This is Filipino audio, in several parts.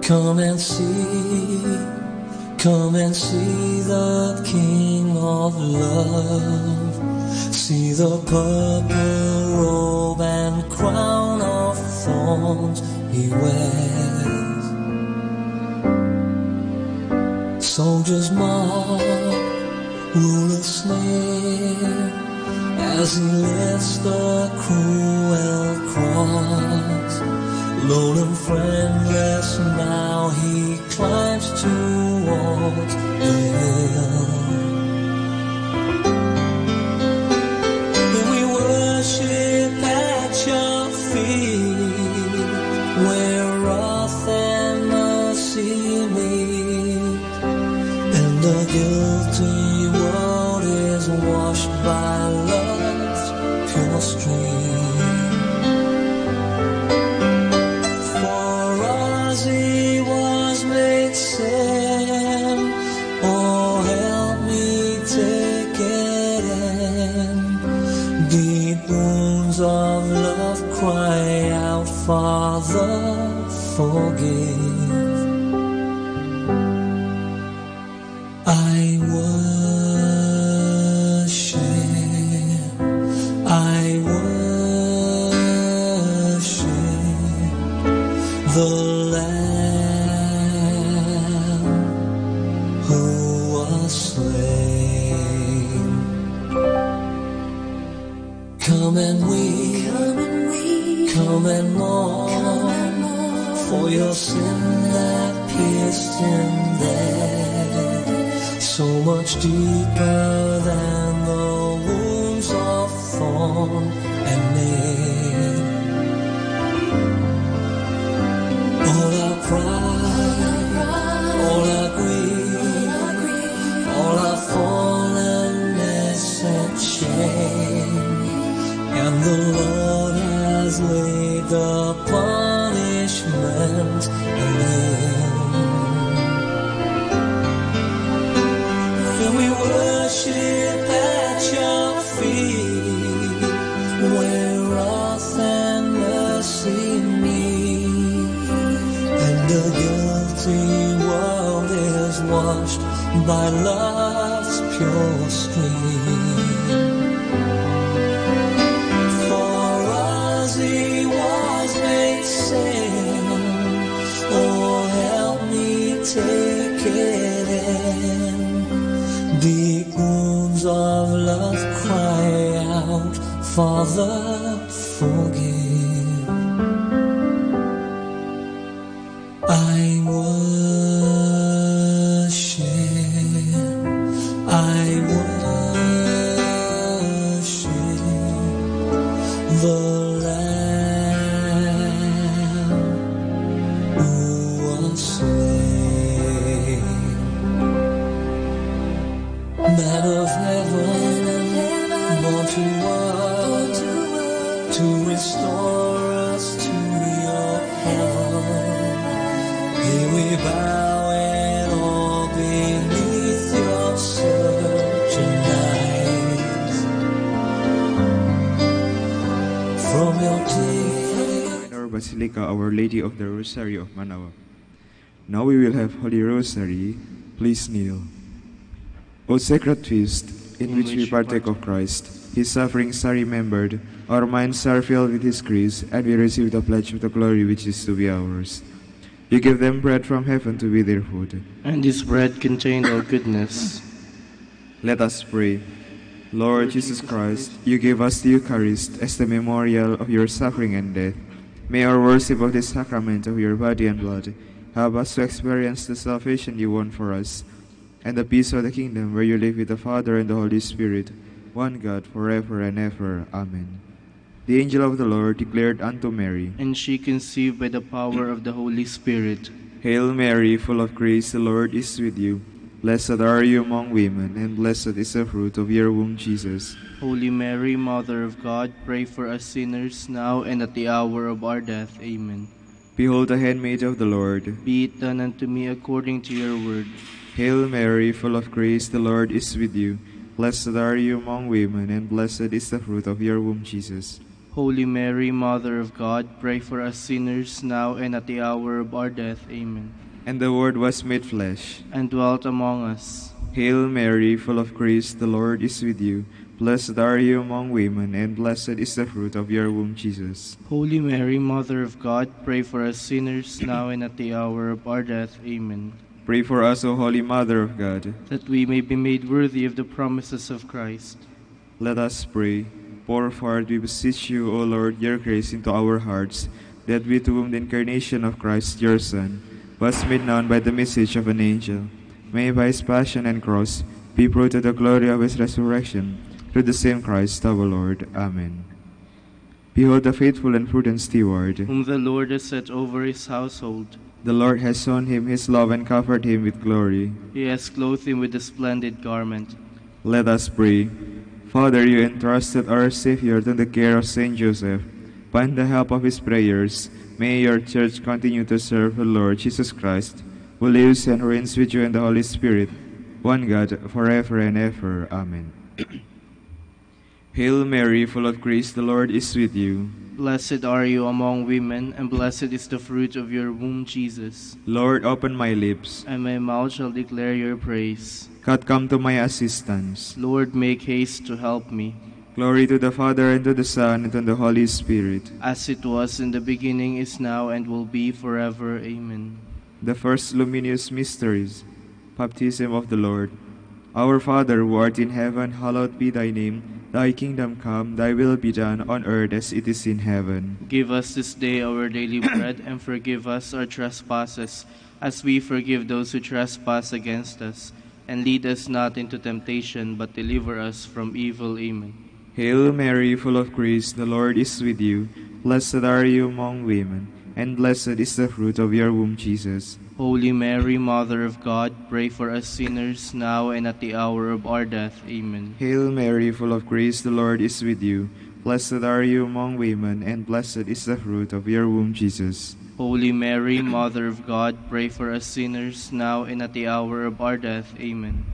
Come and see the King of Love. See the purple robe and crown of thorns he wears. Soldiers mark, rulers sneer, as he lifts the cruel cross. Lone and friendless now he climbs towards the hill. We worship at your feet, where wrath and mercy meet, and the guilty world is washed by love's pure stream. He was made sin. Oh, help me take it in. Deep wounds of love cry out, Father, forgive. I worship the Lamb who was slain. Come and weep, come and mourn, for your sin that pierced him there, so much deeper than the wounds of thorn and nail. All our pride, all our grief, all our fallenness and shame, and the Lord has laid the punishment on him. And we worship at your feet, where wrath and mercy meet, and the guilty world is washed by love's pure stream. For us he was made sin. Oh, help me take it in. Deep wounds of love cry out, Father, forgive. I worship the Lamb who was slain. Man of heaven, born to earth, to restore us to your heaven. Here we bow in awe beneath your searching eyes. From your tears, In our Basilica, Our Lady of the Rosary of Manaoag. Now we will have Holy Rosary. Please kneel. O sacred feast, in which we partake of Christ, his sufferings are remembered, our minds are filled with his grace, and we receive the pledge of the glory which is to be ours. You give them bread from heaven to be their food. And this bread contained all goodness. Let us pray. Lord Jesus Christ, you gave us the Eucharist as the memorial of your suffering and death. May our worship of the sacrament of your body and blood help us to experience the salvation you won for us, and the peace of the kingdom where you live with the Father and the Holy Spirit, one God, forever and ever. Amen. The angel of the Lord declared unto Mary, And she conceived by the power of the Holy Spirit. Hail Mary, full of grace, the Lord is with you. Blessed are you among women, and blessed is the fruit of your womb, Jesus. Holy Mary, Mother of God, pray for us sinners now and at the hour of our death. Amen. Behold the handmaid of the Lord. Be it done unto me according to your word. Hail Mary, full of grace, the Lord is with you. Blessed are you among women, and blessed is the fruit of your womb, Jesus. Holy Mary, Mother of God, pray for us sinners now and at the hour of our death. Amen. And the Word was made flesh, and dwelt among us. Hail Mary, full of grace, the Lord is with you. Blessed are you among women, and blessed is the fruit of your womb, Jesus. Holy Mary, Mother of God, pray for us sinners now and at the hour of our death. Amen. Pray for us, O Holy Mother of God, that we may be made worthy of the promises of Christ. Let us pray. Pour forth, we beseech you, O Lord, your grace into our hearts, that we, to whom the incarnation of Christ, your Son, was made known by the message of an angel, may by his passion and cross be brought to the glory of his resurrection, through the same Christ our Lord. Amen. Behold the faithful and prudent steward, whom the Lord has set over his household. The Lord has shown him his love and covered him with glory. He has clothed him with a splendid garment. Let us pray. Father, you entrusted our Savior to the care of Saint Joseph. By the help of his prayers, may your Church continue to serve the Lord Jesus Christ, who lives and reigns with you in the Holy Spirit, one God, forever and ever. Amen. Hail Mary, full of grace, the Lord is with you. Blessed are you among women, and blessed is the fruit of your womb, Jesus. Lord, open my lips, and my mouth shall declare your praise. God, come to my assistance. Lord, make haste to help me. Glory to the Father, and to the Son, and to the Holy Spirit. As it was in the beginning, is now, and will be forever. Amen. The first luminous mysteries, Baptism of the Lord. Our Father, who art in heaven, hallowed be thy name. Thy kingdom come, thy will be done, on earth as it is in heaven. Give us this day our daily bread, and forgive us our trespasses, as we forgive those who trespass against us. And lead us not into temptation, but deliver us from evil. Amen. Hail Mary, full of grace, the Lord is with you. Blessed are you among women, and blessed is the fruit of your womb, Jesus. Holy Mary, Mother of God, pray for us sinners, now and at the hour of our death. Amen. Hail Mary, full of grace, the Lord is with you. Blessed are you among women, and blessed is the fruit of your womb, Jesus. Holy Mary, Mother of God, pray for us sinners, now and at the hour of our death. Amen.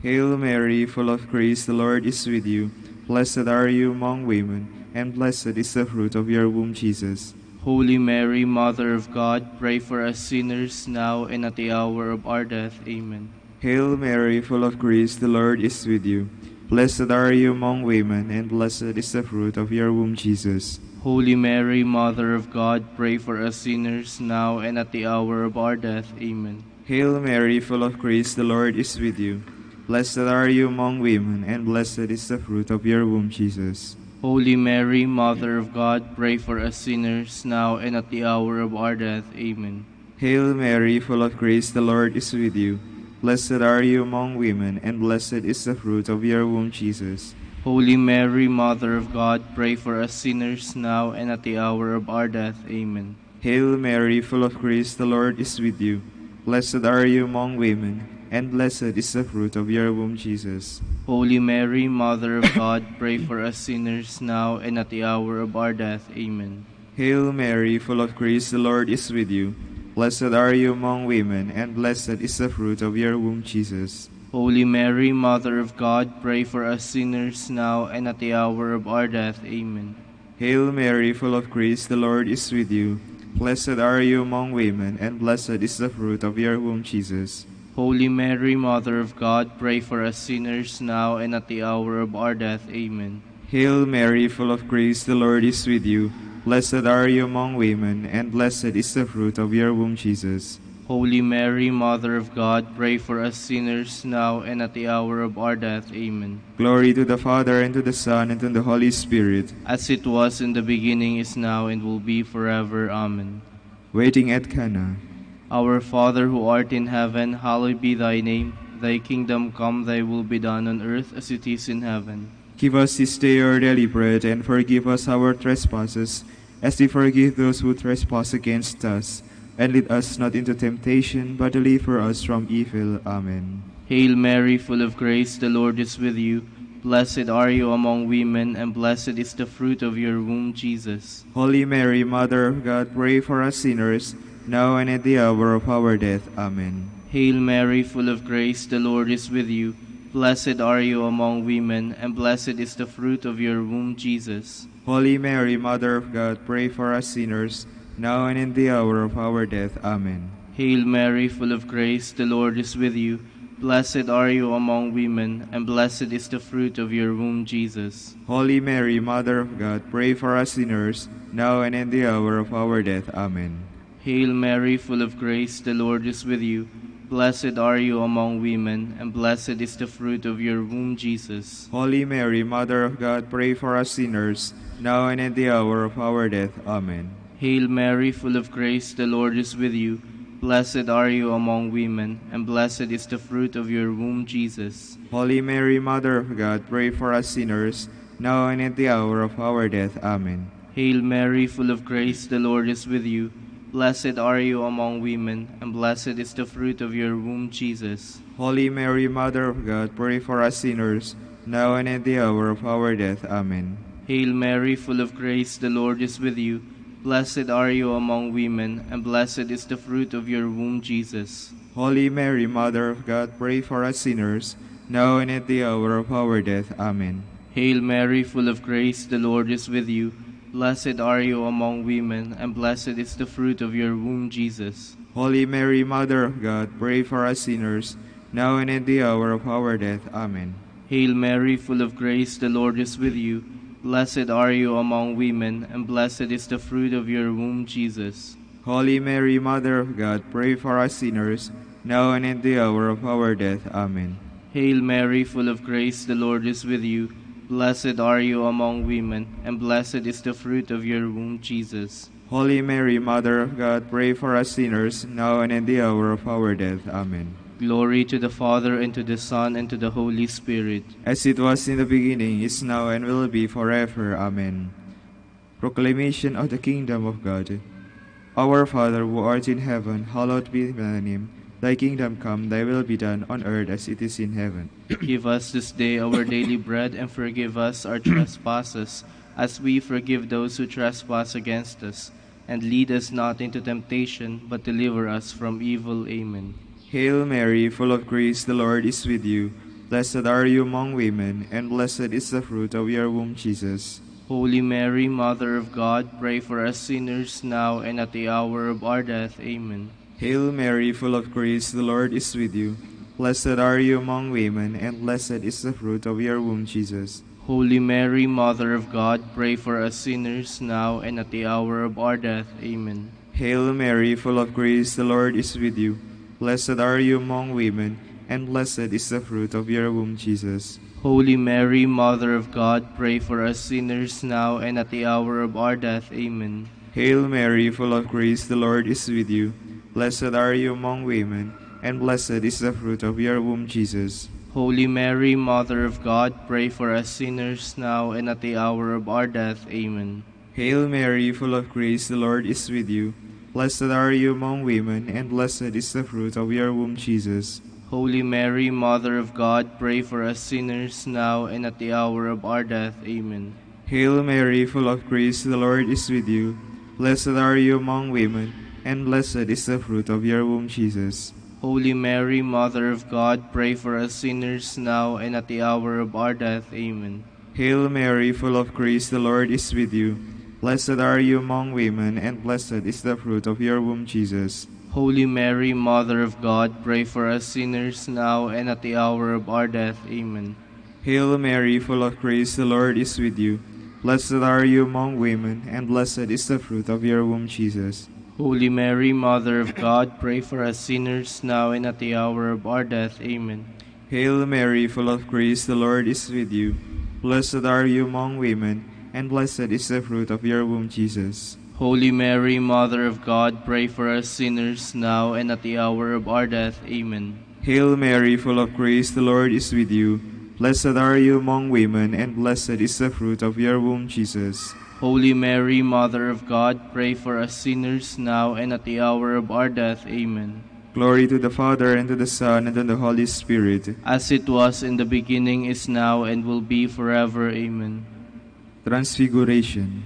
Hail Mary, full of grace, the Lord is with you. Blessed are you among women, and blessed is the fruit of your womb, Jesus. Holy Mary, Mother of God, pray for us sinners, now and at the hour of our death. Amen. Hail Mary, full of grace, the Lord is with you. Blessed are you among women, and blessed is the fruit of your womb, Jesus. Holy Mary, Mother of God, pray for us sinners, now and at the hour of our death. Amen. Hail Mary, full of grace, the Lord is with you. Blessed are you among women, and blessed is the fruit of your womb, Jesus. Holy Mary, Mother of God, pray for us sinners, now and at the hour of our death. Amen. Hail Mary, full of grace, the Lord is with you. Blessed are you among women, and blessed is the fruit of your womb, Jesus. Holy Mary, Mother of God, pray for us sinners, now and at the hour of our death. Amen. Hail Mary, full of grace, the Lord is with you. Blessed are you among women, and blessed is the fruit of your womb, Jesus. Holy Mary, Mother of God, pray for us sinners, now and at the hour of our death. Amen. Hail Mary, full of grace, the Lord is with you. Blessed are you among women, and blessed is the fruit of your womb, Jesus. Holy Mary, Mother of God, pray for us sinners, now and at the hour of our death. Amen. Hail Mary, full of grace, the Lord is with you. Blessed are you among women, and blessed is the fruit of your womb, Jesus. Holy Mary, Mother of God, pray for us sinners, now and at the hour of our death. Amen. Hail Mary, full of grace, the Lord is with you. Blessed are you among women, and blessed is the fruit of your womb, Jesus. Holy Mary, Mother of God, pray for us sinners, now and at the hour of our death. Amen. Glory to the Father, and to the Son, and to the Holy Spirit. As it was in the beginning, is now, and will be forever. Amen. Waiting at Cana. Our Father, who art in heaven, hallowed be thy name. Thy kingdom come, thy will be done on earth as it is in heaven. Give us this day our daily bread, and forgive us our trespasses, as we forgive those who trespass against us. And lead us not into temptation, but deliver us from evil. Amen. Hail Mary, full of grace, the Lord is with you. Blessed are you among women, and blessed is the fruit of your womb, Jesus. Holy Mary, Mother of God, pray for us sinners, now and at the hour of our death. Amen. Hail Mary, full of grace, the Lord is with you. Blessed are you among women, and blessed is the fruit of your womb, Jesus. Holy Mary, Mother of God, pray for us sinners, now and in the hour of our death. Amen. Hail Mary, full of grace, the Lord is with you. Blessed are you among women, and blessed is the fruit of your womb, Jesus. Holy Mary, Mother of God, pray for us sinners, now and in the hour of our death. Amen. Hail Mary, full of grace, the Lord is with you. Blessed are you among women, and blessed is the fruit of your womb, Jesus. Holy Mary, Mother of God, pray for us sinners, now and in the hour of our death. Amen. Hail Mary, full of grace, the Lord is with you. Blessed are you among women, and blessed is the fruit of your womb, Jesus. Holy Mary, Mother of God, pray for us sinners, now and at the hour of our death. Amen. Hail Mary, full of grace, the Lord is with you. Blessed are you among women, and blessed is the fruit of your womb, Jesus. Holy Mary, Mother of God, pray for us sinners, now and at the hour of our death. Amen. Hail Mary, full of grace, the Lord is with you. Blessed are you among women, and blessed is the fruit of your womb, Jesus. Holy Mary, Mother of God, pray for us sinners, now and at the hour of our death. Amen. Hail Mary, full of grace, the Lord is with you. Blessed are you among women, and blessed is the fruit of your womb, Jesus. Holy Mary, Mother of God, pray for us sinners, now and at the hour of our death. Amen. Hail Mary, full of grace, the Lord is with you. Blessed are you among women, and blessed is the fruit of your womb, Jesus. Holy Mary, Mother of God, pray for us sinners, now and at the hour of our death. Amen. Hail Mary, full of grace, the Lord is with you. Blessed are you among women, and blessed is the fruit of your womb, Jesus. Holy Mary, Mother of God, pray for us sinners, now and at the hour of our death. Amen. Glory to the Father, and to the Son, and to the Holy Spirit. As it was in the beginning, is now, and will be forever. Amen. Proclamation of the Kingdom of God. Our Father, who art in heaven, hallowed be thy name. Thy kingdom come, thy will be done, on earth as it is in heaven. Give us this day our daily bread, and forgive us our trespasses, as we forgive those who trespass against us. And lead us not into temptation, but deliver us from evil. Amen. Hail Mary, full of grace, the Lord is with you. Blessed are you among women, and blessed is the fruit of your womb, Jesus. Holy Mary, Mother of God, pray for us sinners now and at the hour of our death. Amen. Hail Mary, full of grace, the Lord is with you. Blessed are you among women, and blessed is the fruit of your womb, Jesus. Holy Mary, Mother of God, pray for us sinners now and at the hour of our death. Amen. Hail Mary, full of grace, the Lord is with you. Blessed are you among women, and blessed is the fruit of your womb, Jesus. Holy Mary, Mother of God, pray for us sinners now and at the hour of our death. Amen. Hail Mary, full of grace, the Lord is with you. Blessed are you among women, and blessed is the fruit of your womb, Jesus. Holy Mary, Mother of God, pray for us sinners now and at the hour of our death. Amen. Hail Mary, full of grace, the Lord is with you. Blessed are you among women, and blessed is the fruit of your womb, Jesus. Holy Mary, Mother of God, pray for us sinners now and at the hour of our death. Amen. Hail Mary, full of grace, the Lord is with you. Blessed are you among women, and blessed is the fruit of your womb, Jesus. Holy Mary, Mother of God, pray for us sinners now and at the hour of our death. Amen. Hail Mary, full of grace, the Lord is with you. Blessed are you among women, and blessed is the fruit of your womb, Jesus. Holy Mary, Mother of God, pray for us sinners now and at the hour of our death. Amen. Hail Mary, full of grace, the Lord is with you. Blessed are you among women, and blessed is the fruit of your womb, Jesus. Holy Mary, Mother of God, pray for us sinners now and at the hour of our death. Amen. Hail Mary, full of grace, the Lord is with you. Blessed are you among women, and blessed is the fruit of your womb, Jesus. Holy Mary, Mother of God, pray for us sinners now and at the hour of our death. Amen. Hail Mary, full of grace, the Lord is with you. Blessed are you among women, and blessed is the fruit of your womb, Jesus. Holy Mary, Mother of God, pray for us sinners now and at the hour of our death. Amen. Glory to the Father, and to the Son, and to the Holy Spirit. As it was in the beginning, is now, and will be forever. Amen. Transfiguration.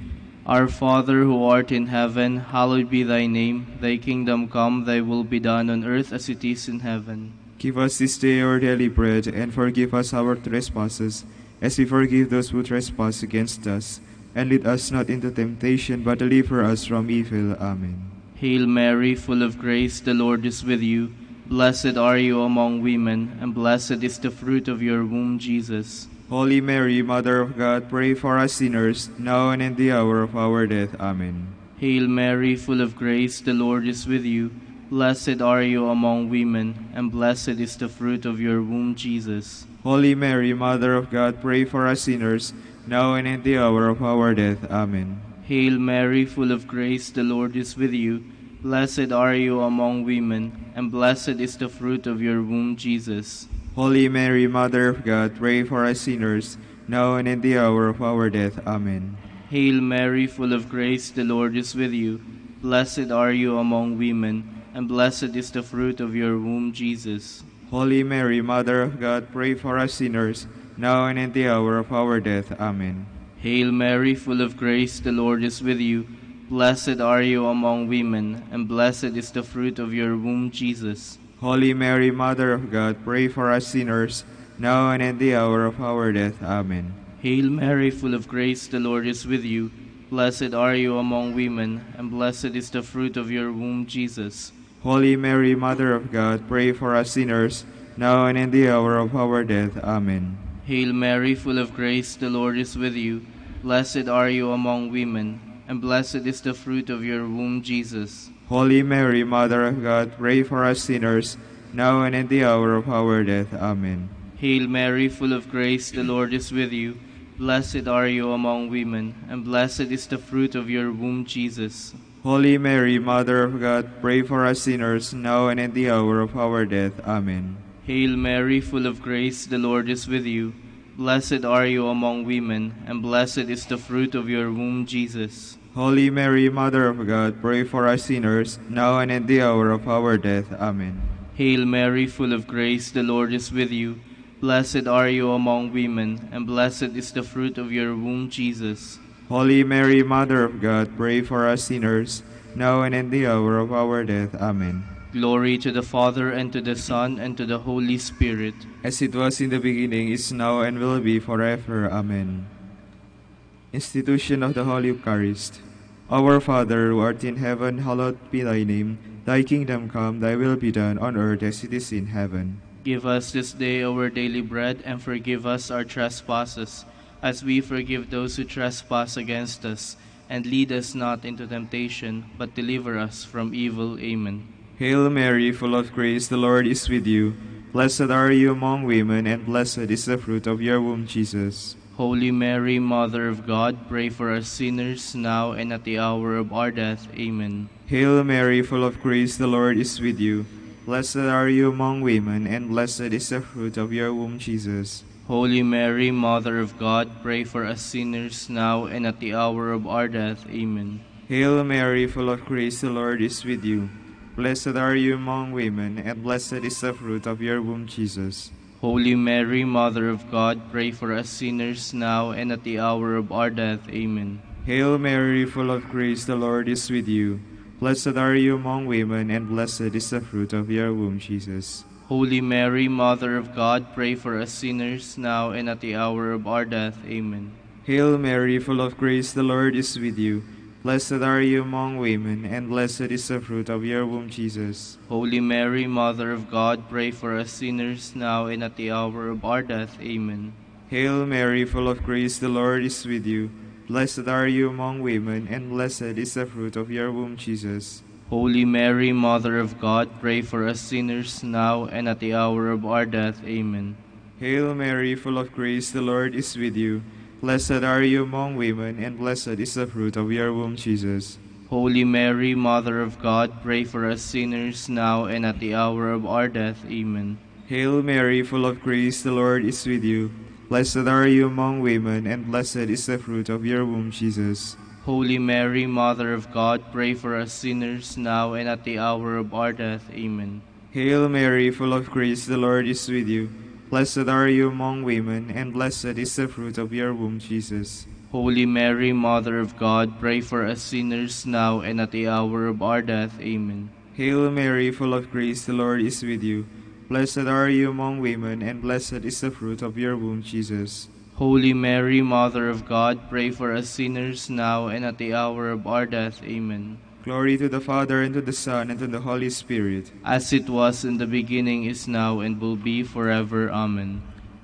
Our Father, who art in heaven, hallowed be thy name. Thy kingdom come, thy will be done on earth as it is in heaven. Give us this day our daily bread, and forgive us our trespasses, as we forgive those who trespass against us. And lead us not into temptation, but deliver us from evil. Amen. Hail Mary, full of grace, the Lord is with you. Blessed are you among women, and blessed is the fruit of your womb, Jesus. Holy Mary, Mother of God, pray for us sinners, now and in the hour of our death. Amen. Hail Mary, full of grace, the Lord is with you. Blessed are you among women, and blessed is the fruit of your womb, Jesus. Holy Mary, Mother of God, pray for us sinners, now and in the hour of our death. Amen. Hail Mary, full of grace, the Lord is with you. Blessed are you among women, and blessed is the fruit of your womb, Jesus. Holy Mary, Mother of God, pray for us sinners, now and in the hour of our death. Amen. Hail Mary, full of grace, the Lord is with you. Blessed are you among women, and blessed is the fruit of your womb, Jesus. Holy Mary, Mother of God, pray for us sinners, now and in the hour of our death. Amen. Hail Mary, full of grace, the Lord is with you. Blessed are you among women, and blessed is the fruit of your womb, Jesus. Holy Mary, Mother of God, pray for us sinners, now and in the hour of our death. Amen. Hail Mary, full of grace, the Lord is with you. Blessed are you among women, and blessed is the fruit of your womb, Jesus. Holy Mary, Mother of God, pray for us sinners, now and in the hour of our death. Amen. Hail Mary, full of grace, the Lord is with you. Blessed are you among women, and blessed is the fruit of your womb, Jesus. Holy Mary, Mother of God, pray for us sinners, now and in the hour of our death. Amen. Hail Mary, full of grace, the Lord is with you. Blessed are you among women, and blessed is the fruit of your womb, Jesus. Holy Mary, Mother of God, pray for us sinners, now and in the hour of our death. Amen. Hail Mary, full of grace, the Lord is with you. Blessed are you among women, and blessed is the fruit of your womb, Jesus. Holy Mary, Mother of God, pray for us sinners, now and in the hour of our death. Amen. Hail Mary, full of grace, the Lord is with you. Blessed are you among women, and blessed is the fruit of your womb, Jesus. Holy Mary, Mother of God, pray for us sinners, now and in the hour of our death. Amen. Glory to the Father, and to the Son, and to the Holy Spirit. As it was in the beginning, is now, and will be forever. Amen. Institution of the Holy Eucharist. Our Father, who art in heaven, hallowed be thy name. Thy kingdom come, thy will be done, on earth as it is in heaven. Give us this day our daily bread, and forgive us our trespasses, as we forgive those who trespass against us. And lead us not into temptation, but deliver us from evil. Amen. Hail Mary, full of grace, the Lord is with you. Blessed are you among women, and blessed is the fruit of your womb, Jesus. Holy Mary, Mother of God, pray for us sinners, now and at the hour of our death. Amen. Hail Mary, full of grace, the Lord is with you. Blessed are you among women, and blessed is the fruit of your womb, Jesus. Holy Mary, Mother of God, pray for us sinners, now and at the hour of our death. Amen. Hail Mary, full of grace, the Lord is with you. Blessed are you among women, and blessed is the fruit of your womb, Jesus. Holy Mary, Mother of God, pray for us sinners, now and at the hour of our death. Amen. Hail Mary, full of grace, the Lord is with you. Blessed are you among women, and blessed is the fruit of your womb, Jesus. Holy Mary, Mother of God, pray for us sinners, now and at the hour of our death. Amen. Hail Mary, full of grace, the Lord is with you. Blessed are you among women, and blessed is the fruit of your womb, Jesus. Holy Mary, Mother of God, pray for us sinners, now and at the hour of our death. Amen. Hail Mary, full of grace, the Lord is with you. Blessed are you among women, and blessed is the fruit of your womb, Jesus. Holy Mary, Mother of God, pray for us sinners, now and at the hour of our death. Amen. Hail Mary, full of grace, the Lord is with you. Blessed are you among women, and blessed is the fruit of your womb, Jesus. Holy Mary, Mother of God, pray for us sinners, now and at the hour of our death. Amen. Hail Mary, full of grace, the Lord is with you. Blessed are you among women, and blessed is the fruit of your womb, Jesus. Holy Mary, Mother of God, pray for us sinners, now and at the hour of our death. Amen. Hail Mary, full of grace, the Lord is with you. Blessed are you among women, and blessed is the fruit of your womb, Jesus. Holy Mary, Mother of God, pray for us sinners, now and at the hour of our death. Amen. Hail Mary, full of grace, the Lord is with you. Blessed are you among women, and blessed is the fruit of your womb, Jesus. Holy Mary, Mother of God, pray for us sinners now and at the hour of our death. Amen. Glory to the Father, and to the Son, and to the Holy Spirit. As it was in the beginning, is now, and will be forever. Amen.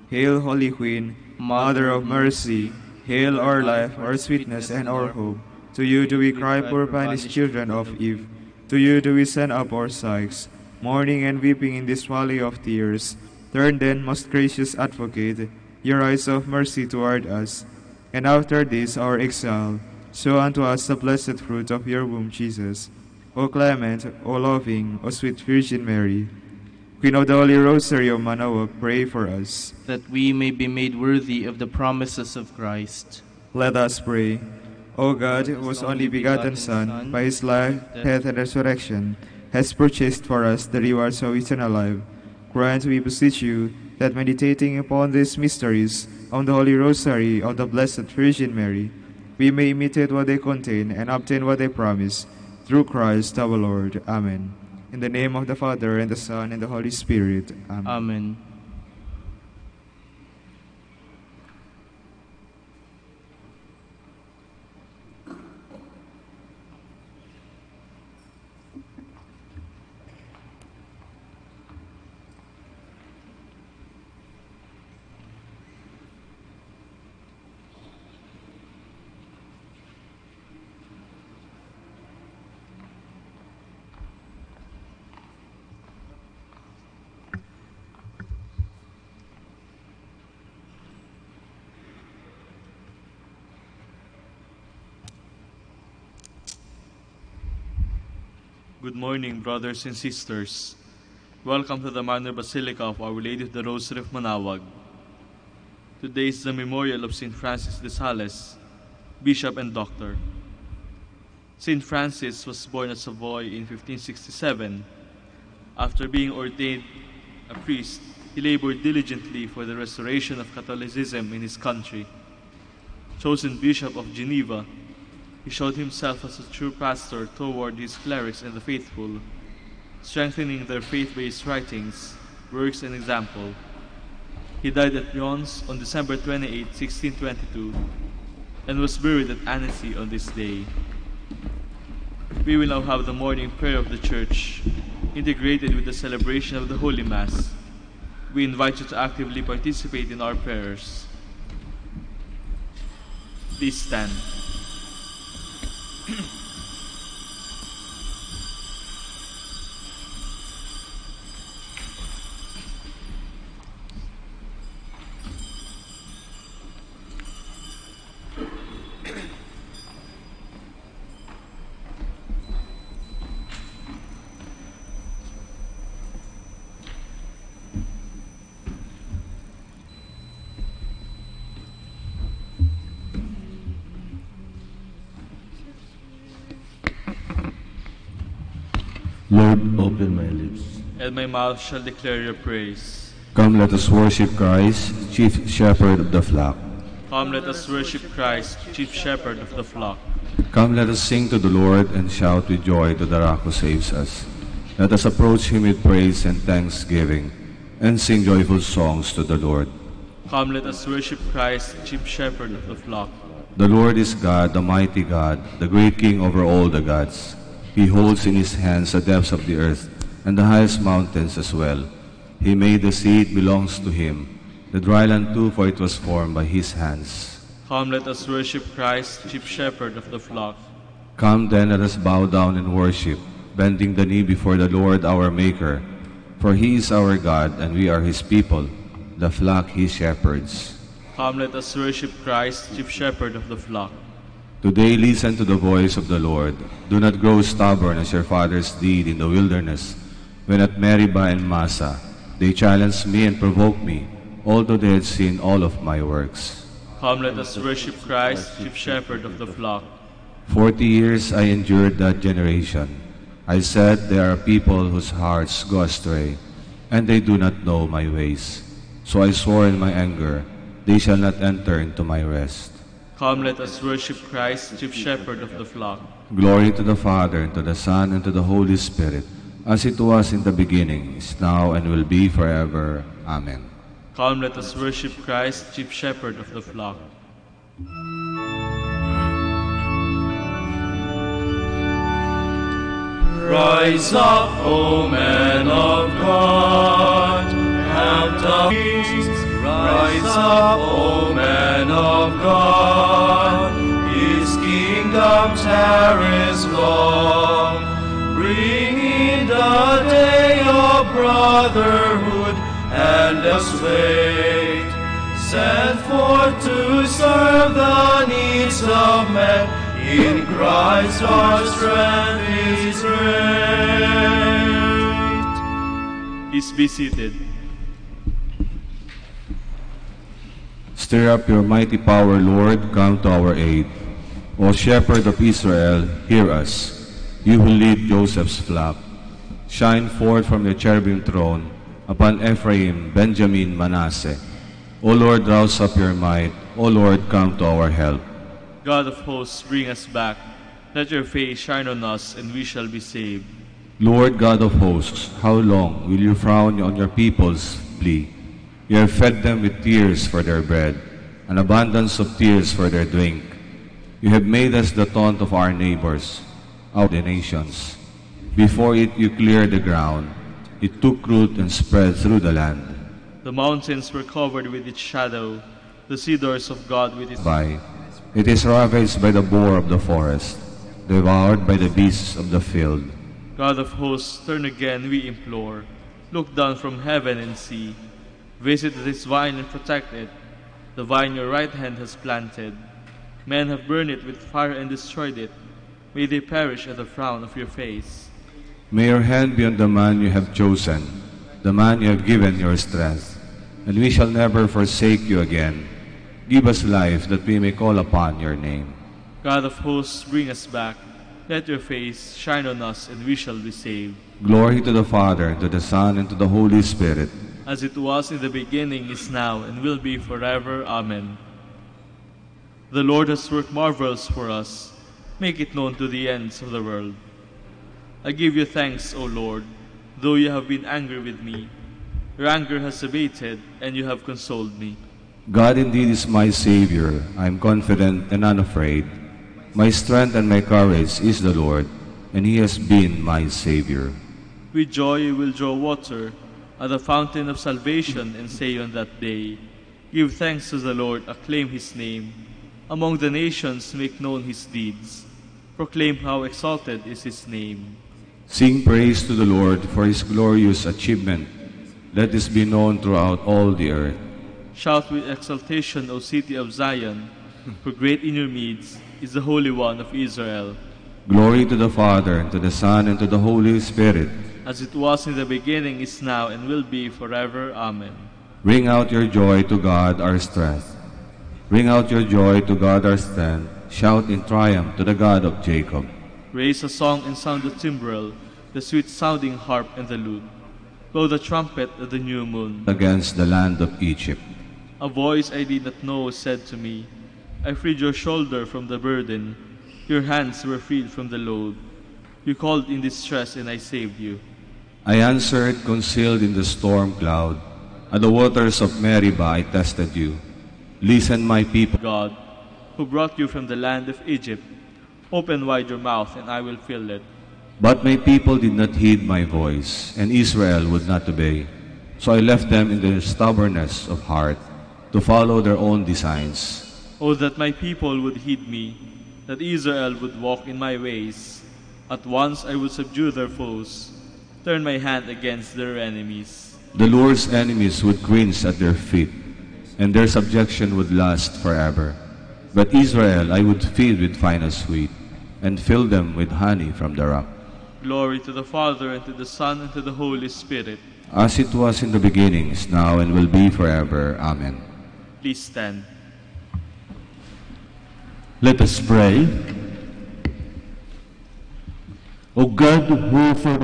Hail, Holy Queen, Mother of Mercy, hail our life, our sweetness, and our hope. To you do we cry, poor banished children of Eve. To you do we send up our sighs, mourning and weeping in this valley of tears. Turn then, most gracious Advocate, your eyes of mercy toward us, and after this our exile, show unto us the blessed fruit of your womb, Jesus. O clement, O loving, O sweet Virgin Mary, Queen of the Holy Rosary of Manaoag, pray for us. That we may be made worthy of the promises of Christ. Let us pray. O God, whose only begotten Son, by his life, death, and resurrection, has purchased for us the rewards of eternal life, grant, we beseech you, that meditating upon these mysteries of the Holy Rosary of the Blessed Virgin Mary, we may imitate what they contain and obtain what they promise, through Christ our Lord. Amen. In the name of the Father, and the Son, and the Holy Spirit. Amen. Amen. Good morning, brothers and sisters. Welcome to the Minor Basilica of Our Lady of the Rosary of Manaoag. Today is the memorial of St. Francis de Sales, Bishop and Doctor. St. Francis was born at Savoy in 1567. After being ordained a priest, he labored diligently for the restoration of Catholicism in his country. Chosen Bishop of Geneva, he showed himself as a true pastor toward his clerics and the faithful, strengthening their faith by his writings, works, and example. He died at Lyons on December 28, 1622, and was buried at Annecy on this day. We will now have the morning prayer of the Church, integrated with the celebration of the Holy Mass. We invite you to actively participate in our prayers. Please stand. Lord, open my lips, And my mouth shall declare your praise. come, let us worship Christ, chief shepherd of the flock. Come, let us worship Christ, chief shepherd of the flock. Come, let us sing to the Lord and shout with joy to the rock who saves us. Let us approach him with praise and thanksgiving, and sing joyful songs to the Lord. Come, let us worship Christ, chief shepherd of the flock. The Lord is God, the mighty God, the great King over all the gods. He holds in his hands the depths of the earth, and the highest mountains as well. He made the sea, it belongs to him, the dry land too, for it was formed by his hands. Come, let us worship Christ, chief shepherd of the flock. Come then, let us bow down and worship, bending the knee before the Lord our Maker. For he is our God, and we are his people, the flock he shepherds. Come, let us worship Christ, chief shepherd of the flock. Today listen to the voice of the Lord. Do not grow stubborn as your fathers did in the wilderness, when at Meribah and Massa they challenged me and provoked me, although they had seen all of my works. Come, let us worship Christ, chief shepherd of the flock. 40 years I endured that generation. I said, they are a people whose hearts go astray, and they do not know my ways. So I swore in my anger, they shall not enter into my rest. Come, let us worship Christ, chief shepherd of the flock. Glory to the Father, and to the Son, and to the Holy Spirit, as it was in the beginning, is now, and will be forever. Amen. Come, let us worship Christ, chief shepherd of the flock. Rise up, O men of God, help the weak. Rise up, O men of God, His kingdom tarries long. Bring in the day of brotherhood, and let us wait. Send forth to serve the needs of men. In Christ our strength is great. Please be seated. Stir up your mighty power, Lord, come to our aid. O Shepherd of Israel, hear us. You who lead Joseph's flock, shine forth from your cherubim throne upon Ephraim, Benjamin, Manasseh. O Lord, rouse up your might. O Lord, come to our help. God of hosts, bring us back. Let your face shine on us, and we shall be saved. Lord God of hosts, how long will you frown on your people's plea? You have fed them with tears for their bread, an abundance of tears for their drink. You have made us the taunt of our neighbors, of the nations. Before it you cleared the ground. It took root and spread through the land. The mountains were covered with its shadow, the cedars of God with its It is ravaged by the boar of the forest, devoured by the beasts of the field. God of hosts, turn again, we implore. Look down from heaven and see. Visit this vine and protect it, the vine your right hand has planted. Men have burned it with fire and destroyed it. May they perish at the frown of your face. May your hand be on the man you have chosen, the man you have given your strength, and we shall never forsake you again. Give us life that we may call upon your name. God of hosts, bring us back. Let your face shine on us, and we shall be saved. Glory to the Father, and to the Son, and to the Holy Spirit. As it was in the beginning, is now, and will be forever. Amen. The Lord has worked marvels for us. Make it known to the ends of the world. I give you thanks, O Lord, though you have been angry with me. Your anger has abated, and you have consoled me. God indeed is my Savior. I am confident and unafraid. My strength and my courage is the Lord, and He has been my Savior. With joy you will draw water at the fountain of salvation, and say on that day, give thanks to the Lord, acclaim His name. Among the nations make known His deeds. Proclaim how exalted is His name. Sing praise to the Lord for His glorious achievement. Let this be known throughout all the earth. Shout with exultation, O city of Zion, for great in your midst is the Holy One of Israel. Glory to the Father, and to the Son, and to the Holy Spirit. As it was in the beginning, is now, and will be forever. Amen. Ring out your joy to God our strength. Ring out your joy to God our strength. Shout in triumph to the God of Jacob. Raise a song and sound the timbrel, the sweet-sounding harp and the lute. Blow the trumpet at the new moon. Against the land of Egypt. A voice I did not know said to me, I freed your shoulder from the burden. Your hands were freed from the load. You called in distress, and I saved you. I answered, concealed in the storm cloud. At the waters of Meribah I tested you. Listen, my people. God, who brought you from the land of Egypt, open wide your mouth, and I will fill it. But my people did not heed my voice, and Israel would not obey. So I left them in their stubbornness of heart, to follow their own designs. Oh, that my people would heed me, that Israel would walk in my ways. At once I would subdue their foes, turn my hand against their enemies. The Lord's enemies would cringe at their feet, and their subjection would last forever. But Israel I would feed with finest wheat, and fill them with honey from the rock. Glory to the Father, and to the Son, and to the Holy Spirit. As it was in the beginning, is now, and will be forever. Amen. Please stand. Let us pray. O God, who for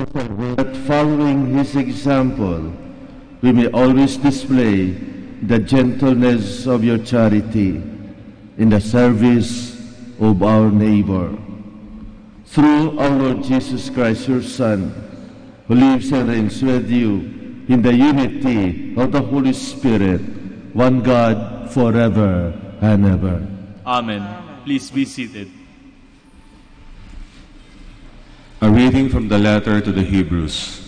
that following His example, we may always display the gentleness of your charity in the service of our neighbor. Through our Lord Jesus Christ, your Son, who lives and reigns with you in the unity of the Holy Spirit, one God, forever and ever. Amen. Please be seated. A reading from the letter to the Hebrews.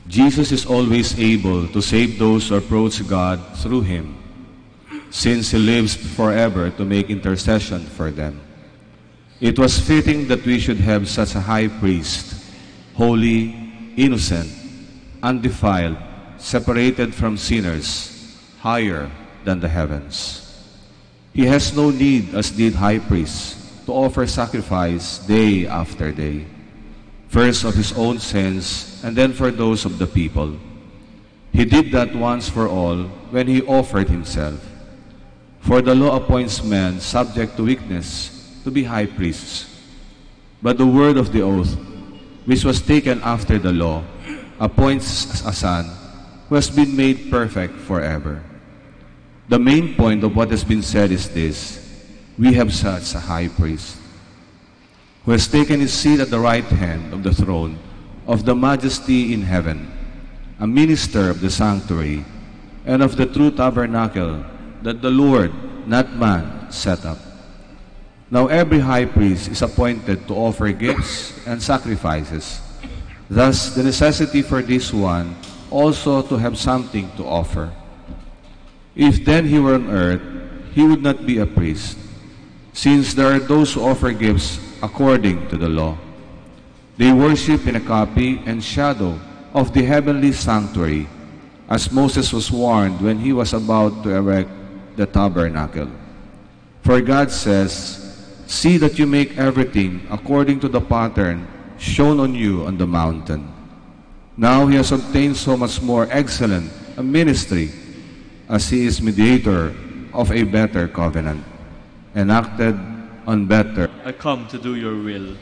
Jesus is always able to save those who approach God through him, since he lives forever to make intercession for them. It was fitting that we should have such a high priest, holy, innocent, undefiled, separated from sinners, higher than the heavens. He has no need, as did high priests, to offer sacrifice day after day, first of his own sins and then for those of the people. He did that once for all when he offered himself. For the law appoints men subject to weakness to be high priests. But the word of the oath, which was taken after the law, appoints a son who has been made perfect forever. The main point of what has been said is this: we have such a high priest, who has taken his seat at the right hand of the throne of the majesty in heaven, a minister of the sanctuary and of the true tabernacle that the Lord, not man, set up. Now every high priest is appointed to offer gifts and sacrifices. Thus the necessity for this one also to have something to offer. If then he were on earth, he would not be a priest, since there are those who offer gifts according to the law. They worship in a copy and shadow of the heavenly sanctuary, as Moses was warned when he was about to erect the tabernacle. For God says, "See that you make everything according to the pattern shown on you on the mountain." Now he has obtained so much more excellent a ministry, as he is mediator of a better covenant, enacted on better. I come to do your will.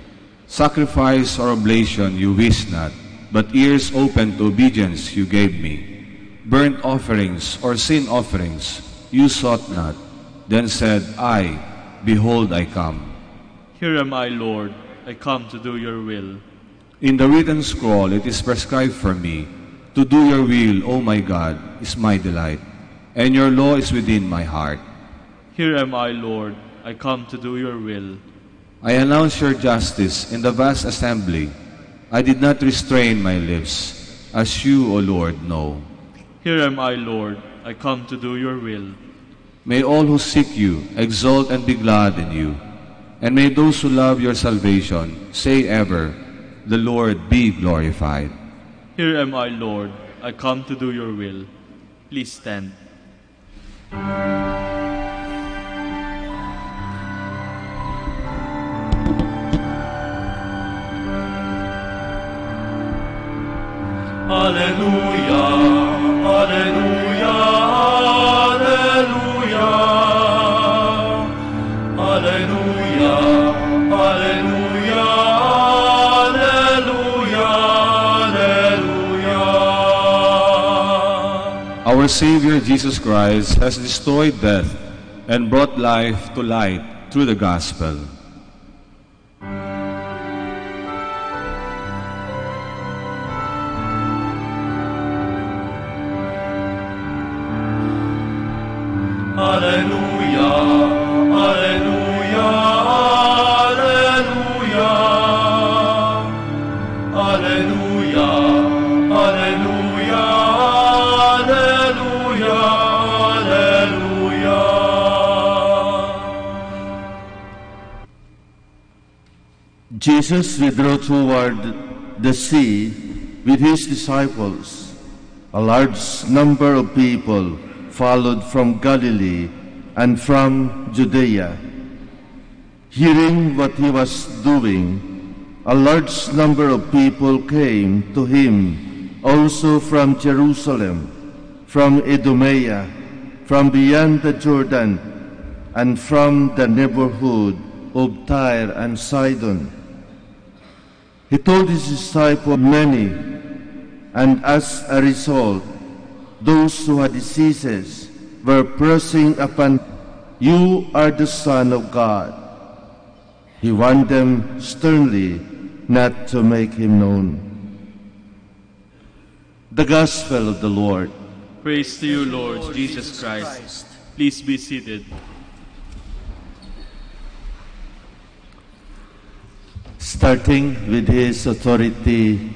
Sacrifice or oblation you wish not, but ears open to obedience you gave me. Burnt offerings or sin offerings you sought not. Then said I, "Behold, I come." Here am I, Lord. I come to do your will. In the written scroll it is prescribed for me, to do your will, O my God, is my delight, and your law is within my heart. Here am I, Lord. I come to do your will. I announce your justice in the vast assembly. I did not restrain my lips, as you, O Lord, know. Here am I, Lord. I come to do your will. May all who seek you exult and be glad in you. And may those who love your salvation say ever, "The Lord be glorified." Here am I, Lord. I come to do your will. Please stand. Alleluia, alleluia, alleluia. Alleluia, alleluia, alleluia, alleluia. Our Savior Jesus Christ has destroyed death and brought life to light through the gospel. Alleluia, alleluia, alleluia. Alleluia, alleluia, alleluia, alleluia. Jesus withdrew toward the sea with his disciples. A large number of people followed from Galilee and from Judea. Hearing what he was doing, a large number of people came to him, also from Jerusalem, from Idumea, from beyond the Jordan, and from the neighborhood of Tyre and Sidon. He told his disciples many, and as a result, those who had diseases were pressing upon him. "You are the Son of God." He warned them sternly not to make him known. The Gospel of the Lord. Praise to you, Lord Jesus Christ. Please be seated. Starting with his authority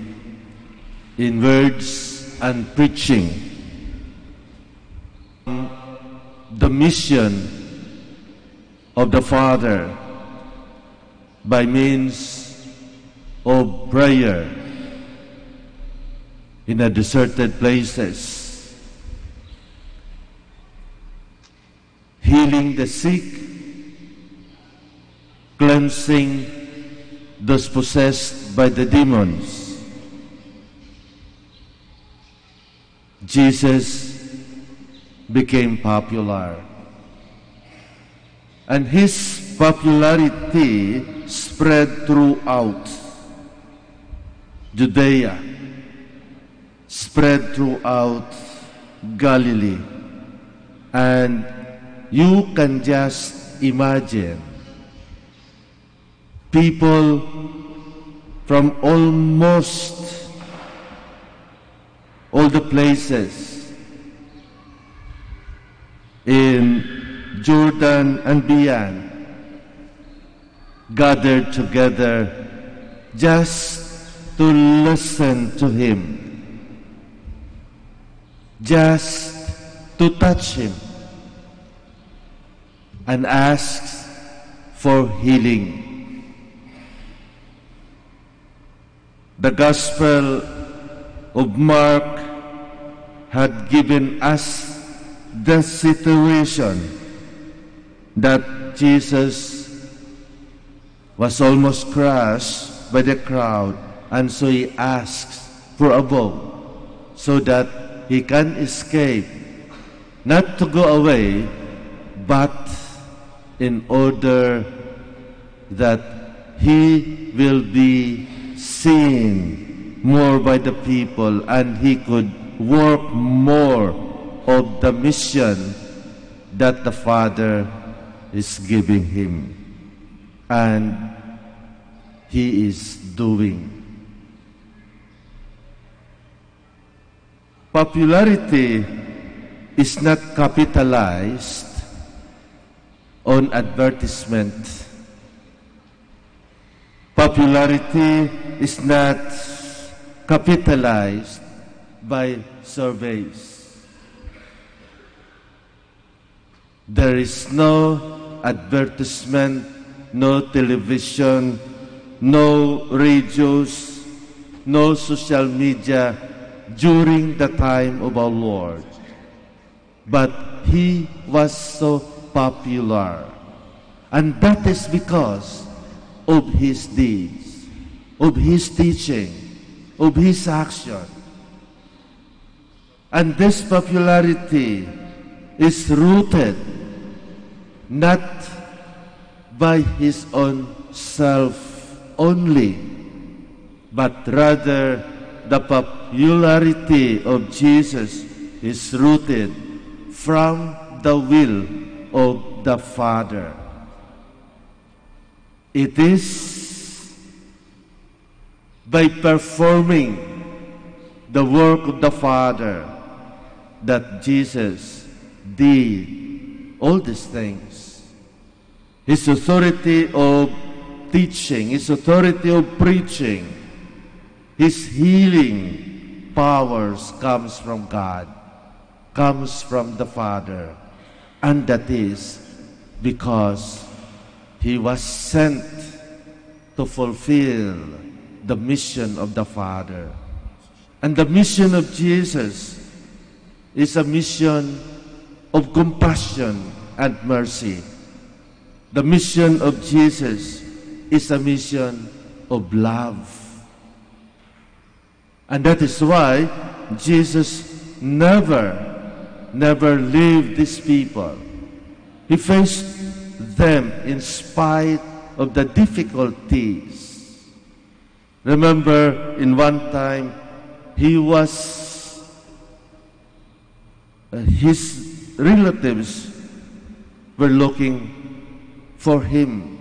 in words and preaching, the mission of the Father by means of prayer in the deserted places, healing the sick, cleansing those possessed by the demons. Jesus became popular, and his popularity spread throughout Judea, spread throughout Galilee, and you can just imagine people from almost all the places in Jordan and beyond gathered together just to listen to him, just to touch him and ask for healing. The Gospel of Mark had given us the situation that Jesus was almost crushed by the crowd, and so he asks for a boat so that he can escape, not to go away, but in order that he will be seen more by the people and he could work more of the mission that the Father is giving him, and he is doing. Popularity is not capitalized on advertisement. Popularity is not capitalized by surveys. There is no advertisement, no television, no radios, no social media during the time of our Lord. But he was so popular, and that is because of his deeds, of his teaching, of his action. And this popularity is rooted not by his own self only, but rather the popularity of Jesus is rooted from the will of the Father. It is by performing the work of the Father that Jesus did all these things. His authority of teaching, his authority of preaching, his healing powers comes from God, comes from the Father, and that is because he was sent to fulfill the mission of the Father. And the mission of Jesus is a mission of compassion and mercy. The mission of Jesus is a mission of love. And that is why Jesus never leave these people. He faced them in spite of the difficulties. Remember, in one time, his relatives were looking for him,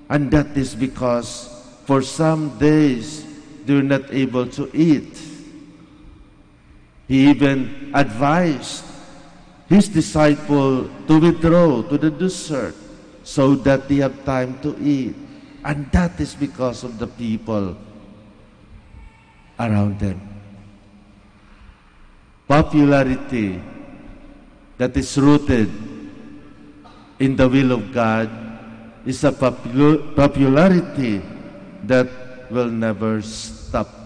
and that is because for some days they were not able to eat. He even advised his disciple to withdraw to the desert so that they have time to eat. And that is because of the people around them. Popularity that is rooted in the will of God is a popularity that will never stop.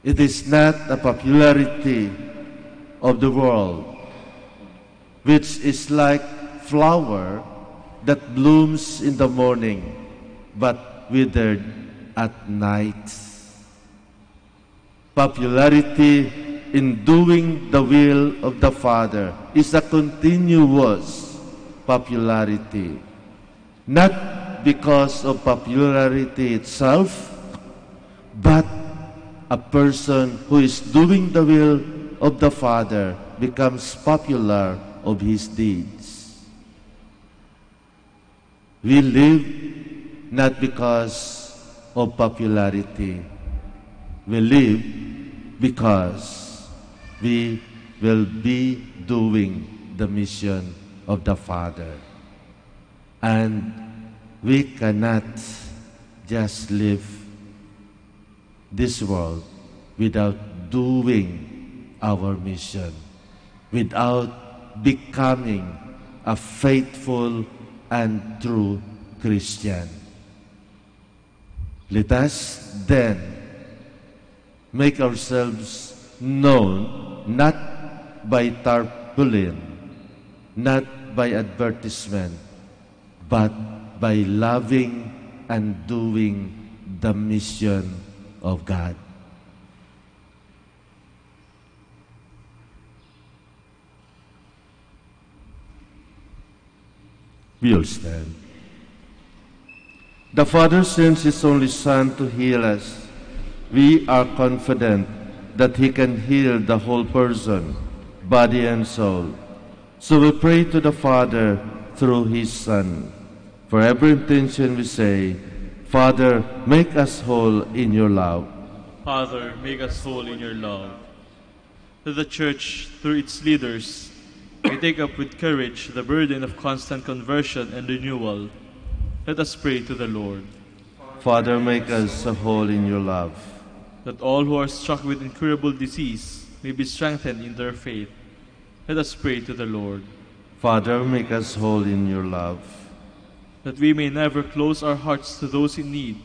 It is not a popularity of the world, which is like flower that blooms in the morning but withered at night. Popularity in doing the will of the Father is a continuous popularity, not because of popularity itself, but a person who is doing the will of the Father becomes popular of his deeds. We live not because of popularity. We live because we will be doing the mission of the Father. And we cannot just live this world without doing our mission, without becoming a faithful and true Christian. Let us then make ourselves known not by tarpaulin, not by advertisement, but by loving and doing the mission of God. We will stand. The Father sends His only Son to heal us. We are confident that He can heal the whole person, body and soul. So we pray to the Father through His Son. For every intention we say, Father, make us whole in your love. Father, make us whole in your love. To the Church, through its leaders, we take up with courage the burden of constant conversion and renewal. Let us pray to the Lord. Father, make us whole in your love. That all who are struck with incurable disease may be strengthened in their faith. Let us pray to the Lord. Father, make us whole in your love. That we may never close our hearts to those in need,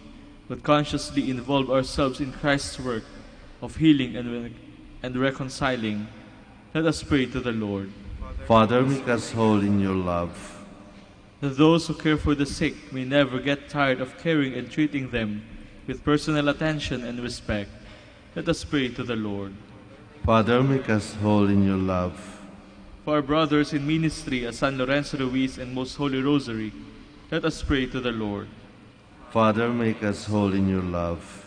but consciously involve ourselves in Christ's work of healing and reconciling. Let us pray to the Lord. Father, make us whole in your love. That those who care for the sick may never get tired of caring and treating them with personal attention and respect. Let us pray to the Lord. Father, make us whole in your love. For our brothers in ministry at San Lorenzo Ruiz and Most Holy Rosary, let us pray to the Lord. Father, make us whole in your love.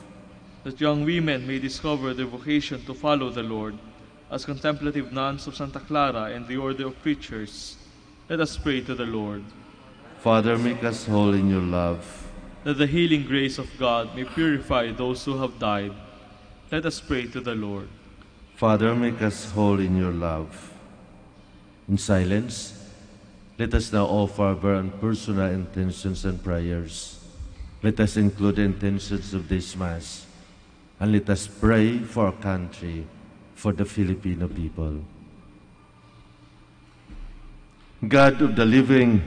That young women may discover their vocation to follow the Lord as contemplative nuns of Santa Clara and the Order of Preachers. Let us pray to the Lord. Father, make us whole in your love. That the healing grace of God may purify those who have died. Let us pray to the Lord. Father, make us whole in your love. In silence, let us now offer our own personal intentions and prayers. Let us include the intentions of this Mass. And let us pray for our country, for the Filipino people. God of the living,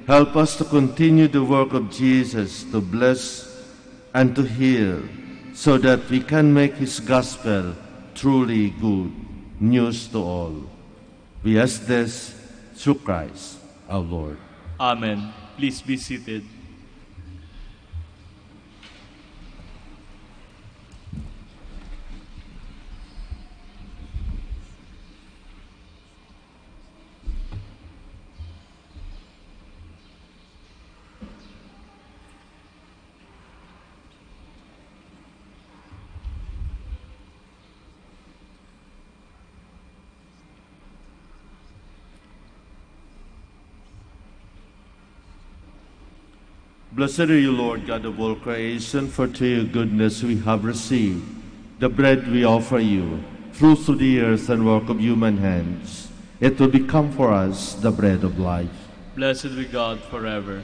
help us to continue the work of Jesus to bless and to heal, so that we can make His gospel truly good news to all. We ask this through Christ our Lord. Amen. Please be seated. Blessed are you, Lord God of all creation, for through your goodness we have received the bread we offer you, through to the earth and work of human hands. It will become for us the bread of life. Blessed be God forever.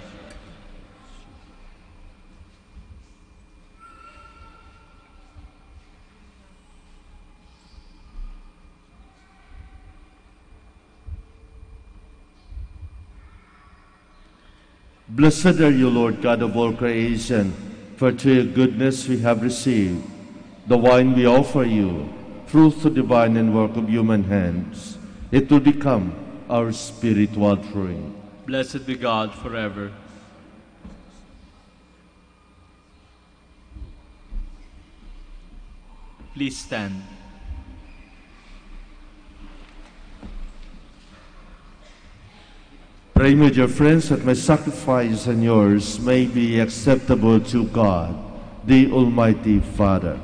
Blessed are you, Lord God of all creation, for through your goodness we have received the wine we offer you, truth to divine and work of human hands. It will become our spiritual drink. Blessed be God forever. Please stand. Pray with your friends that my sacrifice and yours may be acceptable to God, the Almighty Father.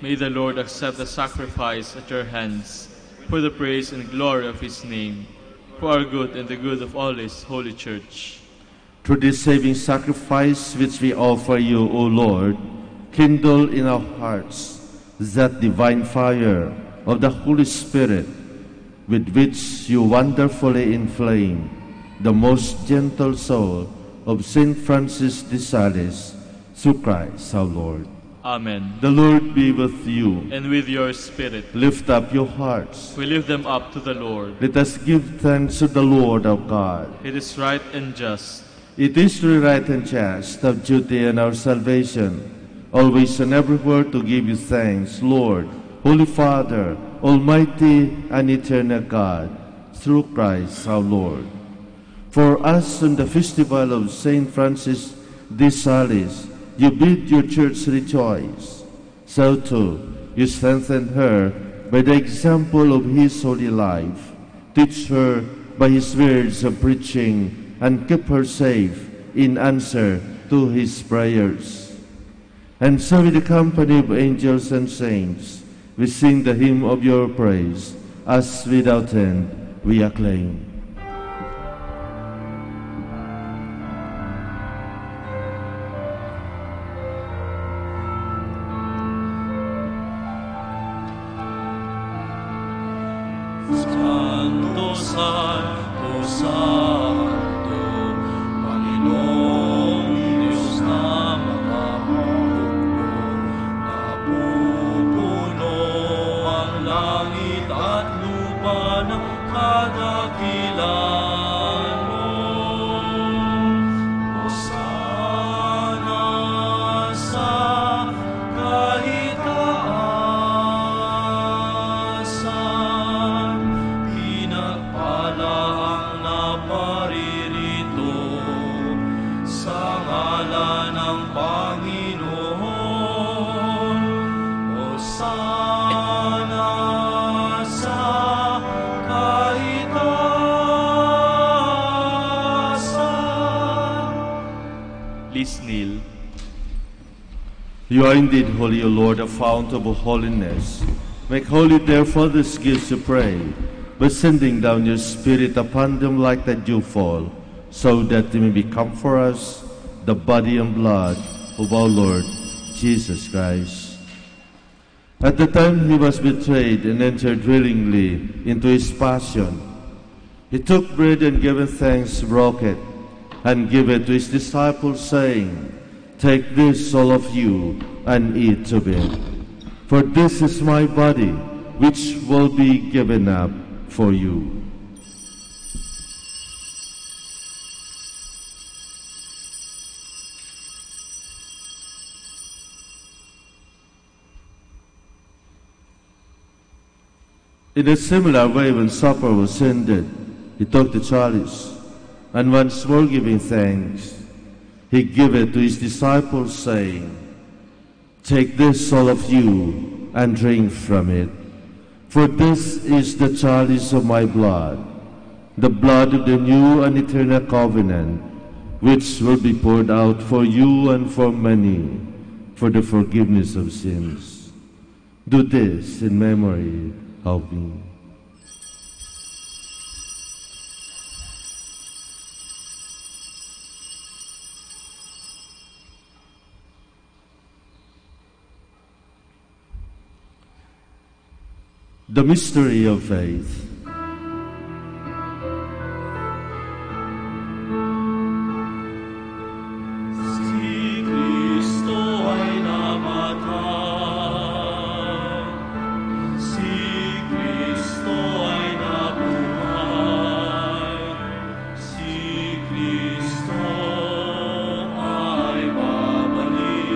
May the Lord accept the sacrifice at your hands for the praise and glory of his name, for our good and the good of all his holy church. Through this saving sacrifice which we offer you, O Lord, kindle in our hearts that divine fire of the Holy Spirit with which you wonderfully inflame the most gentle soul of Saint Francis de Sales, through Christ our Lord. Amen. The Lord be with you. And with your spirit. Lift up your hearts. We lift them up to the Lord. Let us give thanks to the Lord our God. It is right and just. It is the right and just, our duty and our salvation, always and everywhere to give you thanks, Lord, Holy Father, Almighty and eternal God, through Christ our Lord. For us on the festival of Saint Francis de Sales, you bid your church rejoice. So too, you strengthen her by the example of his holy life. Teach her by his words of preaching and keep her safe in answer to his prayers. And so with the company of angels and saints, we sing the hymn of your praise, as without end we acclaim. Santo, Santo, Santo, Panginoong Diyos na makahukbo, napupuno ang langit at lupa ng kadakilan mo. Hosana sa kahitaasan, pinagpala ang naparirito sa ngalan ng Panginoon. Hosana sa kahitaasan. Please kneel. You are indeed holy, O Lord, the fount of holiness. Make holy, therefore, these gifts, to pray, by sending down your Spirit upon them like the dewfall, so that they may become for us the body and blood of our Lord Jesus Christ. At the time he was betrayed and entered willingly into his passion, he took bread and giving thanks, broke it, and gave it to his disciples, saying, Take this, all of you, and eat of it. For this is my body, which will be given up for you. In a similar way, when supper was ended, he took the chalice, and once more giving thanks, he gave it to his disciples, saying, Take this, all of you, and drink from it. For this is the chalice of my blood, the blood of the new and eternal covenant, which will be poured out for you and for many, for the forgiveness of sins. Do this in memory of me. The mystery of faith. Si Kristo ay namatay, si Kristo ay nabuhay, si Kristo ay babalik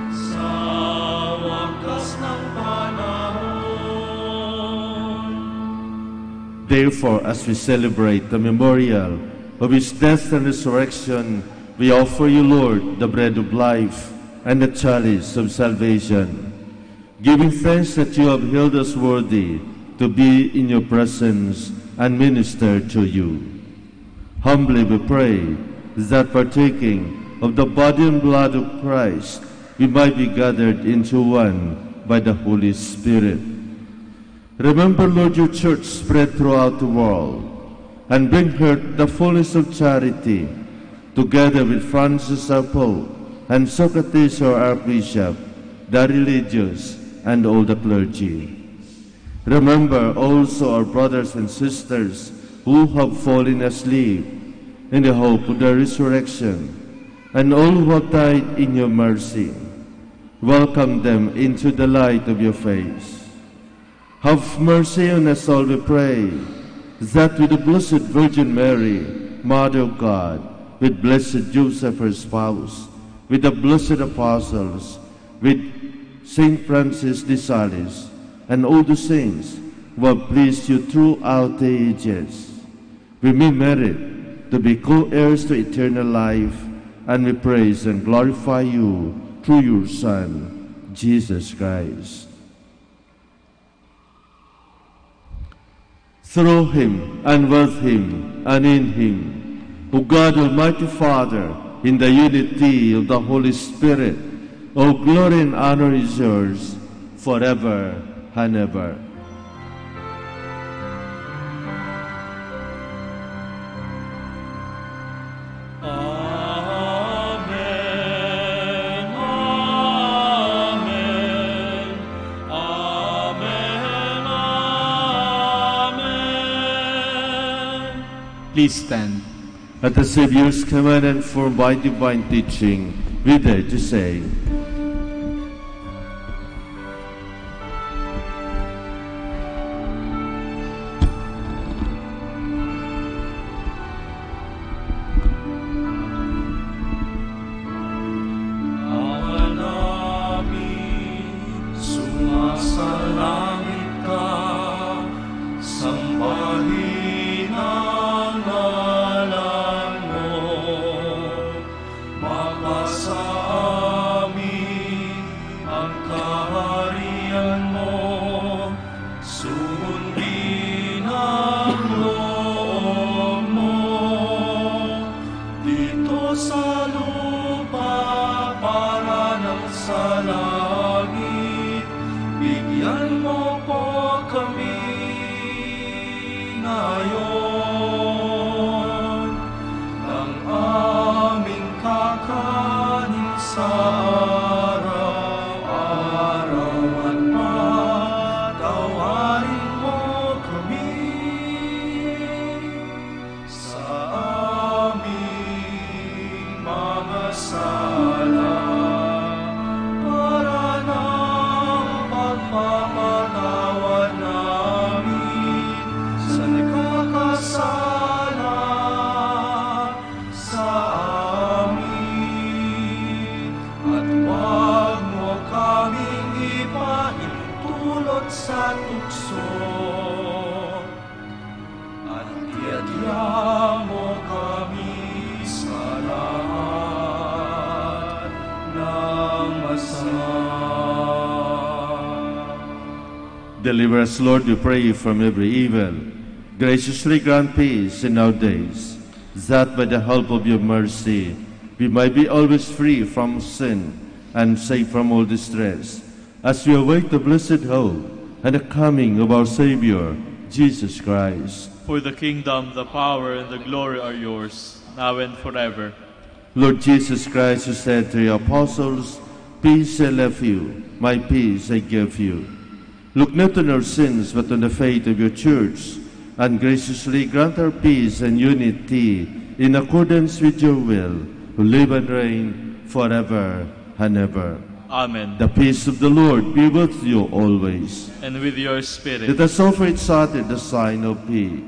sa wakas ng panahon. Therefore, as we celebrate the memorial of his death and resurrection, we offer you, Lord, the bread of life and the chalice of salvation, giving thanks that you have held us worthy to be in your presence and minister to you. Humbly we pray that partaking of the body and blood of Christ, we might be gathered into one by the Holy Spirit. Remember, Lord, your church spread throughout the world, and bring her the fullness of charity, together with Francis our Pope, and Socrates our Archbishop, the religious, and all the clergy. Remember also our brothers and sisters who have fallen asleep in the hope of the resurrection, and all who have died in your mercy. Welcome them into the light of your face. Have mercy on us all, we pray, that with the Blessed Virgin Mary, Mother of God, with Blessed Joseph, her spouse, with the blessed apostles, with Saint Francis de Sales, and all the saints who have pleased you throughout the ages, we may merit to be co-heirs to eternal life, and we praise and glorify you through your Son, Jesus Christ. Through him, and with him, and in him, O God, Almighty Father, in the unity of the Holy Spirit, all glory and honor is yours, forever and ever. Please stand. At the Savior's command and formed by divine teaching, we dare to say, Ama namin, sumasalangit ka, sambahin ang ngalan mo, mapasa amin ang kaharian mo, sundin ang loob mo, dito sa lupa para ng sa langit, bigyan mo po kami ngayon ng aming kakanin sa araw-araw at patawarin mo kami sa aming mga sala para ng pagpapatawad namin sa nagkakasala sa amin, at huwag mo kaming ipahintulot sa tukso, at iadya mo kami sa lahat ng masama. Deliver us, Lord, we pray, from every evil. Graciously grant peace in our days, that by the help of your mercy we might be always free from sin and safe from all distress, as we await the blessed hope and the coming of our Savior, Jesus Christ. For the kingdom, the power, and the glory are yours, now and forever. Lord Jesus Christ, who said to your apostles, Peace I leave you, my peace I give you. Look not on our sins, but on the faith of your church, and graciously grant our peace and unity in accordance with your will, who live and reign forever and ever. Amen. The peace of the Lord be with you always. And with your spirit. Let us offer each other the sign of peace.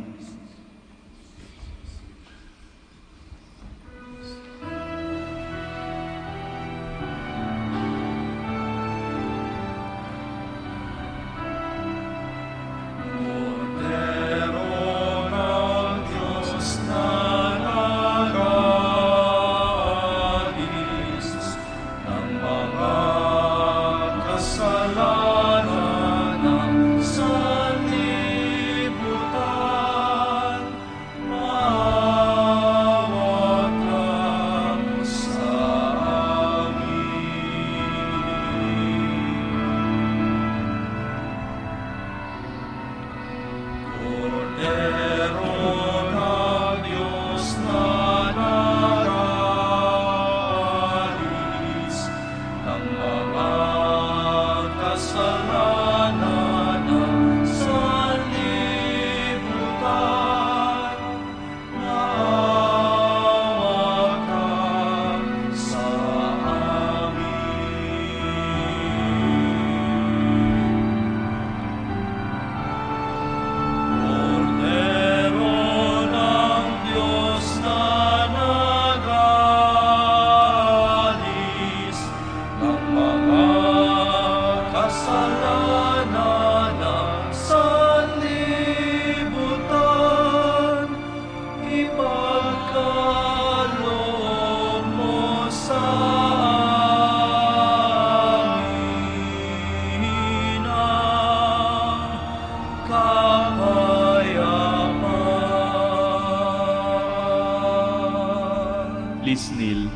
Please kneel.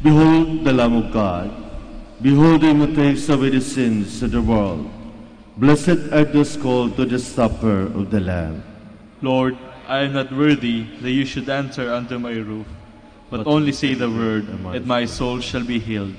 Behold the Lamb of God. Behold him who takes away the sins of the world. Blessed are those called to the supper of the Lamb. Lord, I am not worthy that you should enter under my roof, but only say the word, and my soul shall be healed.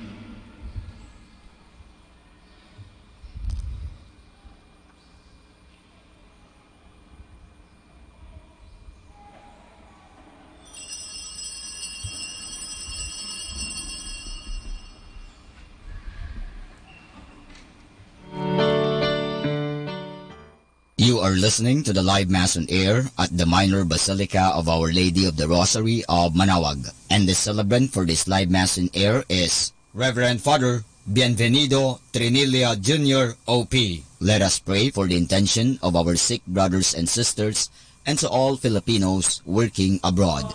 You are listening to the live Mass on air at the Minor Basilica of Our Lady of the Rosary of Manaoag. And the celebrant for this live Mass on air is Reverend Father Bienvenido Trinilla Jr. O.P. Let us pray for the intention of our sick brothers and sisters and to all Filipinos working abroad.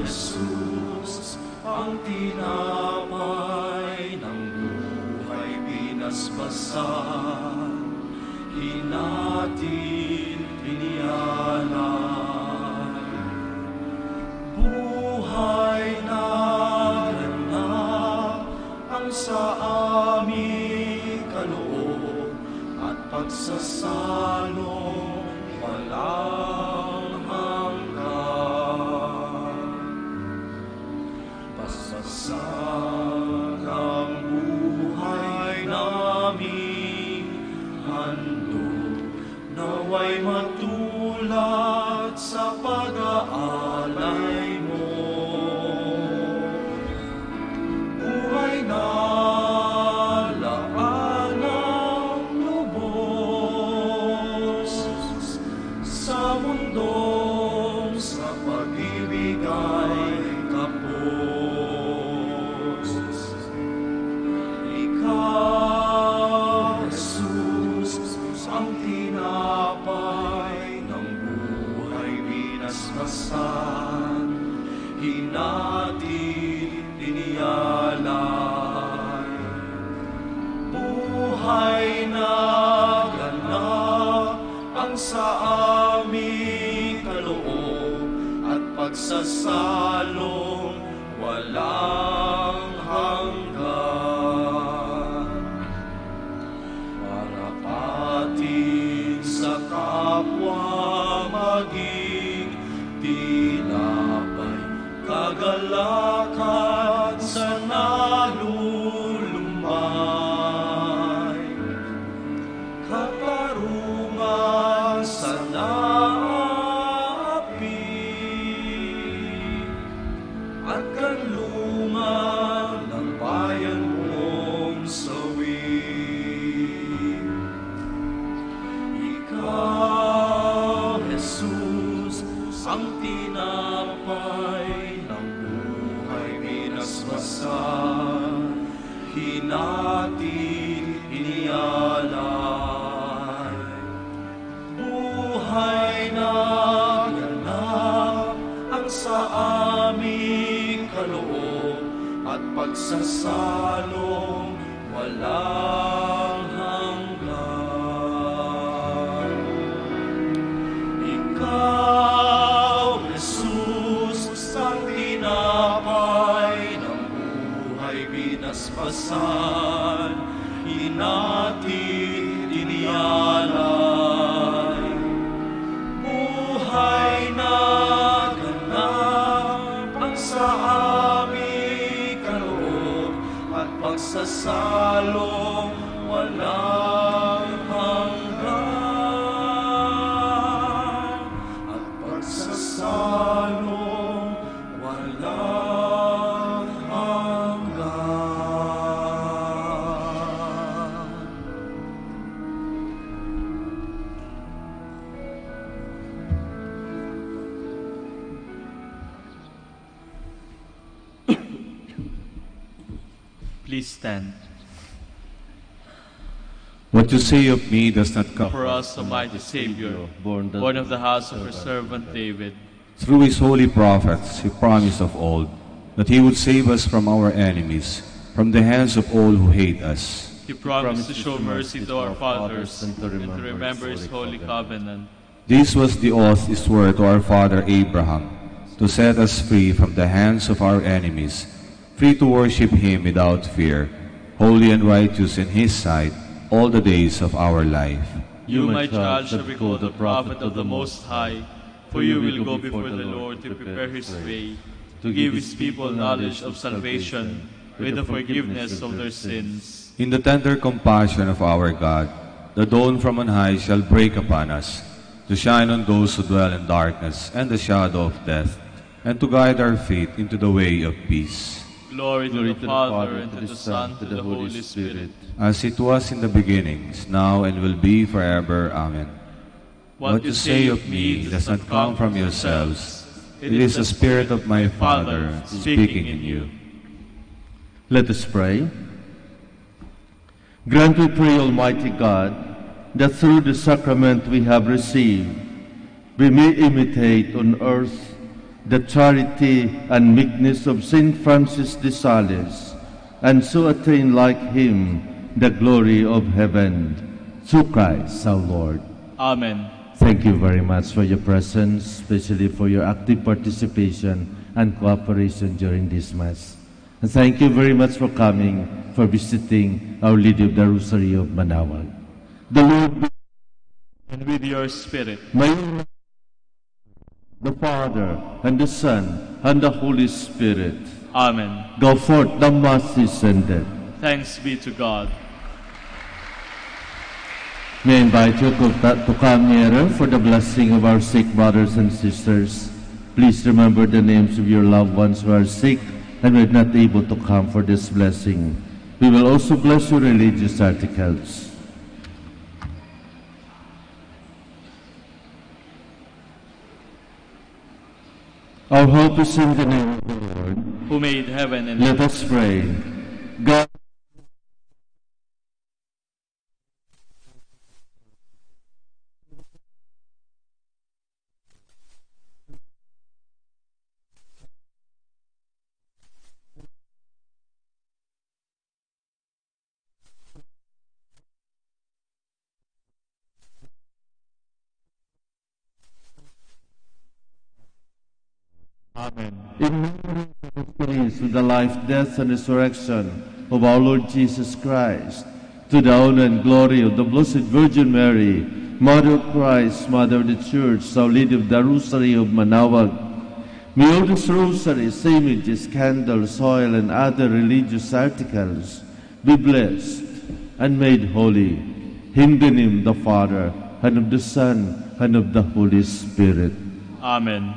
Jesus, ang tinapay ng buhay pinaspasan, hinatin inialay. Buhay na ganap ang sa aming kaloob at pagsasalong walang hanggan. Pasasang ang buhay namin handog, naway matulad sa pag-aalay mo. Buhay na laan ng lubos sa mundong sa pag-ibig ay kapos. Ikaw, Jesus, ang tinapay ng buhay binasbasan, hinatid inialay. Buhay na ganap ang sa aming kaloob at pagsasalong walang hanggan. Marapatin sa kapwa maging tinapay, kagalakan sa nalulumban. ang tinapay ng buhay binasbasan, hinati, inialay. Buhay na ganap ang sa aming kaloob at pagsasalong walang hanggan. Ikaw, Jesus, ang tinapay ng buhay binasbasan, hinatid, inialay. Buhay na ganap ang sa aming kaloob at pagsasalong walang hanggan. At pagsasalong walang hanggan. Please stand. What you say of me does not come For us, Almighty Savior, born of the house of her servant David, through his holy prophets. He promised of old that he would save us from our enemies, from the hands of all who hate us. He promised to show mercy to our fathers and to remember his holy covenant. This was the oath he swore to our father Abraham, to set us free from the hands of our enemies, free to worship him without fear, holy and righteous in his sight all the days of our life. You, my child, shall be called the prophet of the Most High, for you will go before the Lord to prepare his way, to give his people knowledge of salvation with the forgiveness of their sins. In the tender compassion of our God, the dawn from on high shall break upon us, to shine on those who dwell in darkness and the shadow of death, and to guide our feet into the way of peace. Glory to the Father, and to the Son, and to the Holy Spirit. As it was in the beginning, is now, and will be forever. Amen. What you say of me does not come from yourselves. It is the Spirit of my Father speaking in you. Let us pray. Grant, we pray, Almighty God, that through the sacrament we have received, we may imitate on earth the charity and meekness of Saint Francis de Sales, and so attain like him the glory of heaven. Through Christ our Lord. Amen. Thank you very much for your presence, especially for your active participation and cooperation during this Mass. And thank you very much for coming, for visiting Our Lady of the Rosary of Manaoag. The Lord be And with your spirit. may the Father, and the Son, and the Holy Spirit. Amen. Go forth, the Mass is ended. Thanks be to God. May I invite you to come nearer for the blessing of our sick brothers and sisters. Please remember the names of your loved ones who are sick and were not able to come for this blessing. We will also bless your religious articles. Our hope is in the name of the Lord. Who made heaven and Let earth. us pray. God, Amen. in memory of the praise to the life, death, and resurrection of our Lord Jesus Christ, to the honor and glory of the Blessed Virgin Mary, Mother of Christ, Mother of the Church, Our Lady of the Rosary of Manaoag, may all these rosaries, images, candles, oil, and other religious articles be blessed and made holy. In the name of the Father, and of the Son, and of the Holy Spirit. Amen.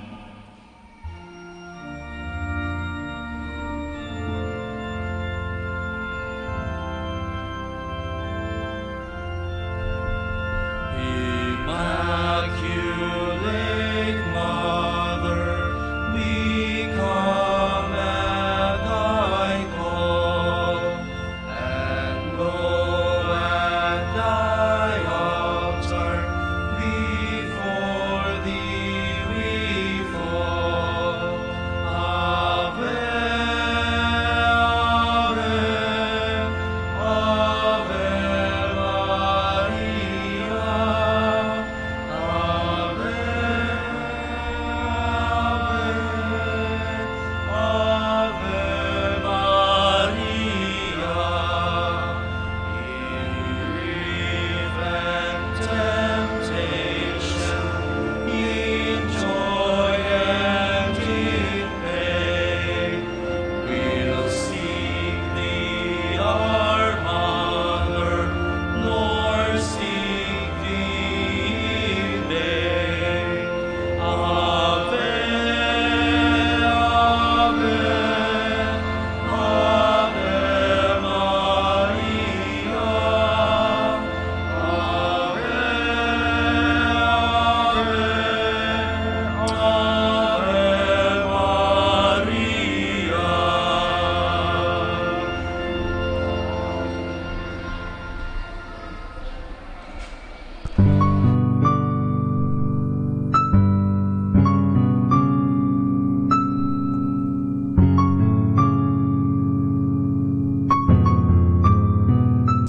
Immaculate Mother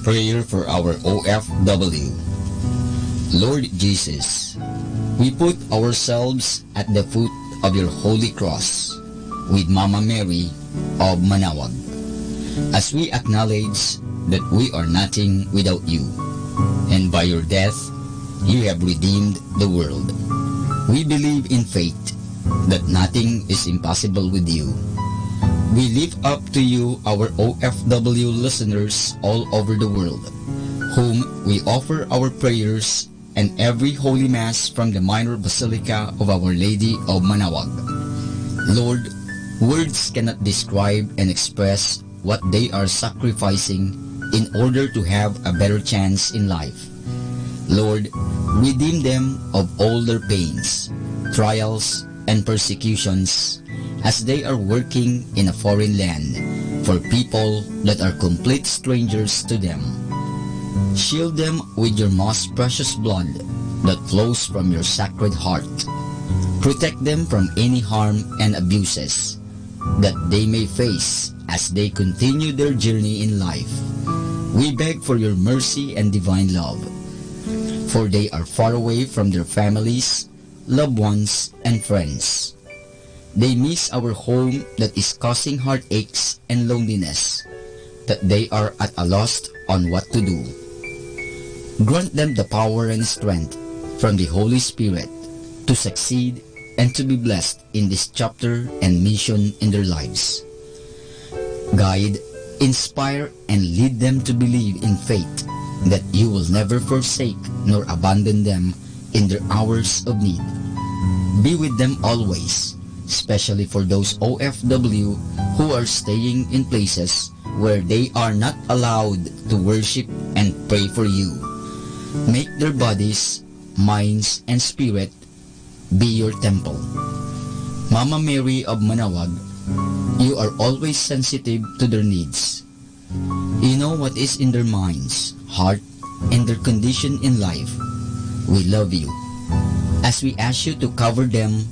Prayer for our OFW. Lord Jesus, we put ourselves at the foot of your holy cross with Mama Mary of Manawag, as we acknowledge that we are nothing without you, and by your death, you have redeemed the world. We believe in faith that nothing is impossible with you. We lift up to you our OFW listeners all over the world, whom we offer our prayers and every Holy Mass from the Minor Basilica of Our Lady of Manawag. Lord, words cannot describe and express what they are sacrificing in order to have a better chance in life. Lord, redeem them of all their pains, trials, and persecutions as they are working in a foreign land for people that are complete strangers to them. Shield them with your most precious blood that flows from your sacred heart. Protect them from any harm and abuses that they may face as they continue their journey in life. We beg for your mercy and divine love, for they are far away from their families, loved ones, and friends. They miss our home that is causing heartaches and loneliness, that they are at a loss on what to do. Grant them the power and strength from the Holy Spirit to succeed and to be blessed in this chapter and mission in their lives. Guide, inspire, and lead them to believe in faith that you will never forsake nor abandon them in their hours of need. Be with them always, especially for those OFW who are staying in places where they are not allowed to worship and pray for you. Make their bodies, minds, and spirit be your temple. Mama Mary of Manawag, you are always sensitive to their needs. You know what is in their minds, heart, and their condition in life. We love you, as we ask you to cover them,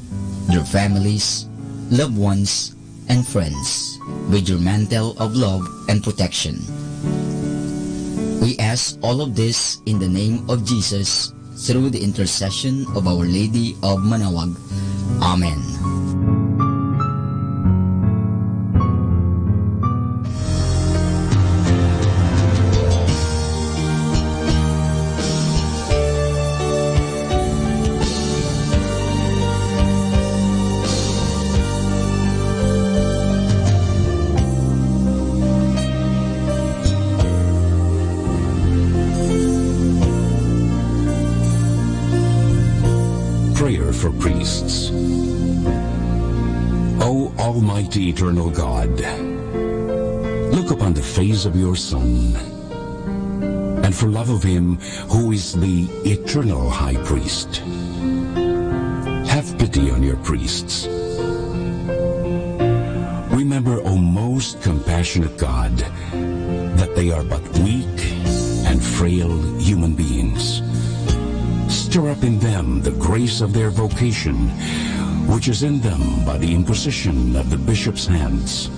their families, loved ones, and friends with your mantle of love and protection. We ask all of this in the name of Jesus, through the intercession of Our Lady of Manawag. Amen. Prayer for priests. O Almighty Eternal God, look upon the face of your Son, and for love of him who is the eternal High Priest, have pity on your priests. Remember, O most compassionate God, that they are but weak and frail human beings. Stir up in them the grace of their vocation, which is in them by the imposition of the bishop's hands.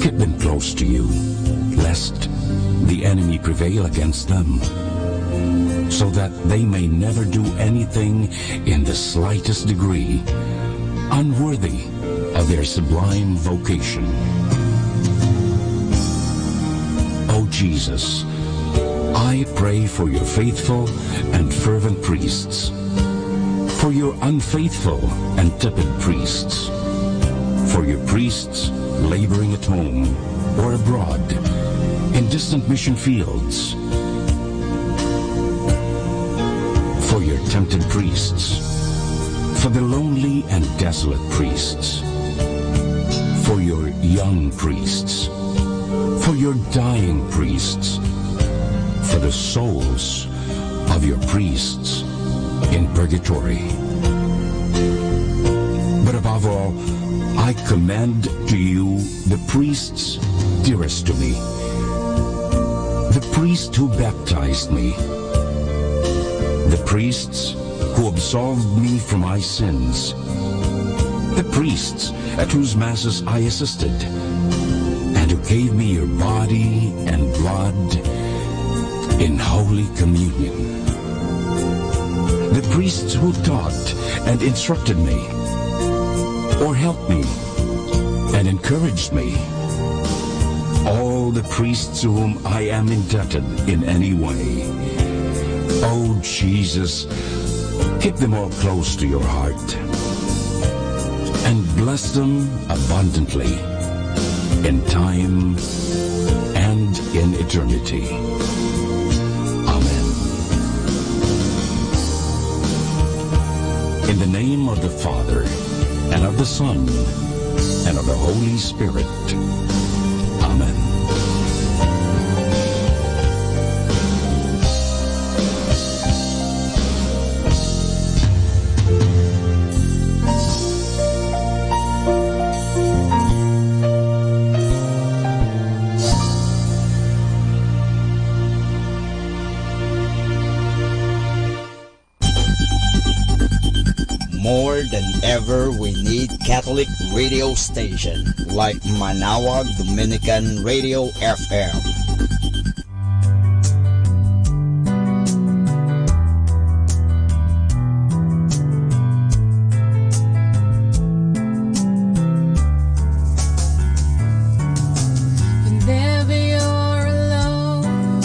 Keep them close to you, lest the enemy prevail against them, so that they may never do anything in the slightest degree unworthy of their sublime vocation. O Jesus, I pray for your faithful and fervent priests, for your unfaithful and tepid priests, for your priests laboring at home or abroad in distant mission fields, for your tempted priests, for the lonely and desolate priests, for your young priests, for your dying priests, for the souls of your priests in purgatory. But above all, I commend to you the priests dearest to me, the priest who baptized me, the priests who absolved me from my sins, the priests at whose masses I assisted, and who gave me your body and blood in Holy Communion. The priests who taught and instructed me, or helped me and encouraged me, all the priests to whom I am indebted in any way. Oh, Jesus, keep them all close to your heart and bless them abundantly in time and in eternity. Amen. In the name of the Father, and of the Son, and of the Holy Spirit. Amen. More than ever, we need Catholic radio station like Manaoag Dominican Radio FM. Whenever you're alone,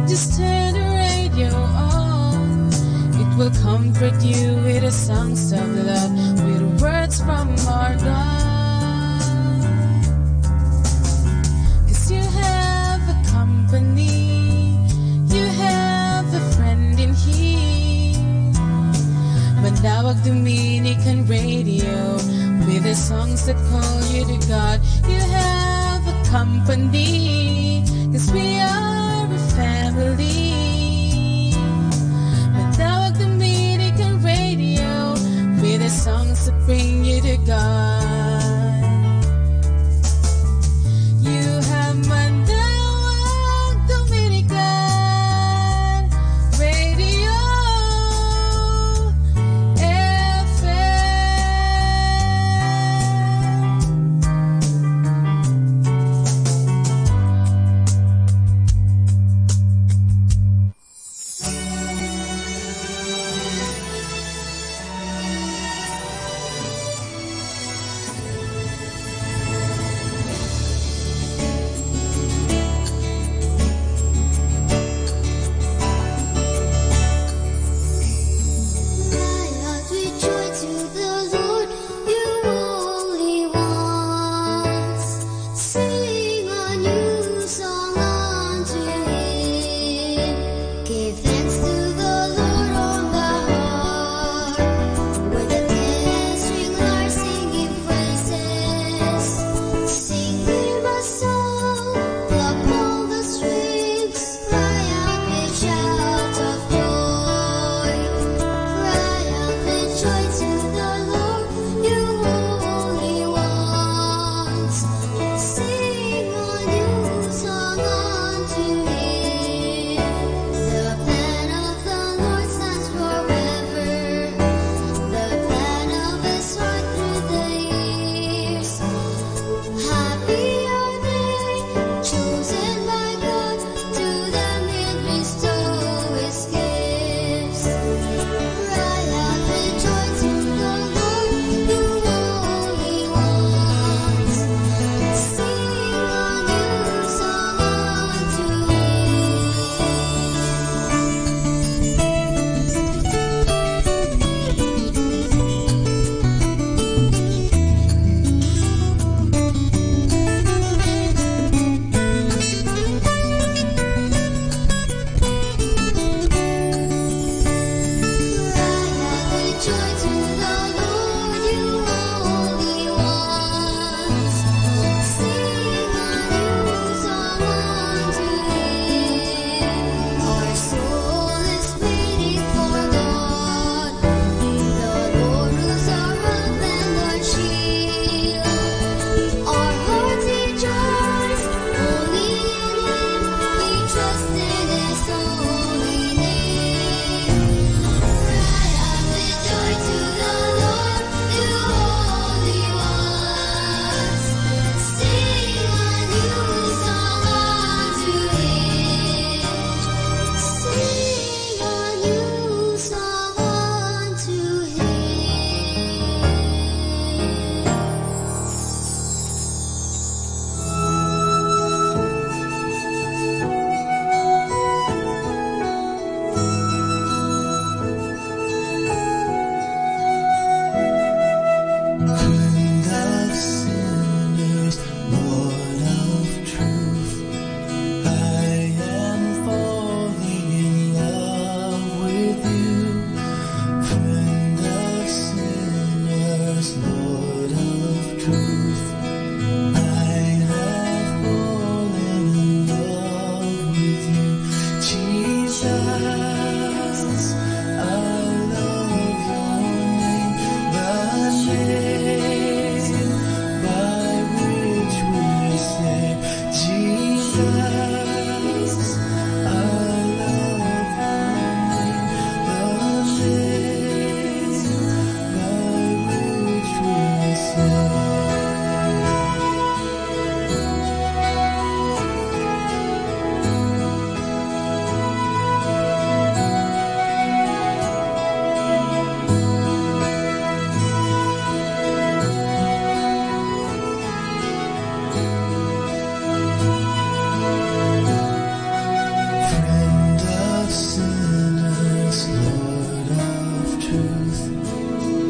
just turn the radio on. It will comfort you with the songs of love, with words from our God. 'Cause you have a company, you have a friend in here. Manaoag Dominican Radio, with the songs that call you to God. You have a company, 'cause we are a family. Manaoag Dominican Radio, with the songs that bring you to God. You have Manaoag Dominican Radio FM. Lord of truth. I have fallen in love with you, Jesus. I love your name, the name by which we say, Jesus. I love your name, the name by which we say. Friend of sinners, Lord of truth,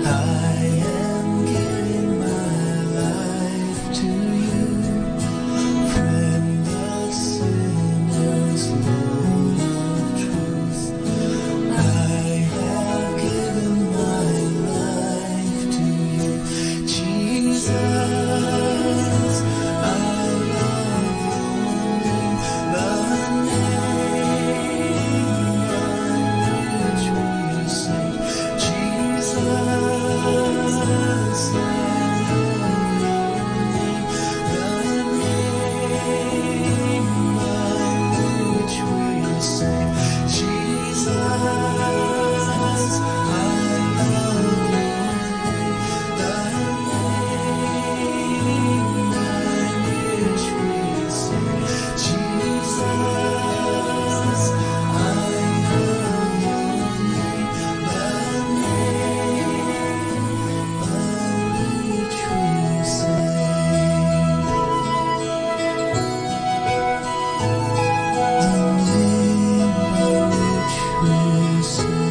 I am giving my life to you. Friend of sinners, Lord of truth, I have given my life to you, Jesus. I love your name, the name by which we say, Jesus. I love your name, the name by which we say, Jesus. I love your name, the name by which we say, Jesus. I love your name, the name by which we say. The name by which we say.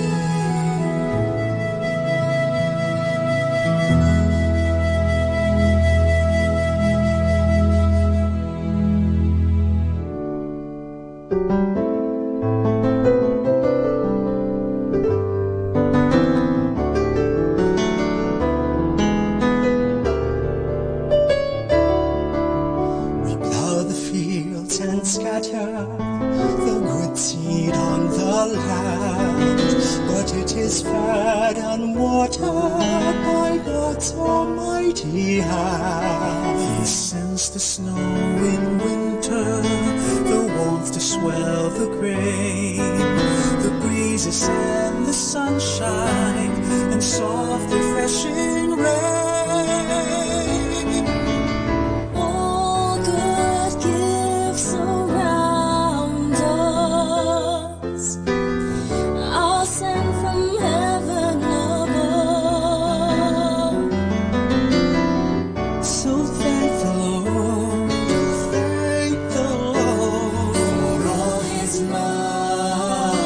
We plow the fields and scatter the good seed on the land, but it is fed and watered by God's almighty hand. He sends the snow in winter, the warmth to swell the grain, the breezes and the sunshine, and soft refreshing rain. All good gifts around us are sent from heaven above. So thank the Lord for all His love.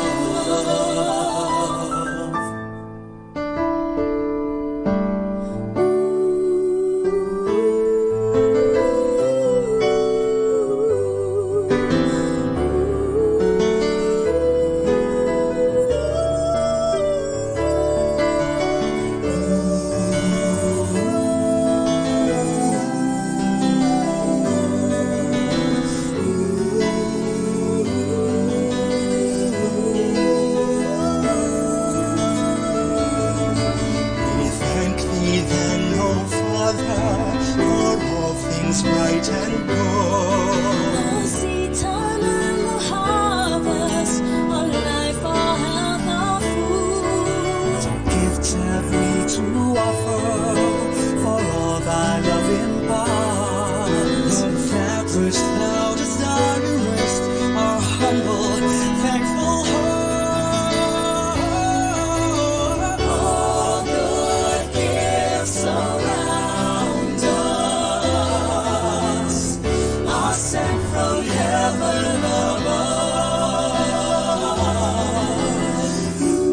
We thank Thee then, O Father, for all things bright and good. The seed time and the harvest, our life, our health, our food. Gifts have we to offer, for all Thy love imparts. Love that first Thou desirest, our humble, thankful heart. All good gifts around us are sent from heaven above.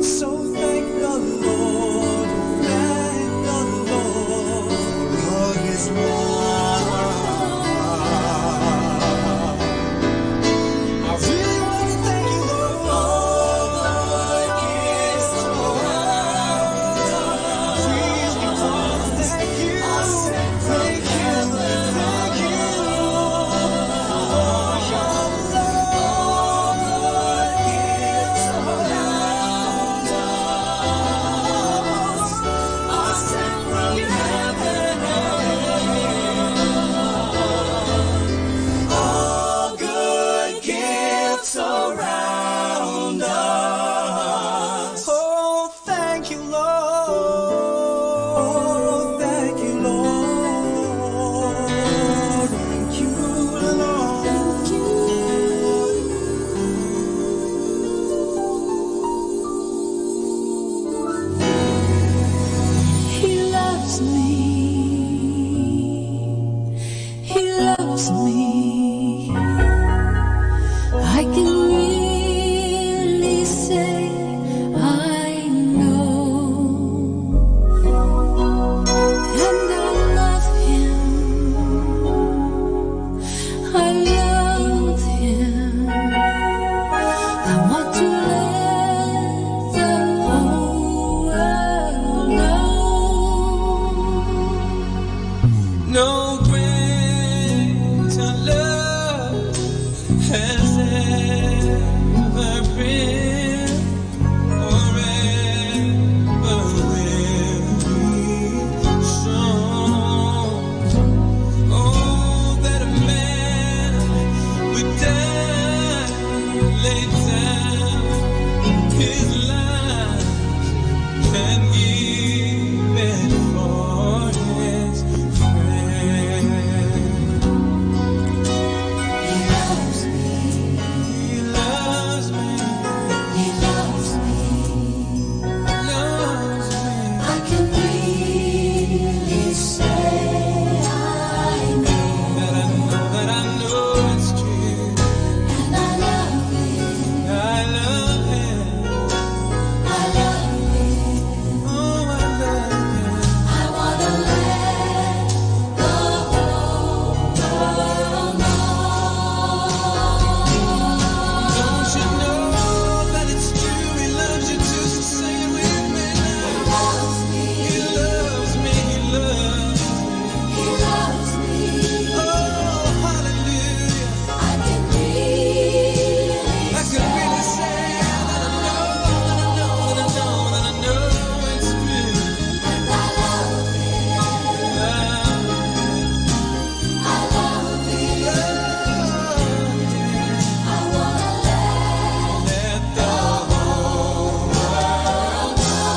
So thank the Lord for His love. I really want to thank You, Lord. All good gifts around us. Really want to thank No greater love has ever been or ever will be shown. Oh, that a man would die, lay down his life and give it for his friend. He loves me. He loves me. He loves me. Loves me. I can really say I know that I know it's true. And I love him. I love him. I love him. Oh, I love him. I wanna let the whole world know. Don't you know that it's true? He loves you too, so say it with me now. He loves me. He loves me. He loves me. Oh, hallelujah. I can really say that I know it's true. And I love him. I love him. I wanna let the whole world know.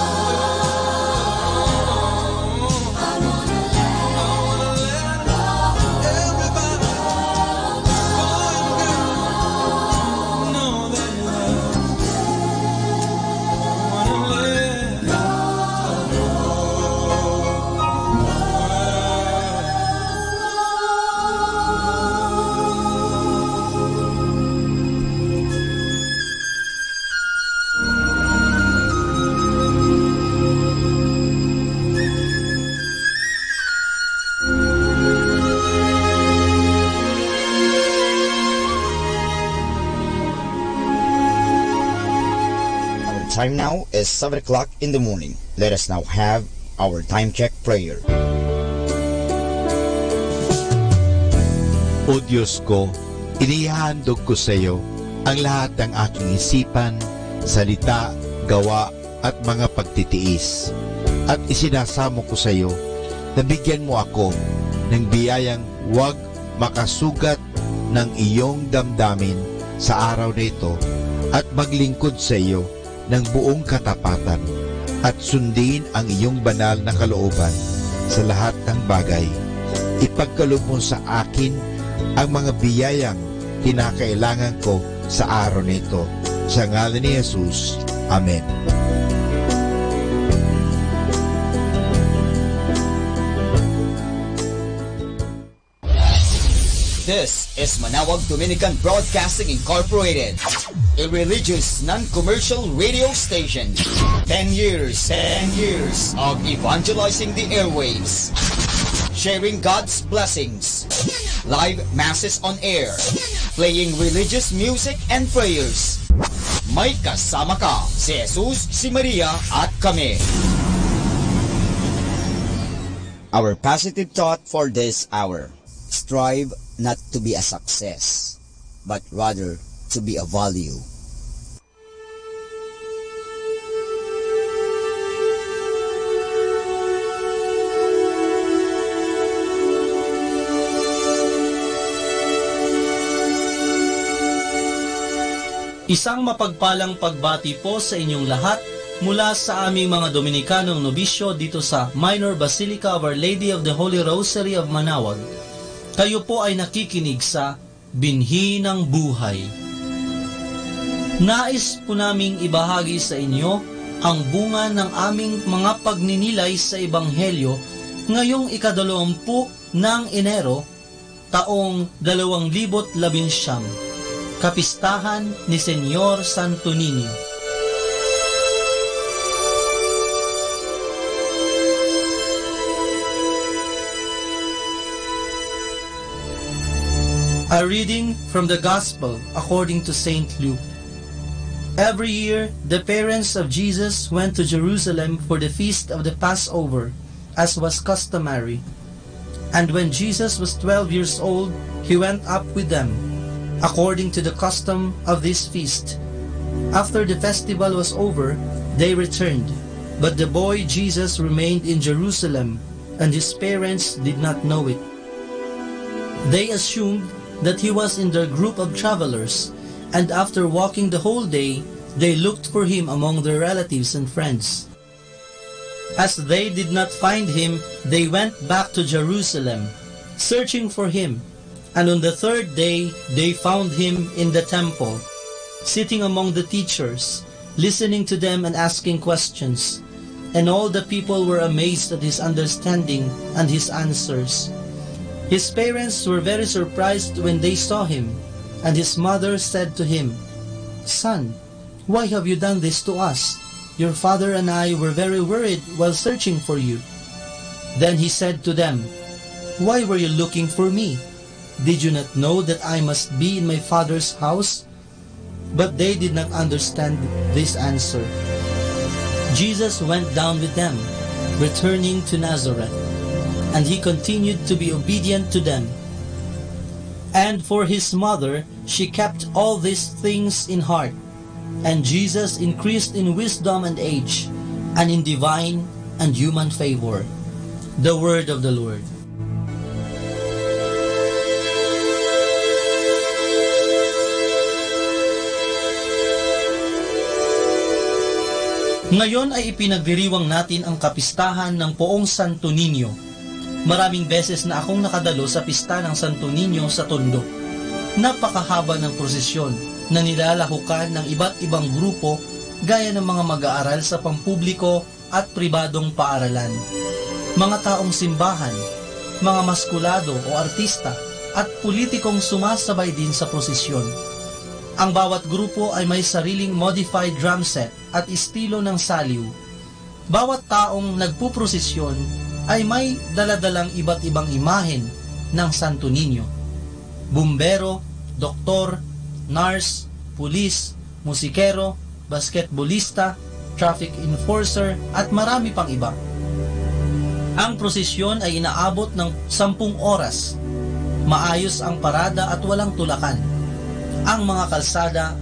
I wanna let everybody, boy and girl, know that he loves me. I wanna let the Our time now is 7 o'clock in the morning. Let us now have our time check prayer. O Diyos ko, inihandog ko sa iyo ang lahat ng aking isipan, salita, gawa at mga pagtitiis. At isinasamo ko sa iyo na bigyan mo ako ng biyayang huwag makasugat ng iyong damdamin sa araw na ito at maglingkod sa iyo ng buong katapatan at sundin ang iyong banal na kalooban sa lahat ng bagay. Ipagkaloob mo sa akin ang mga biyayang kinakailangan ko sa araw nito. Sa ngalan ni Jesus. Amen. This is Manawag Dominican Broadcasting Incorporated, a religious non-commercial radio station. 10 years of evangelizing the airwaves, sharing God's blessings, live masses on air, playing religious music and prayers. May kasama ka, si Jesus, si Maria at kami. Our positive thought for this hour: strive not to be a success, but rather to be a value. Isang mapagpalang pagbati po sa inyong lahat mula sa aming mga Dominikanong nobisyo dito sa Minor Basilica of Our Lady of the Holy Rosary of Manawag. Kayo po ay nakikinig sa Binhi ng Buhay. Nais po naming ibahagi sa inyo ang bunga ng aming mga pagninilay sa Ebanghelyo ngayong ika-20 ng Enero, taong 2019, kapistahan ni Senyor Santo Niño. A reading from the Gospel according to St. Luke. Every year, the parents of Jesus went to Jerusalem for the feast of the Passover, as was customary. And when Jesus was 12 years old, he went up with them, according to the custom of this feast. After the festival was over, they returned. But the boy Jesus remained in Jerusalem, and his parents did not know it. They assumed that he was in their group of travelers, and after walking the whole day, they looked for him among their relatives and friends. As they did not find him, they went back to Jerusalem, searching for him. And on the third day, they found him in the temple, sitting among the teachers, listening to them and asking questions. And all the people were amazed at his understanding and his answers. His parents were very surprised when they saw him, and his mother said to him, "Son, why have you done this to us? Your father and I were very worried while searching for you." Then he said to them, "Why were you looking for me? Did you not know that I must be in my father's house?" But they did not understand this answer. Jesus went down with them, returning to Nazareth, and he continued to be obedient to them. And for his mother, she kept all these things in heart. And Jesus increased in wisdom and age, and in divine and human favor. The word of the Lord. Ngayon ay ipinagdiriwang natin ang kapistahan ng Poong Santo Niño. Maraming beses na akong nakadalo sa pista ng Santo Niño sa Tondo. Napakahaba ng prosesyon na nilalahukan ng iba't ibang grupo gaya ng mga mag-aaral sa pampubliko at pribadong paaralan, mga taong simbahan, mga maskulado o artista at politikong sumasabay din sa prosesyon. Ang bawat grupo ay may sariling modified drum set at estilo ng saliw. Bawat taong nagpuprosesyon ay may daladalang iba't ibang imahen ng Santo Niño. Bumbero, doktor, nurse, pulis, musikero, basketbolista, traffic enforcer at marami pang iba. Ang prosesyon ay inaabot ng 10 oras. Maayos ang parada at walang tulakan. Ang mga kalsada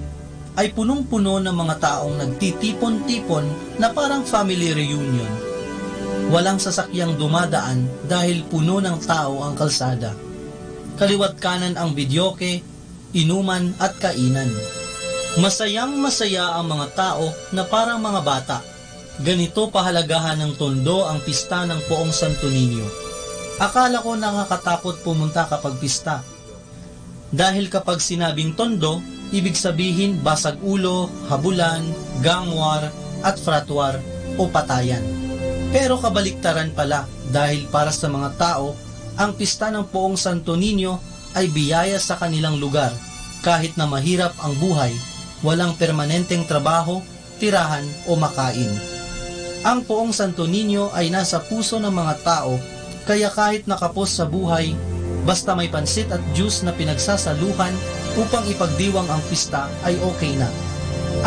ay punong-puno ng mga taong nagtitipon-tipon na parang family reunion. Walang sasakyang dumadaan dahil puno ng tao ang kalsada. Kaliwat kanan ang videoke, inuman at kainan. Masayang-masaya ang mga tao na parang mga bata. Ganito pahalagahan ng Tondo ang pista ng Poong Santo Niño. Akala ko nakakatakot pumunta kapag pista. Dahil kapag sinabing Tondo, ibig sabihin basag ulo, habulan, gangwar at fratwar o patayan. Pero kabaliktaran pala dahil para sa mga tao, ang pista ng Poong Santo Niño ay biyaya sa kanilang lugar kahit na mahirap ang buhay, walang permanenteng trabaho, tirahan o makain. Ang Poong Santo Niño ay nasa puso ng mga tao kaya kahit nakapos sa buhay, basta may pansit at juice na pinagsasaluhan upang ipagdiwang ang pista ay okay na.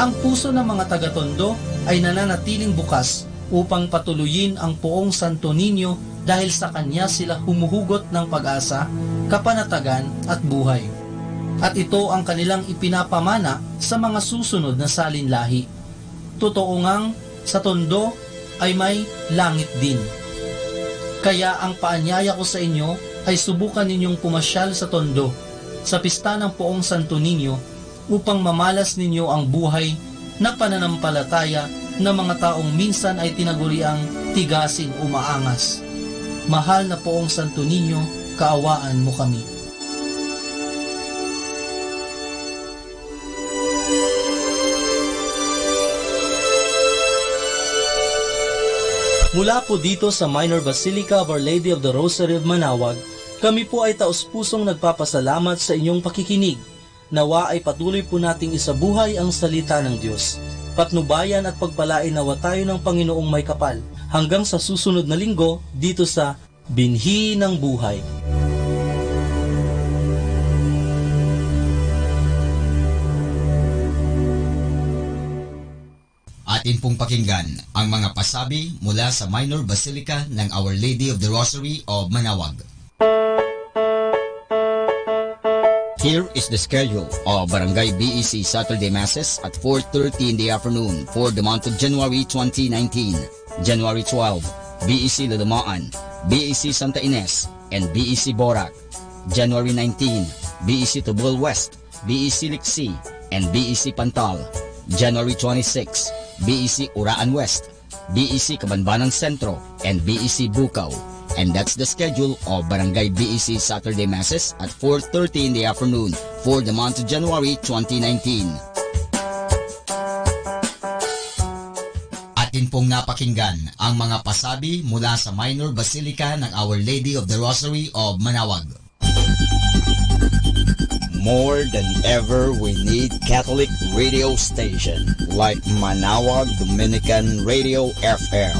Ang puso ng mga taga-Tondo ay nananatiling bukas upang patuloyin ang Poong Santo Niño dahil sa kanya sila humuhugot ng pag-asa, kapanatagan at buhay. At ito ang kanilang ipinapamana sa mga susunod na salinlahi. Totoo ngang sa Tondo ay may langit din. Kaya ang paanyaya ko sa inyo ay subukan ninyong pumasyal sa Tondo, sa pista ng Poong Santo Niño, upang mamalas ninyo ang buhay na pananampalataya ng mga taong minsan ay tinaguriang tigasin o maangas. Mahal na Poong Santo Niño, kaawaan mo kami. Mula po dito sa Minor Basilica of Our Lady of the Rosary of Manaoag, kami po ay taus-pusong nagpapasalamat sa inyong pakikinig. Nawa ay patuloy po nating isabuhay ang salita ng Diyos. Patnubayan at pagpalain nawa tayo ng Panginoong may kapal. Hanggang sa susunod na linggo dito sa Binhi ng Buhay. Atin pong pakinggan ang mga pasabi mula sa Minor Basilica ng Our Lady of the Rosary of Manaoag. Here is the schedule of Barangay BEC Saturday Masses at 4:30 in the afternoon for the month of January 2019. January 12, BEC Lalamaan, BEC Santa Ines, and BEC Borac. January 19, BEC Tubol West, BEC Liksi, and BEC Pantal. January 26, BEC Uraan West, BEC Cabanbanan Centro, and BEC Bukaw. And that's the schedule of Barangay BEC Saturday Masses at 4:30 in the afternoon for the month of January 2019. Atin pong napakinggan ang mga pasabi mula sa Minor Basilica ng Our Lady of the Rosary of Manaoag. More than ever, we need Catholic radio station like Manaoag Dominican Radio FM.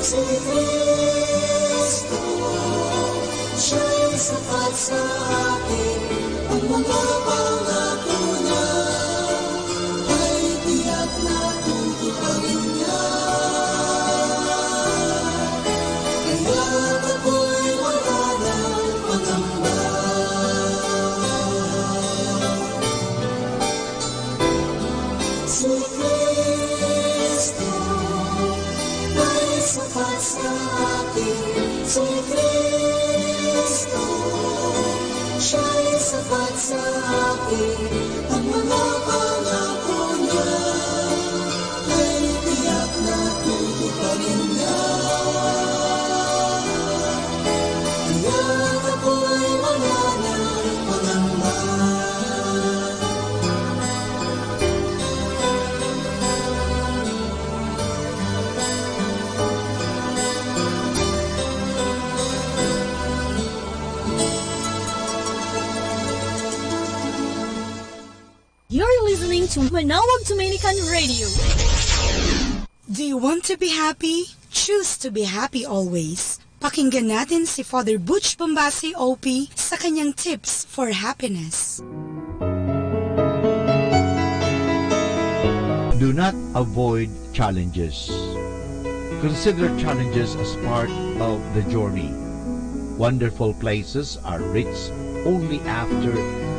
Si Cristo, siya sapat sa akin, si Kristo. Siya'y sapat sa akin, ang mga pangako niya ay tiyak na tutuparin niya. Kaya't ako'y wala ng pangamba. You're listening to Manawag Dominican Radio. Do you want to be happy? Choose to be happy always. Pakinggan natin si Father Butch Bombasi OP sa kanyang tips for happiness. Do not avoid challenges. Consider challenges as part of the journey. Wonderful places are reached only after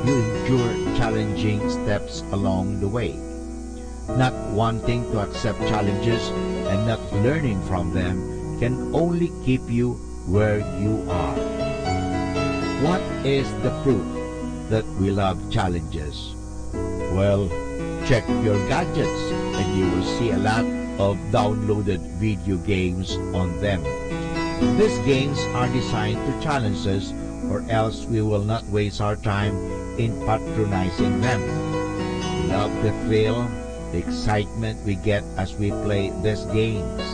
you endure challenging steps along the way. Not wanting to accept challenges and not learning from them can only keep you where you are. What is the proof that we love challenges? Well, check your gadgets and you will see a lot of downloaded video games on them. These games are designed to challenge us, or else we will not waste our time in patronizing them. We love the thrill, the excitement we get as we play these games.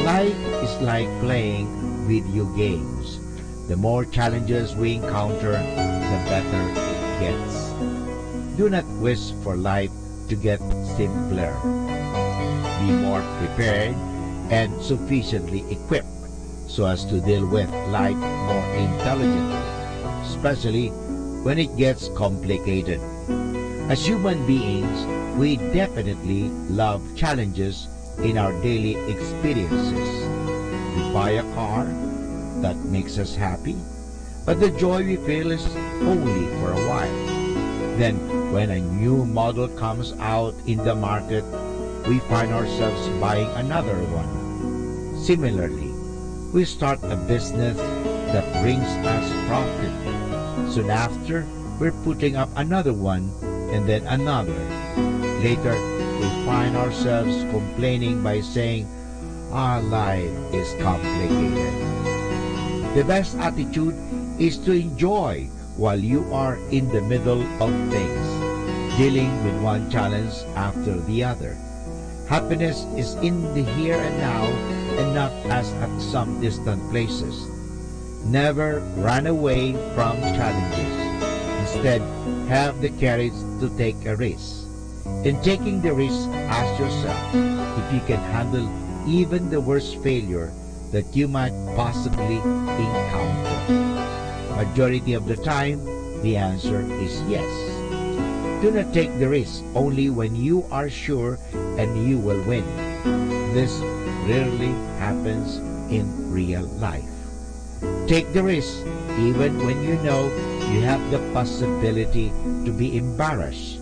Life is like playing video games. The more challenges we encounter, the better it gets. Do not wish for life to get simpler. Be more prepared and sufficiently equipped so as to deal with life more intelligently, especially when it gets complicated. As human beings, we definitely love challenges in our daily experiences. We buy a car that makes us happy, but the joy we feel is only for a while. Then, when a new model comes out in the market, we find ourselves buying another one. Similarly, we start a business that brings us profit. Soon after, we're putting up another one and then another. Later, we find ourselves complaining by saying, our life is complicated. The best attitude is to enjoy while you are in the middle of things, dealing with one challenge after the other. Happiness is in the here and now and not as at some distant places. Never run away from challenges. Instead, have the courage to take a risk. In taking the risk, ask yourself if you can handle even the worst failure that you might possibly encounter. Majority of the time, the answer is yes. Do not take the risk only when you are sure and you will win. This rarely happens in real life. Take the risk even when you know you have the possibility to be embarrassed,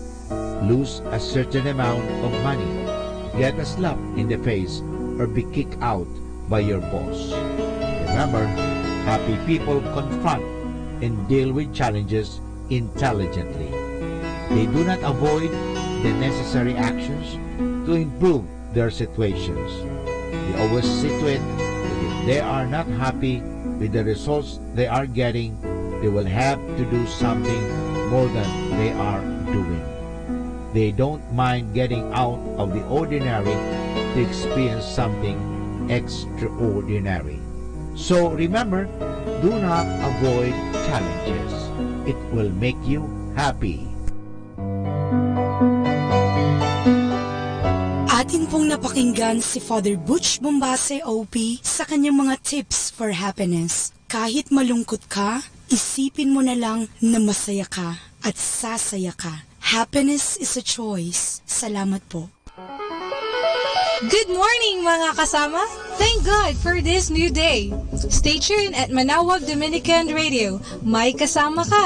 lose a certain amount of money, get a slap in the face, or be kicked out by your boss. Remember, happy people confront and deal with challenges intelligently. They do not avoid the necessary actions to improve their situations. They always see to it that if they are not happy with the results they are getting, they will have to do something more than they are doing. They don't mind getting out of the ordinary to experience something extraordinary. So remember, do not avoid challenges. It will make you happy. Atin pong napakinggan si Father Butch Bombase OP sa kanyang mga tips for happiness. Kahit malungkot ka, isipin mo na lang na masaya ka at sasaya ka. Happiness is a choice. Salamat po. Good morning mga kasama! Thank God for this new day. Stay tuned at Manawag Dominican Radio. May kasama ka!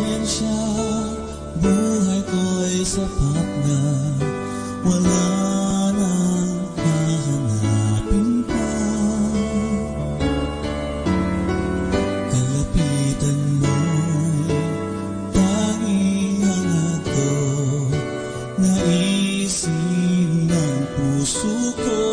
presensya, buhay ko'y sapat na, wala nang hahanapin pa. Kalapitan mo'y tanging hangat ko, naisin ng puso ko.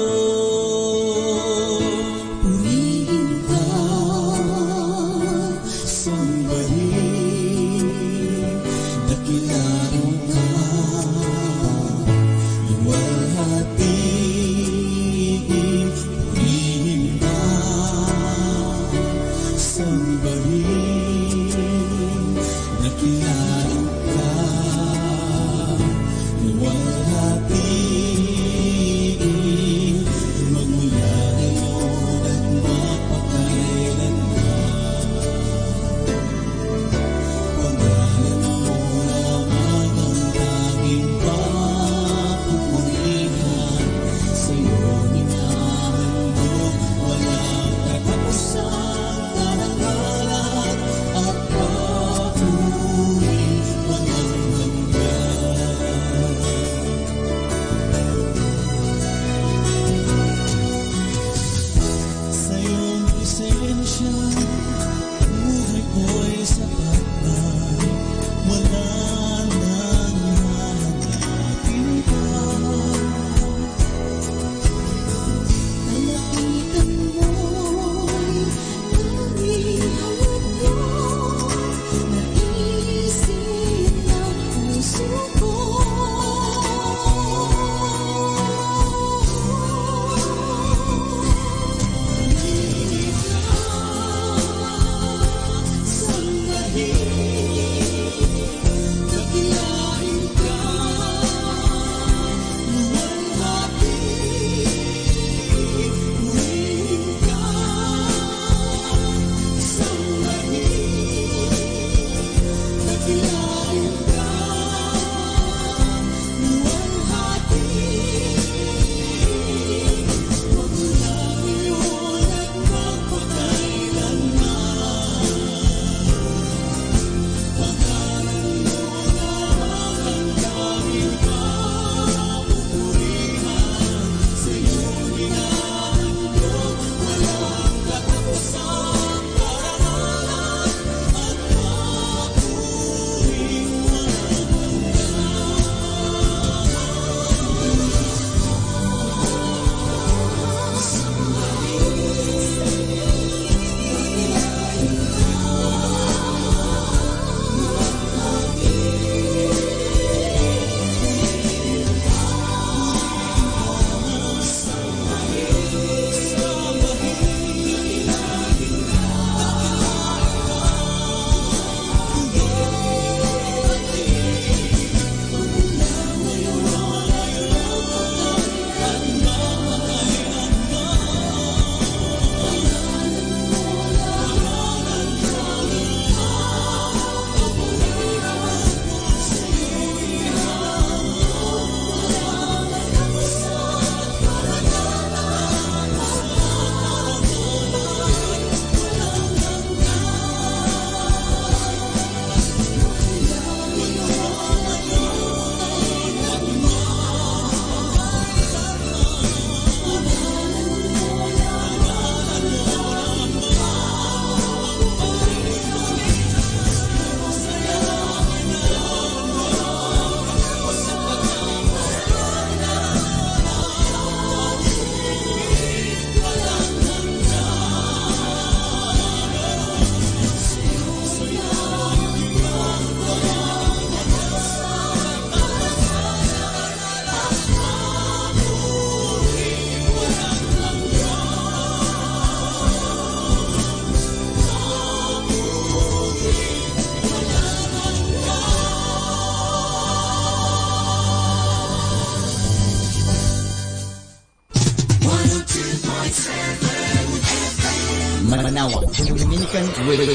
Manawag, Dominican Radio.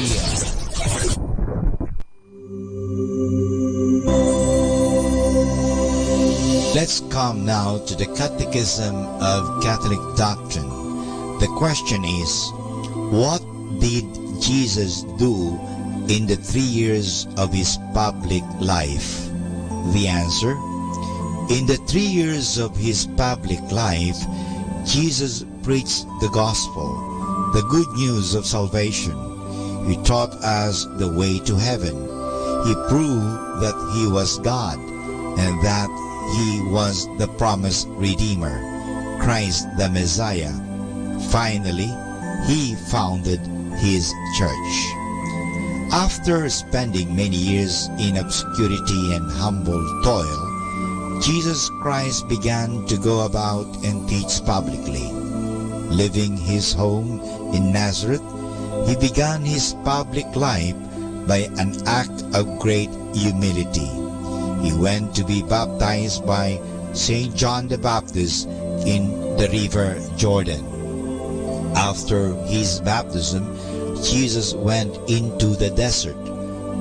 Let's come now to the Catechism of Catholic Doctrine. The question is, what did Jesus do in the 3 years of his public life? The answer: in the 3 years of his public life, Jesus preached the gospel, the good news of salvation. He taught us the way to heaven. He proved that he was God and that he was the promised Redeemer, Christ the Messiah. Finally, he founded his church. After spending many years in obscurity and humble toil, Jesus Christ began to go about and teach publicly. Leaving his home in Nazareth, he began his public life by an act of great humility. He went to be baptized by St. John the Baptist in the river Jordan. After his baptism, Jesus went into the desert.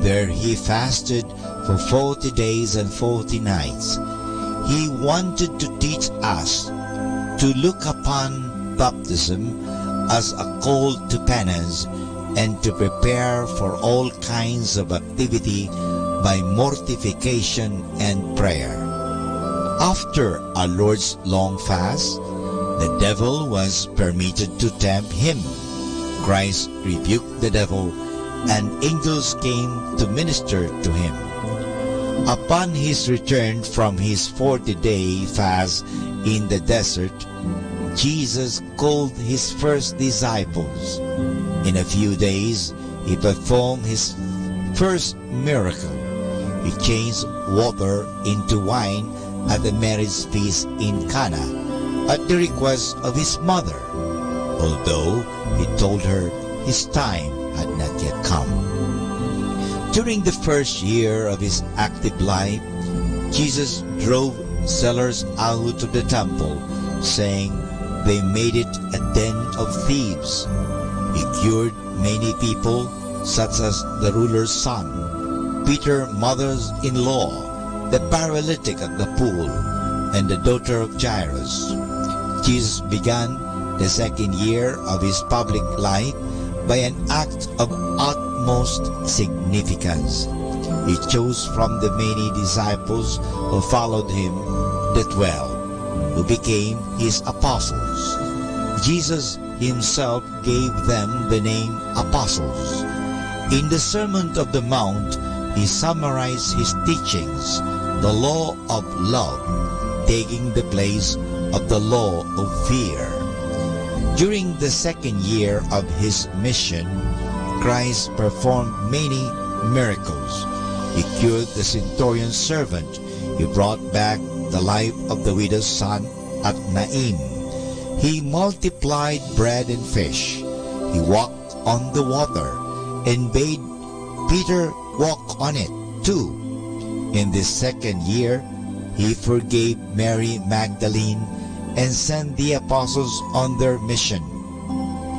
There he fasted for 40 days and 40 nights. He wanted to teach us to look upon baptism as a call to penance and to prepare for all kinds of activity by mortification and prayer. After our Lord's long fast, the devil was permitted to tempt him. Christ rebuked the devil, and angels came to minister to him. Upon his return from his 40-day fast in the desert, Jesus called his first disciples. In a few days, he performed his first miracle. He changed water into wine at the marriage feast in Cana at the request of his mother, although he told her his time had not yet come. During the first year of his active life, Jesus drove sellers out of the temple, saying they made it a den of thieves. He cured many people, such as the ruler's son, Peter's mother-in-law, the paralytic at the pool, and the daughter of Jairus. Jesus began the second year of his public life by an act of utmost significance. He chose from the many disciples who followed him the 12, who became his apostles. Jesus himself gave them the name apostles. In the Sermon on the Mount, he summarized his teachings, the law of love, taking the place of the law of fear. During the second year of his mission, Christ performed many miracles. He cured the centurion's servant. He brought back the life of the widow's son at Nain. He multiplied bread and fish. He walked on the water and bade Peter walk on it too. In this second year, he forgave Mary Magdalene and sent the apostles on their mission.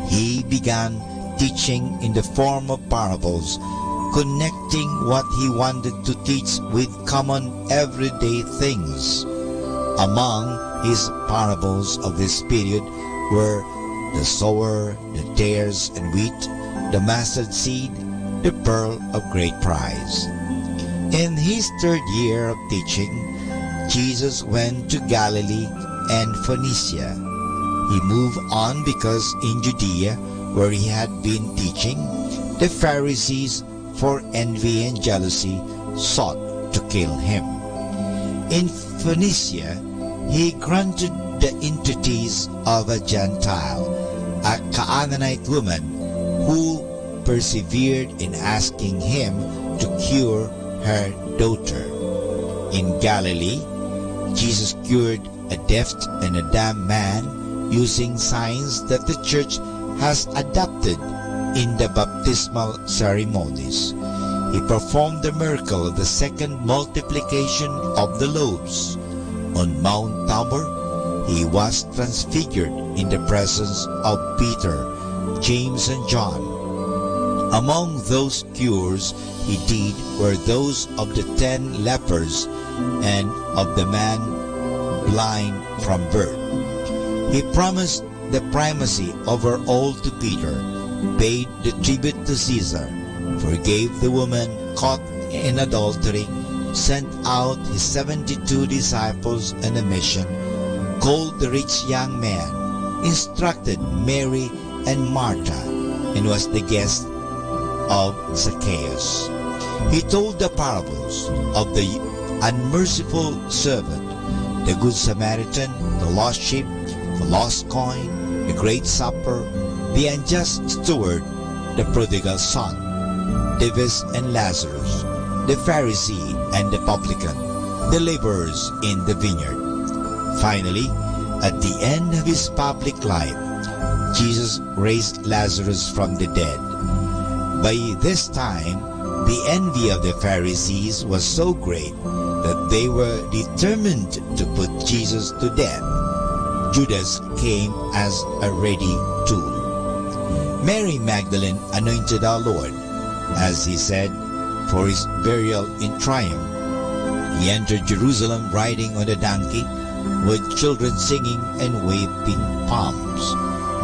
He began teaching in the form of parables, connecting what he wanted to teach with common everyday things. Among his parables of this period were the sower, the tares and wheat, the mustard seed, the pearl of great price. In his third year of teaching, Jesus went to Galilee and Phoenicia. He moved on because in Judea, where he had been teaching, the Pharisees, for envy and jealousy, sought to kill him. In Phoenicia, he granted the entreaties of a Gentile, a Canaanite woman, who persevered in asking him to cure her daughter. In Galilee, Jesus cured a deaf and a dumb man using signs that the church has adopted in the baptismal ceremonies. He performed the miracle of the second multiplication of the loaves. On Mount Tabor, he was transfigured in the presence of Peter, James, and John. Among those cures he did were those of the 10 lepers and of the man blind from birth. He promised the primacy over all to Peter, paid the tribute to Caesar, forgave the woman caught in adultery, sent out his 72 disciples on a mission, called the rich young man, instructed Mary and Martha, and was the guest of Zacchaeus. He told the parables of the unmerciful servant, the good Samaritan, the lost sheep, the lost coin, the great supper, the unjust steward, the prodigal son, Dives and Lazarus, the Pharisee and the publican, the laborers in the vineyard. Finally, at the end of his public life, Jesus raised Lazarus from the dead. By this time, the envy of the Pharisees was so great that they were determined to put Jesus to death. Judas came as a ready tool. Mary Magdalene anointed our Lord, as he said, for his burial in triumph. He entered Jerusalem riding on a donkey, with children singing and waving palms.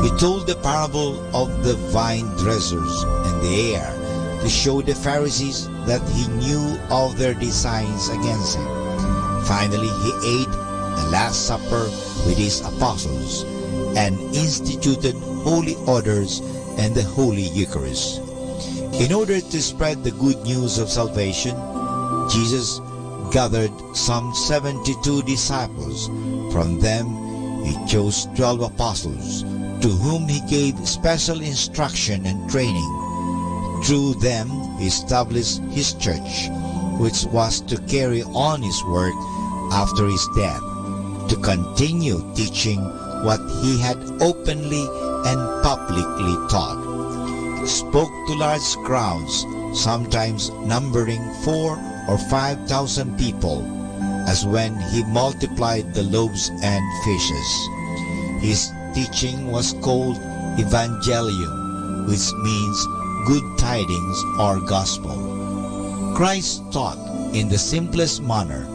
He told the parable of the vine dressers and the heir to show the Pharisees that he knew of their designs against him. Finally, he ate the Last Supper with his apostles and instituted holy orders and the Holy Eucharist. In order to spread the good news of salvation, Jesus gathered some 72 disciples. From them, he chose 12 apostles, to whom he gave special instruction and training. Through them, he established his church, which was to carry on his work after his death, to continue teaching what he had openly and publicly taught. He spoke to large crowds, sometimes numbering 4,000 or 5,000 people, as when he multiplied the loaves and fishes. His teaching was called Evangelium, which means good tidings or gospel. Christ taught in the simplest manner,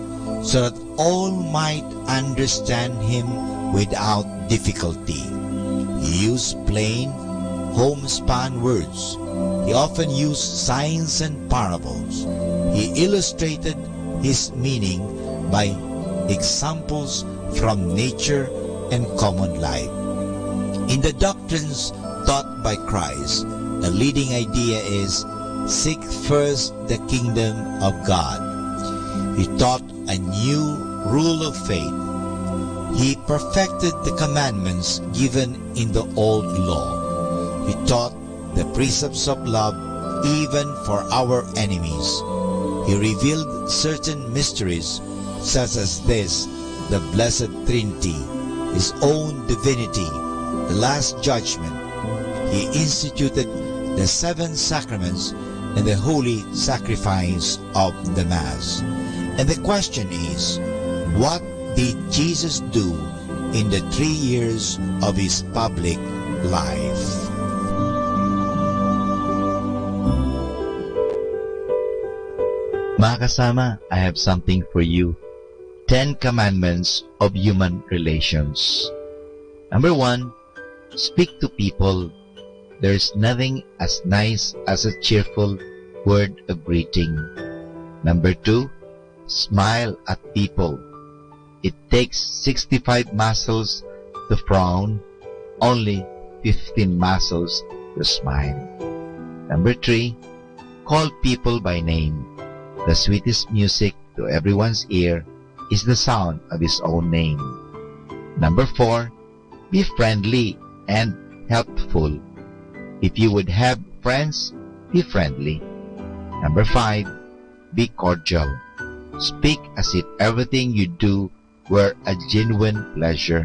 so that all might understand him without difficulty. He used plain, homespun words. He often used signs and parables. He illustrated his meaning by examples from nature and common life. In the doctrines taught by Christ, the leading idea is seek first the kingdom of God. He taught a new rule of faith. He perfected the commandments given in the old law. He taught the precepts of love even for our enemies. He revealed certain mysteries such as this, the Blessed Trinity, his own divinity, the Last Judgment. He instituted the 7 sacraments and the holy sacrifice of the Mass. And the question is, what did Jesus do in the 3 years of his public life? Mga kasama, I have something for you. 10 Commandments of Human Relations. Number 1, speak to people. There's nothing as nice as a cheerful word of greeting. Number 2, smile at people. It takes 65 muscles to frown, only 15 muscles to smile. Number 3, call people by name. The sweetest music to everyone's ear is the sound of his own name. Number 4, be friendly and helpful. If you would have friends, be friendly. Number 5, be cordial. Speak as if everything you do were a genuine pleasure.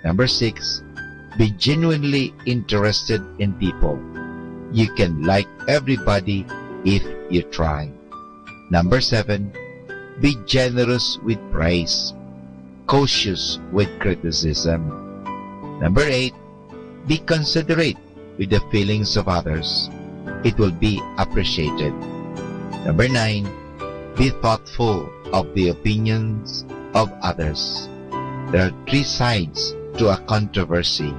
Number 6, be genuinely interested in people. You can like everybody if you try. Number 7, be generous with praise, cautious with criticism. Number 8, be considerate with the feelings of others. It will be appreciated. Number 9, be thoughtful of the opinions of others. There are 3 sides to a controversy: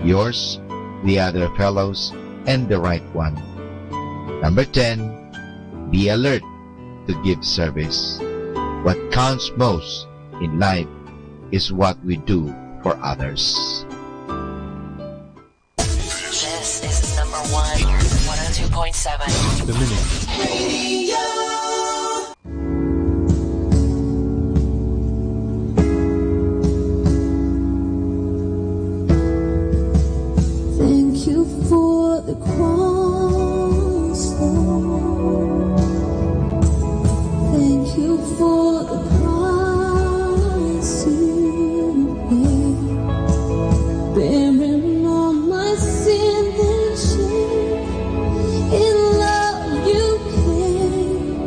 yours, the other fellow's, and the right one. Number 10, be alert to give service. What counts most in life is what we do for others. This is number 1, 102.7. The Minute. Radio. Thank you for the cross, Lord. Thank you for the price you paid, bearing all my sin and shame. In love you came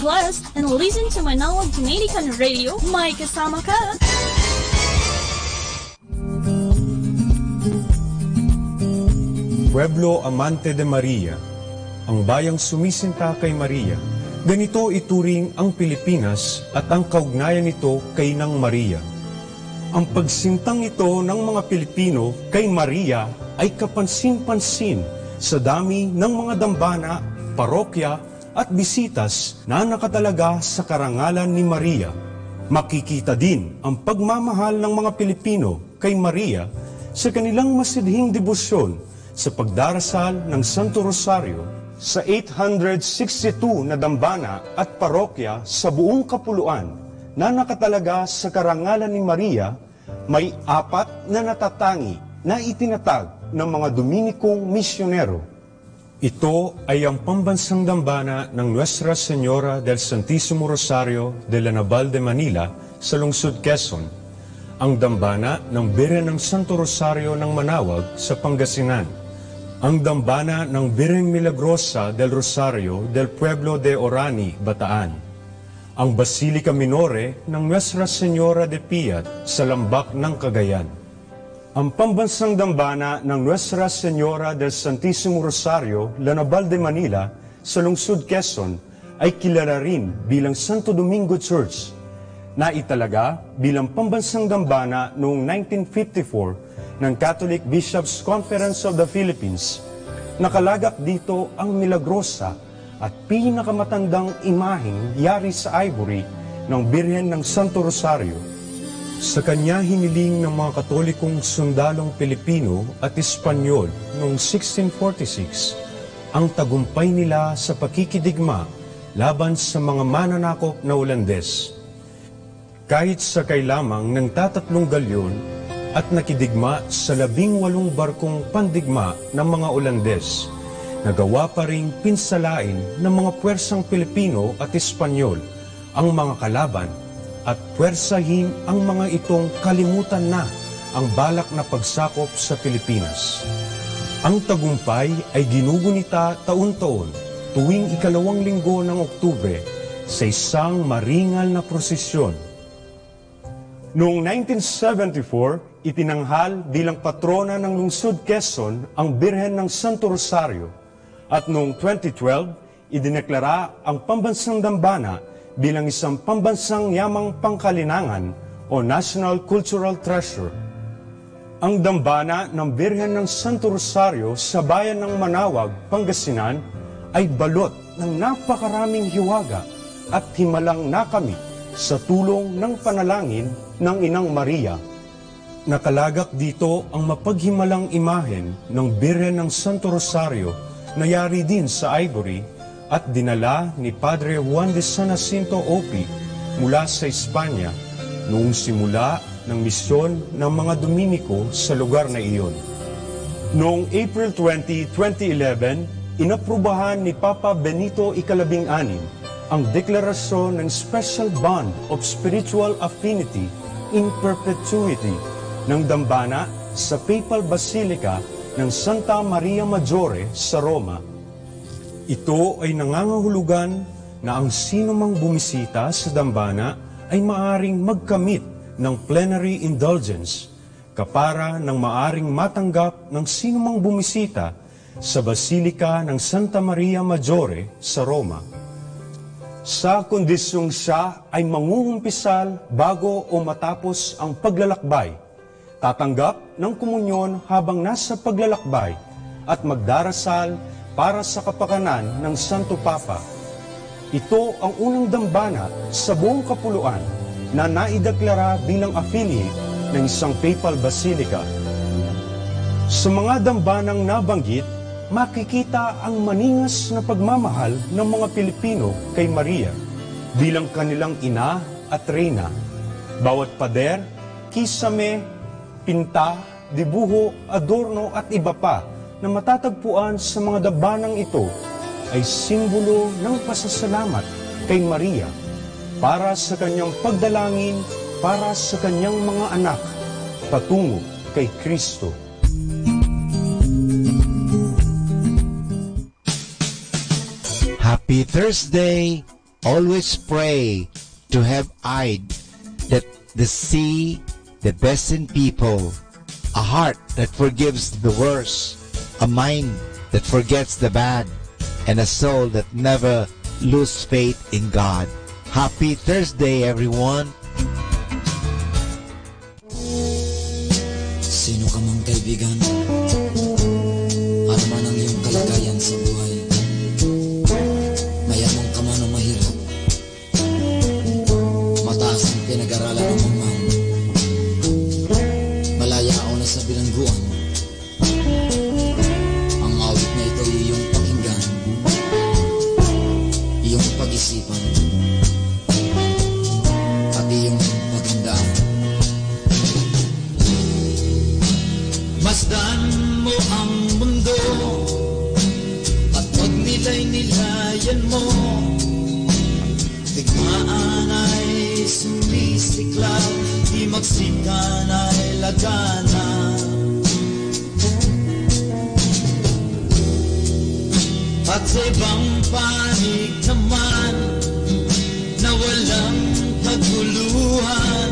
blessed and listen to Manawag Dominican Radio. May kasama ka! Pueblo Amante de Maria, ang bayang sumisinta kay Maria. Ganito ituring ang Pilipinas at ang kaugnayan nito kay Nang Maria. Ang pagsintang ito ng mga Pilipino kay Maria ay kapansin-pansin sa dami ng mga dambana, parokya at bisitas na nakatalaga sa karangalan ni Maria. Makikita din ang pagmamahal ng mga Pilipino kay Maria sa kanilang masidhing debosyon sa pagdarasal ng Santo Rosario. Sa 862 na dambana at parokya sa buong kapuluan na nakatalaga sa karangalan ni Maria, may 4 na natatangi na itinatag ng mga Dominikong misyonero. Ito ay ang pambansang dambana ng Nuestra Señora del Santísimo Rosario de la Naval de Manila sa lungsod Quezon, ang dambana ng Birhen ng Santo Rosario ng Manawag sa Pangasinan, ang dambana ng Birheng Milagrosa del Rosario del Pueblo de Orani, Bataan, ang Basilica Minore ng Nuestra Señora de Piat sa Lambak ng Cagayan, ang pambansang dambana ng Nuestra Señora del Santísimo Rosario, La Naval de Manila sa lungsod Quezon ay kilala rin bilang Santo Domingo Church, na italaga bilang pambansang dambana noong 1954 ng Catholic Bishops' Conference of the Philippines. Nakalagak dito ang milagrosa at pinakamatandang imaheng yari sa ivory ng Birhen ng Santo Rosario. Sa kanya hiniling ng mga Katolikong sundalong Pilipino at Espanyol noong 1646 ang tagumpay nila sa pakikidigma laban sa mga mananakop na Ulandes. Kahit sakay lamang ng 3 galyon at nakidigma sa 18 barkong pandigma ng mga Ulandes, nagawa pa ring pinsalain ng mga puwersang Pilipino at Espanyol ang mga kalaban at puwersahin ang mga itong kalimutan na ang balak na pagsakop sa Pilipinas. Ang tagumpay ay ginugunita taon-taon tuwing 2 linggo ng Oktubre sa isang maringal na prosesyon. Noong 1974, itinanghal bilang patrona ng lungsod Quezon ang Birhen ng Santo Rosario at noong 2012, idineklara ang pambansang dambana bilang isang pambansang yamang pangkalinangan o National Cultural Treasure. Ang dambana ng Birhen ng Santo Rosario sa bayan ng Manawag, Pangasinan ay balot ng napakaraming hiwaga at himalang nakamit sa tulong ng panalangin ng Inang Maria. Nakalagak dito ang mapaghimalang imahen ng Birhen ng Santo Rosario na yari din sa ivory at dinala ni Padre Juan de San Jacinto Opi mula sa Espanya noong simula ng misyon ng mga Dominiko sa lugar na iyon. Noong April 20, 2011, inaprubahan ni Papa Benito XVI ang deklarasyon ng Special Bond of Spiritual Affinity in Perpetuity ng dambana sa Papal Basilica ng Santa Maria Maggiore sa Roma. Ito ay nangangahulugan na ang sinumang bumisita sa dambana ay maaring magkamit ng plenary indulgence kapara ng maaring matanggap ng sinumang bumisita sa Basilica ng Santa Maria Maggiore sa Roma. Sa kondisyong siya ay mangungumpisal bago o matapos ang paglalakbay, tatanggap ng komunyon habang nasa paglalakbay at magdarasal para sa kapakanan ng Santo Papa. Ito ang unang dambana sa buong kapuluan na naideklara bilang affiliate ng isang Papal Basilica. Sa mga dambanang nabanggit, makikita ang maningas na pagmamahal ng mga Pilipino kay Maria bilang kanilang ina at reyna. Bawat pader, kisame, pinta, dibuho, adorno at iba pa na matatagpuan sa mga dambanang ito ay simbolo ng pasasalamat kay Maria para sa kanyang pagdalangin para sa kanyang mga anak patungo kay Kristo. Happy Thursday! always pray to have eyed that the see the best in people, a heart that forgives the worst, a mind that forgets the bad, and a soul that never lose faith in God. Happy Thursday, everyone! Sino ka mang kaibigan, ano man ang iyong kalagayan sa buhay, mayaman ka man o mahirap, mataas ang pinag-aralan mo man, malaya o nasa bilangguan, ang awit na ito ay iyong pakinggan, iyong pag-isipan, at iyong paghandaan. Masdan mo ang mundo at pagnilay-nilayan mo, digmaan ay sumisiklaw, di magsikan ay lagana. At sa ibang panig naman na walang kaguluhan,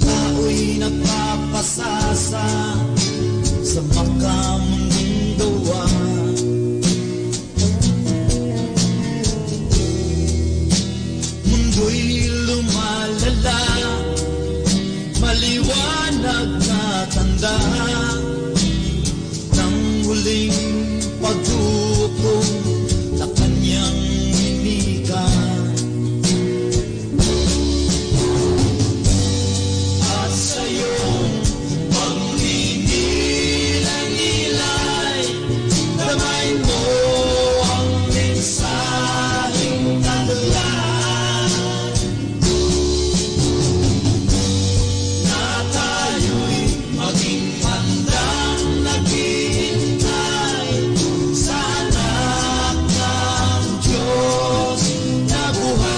tao'y nagpapasasa sa makamunding gawa. Mundo'y lumalala, maliwanag na tanda ng huling pagdukong na kanyang hinika. At sa iyong pagninilay-nilay, damain mo ang mensaheng tadala na tayo'y maging handang naghihintay sa anak ng Diyos na buhay.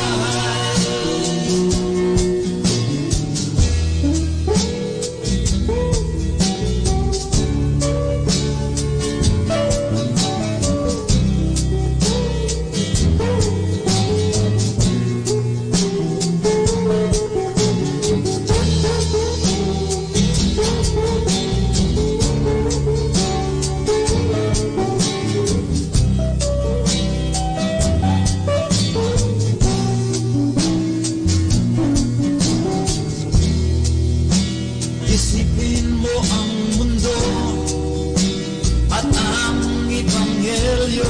Isipin mo ang mundo at ang Ebanghelyo,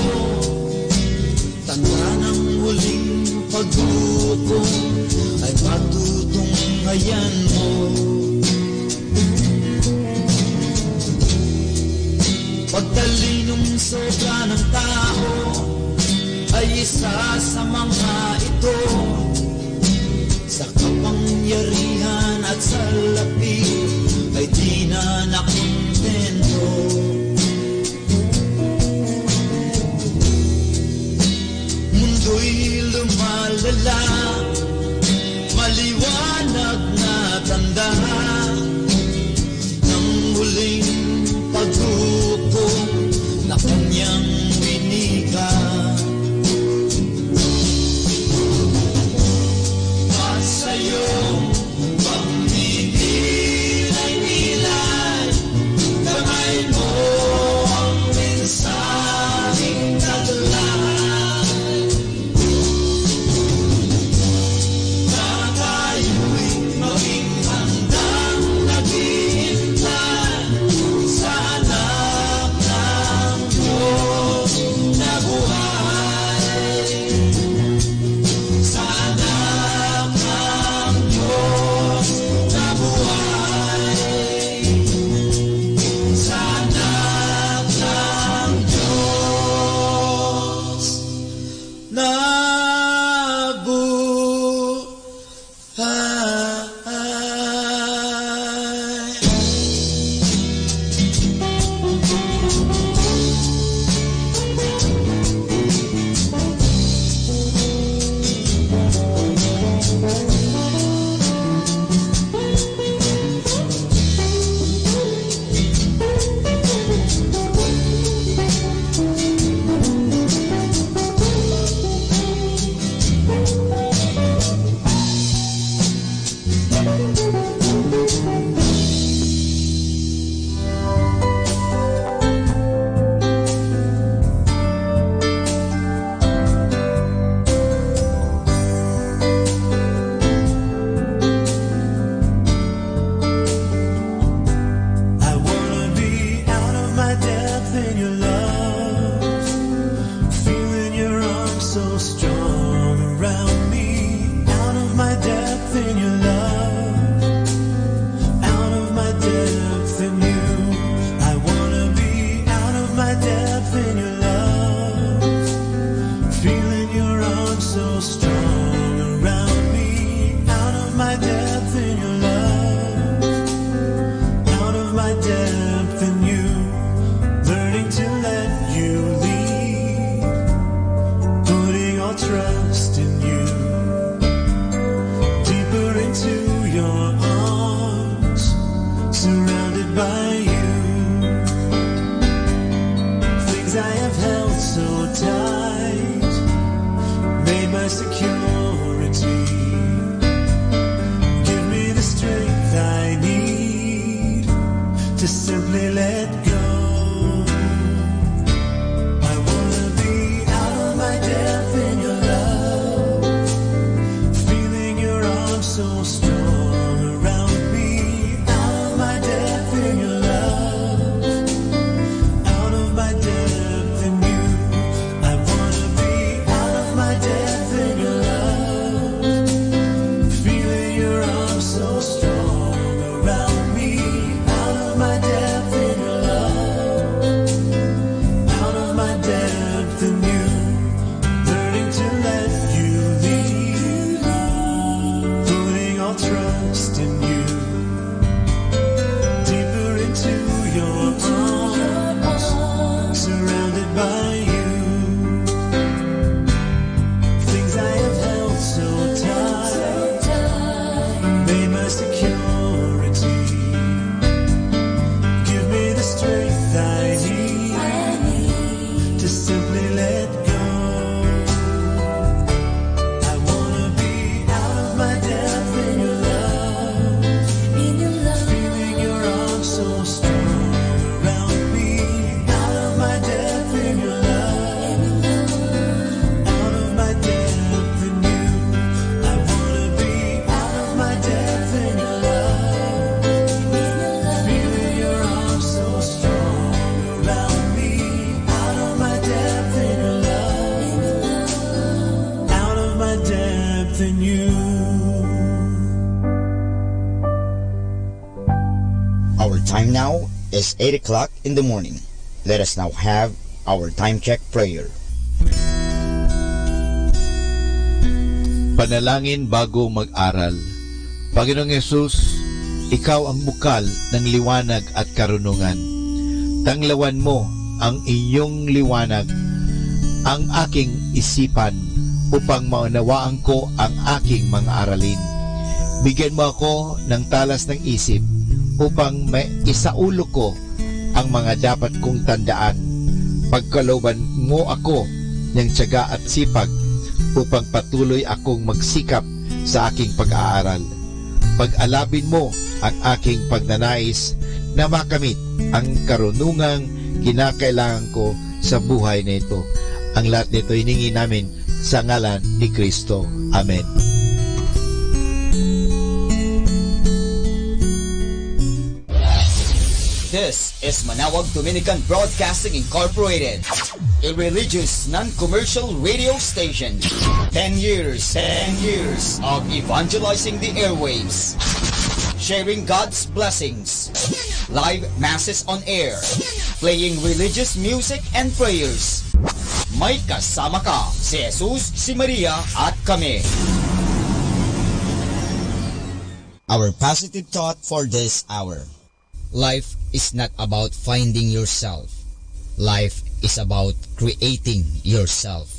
tanda ng huling pagdukong ay matutunghayan mo. Pagtalinong sobra ng tao ay isa sa mga ito, sa kapangyarihan at sa lapid ay di na nakontento. Mundo'y lumalala, maliwanag na tanda ng huling pagdukong na kanyang winika. At sa iyong pagninilay-nilay, in your love, feeling your arms so strong around me, out of my depth in your love, out of my depth in you. I wanna be out of my depth in your love, feeling your arms so strong around me, out of my depth in your love, out of my depth in you, learning to let you lead, putting all trust in you, deeper into your arms, surrounded by you. Things I have held so tight, made my security. Give me the strength I need to simply let go. I wanna be out of my depth in your love, feeling your arms so strong around me, out of my depth in your love, out of my depth in you. I wanna be out of my depth in your love, feeling your arms so strong around me, out of my depth in your love, out of my depth in you, learning to let you lead, putting all trust in you, deeper into your arms, surrounded by you. Things I have held so tight, made my security. Give me the strength I need to simply let go. I wanna be out of my depth in your love, feeling your arms so strong around me, out of my depth in your love, out of my depth in you. I wanna be out of my depth in your love, feeling your arms so strong around me, out of my depth in your love, out of my depth in you. Our time now is 8 o'clock in the morning. Let us now have our time check prayer. Panalangin bago mag-aral. Panginoong Yesus, Ikaw ang bukal ng liwanag at karunungan. Tanglawan mo ang iyong liwanag, ang aking isipan, upang maunawaan ko ang aking mga aralin. Bigyan mo ako ng talas ng isip upang maisaulo ko ang mga dapat kong tandaan. Pagkalooban mo ako ng tiyaga at sipag upang patuloy akong magsikap sa aking pag-aaral. Pag-alabin mo ang aking pagnanais na makamit ang karunungang kinakailangan ko sa buhay na ito. Ang lahat nito hiningi namin sa ngalan ni Kristo. Amen. This is Manawag Dominican Broadcasting Incorporated, a religious, non-commercial radio station. 10 years of evangelizing the airwaves, sharing God's blessings, live masses on air, playing religious music and prayers. May kasama ka, si Jesus, si Maria, at kami. Our positive thought for this hour. Life is not about finding yourself. Life is about creating yourself.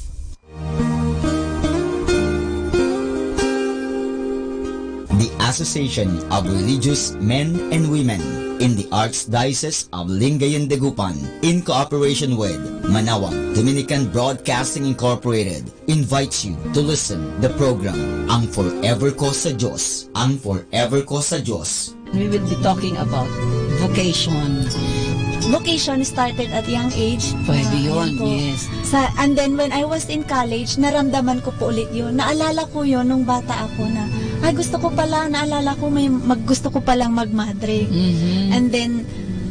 The Association of Religious Men and Women in the Archdiocese of Lingayen de Gupan, in cooperation with Manawag Dominican Broadcasting Incorporated, invites you to listen the program Ang Forever Ko sa Diyos. Ang Forever Ko sa Diyos. We will be talking about vocation. Vocation started at young age. Pwede yun, Yan po. yes. And then when I was in college, naramdaman ko po ulit yun. Naalala ko yun nung bata ako na, ay gusto ko pala, naalala ko gusto ko palang magmadre. Mhm. And then,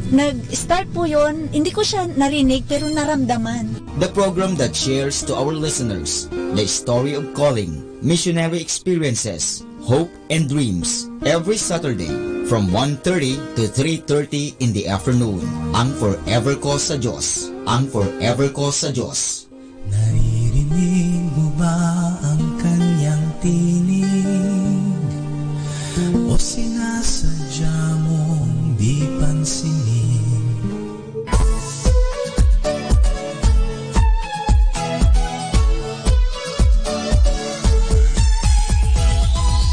Nag-start po yun, hindi ko siya narinig pero naramdaman. The program that shares to our listeners the story of calling, missionary experiences, hope and dreams every Saturday from 1:30 to 3:30 in the afternoon. Ang Forever Call sa Diyos. Ang Forever Call sa Diyos. Naririnig mo ba ang kanyang tinig? O sinasadya mong di pansinin?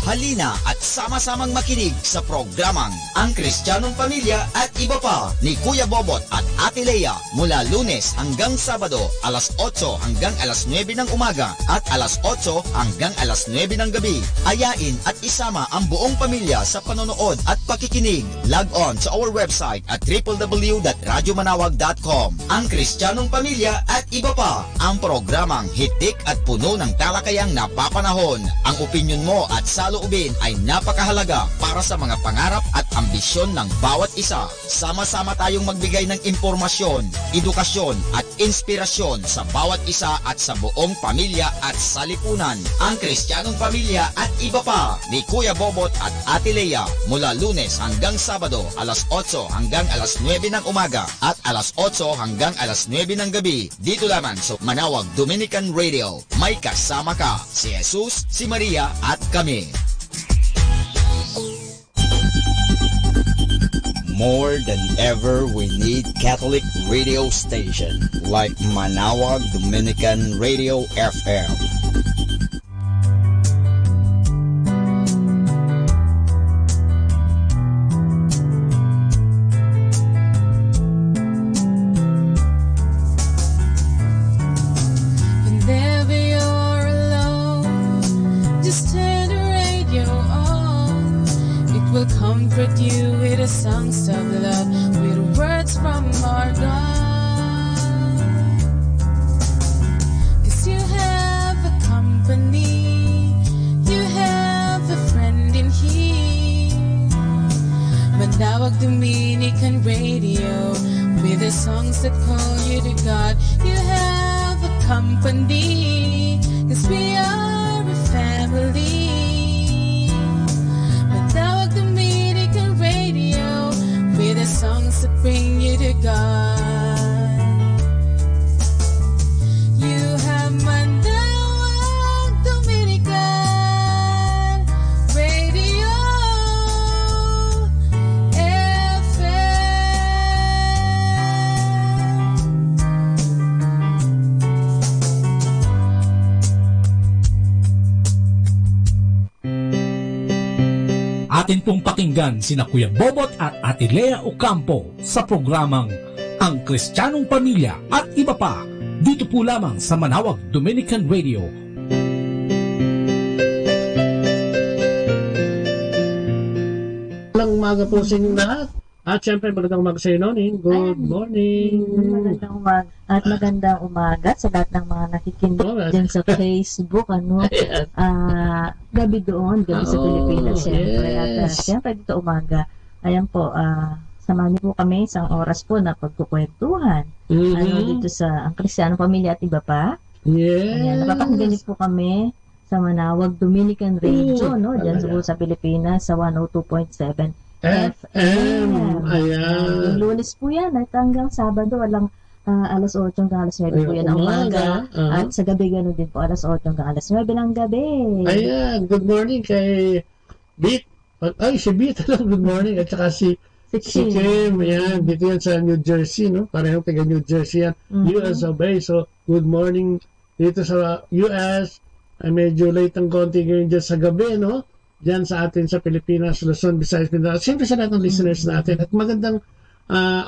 Halina at sama-samang makinig sa programang Ang Kristiyanong Pamilya at Iba Pa ni Kuya Bobot at Ate Lea mula Lunes hanggang Sabado alas 8 hanggang alas 9 ng umaga at alas 8 hanggang alas 9 ng gabi. Ayain at isama ang buong pamilya sa panonood at pakikinig. Log on sa our website at www.radyomanawag.com. Ang Kristiyanong Pamilya at Iba Pa, ang programang hitik at puno ng talakayang napapanahon. Ang opinyon mo at saloobin ay napakahalaga para sa mga pangarap at ambisyon ng bawat isa. Sama-sama tayong magbigay ng impormasyon, edukasyon at inspirasyon sa bawat isa at sa buong pamilya at salipunan. Ang Kristiyanong Pamilya at Iba Pa ni Kuya Bobot at Ate Lea mula Lunes hanggang Sabado alas 8 hanggang alas 9 ng umaga at alas 8 hanggang alas 9 ng gabi dito lamang sa Manawag Dominican Radio. May kasama ka, si Jesus, si Maria at kami. More than ever, we need Catholic radio station like Manawag Dominican Radio FM. Whenever you're alone, just turn the radio on. It will comfort you with the songs of love, with words from our God. 'Cause you have a company, you have a friend in here. Manawag Dominican Radio, with the songs that call you to God. You have a company, 'cause we are a family. Manawag Dominican Radio, with the songs that bring you to God. You have Manawag Dominican Radio Atin pong pakinggan sina Kuya Bobot at Ate Lea Ocampo sa programang Ang Kristiyanong Pamilya at Iba Pa dito po lamang sa Manawag Dominican Radio. Magandang umaga po sa inyong lahat. At syempre magandang umaga sa inyo, Noning. Good morning. Magandang umaga. At magandang umaga sa lahat ng mga nakikinig dyan sa Facebook. Gabi doon, gabi sa Pilipinas. Syempre. At syempre dito umaga. Ayan po, samahan niyo po kami isang oras po na pagkukwentuhan. Dito sa Ang Kristiyanong Pamilya at Iba Pa. Ayan, napapakinggan niyo po kami sa Manawag Dominican Radio, no? Diyan sa Pilipinas sa 102.7 FM. Ayan. Yung Lunes po yan at hanggang Sabado walang alas 8 hanggang alas 9 po yan ang umaga. At sa gabi gano'n din po alas 8 hanggang alas 9 ng gabi. Ayan, good morning kay Beat. Ay, si Beat, good morning. At saka si Kim. Ayan, dito yan sa New Jersey, no? Parehong taga New Jersey yan. US of A. So, good morning dito sa US. Ay medyo late ang konti ngayon dyan sa gabi, no? Diyan sa atin sa Pilipinas, Luzon, Visayas, Mindanao. Siyempre sa lahat ng listeners natin. At magandang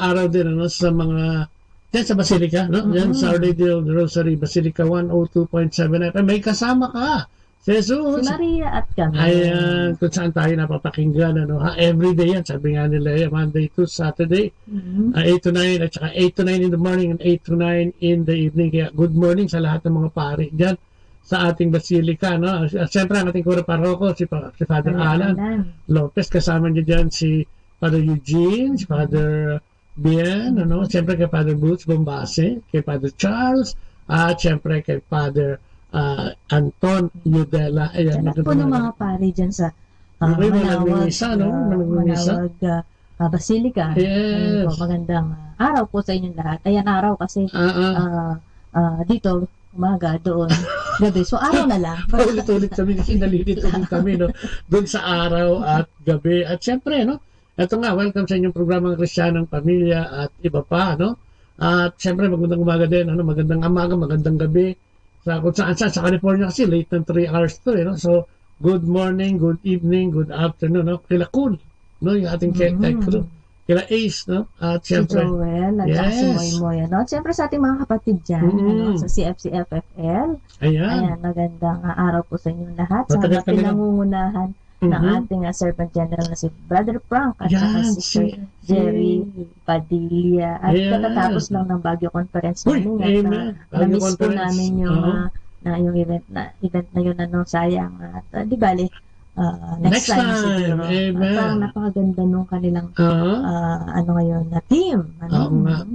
araw din ano, sa mga diyan sa Basilica, no? Diyan sa Our Lady of the Rosary, Basilica 102.7 FM. May kasama ka, Jesus. Si Maria at kami. Ayan, kung saan tayo napapakinggan, ano, ha? Every day yan, sabi nga nila, Monday to Saturday, 8 to 9, at saka 8 to 9 in the morning and 8 to 9 in the evening. Kaya good morning sa lahat ng mga pari diyan sa ating Basilica, no? Siyempre, ang ating Kura Paroko, si Father Alan Lopez, kasama niya dyan si Father Eugene, si Father Bien, siyempre kay Father Butch Bombase, kay Father Charles, at siyempre kay Father Anton Udela. Ayan, Lahat po ng mga pari dyan sa Manawag, Basilica. Yes. Po, magandang araw po sa inyong lahat. Ayan, araw kasi dito, umaga, doon, gabi. So, araw na lang. Ulit-ulit kami kasi nalilito din kami, doon sa araw at gabi. At siyempre, ito nga, welcome sa inyong programang Kristiyanong Pamilya at iba pa, At siyempre, magandang umaga din, magandang umaga, magandang gabi. Kung saan sa California kasi, late ng 3 hours to, So, good morning, good evening, good afternoon, Kila Cool, yung ating tech crew. Kila Ace, At siyempre, si Joel, at saka si Moy, At siyempre sa ating mga kapatid dyan, sa CFCFFL. Ayan, magandang araw po sa inyong lahat. Sa mga pinangungunahan ng ating servant general na si Brother Frank at saka si Sir Jerry Padilla. At katatapos lang ng Baguio Conference namin at na-miss po namin yung event na yun, sayang. At di bali, next time siguro. Parang napakaganda nung kanilang na team.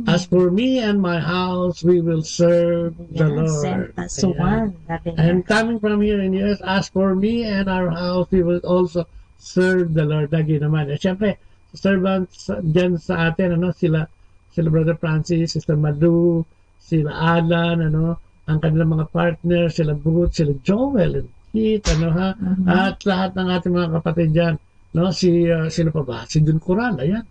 As for me and my house, we will serve the Lord. Sent us one. And coming from here in US, as for me and our house, we will also serve the Lord. Lagi naman. Siyempre, servants dyan sa atin, sila Brother Francis, Sister Madu, sila Alan, ang kanilang mga partners, sila Booth, sila Joel, and Keith, at lahat ng ating mga kapatid dyan, sino pa ba? Si Jun Coral, ayan.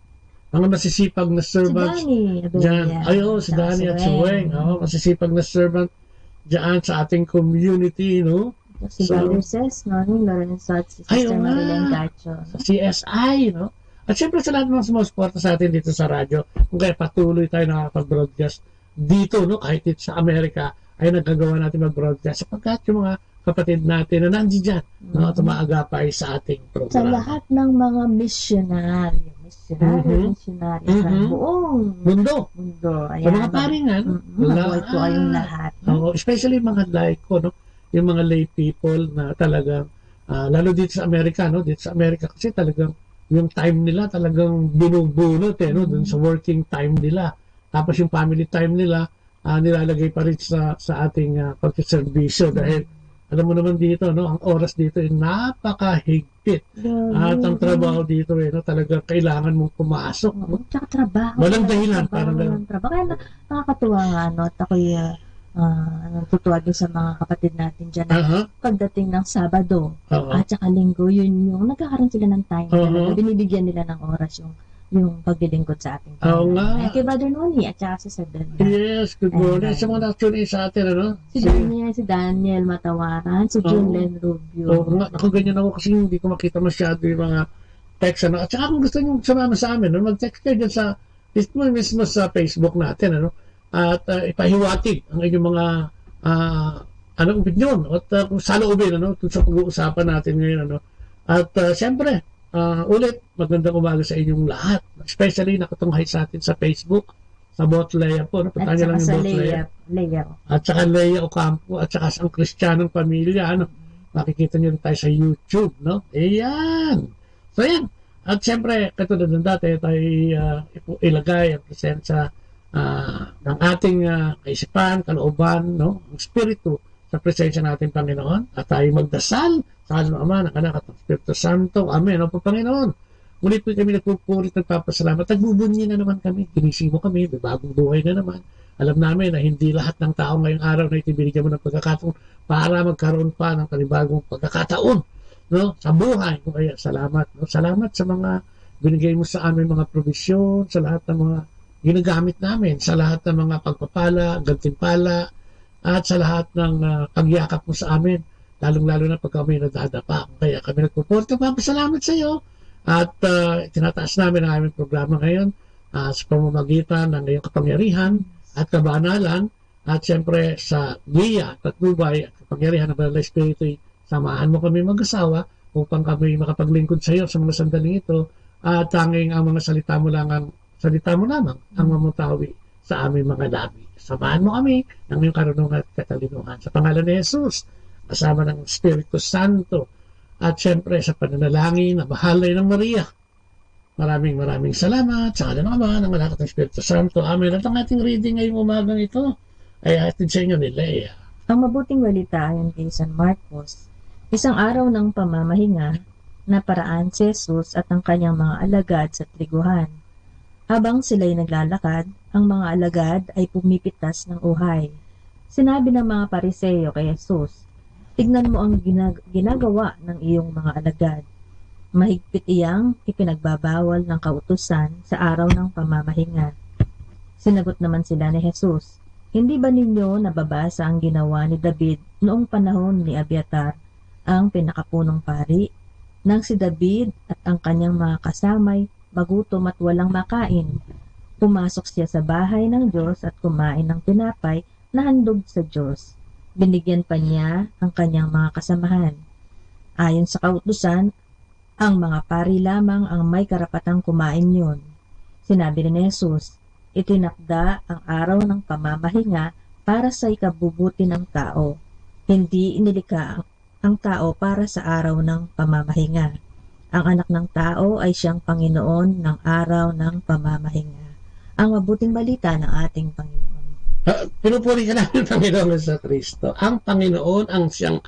Mga masisipag na servants. Si Danny. Si Danny at si Weng. Masisipag na servant dyan sa ating community, Si Brother Ses, Lorenzo at si Sister Marilyn Gacho. CSI, At syempre sa lahat ng sumusuporta sa atin dito sa radyo, kung kaya patuloy tayo nakakapag-broadcast dito, kahit dito sa Amerika, ay nagagawa natin mag-broadcast sapagkat yung mga kapatid natin na nandiyan tumaagapay sa ating programa. Sa lahat ng mga missionary sa buong mundo. Ayan, sa mga paringan, mabuhay po kayong lahat. Especially mga laiko, yung mga lay people na talagang, lalo dito sa Amerika, dito sa Amerika kasi talagang yung time nila talagang binubunot, dun sa working time nila. Tapos yung family time nila, nilalagay pa rin sa ating pagsiservisyo dahil alam mo naman dito, ang oras dito ay napakahigpit. At ang trabaho dito, talagang kailangan mong pumasok. Tsaka trabaho. Walang dahilan. Kaya nakakatuwa nga, at ako'y natutuwa din sa mga kapatid natin dyan na pagdating ng Sabado at saka Linggo, yun yung nagkakaroon sila ng time. Binibigyan nila ng oras yung paglilingkod sa ating nga. Kay Brother Noni at saka si Sir Daniel. Yes, good morning. Sa mga nag-tune sa atin, Si Daniel Matawaran, si Junlen Rubio. Ako ganyan ako kasi hindi ko makita masyado yung mga text, At saka kung gusto nyo sumama sa amin, mag-text kayo dyan sa mismo sa Facebook natin, At ipahiwatig ang inyong mga opinion at kung saloobin, sa pag-uusapan natin ngayon, At siyempre, ulit, magandang umaga sa inyong lahat. Especially nakatunghay sa atin sa Facebook, sa Bot Leia po. Punta nyo lang yung Bot Leia. At saka Leia Ocampo, at saka sa Kristiyanong Pamilya. Makikita nyo tayo sa YouTube. Ayan. So yan. At siyempre, katulad ng dati, tayo ilagay ang presensya ng ating kaisipan, kalooban, ang spiritu sa presensya natin, Panginoon. At tayo magdasal sa ng Ama, ng Anak at ng Espiritu Santo. Amen. O Panginoon, ngunit po kami nagpupurit, nagpapasalamat. Nagbubunyi na naman kami. Ginising mo kami. May bagong buhay na naman. Alam namin na hindi lahat ng tao ngayong araw na itibinigyan mo ng pagkakataon para magkaroon pa ng panibagong pagkakataon sa buhay. Kaya salamat. Salamat sa mga binigay mo sa amin mga provisyon, sa lahat ng mga ginagamit namin, sa lahat ng mga pagpapala, gantimpala, at sa lahat ng pagyakap mo sa amin. Lalong-lalo na pag kami nadadapa. Kaya kami nagpupunta. Salamat sa iyo. At tinataas namin ang aming programa ngayon sa pamamagitan ng iyong kapangyarihan at kabanalan. At siyempre sa Giya at Patnubay at kapangyarihan ng Banal na Espiritu, samahan mo kami mag-asawa upang kami makapaglingkod sa iyo sa mga sandaling ito. At tanging ang mga salita mo lamang ang mamutawi sa aming mga labi. Samahan mo kami ng iyong karunungan at katalinuhan. Sa pangalan ni Jesus, kasama ng Espiritu Santo, at syempre sa pananalangin na bahalay ng Maria, maraming salamat sa kanila naman ng Anak at ng Espiritu Santo. Amen. At ang ating reading ngayong umagang ito ay hatid sa inyo ni Leia. Ang mabuting balita ayon kay San Marcos, isang araw ng pamamahinga, naparaan si Jesus at ang kanyang mga alagad sa triguhan. Habang sila'y naglalakad, ang mga alagad ay pumipitas ng uhay. Sinabi ng mga Pariseo kay Jesus, "Tignan mo ang ginagawa ng iyong mga alagad. Mahigpit iyang ipinagbabawal ng kautusan sa araw ng pamamahinga." Sinagot naman sila ni Jesus, "Hindi ba ninyo nababasa ang ginawa ni David noong panahon ni Abiatar, ang pinakapunong pari, nang si David at ang kanyang mga kasamay magutom at walang makain? Pumasok siya sa bahay ng Diyos at kumain ng tinapay na handog sa Diyos. Binigyan pa niya ang kanyang mga kasamahan. Ayon sa kautusan, ang mga pari lamang ang may karapatang kumain yun." Sinabi ni Jesus, "Itinakda ang araw ng pamamahinga para sa ikabubuti ng tao. Hindi inilikha ang tao para sa araw ng pamamahinga. Ang anak ng tao ay siyang Panginoon ng araw ng pamamahinga." Ang mabuting balita ng ating Panginoon. Pinupuri ka namin, Panginoon sa Kristo. Ang Panginoon ang siyang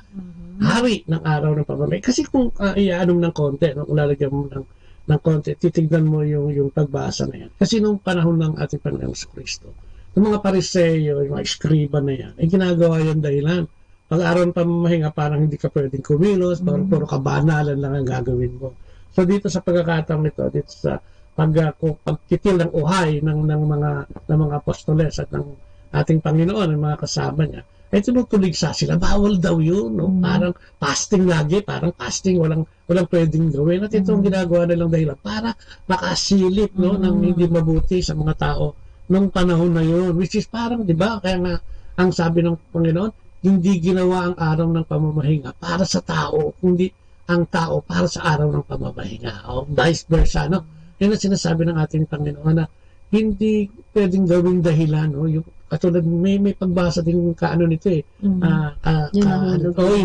hari ng araw ng pamamahinga. Kasi kung iaanom ng konti, kung lalagyan mo ng konti, titignan mo yung pagbasa na yan. Kasi nung panahon ng ating Panginoon sa Kristo, yung mga Pariseo, yung mga eskriba na yan, ay ginagawa yung dahilan. Pag araw ng pamamahinga, parang hindi ka pwedeng kumilos, parang puro kabanalan lang ang gagawin mo. So dito sa pagkakataong ito, dito sa pagtitil ng uhay ng mga apostoles at ng ating Panginoon, ng mga kasama niya, ay tinutuligsa sila. Bawal daw yun, no? Parang fasting lagi, parang fasting, walang pwedeng gawin. At itong ginagawa nilang dahilan para makasilip, no, ng hindi mabuti sa mga tao nung panahon na yun. Which is parang, di ba, kaya nga, ang sabi ng Panginoon, hindi ginawa ang araw ng pamamahinga para sa tao, kundi ang tao para sa araw ng pamamahinga. O vice versa, no? Yan ang sinasabi ng ating Panginoon na hindi pwedeng gawing dahilan, no? Yung katulad, may pagbasa din kaano nito eh.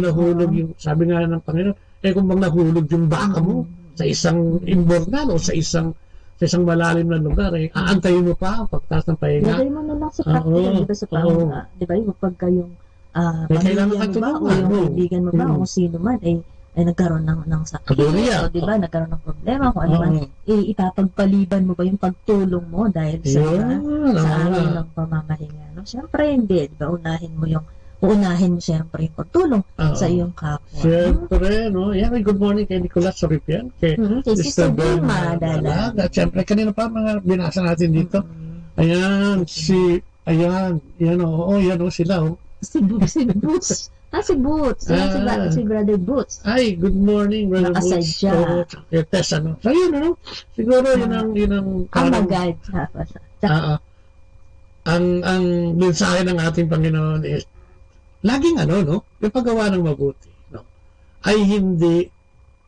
Nahulog yung, sabi nga ng Panginoon, kung bang nahulog yung baka mo sa isang imbornal o sa isang malalim na lugar, aantayin mo pa pagtaas ng pahinga. Lagay mo na lang sa practical, di ba, sa pamamahinga, di ba, yung pagka yung pamilya mo ba, o yung kaibigan mo ba, o sino man, ay nagkaroon ng sakit, o di ba, nagkaroon ng problema, kung ano man, ipapagpaliban mo ba yung pagtulong mo dahil sa araw ng pamamahinga. No? Siyempre, hindi, di ba, uunahin mo siyempre yung pagtulong sa iyong kapwa. Siyempre, no? Yan, good morning kay Nicolas Soripian, kay Sister Vilma Dalag. At siyempre, kanina pa mga binasa natin dito. Ayan, sila, Si Boots. Si Boots. Si Brother Boots. Ay, good morning, Brother Boots. Tess, ano? So, yun, ano? Siguro, yun ang magad. Ang mensahe ng ating Panginoon is, laging no? Yung paggawa ng mabuti, no? Ay hindi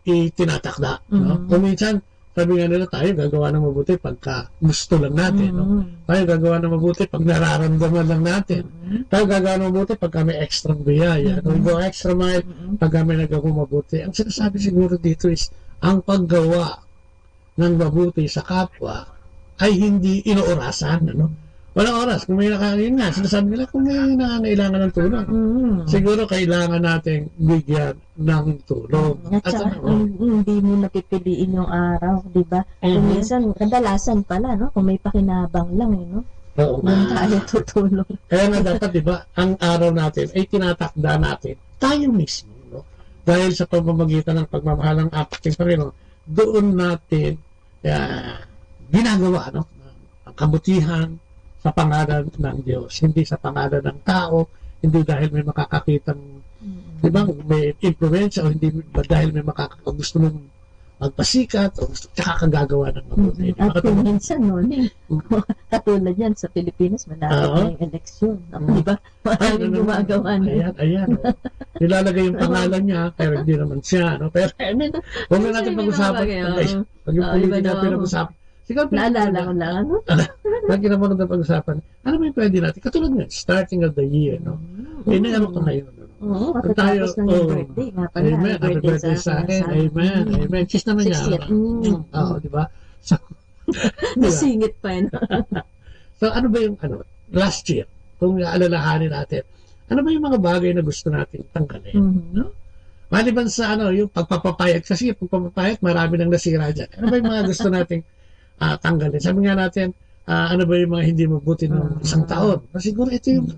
itinatakda, no? Kung minsan, sabi nga nila, tayo gagawa ng mabuti pagka gusto lang natin, no? Tayo gagawa ng mabuti pag nararamdaman lang natin. Tayo gagawa ng mabuti pagka may extra biyaya. We go extra mile pagka may nagagawa mabuti. Ang sinasabi siguro dito is, ang paggawa ng mabuti sa kapwa ay hindi inoorasan, ano? Walang oras. Kung may sinasabi nila, kung may nangangailangan ng tulong, siguro kailangan nating bigyan ng tulong. At hindi mo napipiliin yung araw, di ba? Kung minsan, kadalasan pala, no? Kung may pakinabang lang, no? Doon tayo tutulong. Kaya nga dapat, di ba, ang araw natin ay tinatakda natin tayo mismo, no? Dahil sa pamamagitan ng pagmamahal ng ating Panginoon, doon natin ginagawa, no? Ang kabutihan sa pangalan ng Diyos, hindi sa pangalan ng tao, hindi dahil may makakakitang, di ba, may influensya o hindi dahil may gusto mong magpasikat o tsaka kagagawa ng mabuti. At kung minsan, katulad yan sa Pilipinas, malapit na yung eleksyon. Di ba? Maraming gumagawa na. Ayan. Nilalagay yung pangalan niya, pero hindi naman siya. No? Pero, huwag na natin pag-usapan. Pag yung politika pinag-usapan. Naalala ko lang, ano? Lagi naman na pag-usapan. Ano ba yung pwede natin? Katulad nga, starting of the year, no? Ano ka ngayon? Oo, katatapos ng yung birthday. Amen. Happy birthday sa akin. Amen. Cheers naman niya. Oo, di ba? So, Nasingit pa yun. So, ano ba yung, last year, kung alalahanin natin, ano ba yung mga bagay na gusto natin tanggalin? No? Maliban sa, yung pagpapapayat, kasi yung pagpapapayat, marami nang nasira dyan. Ano ba yung mga gusto nating tanggalin? Sabi nga natin, ano ba yung mga hindi mabuti ng isang taon? Siguro ito yung,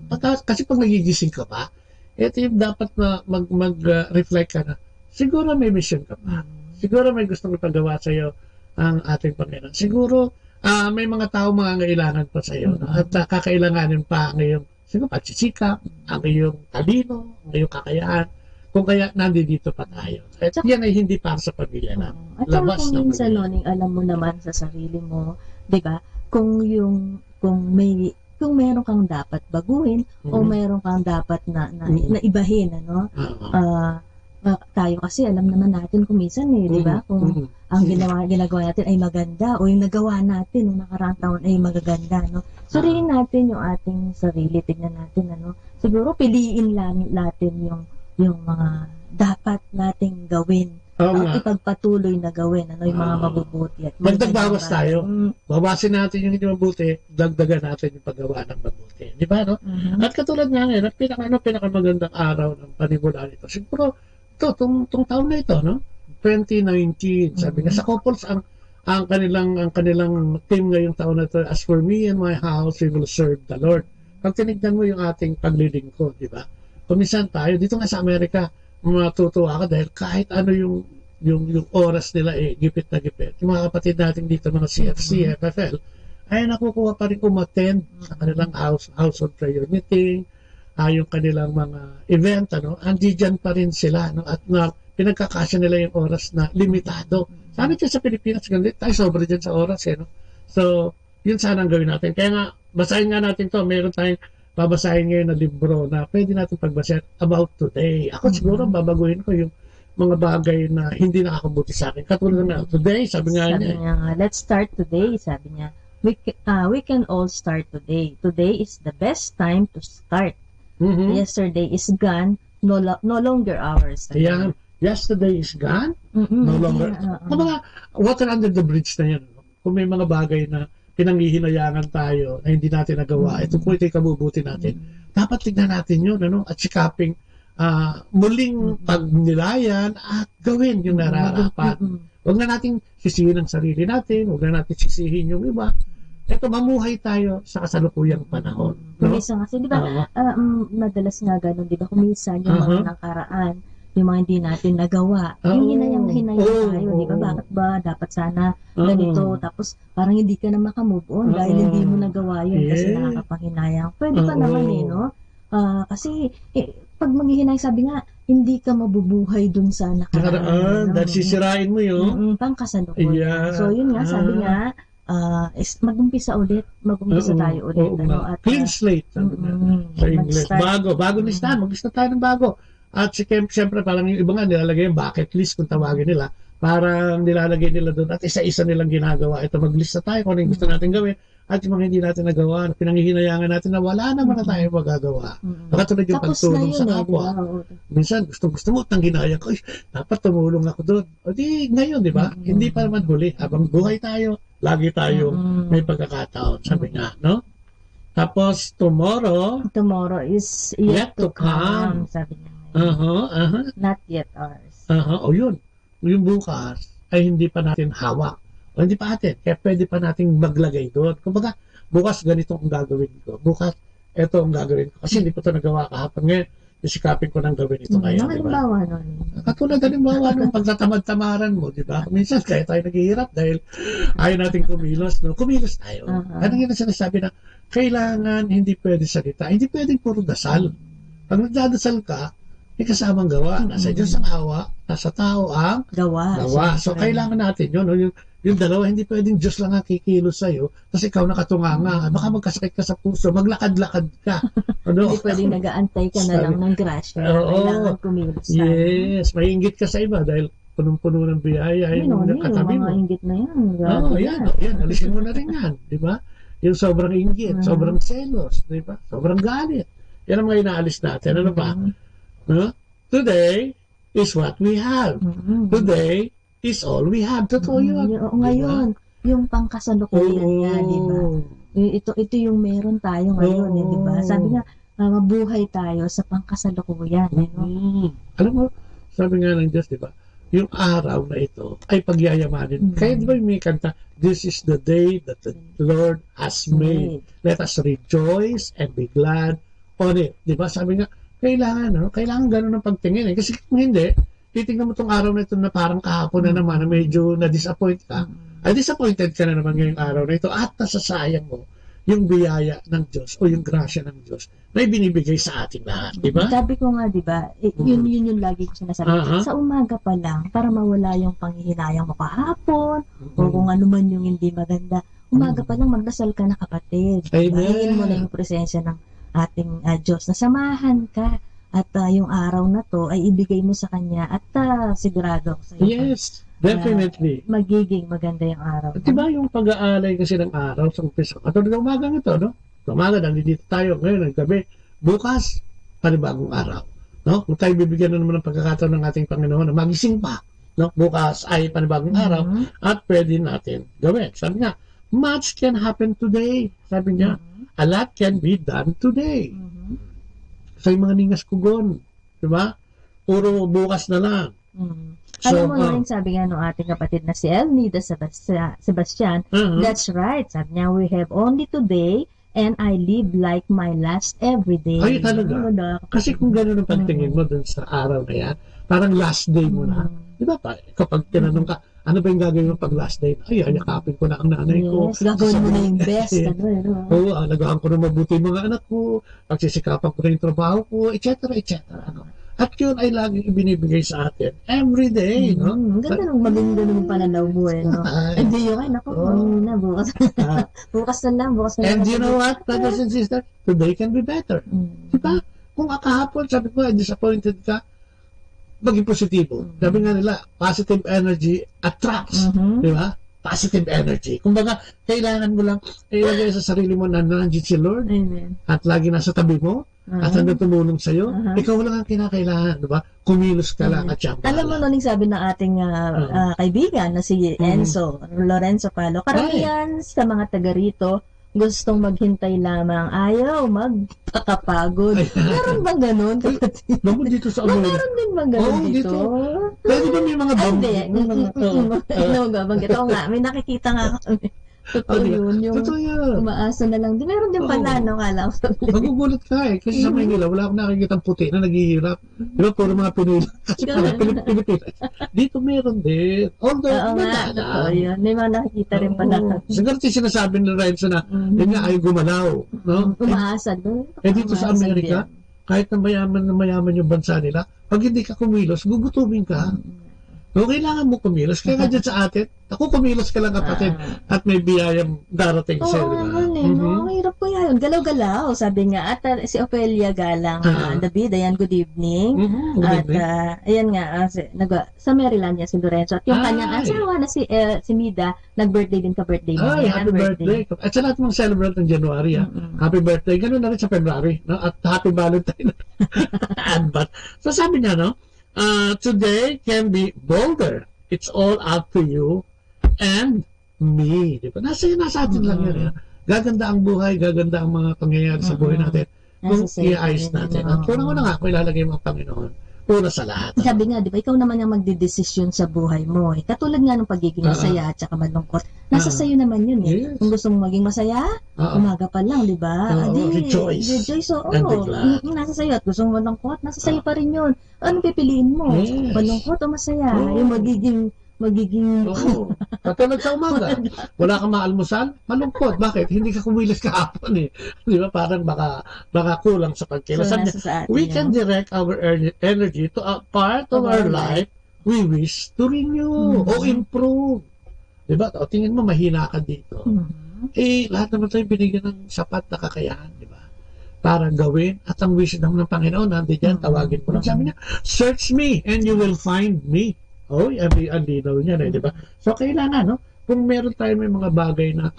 kasi pag nagigising ka pa, ito yung dapat na mag-reflect ka na, siguro may mission ka pa. Siguro may gustong ipagawa sa'yo ang ating Panginoon. Siguro, may mga tao mangangailangan pa sa iyo, no? At kakailanganin pa ang iyong siguro pagsisikap, ang iyong talino, ang iyong kakayahan, kung kaya nandito pa tayo. At yan ay hindi para sa pamilya na. At kung minsan, Noning, alam mo naman sa sarili mo, di ba, kung meron kang dapat baguhin o meron kang dapat na ibahin, tayo kasi alam naman natin kung minsan di ba? Kung ang ginagawa natin ay maganda o yung nagawa natin nung nakaraang taon ay magaganda, no? Suriin natin yung ating sarili, tignan natin, siguro piliin lang natin yung mga dapat nating gawin. Ipagpatuloy na gawin, yung mga mabubuti. At magdagbawas tayo. Bawasin natin yung hindi mabuti, dagdagan natin yung paggawa ng mabuti. Di ba, no? At katulad nga ngayon, pinakamagandang araw ng panimula nito. Siguro, itong taon na ito, no? 2019, sabi nga sa couples, ang kanilang theme ngayong taon na ito, as for me and my house, we will serve the Lord. Pag tinignan mo yung ating paglilingkod, di ba? Kumisan tayo, dito nga sa Amerika, matutuwa ka dahil kahit ano yung oras nila gipit na gipit. Yung mga kapatid natin dito, mga CFC, FFL, ay nakukuha pa rin umattend sa kanilang household prayer meeting, yung kanilang mga event, andiyan pa rin sila, at pinagkakasya nila yung oras na limitado. Sana dyan sa Pilipinas, ganito tayo sobra dyan sa oras, So, yun sana ang gawin natin. Kaya nga, basahin nga natin to. Meron tayong babasahin ngayon na libro na pwede natin pagbasahin about today. Ako siguro babaguhin ko yung mga bagay na hindi nakakabuti sa akin. Katulad na today, sabi nga niya. Let's start today, sabi niya. We can all start today. Today is the best time to start. Yesterday is gone, no longer ours. Ayan. Yesterday is gone, no longer. Mga water under the bridge na yan. Kung may mga bagay na pinanghihinayangan tayo na hindi natin nagawa, ito po ito'y kabubuti natin. Dapat tignan natin yun, at sikaping muling pagnilayan at gawin yung nararapat. Huwag na natin sisihin ang sarili natin, huwag na natin sisihin yung iba. Ito, mamuhay tayo sa kasalukuyang panahon. Kumisan kasi, di ba, madalas nga ganun, di ba, kumisan yung mga nakaraan, yung mga hindi natin nagawa. Yung hinayang tayo, di ba? Bakit ba dapat sana ganito? Tapos parang hindi ka na makamove on dahil hindi mo nagawa yun kasi nakakapanghinayang. Pwede pa naman no? Kasi pag maghihinay, sabi nga, hindi ka mabubuhay dun sa nakaraan. Dahil sisirain mo yun. Pangkasalukuyan. So yun nga, sabi nga, mag-umpisa tayo ulit. At, clean slate. Sa English. Bago listahan. Mag-lista tayo ng bago. At siyempre parang yung iba nga nilalagay yung bucket list kung tawagin nila. Parang nilalagay nila doon at isa-isa nilang ginagawa. Ito, maglista tayo kung ano yung gusto natin gawin at yung mga hindi natin nagawa, pinanghihinayangan natin na wala naman na tayo magagawa. Katulad yung pagtulong sa kapwa. Minsan, gusto mo, tang ginaya ko, dapat tumulong ako doon. O di, ngayon, di ba? Hindi pa naman huli. Habang buhay tayo, lagi tayong may pagkakataon. Sabi nga, no? Tapos, tomorrow is yet to come. Sabi niya. Not yet ours. O yun. Yung bukas ay hindi pa natin hawak. O hindi pa atin. Kaya pwede pa nating maglagay doon. Kumbaga, bukas ganito ang gagawin ko. Bukas, ito ang gagawin ko. Kasi hindi ko ito nagawa kahapon. Ngayon, isikapin ko ng gawin ito ngayon. Halimbawa nun. Katulad halimbawa nung pagtatamad-tamaran mo, di ba? Minsan, kaya tayo naghihirap dahil ayaw natin kumilos. No? Kumilos tayo. Ano yun ang sinasabi na kailangan hindi pwede salita. Hindi pwedeng puro dasal. Pag nagdadasal ka, may kasamang gawa. Nasa Diyos ang awa, nasa tao ang gawa. So, kailangan natin yun. Yung dalawa, hindi pwedeng Diyos lang ang kikilos sa'yo kasi ikaw nakatunganga. Baka magkasakit ka sa puso, maglakad-lakad ka. Hindi pwedeng nag-aantay ka na lang ng grasya. Kailangan kumilos tayo. Yes, may inggit ka sa iba dahil punong-puno ng biyaya yung katabi mo. Yung mga inggit na yan. Yan. Alisin mo na rin yan. Di ba? Yung sobrang inggit, sobrang selos, di ba? Sobrang galit. Yan ang mga inaalis natin. Ano ba? Today is what we have. Today is all we have. Totoo yun. Ngayon. yung pangkasalukuyan nga, di ba? Ito yung meron tayo ngayon, di ba? Sabi nga, mabuhay tayo sa pangkasalukuyan. Alam mo, sabi nga ng Diyos, di ba? Yung araw na ito ay pagyayamanin. Kaya di ba may kanta, this is the day that the Lord has made. Let us rejoice and be glad on it. Di ba? Sabi nga, kailangan ganun ang pagtingin. Kasi kung hindi, titignan mo itong araw na ito na parang kahapon na naman na medyo na-disappoint ka. Ay, disappointed ka na naman ngayong araw na ito at nasasayang mo yung biyaya ng Diyos o yung grasya ng Diyos na ibinibigay sa ating lahat, di ba? Sabi ko nga, di ba, yun yung lagi ko sinasabi. Sa umaga pa lang, para mawala yung panghihinayang mo kahapon o kung ano man yung hindi maganda, umaga pa lang magdasal ka na, kapatid. Hingin mo na yung presensya ng ating Diyos na samahan ka at yung araw na to ay ibigay mo sa Kanya at sigurado ako sa iyo. Yes, definitely. Magiging maganda yung araw. At diba yung pag-aalay kasi ng araw sa umpisa? Katulad ng umagang ito, no? Umaga, nandito tayo ngayon, ng gabi. Bukas, panibagong araw. No? Kung tayo bibigyan na naman ng pagkakataon ng ating Panginoon na magising pa, no? Bukas ay panibagong araw at pwede natin gawin. Sabi nga, much can happen today. Sabi niya, a lot can be done today. Sa mga ningas kugon, di ba? Puro bukas na lang. So, alam mo na rin, sabi nga nung ating kapatid na si Elnida Sebastian, that's right. Sabi niya, we have only today and I live like my last every day. Ay, talaga. Kasi kung gano'n ang pagtingin mo dun sa araw na yan, parang last day mo na. Di ba? Kapag tinanong ka, ano ba yung gagawin mo pag last day? Ay, yakapin ko na ang nanay ko. Yes, gagawin mo na yung best. Oo, alagaan ko na mabuti yung mga anak ko, pagsisikapan ko na yung trabaho ko, etc. At yun ay laging ibinibigay sa atin every day, no? Ganda nung maganda nung pananaw mo, no? Hindi yun, ay, naku, na, bukas. bukas na lang. And you know what, brothers and sisters? Today can be better. Diba? Kung kahapon, sabi ko, disappointed ka, maging positibo. Sabi nga nila, positive energy attracts. Di ba? Positive energy. Kumbaga, kailangan mo lang ilagay sa sarili mo na nandiyan si Lord. Amen. At lagi nasa tabi mo. At hanggang tumulong sa'yo. Ikaw lang ang kinakailangan. Di ba? Kumilos ka lang at siyang alam mo, nung sabi ng ating kaibigan na si Enzo Lorenzo Palo, karamihan sa mga taga rito, gustong maghintay lamang, ayaw magpakapagod. Meron bang ganun? Naman dito sa Amerika. Meron din bang ganun dito? Pwede ba may mga bang? Hindi. Oo nga, may nakikita nga kami. Totoo yun. Yung umaasa na lang. Meron din pala, no? Kala ko. Magugulat ka eh. Kasi sa Manila, wala akong nakikita puti na naghihirap. Di ba? Puro mga Pinoy. Kasi Pilipinas. Dito meron din. Although, oo nga, totoo yun. May mga nakikita rin pala. Siguro sinasabi ng Renzo na yun nga ayaw gumalaw. No? Umaasa doon. Dito sa Amerika, kahit na mayaman yung bansa nila, pag hindi ka kumilos, gugutumin ka. No, kailangan mo kumilos. Kaya nga dyan sa atin, ako kumilos ka lang, kapatid, at may biyayang darating sa'yo. Oo, ang hirap ko yan. Galaw-galaw, sabi nga. At si Ofelia Galang David, ayan, good evening. At ayan nga, sa Maryland niya si Lorenzo. At yung kanyang asawa na si Mida, nag-birthday din ka-birthday mo. Ay, happy birthday. At sa lahat mong celebrate ng January, happy birthday. Ganun na rin sa February. No? At happy Valentine. So sabi niya, no? Today can be bolder. It's all up to you and me. Diba? Nasa atin lang yan. Gaganda ang buhay, gaganda ang mga pangyayari sa buhay natin kung i-ayos natin. At unang-una nga, kung ilalagay mo ang Panginoon una sa lahat. Sabi nga, di ba, ikaw naman yung magdidesisyon sa buhay mo. Katulad nga ng pagiging masaya at saka malungkot. Nasa sayo naman yun eh. Kung gusto mong maging masaya, umaga pa lang, di ba? Rejoice. Nasa sayo. At gusto mong malungkot, nasa sayo pa rin yun. Ano pipiliin mo? Malungkot o masaya? Yung magiging katulad sa umaga, wala kang maalmusal, malungkot. Bakit? Hindi ka kumilos kahapon eh. Di ba? Parang baka kulang sa pagkilos. We can direct our energy to a part of our life we wish to renew o improve. Di ba? O, tingin mo, mahina ka dito. Lahat naman tayo binigyan ng sapat na kakayahan. Di ba? Para gawin at ang wish ng Panginoon, nandiyan, tawagin mo lang. Sabi niya, search me and you will find me. Ang linaw niya na, di ba? So, kailangan, no? Kung meron tayo may mga bagay na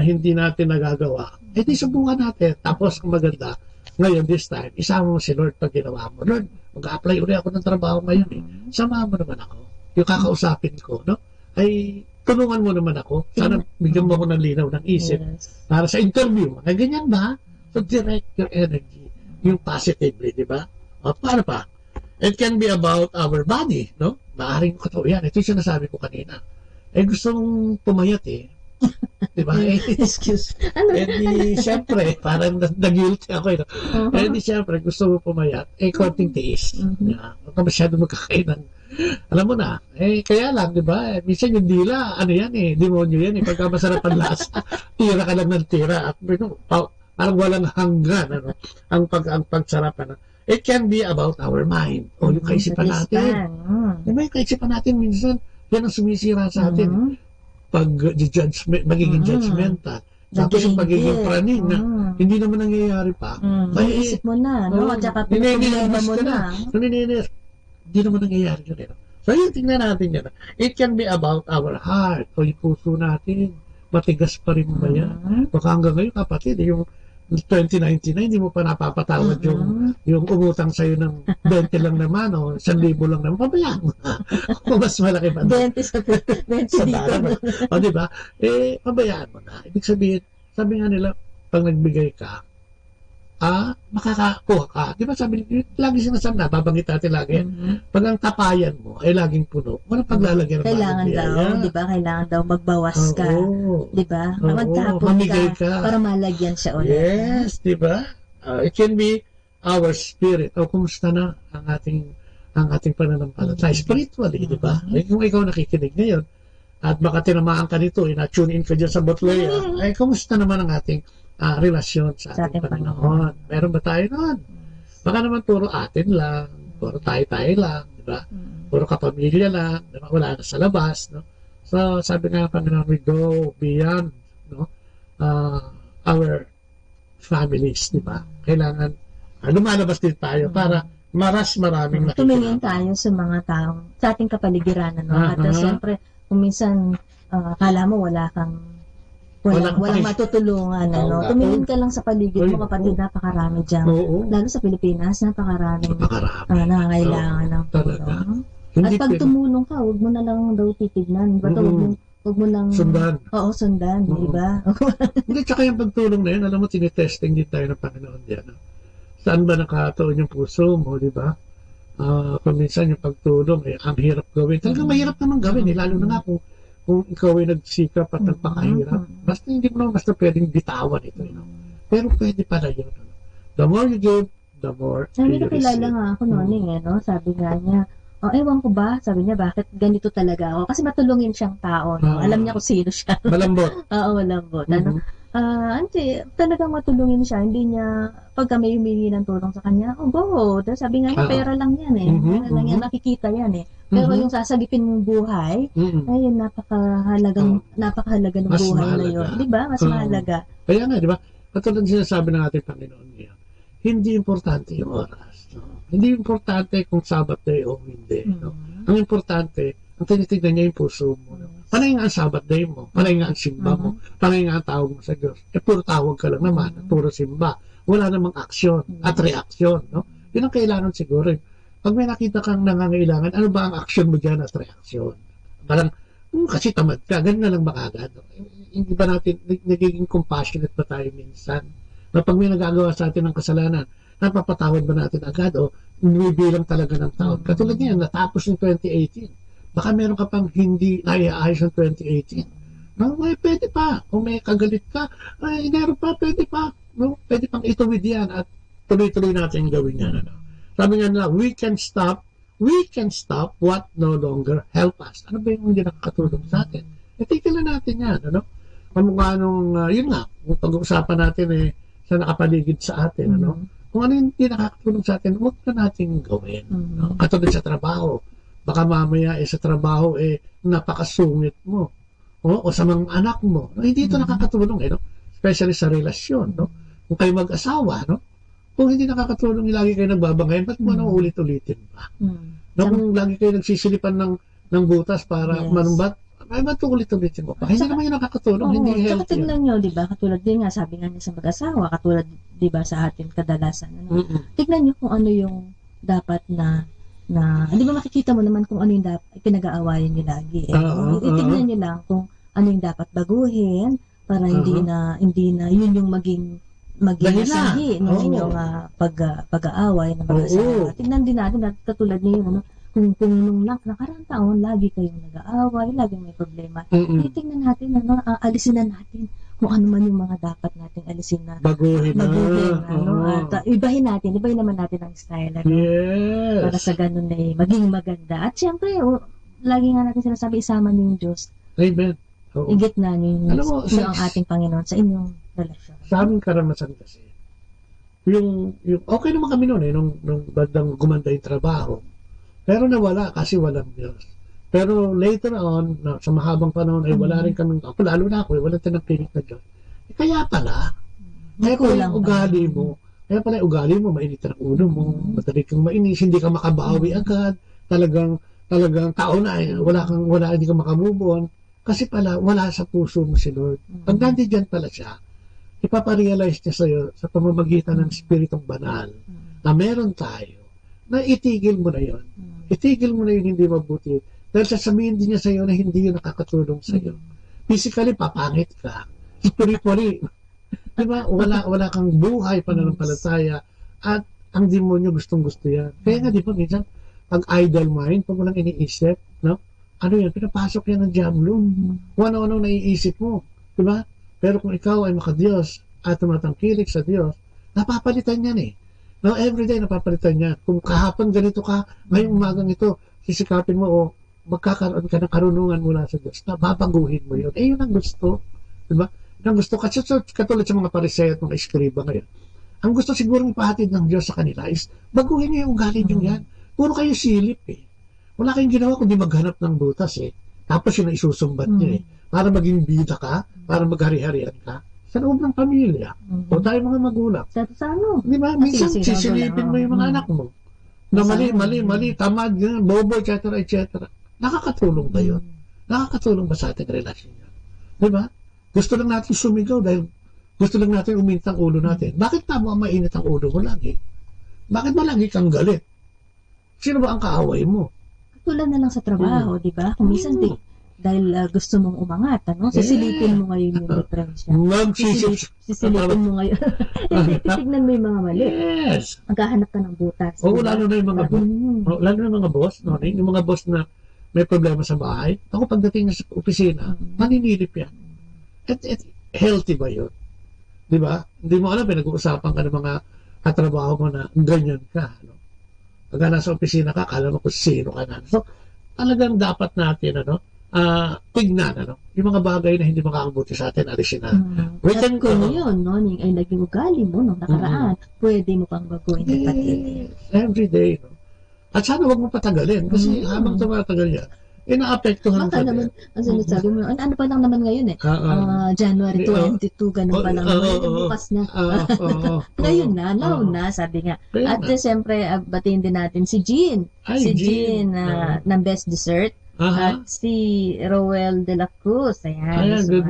hindi natin nagagawa, di subukan natin. Tapos, ang maganda, ngayon, this time, isama mo si Lord pag ginawa mo. Lord, mag-apply ulit ako ng trabaho ngayon eh. Samahan mo naman ako. Yung kakausapin ko, no? Ay tulungan mo naman ako. Sana bigyan mo ako ng linaw ng isip para sa interview. Kaya ganyan ba? So, direct your energy. Yung positively, di ba? O, paano pa? It can be about our body, no? Maaring ko to. Yan, ito yung sinasabi ko kanina. Gusto mong pumayat di ba? Excuse. Ano? Di, syempre, parang nag-guilty ako. Di, syempre, gusto mo pumayat. Konting tiis. Huwag ka masyado magkakain ng alam mo na, kaya lang, di ba? Minsan yung dila, ano yan demonyo yan pagka masarap ang lasa, tira ka lang ng tira. At parang walang hanggan, ang pagsarap, It can be about our mind, o yung kaisipan natin. Di ba yung kaisipan natin, minsan, yan ang sumisira sa atin. Magiging judgmental. Tapos yung pagiging praning na hindi naman nangyayari pa. Isip mo na, no? At saka pinag-problema mo na. Hindi naman nangyayari yun. So yun, tingnan natin yan. It can be about our heart o yung puso natin. Matigas pa rin ba yan? Baka hanggang ngayon, kapatid, yung 2099, hindi mo pa napapatawad yung umutang sa'yo ng 20 lang naman o 1,000 lang naman. Pabayaan mo na. O mas malaki pa. 20 sa dito. O diba? Pabayaan mo na. Ibig sabihin, sabi nga nila, pag nagbigay ka, makakakuha ka. Di ba sabi, lagi sinasabi na, babanggit natin lagi, pag ang tapayan mo ay laging puno, walang paglalagyan ng kailangan daw, di ba? Kailangan daw magbawas ka. Di ba? Magtapon ka para malagyan siya ulit. Yes, di ba? It can be our spirit. O kumusta na ang ating pananampalataya spiritually, di ba? Kung ikaw nakikinig ngayon, at baka tinamaan ka nito, na-tune in ka dyan sa Botleya, kumusta naman ang ating relasyon sa ating panahon. Meron ba tayo nun? Baka naman puro atin lang, puro tayo-tayo lang, di ba? Puro kapamilya lang, di ba? Wala na sa labas, no? So, sabi nga Panginoon, we go beyond, no? Our families, di ba? Kailangan, lumalabas din tayo para maraming nakikita. Tumingin tayo sa mga taong, sa ating kapaligiran, no? At siyempre, kung minsan, kala mo wala kang walang matutulungan, tumingin ka lang sa paligid mo, kapatid, napakarami dyan. Lalo sa Pilipinas, napakaraming nangangailangan ng tulong. At pag tumulong ka, huwag mo na lang daw titignan. Huwag mo lang sundan. Oo, sundan, di ba? Hindi, tsaka yung pagtulong na yun, alam mo, tinitesting din tayo ng Panginoon diyan. Saan ba nakatuon yung puso mo, di ba? Kung minsan yung pagtulong, ang hirap gawin. Talagang mahirap naman gawin, lalo na nga kung ikaw ay nagsikap at nagpakahirap. Basta hindi mo naman pwedeng bitawan ito. Pero pwede pala yun. The more you give, the more you receive. Kilala nga ako noon sabi nga niya, ewan ko ba, sabi niya, bakit ganito talaga ako? Kasi matulungin siyang tao. Alam niya kung sino siya. Malambot. Oo, malambot. Talagang matulungin siya. Hindi niya, pagka may humingi ng tulong sa kanya, go. Sabi nga niya, pera lang yan pera lang yan, nakikita yan Pero yung sasagipin mong buhay, ay napakahalaga ng buhay na yun. Di ba? Mas mahalaga. Kaya nga, di ba? Katulad sinasabi ng ating Panginoon niya, hindi importante yung oras. Hindi importante kung Sabbath day o hindi. Ang importante, ang tinitignan niya yung puso mo. Panay nga ang Sabbath day mo, panay nga ang simba mo, panay nga ang tawag mo sa Diyos. Puro tawag ka lang naman, puro simba. Wala namang aksyon at reaksyon. Yun ang kailangan siguro. Pag may nakita kang nangangailangan, ano ba ang action mo dyan at reaksyon? Parang, kasi tamad ka, ganun na lang ba agad? Hindi ba natin, nagiging compassionate ba tayo minsan? Na pag may nagagawa sa atin ng kasalanan, napapatawad ba natin agad o bibilang talaga ng taon? Katulad niyan, natapos yung 2018. Baka meron ka pang hindi naiaayos ng 2018. Pwede pa. Kung may kagalit ka, meron pa, pwede pa. Pwede pang ituwid yan at tuloy-tuloy natin gawin yan. Sabi nga nila, we can stop what no longer help us. Ano ba yung hindi nakakatulong sa atin? Tignan natin yan. Kamukha nung, yun nga, kung pag-uusapan natin sa nakapaligid sa atin. Kung ano yung hindi nakakatulong sa atin, huwag na natin gawin. Katulad sa trabaho. Baka mamaya sa trabaho napakasungit mo. O sa mga anak mo. Hindi ito nakakatulong. Especially sa relasyon. Kung kayo mag-asawa, kung hindi nakakatulong, lagi kayo nagbabangayan, ba't mo ulit-ulitin pa? Kung lagi kayo nagsisilipan ng butas para manumbat, ba't ulit-ulitin mo pa? Hindi naman yung nakakatulong, hindi healthy. Tsaka tignan nyo, diba? Katulad din nga, sabi nga niya sa mag-asawa, katulad, diba, sa atin kadalasan. Tignan nyo kung ano yung dapat na na, di ba makikita mo naman kung ano yung pinag-aawayan nyo lagi. Itignan nyo lang kung ano yung dapat baguhin para hindi na yun yung maging sahi ng inyong pag-aaway ng mag-asawa. Tignan din natin at katulad niyo, kung nung nakaraang taon lagi kayong nag-aaway, lagi may problema. Tignan natin, alisin na natin kung ano man yung mga dapat nating alisin na baguhin at ibahin naman natin ang style para sa ganun ay maging maganda. At syempre, lagi nga natin sinasabi, isama niyo yung Diyos. Amen. Igit na niyo ang ating Panginoon sa inyong relasyon. Sa aming karanasan kasi, yung okay naman kami noon nung bandang gumanda yung trabaho, pero nawala kasi walang Diyos. Pero later on, sa mahabang panahon, ay wala rin kami, lalo na ako, wala tinangkilik na Diyos. Kaya pala, yung ugali mo, mainit ang ulo mo, madali kang mainis, hindi ka makabawi agad, talagang tao na, hindi ka makamove on, kasi pala, wala sa puso mo si Lord. Pag nandiyan pala siya, ipaparealize niya sa'yo sa pamamagitan ng Spiritong Banal na meron tayo, na itigil mo na yun. Itigil mo na yun hindi mabuti. Dahil sasabihin din niya sa'yo na hindi yun nakakatulong sa'yo. Physically, papangit ka. Spiritually, diba? Wala kang buhay pananampalataya at ang demonyo gustong-gusto yan. Kaya nga, di ba, minsan, pag idle mind, pag walang iniisip, no? Ano yan? Pinapasok yan ng diablo. Kung ano-ano naiisip mo. Diba? Pero kung ikaw ay makadiyos at tumatangkilik sa Diyos, napapalitan yan eh. No, everyday napapalitan yan. Kung kahapon ganito ka, ngayong umagang ito, sisikapin mo magkakaroon ka ng karunungan mula sa Diyos na babaguhin mo yun. Yun ang gusto. Diba? Yun ang gusto. Kasi katulad sa mga pariseo at mga eskriba ngayon, ang gusto siguro ipahatid ng Diyos sa kanila is baguhin niyo yung ugali niyo yan. Puro kayo silip eh. Wala kayong ginawa kundi maghanap ng butas eh. Tapos yun ang isusumbat niyo eh. Para maging bida ka, para maghari-harian ka sa loob ng pamilya. O tayo mga magulang. Di ba? Minsan sisilipin mo yung mga anak mo. Na mali, tamad, bobo, etc. Nakakatulong ba yun? Nakakatulong ba sa ating relasyon yun? Di ba? Gusto lang natin sumigaw dahil gusto lang natin umintang ulo natin. Bakit tamo ang mainit ang ulo mo lagi? Bakit ba lagi kang galit? Sino ba ang kaaway mo? Tulad na lang sa trabaho, di ba? Kung minsan dahil gusto mong umangat, sisilipin mo ngayon yung diferensya. Sisilipin mo ngayon. Titignan mo yung mga mali. Yes. Maghahanap ka ng butas. Lalo na yung mga boss. Lalo na yung mga boss. Yung mga boss na may problema sa bahay. Ako pagdating sa opisina, maninilip yan. At healthy ba yun? Di ba? Hindi mo alam, pinag-uusapan ka ng mga katrabaho mo na ganyan ka. Pag nasa opisina ka, kala mo kung sino ka na. So, talagang dapat natin, tignan, yung mga bagay na hindi makakabuti sa atin, alisin na. At kung yun, ay naging ugali mo nung nakaraan, pwede mo pang baguhin yung patili. Every day, At sana huwag mo patagalin, kasi habang tumatagal yan, inaapektuhan ka naman, ang sinasabi mo, ano pa lang naman ngayon January 22, ganun pa lang naman, bukas na. Ngayon na, now na, sabi nga. At siyempre, batiin din natin si Jean. Si Jean ng Best Dessert. At si Roel de la Cruz. Ayan, good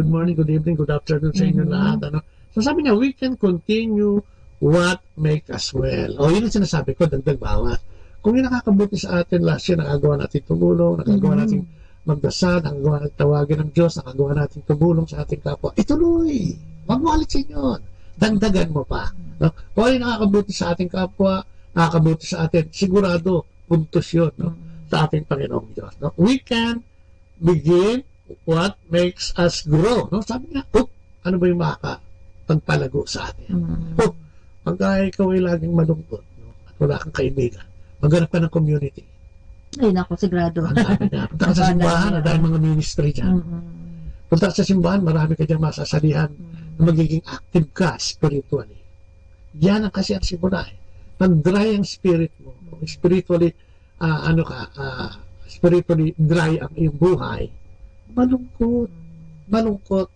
morning, good evening, good afternoon sa inyo lahat. So sabi niya, we can continue what make us well. Yun ang sinasabi ko, dagdag bawas. Kung yung nakakabuti sa atin last year, nakagawa natin tumulong, nakagawa natin magdasal, nakagawa natin tawagin ng Diyos, nakagawa natin tumulong sa ating kapwa, ituloy. Huwag mo alisin yun. Dagdagan mo pa. Kung yung nakakabuti sa ating kapwa, nakakabuti sa atin, sigurado, puntos yun sa ating Panginoong Diyos. We can begin what makes us grow. Sabi nga, ano ba yung makakapagpalago sa atin? Pagka ikaw ay laging malungkot at wala kang kaibigan, maghanap ka ng community. Ay, naku, sigurado. Punta ka sa simbahan, dahil mga ministry dyan. Punta ka sa simbahan, marami ka dyan masasalihan na magiging active ka spiritually. Yan ang kasi ang simula. Pag-dry ang spirit mo, spiritually, spiritually dry ang iyong buhay, malungkot,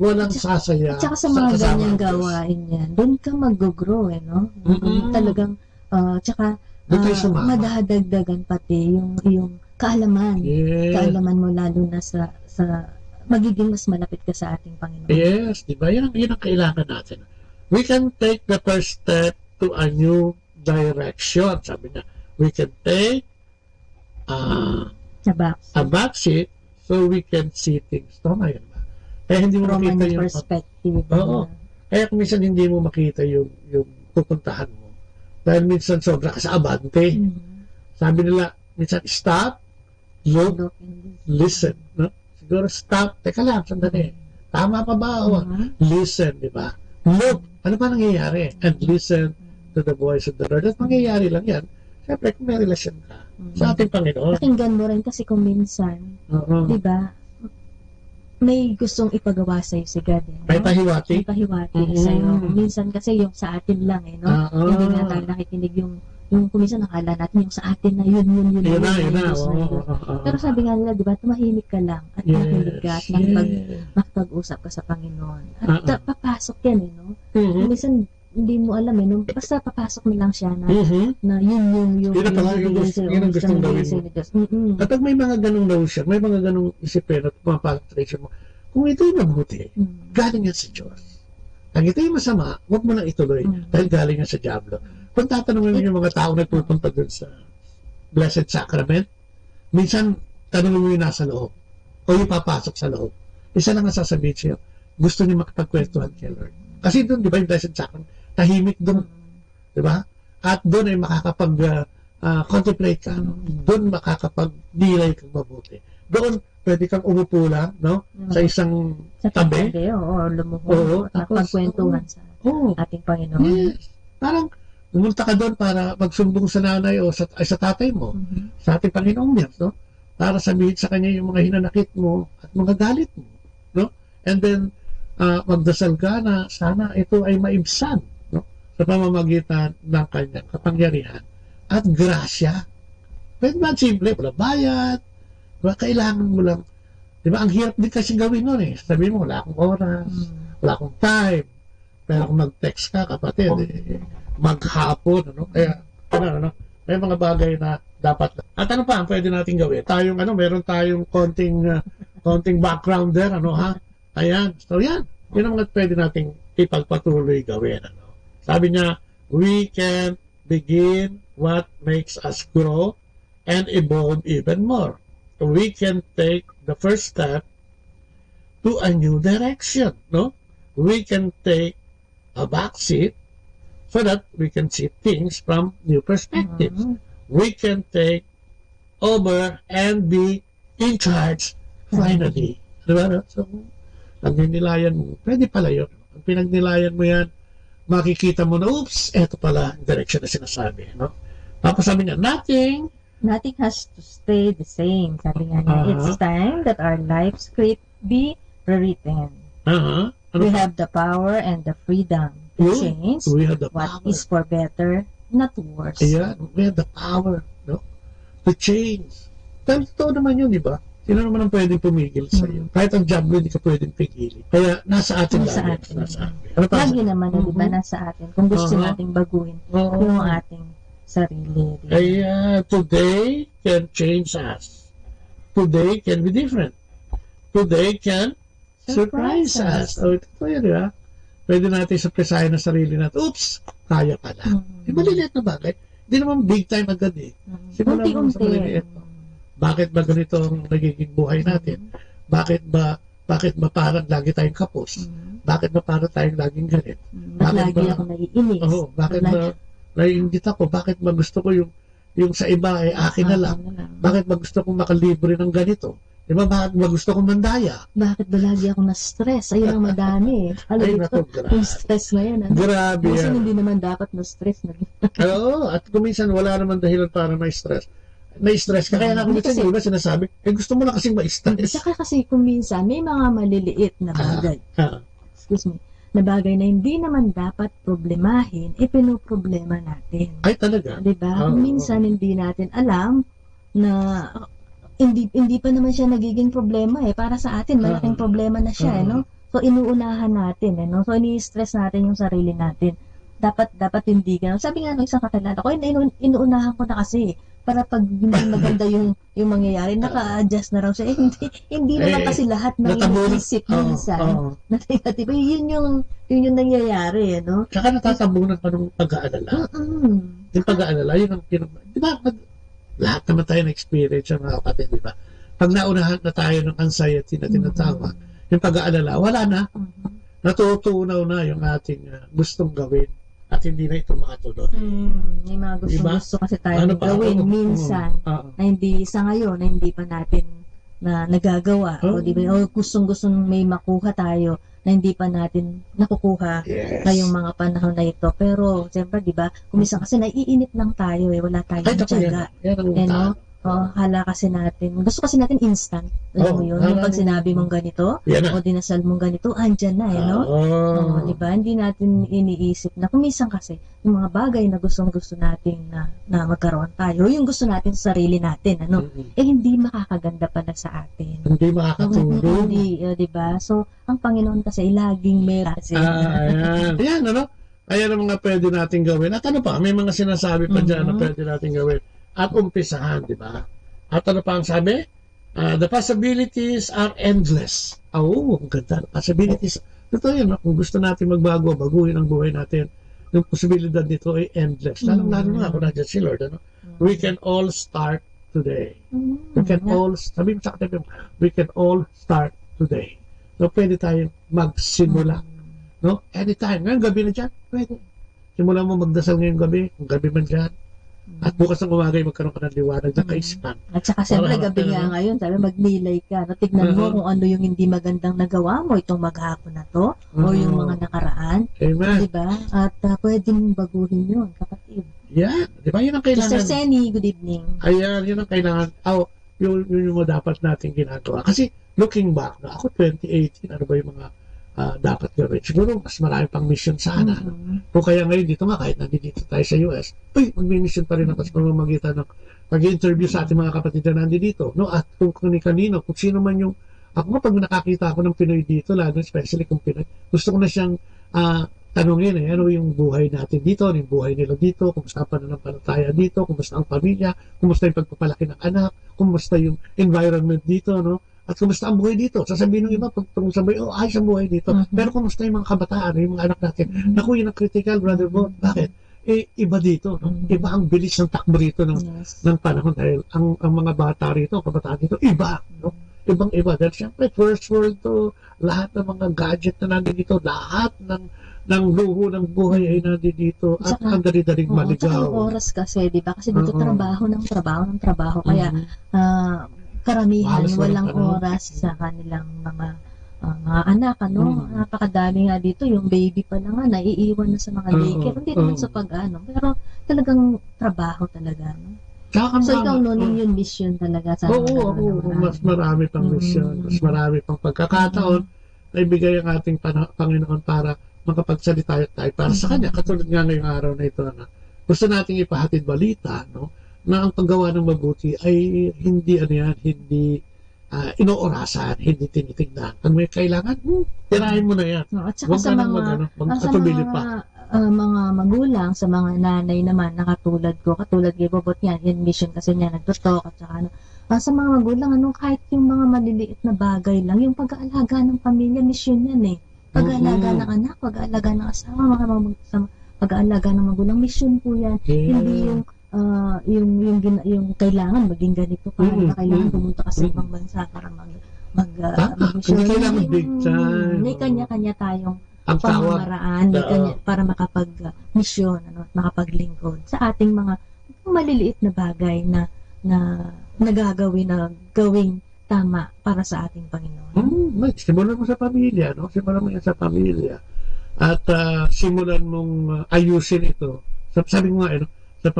walang sasaya. At saka sa mga ganyang gawain yan, doon ka mag-grow, talagang, tsaka, madadagdagan pati yung kaalaman. Kaalaman mo lalo na sa magiging mas malapit ka sa ating Panginoon. Yes, di ba? Yan ang kailangan natin. We can take the first step to a new direction. Sabi niya, we can take a back seat so we can see things. Tama yun ba? Kaya hindi mo From makita a yung perspective. Oo. Kaya kung minsan hindi mo makita yung pupuntahan mo. Dahil minsan sobra ka sa abante. Sabi nila, minsan stop, look, listen. No? Siguro stop, teka lang, sandali. Tama pa ba? Listen, di ba? Look, ano pa nangyayari? And listen to the voice of the Lord. At mangyayari lang yan. Siyempre, kung may relasyon ka sa ating Panginoon. Pakinggan mo rin kasi kung minsan, di ba, may gustong ipagawa sa'yo si God. Eh, no? May pahiwati? May pahiwati sa'yo. Minsan kasi yung sa atin lang, eh, no? Hindi nga tayo nakikinig yung kung minsan nakala natin yung sa atin na yun na. Pero sabi nga nila, di ba, tumahimik ka lang at makinig ka at makipag-usap ka sa Panginoon. At papasok yan, eh, no? Minsan, hindi mo alam, eh, no? Basta papasok mo lang siya na yun yung gustong gawin mo. Kapag may mga ganong notion, may mga ganong isipin at pumapatration mo, kung ito'y mabuti, galing yan sa Diyos. Ang ito'y masama, huwag mo nang ituloy dahil galing yan sa Diablo. Kung tatanungin mo yung mga tao na pupunta dun sa Blessed Sacrament, minsan tanongin mo yung nasa loob o yung papasok sa loob. Isa lang ang sasabihin siya, gusto niya makipagkwentuhan kay Lord. Kasi doon, di ba, yung Blessed Sacrament, tahimik doon. Di ba? At doon ay makakapag-contemplate ka. Doon makakapag-nilay kang mabuti. Doon, pwede kang umupo lang, no? Sa isang tabi. Oo, lumuhod. Nakapagkwentuhan sa ating Panginoon. Yes. Parang, pumunta ka doon para magsumbong sa nanay o sa tatay mo, sa ating Panginoong Diyos, no? Para sabihin sa kanya yung mga hinanakit mo at mga galit mo, no? And then, magdasal ka na sana ito ay maibsan, no? Sa pamamagitan ng kanyang kapangyarihan at grasya. Pwede ba simple? Wala bayad. Diba? Kailangan mo lang. Diba? Ang hirap din kasi gawin nun eh. Sabihin mo, wala akong oras, wala akong time. Pero kung mag-text ka, kapatid, maghapon, ano? Kaya, may mga bagay na dapat. At ano pa ang pwede natin gawin? Meron tayong konting background there, ha? Ayan. So, yan. Yun ang mga pwede nating ipagpatuloy gawin, Sabi niya, we can begin what makes us grow and evolve even more. We can take the first step to a new direction, no? We can take a back seat so that we can see things from new perspectives. We can take over and be in charge finally. Diba? So, ang ninilayan mo, pwede pala yun. Ang pinagnilayan mo yan, makikita mo na, oops, eto pala ang direction na sinasabi. No? Tapos sabi niya, nothing has to stay the same. Sabi nga niya, it's time that our life script be rewritten. We have the power and the freedom to change what is for better, not worse. Yeah, we have the power, no? To change. Dahil totoo naman yun, di ba? Sino naman ang pwedeng pumigil sa iyo? Kahit ang job mo, hindi ka pwedeng pigilin. Kaya nasa atin lagi. Lagi naman, di ba, nasa atin. Kung gusto nating baguhin yung ating sarili. Kaya today can change us. Today can be different. Today can surprise us. So, ito yun, di ba? Pwede natin surprisahin ang sarili natin. Oops! Kaya pala. Di ba maliliit na bagay? Hindi naman big time agad eh. Simula mo sa maliliit. Bakit ba ganito ang nagiging buhay natin? Bakit ba parang lagi tayong kapos? Bakit ba parang tayong laging galit? Bakit lagi ako naiinis? Bakit ba naiingit ako? Bakit ba gusto ko yung sa iba ay akin na lang? Bakit ba gusto kong makalibre ng ganito? Diba, bakit ba gusto kong mandaya? Bakit ba lagi ako na-stress? Ayun ang madami. Yung stress na yan. Grabe yan. Kasi hindi naman dapat na-stress. Oo, at kung minsan wala naman dahilan para may stress. May stress ka. Kaya nga kung minsan yung iba sinasabi, gusto mo lang kasing ma-stress. Saka kasi kung minsan may mga maliliit na bagay. Excuse me. Na bagay na hindi naman dapat problemahin, pinoproblema natin. Ay, talaga? Diba? Kung minsan hindi natin alam na hindi pa naman siya nagiging problema para sa atin malaking problema na siya no. So inuunahan natin no. So ini-stress natin yung sarili natin. Dapat hindi ganun. Sabi nga ng isang kakilala ko, inuunahan ko na kasi para pag hindi maganda yung mangyayari, naka-adjust na raw siya. Hindi naman kasi lahat ng inisip minsan. Diba? Yun yung nangyayari no. Saka natatabunan pa ng pag-aalala. Yung pag-aalala, yun ang di ba, lahat naman tayo na-experience yung mga kapatid, di ba? Pag naunahan na tayo ng anxiety na tinatawag, yung pag-aalala, wala na. Natutunaw na yung ating gustong gawin at hindi na ito makatuloy. May mga gusto kasi tayo gawin minsan na hindi sa ngayon, na hindi pa natin na nagagawa. O di ba? O gustong may makuha tayo na hindi pa natin nakukuha ngayong mga panahon na ito. Pero, siyempre, di ba, kuminsan kasi naiinip lang tayo wala tayong tiyaga. Hala kasi natin, gusto kasi natin instant. Alam mo yun, yung pag sinabi mong ganito, o dinasal mong ganito, andyan na di ba? Hindi natin iniisip na kuminsan kasi, yung mga bagay na gustong-gusto natin na magkaroon tayo, yung gusto natin sa sarili natin, hindi makakaganda pala sa atin. Hindi makakatulong. Di ba? So, ang Panginoon kasi laging may kasi. Ayan, Ayan ang mga pwede natin gawin. At ano pa, may mga sinasabi pa dyan na pwede natin gawin. At umpisahan, di ba? At ano pa ang sabi? The possibilities are endless. Ang ganda. Possibilities. Totoo yun, kung gusto natin magbago, baguhin ang buhay natin, yung posibilidad nito ay endless. Lalo na ako nandiyan si Lord. We can all start today. We can all, sabi mo sa katabi, we can all start today. So, pwede tayong magsimula. Anytime. Ngayon, gabi na dyan, pwede. Simulan mo magdasal ngayong gabi, kung gabi man dyan. At bukas ng umagay, magkaroon ka ng liwanag na kaisipan. At saka siyempre gabi nga ngayon, sabi magnilay ka. Tignan mo kung ano yung hindi magandang nagawa mo itong maghapon na to o yung mga nakaraan. Amen. Diba? At pwede mong baguhin yun, kapatid. Yeah. Diba yun ang kailangan? Sister Senny, good evening. Ayan, yun ang kailangan. Yun mo dapat natin ginagawa. Kasi looking back, ako 2018, ano ba yung mga dapat gawin. Siguro mas marami pang mission sana. Kung kaya ngayon dito nga, kahit nandito tayo sa US, magmi-mission pa rin ako sa pamamagitan ng pag-interview sa ating mga kapatid na nandito. At kung kanino, kung sino man yung, ako nga pag nakakita ako ng Pinoy dito, lalo especially kung Pinoy, gusto ko na siyang tanungin ano yung buhay natin dito, ano yung buhay nila dito, kumusta ang pananampalataya dito, kumusta ang pamilya, kumusta yung pagpapalaki ng anak, kumusta yung environment dito, at kumusta ang buhay dito. Sasabihin ng iba, pag sabay, ayos ang buhay dito. Pero kumusta yung mga kabataan, yung mga anak natin? Naku, yun ang critical, Brother Bo. Bakit? Iba dito. Iba ang bilis ng takbo rito ng panahon. Dahil ang mga bata rito, kabataan dito, iba. Ibang-iba. Dahil siyempre, first world to, lahat ng mga gadget na nandito, lahat ng luho ng buhay ay nandito at ang dali-daling maligaw. At ang oras kasi, di ba? Kasi dito trabaho. Kaya, karamihan walang oras sa kanilang mga anak, napakadami nga dito, yung baby pa na nga naiiwan na sa mga daycare, hindi naman sa pero talagang trabaho talaga, so ikaw yung mission talaga sa mas marami pang mission, mas marami pang pagkakataon na ibigay ang ating Panginoon para makapagsalita tayo para sa Kanya, katulad nga ngayong araw na ito gusto nating ipahatid balita, na ang paggawa ng mabuti ay hindi inoorasan, hindi tinitignan. Pag may kailangan, tirahin mo na yan. At saka sa mga magulang, sa mga nanay naman, katulad kay Bobot yan, in mission kasi niya nagtutok at saka sa mga magulang, kahit yung mga maliliit na bagay lang, yung pag-aalaga ng pamilya, mission yan pag-aalaga ng anak, pag-aalaga ng asawa, pag-aalaga ng magulang, mission po yan. Hindi yung kailangan maging ganito pa, kailangan pumunta ka sa ibang bansa para mag-mission. Big time. May kanya-kanya tayong pamamaraan para makapag-mission, makapaglingkod sa ating mga maliliit na bagay na gawing tama para sa ating Panginoon. Simulan mo sa pamilya, Simulan mo yan sa pamilya. At simulan mong ayusin ito. Sabi mo nga, sa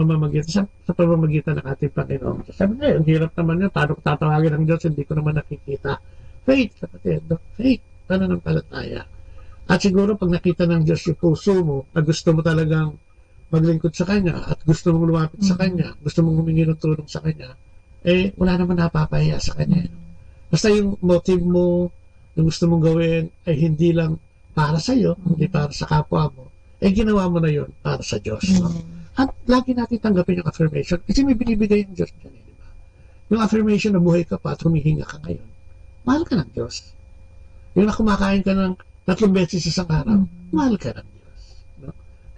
pamamagitan ng ating Panginoon. Sabi nga, ang hirap naman yun. Paano ko tatawagin ng Diyos? Hindi ko naman nakikita. Faith, kapatid. Faith, pananampalataya. At siguro, pag nakita ng Diyos yung puso mo, na gusto mo talagang maglingkod sa Kanya, at gusto mong lumapit sa Kanya, gusto mong humingi ng tulong sa Kanya, wala naman napapahiya sa Kanya. Basta yung motive mo, yung gusto mong gawin, ay hindi lang para sa iyo, hindi para sa kapwa mo, ginawa mo na yun para sa Diyos. At lagi natin tanggapin yung affirmation kasi may binibigay yung Diyos dyan, di ba? Yung affirmation na buhay ka pa at humihinga ka ngayon, mahal ka ng Diyos. Yung na kumakain ka ng 3 beses isang araw, mahal ka ng Diyos.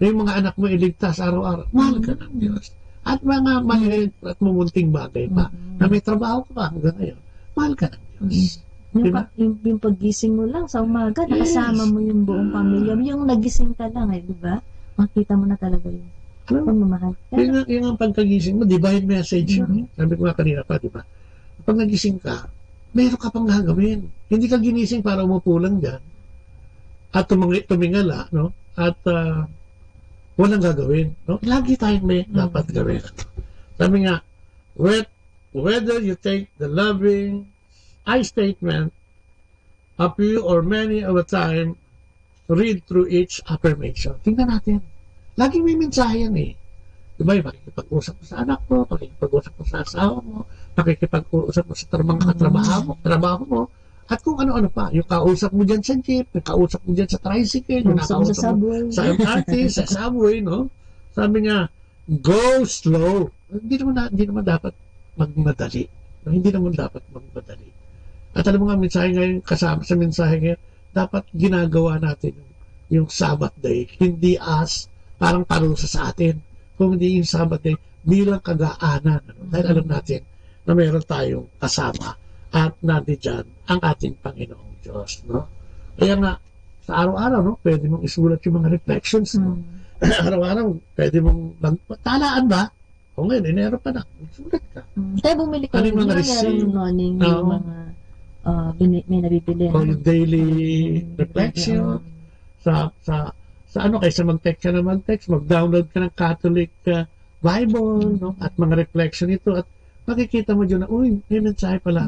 yung mga anak mo iligtas araw-araw, mahal ka ng Diyos. At mga maliit at mumunting bagay pa, na may trabaho ka pa hanggang ngayon, mahal ka ng Diyos. Yung paggising mo lang sa umaga, nakasama mo yung buong pamilya. Yung nagising ka lang, di ba? Makita mo na talaga yun. Pagmamahal. Yung ang pagkagising mo, divine message yun. Sabi ko nga kanina pa, di ba? Pag nagising ka, meron ka pang gagawin. Hindi ka ginising para umupo lang dyan at tumingala, no? At walang gagawin, no? Lagi tayong may dapat gawin. Sabi nga, whether you take the loving I statement a few or many of a time, read through each affirmation. Tingnan natin. Laging may mensahe yan eh. Diba, pakikipag-usap mo sa anak mo, pakikipag-usap mo sa asawa mo, pakikipag-usap mo sa trabaho mo, at kung ano-ano pa. Yung kausap mo dyan sa jeep, yung kausap mo dyan sa tricycle, yung nakausap mo sa MRT, sa subway, no? Sabi nga, go slow. Hindi naman dapat magmadali. No? Hindi naman dapat magmadali. At alam mo nga, mensahe ngayon, kasama sa mensahe ngayon, dapat ginagawa natin yung Sabbath day, hindi parang parusa sa atin. Kung hindi yung Sabbath day, bilang kagaanan. Ano? Dahil alam natin na meron tayong kasama at nandiyan ang ating Panginoong Diyos. No? Kaya nga, sa araw-araw, no, pwede mong isulat yung mga reflections. No? Araw-araw, pwede mong talaan ba? O ngayon, meron pa na. Isulat ka. Kaya bumili ka yung mga morning, yung mga may nabibili. Yung daily reflection. Sa ano, kaysa mag-text ka na mag-download ka ng Catholic Bible, no? At mga reflection ito, at makikita mo dyan na, uy, may mensahe pala.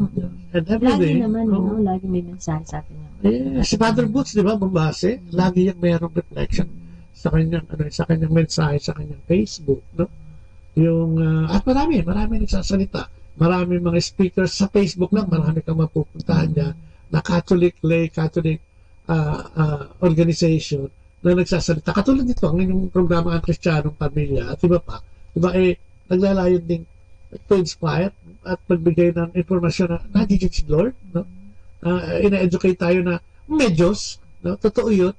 And every day, lagi naman, no? Lagi may mensahe sa atin. Si Father Boots, di ba, Bumbase, lagi yung mayroong reflection sa kanyang mensahe, sa kanyang Facebook, no? Yung, at marami nagsasalita. Marami mga speakers sa Facebook lang, marami kang mapupuntahan dyan na Catholic organization na nagsasalita. Katulad nito, ang inyong programa ang Kristiyanong Pamilya at iba pa, naglalayon din to inspire at magbigay ng informasyon na nandiyan si Lord, no? Ina-educate tayo na may Diyos, no? Totoo yun.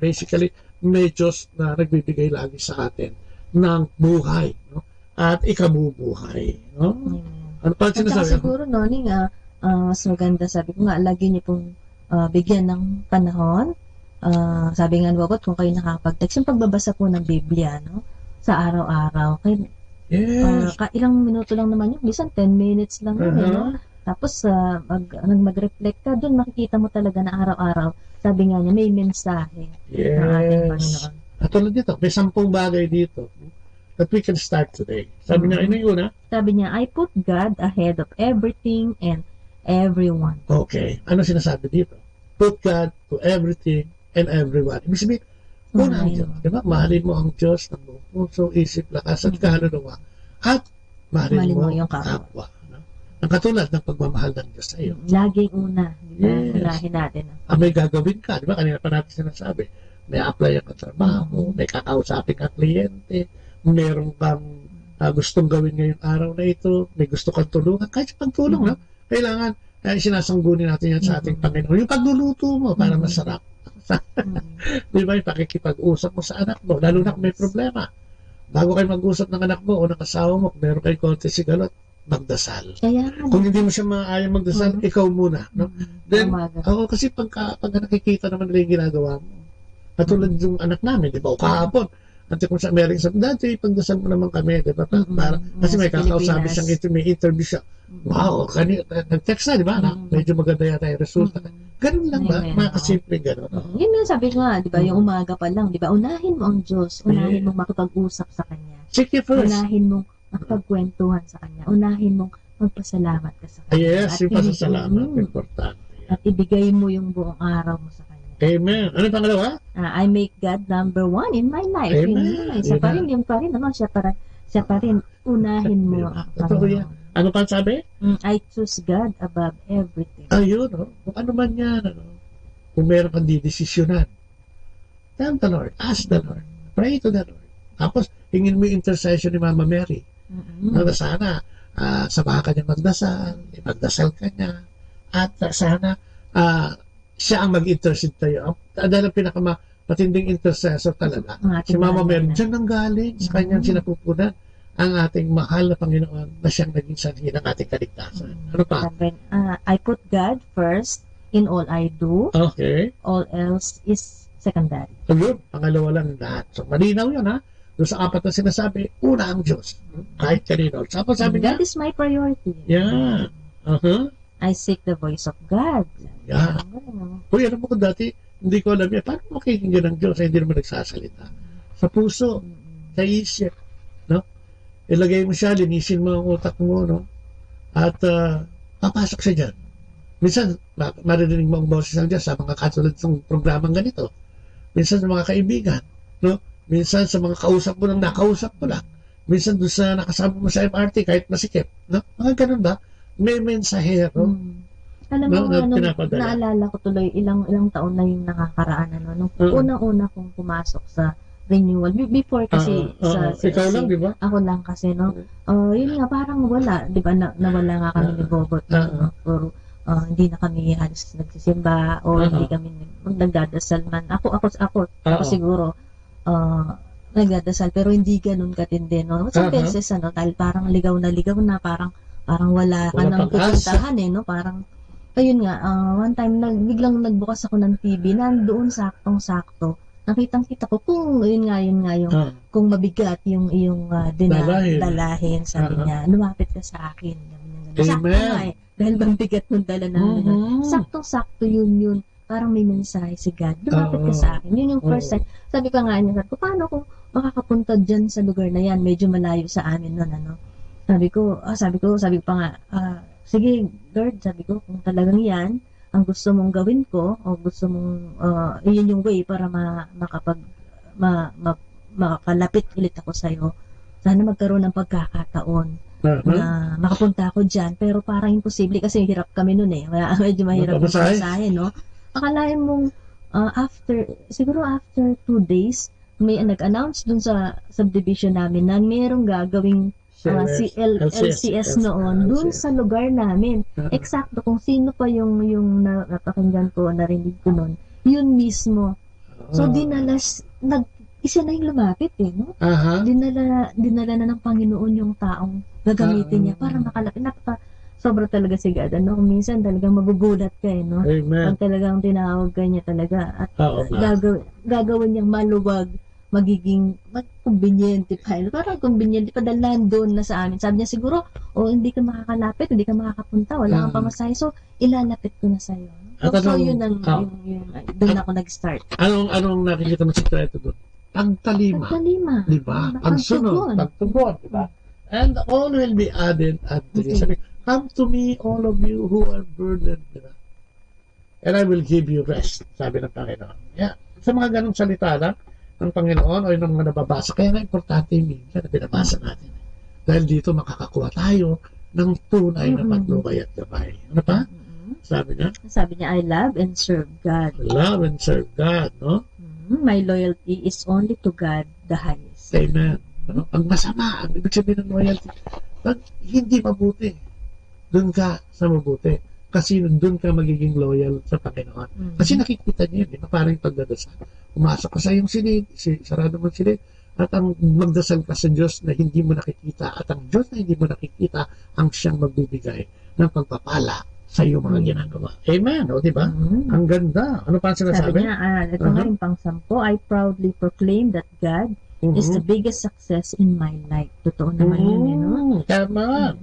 Basically, may Diyos na nagbibigay lagi sa atin ng buhay, no? At ikabubuhay, no? Ano pa sinasabi? Siguro, Noning, mas maganda, sabi ko nga, lagi niyo pong bigyan ng panahon. Sabi nga ni Bobot, kung kayo nakapag-text, yung pagbabasa po ng Biblia, no? Sa araw-araw. Yes. Ilang minuto lang naman yun. Minsan 10 minutes lang yun, no? Tapos, mag-reflect ka, dun makikita mo talaga na araw-araw. Sabi nga niya, may mensahe ng ating Panginoon. At tulad dito, may 10 bagay dito that we can start today. Sabi niya, Sabi niya, I put God ahead of everything and everyone. Okay. Ano sinasabi dito? Put God to everything and everyone. Ibig sabihin, una ang Diyos. Diba? Mahalin mo ang Diyos ng buong puso, isip, lakas, at kaluluwa. At mahalin mo yung kapwa. No? Ang katulad ng pagmamahal ng Diyos sa iyo. Laging una. Diba? Unahin natin. May gagawin ka. Diba? Kanina pa natin sinasabi. May apply ang trabaho, may kakausapin ang kliyente, meron kang gustong gawin ngayong araw na ito, may gusto kang tulungan. Kahit pagtulong, no? Kailangan, sinasanggunin natin yan sa ating Panginoon. Yung pagluluto mo para masarap. Di ba, yung pakikipag-usap mo sa anak mo, lalo na kung may problema. Bago kayo mag-usap ng anak mo o ng asawa mo, kung meron kayo konti sigalot, magdasal. Kung hindi mo siya maayang magdasal, ikaw muna. No? Then, kasi pag nakikita naman nila yung ginagawa mo, katulad yung anak namin, di ba, o kahapon, at kung sa meron sa dati, pagdasal mo naman kami, di ba? Kasi may kakausapin siyang may interview siya. Wow, nag-text na, di ba? Medyo maganda yata yung resulta. Ganun lang ba? Mga kasimpleng ganun. Yun nga sabi ko nga, di ba? Yung umaga pa lang, di ba? Unahin mo ang Diyos. Unahin mong makipag-usap sa Kanya. Sige first. Unahin mong makipagkwentuhan sa Kanya. Unahin mong magpasalamat ka sa Kanya. Yes, yung pasasalamat. Importante. At ibigay mo yung buong araw mo sa Kanya. Amen. Ano yung pangalawa? I make God number 1 in my life. Amen. Siya pa rin, yun pa rin naman. Siya pa rin, unahin mo. Totoo yan. Ano pa sabi? I choose God above everything. Ayun, no? Kung ano man yan, ano? Kung meron kang didesisyonan, tell the Lord, ask the Lord, pray to the Lord. Tapos, hingin mo yung intercession ni Mama Mary. Na sana, samahan ka niya magdasal, ipagdasal ka niya, at sana, siya ang mag-intercede tayo. Dahil ang matinding intercessor talaga. Ang Si ating Mama mahal Mary, na. dyan ang galing sa kanyang sinapupunan ang ating mahal na Panginoon na siyang naging sanhi ng ating kaligtasan. Ano pa? Sabi, I put God first in all I do. Okay. All else is secondary. So yun, pangalawa lang lahat. So malinaw yun ha. Doon sa apat na sinasabi, una ang Diyos. Kahit kanino. Sabi niya? God is my priority. Yeah. I seek the voice of God. Yeah. Uy, alam mo ko dati, hindi ko alam yan. Paano makikinggan ng Diyos ay hindi naman nagsasalita? Sa puso, sa isip, no? Ilagay mo siya, linisin mo ang utak mo, no? At papasok siya dyan. Minsan, maririnig mo ang boses ng Diyos sa mga katulad ng programang ganito. Minsan sa mga kaibigan, no? Minsan sa mga kausap mo nang nakausap mo lang. Minsan doon sa nakasama mo sa MRT kahit masikip, no? Mga ganun ba? May mensahero. Alam mo, pinapadala. naalala ko tuloy, ilang taon na yung nakakaraan, nung unang-una kong pumasok sa renewal. Before kasi, ikaw lang, di ba? Ako lang kasi, no? Yun nga, parang wala, di ba, nawala nga kami ni Bobot. Or hindi na kami halos nagsisimba, o hindi kami nagdadasal man. Ako siguro, nagdadasal, pero hindi ganun katindi, no? Sa beses, dahil parang ligaw na, parang wala ka nang pupuntahan, no? Parang, ayun nga, one time, biglang nagbukas ako ng TV, nandoon saktong-sakto, nakitang-kita ko kung, yun nga yung, kung mabigat yung dalahin, sabi niya, lumapit ka sa akin. Sakto nga dahil mabigat ng dala namin. Saktong-sakto yun, parang may mensahe si God, lumapit ka sa akin. Yun yung first time. Sabi ka nga niya, paano kung makakapunta dyan sa lugar na yan, medyo malayo sa amin nun, Sabi ko pa nga, sige, Lord, sabi ko, kung talagang yan, ang gusto mong gawin ko, o gusto mong, yun yung way para makalapit ulit ako sa'yo. Sana magkaroon ng pagkakataon na makapunta ako dyan, pero parang imposible kasi hirap kami nun medyo mahirap yung pasahe, no? Akalain mong, siguro after 2 days, may nag-announce dun sa subdivision namin na mayroong gagawing LCS noon dun sa lugar namin. Eksakto kung sino pa yung napakinggan ko, narinig ko noon, yun mismo. So isa na yung lumapit, no? Dinala na ng Panginoon yung taong gagamitin niya para makalapit. Sobra talaga si God. Minsan talagang magugulat ka, no? Amen. Pag talagang tinawag ka niya talaga at gagawin niyang maluwag, magiging conveniente pa. Parang conveniente pa dahil nandun na sa amin. Sabi niya siguro, hindi ka makakalapit, hindi ka makakapunta, wala kang pamasahe. So, ilalapit ko na sa'yo. So, yun doon ako nag-start. Anong nakikita mo sikreto doon? Pagtalima. Diba? Pagsunod. Pagtugon. Diba? And all will be added unto you. Sabi, come to me, all of you who are burdened. Diba? And I will give you rest. Sabi ng Panginoon. Yeah. Sa mga ganong salita lang, ng Panginoon o yung mga nababasa. Kaya nga importante minsan na binabasa natin. Dahil dito makakakuha tayo ng tunay na patnubay at gabay. Ano pa? Sabi niya, I love and serve God. Love and serve God, no? My loyalty is only to God, the highest. Amen. Ano? Ang masama, ang ibig sabihin ng loyalty, pag hindi mabuti, doon ka sa mabuti. Kasi doon ka magiging loyal sa Panginoon. Kasi nakikita niyo yun, parang yung pagdadasal. Pumasok ka sa iyong silid, sarado mo silid, at ang magdasal ka sa Diyos na hindi mo nakikita, at ang Diyos na hindi mo nakikita, ang siyang magbibigay ng pagpapala sa iyong mga ginagawa. Amen, o diba? Ang ganda. Ano pa ang sinasabi? Sabi niya, ito nga yung pang-10, I proudly proclaim that God is the biggest success in my life. Totoo naman yun, no? Tama.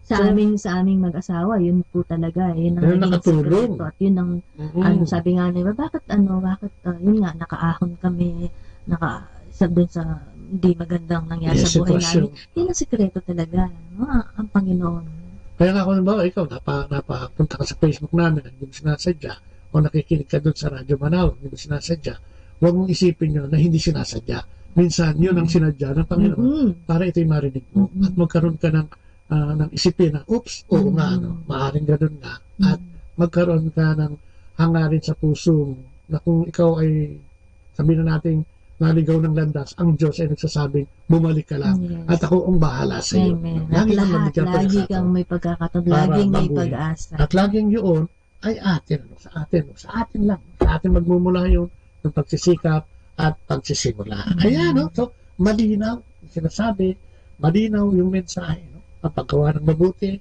Sa aming mag-asawa, yun po talaga, yun ang naging sikreto. At yun ang, sabi nga nila, bakit, yun nga, nakaahon kami, doon sa hindi magandang nangyari sa buhay namin. Yun ang sikreto talaga, no? Ang Panginoon. Kaya nga kung ba, ikaw, napapunta ka sa Facebook namin, hindi mo sinasadya, o nakikinig ka doon sa Radyo Manaw, hindi mo sinasadya, huwag mong isipin nyo na hindi sinasadya. Minsan, yun ang sinadya ng Panginoon para ito'y marinig mo at magkaroon ka ng isipin na, oo nga, maaaring ganun nga. At magkaroon ka ng hangarin sa puso na kung ikaw ay, sabihin na natin, naligaw ng landas, ang Diyos ay nagsasabing, bumalik ka lang. At ako ang bahala sa iyo. Lagi kang may pagkakataon, laging may pag-asa. At laging yun ay sa atin lang. Sa atin magmumula yun ng pagsisikap at pagsisimula. Ayan, no? So, malinaw yung sinasabi, malinaw yung mensahe. No? Ang paggawa ng mabuti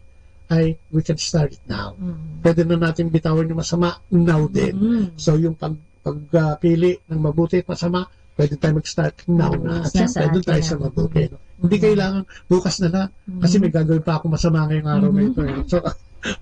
ay we can start it now. Pwede na natin bitawan yung masama now din. So, yung pagpili ng mabuti at masama, pwede tayo mag-start now na. At siyempre, doon tayo sa mabuti. No? Hindi kailangan bukas na lang kasi may gagawin pa ako masama ngayong araw na ito. So,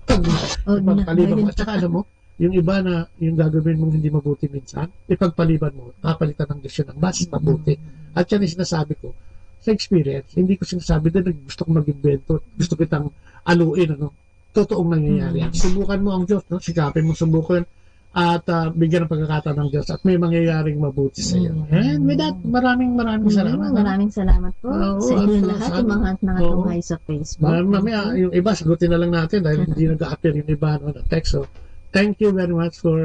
pagpaliban mo. At saka alam mo, yung iba na yung gagawin mong hindi mabuti minsan, ipagpaliban mo, kapalitan ng desisyon ng mas mabuti. At yan yung sinasabi ko, sa experience, hindi ko sinasabi na gusto kong mag-invento, gusto kitang aluin, ano, totoong nangyayari. Subukan mo ang Diyos, no? Sikapin mo subukan at bigyan ng pagkakataon ng Diyos at may mangyayaring mabuti sa iyo. And with that, maraming salamat. Maraming salamat po sa inyo lahat, yung mga nakatunghay sa Facebook. Mamaya, yung iba, sagutin na lang natin dahil hindi nag-appear yung iba na text. So, thank you very much for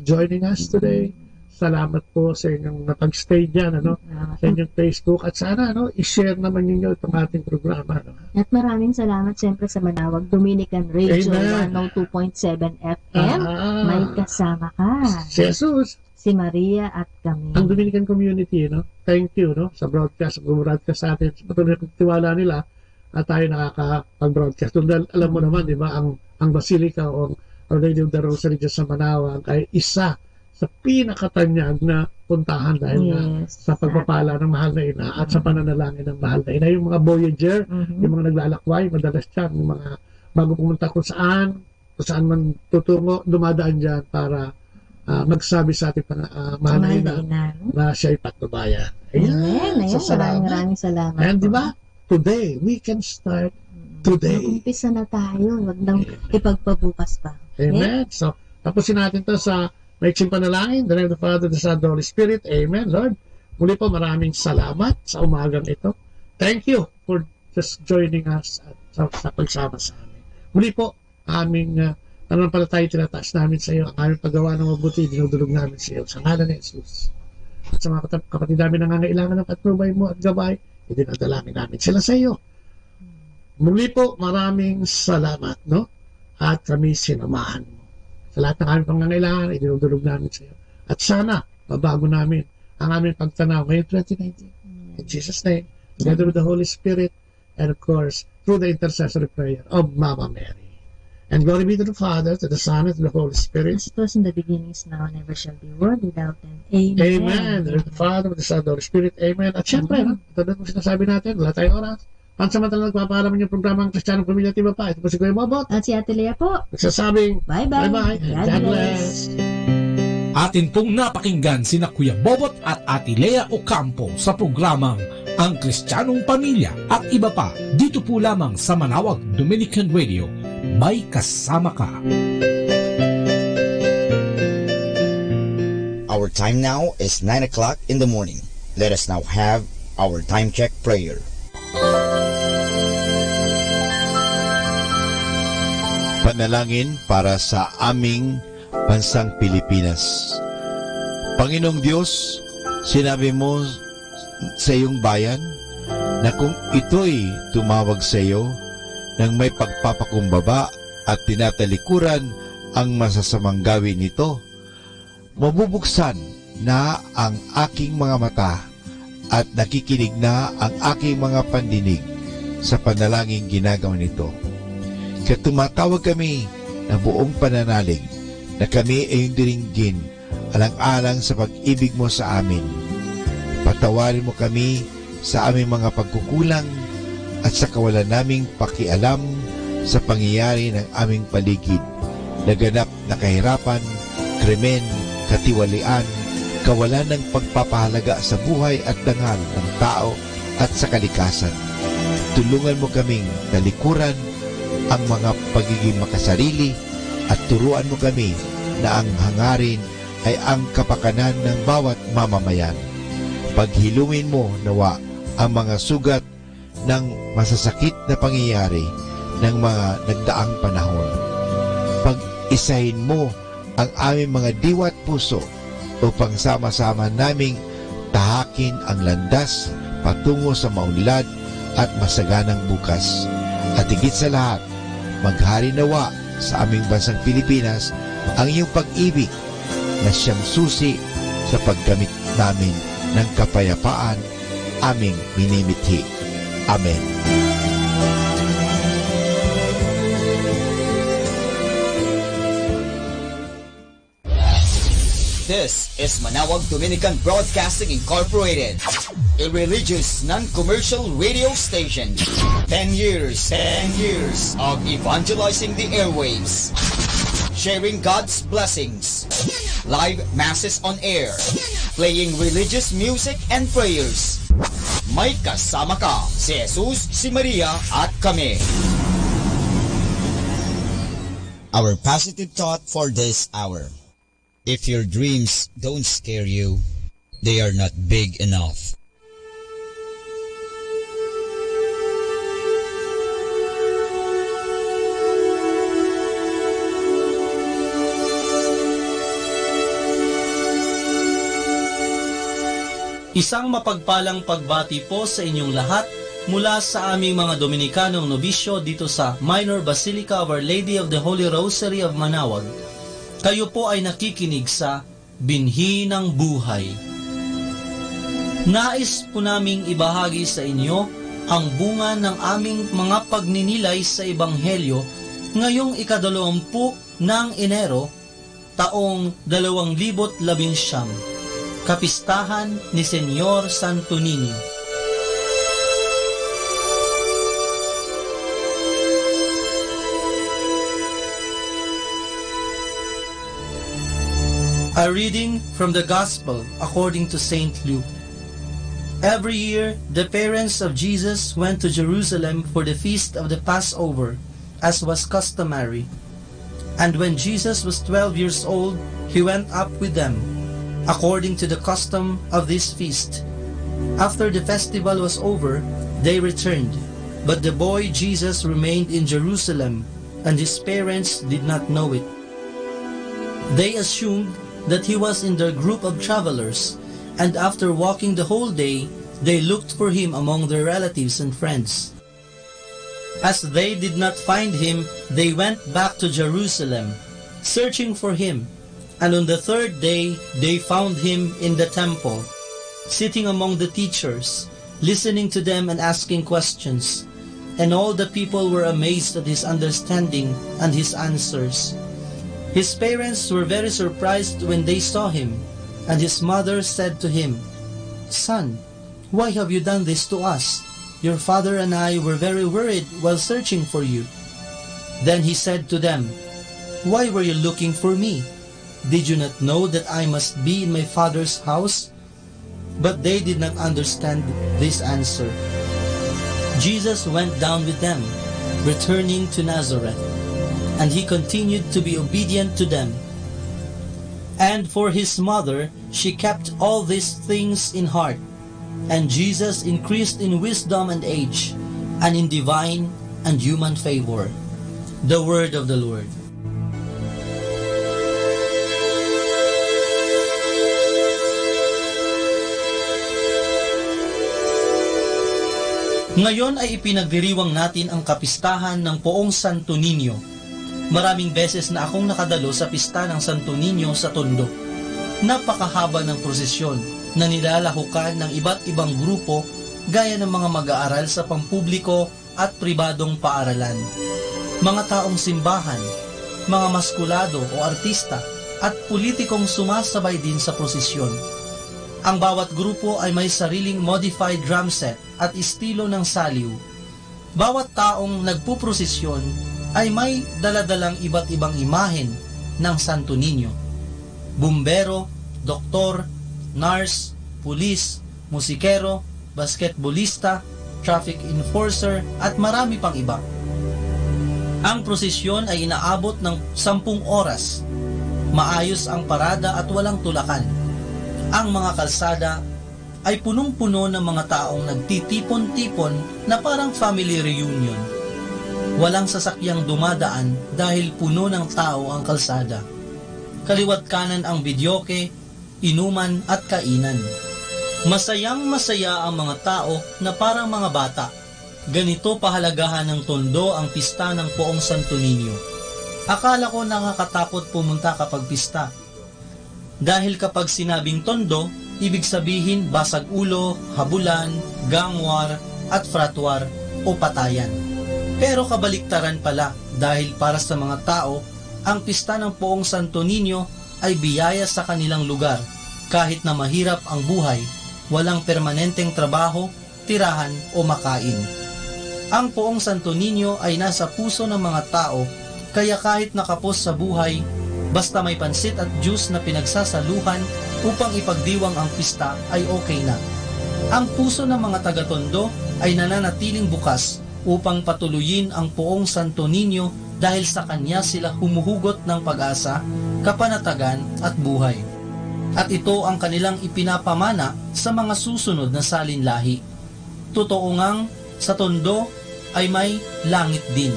joining us today. Salamat po sa inyong napag-stay dyan, ano, sa inyong Facebook. At sana, ano, i-share naman ninyo itong ating programa. Ano. At maraming salamat siyempre sa Manawag Dominican Radio 102.7 FM. May kasama ka. Si Jesus. Si Maria at kami. Ang Dominican community, no? Thank you, no? Sa broadcast sa atin. Sa patuloy ng tiwala nila at tayo nakakapag-broadcast. Dahil alam mo naman, di ba, ang Basilica o Our Lady of the Rosary dyan sa Manawag ay isa sa pinakatanyag na puntahan dahil sa pagpapala ng mahal na ina at sa pananalangin ng mahal na ina. Yung mga voyager, yung mga naglalakway, madalas dyan, yung mga bago pumunta kung saan man tutungo, dumadaan dyan para magsabi sa ating mahal na ina na siya'y patnubayan. Ayan. Maraming salamat. And di ba, today, we can start today. Mag-umpisa na tayo, wag nang ipagpabukas pa. Amen. So, tapusin natin to sa maiksing panalangin. The name of the Father, the Son, the Holy Spirit. Amen. Lord, muli po maraming salamat sa umagang ito. Thank you for just joining us at sa pagsama sa amin. Muli po, aming pananampalataya tinataas namin sa iyo. Ang aming paggawa ng mabuti, dinudulog namin sa iyo. Sa ngalan ni Jesus. At sa mga kapatid namin nangangailangan ng patnubay mo at gabay, idinadalangin namin sila sa iyo. Muli po, maraming salamat, no? At kami sinamahan mo. Sa lahat ng aming pangangailangan, idinudulog namin sa iyo. At sana, mabago namin ang aming pagtanaw ngayong 2019. In Jesus' name, together with the Holy Spirit, and of course, through the intercessory prayer of Mama Mary. And glory be to the Father, to the Son, and to the Holy Spirit. As it was in the beginning, is now, and ever shall be, world without end. Amen. Amen. To the Father, to the Son, and the Holy Spirit. Amen. At syempre, ito na kung sinasabi natin, wala tayong oras. Pansamantala nagpapaalam yung programang Kristyanong Pamilya at Iba Pa. Ito po si Kuya Bobot. At si Ate Lea po. Nagsasabing, bye-bye. God bless. Atin pong napakinggan sina Kuya Bobot at Ate Lea Ocampo sa programang Ang Kristyanong Pamilya at Iba Pa. Dito po lamang sa Manawag Dominican Radio. May kasama ka. Our time now is 9 o'clock in the morning. Let us now have our time check prayer. Panalangin para sa aming bansang Pilipinas. Panginoong Diyos, sinabi mo sa iyong bayan na kung ito'y tumawag sa iyo nang may pagpapakumbaba at tinatalikuran ang masasamang gawin nito, mabubuksan na ang aking mga mata at nakikinig na ang aking mga pandinig sa panalangin ginagawa nito. Kaya tumatawag kami na buong pananalig na kami ay diringgin alang-alang sa pag-ibig mo sa amin. Patawarin mo kami sa aming mga pagkukulang at sa kawalan naming pakialam sa pangyayari ng aming paligid. Naganap na kahirapan, krimen, katiwalian, kawalan ng pagpapahalaga sa buhay at dangal ng tao at sa kalikasan. Tulungan mo kaming talikuran ang mga pagiging makasarili at turuan mo kami na ang hangarin ay ang kapakanan ng bawat mamamayan. Paghilumin mo nawa ang mga sugat ng masasakit na pangyayari ng mga nagdaang panahon. Pag-isahin mo ang aming mga diwa at puso upang sama-sama naming tahakin ang landas patungo sa maunlad at masaganang bukas. At higit sa lahat, maghari nawa sa aming bansang Pilipinas ang iyong pag-ibig na siyang susi sa paggamit namin ng kapayapaan aming minimithi. Amen. This is Manawag Dominican Broadcasting Incorporated, a religious, non-commercial radio station. 10 years of evangelizing the airwaves, sharing God's blessings, live masses on air, playing religious music and prayers. May kasama ka, si Jesus, si Maria, at kami. Our positive thought for this hour. If your dreams don't scare you, they are not big enough. Isang mapagpalang pagbati po sa inyong lahat mula sa aming mga Dominikanong nobisyo dito sa Minor Basilica of Our Lady of the Holy Rosary of Manawag. Kayo po ay nakikinig sa Binhi ng Buhay. Nais po naming ibahagi sa inyo ang bunga ng aming mga pagninilay sa Ebanghelyo ngayong ika-20 ng Enero, taong 2019, kapistahan ni Senyor Santo Niño. A reading from the Gospel according to St. Luke. Every year, the parents of Jesus went to Jerusalem for the feast of the Passover, as was customary. And when Jesus was 12 years old, he went up with them, according to the custom of this feast. After the festival was over, they returned, but the boy Jesus remained in Jerusalem, and his parents did not know it. They assumed that he was in their group of travelers, and after walking the whole day, they looked for him among their relatives and friends. As they did not find him, they went back to Jerusalem, searching for him, and on the third day they found him in the temple, sitting among the teachers, listening to them and asking questions. And all the people were amazed at his understanding and his answers. His parents were very surprised when they saw him, and his mother said to him, "Son, why have you done this to us? Your father and I were very worried while searching for you." Then he said to them, "Why were you looking for me? Did you not know that I must be in my father's house?" But they did not understand this answer. Jesus went down with them, returning to Nazareth, and he continued to be obedient to them. And for his mother, she kept all these things in heart. And Jesus increased in wisdom and age, and in divine and human favor. The word of the Lord. Ngayon ay ipinagdiriwang natin ang kapistahan ng Poong Santo Niño. Maraming beses na akong nakadalo sa pista ng Santo Niño sa Tondo. Napakahaba ng prosesyon na nilalahukan ng iba't ibang grupo gaya ng mga mag-aaral sa pampubliko at pribadong paaralan, mga taong simbahan, mga maskulado o artista at politikong sumasabay din sa prosesyon. Ang bawat grupo ay may sariling modified drum set at estilo ng saliw. Bawat taong nagpuprosesyon ay may daladalang iba't ibang imahen ng Santo Niño. Bumbero, doktor, nurse, pulis, musikero, basketballista, traffic enforcer at marami pang iba. Ang prosesyon ay inaabot ng 10 oras. Maayos ang parada at walang tulakan. Ang mga kalsada ay punong-puno ng mga taong nagtitipon-tipon na parang family reunion. Walang sasakyang dumadaan dahil puno ng tao ang kalsada. Kaliwat kanan ang bidyoke, inuman at kainan. Masayang masaya ang mga tao na parang mga bata. Ganito pahalagahan ng Tondo ang pista ng Poong Santo Niño. Akala ko nakakatakot pumunta kapag pista. Dahil kapag sinabing tondo, ibig sabihin basag ulo, habulan, gangwar, at fratwar o patayan. Pero kabaliktaran pala dahil para sa mga tao, ang pista ng Poong Santo Niño ay biyaya sa kanilang lugar kahit na mahirap ang buhay, walang permanenteng trabaho, tirahan o makain. Ang Poong Santo Niño ay nasa puso ng mga tao kaya kahit nakapos sa buhay, basta may pansit at juice na pinagsasaluhan upang ipagdiwang ang pista ay okay na. Ang puso ng mga taga-Tondo ay nananatiling bukas upang patuloyin ang Poong Santo Niño dahil sa kanya sila humuhugot ng pag-asa, kapanatagan at buhay. At ito ang kanilang ipinapamana sa mga susunod na salinlahi. Totoo ngang sa Tondo ay may langit din.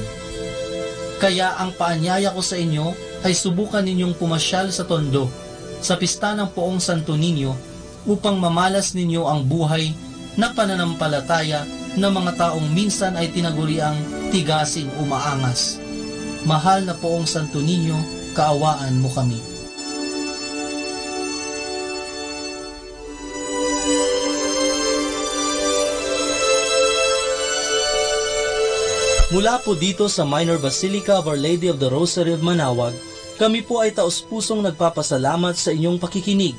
Kaya ang paanyaya ko sa inyo ay subukan ninyong pumasyal sa Tondo sa pista ng Poong Santo Niño upang mamalas ninyo ang buhay na pananampalataya ng mga taong minsan ay tinaguriang tigasing o maangas. Mahal na Poong Santo Niño, kaawaan mo kami. Mula po dito sa Minor Basilica of Our Lady of the Rosary of Manawag, kami po ay taos-pusong nagpapasalamat sa inyong pakikinig.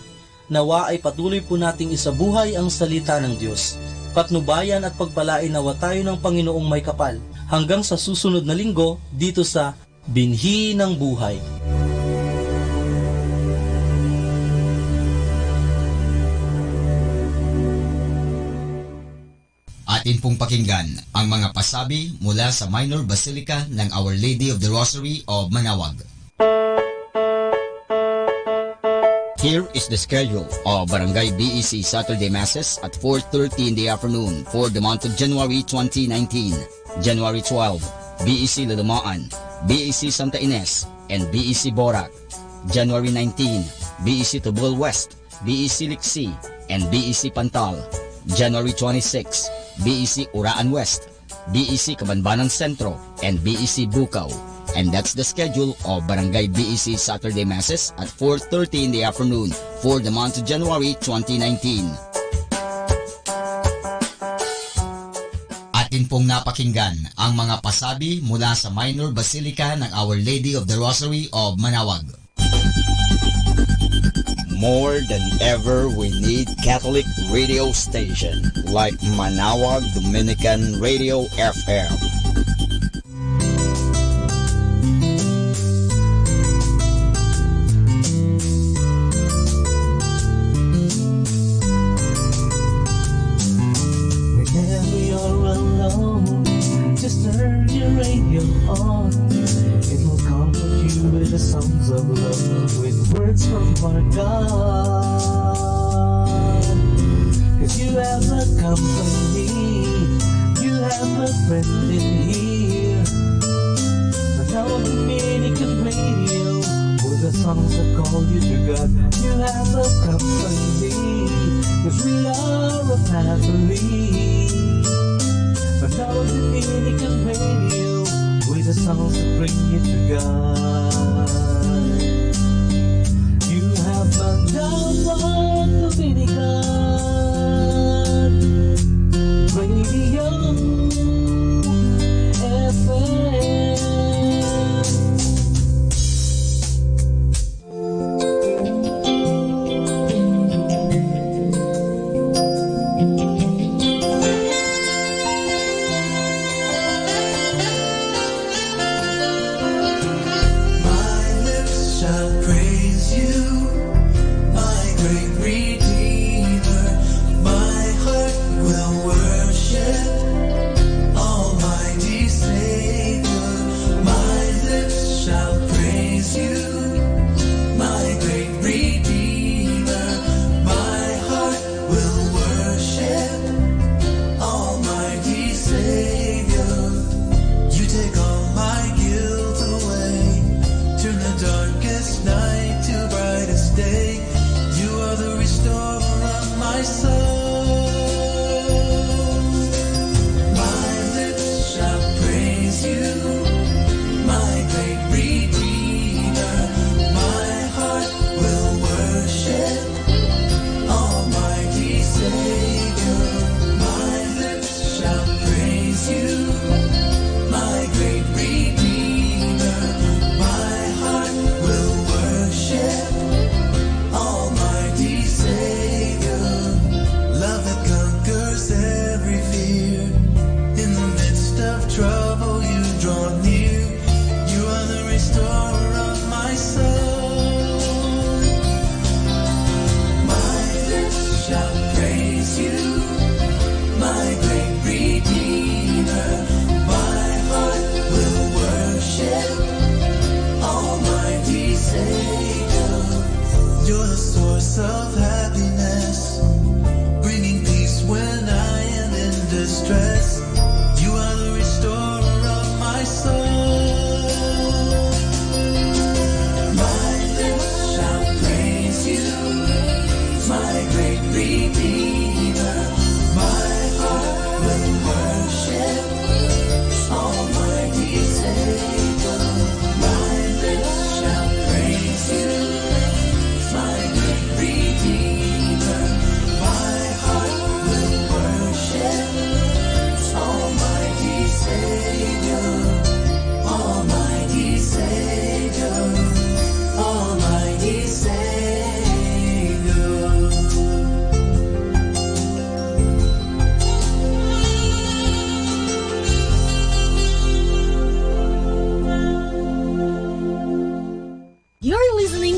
Nawa ay patuloy po nating isabuhay ang salita ng Diyos. Patnubayan at pagpalain nawa tayo ng Panginoong may kapal hanggang sa susunod na linggo dito sa Binhi ng Buhay. Atin pong pakinggan ang mga pasabi mula sa Minor Basilica ng Our Lady of the Rosary of Manawag. Here is the schedule of Barangay BEC Saturday Masses at 4:30 in the afternoon for the month of January 2019. January 12, BEC Lalumaan, BEC Santa Ines, and BEC Borac. January 19, BEC Tubol West, BEC Liksi, and BEC Pantal. January 26, BEC Uraan West, BEC Cabanbanan Centro, and BEC Bukaw. And that's the schedule of Barangay BEC Saturday Masses at 4:30 in the afternoon for the month of January 2019. Atin pong napakinggan ang mga pasabi mula sa Minor Basilica ng Our Lady of the Rosary of Manawag. More than ever, we need Catholic radio station like Manawag Dominican Radio FM. Whenever you're alone, just turn your radio on. It will comfort you with the songs of love, with words from our God. 'Cause you have a company, you have a friend in here. Manawag Dominican Radio, with the songs that call you to God. You have a company, 'cause we are a family. Manawag Dominican Radio, with the songs that bring you to God. You have Manawag Dominican Radio FM. Shall praise you, my great Redeemer. My heart will worship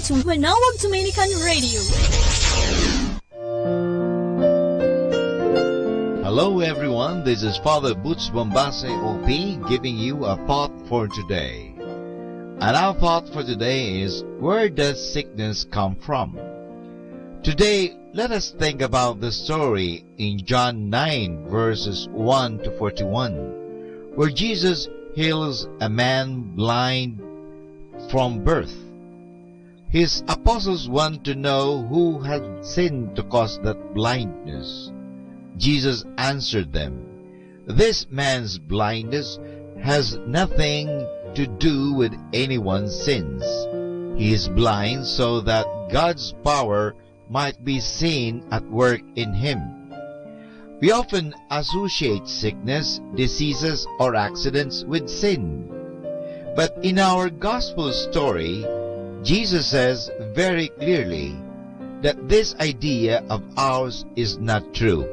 to Manawag Dominican Radio. Hello everyone, this is Father Butch Bombase OP giving you a thought for today. And our thought for today is, where does sickness come from? Today, let us think about the story in John 9 verses 1 to 41, where Jesus heals a man blind from birth. His apostles want to know who had sinned to cause that blindness. Jesus answered them, "This man's blindness has nothing to do with anyone's sins. He is blind so that God's power might be seen at work in him." We often associate sickness, diseases, or accidents with sin. But in our gospel story, Jesus says very clearly that this idea of ours is not true.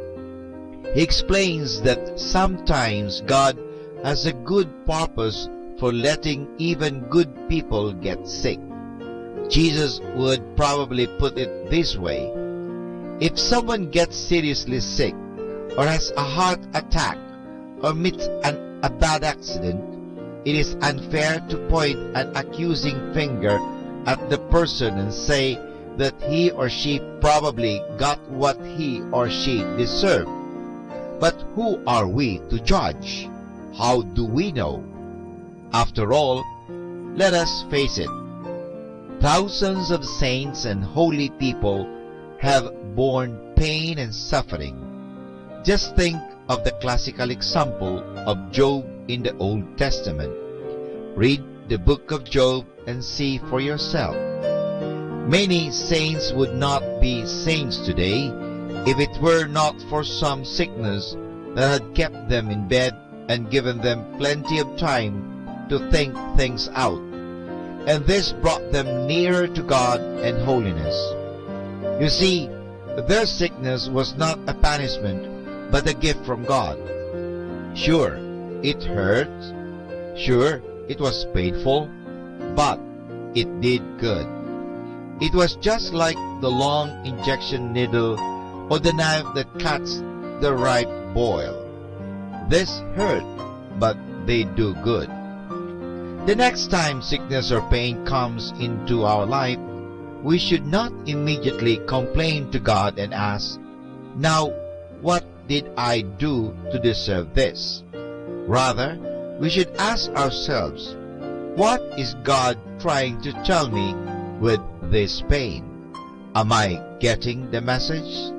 He explains that sometimes God has a good purpose for letting even good people get sick. Jesus would probably put it this way: if someone gets seriously sick, or has a heart attack, or meets a bad accident, it is unfair to point an accusing finger at the person and say that he or she probably got what he or she deserved. But who are we to judge? How do we know? After all, let us face it. Thousands of saints and holy people have borne pain and suffering. Just think of the classical example of Job in the Old Testament. Read the book of Job and see for yourself. Many saints would not be saints today if it were not for some sickness that had kept them in bed and given them plenty of time to think things out. And this brought them nearer to God and holiness. You see, their sickness was not a punishment, but a gift from God. Sure, it hurt. Sure, it was painful, but it did good. It was just like the long injection needle or the knife that cuts the ripe boil. This hurt, but they do good. The next time sickness or pain comes into our life, we should not immediately complain to God and ask, "Now, what did I do to deserve this?" Rather, we should ask ourselves, what is God trying to tell me with this pain? Am I getting the message?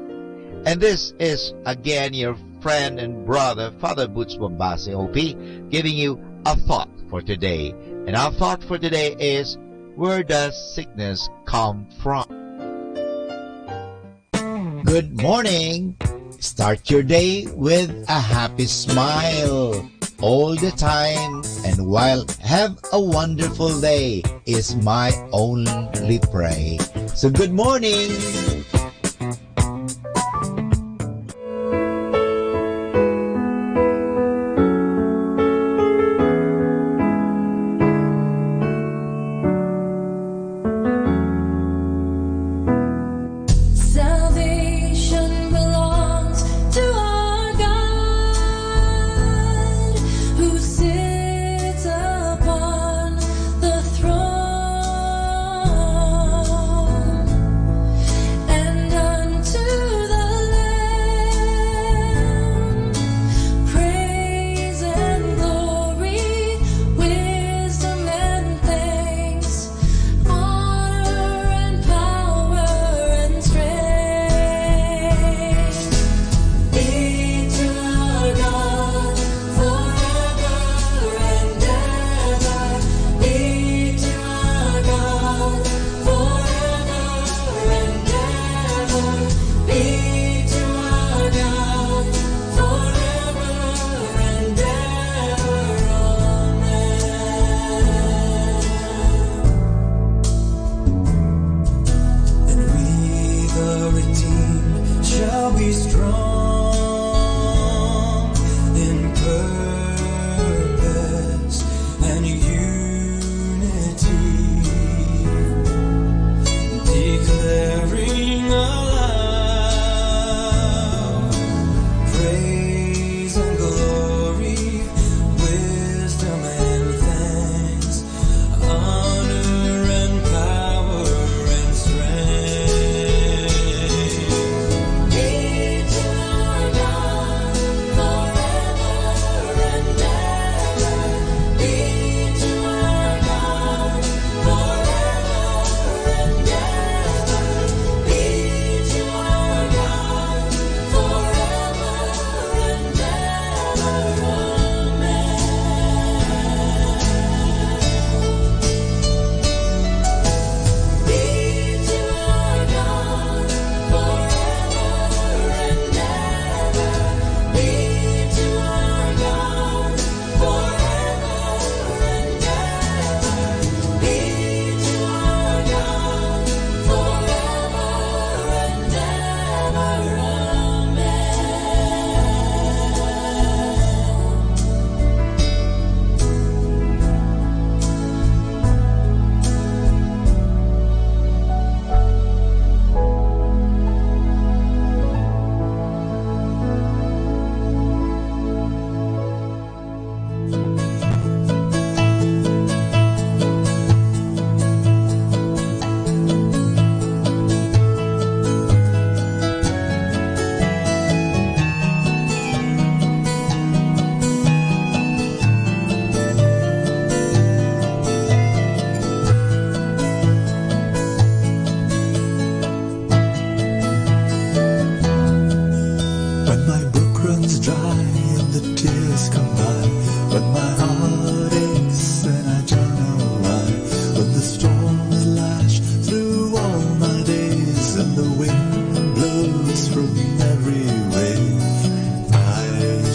And this is again your friend and brother, Father Butch Bombase OP, giving you a thought for today. And our thought for today is, where does sickness come from? Good morning! Start your day with a happy smile all the time, and while have a wonderful day is my only pray. So good morning! Salvation belongs to our God, who sits upon the throne. come by, but my heart aches and I don't know why. When the storms lash through all my days and the wind blows from every way, I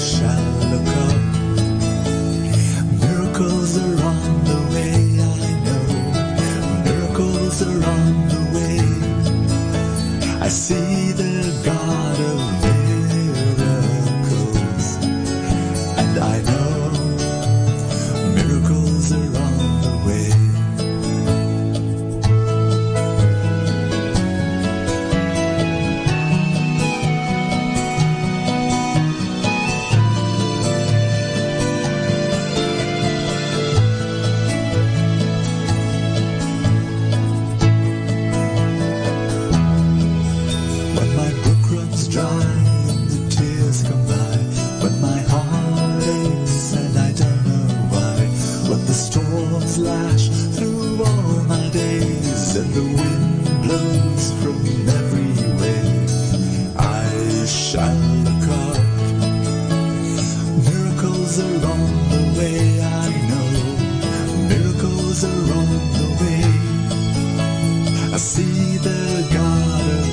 shall look up. Miracles are on the way, I know. Miracles are on the way. I see the God of miracles, and I know miracles are on the way. When my brook runs dry and the tears come by, when my heart aches and I don't know why, when the storms lash through all my days and the wind blows from every way, I shall look up. Miracles are on the way, I know. Miracles are on the way. I see the God of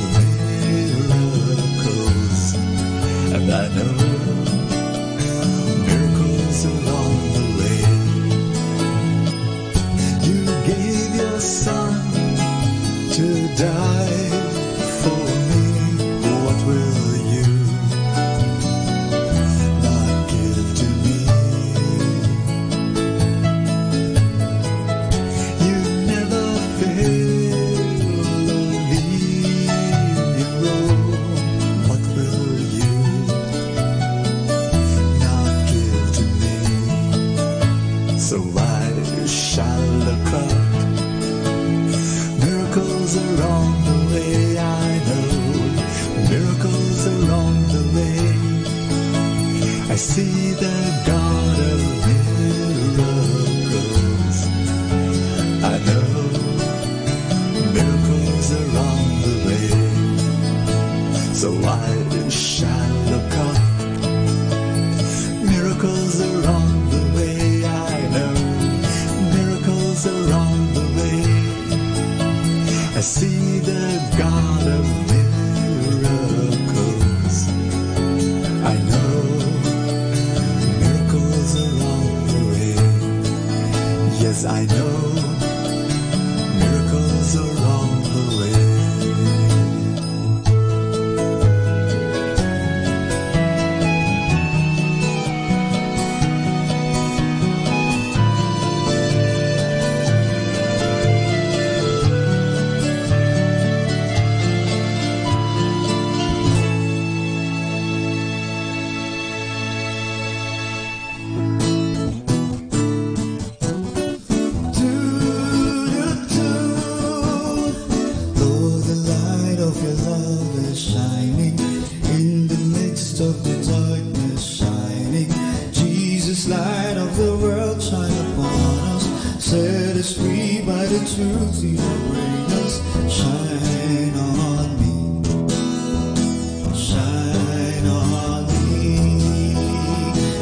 miracles, and I know miracles are on the way. You gave your son to die for me. What will you not give to me? You never fail or leave your own. What will you not give to me? So I shall look up. Miracles are on the way, I know. Miracles are on the way. I see the God of miracles. I know miracles are on the way. So I shall look up. Miracles are on the way, I know. Miracles are on the way. I see the God of miracles. I know miracles are on the way. Yes, I know miracles are on the way. Though the light of your love is shining in the midst of the darkness shining, Jesus, light of the world, shine upon us. Set us free by the truth you have bring us. Shine on me, shine on me.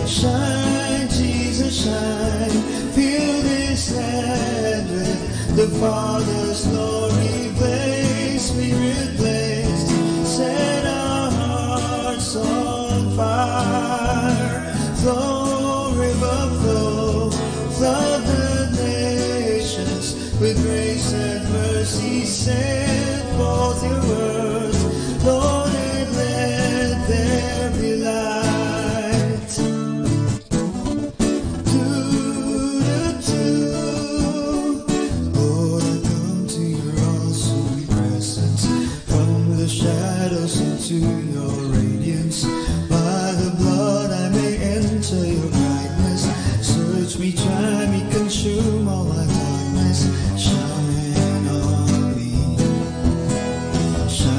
Shine, Jesus, shine. Fill this land with the Father's glory blaze. Spirit blaze. Set our hearts on fire. Flow, river flow. Flood the nations with grace and mercy. Send forth your words, Lord, and let there be light. Lord, I come to your awesome presence, from the shadows into your radiance. By the blood I may enter your brightness. Search me, try me, consume all my darkness. Shine on me, shine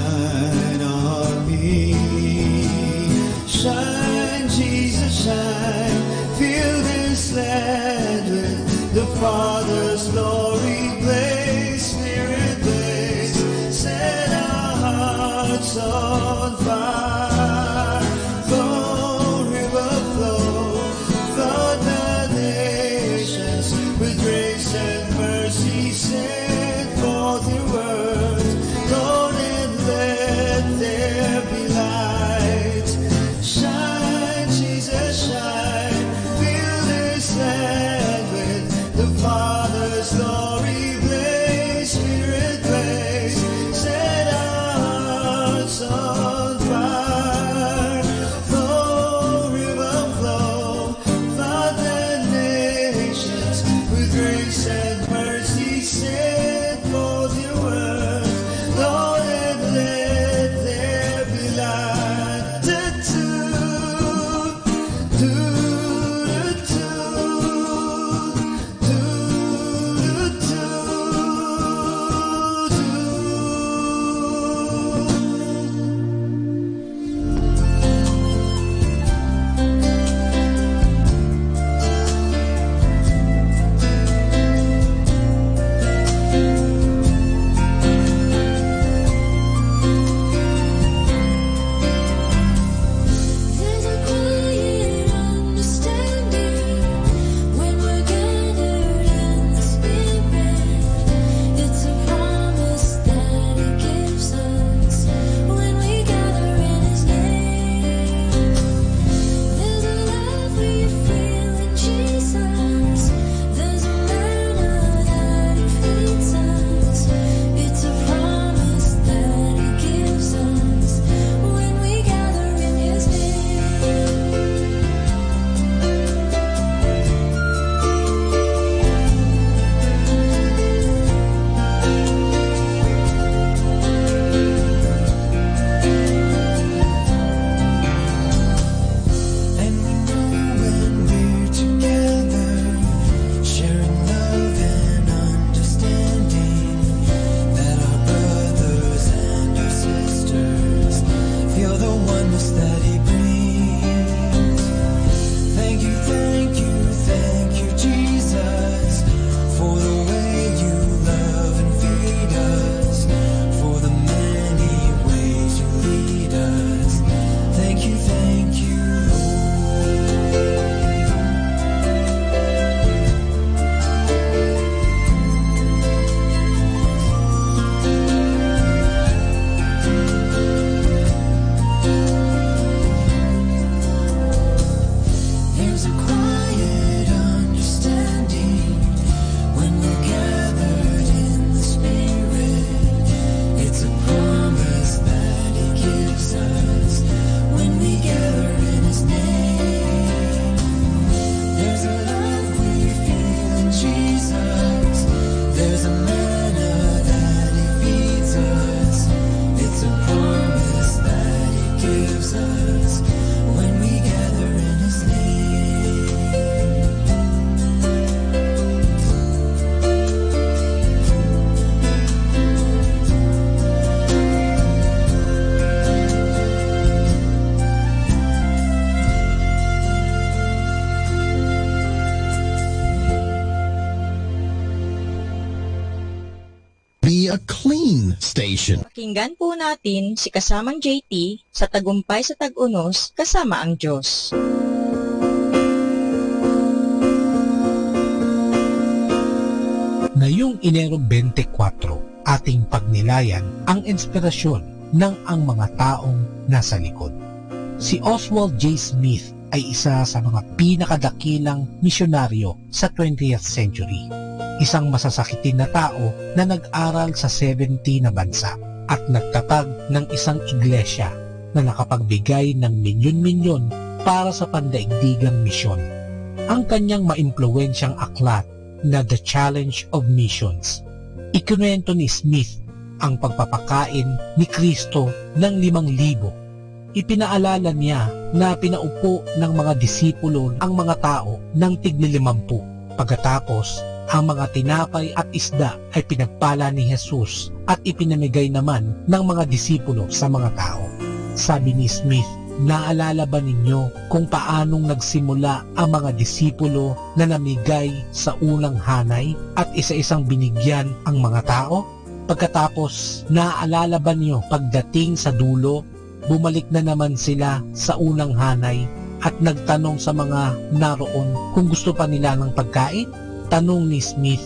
a clean station. Pakinggan po natin si kasamang JT sa Tagumpay sa Tag-Unos kasama ang Diyos. Ngayong Enero 24, ating pagnilayan ang inspirasyon ng ang mga taong nasa likod. Si Oswald J. Smith ay isa sa mga pinakadakilang misyonaryo sa 20th century. Isang masasakitin na tao na nag-aral sa 70 na bansa at nagtatag ng isang iglesia na nakapagbigay ng milyon-milyon para sa pandaigdigang misyon. Ang kanyang maimpluwensyang aklat na The Challenge of Missions. Ikinuwento ni Smith ang pagpapakain ni Kristo ng 5,000. Ipinaalala niya na pinaupo ng mga disipulo ang mga tao ng tig-50. Pagkatapos, ang mga tinapay at isda ay pinagpala ni Jesus at ipinamigay naman ng mga disipulo sa mga tao. Sabi ni Smith, naalala ba ninyo kung paanong nagsimula ang mga disipulo na namigay sa unang hanay at isa-isang binigyan ang mga tao? Pagkatapos, naalala ba niyo pagdating sa dulo, bumalik na naman sila sa unang hanay at nagtanong sa mga naroon kung gusto pa nila ng pagkain? Tanong ni Smith,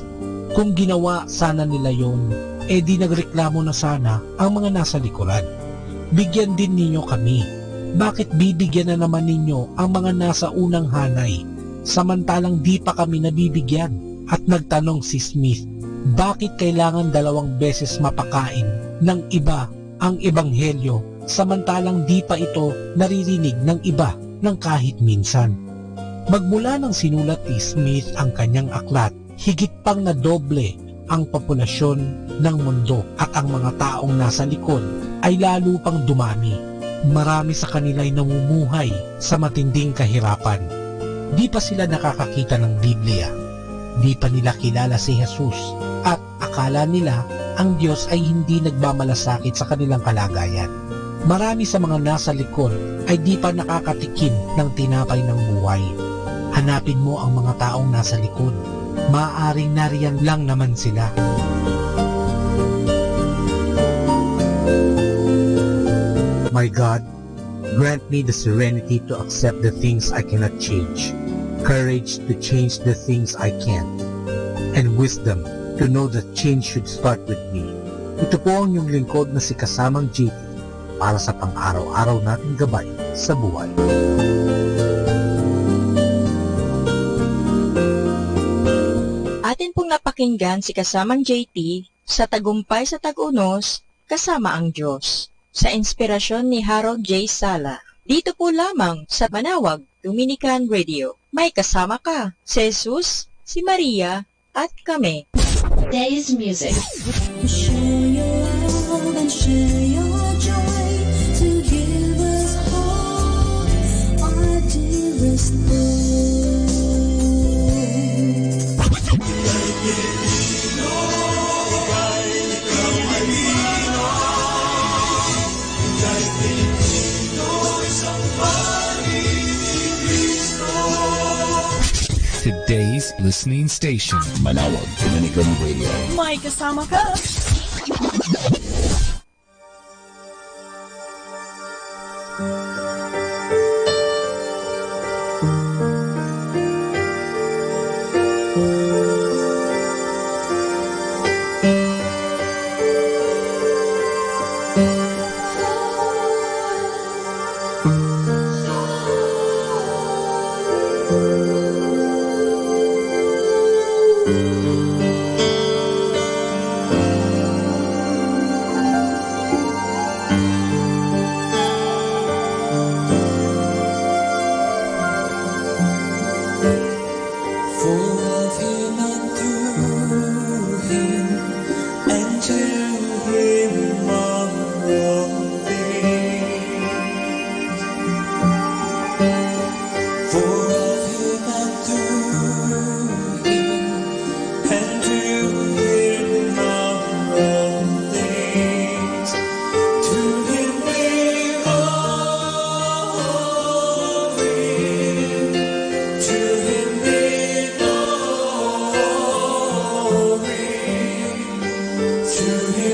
kung ginawa sana nila yon, di nagreklamo na sana ang mga nasa likuran. Bigyan din ninyo kami. Bakit bibigyan na naman ninyo ang mga nasa unang hanay, samantalang di pa kami nabibigyan? At nagtanong si Smith, bakit kailangan 2 beses mapakain ng iba ang ebanghelyo, samantalang di pa ito naririnig ng iba ng kahit minsan? Magmula ng sinulat ni Smith ang kanyang aklat, higit pang na doble ang populasyon ng mundo at ang mga taong nasa likod ay lalo pang dumami. Marami sa kanila ay namumuhay sa matinding kahirapan. Di pa sila nakakakita ng Biblia. Di pa nila kilala si Jesus at akala nila ang Diyos ay hindi nagmamalasakit sa kanilang kalagayan. Marami sa mga nasa likod ay di pa nakakatikim ng tinapay ng buhay. Hanapin mo ang mga taong nasa likod. Maaaring nariyan lang naman sila. My God, grant me the serenity to accept the things I cannot change, courage to change the things I can, and wisdom to know that change should start with me. Ito po ang iyong lingkod na si Kasamang JT para sa pang-araw-araw nating gabay sa buhay. Atin pong napakinggan si Kasamang JT sa Tagumpay sa Tag-Unos kasama ang Diyos, sa inspirasyon ni Harold J. Sala. Dito po lamang sa Manawag Dominican Radio. May kasama ka, si Jesus, si Maria, at kami. Today's music. Share your love and share your joy to give us hope, our dearest Lord. Today's listening station, Manawag Dominican Radio. May kasama ka. To him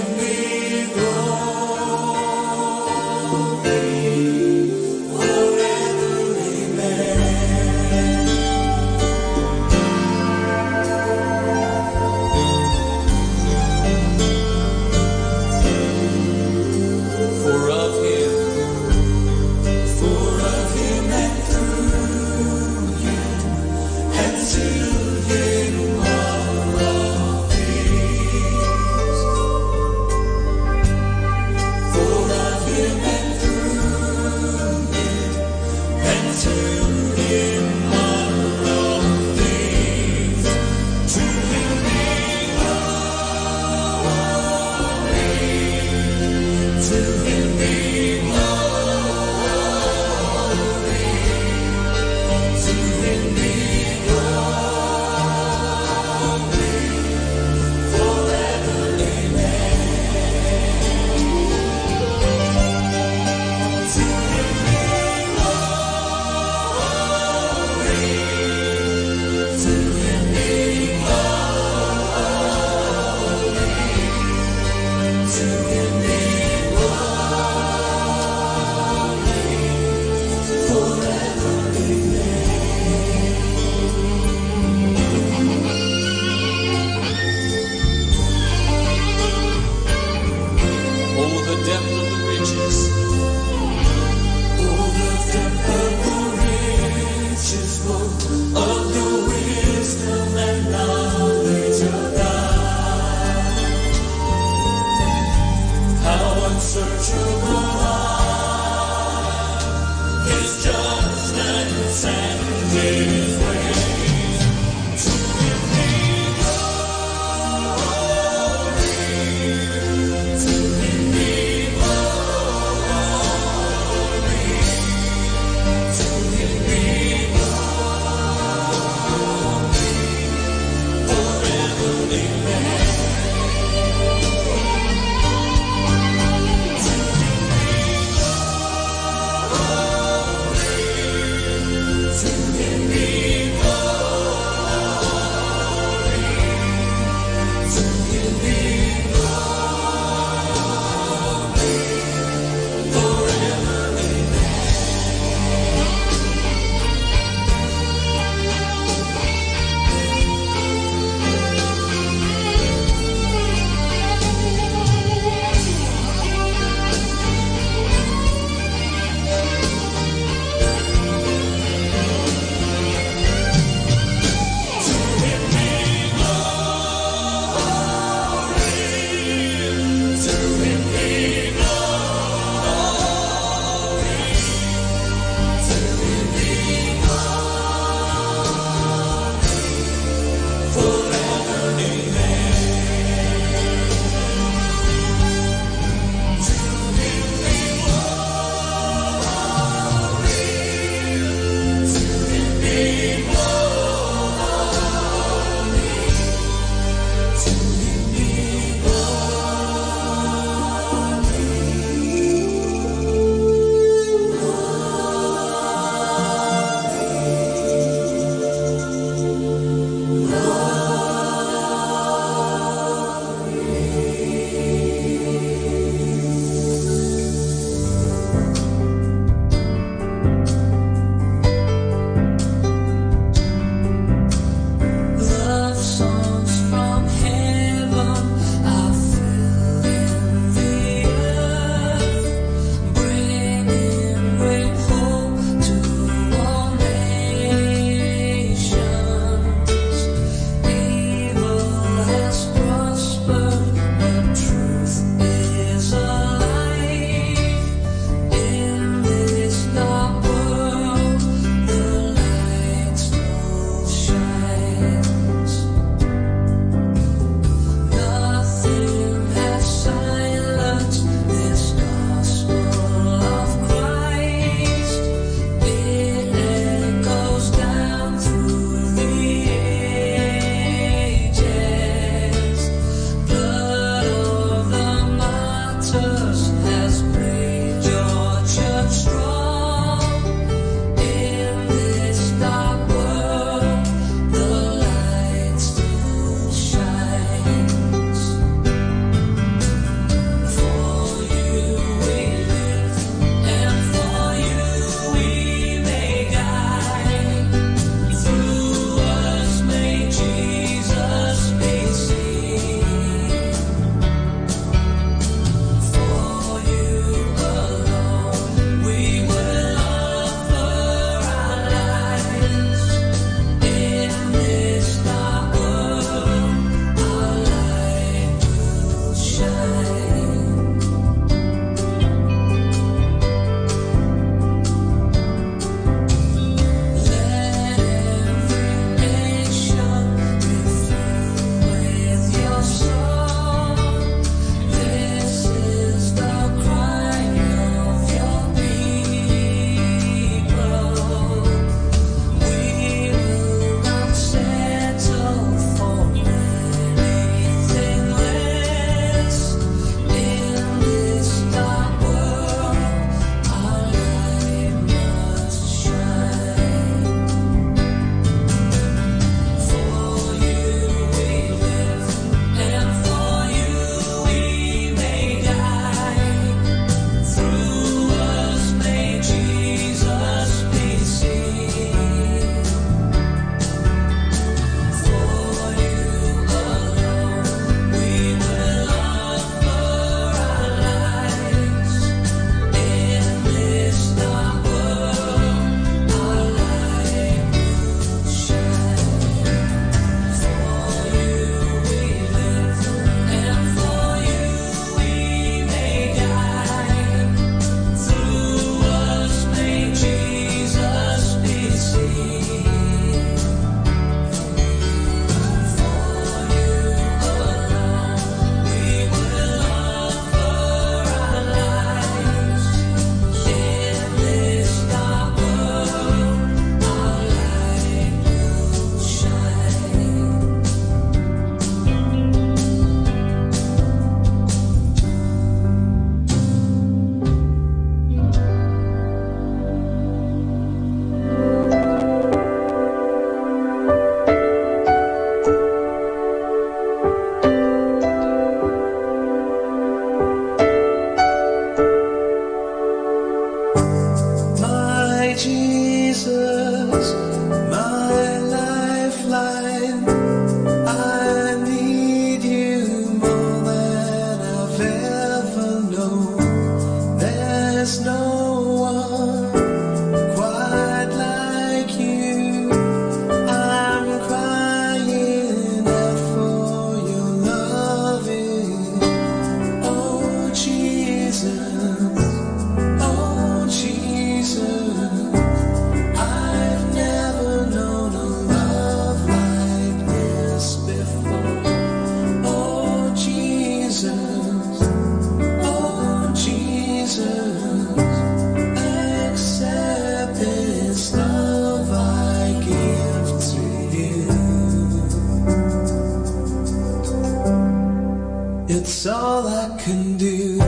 all I can do.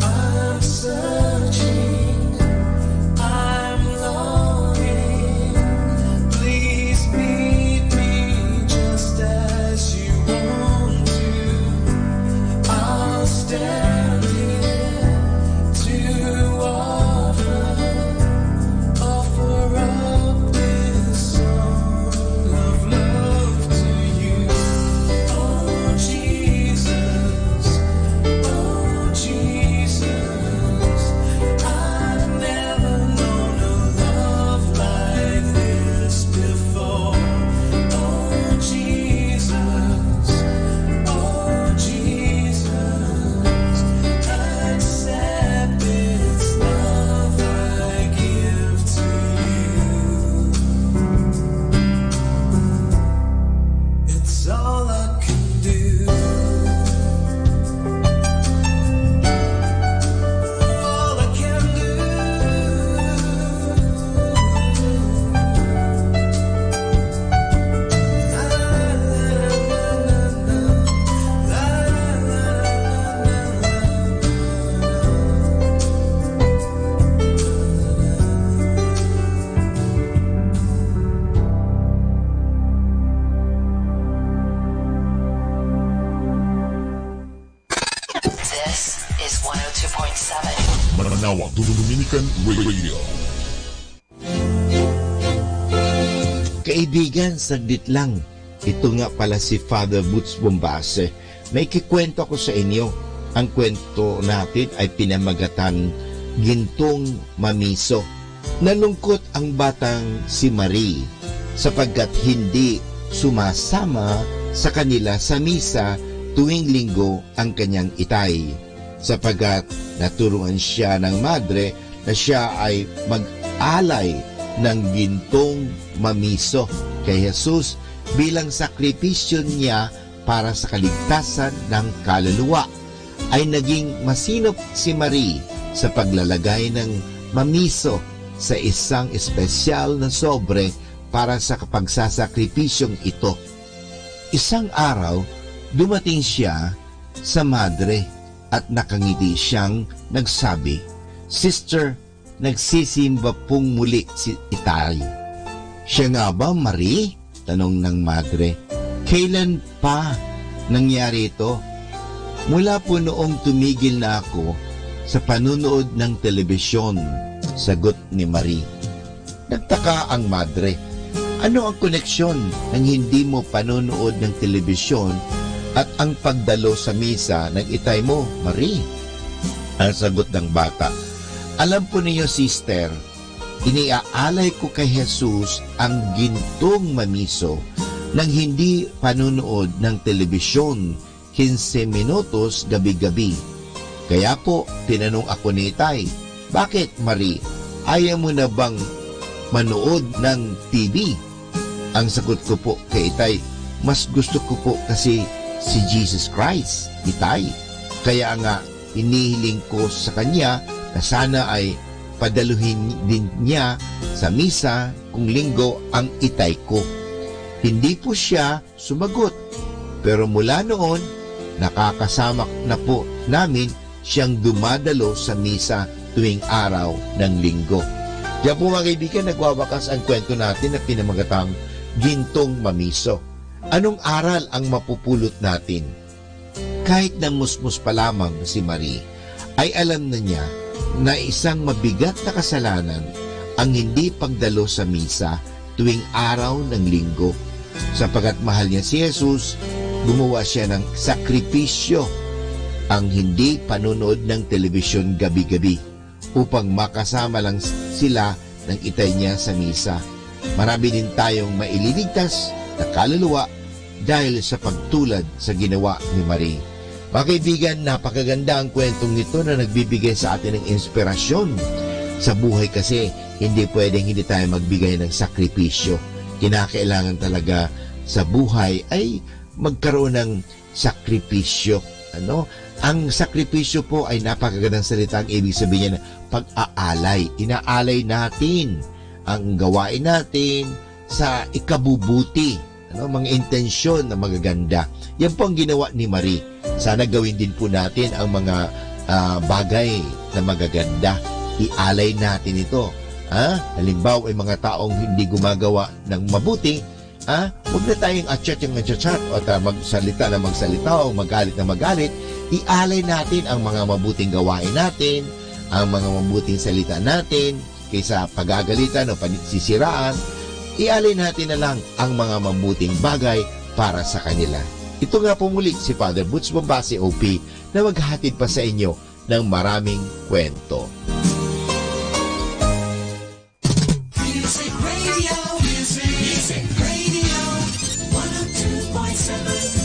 I'm searching, I'm longing. Please meet me just as you want to. I'll stand here to offer up this song of love to you. Oh Jesus, I've never known a love like this before. Oh Jesus, accept this love I give to you. It's all I can do. All I can do. This is 102.7. Manawag Dominican Radio. Kaibigan, saglit lang. Ito nga pala si Father Butch Bombase. May kikwento ko sa inyo. Ang kwento natin ay pinamagatan Gintong Mamiso. Nalungkot ang batang si Marie sapagkat hindi sumasama sa kanila sa misa tuwing linggo ang kanyang itay, sapagkat naturuan siya ng madre na siya ay mag-alay ng gintong mamiso kay Jesus bilang sakripisyo niya para sa kaligtasan ng kaluluwa. Ay naging masinop si Marie sa paglalagay ng mamiso sa isang espesyal na sobre para sa kapagsasakripisyong ito. Isang araw, dumating siya sa madre at nakangiti siyang nagsabi, "Sister, nagsisimba pong muli si itay." "Siya nga ba, Marie?" tanong ng madre. "Kailan pa nangyari ito?" "Mula po noong tumigil na ako sa panunood ng telebisyon," sagot ni Marie. Nagtaka ang madre. Ano ang koneksyon ng hindi mo panunood ng telebisyon at ang pagdalo sa misa ng itay mo, Marie? Ang sagot ng bata, "Alam po niyo, sister, iniaalay ko kay Jesus ang gintong mamiso nang hindi panunood ng telebisyon 15 minutos gabi-gabi. Kaya po, tinanong ako ni itay, 'Bakit, Marie? Ayaw mo na bang manood ng TV?' Ang sagot ko po kay itay, 'Mas gusto ko po kasi si Jesus Christ, itay. Kaya nga, hinihiling ko sa kanya na sana ay padaluhin din niya sa misa kung linggo ang itay ko.' Hindi po siya sumagot. Pero mula noon, nakakasama na po namin siyang dumadalo sa misa tuwing araw ng linggo. Kaya po mga kaibigan, nagwawakas ang kwento natin na pinamagatang Gintong Mamiso. Anong aral ang mapupulot natin? Kahit na musmus pa lamang si Marie, ay alam na niya na isang mabigat na kasalanan ang hindi pagdalo sa misa tuwing araw ng linggo. Sapagat mahal niya si Jesus, gumawa siya ng sakripisyo, ang hindi panunood ng telebisyon gabi-gabi, upang makasama lang sila ng itay niya sa misa. Marami din tayong maililigtas na kaluluwa dahil sa pagtulad sa ginawa ni Marie. Mga kaibigan, napakaganda ang kwentong ito na nagbibigay sa atin ng inspirasyon. Sa buhay kasi, hindi pwedeng hindi tayo magbigay ng sakripisyo. Kinakailangan talaga sa buhay ay magkaroon ng sakripisyo. Ano? Ang sakripisyo po ay napakagandang salita. Ang ibig sabihin niya pag-aalay. Inaalay natin ang gawain natin sa ikabubuti. Ano? Mga intensyon na magaganda. Yan po ang ginawa ni Marie. Sana gawin din po natin ang mga bagay na magaganda. Ialay natin ito. Halimbawa ay mga taong hindi gumagawa ng mabuti, huwag na tayong atchat o magsalita na magsalita o magalit na magalit. Ialay natin ang mga mabuting gawain natin, ang mga mabuting salita natin, kaysa pagagalitan o panisisiraan. Ialay natin na lang ang mga mabuting bagay para sa kanila. Ito nga po muli si Father Butch Bombase OP na maghahatid pa sa inyo ng maraming kwento. Music Radio, Music Radio, 102.7.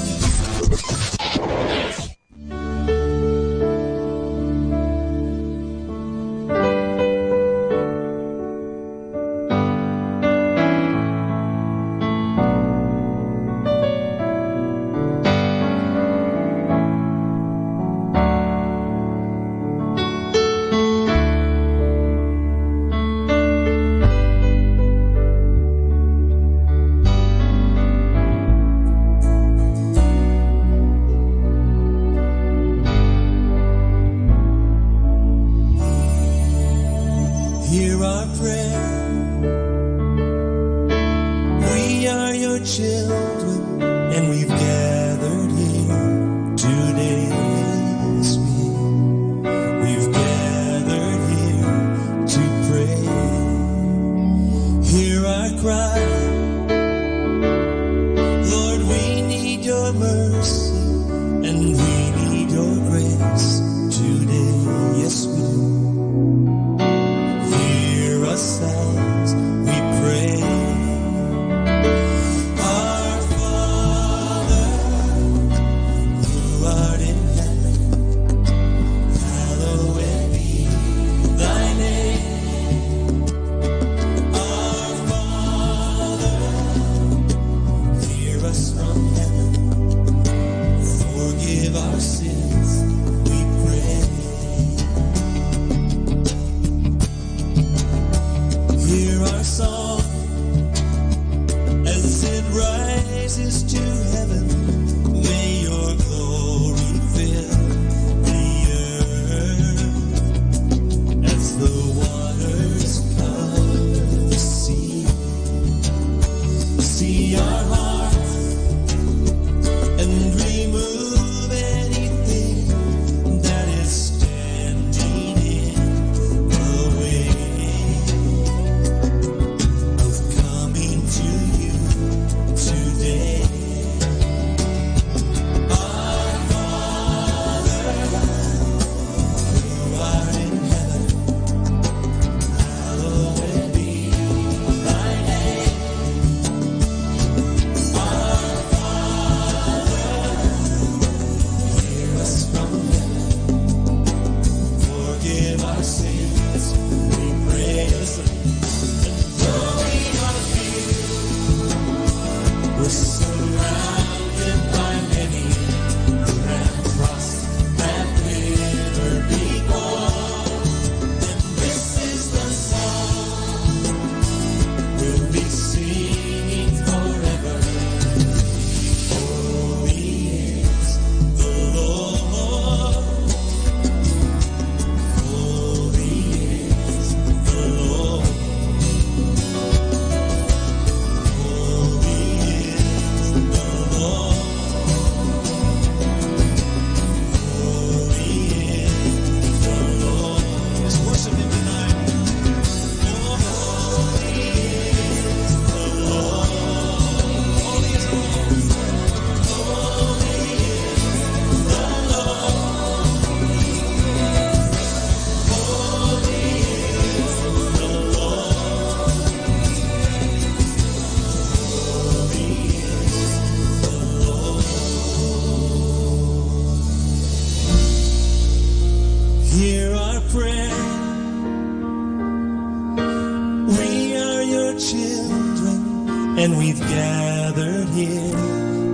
and we've gathered here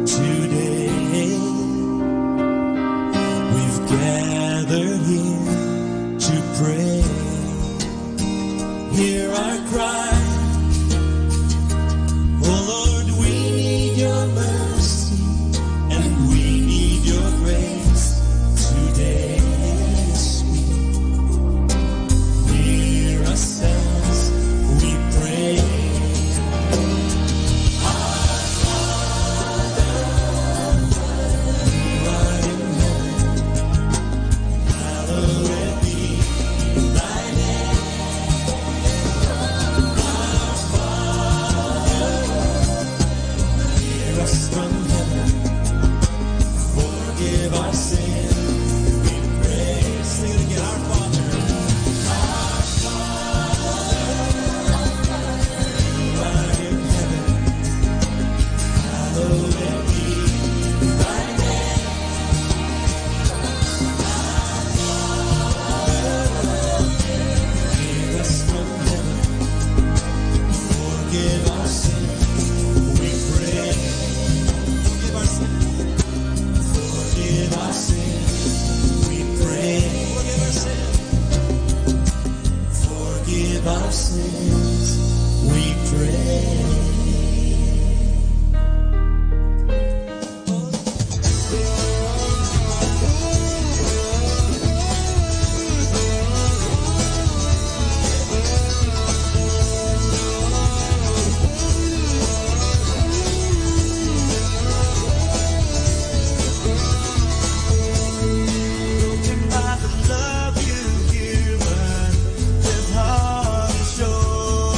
today. gathered here to pray. Hear our cry. Oh Lord, we need your mercy and we need your grace today. Hear ourselves, we pray. Our Father, who art in heaven, hallowed be thy name. Our Father, hear us from heaven, forgive our sin. We pray, sing it again, our Father. Our Father, who art in heaven, hallowed be thy name. Hear us from heaven, forgive our sin. We pray, forgive our sin. Forgive our sin. We pray, forgive our sin. Forgive our sins. We pray. Broken by the love you've given, this heart is sure.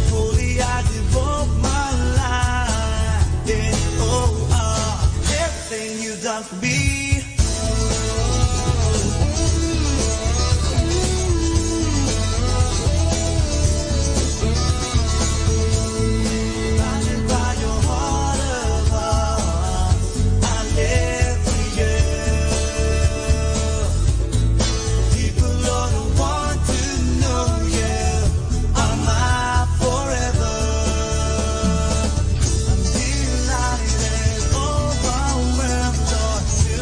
Holy, I devote my life. Yeah, everything you've done for me. Blinded by your heart of hearts, I live for you. People ought to want to know you are my forever. I'm delighted, overwhelmed, Lord, to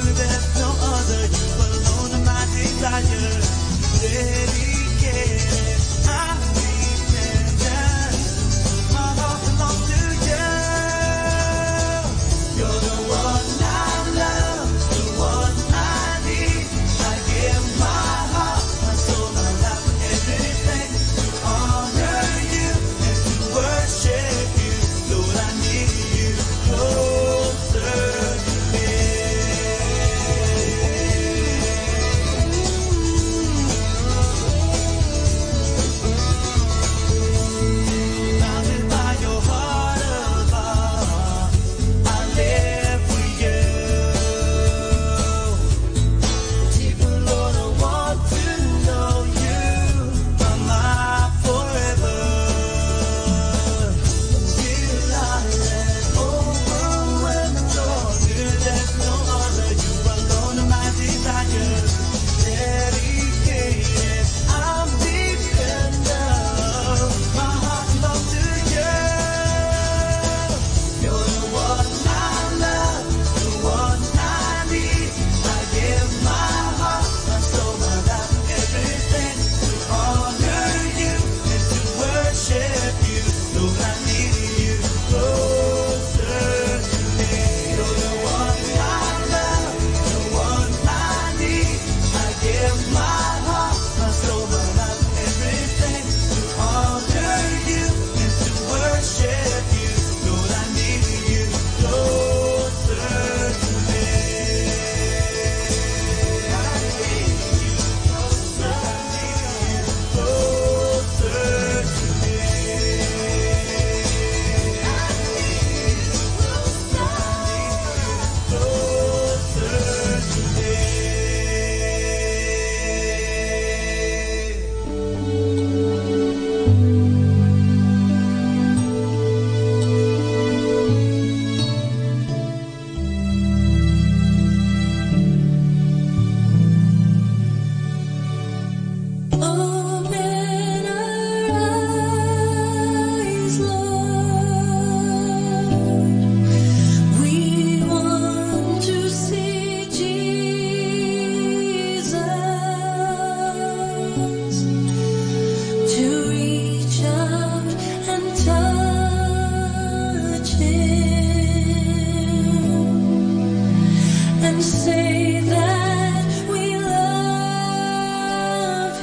and say that we love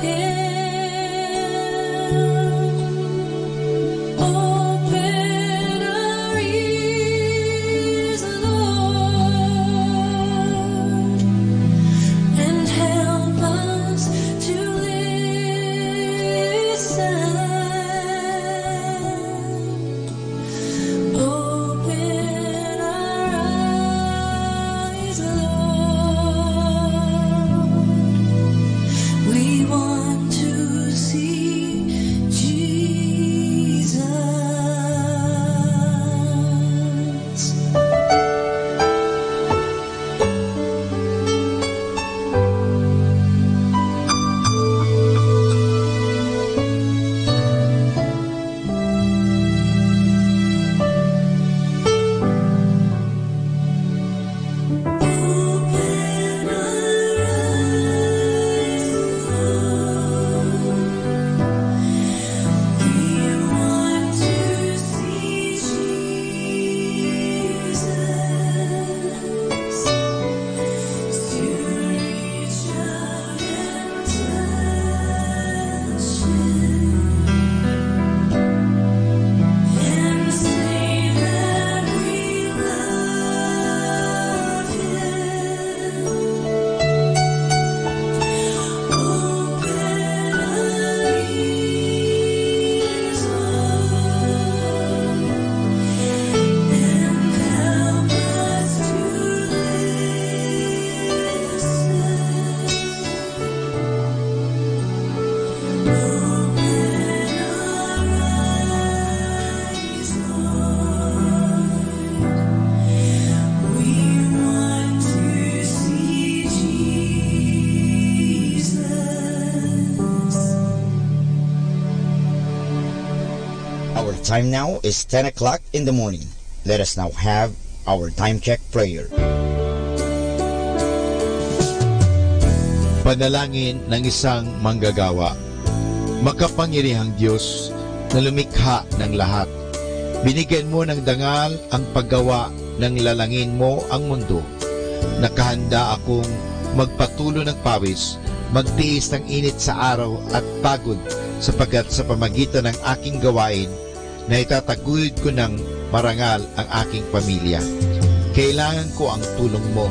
Him. Open our ears, Lord, and help us to listen. Open our eyes, Lord. We want to see Jesus. Our time now is 10 o'clock in the morning. Let us now have our time check prayer. Panalangin ng isang manggagawa. Makapangyarihang Diyos na lumikha ng lahat. Binigyan mo ng dangal ang paggawa ng lalangin mo ang mundo. Nakahanda akong magpatulo ng pawis, magtiis ng init sa araw at pagod sapagkat sa pamagitan ng aking gawain na itataguyod ko ng marangal ang aking pamilya. Kailangan ko ang tulong mo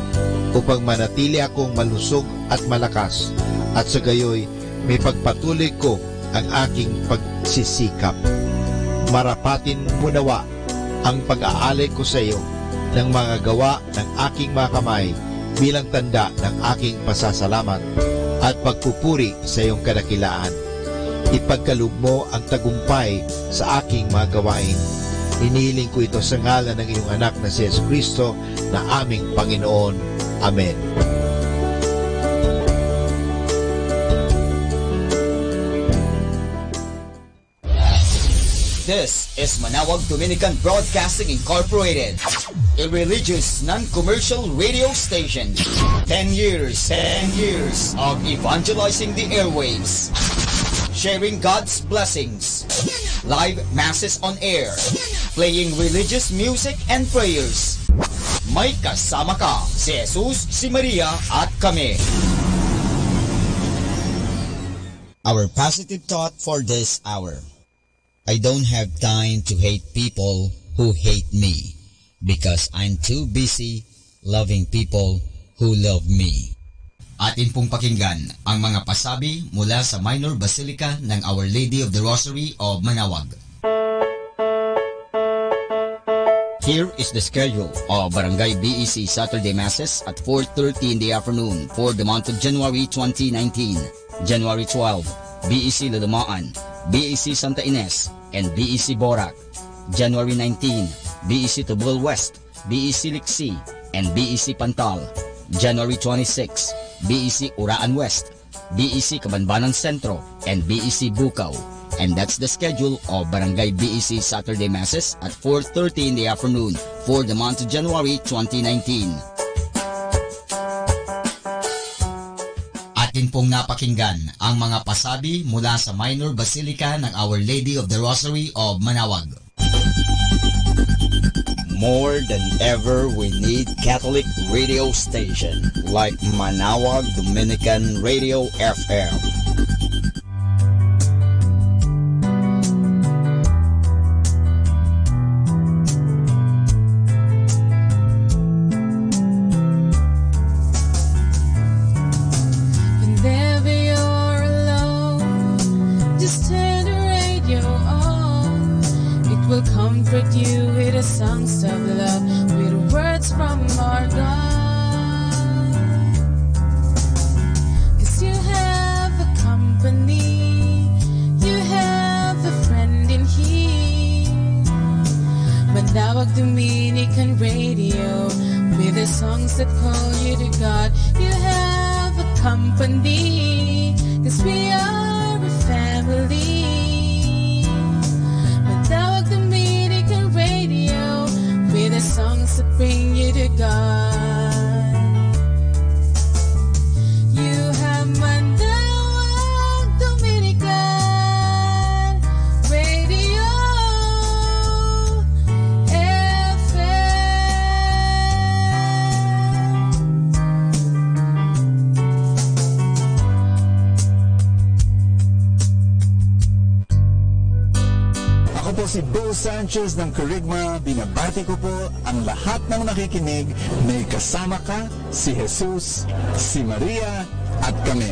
upang manatili akong malusog at malakas at sa gayoy may pagpatuloy ko ang aking pagsisikap. Marapatin mo nawa ang pag-aalay ko sa iyo ng mga gawa ng aking mga kamay bilang tanda ng aking pasasalamat at pagpupuri sa iyong kadakilaan. Ipagkaloob mo ang tagumpay sa aking mga gawain. Inihiling ko ito sa ngalan ng iyong anak na si Jesucristo na aming Panginoon. Amen. This is Manawag Dominican Broadcasting Incorporated, a religious, non-commercial radio station. 10 years of evangelizing the airwaves, sharing God's blessings, live masses on air, playing religious music and prayers. May kasama ka, si Jesus, si Maria, at kami. Our positive thought for this hour. I don't have time to hate people who hate me because I'm too busy loving people who love me. Atin pong pakinggan ang mga pasabi mula sa Minor Basilica ng Our Lady of the Rosary of Manawag. Here is the schedule of Barangay BEC Saturday Masses at 4:30 in the afternoon for the month of January 2019. January 12, BEC Lalamaan, BEC Santa Ines, and BEC Borac. January 19, BEC Tubol West, BEC Liksi, and BEC Pantal. January 26, BEC Uraan West, BEC Cabanbanan Centro, and BEC Bukaw. And that's the schedule of Barangay BEC Saturday Masses at 4:30 in the afternoon for the month of January 2019. Atin pong napakinggan ang mga pasabi mula sa Minor Basilica ng Our Lady of the Rosary of Manawag. More than ever, we need Catholic radio station like Manawag Dominican Radio FM. Comfort you with the songs of love, with words from our God. 'Cause you have a company, you have a friend in here. Manawag Dominican Radio, with the songs that call you to God. You have a company, 'cause we are a family. With the songs that bring you to God. You have Manawag Dominican Radio Ako po si Bo Sanchez ng Kerygma. Binabati ko po ang lahat ng nakikinig. May kasama ka, si Jesus, si Maria, at kami.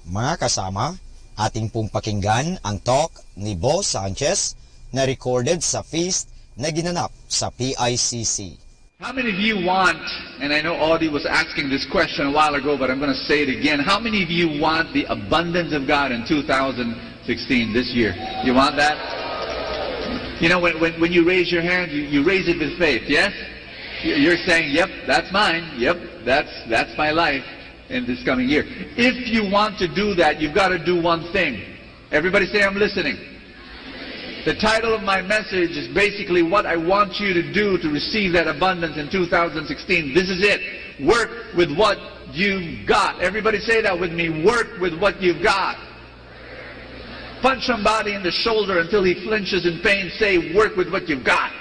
Mga kasama, ating pong pakinggan ang talk ni Bo Sanchez na recorded sa feast na ginanap sa PICC. How many of you want, and I know Audie was asking this question a while ago, but I'm going to say it again. How many of you want the abundance of God in 2016, this year? You want that? You know, when you raise your hand, you raise it with faith, yes? You're saying, yep, that's mine. Yep, that's my life in this coming year. If you want to do that, you've got to do one thing. Everybody say, I'm listening. The title of my message is basically what I want you to do to receive that abundance in 2016. This is it. Work with what you've got. Everybody say that with me. Work with what you've got. Punch somebody in the shoulder until he flinches in pain. Say, work with what you've got.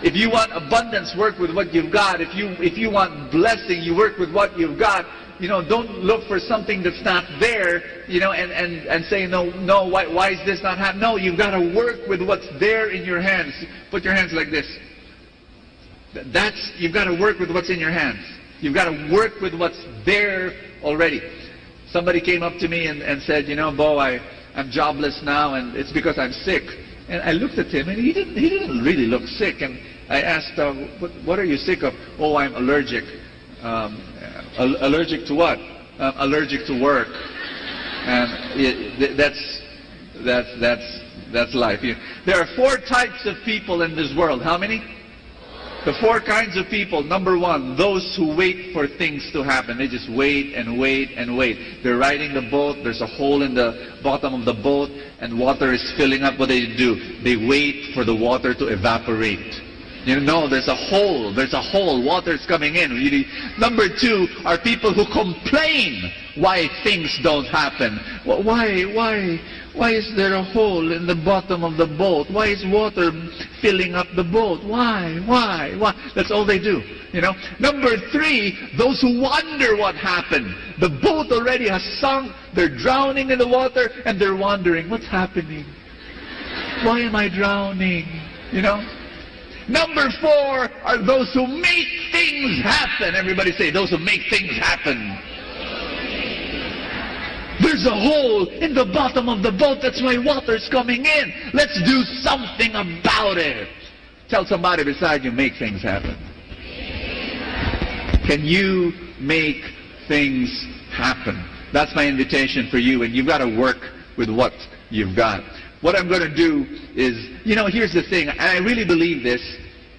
If you want abundance, work with what you've got. If you want blessing, you work with what you've got. You know, don't look for something that's not there, you know, and say, no, why is this not happening? No, you've got to work with what's there in your hands. Put your hands like this. You've got to work with what's in your hands. You've got to work with what's there already. Somebody came up to me and said, you know, Bo, I'm jobless now, and it's because I'm sick. And I looked at him, and he didn't really look sick. And I asked, what are you sick of? Oh, I'm allergic. Allergic to what? Allergic to work. And that's life. There are 4 types of people in this world. How many? The 4 kinds of people. Number 1, those who wait for things to happen. They just wait and wait and wait. They're riding the boat. There's a hole in the bottom of the boat, and water is filling up. What do? They wait for the water to evaporate. You know, there's a hole. There's a hole. Water's coming in. Number 2 are people who complain why things don't happen. Why is there a hole in the bottom of the boat? Why is water filling up the boat? Why? That's all they do. You know. Number 3, those who wonder what happened. The boat already has sunk. They're drowning in the water, and they're wondering, what's happening? Why am I drowning? You know. Number 4 are those who make things happen. Everybody say, those who make things happen. There's a hole in the bottom of the boat. That's why water's coming in. Let's do something about it. Tell somebody beside you, make things happen. Can you make things happen? That's my invitation for you, and you've got to work with what you've got. What I'm going to do is, you know, here's the thing. I really believe this.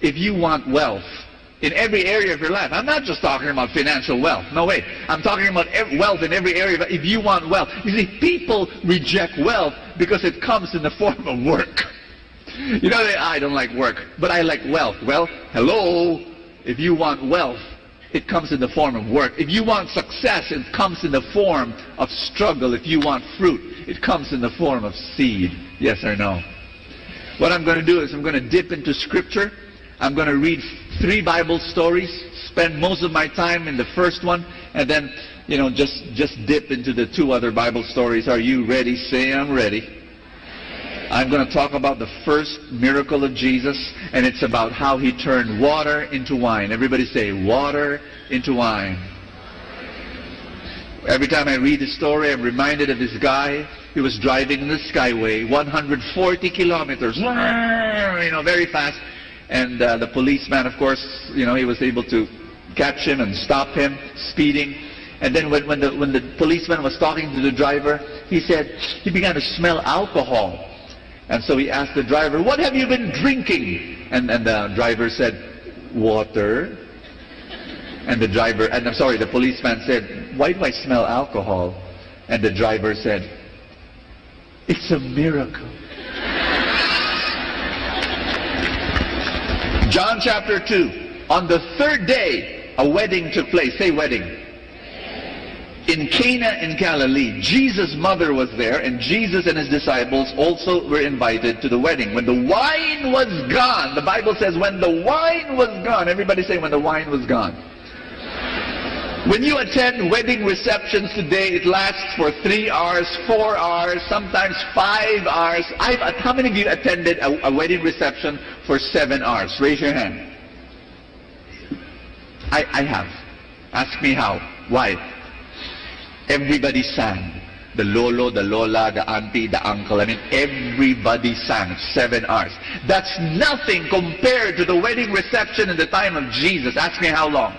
If you want wealth in every area of your life, I'm not just talking about financial wealth. No way. I'm talking about wealth in every area. If you want wealth, you see, people reject wealth because it comes in the form of work. You know, I don't like work, but I like wealth. Well, hello. If you want wealth, it comes in the form of work. If you want success, it comes in the form of struggle. If you want fruit, it comes in the form of seed. Yes or no? What I'm going to do is I'm going to dip into Scripture. I'm going to read 3 Bible stories, spend most of my time in the first one, and then, just dip into the 2 other Bible stories. Are you ready? Say, I'm ready. I'm going to talk about the first miracle of Jesus, and it's about how he turned water into wine. Everybody say, water into wine. Every time I read the story, I'm reminded of this guy. He was driving in the Skyway, 140 kilometers, very fast. And the policeman, of course, he was able to catch him and stop him, speeding. And then when the policeman was talking to the driver, he said he began to smell alcohol. And so he asked the driver, what have you been drinking? And the driver said, water. And the policeman said, why do I smell alcohol? And the driver said, it's a miracle. John chapter 2. On the 3rd day, a wedding took place. Say wedding. In Cana in Galilee, Jesus' mother was there, and Jesus and his disciples also were invited to the wedding. When the wine was gone, the Bible says when the wine was gone. Everybody say when the wine was gone. When you attend wedding receptions today, it lasts for 3 hours, 4 hours, sometimes 5 hours. How many of you attended a wedding reception for 7 hours? Raise your hand. I have. Ask me how. Why? Everybody sang. The lolo, the lola, the auntie, the uncle. Everybody sang 7 hours. That's nothing compared to the wedding reception in the time of Jesus. Ask me how long?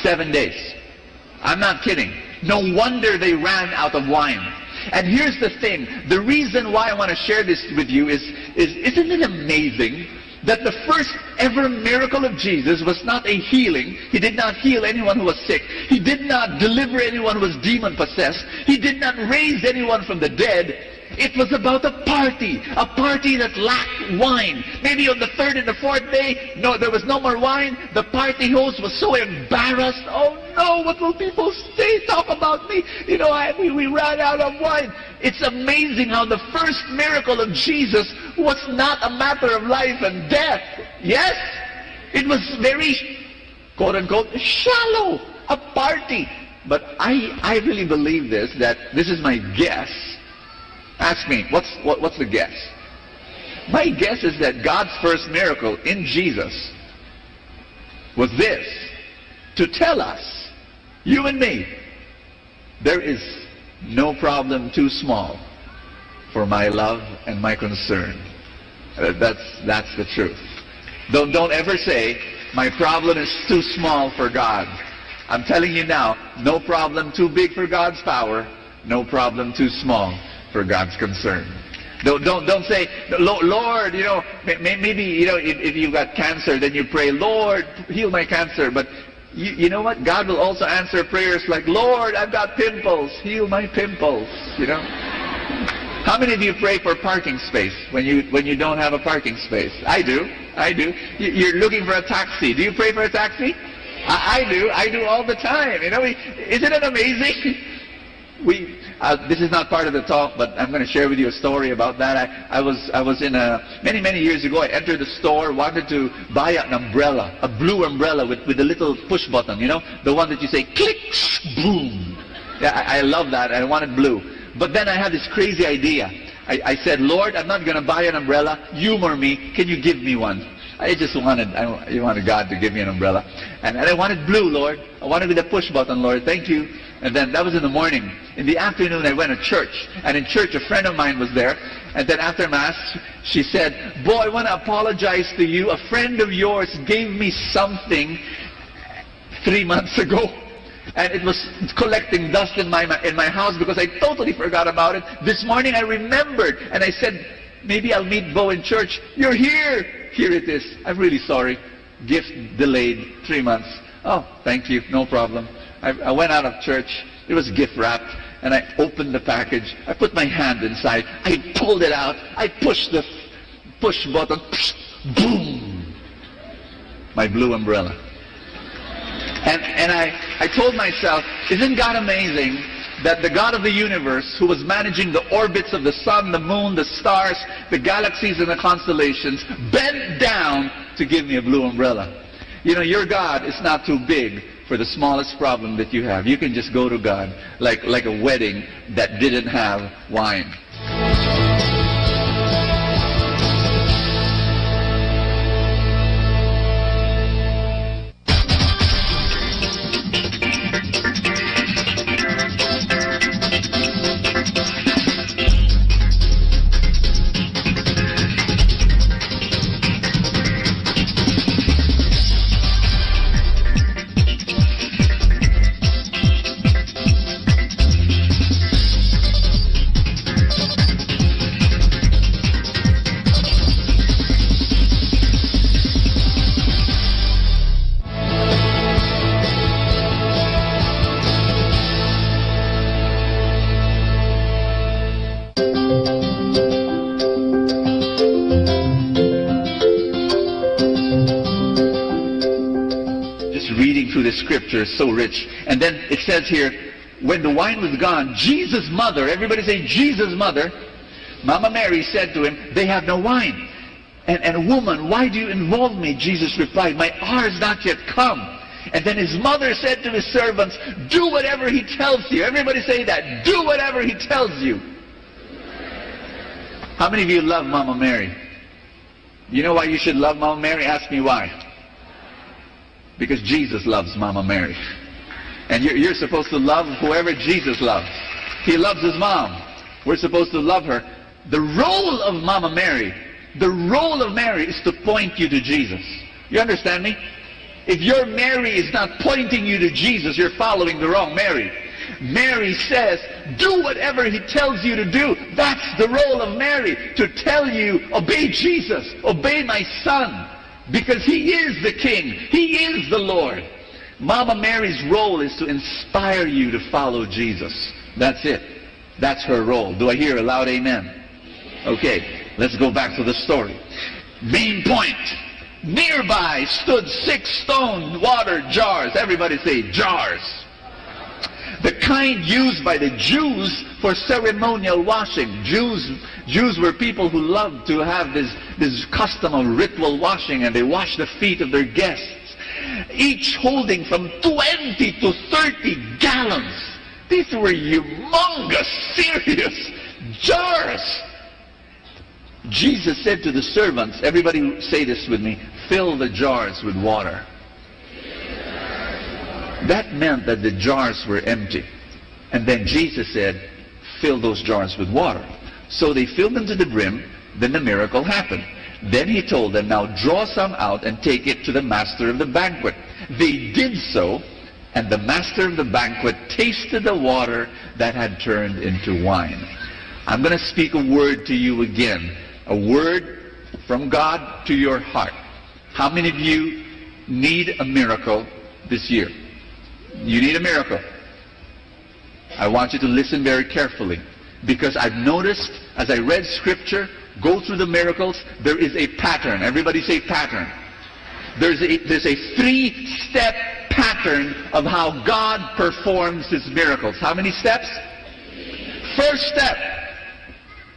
7 days. I'm not kidding. No wonder they ran out of wine. And here's the thing. The reason why I want to share this with you is isn't it amazing that the first ever miracle of Jesus was not a healing. He did not heal anyone who was sick. He did not deliver anyone who was demon-possessed. He did not raise anyone from the dead. It was about a party that lacked wine. Maybe on the 3rd and the 4th day, there was no more wine. The party host was so embarrassed. Oh no, what will people say? Talk about me. We ran out of wine. It's amazing how the first miracle of Jesus was not a matter of life and death. Yes, it was very, quote unquote, shallow, a party. But I really believe that this is my guess. Ask me, what's the guess? My guess is that God's first miracle in Jesus was this, to tell us, you and me, there is no problem too small for my love and my concern. That's the truth. Don't ever say, my problem is too small for God. I'm telling you now, no problem too big for God's power, no problem too small for God's concern. Don't say, Lord, maybe, if you've got cancer, then you pray, Lord, heal my cancer. But you know what? God will also answer prayers like, Lord, I've got pimples, heal my pimples. How many of you pray for parking space when you don't have a parking space? I do. You're looking for a taxi. Do you pray for a taxi? I do all the time. Isn't it amazing? This is not part of the talk, but I'm going to share with you a story about that. I was in many years ago. I entered the store, wanted to buy an umbrella, a blue umbrella with a little push button. The one that you say click, boom. Yeah, I love that. I wanted blue. But then I had this crazy idea. I said, Lord, I'm not going to buy an umbrella. Humor me. Can you give me one? I wanted God to give me an umbrella. And I wanted blue, Lord. I wanted with a push button, Lord. Thank you. And then that was in the morning. In the afternoon, I went to church. And in church, a friend of mine was there. And then after Mass, she said, boy, I want to apologize to you. A friend of yours gave me something 3 months ago. And it was collecting dust in my house because I totally forgot about it. This morning I remembered. And I said, maybe I'll meet Bo in church. You're here. Here it is. I'm really sorry. Gift delayed 3 months. Oh, thank you. No problem. I went out of church. It was gift wrapped. And I opened the package. I put my hand inside. I pulled it out. I pushed the push button. Boom! My blue umbrella. And I told myself, isn't God amazing that the God of the universe, who was managing the orbits of the sun, the moon, the stars, the galaxies, and the constellations, bent down to give me a blue umbrella. You know, your God is not too big for the smallest problem that you have. You can just go to God like a wedding that didn't have wine. Scripture is so rich. And then it says here, when the wine was gone, Jesus' mother, everybody say Jesus' mother, Mama Mary said to him, they have no wine. And woman, why do you involve me? Jesus replied, my hour is not yet come. And then his mother said to his servants, do whatever he tells you. Everybody say that. Do whatever he tells you. How many of you love Mama Mary? You know why you should love Mama Mary? Ask me why. Because Jesus loves Mama Mary. And you're supposed to love whoever Jesus loves. He loves his mom. We're supposed to love her. The role of Mama Mary, the role of Mary is to point you to Jesus. You understand me? If your Mary is not pointing you to Jesus, you're following the wrong Mary. Mary says, do whatever he tells you to do. That's the role of Mary, to tell you, obey Jesus, obey my son. Because he is the king. He is the Lord. Mama Mary's role is to inspire you to follow Jesus. That's it. That's her role. Do I hear a loud amen? Okay, let's go back to the story. Main point. Nearby stood 6 stone water jars. Everybody say jars. The kind used by the Jews for ceremonial washing. Jews were people who loved to have this custom of ritual washing, and they wash the feet of their guests. Each holding from 20 to 30 gallons. These were humongous, serious jars. Jesus said to the servants, everybody say this with me, fill the jars with water. That meant that the jars were empty. And then Jesus said, fill those jars with water. So they filled them to the brim, then the miracle happened. Then he told them, now draw some out and take it to the master of the banquet. They did so, and the master of the banquet tasted the water that had turned into wine. I'm going to speak a word to you again. A word from God to your heart. How many of you need a miracle this year? You need a miracle. I want you to listen very carefully, because I've noticed as I read scripture, go through the miracles, there is a pattern. Everybody say pattern. There's a 3-step pattern of how God performs his miracles. How many steps? First step,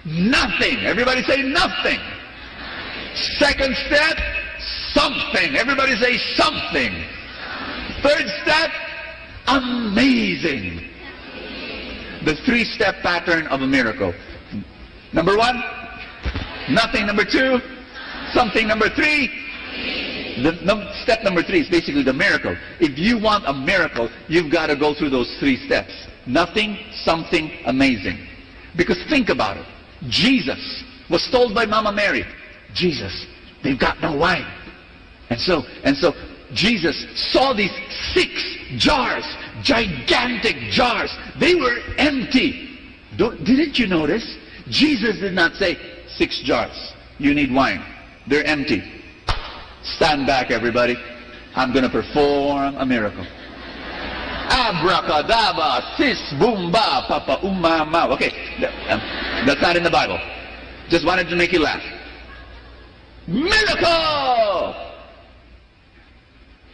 nothing. Everybody say nothing. Second step, something. Everybody say something. Third step, amazing. The 3-step pattern of a miracle. Number 1, nothing. Number 2, something. Number 3, step number 3 is basically the miracle. If you want a miracle, you've got to go through those 3 steps. Nothing, something, amazing. Because think about it. Jesus was told by Mama Mary, Jesus, they've got no wine. And so Jesus saw these 6 jars, gigantic jars. They were empty. Didn't you notice? Jesus did not say, 6 jars, you need wine. They're empty. Stand back, everybody. I'm going to perform a miracle. Abracadabra, sis, boomba, papa, umama. Okay, that's not in the Bible. Just wanted to make you laugh. Miracle!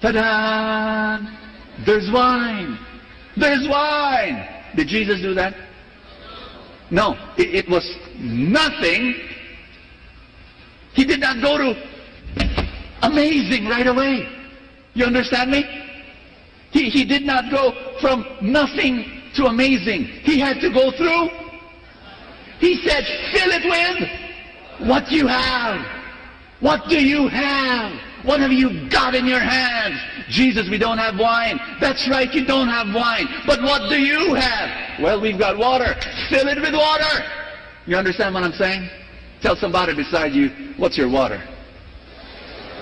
Ta-da! There's wine. There's wine. Did Jesus do that? No. It was nothing. He did not go to amazing right away. You understand me? He did not go from nothing to amazing. He had to go through. He said, fill it with what you have. What do you have? What have you got in your hands? Jesus, we don't have wine. That's right, you don't have wine. But what do you have? Well, we've got water. Fill it with water. You understand what I'm saying? Tell somebody beside you, what's your water?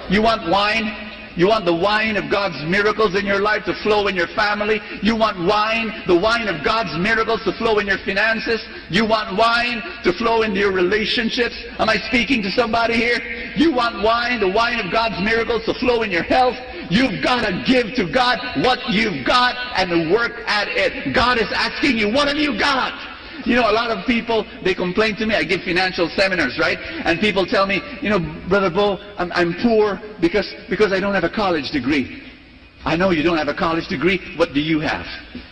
You want wine? You want the wine of God's miracles in your life to flow in your family? You want wine, the wine of God's miracles to flow in your finances? You want wine to flow into your relationships? Am I speaking to somebody here? You want wine, the wine of God's miracles to flow in your health? You've got to give to God what you've got and work at it. God is asking you, what have you got? You know, a lot of people, they complain to me. I give financial seminars, right? And people tell me, you know, Brother Bo, I'm poor because I don't have a college degree. I know you don't have a college degree. What do you have?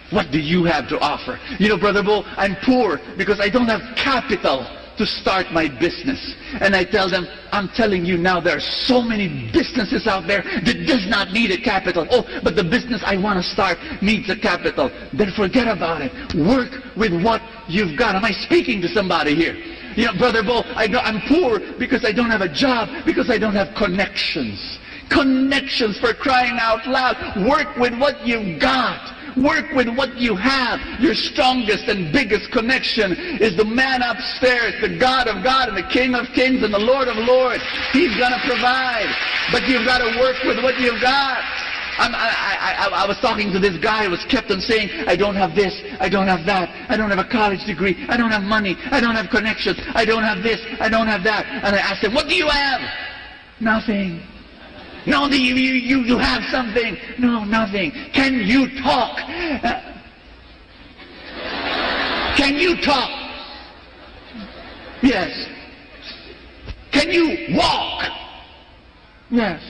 What do you have to offer? You know, Brother Bo, I'm poor because I don't have capital to start my business. And I tell them, I'm telling you now, there are so many businesses out there that does not need a capital. Oh, but the business I want to start needs a capital. Then forget about it. Work with what you've got. Am I speaking to somebody here? You know, Brother Bo, I'm poor because I don't have a job, because I don't have connections. Connections, for crying out loud. Work with what you've got. Work with what you have. Your strongest and biggest connection is the man upstairs, the God of God and the King of Kings and the Lord of Lords. He's going to provide. But you've got to work with what you've got. I was talking to this guy who was kept on saying, I don't have this, I don't have that, I don't have a college degree, I don't have money, I don't have connections, I don't have this, I don't have that. And I asked him, what do you have? Nothing. No, you have something. No, nothing. Can you talk? Can you talk? Yes. Can you walk? Yes.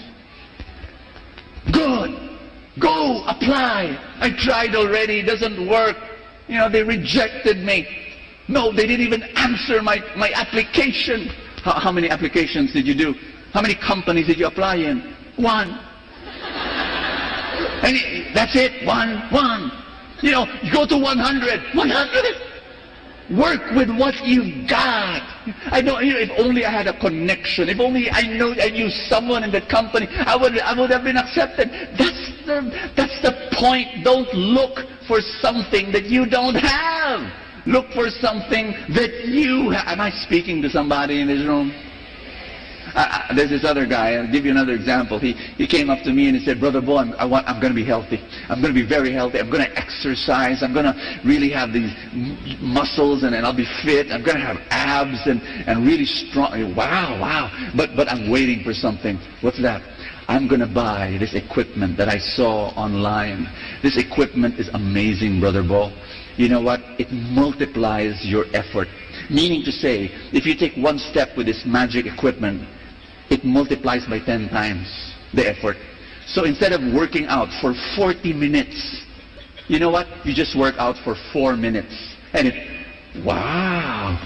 Good. Go apply. I tried already. It doesn't work. You know, they rejected me. No, they didn't even answer my application. How many applications did you do? How many companies did you apply in? One. And that's it. One. You know, you go to 100. 100. Work with what you've got. I know, you know, if only I had a connection, if only I knew someone in that company, I would have been accepted. That's the point. Don't look for something that you don't have. Look for something that you have. Am I speaking to somebody in this room? There's this other guy. I'll give you another example. He came up to me and he said, Brother Bo, I'm going to be healthy. I'm going to be very healthy. I'm going to exercise. I'm going to really have these muscles and I'll be fit. I'm going to have abs and really strong. Wow. But I'm waiting for something. What's that? I'm going to buy this equipment that I saw online. This equipment is amazing, Brother Bo. You know what? It multiplies your effort. Meaning to say, if you take one step with this magic equipment, it multiplies by 10 times the effort. So instead of working out for 40 minutes, you know what? You just work out for 4 minutes. And wow.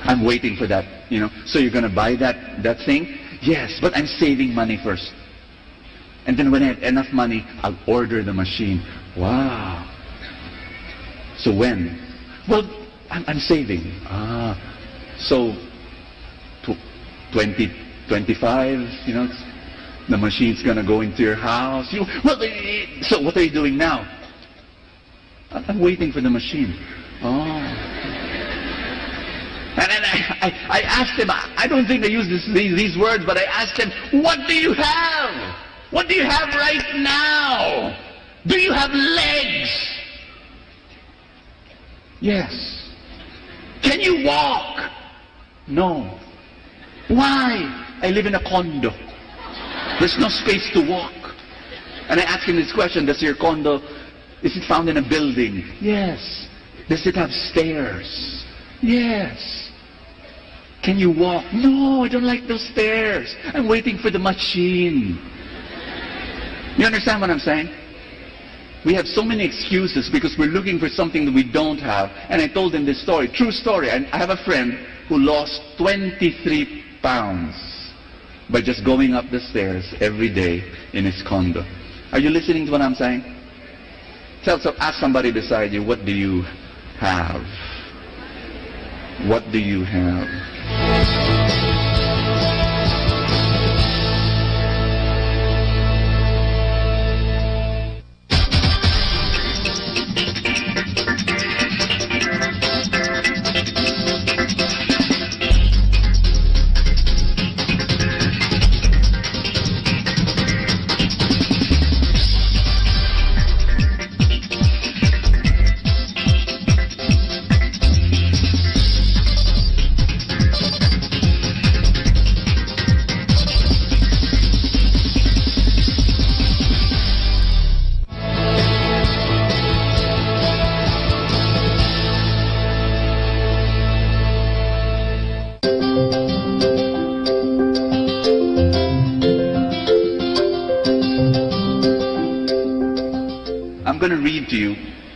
I'm waiting for that, you know. So you're going to buy that thing? Yes, but I'm saving money first. And then when I have enough money, I'll order the machine. Wow. So when? Well, I'm saving. So 25, you know, the machine's going to go into your house. So what are you doing now? I'm waiting for the machine. And then I asked him, I don't think I used these words, but I asked him, what do you have? What do you have right now? Do you have legs? Yes. Can you walk? No. Why? I live in a condo. There's no space to walk. And I asked him this question, does your condo, is it found in a building? Yes. Does it have stairs? Yes. Can you walk? No, I don't like those stairs. I'm waiting for the machine. You understand what I'm saying? We have so many excuses because we're looking for something that we don't have. And I told him this story, true story. I have a friend who lost 23 pounds by just going up the stairs every day in his condo. Are you listening to what I'm saying? Ask somebody beside you, what do you have? What do you have?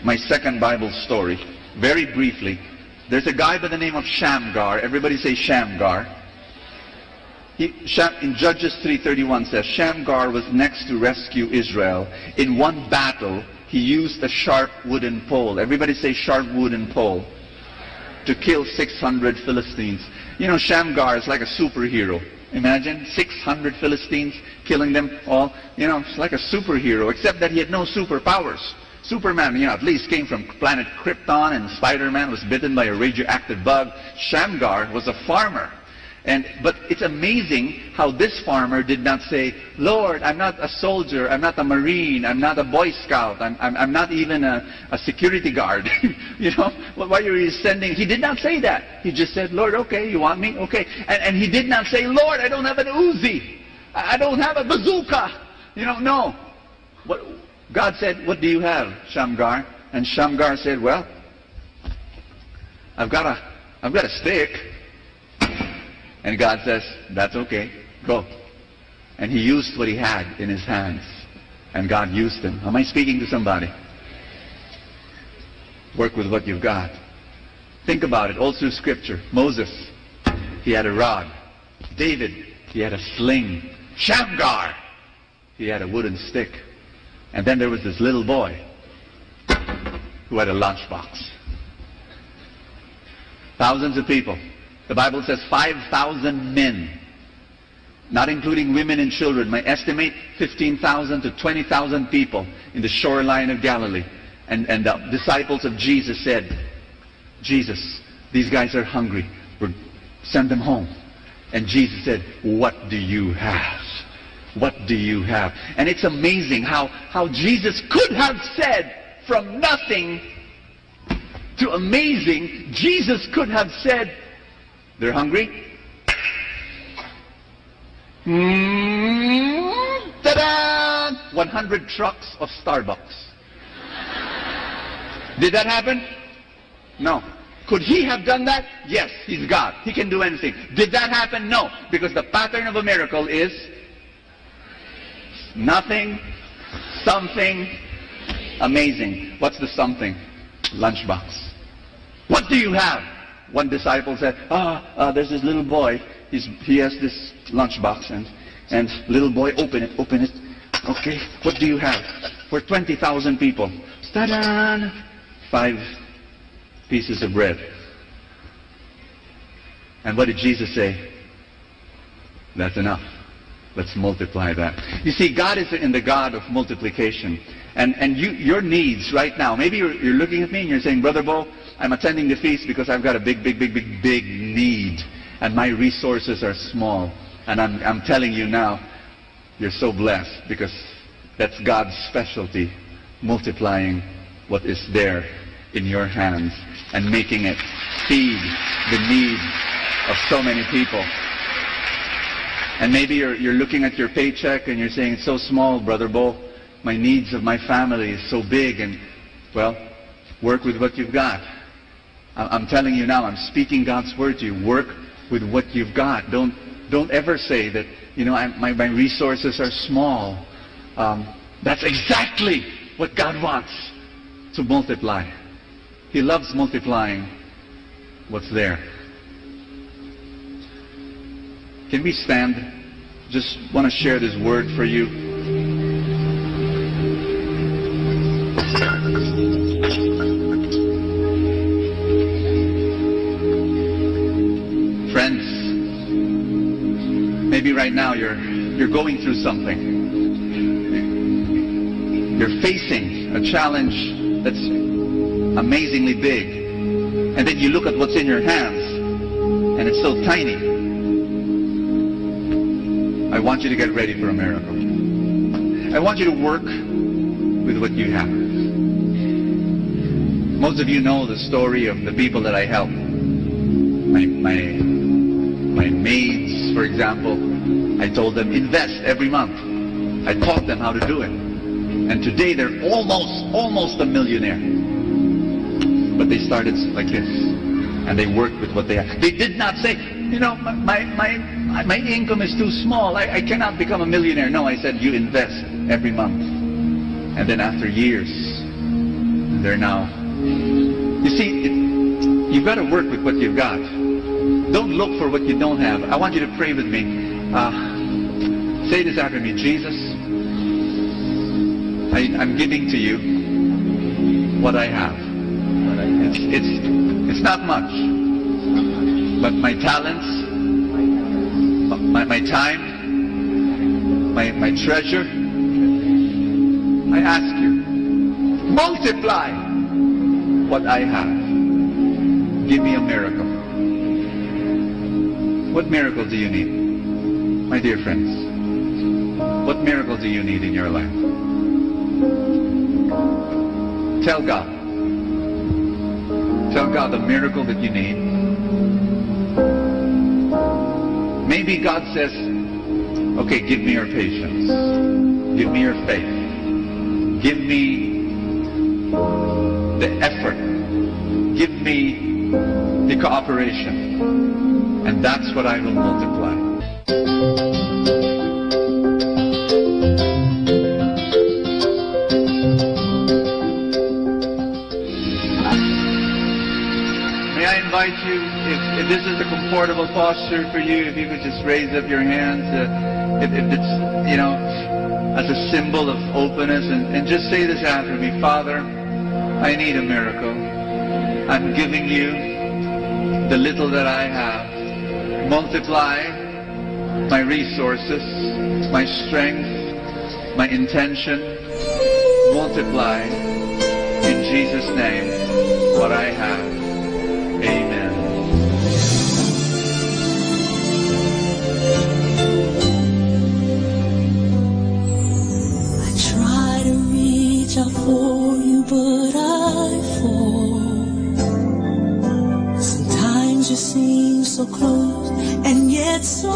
My second Bible story, very briefly. There's a guy by the name of Shamgar. Everybody say Shamgar. In Judges 3:31 says, Shamgar was next to rescue Israel. In one battle, he used a sharp wooden pole. Everybody say sharp wooden pole. To kill 600 Philistines. You know, Shamgar is like a superhero. Imagine 600 Philistines, killing them all. You know, it's like a superhero, except that he had no superpowers. Superman, you know, at least came from planet Krypton, and Spider-Man was bitten by a radioactive bug. Shamgar was a farmer. But it's amazing how this farmer did not say, Lord, I'm not a soldier, I'm not a Marine, I'm not a Boy Scout, I'm not even a security guard. You know, why are you sending? He did not say that. He just said, Lord, okay, you want me? Okay. And he did not say, Lord, I don't have an Uzi. I don't have a bazooka. You know, no. God said, what do you have, Shamgar? And Shamgar said, well, I've got a stick. And God says, that's okay, go. And he used what he had in his hands. And God used him. Am I speaking to somebody? Work with what you've got. Think about it, all through Scripture. Moses, he had a rod. David, he had a sling. Shamgar, he had a wooden stick. And then there was this little boy who had a lunchbox. Thousands of people. The Bible says 5,000 men, not including women and children. My estimate, 15,000 to 20,000 people in the shoreline of Galilee. And the disciples of Jesus said, Jesus, these guys are hungry. Send them home. And Jesus said, what do you have? What do you have? And it's amazing how Jesus could have said from nothing to amazing. Jesus could have said, they're hungry? Ta-da! 100 trucks of Starbucks. Did that happen? No. Could he have done that? Yes, he's God. He can do anything. Did that happen? No. Because the pattern of a miracle is nothing, something, amazing. What's the something? Lunchbox. What do you have? One disciple said, there's this little boy. He has this lunchbox, and little boy, open it. Okay, what do you have? For 20,000 people. Ta-da! 5 pieces of bread. And what did Jesus say? That's enough. Let's multiply that. You see, God is in the God of multiplication. And your needs right now, maybe you're looking at me and you're saying, Brother Bo, I'm attending the feast because I've got a big need. And my resources are small. And I'm telling you now, you're so blessed because that's God's specialty, multiplying what is there in your hands and making it feed the need of so many people. And maybe you're looking at your paycheck and you're saying, it's so small, Brother Bo. My needs of my family is so big. And, well, work with what you've got. I'm telling you now, I'm speaking God's word to you. Work with what you've got. Don't ever say that, my resources are small. That's exactly what God wants, to multiply. He loves multiplying what's there. Can we stand? Just want to share this word for you. Friends, maybe right now you're going through something. You're facing a challenge that's amazingly big. And then you look at what's in your hands, and it's so tiny. I want you to get ready for a miracle. I want you to work with what you have. Most of you know the story of the people that I help. My maids, for example, I told them invest every month. I taught them how to do it. And today they're almost a millionaire. But they started like this. And they worked with what they have. They did not say, you know, my income is too small. I cannot become a millionaire. No, I said you invest every month. And then after years, they're now... You see, you've got to work with what you've got. Don't look for what you don't have. I want you to pray with me. Say this after me. Jesus, I'm giving to you what I have. It's not much, but my talents, my time, my treasure, I ask you, multiply what I have. Give me a miracle. What miracle do you need? My dear friends, what miracle do you need in your life? Tell God. Tell God the miracle that you need. Maybe God says, okay, give me your patience. Give me your faith. Give me the effort. Give me the cooperation. And that's what I will multiply. Invite you, if this is a comfortable posture for you, if you could just raise up your hands, if it's, you know, as a symbol of openness, and just say this after me. Father, I need a miracle. I'm giving you the little that I have. Multiply my resources, my strength, my intention. Multiply in Jesus' name what I have. Amen. I try to reach out for you, but I fall. Sometimes you seem so close and yet so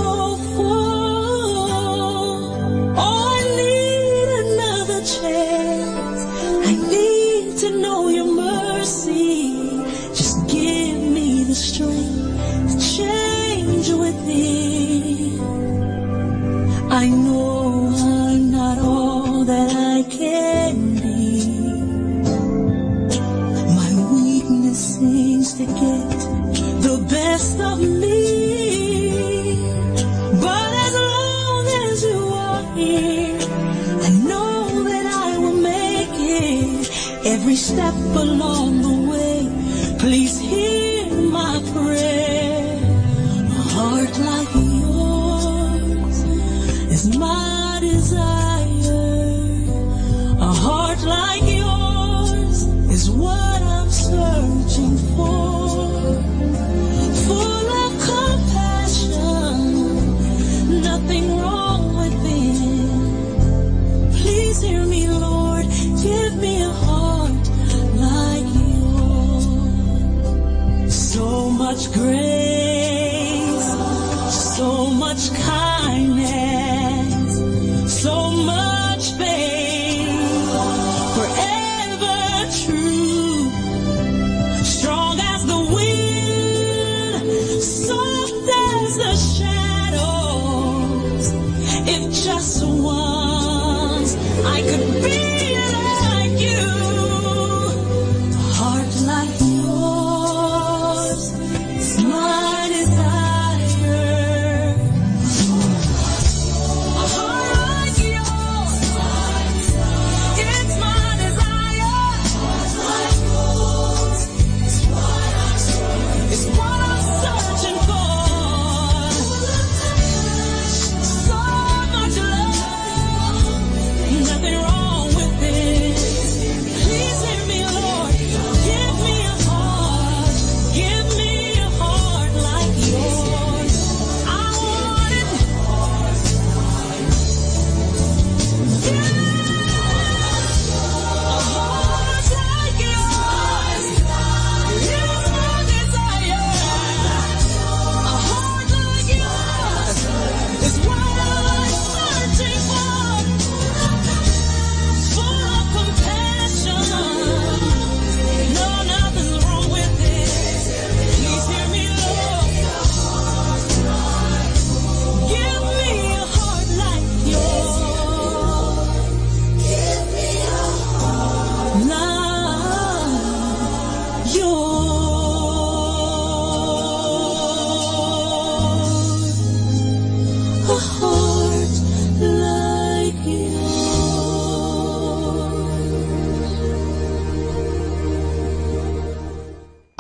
far. Oh, I need another chance. I need to know your mercy. Just give me the strength to change within. I know I'm not all that I can be. My weakness seems to get the best of me. But as long as you are here, I know that I will make it. Every step along the way, please hear my prayer. A heart like yours is my desire. A heart like yours is what I'm searching for. Full of compassion, nothing wrong within. Please hear me, Lord. Give me a heart like yours. So much grace, so much kindness, so much faith, forever true, strong as the wind, soft as the shadows. If just once I could be like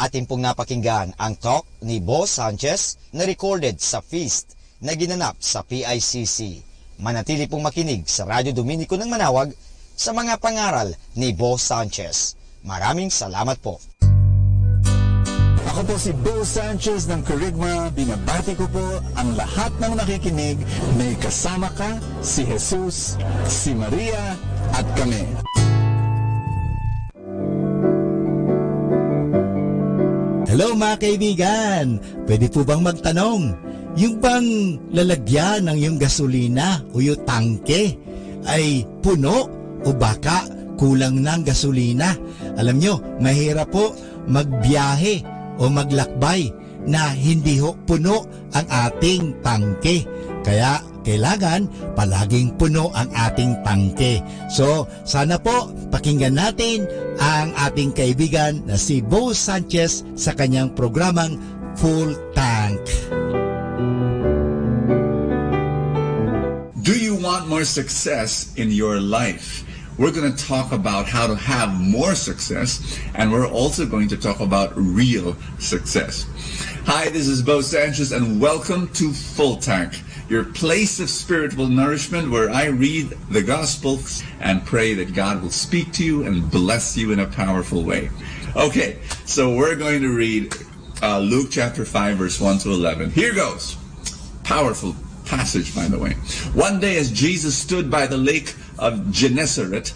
Atin pong napakinggan ang talk ni Bo Sanchez na recorded sa feast na ginanap sa PICC. Manatili pong makinig sa Radyo Dominico ng Manawag sa mga pangaral ni Bo Sanchez. Maraming salamat po. Ako po si Bo Sanchez ng Kerygma. Binabati ko po ang lahat ng nakikinig. May kasama ka, si Jesus, si Maria, at kami. Hello mga kaibigan! Pwede po bang magtanong? Yung bang lalagyan ng yung gasolina o yung tangke ay puno o baka kulang ng gasolina? Alam nyo, mahirap po magbiyahe o maglakbay na hindi ho puno ang ating tangke. Kaya kailangan palaging puno ang ating tangke. So, sana po pakinggan natin ang ating kaibigan na si Bo Sanchez sa kanyang programang Full Tank. Do you want more success in your life? We're going to talk about how to have more success, and we're also going to talk about real success. Hi, this is Bo Sanchez, and welcome to Full Tank, your place of spiritual nourishment where I read the gospel and pray that God will speak to you and bless you in a powerful way. Okay, so we're going to read Luke chapter 5, verse 1 to 11. Here goes. Powerful passage, by the way. One day as Jesus stood by the lake of Gennesaret,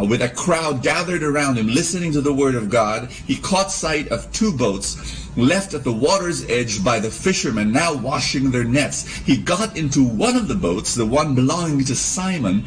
with a crowd gathered around him listening to the word of God, he caught sight of two boats left at the water's edge by the fishermen, now washing their nets. He got into one of the boats, the one belonging to Simon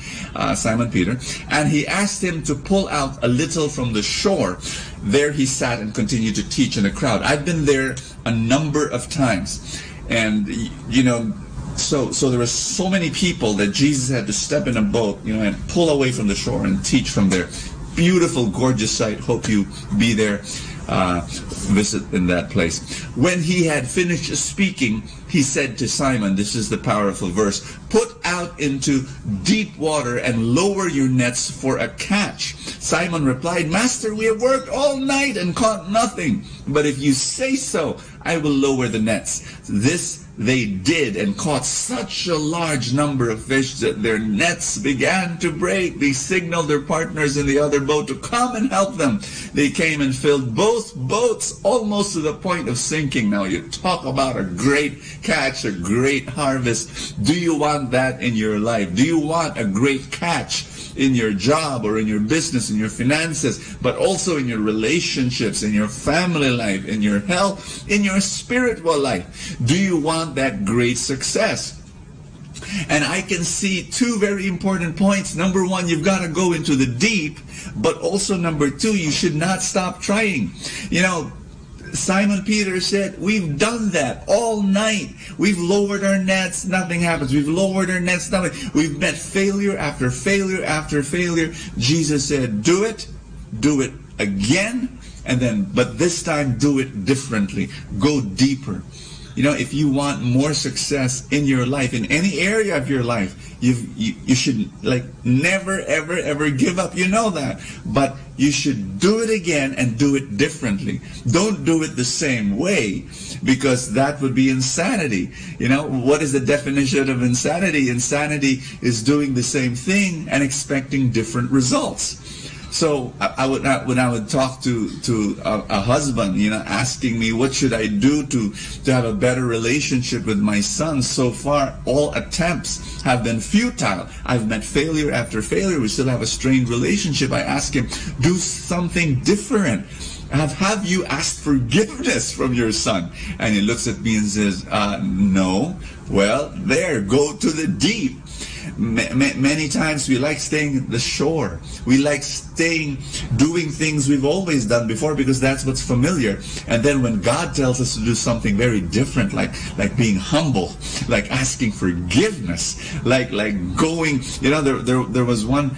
Peter, and he asked him to pull out a little from the shore. There he sat and continued to teach in the crowd. I've been there a number of times, and you know, so there were so many people that Jesus had to step in a boat, you know, and pull away from the shore and teach from there. Beautiful, gorgeous sight. Hope you be there, visit in that place. When he had finished speaking, he said to Simon, this is the powerful verse, "Put out into deep water and lower your nets for a catch." Simon replied, "Master, we have worked all night and caught nothing. But if you say so, I will lower the nets." This they did and caught such a large number of fish that their nets began to break. They signaled their partners in the other boat to come and help them. They came and filled both boats almost to the point of sinking. Now you talk about a great catch, a great harvest. Do you want that in your life? Do you want a great catch in your job or in your business, in your finances, but also in your relationships, in your family life, in your health, in your spiritual life? Do you want that great success? And I can see two very important points. Number one, you've got to go into the deep, but also number two, you should not stop trying. You know, Simon Peter said, we've done that all night. We've lowered our nets, nothing happens. We've lowered our nets, nothing. We've met failure after failure after failure. Jesus said, do it again, and then, but this time do it differently. Go deeper. You know, if you want more success in your life, in any area of your life, you should like never, ever, ever give up. You know that. But you should do it again and do it differently. Don't do it the same way, because that would be insanity. You know, what is the definition of insanity? Insanity is doing the same thing and expecting different results. So when I would talk to a husband, you know, asking me what should I do to have a better relationship with my son, so far all attempts have been futile. I've met failure after failure. We still have a strained relationship. I ask him, do something different. Have you asked forgiveness from your son? And he looks at me and says, no. Well, go to the deep. Many times we like staying at the shore. We like doing things we've always done before because that's what's familiar. And then when God tells us to do something very different, like being humble, like asking forgiveness, like going, you know, there was one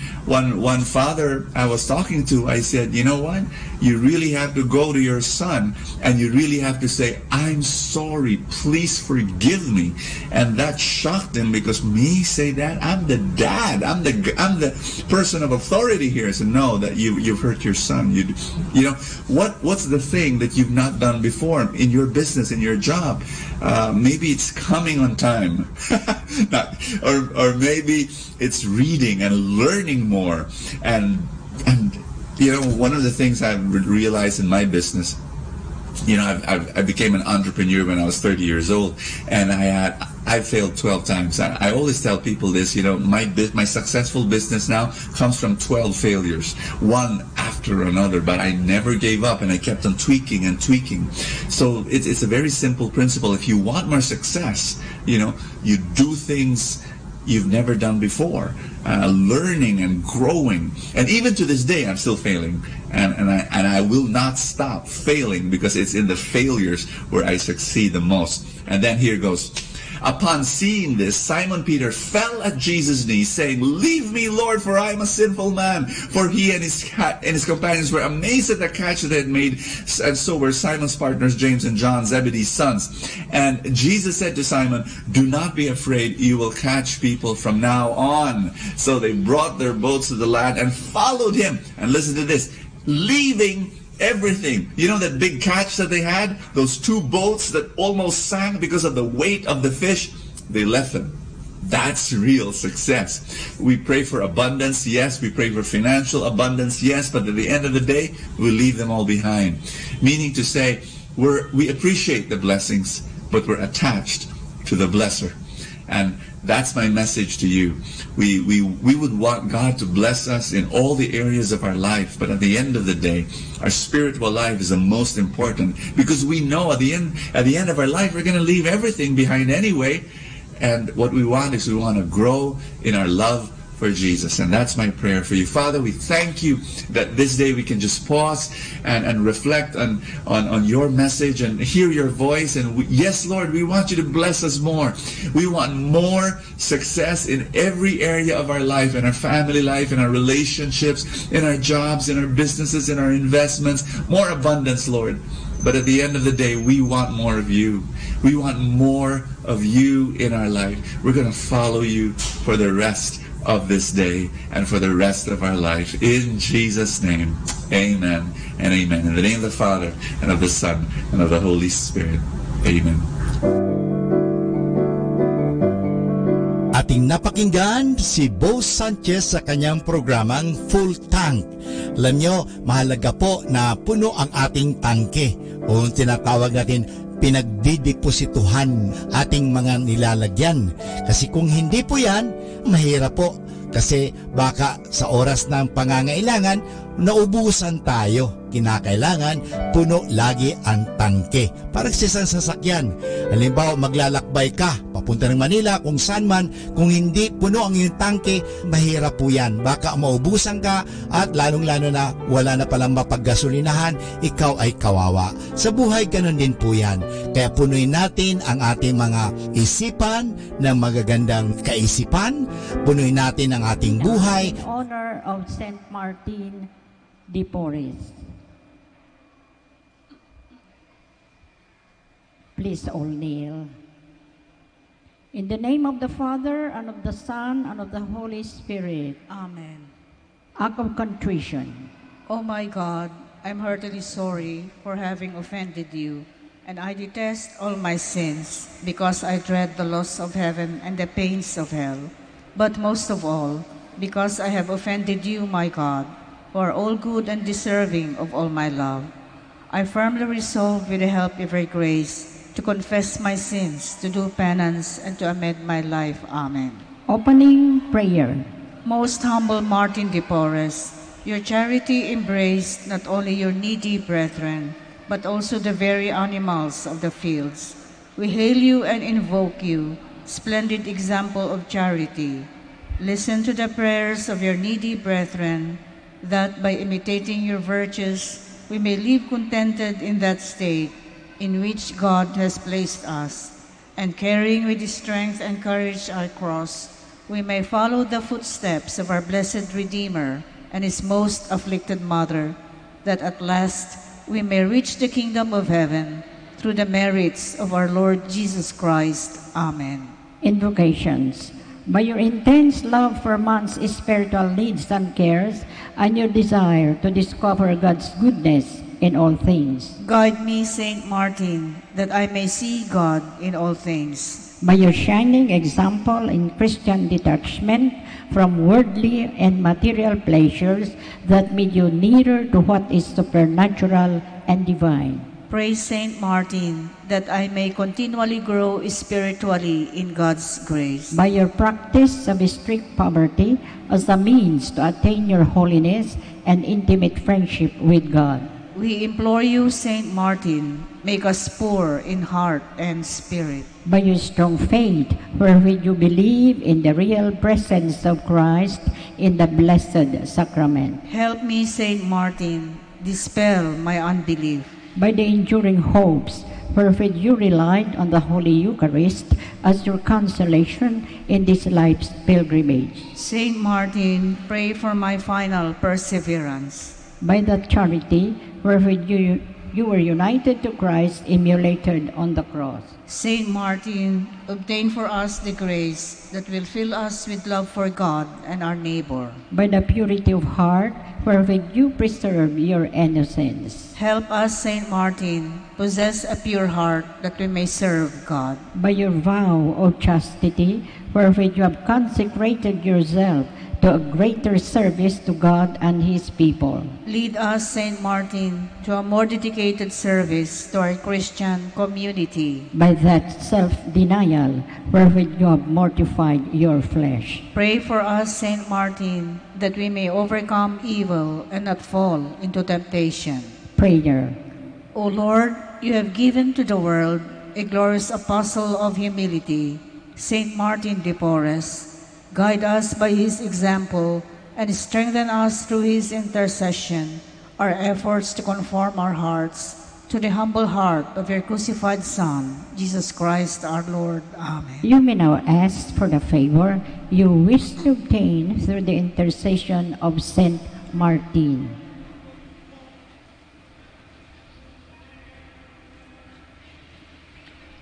father I was talking to. I said, you know what? You really have to go to your son and you really have to say, I'm sorry, please forgive me. And that shocked him, because me say that? that. I'm the dad. I'm the person of authority here. So no, that you've hurt your son. You know what's the thing that you've not done before in your business, in your job? Maybe it's coming on time, or maybe it's reading and learning more. And you know, one of the things I've realized in my business, you know, I became an entrepreneur when I was 30 years old, and I failed 12 times. I always tell people this, you know, my successful business now comes from 12 failures, one after another, but I never gave up, and I kept on tweaking and tweaking. So it's a very simple principle. If you want more success, you know, you do things you've never done before, learning and growing. And even to this day, I'm still failing, and I will not stop failing, because it's in the failures where I succeed the most. And then here goes. Upon seeing this, Simon Peter fell at Jesus' knees, saying, "Leave me, Lord, for I am a sinful man." For he and his companions were amazed at the catch that they had made, and so were Simon's partners, James and John, Zebedee's sons. And Jesus said to Simon, "Do not be afraid, you will catch people from now on." So they brought their boats to the land and followed him. And listen to this, leaving everything. You know that big catch that they had? Those 2 boats that almost sank because of the weight of the fish? They left them. That's real success. We pray for abundance, yes. We pray for financial abundance, yes. But at the end of the day, we leave them all behind. Meaning to say, we appreciate the blessings, but we're attached to the blesser. And that's my message to you. We would want God to bless us in all the areas of our life, but at the end of the day, our spiritual life is the most important, because we know at the end of our life, we're going to leave everything behind anyway. And what we want is we want to grow in our love for Jesus. And that's my prayer for you. Father, we thank you that this day we can just pause and reflect on your message and hear your voice. And yes, Lord, we want you to bless us more. We want more success in every area of our life, in our family life, in our relationships, in our jobs, in our businesses, in our investments. More abundance, Lord. But at the end of the day, we want more of you. We want more of you in our life. We're going to follow you for the rest of this day and for the rest of our life. In Jesus' name, amen and amen. In the name of the Father, and of the Son, and of the Holy Spirit. Amen. Ating napakinggan si Bo Sanchez sa kanyang programang Full Tank. Alam nyo, mahalaga po na puno ang ating tangke, o tinatawag natin pinagdideposituhan ating mga nilalagyan. Kasi kung hindi po yan, mahirap po. Kasi baka sa oras ng pangangailangan, naubusan tayo. Kinakailangan, puno lagi ang tangke. Parang sa isang sasakyan. Halimbawa, maglalakbay ka, papunta ng Manila, kung saan man, kung hindi puno ang iyong tangke, mahirap po yan. Baka maubusan ka at lalong-lalo na wala na palang mapaggasolinahan, ikaw ay kawawa. Sa buhay, ganun din po yan. Kaya punuin natin ang ating mga isipan ng magagandang kaisipan. Punuin natin ang ating buhay. In honor of St. Martin de Porres. Please all kneel. In the name of the Father, and of the Son, and of the Holy Spirit. Amen. Act of contrition. Oh my God, I'm heartily sorry for having offended you, and I detest all my sins, because I dread the loss of heaven and the pains of hell. But most of all, because I have offended you, my God, who are all good and deserving of all my love. I firmly resolve, with the help of your grace, to confess my sins, to do penance, and to amend my life. Amen. Opening prayer. Most humble Martin de Porres, your charity embraced not only your needy brethren, but also the very animals of the fields. We hail you and invoke you, splendid example of charity. Listen to the prayers of your needy brethren, that by imitating your virtues, we may live contented in that state in which God has placed us, and carrying with strength and courage our cross, we may follow the footsteps of our blessed Redeemer and his most afflicted mother, that at last we may reach the kingdom of heaven through the merits of our Lord Jesus Christ. Amen. Invocations. By your intense love for man's spiritual needs and cares, and your desire to discover God's goodness in all things. Guide me, Saint Martin, that I may see God in all things. By your shining example in Christian detachment from worldly and material pleasures that made you nearer to what is supernatural and divine. Pray, Saint Martin, that I may continually grow spiritually in God's grace. By your practice of strict poverty as a means to attain your holiness and intimate friendship with God. We implore you, Saint Martin, make us poor in heart and spirit. By your strong faith, wherewith you believe in the real presence of Christ in the Blessed Sacrament. Help me, Saint Martin, dispel my unbelief. By the enduring hopes, wherewith you relied on the Holy Eucharist as your consolation in this life's pilgrimage. Saint Martin, pray for my final perseverance. By that charity, wherewith you were united to Christ, immolated on the cross. Saint Martin, obtain for us the grace that will fill us with love for God and our neighbor. By the purity of heart, wherewith you preserve your innocence. Help us, Saint Martin, possess a pure heart that we may serve God. By your vow of chastity, wherewith you have consecrated yourself to a greater service to God and His people. Lead us, Saint Martin, to a more dedicated service to our Christian community. By that self-denial wherewith you have mortified your flesh. Pray for us, Saint Martin, that we may overcome evil and not fall into temptation. Prayer. O Lord, you have given to the world a glorious apostle of humility, Saint Martin de Porres. Guide us by his example and strengthen us through his intercession, our efforts to conform our hearts to the humble heart of your crucified Son, Jesus Christ our Lord. Amen. You may now ask for the favor you wish to obtain through the intercession of Saint Martin.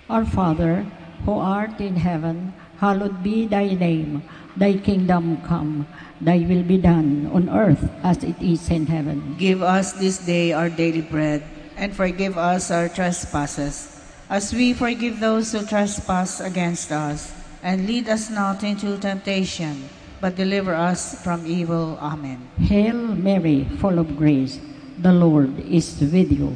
Our Father, who art in heaven, hallowed be thy name. Thy kingdom come, thy will be done on earth as it is in heaven. Give us this day our daily bread, and forgive us our trespasses, as we forgive those who trespass against us. And lead us not into temptation, but deliver us from evil. Amen. Hail Mary, full of grace, the Lord is with you.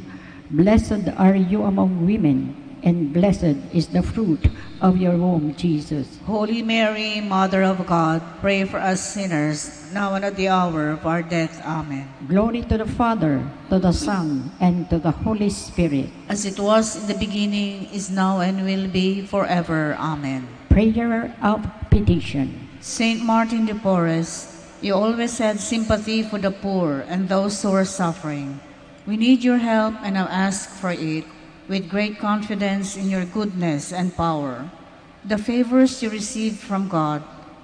Blessed are you among women, and blessed is the fruit of your womb, Jesus. Holy Mary, Mother of God, pray for us sinners, now and at the hour of our death. Amen. Glory to the Father, to the Son, and to the Holy Spirit. As it was in the beginning, is now, and will be forever. Amen. Prayer of petition. Saint Martin de Porres, you always had sympathy for the poor and those who are suffering. We need your help and now ask for it with great confidence in your goodness and power. The favors you received from God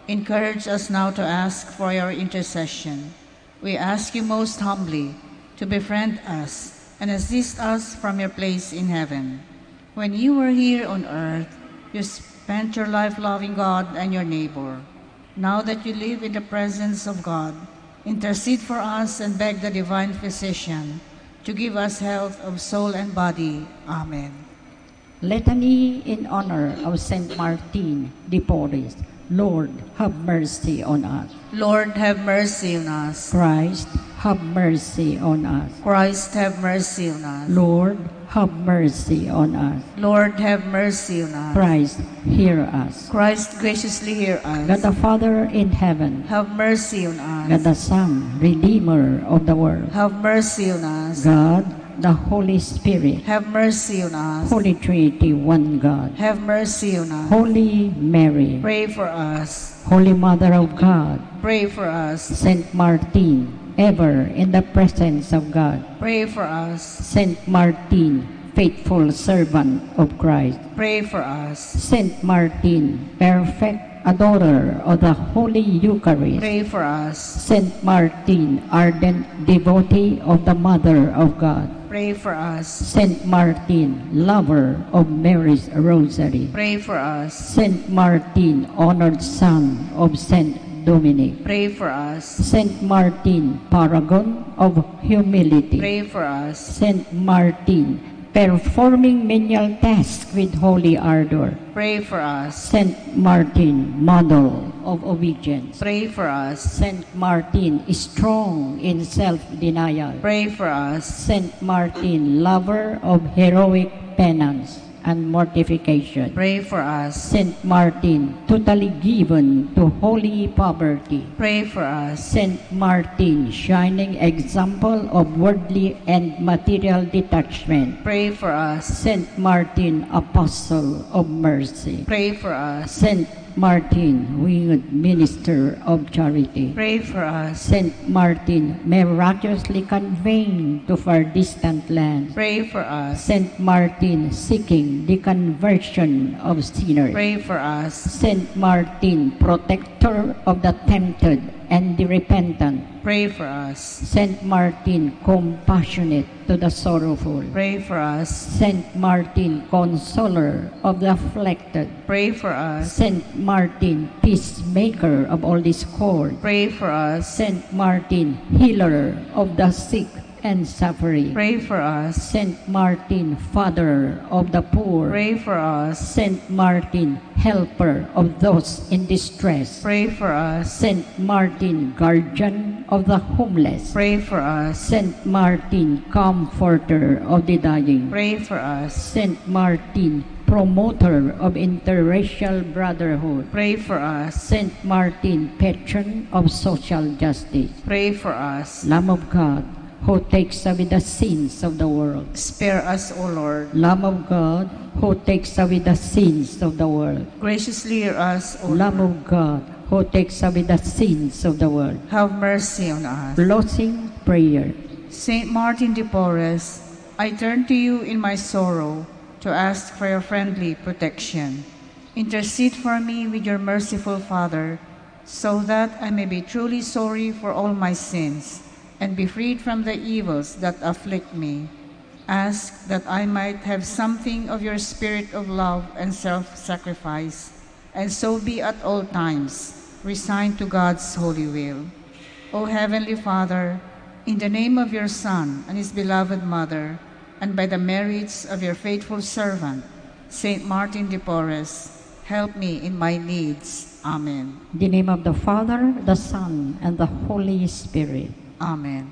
encourage us now to ask for your intercession. We ask you most humbly to befriend us and assist us from your place in heaven. When you were here on earth, you spent your life loving God and your neighbor. Now that you live in the presence of God, intercede for us and beg the divine physician to give us health of soul and body. Amen. Litany in honor of Saint Martin de Porres. Lord, have mercy on us. Lord, have mercy on us. Christ, have mercy on us. Christ, have mercy on us. Lord, have mercy on us. Lord, have mercy on us. Christ, hear us. Christ, graciously hear us. God the Father in heaven, have mercy on us. God the Son, Redeemer of the world, have mercy on us. God, the Holy Spirit, have mercy on us. Holy Trinity, one God, have mercy on us. Holy Mary, pray for us. Holy Mother of God, pray for us. Saint Martin, ever in the presence of God, pray for us. Saint Martin, faithful servant of Christ, pray for us. Saint Martin, perfect adorer of the Holy Eucharist. Pray for us. Saint Martin, ardent devotee of the Mother of God. Pray for us. Saint Martin, lover of Mary's Rosary. Pray for us. Saint Martin, honored son of Saint Dominic. Pray for us. Saint Martin, paragon of humility. Pray for us. Saint Martin, performing menial tasks with holy ardor. Pray for us. Saint Martin, model of obedience. Pray for us. Saint Martin, strong in self-denial. Pray for us. Saint Martin, lover of heroic penance and mortification. Pray for us. Saint Martin, totally given to holy poverty. Pray for us. Saint Martin, shining example of worldly and material detachment. Pray for us. Saint Martin, apostle of mercy. Pray for us. Saint Martin, winged minister of charity. Pray for us. Saint Martin, miraculously conveying to far distant lands. Pray for us. Saint Martin, seeking the conversion of sinners. Pray for us. Saint Martin, protector of the tempted and the repentant. Pray for us. Saint Martin, compassionate to the sorrowful. Pray for us. Saint Martin, consoler of the afflicted. Pray for us. Saint Martin, peacemaker of all discord. Pray for us. Saint Martin, healer of the sick and suffering. Pray for us. Saint Martin, father of the poor. Pray for us. Saint Martin, helper of those in distress. Pray for us. Saint Martin, guardian of the homeless. Pray for us. Saint Martin, comforter of the dying. Pray for us. Saint Martin, promoter of interracial brotherhood. Pray for us. Saint Martin, patron of social justice. Pray for us. Lamb of God, who takes away the sins of the world. Spare us, O Lord. Lamb of God, who takes away the sins of the world. Graciously hear us, O Lamb Lord. of God, who takes away the sins of the world. Have mercy on us. Closing prayer. Saint Martin de Porres, I turn to you in my sorrow to ask for your friendly protection. Intercede for me with your merciful Father, so that I may be truly sorry for all my sins and be freed from the evils that afflict me. Ask that I might have something of your spirit of love and self-sacrifice, and so be at all times resigned to God's holy will. O Heavenly Father, in the name of your Son and his beloved Mother, and by the merits of your faithful servant, Saint Martin de Porres, help me in my needs. Amen. In the name of the Father, the Son, and the Holy Spirit. Amen.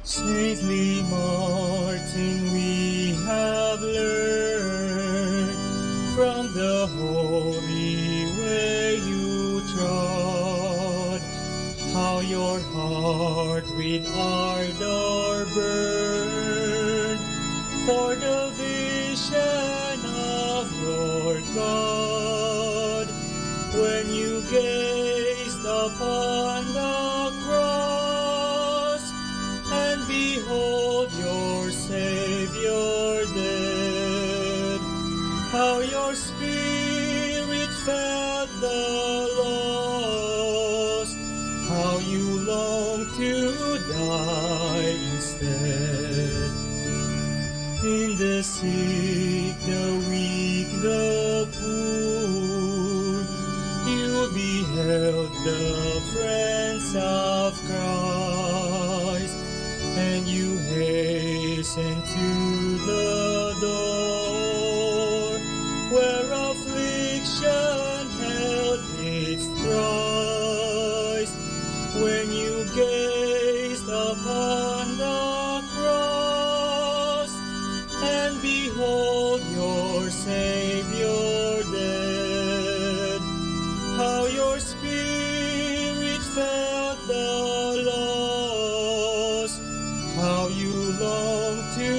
Saintly Martin, we have learned from the holy way you trod, how your heart with ardor burned for the vision of your God. When you gazed upon the cross and behold your Savior dead, how your spirit felt the loss, how you long to die instead. In the sick, the weak, the poor, you beheld the friends of Christ, and you hastened to the door where affliction held its thrice. When you gazed upon the cross and behold your Savior dead, how your spirit felt the loss, how you long to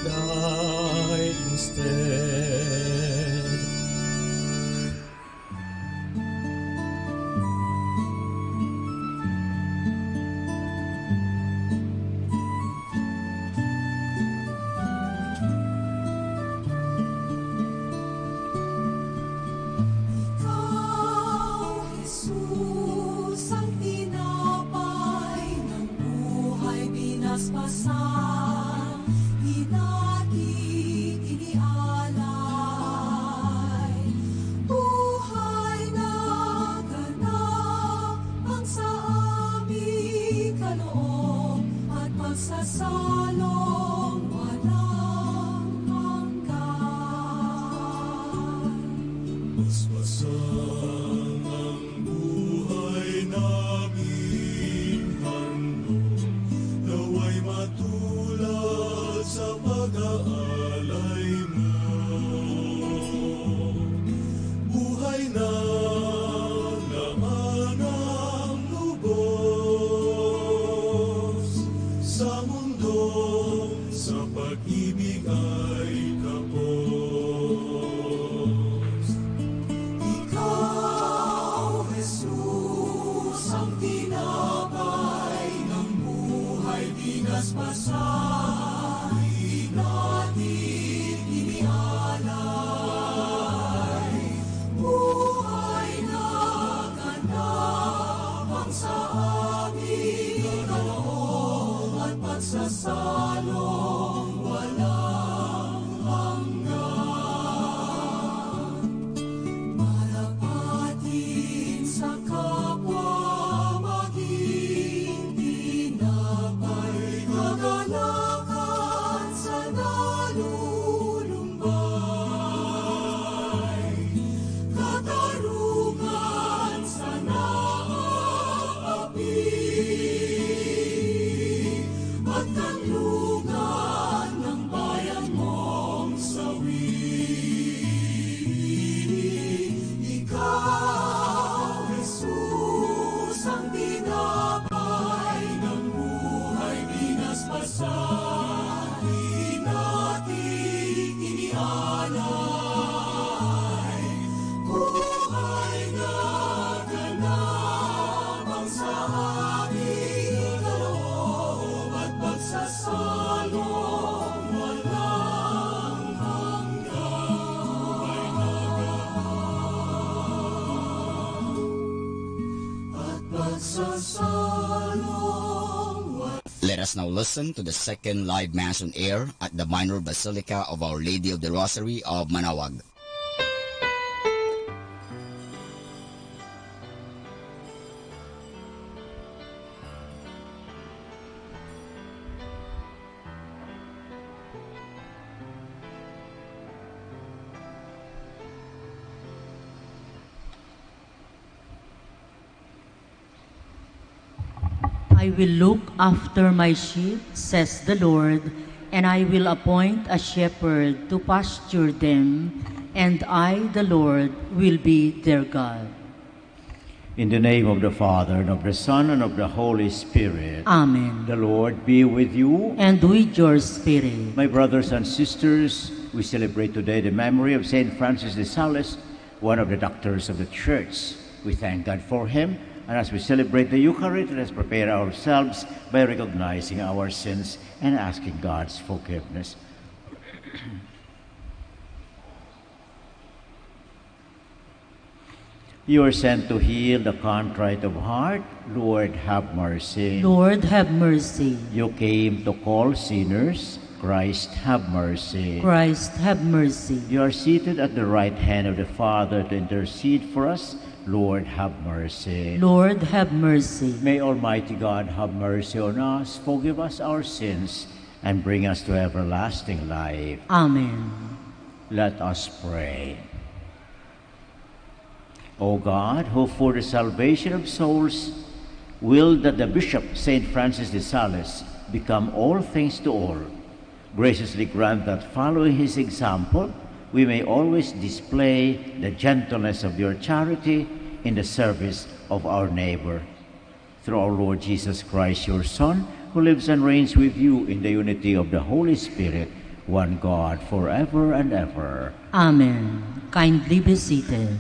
die instead. paspasan, di natin inialay. Buhay na ganap ang sa aming kaloob at pagsasalong walang hanggan. Paspasan ang buhay namin handog, naway matulad sa pag-aalay mo. Buhay na laman ang lubos sa mundo, sa pag-ibig ay kapos. Ikaw, Jesus, ang tinapay ng buhay, pinaspasan, di natin inialay. Buhay na ganap ang sa aming kaloob at pagsasalong walang hanggan. Marapatin sa kapwa maging tinapay, kagalakan sa nalulumbay, katarungan sa naaapi, at kanlungan ng bayan mong sawi. Ikaw, Jesus, ang tinapay ng buhay, pinaspasan, di natin inialay. Buhay na ganap ang sa aming kaloob at pagsasalong walang hanggan. At pagsasalong Let us now listen to the second live Mass on air at the Minor Basilica of Our Lady of the Rosary of Manawag. I will look after my sheep, says the Lord, and I will appoint a shepherd to pasture them, and I, the Lord, will be their God. In the name of the Father, and of the Son, and of the Holy Spirit. Amen. The Lord be with you. And with your spirit. My brothers and sisters, we celebrate today the memory of Saint Francis de Sales, one of the doctors of the Church. We thank God for him. And as we celebrate the Eucharist, let's prepare ourselves by recognizing our sins and asking God's forgiveness. You are sent to heal the contrite of heart. Lord, have mercy. Lord, have mercy. You came to call sinners. Christ, have mercy. Christ, have mercy. You are seated at the right hand of the Father to intercede for us. Lord, have mercy. Lord, have mercy. May Almighty God have mercy on us, forgive us our sins, and bring us to everlasting life. Amen. Let us pray. O God, who for the salvation of souls willed that the Bishop St. Francis de Sales become all things to all, graciously grant that following his example, we may always display the gentleness of your charity in the service of our neighbor. Through our Lord Jesus Christ, your Son, who lives and reigns with you in the unity of the Holy Spirit, one God, forever and ever. Amen. Kindly be seated.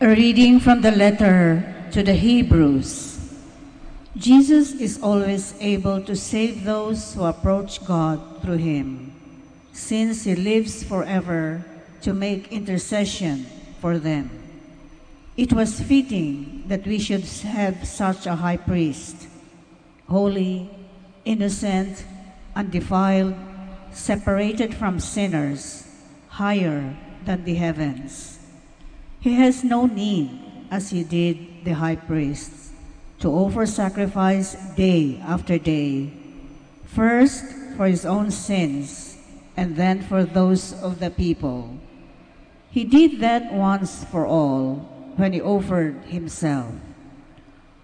A reading from the letter to the Hebrews. Jesus is always able to save those who approach God through him, since he lives forever to make intercession for them. It was fitting that we should have such a high priest, holy, innocent, undefiled, separated from sinners, higher than the heavens. He has no need, as he did the high priests, to offer sacrifice day after day, first for his own sins and then for those of the people. He did that once for all when he offered himself.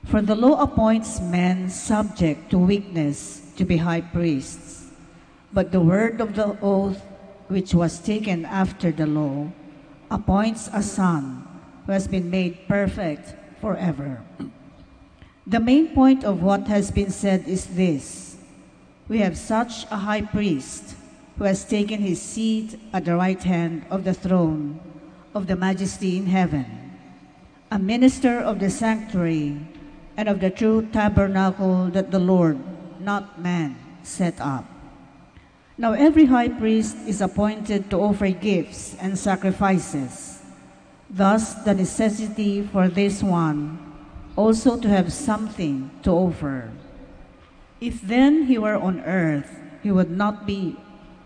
For the law appoints men subject to weakness to be high priests, but the word of the oath, which was taken after the law, appoints a son who has been made perfect forever. The main point of what has been said is this: we have such a high priest who has taken his seat at the right hand of the throne of the Majesty in heaven, a minister of the sanctuary and of the true tabernacle that the Lord, not man, set up. Now every high priest is appointed to offer gifts and sacrifices. Thus the necessity for this one also to have something to offer. If then he were on earth, he would not be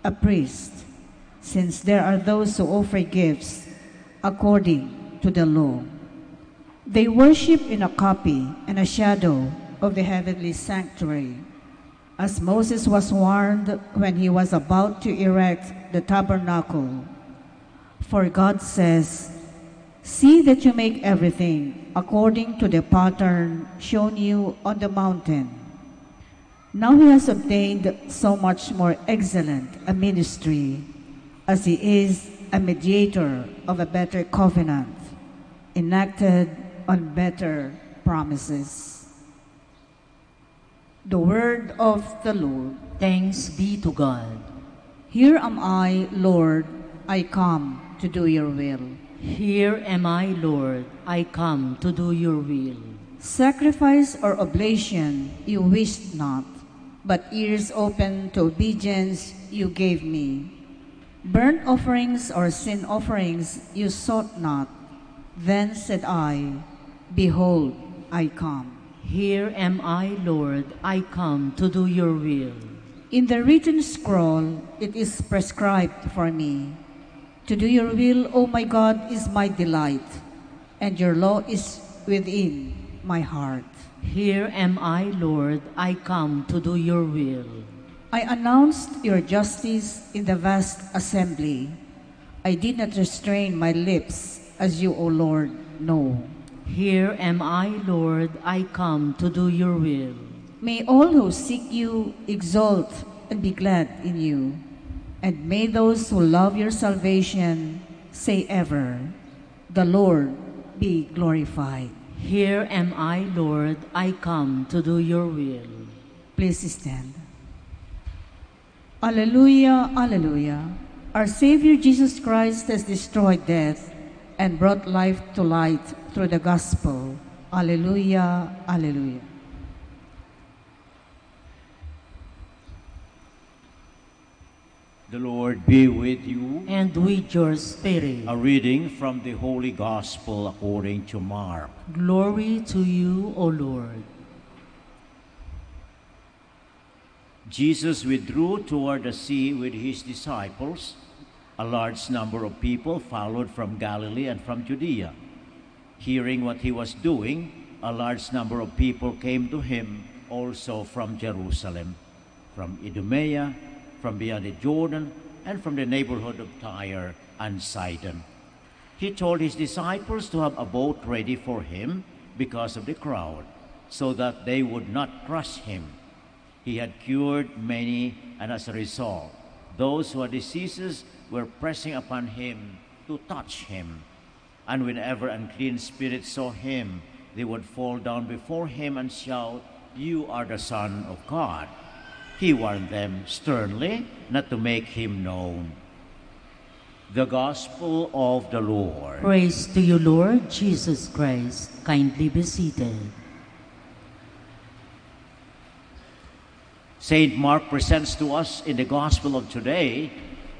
a priest, since there are those who offer gifts according to the law. They worship in a copy and a shadow of the heavenly sanctuary, as Moses was warned when he was about to erect the tabernacle. For God says, "See that you make everything according to the pattern shown you on the mountain." Now he has obtained so much more excellent a ministry, as he is a mediator of a better covenant, enacted on better promises. The word of the Lord. Thanks be to God. Here am I, Lord, I come to do your will. Here am I, Lord, I come to do your will. Sacrifice or oblation you wished not, but ears open to obedience you gave me. Burnt offerings or sin offerings you sought not. Then said I, Behold, I come. Here am I, Lord, I come to do your will. In the written scroll it is prescribed for me. To do your will, O my God, is my delight, and your law is within my heart. Here am I, Lord, I come to do your will. I announced your justice in the vast assembly. I did not restrain my lips, as you, O Lord, know. Here am I, Lord, I come to do your will. May all who seek you exult and be glad in you. And may those who love your salvation say ever, The Lord be glorified. Here am I, Lord, I come to do your will. Please stand. Alleluia, alleluia. Our Savior Jesus Christ has destroyed death and brought life to light through the gospel. Alleluia, alleluia. The Lord be with you. And with your spirit. A reading from the Holy Gospel according to Mark. Glory to you, O Lord. Jesus withdrew toward the sea with his disciples. A large number of people followed from Galilee and from Judea. Hearing what he was doing, a large number of people came to him also from Jerusalem, from Idumea, from beyond the Jordan, and from the neighborhood of Tyre and Sidon. He told his disciples to have a boat ready for him because of the crowd, so that they would not crush him. He had cured many, and as a result, those who had diseases were pressing upon him to touch him. And whenever unclean spirits saw him, they would fall down before him and shout, "You are the Son of God." He warned them sternly not to make him known. The Gospel of the Lord. Praise to you, Lord Jesus Christ. Kindly be seated. St. Mark presents to us in the Gospel of today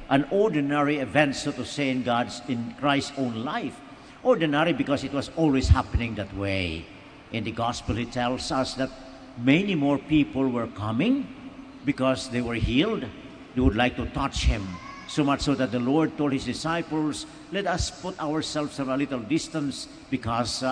an ordinary event, so to say, in Christ's own life, Ordinary because it was always happening that way. In the gospel, it tells us that many more people were coming because they were healed. They would like to touch him. So much so that the Lord told his disciples, let us put ourselves at a little distance because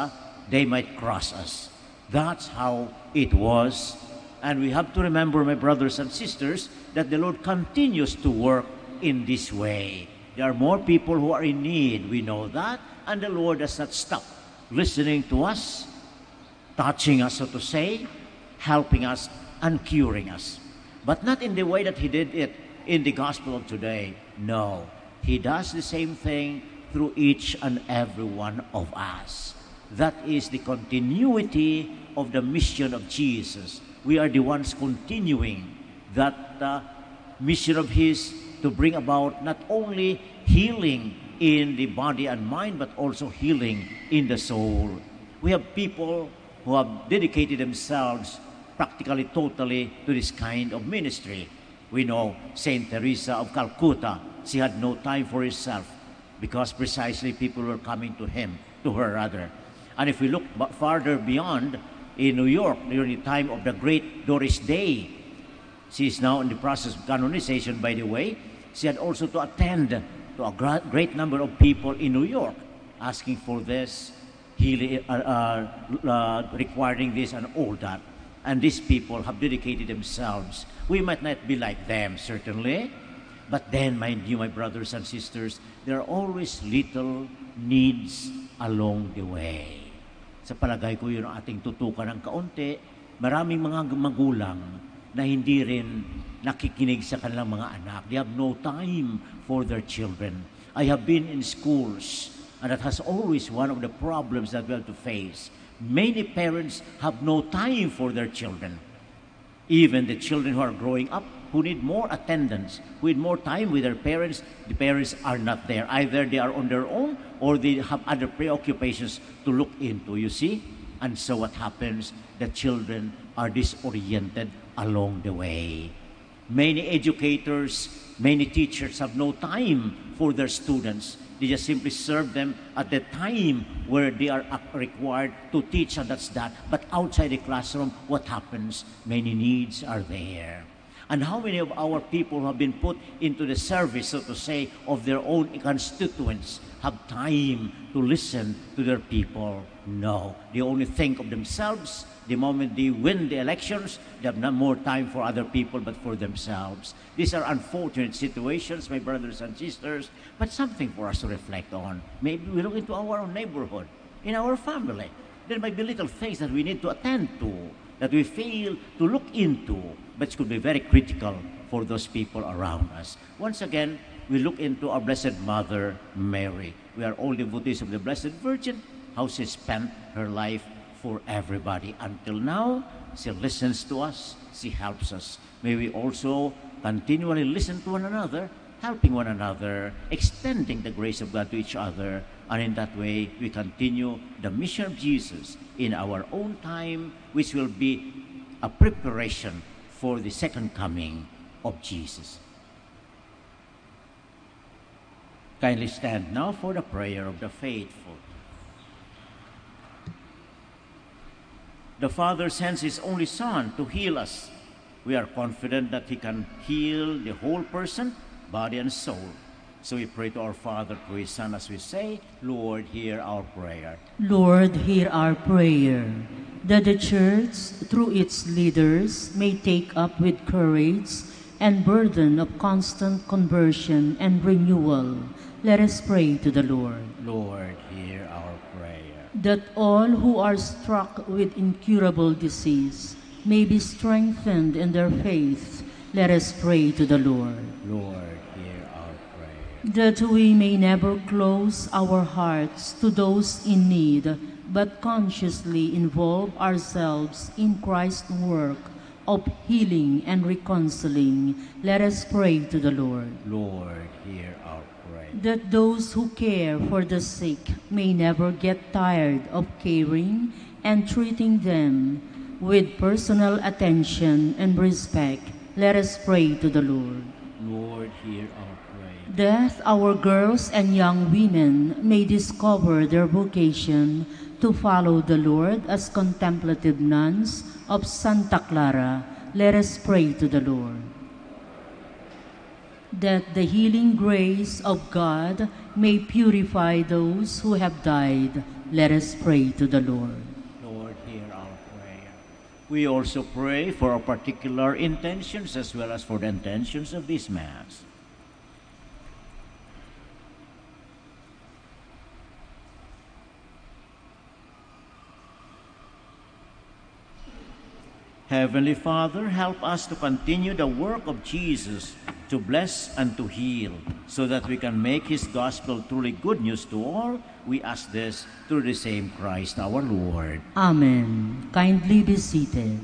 they might cross us. That's how it was. And we have to remember, my brothers and sisters, that the Lord continues to work in this way. There are more people who are in need. We know that. And the Lord has not stopped listening to us, touching us, so to say, helping us, and curing us. But not in the way that he did it in the gospel of today. No. He does the same thing through each and every one of us. That is the continuity of the mission of Jesus. We are the ones continuing that mission of his to bring about not only healing in the body and mind, but also healing in the soul. We have people who have dedicated themselves practically totally to this kind of ministry. We know Saint Teresa of Calcutta. She had no time for herself because precisely people were coming to her rather. And if we look farther beyond, in New York, during the time of the great Doris Day, she is now in the process of canonization, by the way. She had also to attend to a great number of people in New York, asking for this, healing, requiring this and all that. And these people have dedicated themselves. We might not be like them, certainly, but then, mind you, my brothers and sisters, there are always little needs along the way. Sa palagay ko yun ang ating tutukan ng kaunti. Maraming mga magulang na hindi rin nakikinig sa kanilang mga anak. They have no time for their children. I have been in schools, and that has always one of the problems that we have to face. Many parents have no time for their children. Even the children who are growing up, who need more attendance, who need more time with their parents, the parents are not there. Either they are on their own or they have other preoccupations to look into, you see? And so what happens? The children are disoriented along the way. Many educators, many teachers have no time for their students. They just simply serve them at the time where they are required to teach, and that's that. But outside the classroom, what happens? Many needs are there. And how many of our people who have been put into the service, so to say, of their own constituents have time to listen to their people? No. They only think of themselves. The moment they win the elections, they have not more time for other people but for themselves. These are unfortunate situations, my brothers and sisters, but something for us to reflect on. Maybe we look into our own neighborhood, in our family. There might be little things that we need to attend to, that we fail to look into, but it could be very critical for those people around us. Once again, we look into our Blessed Mother Mary. We are all devotees of the Blessed Virgin, how she spent her life for everybody. Until now, she listens to us, she helps us. May we also continually listen to one another, helping one another, extending the grace of God to each other, and in that way, we continue the mission of Jesus in our own time, which will be a preparation for the second coming of Jesus. Kindly stand now for the prayer of the faithful. The Father sends His only Son to heal us. We are confident that He can heal the whole person, body and soul. So we pray to our Father through His Son as we say, Lord, hear our prayer. Lord, hear our prayer. That the Church, through its leaders, may take up with courage and burden of constant conversion and renewal. Let us pray to the Lord. Lord, hear our prayer. That all who are struck with incurable disease may be strengthened in their faith. Let us pray to the Lord. Lord, hear our prayer. That we may never close our hearts to those in need, but consciously involve ourselves in Christ's work of healing and reconciling. Let us pray to the Lord. Lord, hear our prayer. That those who care for the sick may never get tired of caring and treating them with personal attention and respect. Let us pray to the Lord. Lord, hear our prayer. that our girls and young women may discover their vocation to follow the Lord as contemplative nuns of Santa Clara, let us pray to the Lord. That the healing grace of God may purify those who have died, let us pray to the Lord. Lord, hear our prayer. We also pray for our particular intentions as well as for the intentions of this Mass. Heavenly Father, help us to continue the work of Jesus to bless and to heal, so that we can make His gospel truly good news to all. We ask this through the same Christ our Lord. Amen. Kindly be seated.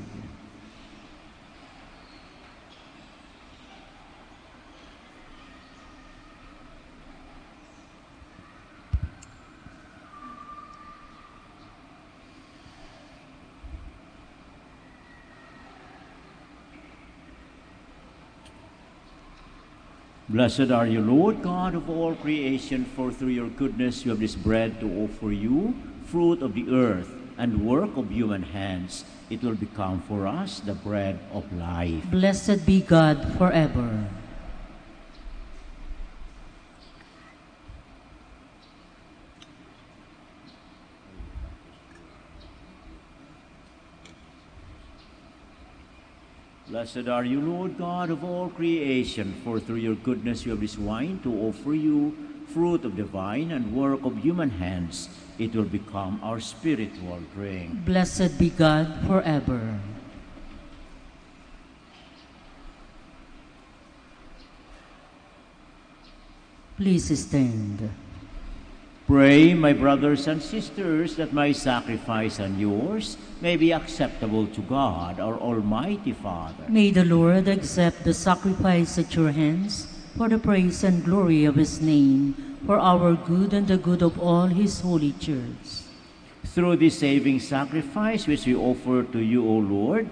Blessed are you, Lord God of all creation, for through your goodness you have this bread to offer you, fruit of the earth and work of human hands. It will become for us the bread of life. Blessed be God forever. Blessed are you, Lord God of all creation, for through your goodness you have this wine to offer you, fruit of the vine and work of human hands. It will become our spiritual drink. Blessed be God forever. Please stand. Pray, my brothers and sisters, that my sacrifice and yours may be acceptable to God, our Almighty Father. May the Lord accept the sacrifice at your hands for the praise and glory of His name, for our good and the good of all His holy church. Through this saving sacrifice which we offer to you, O Lord,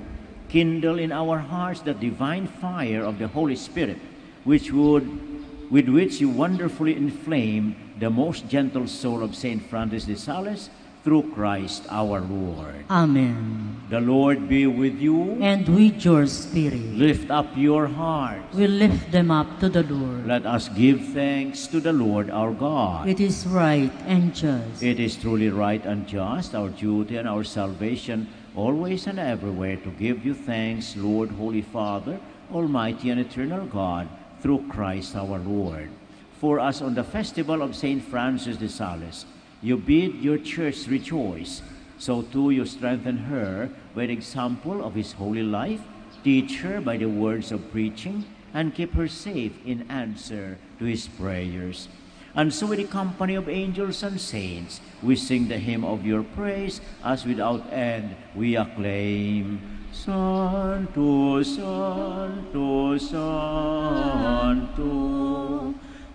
kindle in our hearts the divine fire of the Holy Spirit, with which you wonderfully inflame the most gentle soul of Saint Francis de Sales, through Christ our Lord. Amen. The Lord be with you. And with your spirit. Lift up your hearts. We lift them up to the Lord. Let us give thanks to the Lord our God. It is right and just. It is truly right and just, our duty and our salvation, always and everywhere, to give you thanks, Lord, Holy Father, Almighty and eternal God, through Christ our Lord. For as on the festival of Saint Francis de Sales, you bid your church rejoice, so too you strengthen her by the example of his holy life, teach her by the words of preaching, and keep her safe in answer to his prayers. And so with the company of angels and saints, we sing the hymn of your praise, as without end we acclaim, Sanctus, Sanctus, Sanctus,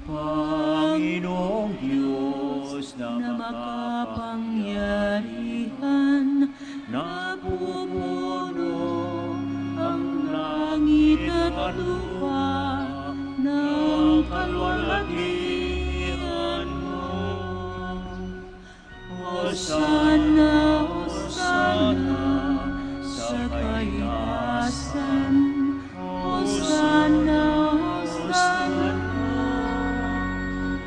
Panginoong Diyos na makapangyarihan, napumuno ang langit at lupa ng kalwalhatian mo. Hosana, Hosana sa kaitaasan, Hosana, Hosana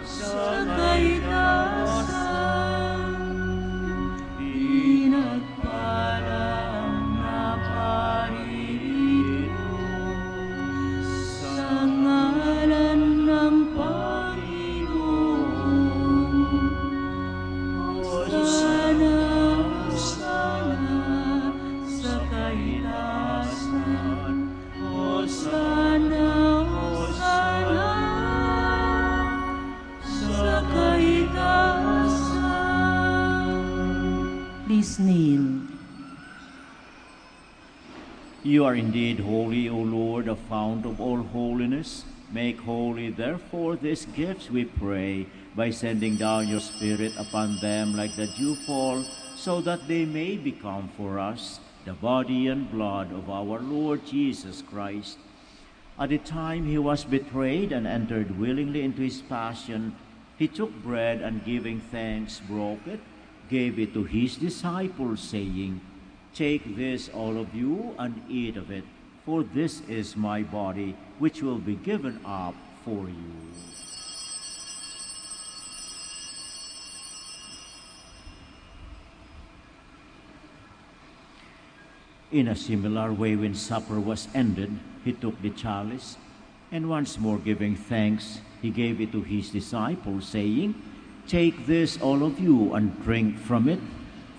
sa kaitaasan, pinagpalang naparirito sa ngalan ng Panginoon. Hosana, Hosana sa kaitaasan, Hosana, Hosana sa kaitaasan. Please kneel. You are indeed holy, O Lord, the fount of all holiness. Make holy, therefore, these gifts, we pray, by sending down your Spirit upon them like the dewfall, so that they may become for us the body and blood of our Lord Jesus Christ. At the time he was betrayed and entered willingly into his passion, he took bread and giving thanks, broke it, gave it to his disciples, saying, "Take this, all of you, and eat of it, for this is my body, which will be given up for you." In a similar way, when supper was ended, he took the chalice, and once more giving thanks, he gave it to his disciples, saying, "Take this, all of you, and drink from it,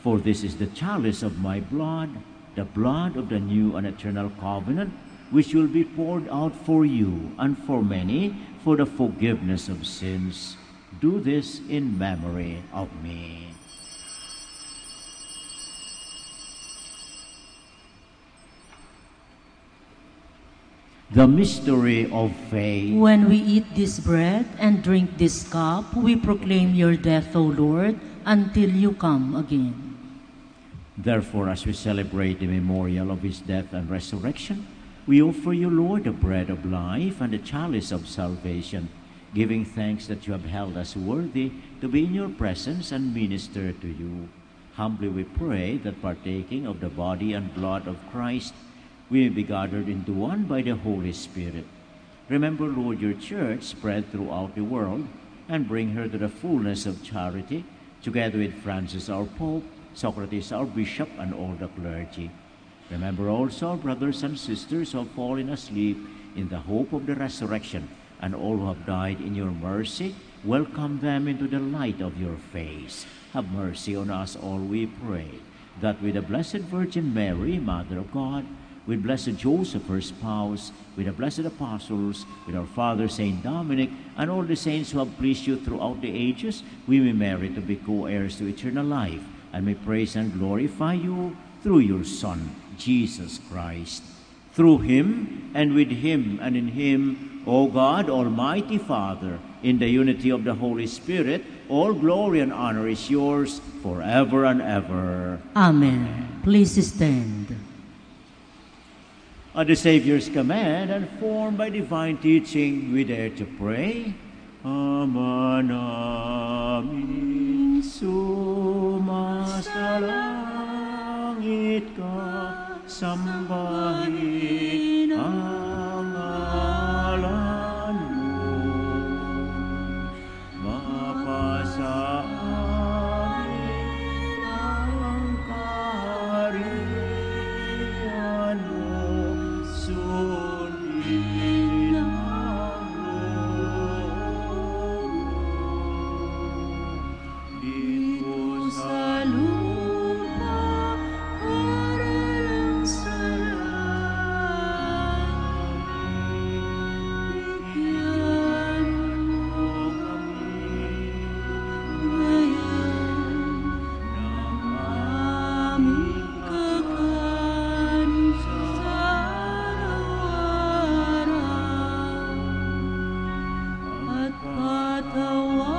for this is the chalice of my blood, the blood of the new and eternal covenant, which will be poured out for you and for many for the forgiveness of sins. Do this in memory of me." The mystery of faith. When we eat this bread and drink this cup, we proclaim your death, O Lord, until you come again. Therefore, as we celebrate the memorial of his death and resurrection, we offer you, Lord, the bread of life and the chalice of salvation, giving thanks that you have held us worthy to be in your presence and minister to you. Humbly we pray that partaking of the body and blood of Christ, we may be gathered into one by the Holy Spirit. Remember, Lord, your church spread throughout the world, and bring her to the fullness of charity, together with Francis our Pope, Socrates our Bishop, and all the clergy. Remember also our brothers and sisters who have fallen asleep in the hope of the resurrection, and all who have died in your mercy. Welcome them into the light of your face. Have mercy on us all, we pray, that with the Blessed Virgin Mary, Mother of God, with Blessed Joseph, her spouse, with the blessed apostles, with our Father Saint Dominic, and all the saints who have pleased you throughout the ages, we may merit to be co-heirs to eternal life, and may praise and glorify you through your Son, Jesus Christ. Through him, and with him, and in him, O God, Almighty Father, in the unity of the Holy Spirit, all glory and honor is yours forever and ever. Amen. Please stand. At the Savior's command and formed by divine teaching, we dare to pray. Ama namin sumasalangit ka, sambahin ang ngalan mo. Mapasa amin ang kaharian mo. Sundin ang loob dito sa lupa para lang sa langit. Bigyan mo kami ngayon ng aming kakanin sa at patawarin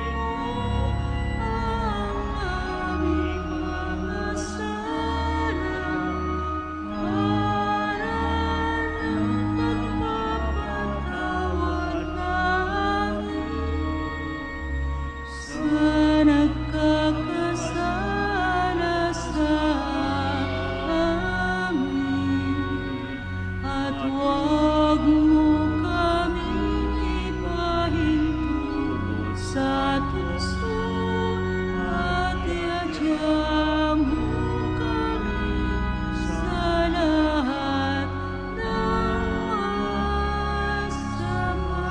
mo ang aming mga sala para ng pagpapatawad namin sa nagkakasala sa amin, at huwag mo kaming ipahintulot sa tukso, at iadya mo kami sa lahat ng masama.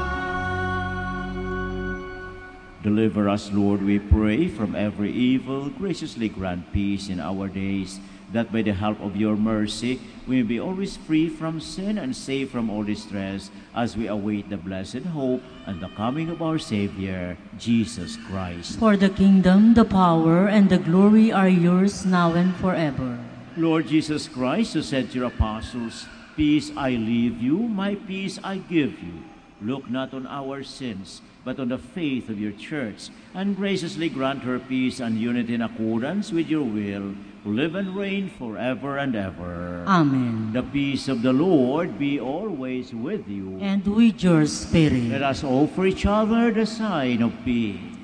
Deliver us, Lord, we pray, from every evil. Graciously grant peace in our days, that by the help of your mercy we may be always free from sin and safe from all distress, as we await the blessed hope and the coming of our Savior, Jesus Christ. For the kingdom, the power, and the glory are yours now and forever. Lord Jesus Christ, who said to your apostles, "Peace I leave you, my peace I give you. Look not on our sins, but on the faith of your church, and graciously grant her peace and unity in accordance with your will, who live and reign forever and ever. Amen. The peace of the Lord be always with you. And with your spirit. Let us offer each other the sign of peace.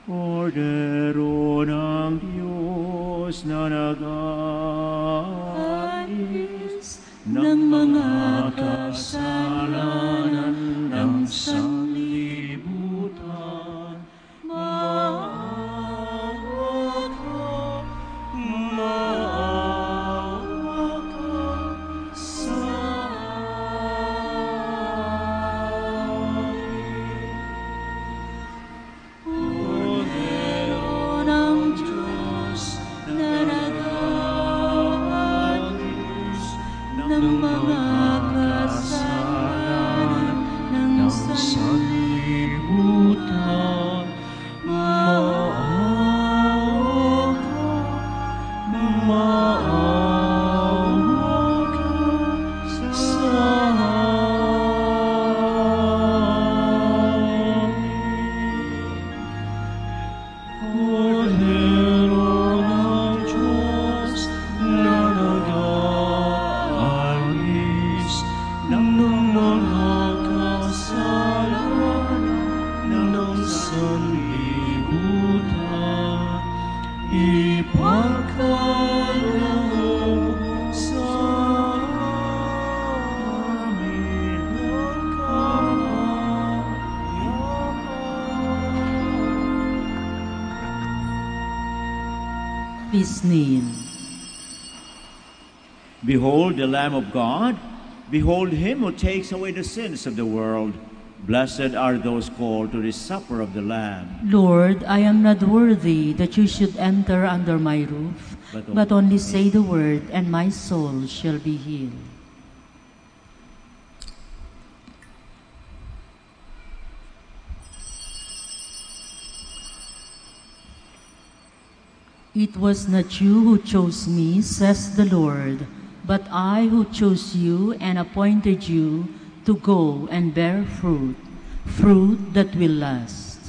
Kordero ng Diyos na nag-alis ng mga kasalanan ng sanlibutan, maawa ka sa Please kneel. Behold the Lamb of God. Behold him who takes away the sins of the world. Blessed are those called to the supper of the Lamb. Lord, I am not worthy that you should enter under my roof, but only say the word, and my soul shall be healed. It was not you who chose me, says the Lord, but I who chose you and appointed you to go and bear fruit, fruit that will last.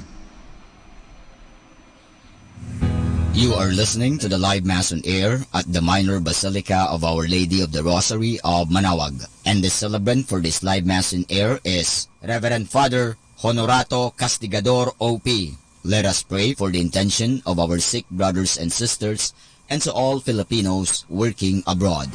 You are listening to the live Mass on air at the Minor Basilica of Our Lady of the Rosary of Manaoag. And the celebrant for this live Mass on air is Reverend Father Honorato Castigador O.P. Let us pray for the intention of our sick brothers and sisters and to all Filipinos working abroad.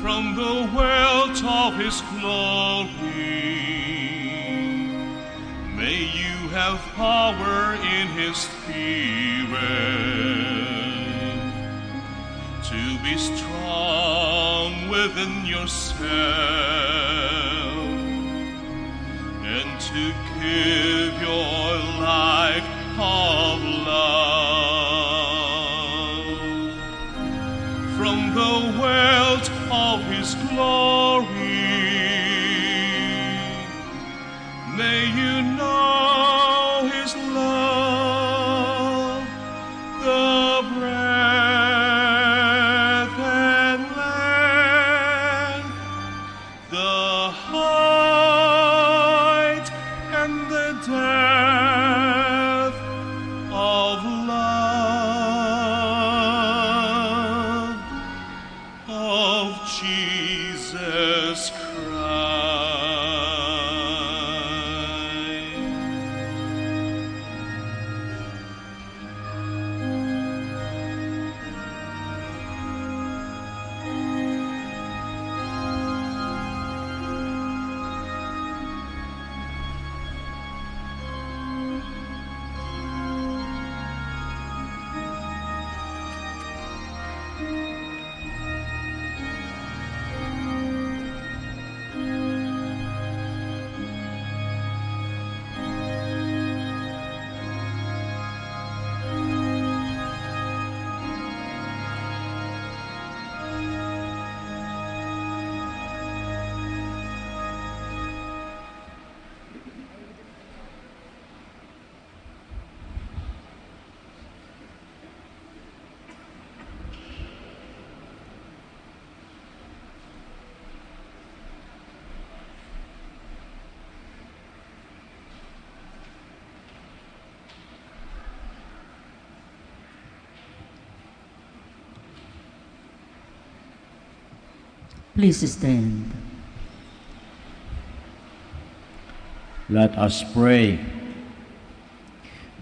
From the His glory. May you have power in His Spirit to be strong within yourself and to give your life of love from the wealth of His glory. May you know His love, the breadth and length, the height and the depth of love of Jesus Christ. Please stand. Let us pray.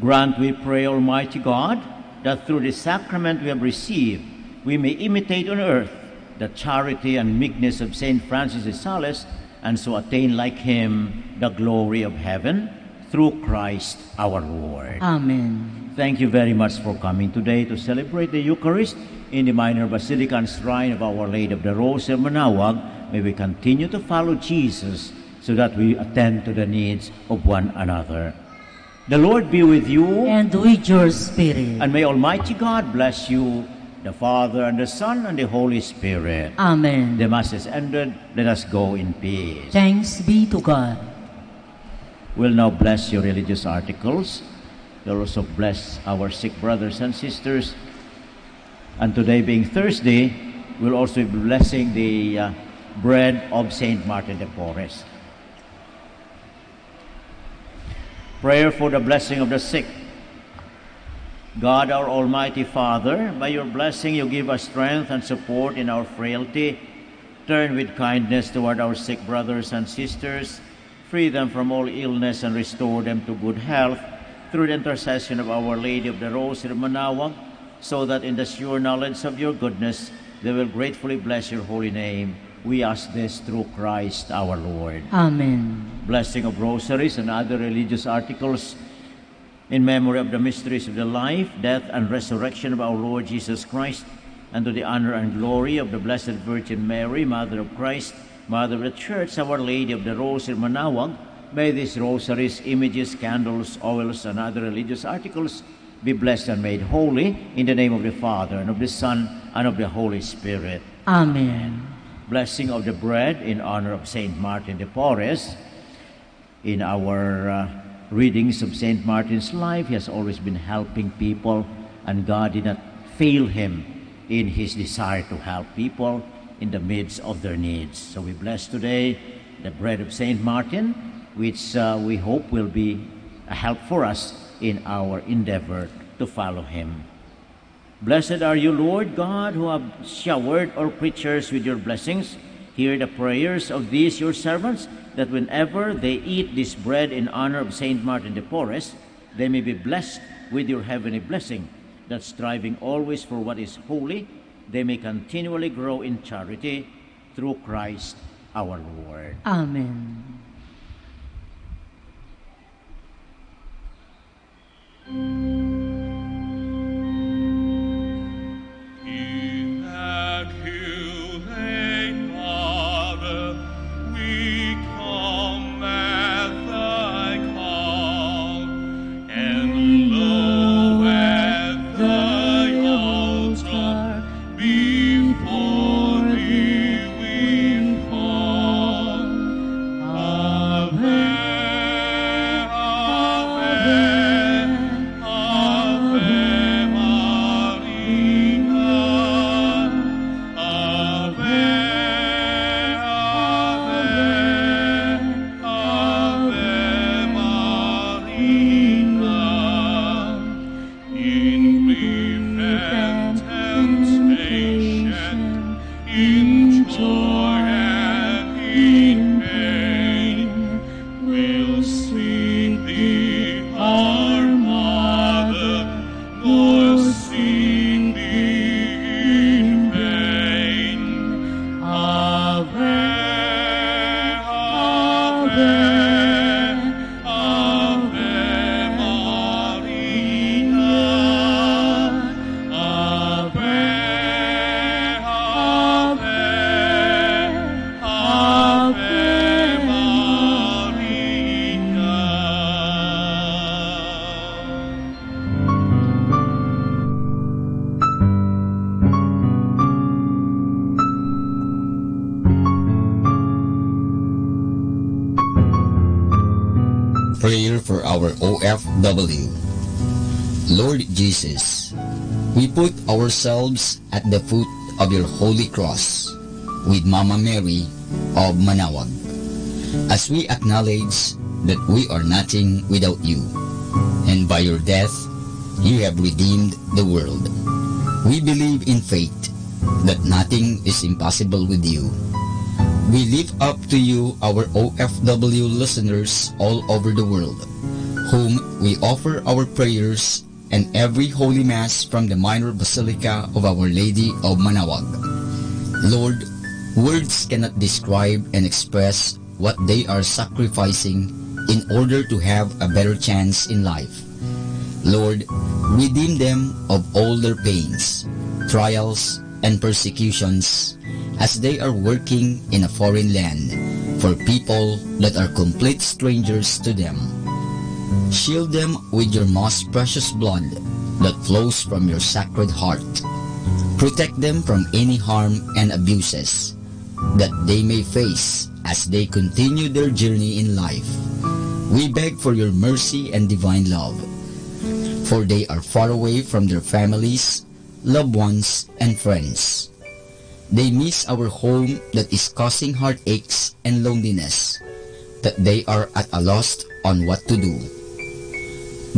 Grant, we pray, Almighty God, that through the sacrament we have received, we may imitate on earth the charity and meekness of Saint Francis de Sales, and so attain like him the glory of heaven, through Christ our Lord. Amen. Thank you very much for coming today to celebrate the Eucharist in the Minor Basilica and Shrine of Our Lady of the Rosary, Manawag. May we continue to follow Jesus so that we attend to the needs of one another. The Lord be with you. And with your spirit. And may Almighty God bless you, the Father, and the Son, and the Holy Spirit. Amen. The Mass is ended. Let us go in peace. Thanks be to God. We'll now bless your religious articles. We'll also bless our sick brothers and sisters. And today being Thursday, we'll also be blessing the bread of Saint Martin de Porres. Prayer for the blessing of the sick. God, our Almighty Father, by your blessing you give us strength and support in our frailty. Turn with kindness toward our sick brothers and sisters. Free them from all illness and restore them to good health through the intercession of Our Lady of the Rosary of Manawag, so that in the sure knowledge of your goodness they will gratefully bless your holy name. We ask this through Christ our Lord. Amen. Blessing of rosaries and other religious articles in memory of the mysteries of the life, death, and resurrection of our Lord Jesus Christ, and to the honor and glory of the Blessed Virgin Mary, Mother of Christ, Mother of the Church, Our Lady of the Rosary Manawag. May these rosaries, images, candles, oils, and other religious articles be blessed and made holy in the name of the Father, and of the Son, and of the Holy Spirit. Amen. Blessing of the bread in honor of Saint Martin de Porres. In our readings of Saint Martin's life, he has always been helping people, and God did not fail him in his desire to help people in the midst of their needs. So we bless today the bread of Saint Martin, which we hope will be a help for us in our endeavor to follow him. Blessed are you, Lord God, who have showered our preachers with your blessings. Hear the prayers of these your servants, that whenever they eat this bread in honor of Saint Martin de Porres, they may be blessed with your heavenly blessing, that striving always for what is holy, they may continually grow in charity through Christ our Lord. Amen. At Hillgate, Father, we come at thy call, and lo, at thy altar, before thee we fall. Ave, Ave, Ave Maria. Ave, Ave, Ave Maria. In grief and temptation, in joy and in pain, we'll seek thee, our Mother, nor seek thee in vain. Ave, Ave, Ave Maria. Ave, Ave, Ave Maria. Prayer for our OFW. Lord Jesus, we put ourselves at the foot of your holy cross with Mama Mary of Manawag, as we acknowledge that we are nothing without you, and by your death, you have redeemed the world. We believe in faith that nothing is impossible with you. We lift up to you our OFW listeners all over the world, whom we offer our prayers and every Holy Mass from the Minor Basilica of Our Lady of Manawag. Lord, words cannot describe and express what they are sacrificing in order to have a better chance in life. Lord, redeem them of all their pains, trials, and persecutions as they are working in a foreign land for people that are complete strangers to them. Shield them with your most precious blood that flows from your sacred heart. Protect them from any harm and abuses that they may face as they continue their journey in life. We beg for your mercy and divine love, for they are far away from their families, loved ones, and friends. They miss our home that is causing heartaches and loneliness, that they are at a loss on what to do.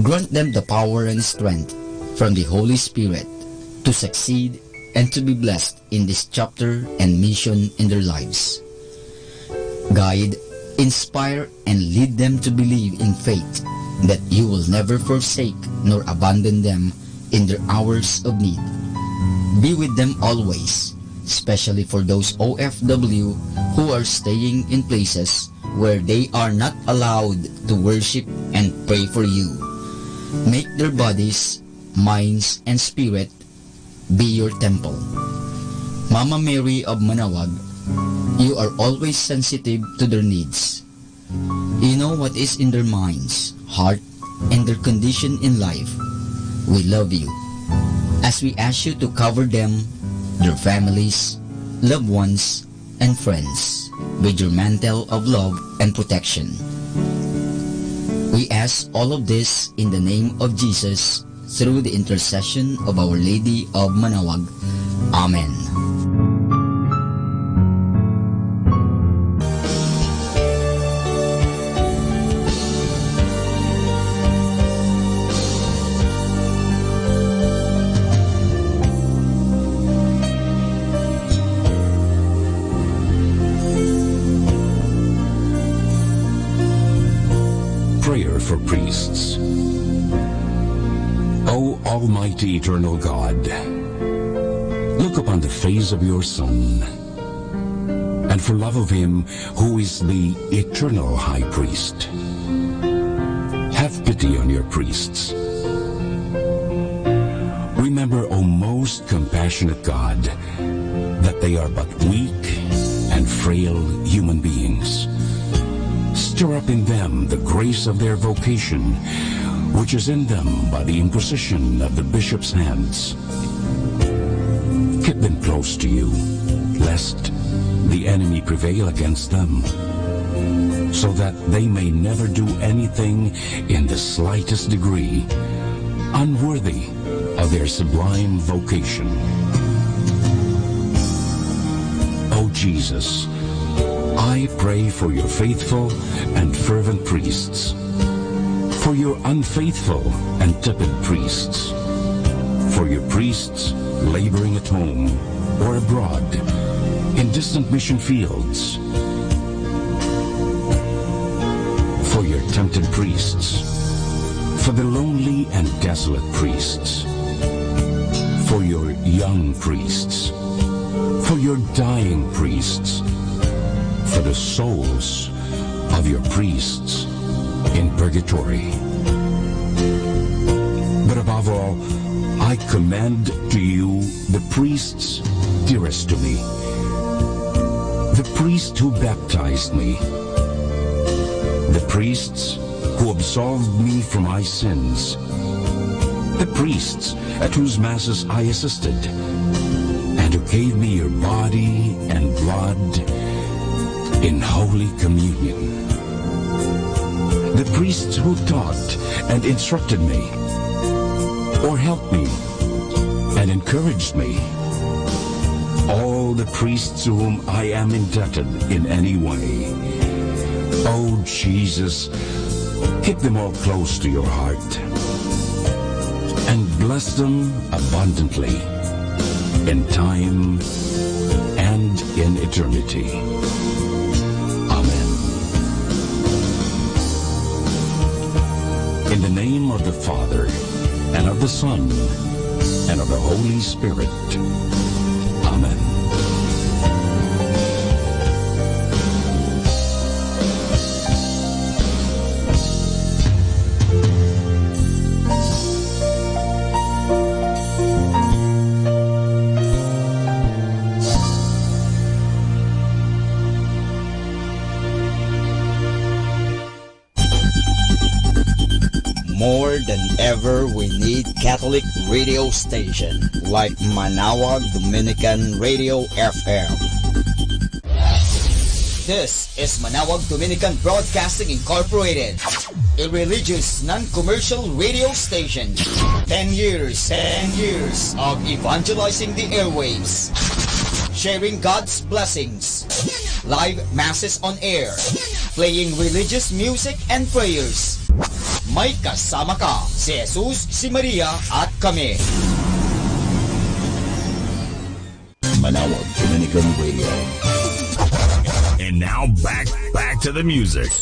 Grant them the power and strength from the Holy Spirit to succeed and to be blessed in this chapter and mission in their lives. Guide, inspire, and lead them to believe in faith that you will never forsake nor abandon them in their hours of need. Be with them always, especially for those OFW who are staying in places where they are not allowed to worship and pray for you. Make their bodies, minds, and spirit be your temple. Mama Mary of Manawag, you are always sensitive to their needs. You know what is in their minds, heart, and their condition in life. We love you, as we ask you to cover them, their families, loved ones, and friends with your mantle of love and protection. We ask all of this in the name of Jesus through the intercession of Our Lady of Manawag. Amen. Prayer for priests. O Almighty Eternal God, look upon the face of your Son, and and for love of him who is the eternal high priest. Have pity on your priests. Remember, O most compassionate God, that they are but weak and frail human beings. Stir up in them the grace of their vocation, which is in them by the imposition of the bishop's hands. Keep them close to you, lest the enemy prevail against them, so that they may never do anything in the slightest degree unworthy of their sublime vocation. O Jesus, I pray for your faithful and fervent priests, for your unfaithful and tepid priests, for your priests laboring at home or abroad in distant mission fields, for your tempted priests, for the lonely and desolate priests, for your young priests, for your dying priests, for the souls of your priests in purgatory. But above all, I commend to you the priests dearest to me, the priest who baptized me, the priests who absolved me from my sins, the priests at whose masses I assisted, and who gave me your body and blood in Holy Communion, the priests who taught and instructed me, or helped me and encouraged me, all the priests to whom I am indebted in any way. Oh, Jesus, keep them all close to your heart and bless them abundantly in time and in eternity. Amen. In the name of the Father, and of the Son, and of the Holy Spirit. Amen. More than ever, we need Catholic radio station like Manawag Dominican Radio FM. This is Manawag Dominican Broadcasting Incorporated, a religious, non-commercial radio station. 10 years of evangelizing the airwaves, sharing God's blessings, live masses on air, playing religious music and prayers. May kasama ka, si Jesus, si Maria, at kami. Manawag Dominican Radio. And now back to the music.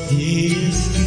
He is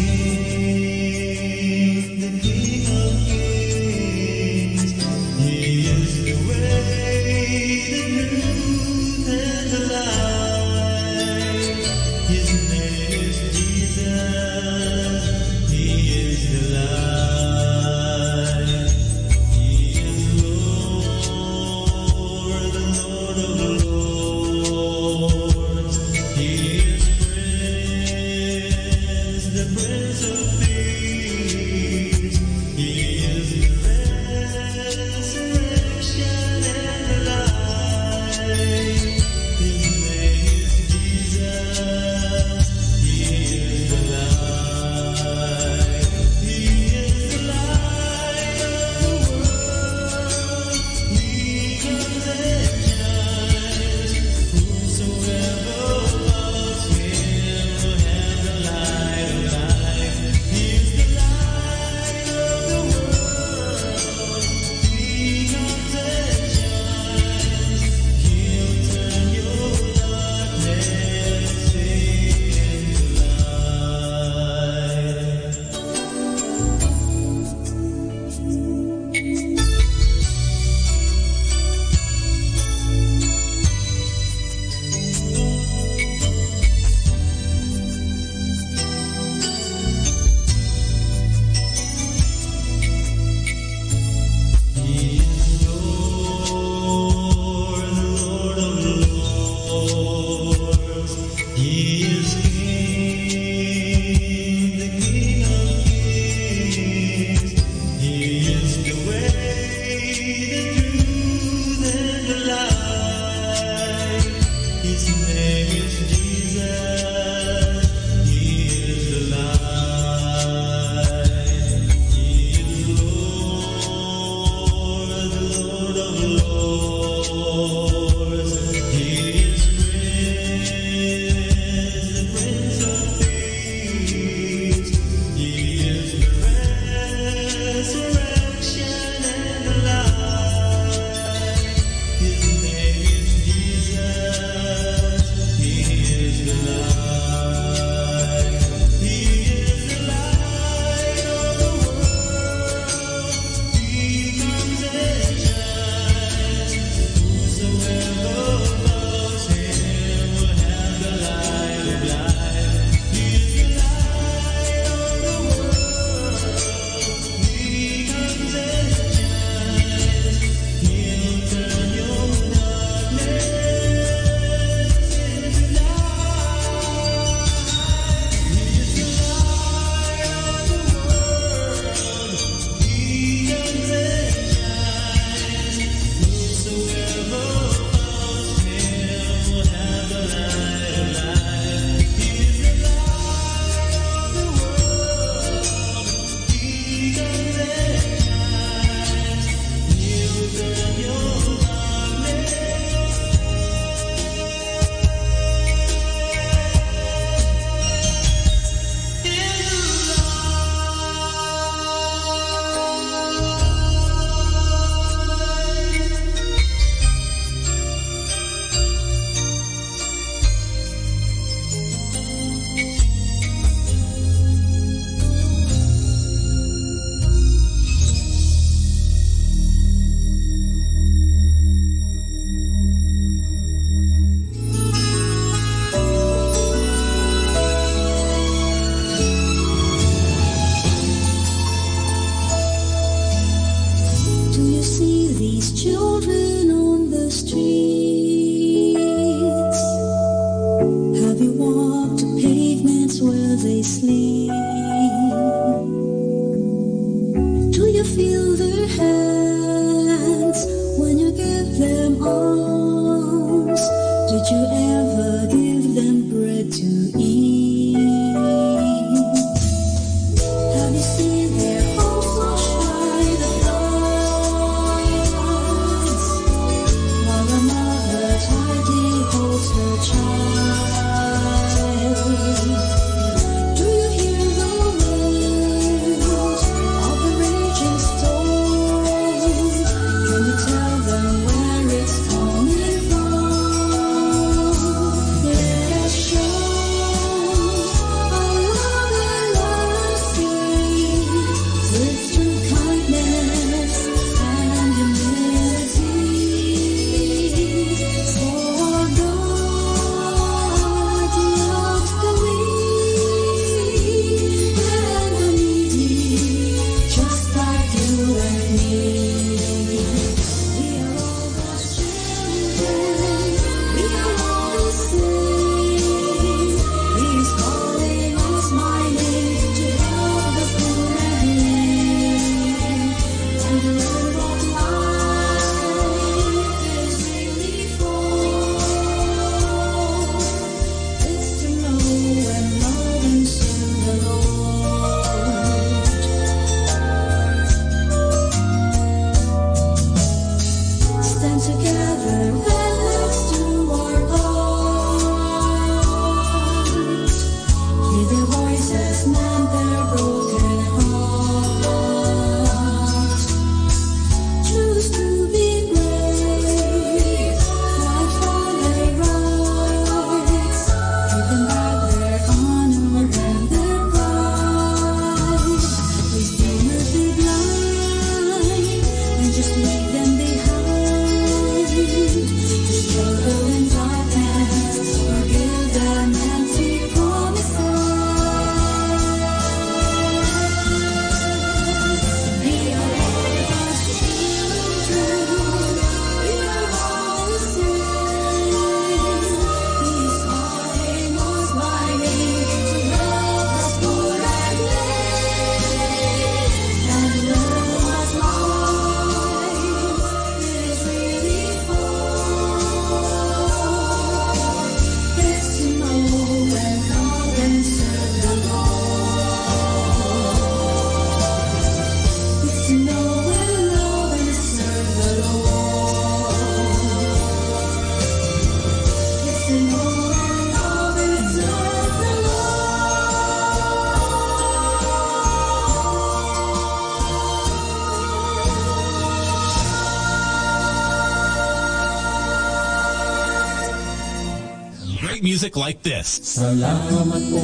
great music like this. Salamat po,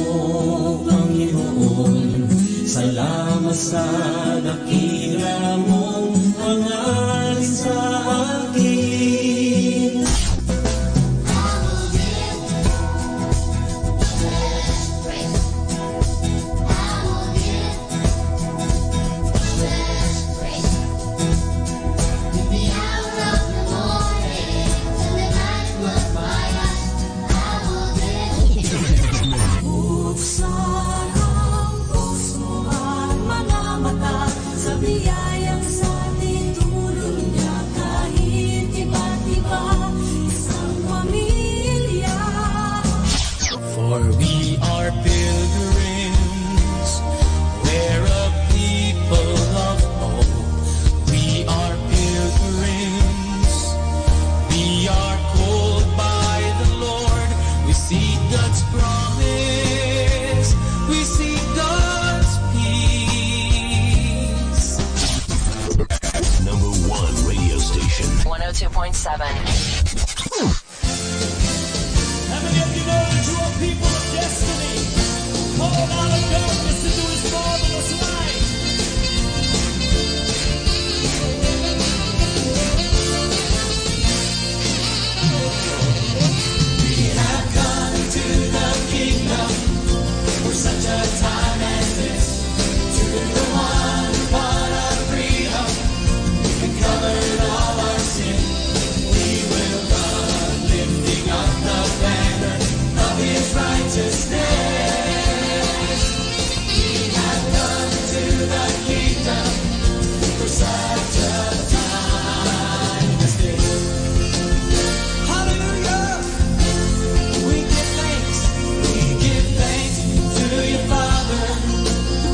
Panginoon. Salamat sa dakila mong hangarin sa akin. For we are pilgrims, we're a people of hope. We are pilgrims, we are called by the Lord. We seek God's promise, we seek God's peace. Number 1 radio station. 102.7. People of destiny, called out of darkness into His marvelous light. We have come to the kingdom for such a time as this. To the one who bought our freedom and covered all our sin. We will run, lifting up the banner of His righteousness. We have come to the kingdom for such a time as this. Hallelujah! We give thanks to you, Father,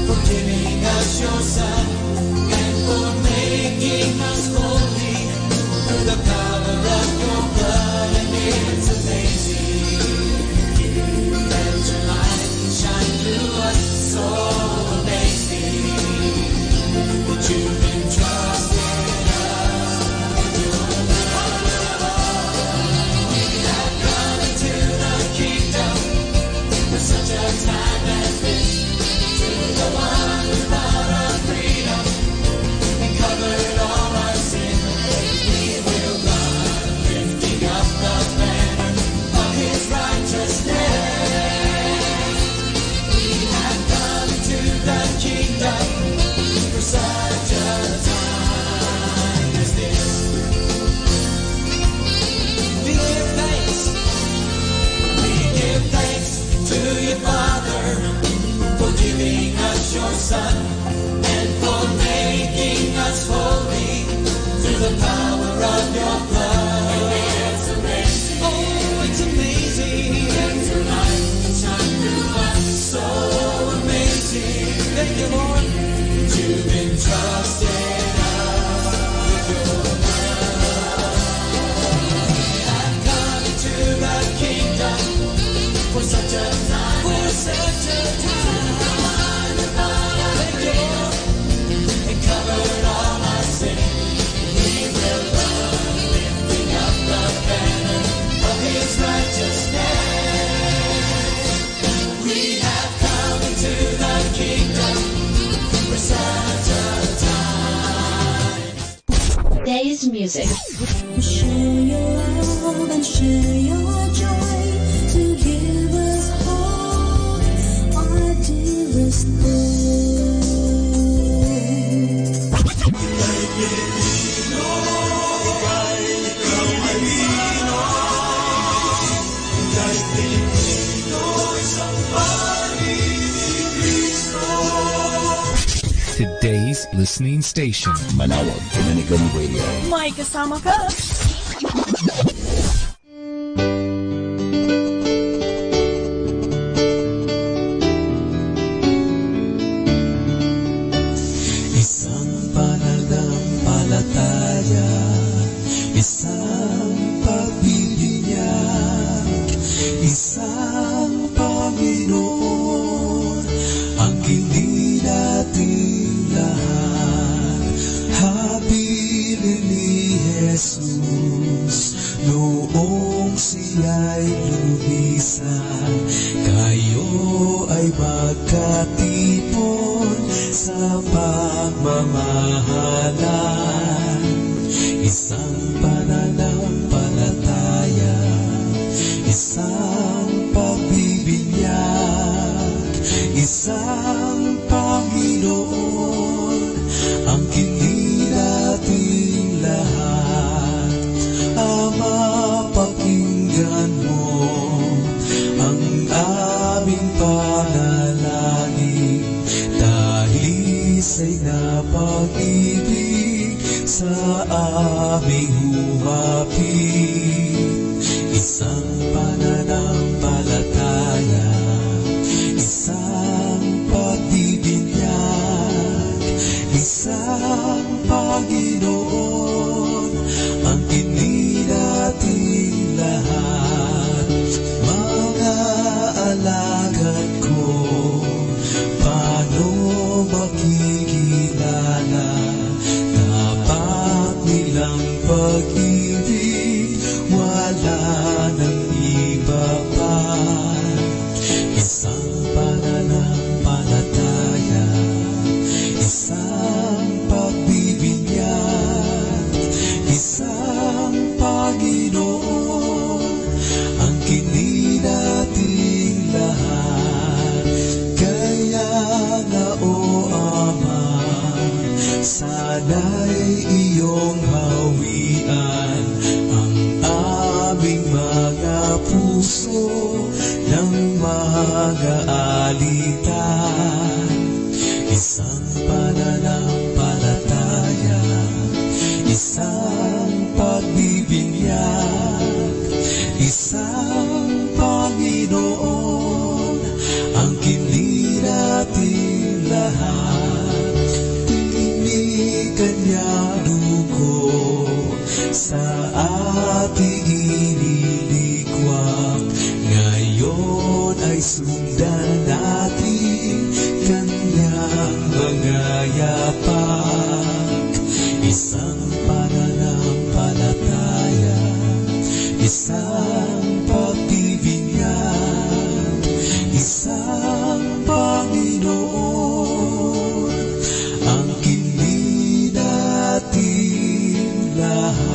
for giving us your Son and for making us holy through the power of your blood, and it's amazing. Let your light shine through us, so amazing that you've entrusted us with your love. We have come into the kingdom for such a time as this. To the one who bought our freedom and covered all our sin, we will run, lifting up the banner of His righteousness. We have come to the kingdom for such a time as this. We give thanks to you, Father, for giving us your Son and for making us holy through the power of your blood. It's amazing. Oh, it's amazing. Let your light shine through us, so amazing. Thank you, Lord, that you've entrusted us with your love. We have come to the kingdom for such a time, Thank you, Lord, and covered all our sin. We will run, lifting up the banner of His righteousness. We have come into the kingdom for such a time. Today's music. Share your love and share your joy to give us hope, our dearest Today's listening station. Manawag Dominican Radio. May kasama ka. Isang pananampalataya, isang pagbibinyag, isang Panginoon, ang hindi natin lahat. Habilin ni Jesus noong siya'y lumis mahalan, isang pananampalataya, isang pagbibinyag, isang Panginoon, ang kini nating lahat. Ama, pakinggan mo ang aming panalangin, dahil isa'y napag-ibig sa aming humapit. Isang pananampalataya, isang pagbibinyag, isang Panginoon, ang kini nating lahat. Mga alagad ko, paano makikilala? Dapat nilang pag-ibig, wala nang iba pa. Isang pananampalataya, isang pagbibinyag, isang Panginoon, ang kini nating lahat. Kaya nga, O Ama, sana'y iyong hawian ang aming mga puso ng mga alitan. Isang pananampalataya, isang pagbibinyag, isang Panginoon, ang kini nating lahat. Ini kanyang dugo sa ating inilikwak, ngayon ay sundan natin kanyang mga yapak. Isang pananampalataya, isang pagbibinyag, isang Panginoon, ang kini nating lahat.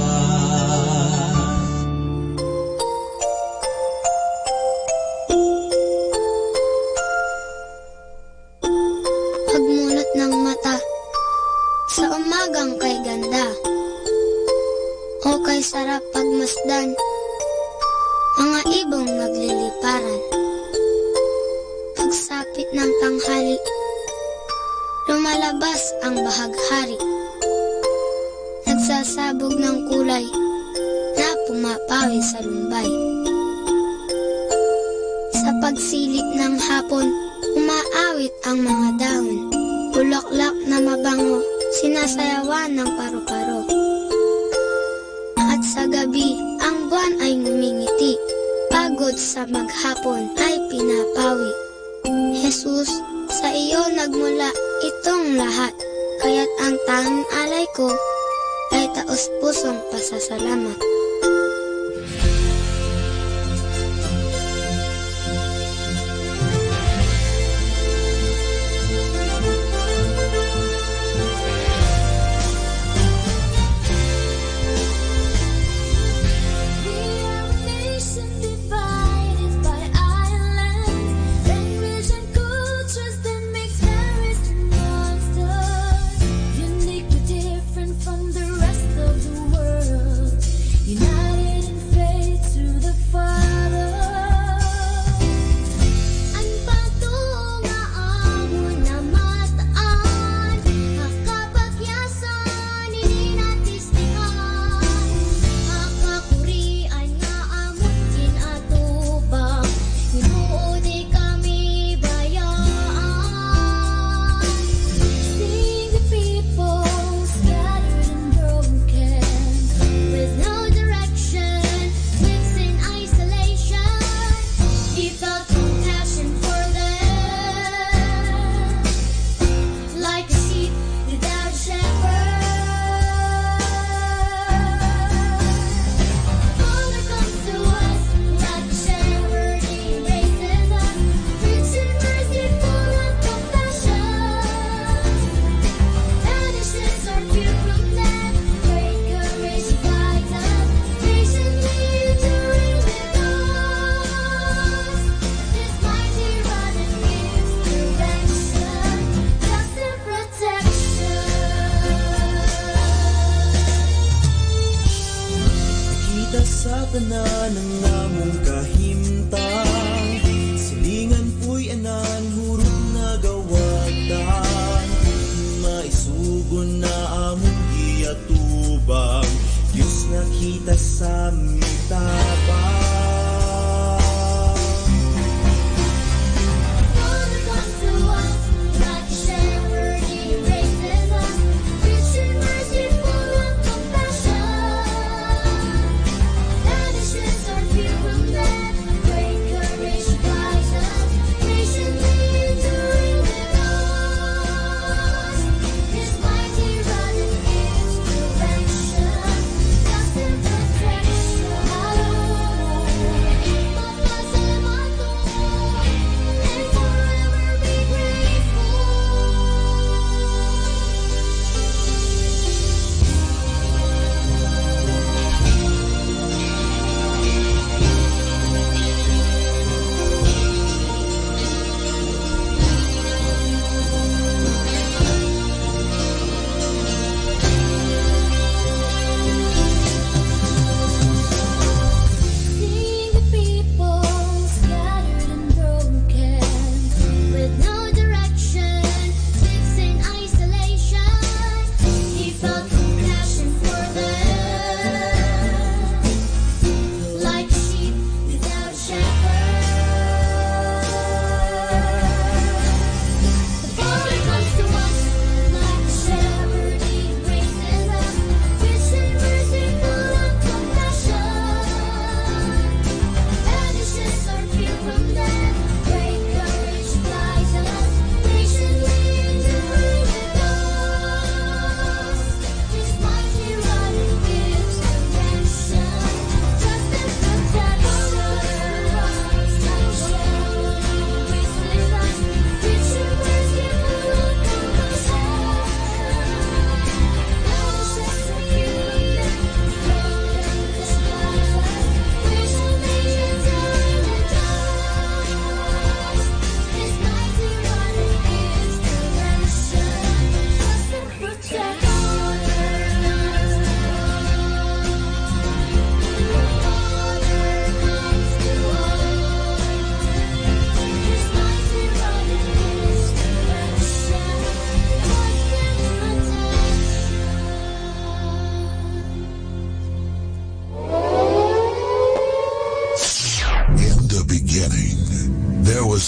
Pagmunot ng mata sa umagang kay ganda, o kay sarap pagmasdan, mga ibong nagliliparan. Pagsapit ng tanghali, lumalabas ang bahaghari, nagsasabog ng kulay na pumapawi sa lumbay. Sa pagsilip ng hapon, umaawit ang mga dahon, bulaklak na mabango, sinasayawan ng paru-paro. At sa gabi, ang buwan ay ngumingiti, pagod sa maghapon ay pinapawi. Jesus, sa iyo nagmula itong lahat, kaya't ang tanging alay ko ay taos-pusong pasasalamat. Unique, different from the rest of the world. ng namong kahimtang, silingan po'y anan, hurot na gawatan, maisugon na among giyatubang, Diyos nakita sa mitabang.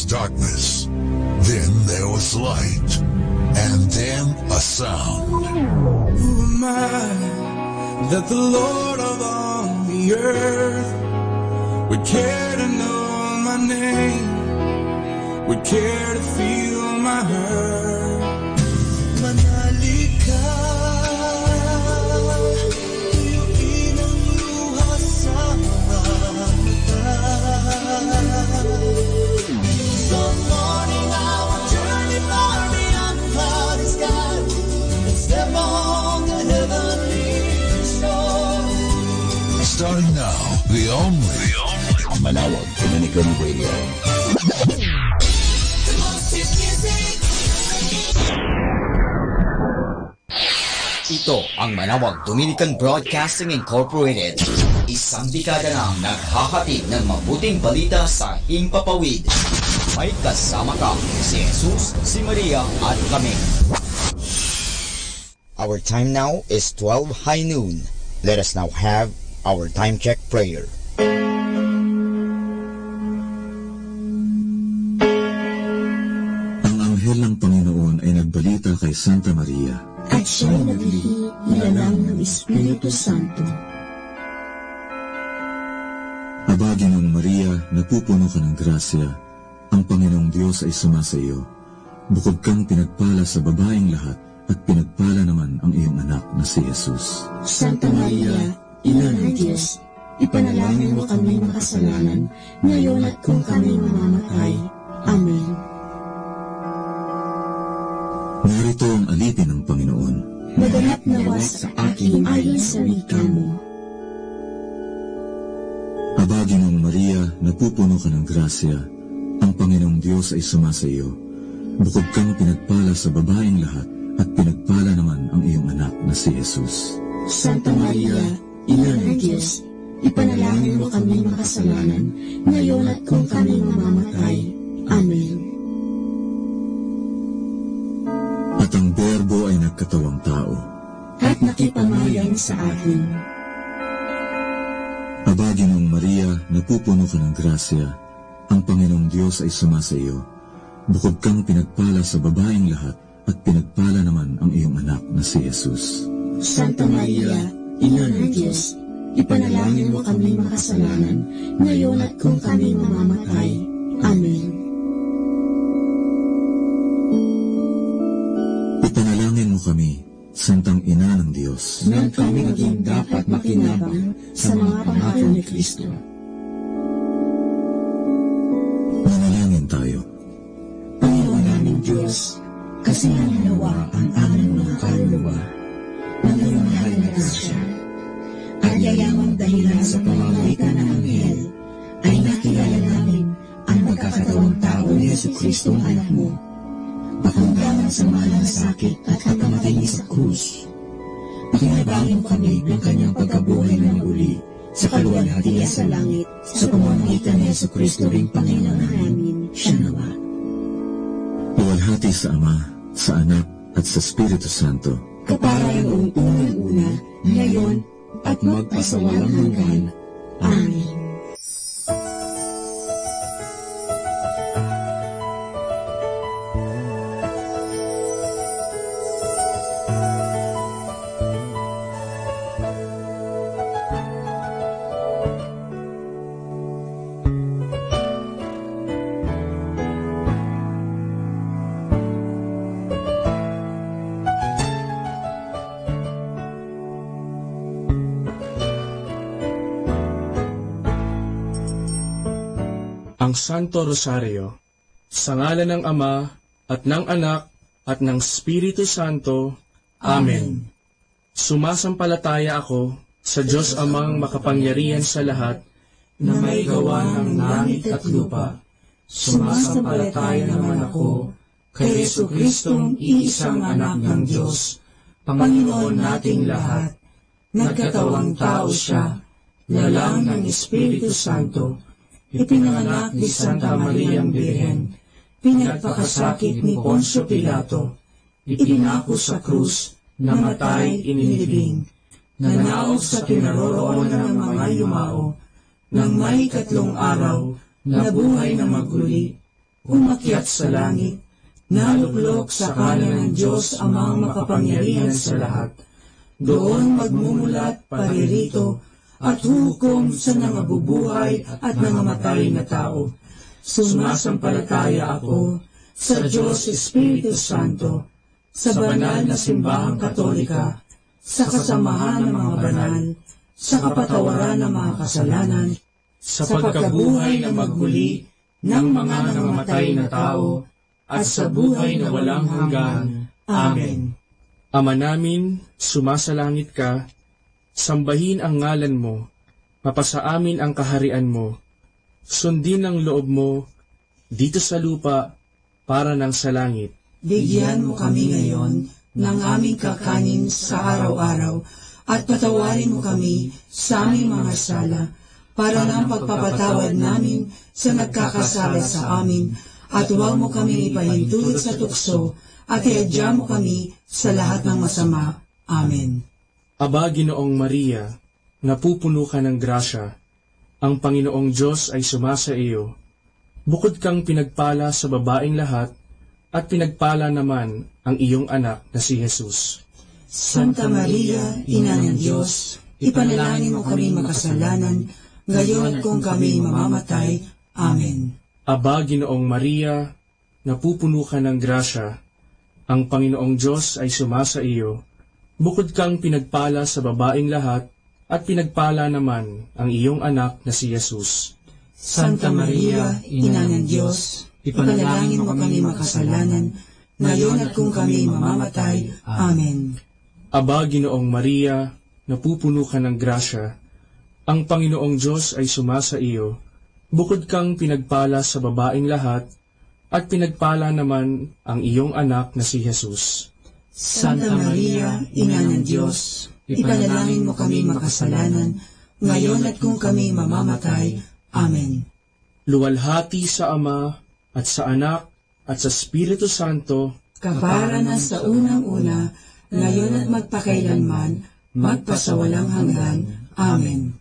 Darkness, then there was light, and then a sound. Who am I that the Lord of all the earth would care to know my name, would care to feel my hurt? Manali ka, tuyuin ang luha sa mga mata. Some morning I will journey far beyond the cloudy sky and step on the heavenly shore. Starting now, the only Manawag Dominican Radio. Ito ang Manawag Dominican Broadcasting Incorporated. Isang dekada nang naghahatid ng mabuting balita sa himpapawid. May kasama ka, si Jesus, si Maria at kami. Our time now is 12 high noon. Let us now have our time check prayer. Ang anghel ng Panginoon ay nagbalita kay Santa Maria. At siya'y naglihi, nilalang ng Espiritu Santo. Aba, Ginoong Maria, napupuno ka ng grasya. Ang Panginoong Diyos ay sumasa iyo. Bukod kang pinagpala sa babaeng lahat, at pinagpala naman ang iyong anak na si Jesus. Santa Maria, Ina ng Diyos, ipanalangin mo kami makasalanan, ngayon at kung kami mamamatay. Amen. Narito ang alipin ng Panginoon. Maganap nawa sa akin ayon sa wika mo. Aba, Ginoong Maria, napupuno ka ng grasya. Ang Panginoong Diyos ay sumasa iyo. Bukod kang pinagpala sa babaeng lahat, at pinagpala naman ang iyong anak na si Jesus. Santa Maria, Ina ng Diyos, ipanalangin mo kami makasalanan, ngayon at kung kami mamamatay. Amen. At ang Berbo ay nagkatawang tao, At nakipamayan sa atin. Aba, Ginoong Maria, napupuno ka ng grasya, ang Panginoong Diyos ay sumasa iyo. Bukod kang pinagpala sa babaeng lahat, at pinagpala naman ang iyong anak na si Jesus. Santa Maria, Ina ng Diyos, ipanalangin mo kami makasalanan, ngayon at kung kami mamamatay. Amen. Ipanalangin mo kami, Santang Ina ng Diyos, nang kami maging dapat makinabang sa mga pangako ni Kristo. Manalangin tayo. Panginoon naming Diyos, kasi nawa ang aming mga kaluluwa ng iyong mahal na grasya, at yayamang dahilan sa pamamagitan ng anghel, ay nakilala namin ang magkakatawang tao ni Jesucristo ang anak mo, pakunggangan sa mahal na sakit at pagkamatay niya sa krus. Pakinabangin kami ng kanyang pagkabuhay na muli sa kaluwalhatian sa langit, sa pamamagitan ni Jesucristo ring Panginoon namin, siya nawa. Luwalhati sa Ama, sa Anak, at sa Espiritu Santo, kapara noong unang-una, ngayon, at magpasawalang hanggan. Amen. Ang Santo Rosario, sa ngalan ng Ama, at ng Anak, at ng Espiritu Santo. Amen. Sumasampalataya ako sa Diyos Amang makapangyarihan sa lahat, na may gawa ng langit at lupa. Sumasampalataya naman ako kay Jesucristong iisang anak ng Diyos, Panginoon nating lahat. Nagkatawang tao siya, lalang ng Espiritu Santo, ipinanganak ni Santa Mariang Birhen, pinagpakasakit ni Poncio Pilato, ipinako sa krus, namatay, inilibing, nanaog sa kinaroroonan ng mga yumao, nang may 3 araw, nabuhay na maguli, umakyat sa langit, naluklok sa kanan ng Diyos Amang makapangyarihan sa lahat, doon magmumulat paririto, at hukom sa nangabubuhay at nangamatay na tao. Sumasampalataya ako sa Diyos Espiritu Santo, sa banal na simbahang katolika, sa kasamahan ng mga banal, sa kapatawaran ng mga kasalanan, sa pagkabuhay na magmuli ng mga nangamatay na tao, at sa buhay na walang hanggan. Amen. Ama namin, sumasalangit ka, sambahin ang ngalan mo, mapasa amin ang kaharian mo, sundin ang loob mo, dito sa lupa, para ng sa langit. Bigyan mo kami ngayon ng aming kakanin sa araw-araw, at patawarin mo kami sa aming mga sala, para ng pagpapatawad namin sa nagkakasala sa amin, at huwag mo kami ipahintulot sa tukso, at iadya mo kami sa lahat ng masama. Amen. Aba, Ginoong Maria, napupuno ka ng grasya, ang Panginoong Diyos ay sumasa iyo. Bukod kang pinagpala sa babaeng lahat, at pinagpala naman ang iyong anak na si Jesus. Santa Maria, Ina ng Diyos, ipanalangin mo kami makasalanan, ngayon at kung kami mamamatay. Amen. Aba, Ginoong Maria, napupuno ka ng grasya, ang Panginoong Diyos ay sumasa iyo. Bukod kang pinagpala sa babaeng lahat, at pinagpala naman ang iyong anak na si Jesus. Santa Maria, Ina ng Diyos, ipanalangin mo kami makasalanan, ngayon at kung kami mamamatay. Amen. Aba, Ginoong Maria, napupuno ka ng grasya, ang Panginoong Diyos ay sumasa iyo. Bukod kang pinagpala sa babaeng lahat, at pinagpala naman ang iyong anak na si Jesus. Santa Maria, Ina ng Diyos, ipanalangin mo kami makasalanan, ngayon at kung kami mamamatay. Amen. Luwalhati sa Ama, at sa Anak, at sa Espiritu Santo, Kapara na sa unang-una, ngayon at magpakailanman, magpasawalang hanggan. Amen.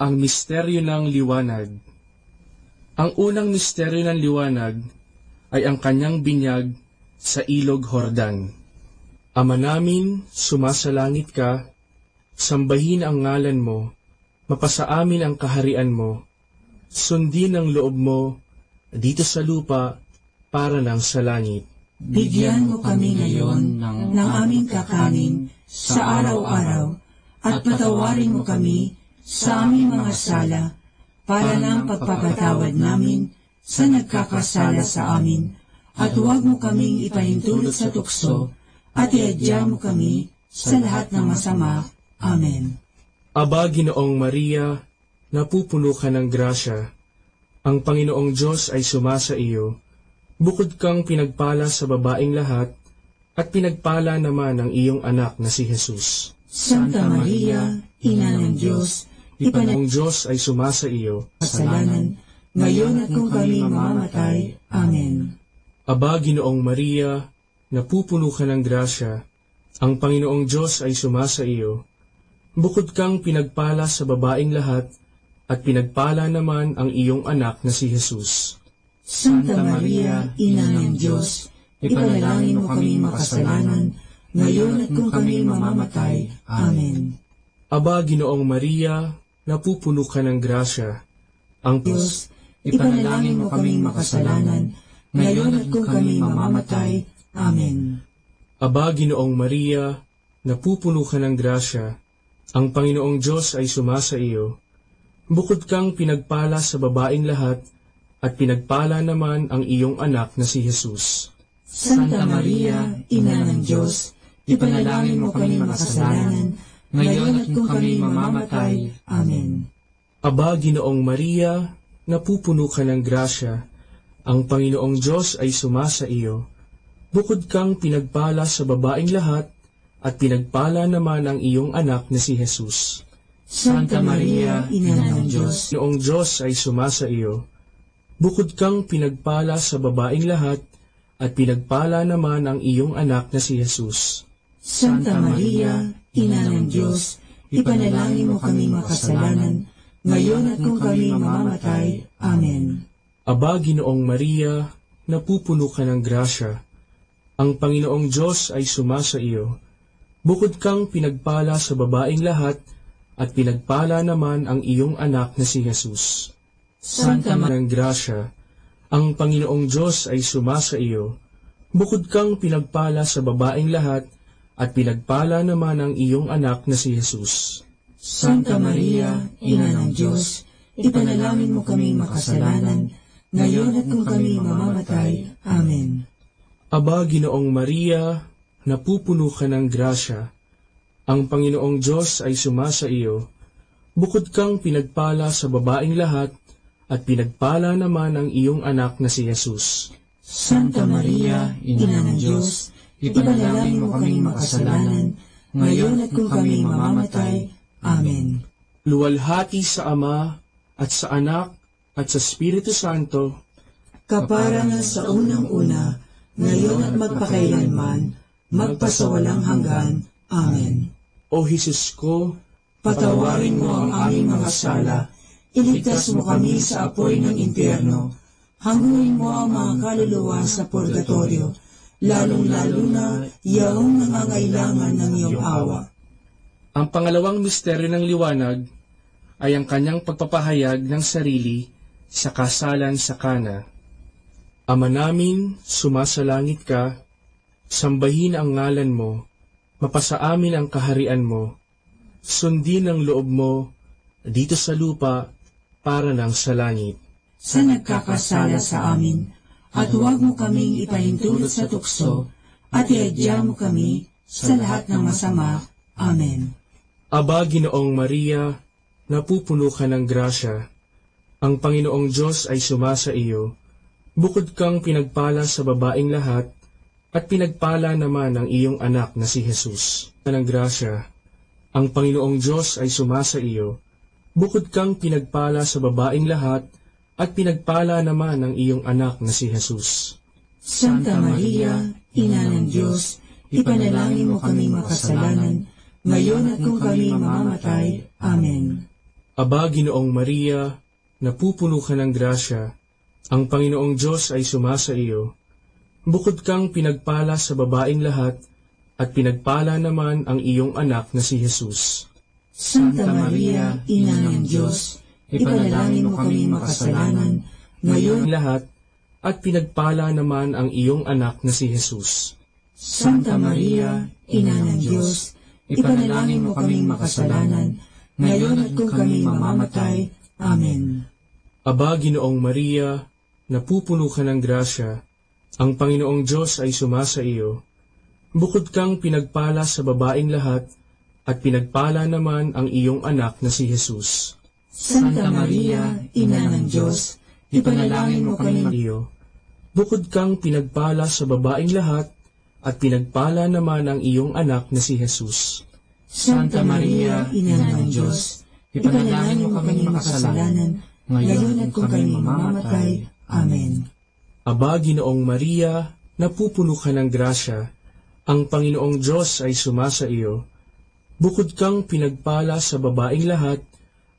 ang misteryo ng liwanag. Ang unang misteryo ng liwanag ay ang kanyang binyag sa ilog Jordan. Ama namin, sumasalangit ka, sambahin ang ngalan mo, mapasa amin ang kaharian mo, sundin ang loob mo dito sa lupa para lang sa langit. Bigyan mo kami ngayon ng aming kakanin sa araw-araw at patawarin mo kami sa aming mga sala para ng pagpapatawad namin sa nagkakasala sa amin at huwag mo kaming ipahintulot sa tukso at iadya mo kami sa lahat ng masama. Amen. Aba, Ginoong Maria, napupuno ka ng grasya. Ang Panginoong Diyos ay sumasa iyo. Bukod kang pinagpala sa babaeng lahat, at pinagpala naman ang iyong anak na si Jesus. Santa Maria, Ina ng Diyos, Ipanang Diyos ay sumasa iyo. Kasalanan, ngayon at kung kami mamamatay. Amen. Aba, Ginoong Maria, napupuno ka ng grasya. Ang Panginoong Diyos ay sumasa iyo. Bukod kang pinagpala sa babaeng lahat, at pinagpala naman ang iyong anak na si Jesus. Santa Maria, Ina ng Diyos, ipanalangin mo kami makasalanan, ngayon at kung kami mamamatay. Amen. Aba, Ginoong Maria, napupuno ka ng grasya. Ang Diyos, ipanalangin mo kami makasalanan, ngayon at kung kami mamamatay. Amen. Aba, Ginoong Maria, napupuno ka ng grasya. Ang Panginoong Diyos ay sumasa iyo. Bukod kang pinagpala sa babaeng lahat, at pinagpala naman ang iyong anak na si Jesus. Santa Maria, Ina ng Diyos, ipanalangin mo kami makasalanan, ngayon at kung kami mamamatay. Amen. Aba, Ginoong Maria, napupuno ka ng grasya. Ang Panginoong Diyos ay sumasa iyo. Bukod kang pinagpala sa babaeng lahat, at pinagpala naman ang iyong anak na si Jesus. Santa Maria, Ina ng Diyos, Ginoong Diyos ay sumasa iyo. Bukod kang pinagpala sa babaeng lahat, at pinagpala naman ang iyong anak na si Jesus. Santa Maria, Ina ng Diyos, ipanalangin mo kami makasalanan, ngayon at kung kami mamamatay. Amen. Aba, Ginoong Maria, napupuno ka ng grasya. Ang Panginoong Diyos ay sumasa iyo. Bukod kang pinagpala sa babaeng lahat, at pinagpala naman ang iyong anak na si Jesus. Santa Maria ng grasya, ang Panginoong Diyos ay sumasa iyo. Bukod kang pinagpala sa babaeng lahat, at pinagpala naman ang iyong anak na si Jesus. Santa Maria, Ina ng Diyos, ipanalangin mo kaming makasalanan, ngayon at kung kami mamamatay. Amen. Aba, Ginoong Maria, napupuno ka ng grasya. Ang Panginoong Diyos ay sumasa iyo. Bukod kang pinagpala sa babaeng lahat, at pinagpala naman ang iyong anak na si Jesus. Santa Maria, Ina ng Diyos, ipanalangin mo kaming makasalanan, ngayon at kung kami mamamatay. Amen. Luwalhati sa Ama, at sa Anak, at sa Espiritu Santo, kapara na sa unang-una, ngayon at magpakailanman, magpasawalang hanggan. Amen. O Jesus ko, patawarin mo ang aming mga sala, iligtas mo kami sa apoy ng impyerno, hanguin mo ang mga kaluluwa sa purgatorio, lalong-lalo na yaong nangangailangan ng iyong awa. Ang pangalawang misteryo ng liwanag ay ang kanyang pagpapahayag ng sarili sa kasalan sa Kana. Ama namin, sumasalangit ka, sambahin ang ngalan mo, mapasa amin ang kaharian mo, sundin ang loob mo dito sa lupa para lang sa langit. Sa nagkakasala sa amin, at huwag mo kaming ipahintulot sa tukso, at iadya mo kami sa lahat ng masama. Amen. Aba, Ginoong Maria, napupuno ka ng grasya. Ang Panginoong Diyos ay sumasa iyo. Bukod kang pinagpala sa babaeng lahat, at pinagpala naman ang iyong anak na si Jesus. Ng grasya, ang Panginoong Diyos ay sumasa iyo. Bukod kang pinagpala sa babaing lahat, at pinagpala naman ang iyong anak na si Jesus. Santa Maria, Ina ng Diyos, ipanalangin mo kaming makasalanan, ngayon at kung kami mamamatay. Amen. Aba, Ginoong Maria, napupuno ka ng grasya, ang Panginoong Diyos ay sumasa iyo. Bukod kang pinagpala sa babaing lahat, at pinagpala naman ang iyong anak na si Jesus. Santa Maria, Ina ng Diyos, ipanalangin mo kaming makasalanan, ngayon lahat, at pinagpala naman ang iyong anak na si Jesus. Santa Maria, Ina ng Diyos, ipanalangin mo kaming makasalanan, ngayon at kung kami mamamatay. Amen. Aba, Ginoong Maria, napupuno ka ng grasya, ang Panginoong Diyos ay sumasa iyo. Bukod kang pinagpala sa babaing lahat, at pinagpala naman ang iyong anak na si Jesus. Santa Maria, Ina ng Diyos, ipanalangin mo kaming iyo. Bukod kang pinagpala sa babaing lahat, at pinagpala naman ang iyong anak na si Jesus. Santa Maria, Ina ng Diyos, ipanalangin mo kaming makasalanan, ngayon at kung kami mamamatay. Amen. Aba, Ginoong Maria, napupuno ka ng grasya, ang Panginoong Diyos ay sumasa iyo. Bukod kang pinagpala sa babaing lahat,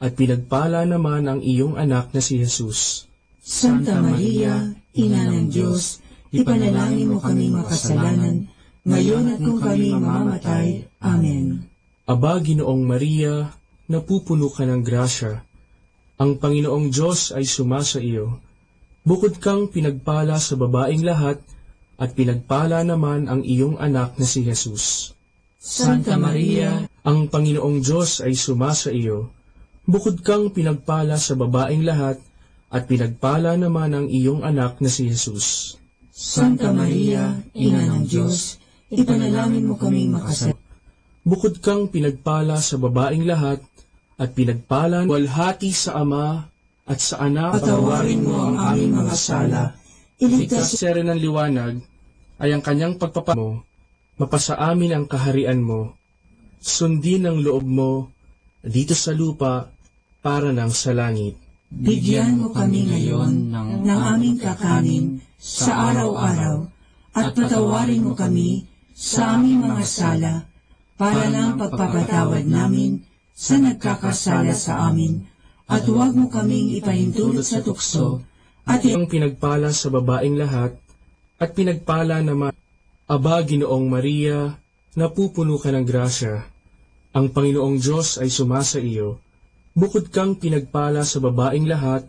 at pinagpala naman ang iyong anak na si Jesus. Santa Maria, Ina ng Diyos, ipanalangin mo kaming makasalanan, ngayon at kung kami mamamatay. Amen. Aba, Ginoong Maria, napupuno ka ng grasya, ang Panginoong Diyos ay sumasa iyo. Bukod kang pinagpala sa babaing lahat, at pinagpala naman ang iyong anak na si Jesus. Santa Maria, ang Panginoong Diyos ay sumasa iyo. Bukod kang pinagpala sa babaing lahat, at pinagpala naman ang iyong anak na si Jesus. Santa Maria, Ina ng Diyos, ipanalangin mo kaming makasalanan. Bukod kang pinagpala sa babaing lahat, at pinagpala walhati sa Ama at sa Anak. Patawarin mo ang aming mga sala. Iligtas sa ng liwanag ay ang kanyang pagpapamo, mapasa amin ang kaharian mo. Sundin ang loob mo dito sa lupa para ng sa langit. Bigyan mo kami ngayon ng aming kakanin sa araw-araw, at patawarin mo kami sa aming mga sala, para ng pagpapatawad namin sa nagkakasala sa amin, at huwag mo kaming ipahintulot sa tukso, at ang pinagpala sa babaing lahat, at pinagpala naman. Aba, Ginoong Maria, napupuno ka ng grasya, ang Panginoong Diyos ay sumasa iyo. Bukod kang pinagpala sa babaing lahat,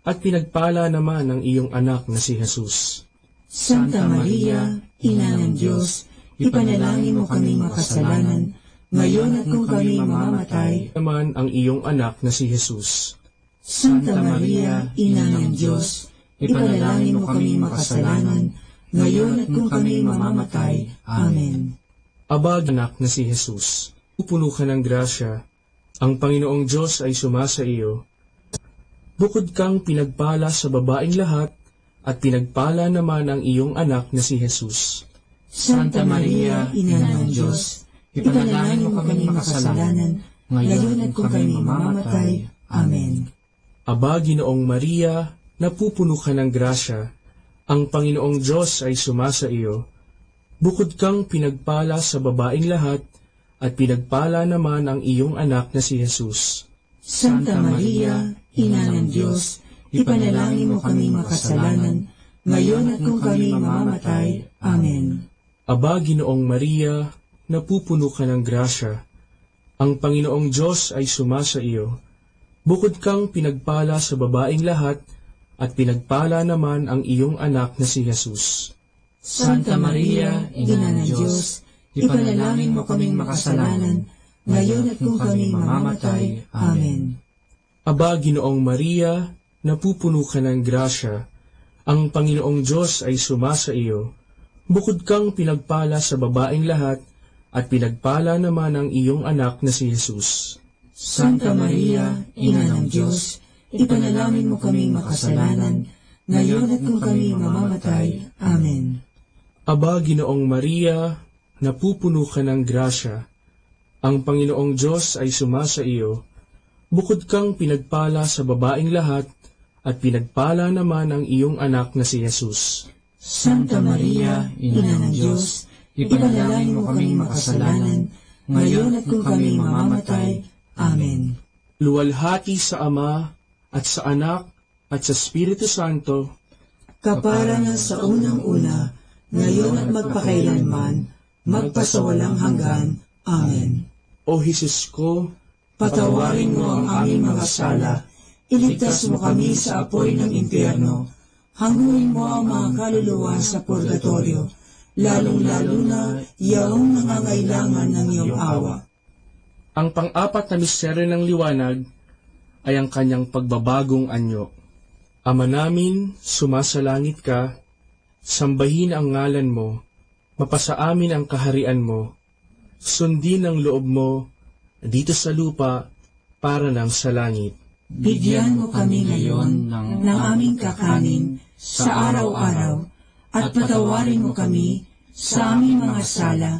at pinagpala naman ang iyong anak na si Jesus. Santa Maria, Ina ng Diyos, ipanalangin mo kaming makasalanan, ngayon at kung kami mamamatay. Naman ang iyong anak na si Jesus. Santa Maria, Ina ng Diyos, ipanalangin mo kaming makasalanan, ngayon at kung kami mamamatay. Amen. Aba, anak na si Jesus, pupuno ka ng grasya, ang Panginoong Diyos ay sumasa iyo. Bukod kang pinagpala sa babaing lahat, at pinagpala naman ang iyong anak na si Jesus. Santa Maria, Ina ng Diyos, ipanalangin mo kaming makasalanan, ngayon at kung kami mamamatay. Amen. Aba, Ginoong Maria, napupuno ka ng grasya, ang Panginoong Diyos ay sumasa iyo. Bukod kang pinagpala sa babaing lahat, at pinagpala naman ang iyong anak na si Jesus. Santa Maria, Ina ng Diyos, ipanalangin mo kaming makasalanan, ngayon at kung kami mamamatay. Amen. Aba, Ginoong Maria, napupuno ka ng grasya, ang Panginoong Diyos ay sumasa iyo. Bukod kang pinagpala sa babaing lahat, at pinagpala naman ang iyong anak na si Jesus. Santa Maria, Ina ng Diyos, ipanalangin mo kaming makasalanan, ngayon at kung kami mamamatay. Amen. Aba, Ginoong Maria, napupuno ka ng grasya, ang Panginoong Diyos ay sumasa iyo. Bukod kang pinagpala sa babaing lahat, at pinagpala naman ang iyong anak na si Jesus. Santa Maria, Ina ng Diyos, ipanalangin mo kaming makasalanan, ngayon at kung kami mamamatay. Amen. Aba, Ginoong Maria, napupuno ka ng grasya, ang Panginoong Diyos ay sumasa iyo. Bukod kang pinagpala sa babaeng lahat, at pinagpala naman ang iyong anak na si Jesus. Santa Maria, Ina ng Diyos, ipanalangin mo kami makasalanan, ngayon at kung kami mamamatay. Amen. Luwalhati sa Ama, at sa Anak, at sa Espiritu Santo, kapara na sa unang-una, ngayon at magpakailanman, magpasawalang hanggan. Amen. O Jesus ko, patawarin mo ang aming mga sala, iligtas mo kami sa apoy ng impyerno, hanguin mo ang mga kaluluwa sa purgatorio, lalong-lalo na yaong nangangailangan ng iyong awa. Ang pang-apat na misteryo ng liwanag ay ang kanyang pagbabagong anyo. Ama namin, sumasalangit ka, sambahin ang ngalan mo, mapasa amin ang kaharian mo, sundin ang loob mo, dito sa lupa, para lang sa langit. Bigyan mo kami ngayon ng aming kakanin sa araw-araw, at patawarin mo kami sa aming mga sala,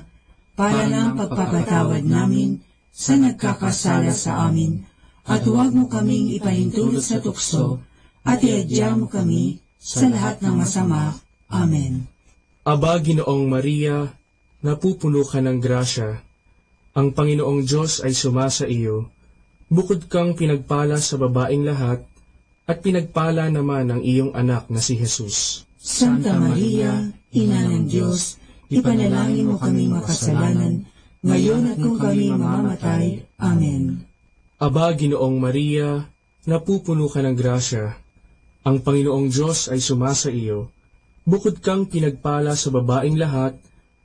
para ng pagpapatawad namin sa nagkakasala sa amin, at huwag mo kaming ipahintulot sa tukso, at iadya mo kami sa lahat ng masama. Amen. Aba, Ginoong Maria, napupuno ka ng grasya, ang Panginoong Diyos ay sumasa iyo, bukod kang pinagpala sa babaeng lahat, at pinagpala naman ang iyong anak na si Jesus. Santa Maria, Ina ng Diyos, ipanalangin mo kami makasalanan, ngayon at kung kami mamamatay. Amen. Aba, Ginoong Maria, napupuno ka ng grasya, ang Panginoong Diyos ay sumasa iyo, bukod kang pinagpala sa babaeng lahat,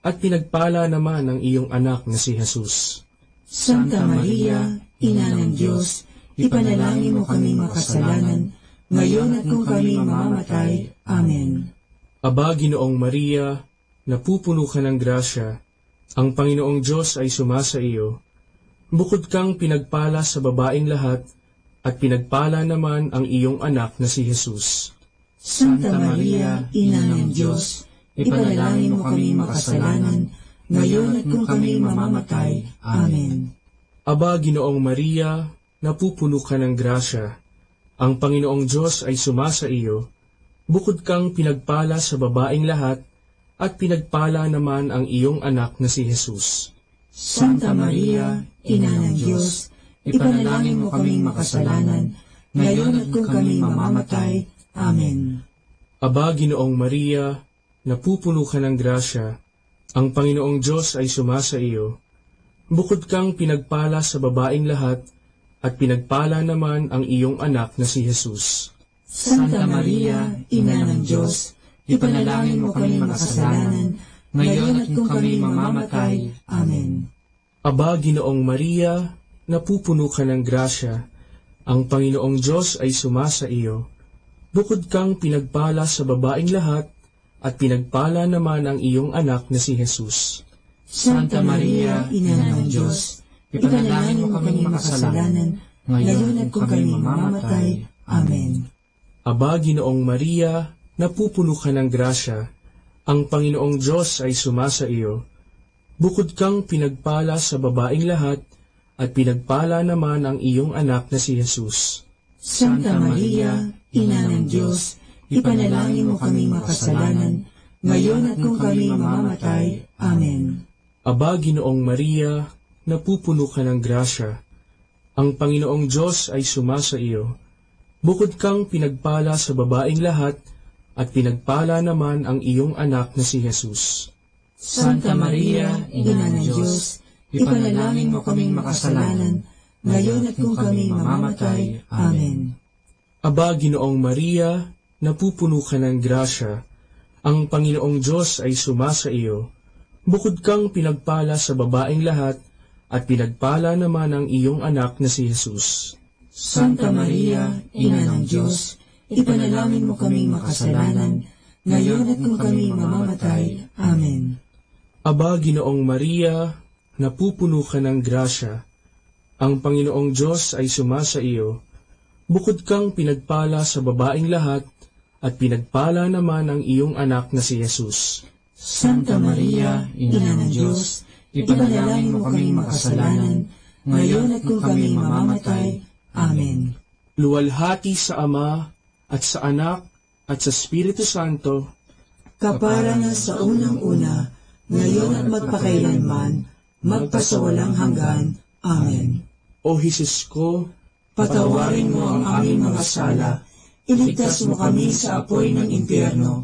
at pinagpala naman ang iyong anak na si Jesus. Santa Maria, Ina ng Diyos, ipanalangin mo kami makasalanan, ngayon at kung kami mamamatay. Amen. Aba, Ginoong Maria, napupuno ka ng grasya, ang Panginoong Diyos ay sumasa iyo, bukod kang pinagpala sa babaeng lahat, at pinagpala naman ang iyong anak na si Jesus. Santa Maria, Ina ng Diyos, ipanalangin mo kami makasalanan, ngayon at kung kami mamamatay. Amen. Aba, Ginoong Maria, napupuno ka ng grasya, ang Panginoong Diyos ay sumasa iyo, bukod kang pinagpala sa babaeng lahat, at pinagpala naman ang iyong anak na si Jesus. Santa Maria, Ina ng Diyos, ipanalangin mo kaming makasalanan, ngayon at kung kami mamamatay. Amen. Aba, Ginoong Maria, napupuno ka ng grasya, ang Panginoong Diyos ay sumasa iyo, bukod kang pinagpala sa babaeng lahat, at pinagpala naman ang iyong anak na si Jesus. Santa Maria, Ina ng Diyos, ipanalangin mo kami makasalanan, ngayon at kung kami mamamatay. Amen. Aba, Ginoong Maria, napupuno ka ng grasya, ang Panginoong Diyos ay sumasa iyo, bukod kang pinagpala sa babaeng lahat, at pinagpala naman ang iyong anak na si Jesus. Santa Maria, Ina ng Diyos, ipanalangin mo kami makasalanan, ngayon at kung kami mamamatay. Amen. Aba, Ginoong Maria, napupuno ka ng grasya, ang Panginoong Diyos ay sumasa iyo, bukod kang pinagpala sa babaeng lahat, at pinagpala naman ang iyong anak na si Jesus. Santa Maria, Ina ng Diyos, ipanalangin mo kami makasalanan, ngayon at kung kami mamamatay. Amen. Aba, Ginoong Maria, napupuno ka ng grasya, ang Panginoong Diyos ay sumasa iyo, bukod kang pinagpala sa babaeng lahat, at pinagpala naman ang iyong anak na si Jesus. Santa Maria, Ina ng Diyos, ipanalangin mo kaming makasalanan, ngayon at kung kami mamamatay. Amen. Aba, Ginoong Maria, napupuno ka ng grasya, ang Panginoong Diyos ay sumasa iyo, bukod kang pinagpala sa babaeng lahat, at pinagpala naman ang iyong anak na si Jesus. Santa Maria, Ina ng Diyos, ipanalangin mo kaming makasalanan, ngayon at kung kami mamamatay. Amen. Aba, Ginoong Maria, napupuno ka ng grasya, ang Panginoong Diyos ay sumasa iyo, bukod kang pinagpala sa babaeng lahat, at pinagpala naman ang iyong anak na si Jesus. Santa Maria, Ina ng Diyos, ipanalangin mo kaming makasalanan, ngayon at kung kami mamamatay. Amen. Luwalhati sa Ama, at sa Anak, at sa Espiritu Santo, Kapara na sa unang-una, ngayon at magpakailanman, magpasawalang hanggan. Amen. O Jesus ko, Patawarin mo ang aming mga sala, iligtas mo kami sa apoy ng impyerno,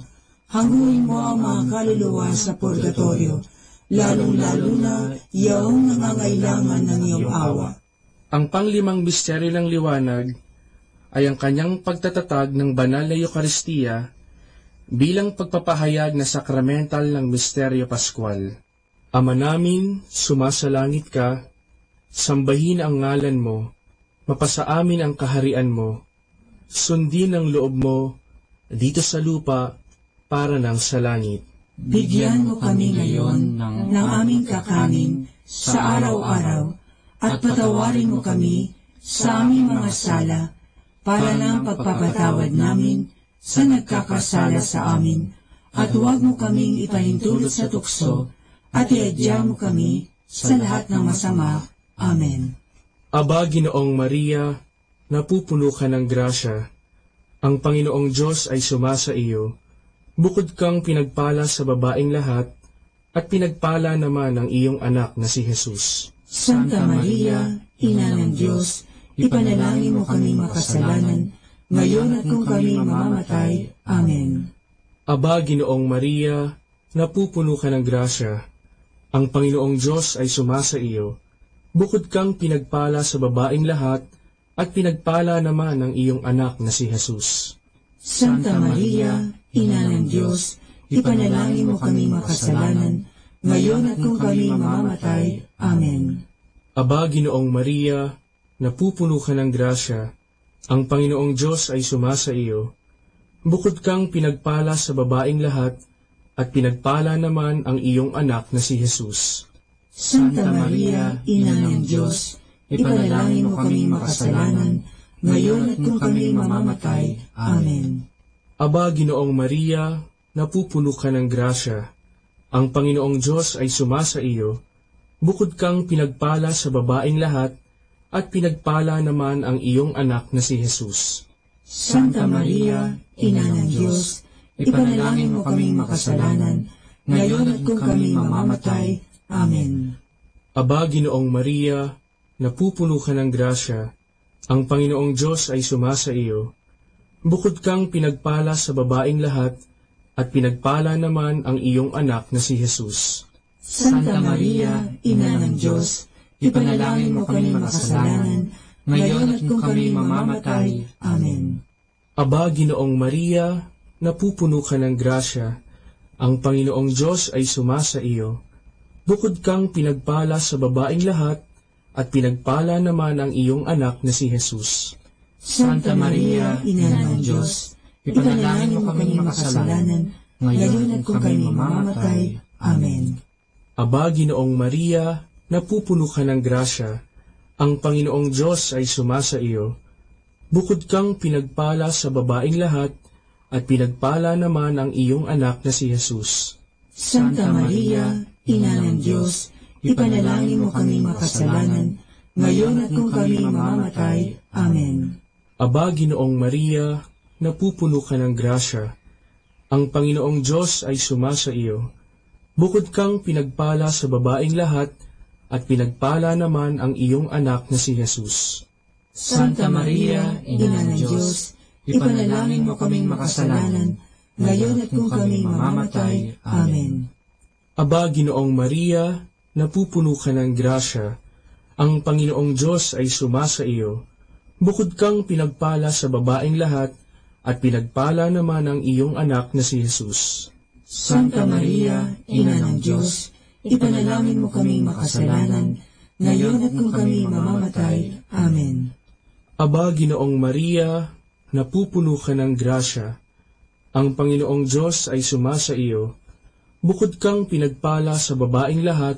hanguin mo ang mga kaluluwa sa purgatorio, lalong-lalo na yaong nangangailangan ng iyong awa. ang panglimang misteryo ng liwanag ay ang kanyang pagtatatag ng banal na Eucharistia bilang pagpapahayag na sakramental ng misteryo Pascual. Ama namin, sumasalangit ka, sambahin ang ngalan mo, mapasa amin ang kaharian mo, sundin ang loob mo dito sa lupa para ng sa langit. Bigyan mo kami ngayon ng aming kakanin sa araw-araw at patawarin mo kami sa aming mga sala para ng pagpapatawad namin sa nagkakasala sa amin, at huwag mo kaming ipahintulot sa tukso at iadya mo kami sa lahat ng masama. Amen. Aba, Ginoong Maria, napupuno ka ng grasya. Ang Panginoong Diyos ay sumasa iyo. Bukod kang pinagpala sa babaeng lahat, at pinagpala naman ang iyong anak na si Jesus. Santa Maria, Ina ng Diyos, ipanalangin mo kami makasalanan, ngayon at kung kami mamamatay. Amen. Aba, Ginoong Maria, napupuno ka ng grasya. Ang Panginoong Diyos ay sumasa iyo. Bukod kang pinagpala sa babaeng lahat, at pinagpala naman ang iyong anak na si Jesus. Santa Maria, Ina ng Diyos, ipanalangin mo kami makasalanan, ngayon at kung kami mamamatay. Amen. Aba, Ginoong Maria, napupuno ka ng grasya. Ang Panginoong Diyos ay sumasa iyo. Bukod kang pinagpala sa babaeng lahat, at pinagpala naman ang iyong anak na si Jesus. Santa Maria, Ina ng Diyos, ipanalangin mo kami makasalanan, ngayon at kung kami mamamatay. Amen. Aba, Ginoong Maria, napupuno ka ng grasya. Ang Panginoong Diyos ay sumasa iyo. Bukod kang pinagpala sa babaeng lahat, at pinagpala naman ang iyong anak na si Jesus. Santa Maria, Ina ng Diyos, ipanalangin mo kami makasalanan, ngayon at kung kami mamamatay. Amen. Aba, Ginoong Maria, napupuno ka ng grasya. Ang Panginoong Diyos ay sumasa iyo. Bukod kang pinagpala sa babaeng lahat, at pinagpala naman ang iyong anak na si Jesus. Santa Maria, Ina ng Diyos, ipanalangin mo kami makasalanan, ngayon at kung kami mamamatay. Amen. Aba, Ginoong Maria, napupuno ka ng grasya. Ang Panginoong Diyos ay sumasa iyo. Bukod kang pinagpala sa babaeng lahat, at pinagpala naman ang iyong anak na si Jesus. Santa Maria, Ina ng Diyos, ipanalangin mo kami makasalanan, ngayon at kung kami mamamatay. Amen. Aba, Ginoong Maria, napupuno ka ng grasya. Ang Panginoong Diyos ay sumasa iyo. Bukod kang pinagpala sa babaeng lahat, at pinagpala naman ang iyong anak na si Jesus. Santa Maria, Ina ng Diyos, ipanalangin mo kami makasalanan, ngayon at kung kami mamamatay. Amen. Aba, Ginoong Maria, napupuno ka ng grasya. Ang Panginoong Diyos ay sumasa iyo. Bukod kang pinagpala sa babaeng lahat, at pinagpala naman ang iyong anak na si Jesus. Santa Maria, Ina ng Diyos, ipanalangin mo kaming makasalanan, ngayon at kung kami mamamatay. Amen. Aba, Ginoong Maria, napupuno ka ng grasya. Ang Panginoong Diyos ay sumasa iyo. Bukod kang pinagpala sa babaeng lahat, at pinagpala naman ang iyong anak na si Jesus. Santa Maria, Ina ng Diyos, ipanalangin mo kaming makasalanan, ngayon at kung kami mamamatay. Amen. Aba, Ginoong Maria, napupuno ka ng grasya. Ang Panginoong Diyos ay sumasa iyo. Bukod kang pinagpala sa babaeng lahat,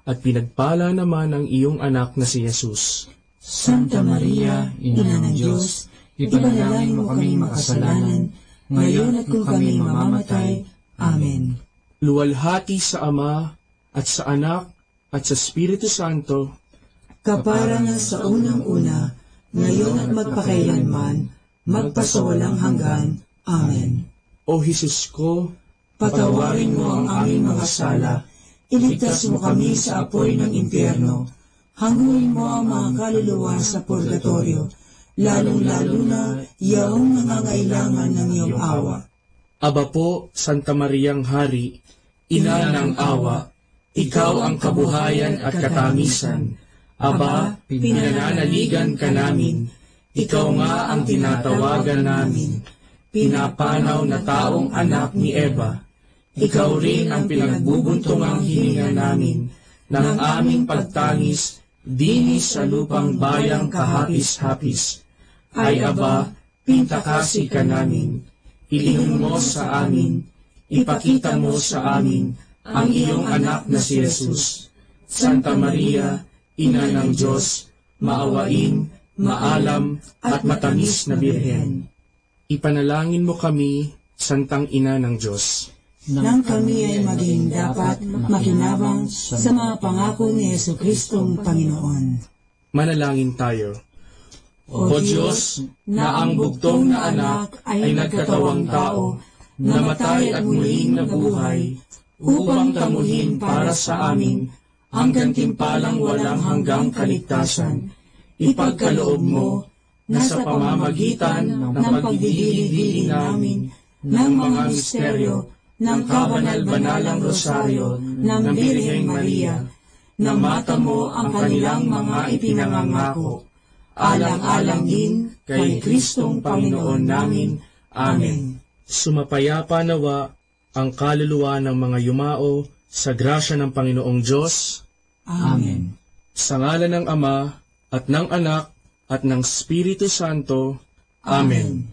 at pinagpala naman ang iyong anak na si Jesus. Santa Maria, Ina ng Diyos, ipanalangin mo kaming makasalanan, ngayon at kung kami mamamatay. Amen. Luwalhati sa Ama, at sa Anak, at sa Espiritu Santo, kapara na sa unang-una, ngayon at magpakailanman, magpasawalang hanggan. Amen. O Jesus ko, Patawarin mo ang aming mga sala, iligtas mo kami sa apoy ng impyerno, hanguin mo ang mga kaluluwa sa purgatorio, lalong-lalo na yaong nangangailangan ng iyong awa. Aba po, Santa Mariang Hari, Ina ng awa, ikaw ang kabuhayan at katamisan. Aba, pinananaligan ka namin, ikaw nga ang tinatawagan namin, pinapanaw na taong anak ni Eva. Ikaw rin ang pinagbubuntungang hininga namin ng aming pagtangis dinis sa lupang bayang kahapis-hapis. Ay aba, pintakasi ka namin, ilihim mo sa amin, ipakita mo sa amin ang iyong anak na si Jesus. Santa Maria, Ina ng Diyos, maawain, maalam at matamis na Birhen. Ipanalangin mo kami, Santang Ina ng Diyos, nang kami ay maging dapat makinabang sa mga pangako ni Jesucristong Panginoon. Manalangin tayo. O Diyos, na ang bugtong na anak ay nagkatawang tao, namatay at muling nabuhay, upang tamuhin para sa amin ang gantimpalang walang hanggang kaligtasan. Ipagkaloob mo na sa pamamagitan ng pagdidili-dili namin ng mga misteryo ng kabanal-banalang rosaryo ng Birheng Maria, na mata mo ang kanilang mga ipinangangako, alang-alang din kay Kristong Panginoon namin. Amen. Sumapayapa nawa ang kaluluwa ng mga yumao sa grasya ng Panginoong Diyos. Amen. Sa ngalan ng Ama, at ng Anak, at ng Espiritu Santo. Amen.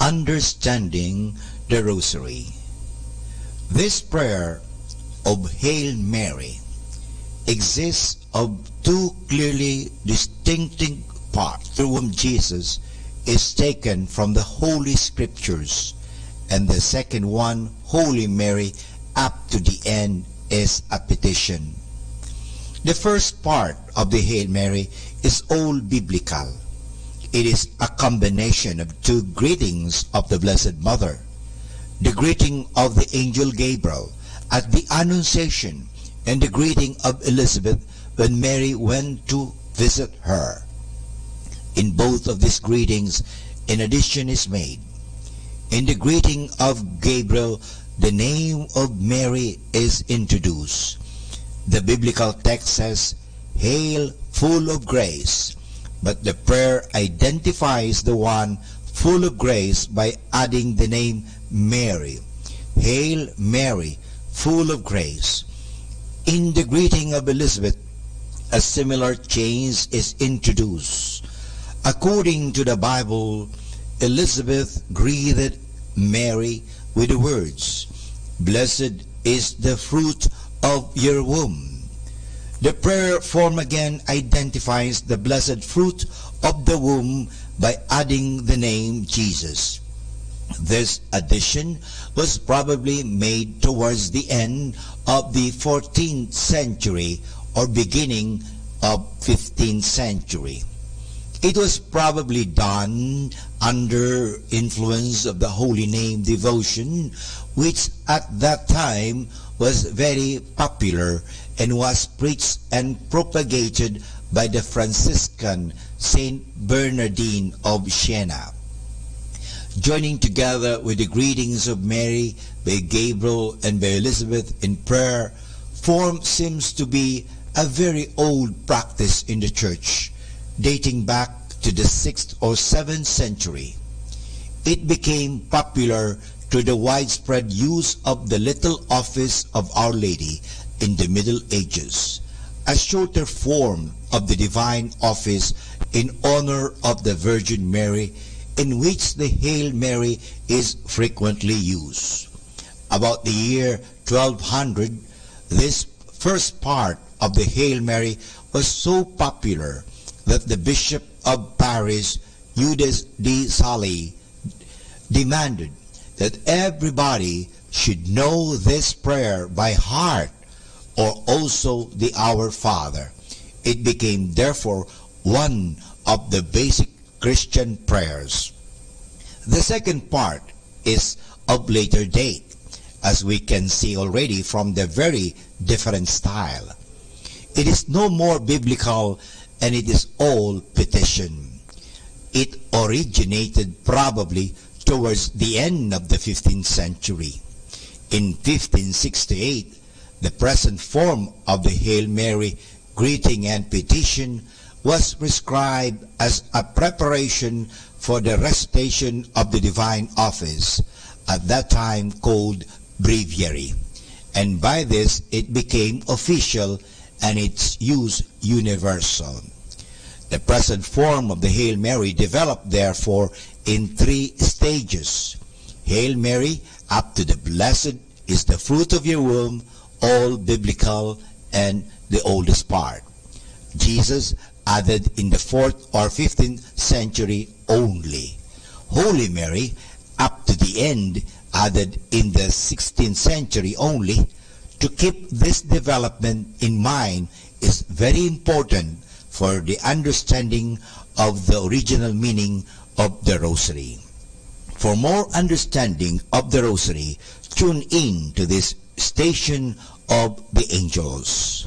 Understanding the Rosary. This prayer of Hail Mary exists of two clearly distinctive parts, through whom Jesus is taken from the Holy Scriptures, and the second one, Holy Mary, up to the end is a petition. The first part of the Hail Mary is all biblical. It is a combination of two greetings of the Blessed Mother. The greeting of the angel Gabriel at the Annunciation, and the greeting of Elizabeth when Mary went to visit her. In both of these greetings, an addition is made. In the greeting of Gabriel, the name of Mary is introduced. The biblical text says, "Hail, full of grace," but the prayer identifies the one full of grace by adding the name Mary. Hail Mary, full of grace. In the greeting of Elizabeth, a similar change is introduced. According to the Bible, Elizabeth greeted Mary with the words, "Blessed is the fruit of your womb." The prayer form again identifies the blessed fruit of the womb by adding the name Jesus. This addition was probably made towards the end of the 14th century or beginning of 15th century. It was probably done under influence of the Holy Name devotion, which at that time was very popular and was preached and propagated by the Franciscan Saint Bernardine of Siena. Joining together with the greetings of Mary by Gabriel and by Elizabeth in prayer form seems to be a very old practice in the Church, dating back to the 6th or 7th century. It became popular through the widespread use of the little office of Our Lady in the Middle Ages, a shorter form of the divine office in honor of the Virgin Mary, in which the Hail Mary is frequently used. About the year 1200, this first part of the Hail Mary was so popular that the Bishop of Paris, Eudes de Sally, demanded that everybody should know this prayer by heart, or also the Our Father. It became therefore one of the basic Christian prayers. The second part is of later date, as we can see already from the very different style. It is no more biblical, and it is all petition. It originated probably towards the end of the 15th century. In 1568, the present form of the Hail Mary greeting and petition was prescribed as a preparation for the recitation of the divine office, at that time called breviary, and by this it became official and its use universal. The present form of the Hail Mary developed therefore in 3 stages. Hail Mary, up to the blessed is the fruit of your womb, all biblical and the oldest part. Jesus added in the 4th or 15th century only. Holy Mary, up to the end, added in the 16th century only. To keep this development in mind is very important for the understanding of the original meaning of the Rosary. For more understanding of the Rosary, tune in to this station of the angels.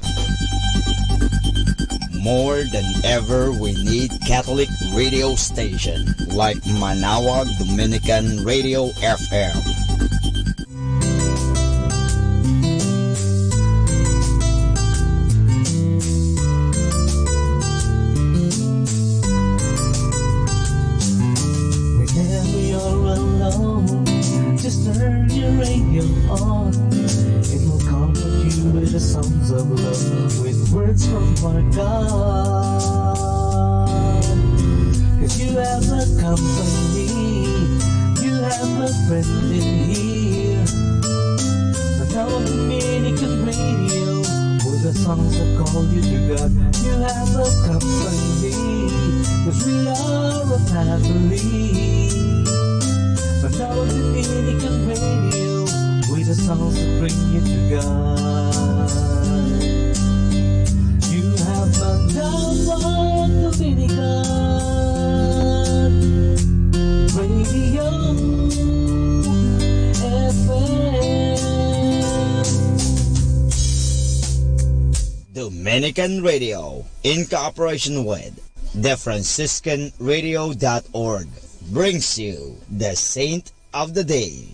More than ever, we need Catholic radio station like Manawag Dominican Radio FM. Whenever you're alone, just turn your radio on. It will comfort you with the songs of love, with words from our God. 'Cause you have a company, you have a friend in here. Manawag Dominican Radio, with the songs that call you to God. You have a company, 'cause we are a family. Manawag Dominican Radio, with the songs that bring you to God. You have Manawag Dominican Radio FM. Dominican Radio, in cooperation with thefranciscanradio.org, brings you the Saint of the Day.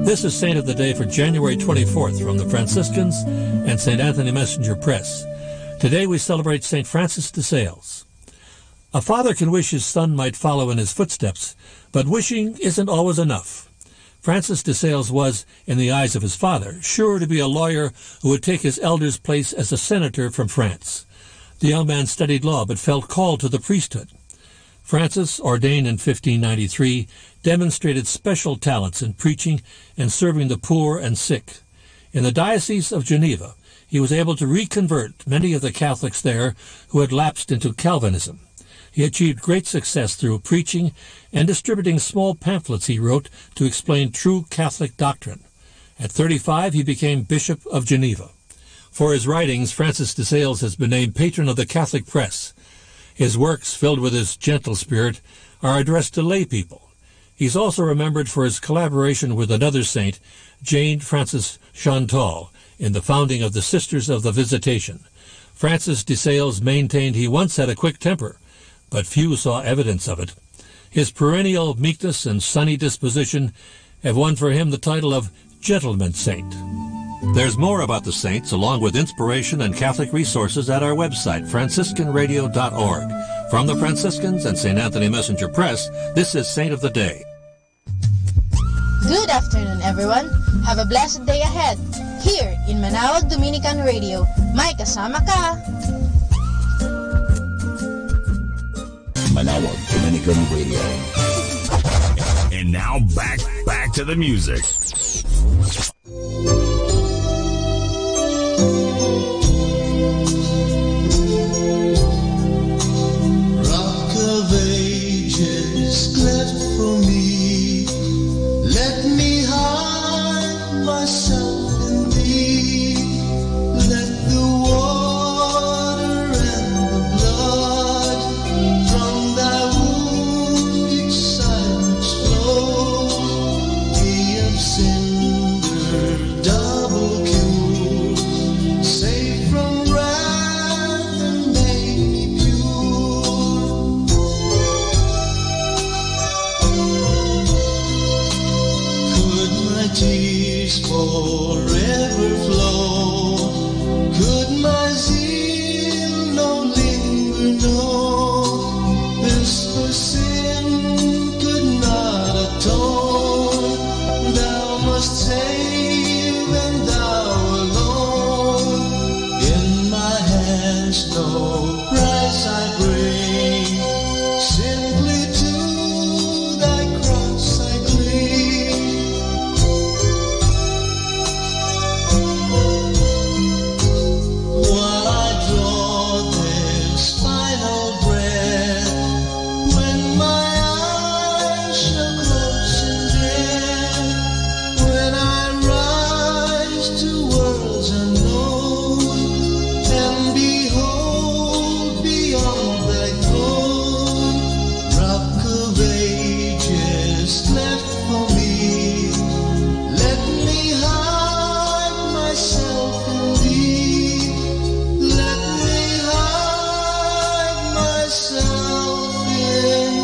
This is Saint of the Day for January 24th from the Franciscans and St. Anthony Messenger Press. Today we celebrate St. Francis de Sales. A father can wish his son might follow in his footsteps, but wishing isn't always enough. Francis de Sales was, in the eyes of his father, sure to be a lawyer who would take his elder's place as a senator from France. The young man studied law but felt called to the priesthood. Francis, ordained in 1593, demonstrated special talents in preaching and serving the poor and sick. In the Diocese of Geneva, he was able to reconvert many of the Catholics there who had lapsed into Calvinism. He achieved great success through preaching and distributing small pamphlets he wrote to explain true Catholic doctrine. At 35, he became Bishop of Geneva. For his writings, Francis de Sales has been named patron of the Catholic press. His works, filled with his gentle spirit, are addressed to lay people. He's also remembered for his collaboration with another saint, Jane Frances Chantal, in the founding of the Sisters of the Visitation. Francis de Sales maintained he once had a quick temper, but few saw evidence of it. His perennial meekness and sunny disposition have won for him the title of Gentleman Saint. There's more about the saints, along with inspiration and Catholic resources, at our website, franciscanradio.org. From the Franciscans and St. Anthony Messenger Press, this is Saint of the Day. Good afternoon, everyone. Have a blessed day ahead. Here in Manawag Dominican Radio, may kasama ka. Manawag Dominican Radio. And now back to the music. myself in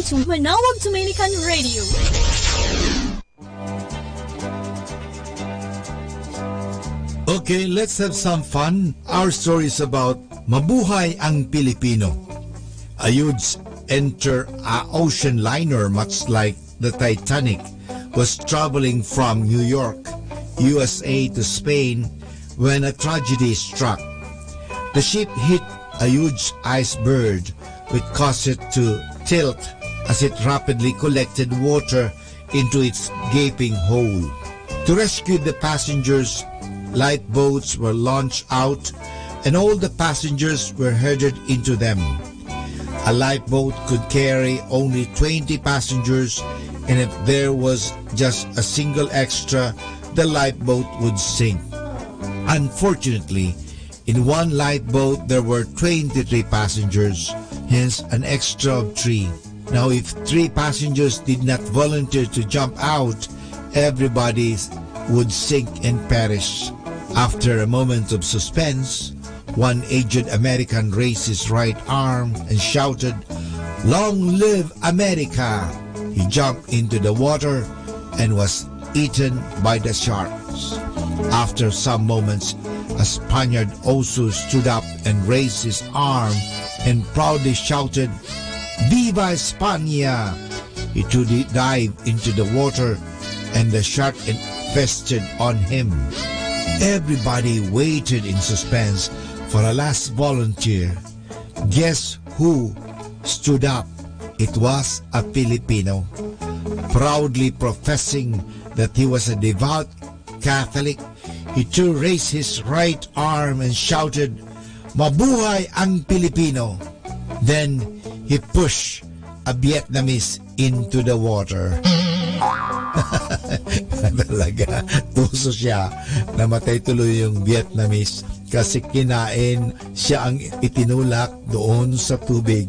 to Manawag Dominican Radio. Okay, let's have some fun. Our story is about Mabuhay ang Pilipino. A huge ocean liner, much like the Titanic, was traveling from New York, USA to Spain when a tragedy struck. The ship hit a huge iceberg which caused it to tilt as it rapidly collected water into its gaping hole. To rescue the passengers, lifeboats were launched out and all the passengers were herded into them. A lifeboat could carry only 20 passengers, and if there was just a single extra, the lifeboat would sink. Unfortunately, in one lifeboat there were 23 passengers, hence an extra of 3. Now if 3 passengers did not volunteer to jump out, everybody would sink and perish. After a moment of suspense, one aged American raised his right arm and shouted, "Long live America!" He jumped into the water and was eaten by the sharks. After some moments, a Spaniard also stood up and raised his arm and proudly shouted, "Viva España!" He too dived into the water and the shark vested on him. Everybody waited in suspense for a last volunteer. Guess who stood up? It was a Filipino, proudly professing that he was a devout Catholic. He too raised his right arm and shouted, "Mabuhay ang Pilipino!" Then he pushed a Vietnamese into the water. Talaga, tuso siya. Namatay tuloy yung Vietnamese kasi kinain siya ang itinulak doon sa tubig.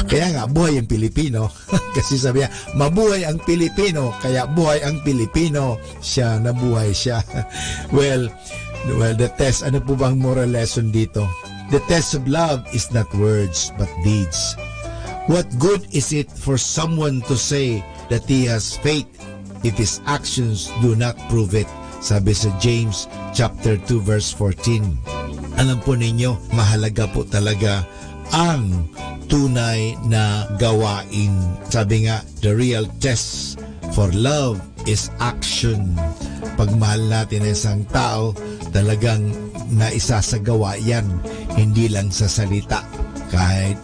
Kaya nga, buhay ang Pilipino. Kasi sabi niya, mabuhay ang Pilipino, kaya buhay ang Pilipino. Siya, nabuhay siya. Well, the test, ano po bang moral lesson dito? The test of love is not words, but deeds. What good is it for someone to say that he has faith if his actions do not prove it? Sabi sa James chapter 2 verse 14. Alam po ninyo, mahalaga po talaga ang tunay na gawain. Sabi nga, the real test for love is action. Pag mahal natin ang isang tao, talagang naisasagawa yan, hindi lang sa salita. Kahit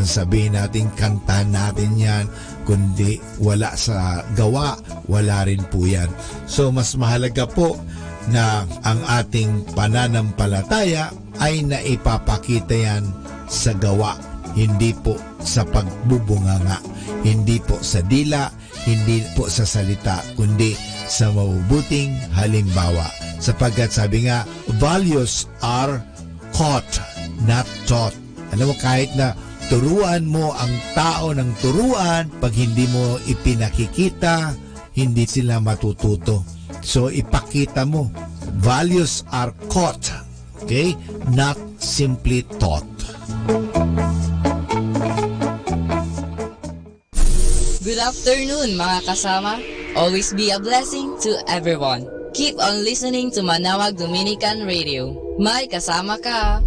sabihin natin, kantahan natin yan, kundi wala sa gawa, wala rin po yan. So mas mahalaga po na ang ating pananampalataya ay naipapakita yan sa gawa, hindi po sa pagbubunganga, hindi po sa dila, hindi po sa salita, kundi sa mabubuting halimbawa. Sapagkat sabi nga, values are caught, not taught. Alam mo, kahit na turuan mo ang tao ng turuan, pag hindi mo ipinakikita, hindi sila matututo. So ipakita mo. Values are caught, okay? Not simply taught. Good afternoon mga kasama. Always be a blessing to everyone. Keep on listening to Manawag Dominican Radio. May kasama ka.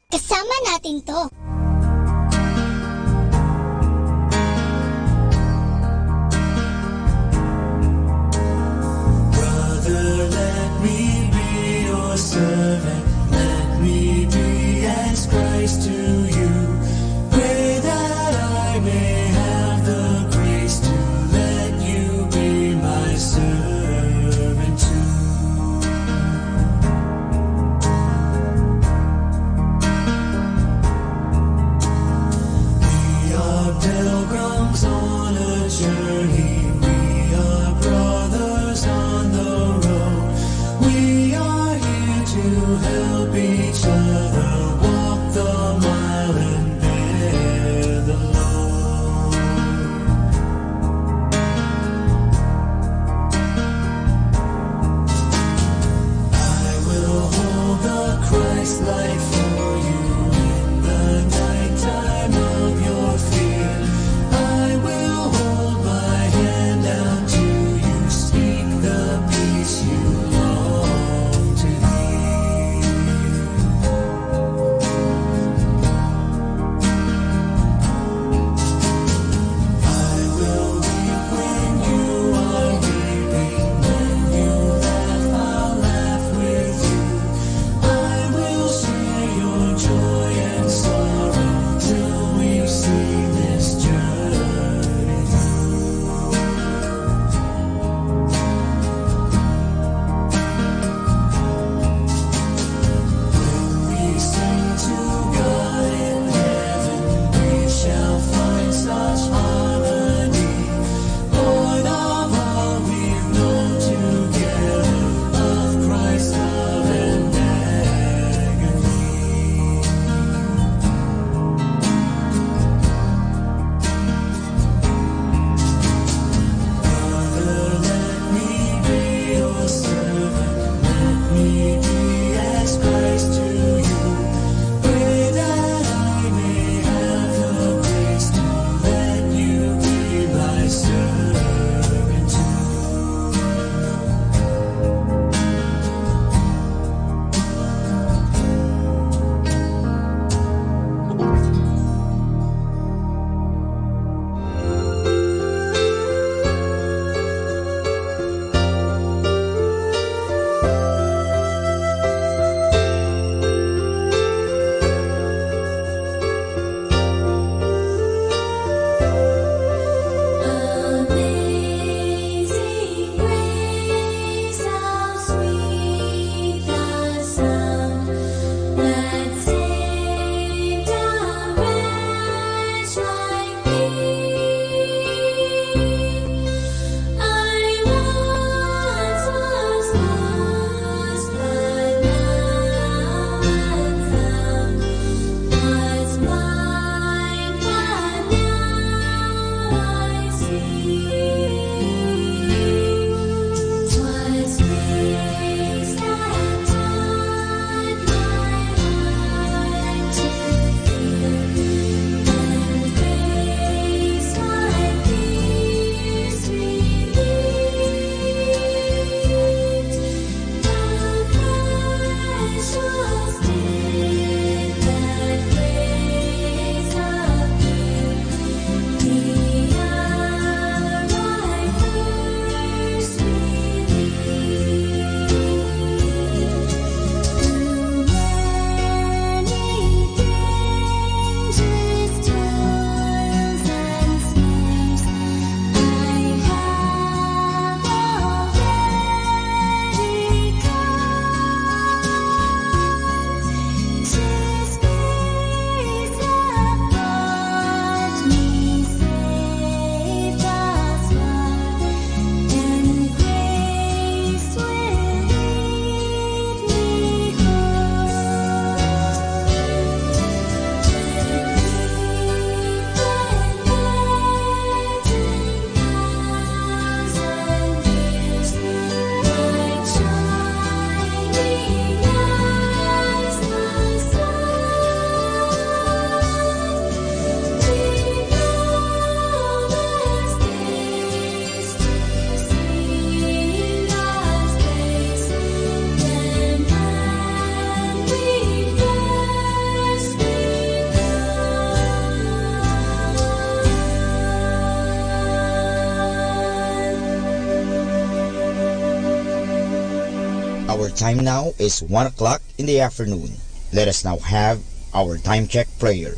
Kasama natin to. Brother, let me be your servant. Let me be as Christ to you. Pray that I may have the grace to let you be my servant too. We are pilgrims on a journey. We are brothers on the road. We are here to help each other walk the mile. Our time now is 1 o'clock in the afternoon. Let us now have our time check prayer.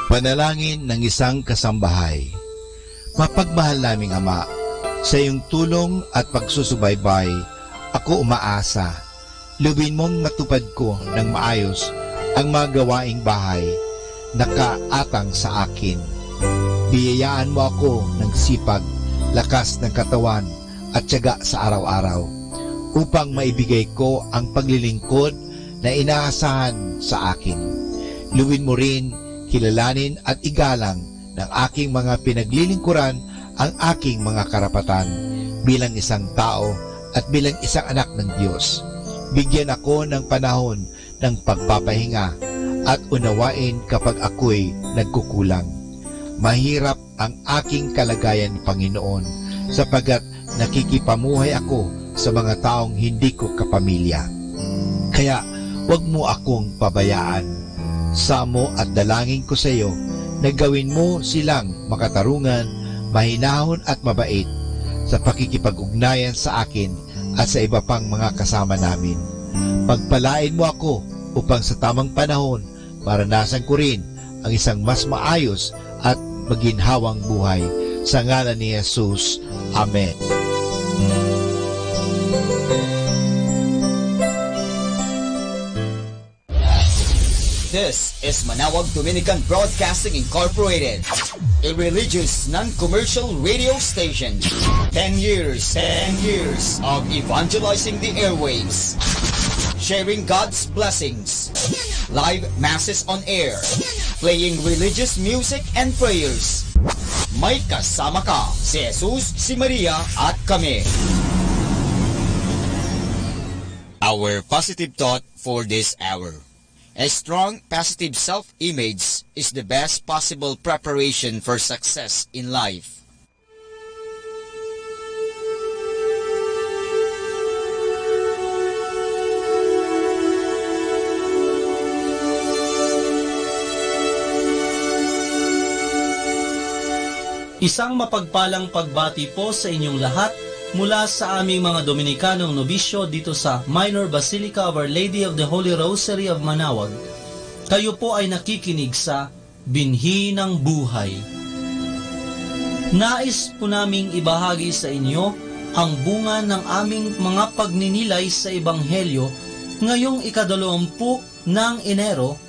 Panalangin ng isang kasambahay. Mapagmahal naming Ama, sa iyong tulong at pagsusubaybay, ako umaasa. Lubin mong matupad ko ng maayos ang mga gawaing bahay na kaatang sa akin. Biyayaan mo ako ng sipag, lakas ng katawan at tiyaga sa araw-araw upang maibigay ko ang paglilingkod na inaasahan sa akin. Luwin mo rin, kilalanin at igalang ng aking mga pinaglilingkuran ang aking mga karapatan bilang isang tao at bilang isang anak ng Diyos. Bigyan ako ng panahon ng pagpapahinga at unawain kapag ako'y nagkukulang. Mahirap ang aking kalagayan, Panginoon, sapagat nakikipamuhay ako sa mga taong hindi ko kapamilya. Kaya huwag mo akong pabayaan. Samo at dalangin ko sa iyo na gawin mo silang makatarungan, mahinahon at mabait sa pakikipag-ugnayan sa akin at sa iba pang mga kasama namin. Pagpalain mo ako upang sa tamang panahon maranasan ko rin ang isang mas maayos at maginhawang buhay. Sa ngalan ni Jesus. Amen. This is Manawag Dominican Broadcasting Incorporated, a religious, non-commercial radio station. 10 years of evangelizing the airwaves, sharing God's blessings, live masses on air, playing religious music and prayers. May kasama ka, si Jesus, si Maria, at kami. Our positive thought for this hour. A strong, positive self-image is the best possible preparation for success in life. Isang mapagpalang pagbati po sa inyong lahat mula sa aming mga Dominikanong nobisyo dito sa Minor Basilica of Our Lady of the Holy Rosary of Manawag. Kayo po ay nakikinig sa Binhi ng Buhay. Nais po naming ibahagi sa inyo ang bunga ng aming mga pagninilay sa Ebanghelyo ngayong ika-20 ng Enero,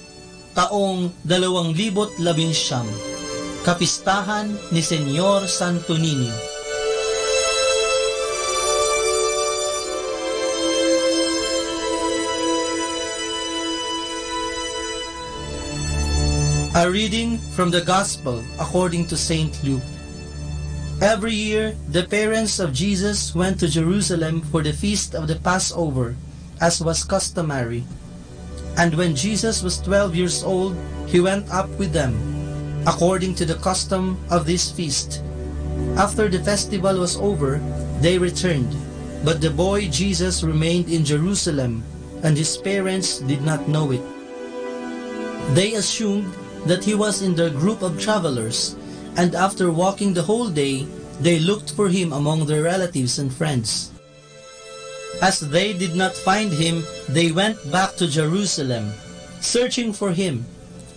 taong 2019, kapistahan ni Senyor Santo Niño. A reading from the Gospel according to St. Luke. Every year, the parents of Jesus went to Jerusalem for the feast of the Passover, as was customary. And when Jesus was 12 years old, he went up with them, according to the custom of this feast. After the festival was over, they returned, but the boy Jesus remained in Jerusalem, and his parents did not know it. They assumed that he was in their group of travelers, and after walking the whole day, they looked for him among their relatives and friends. As they did not find him, they went back to Jerusalem, searching for him,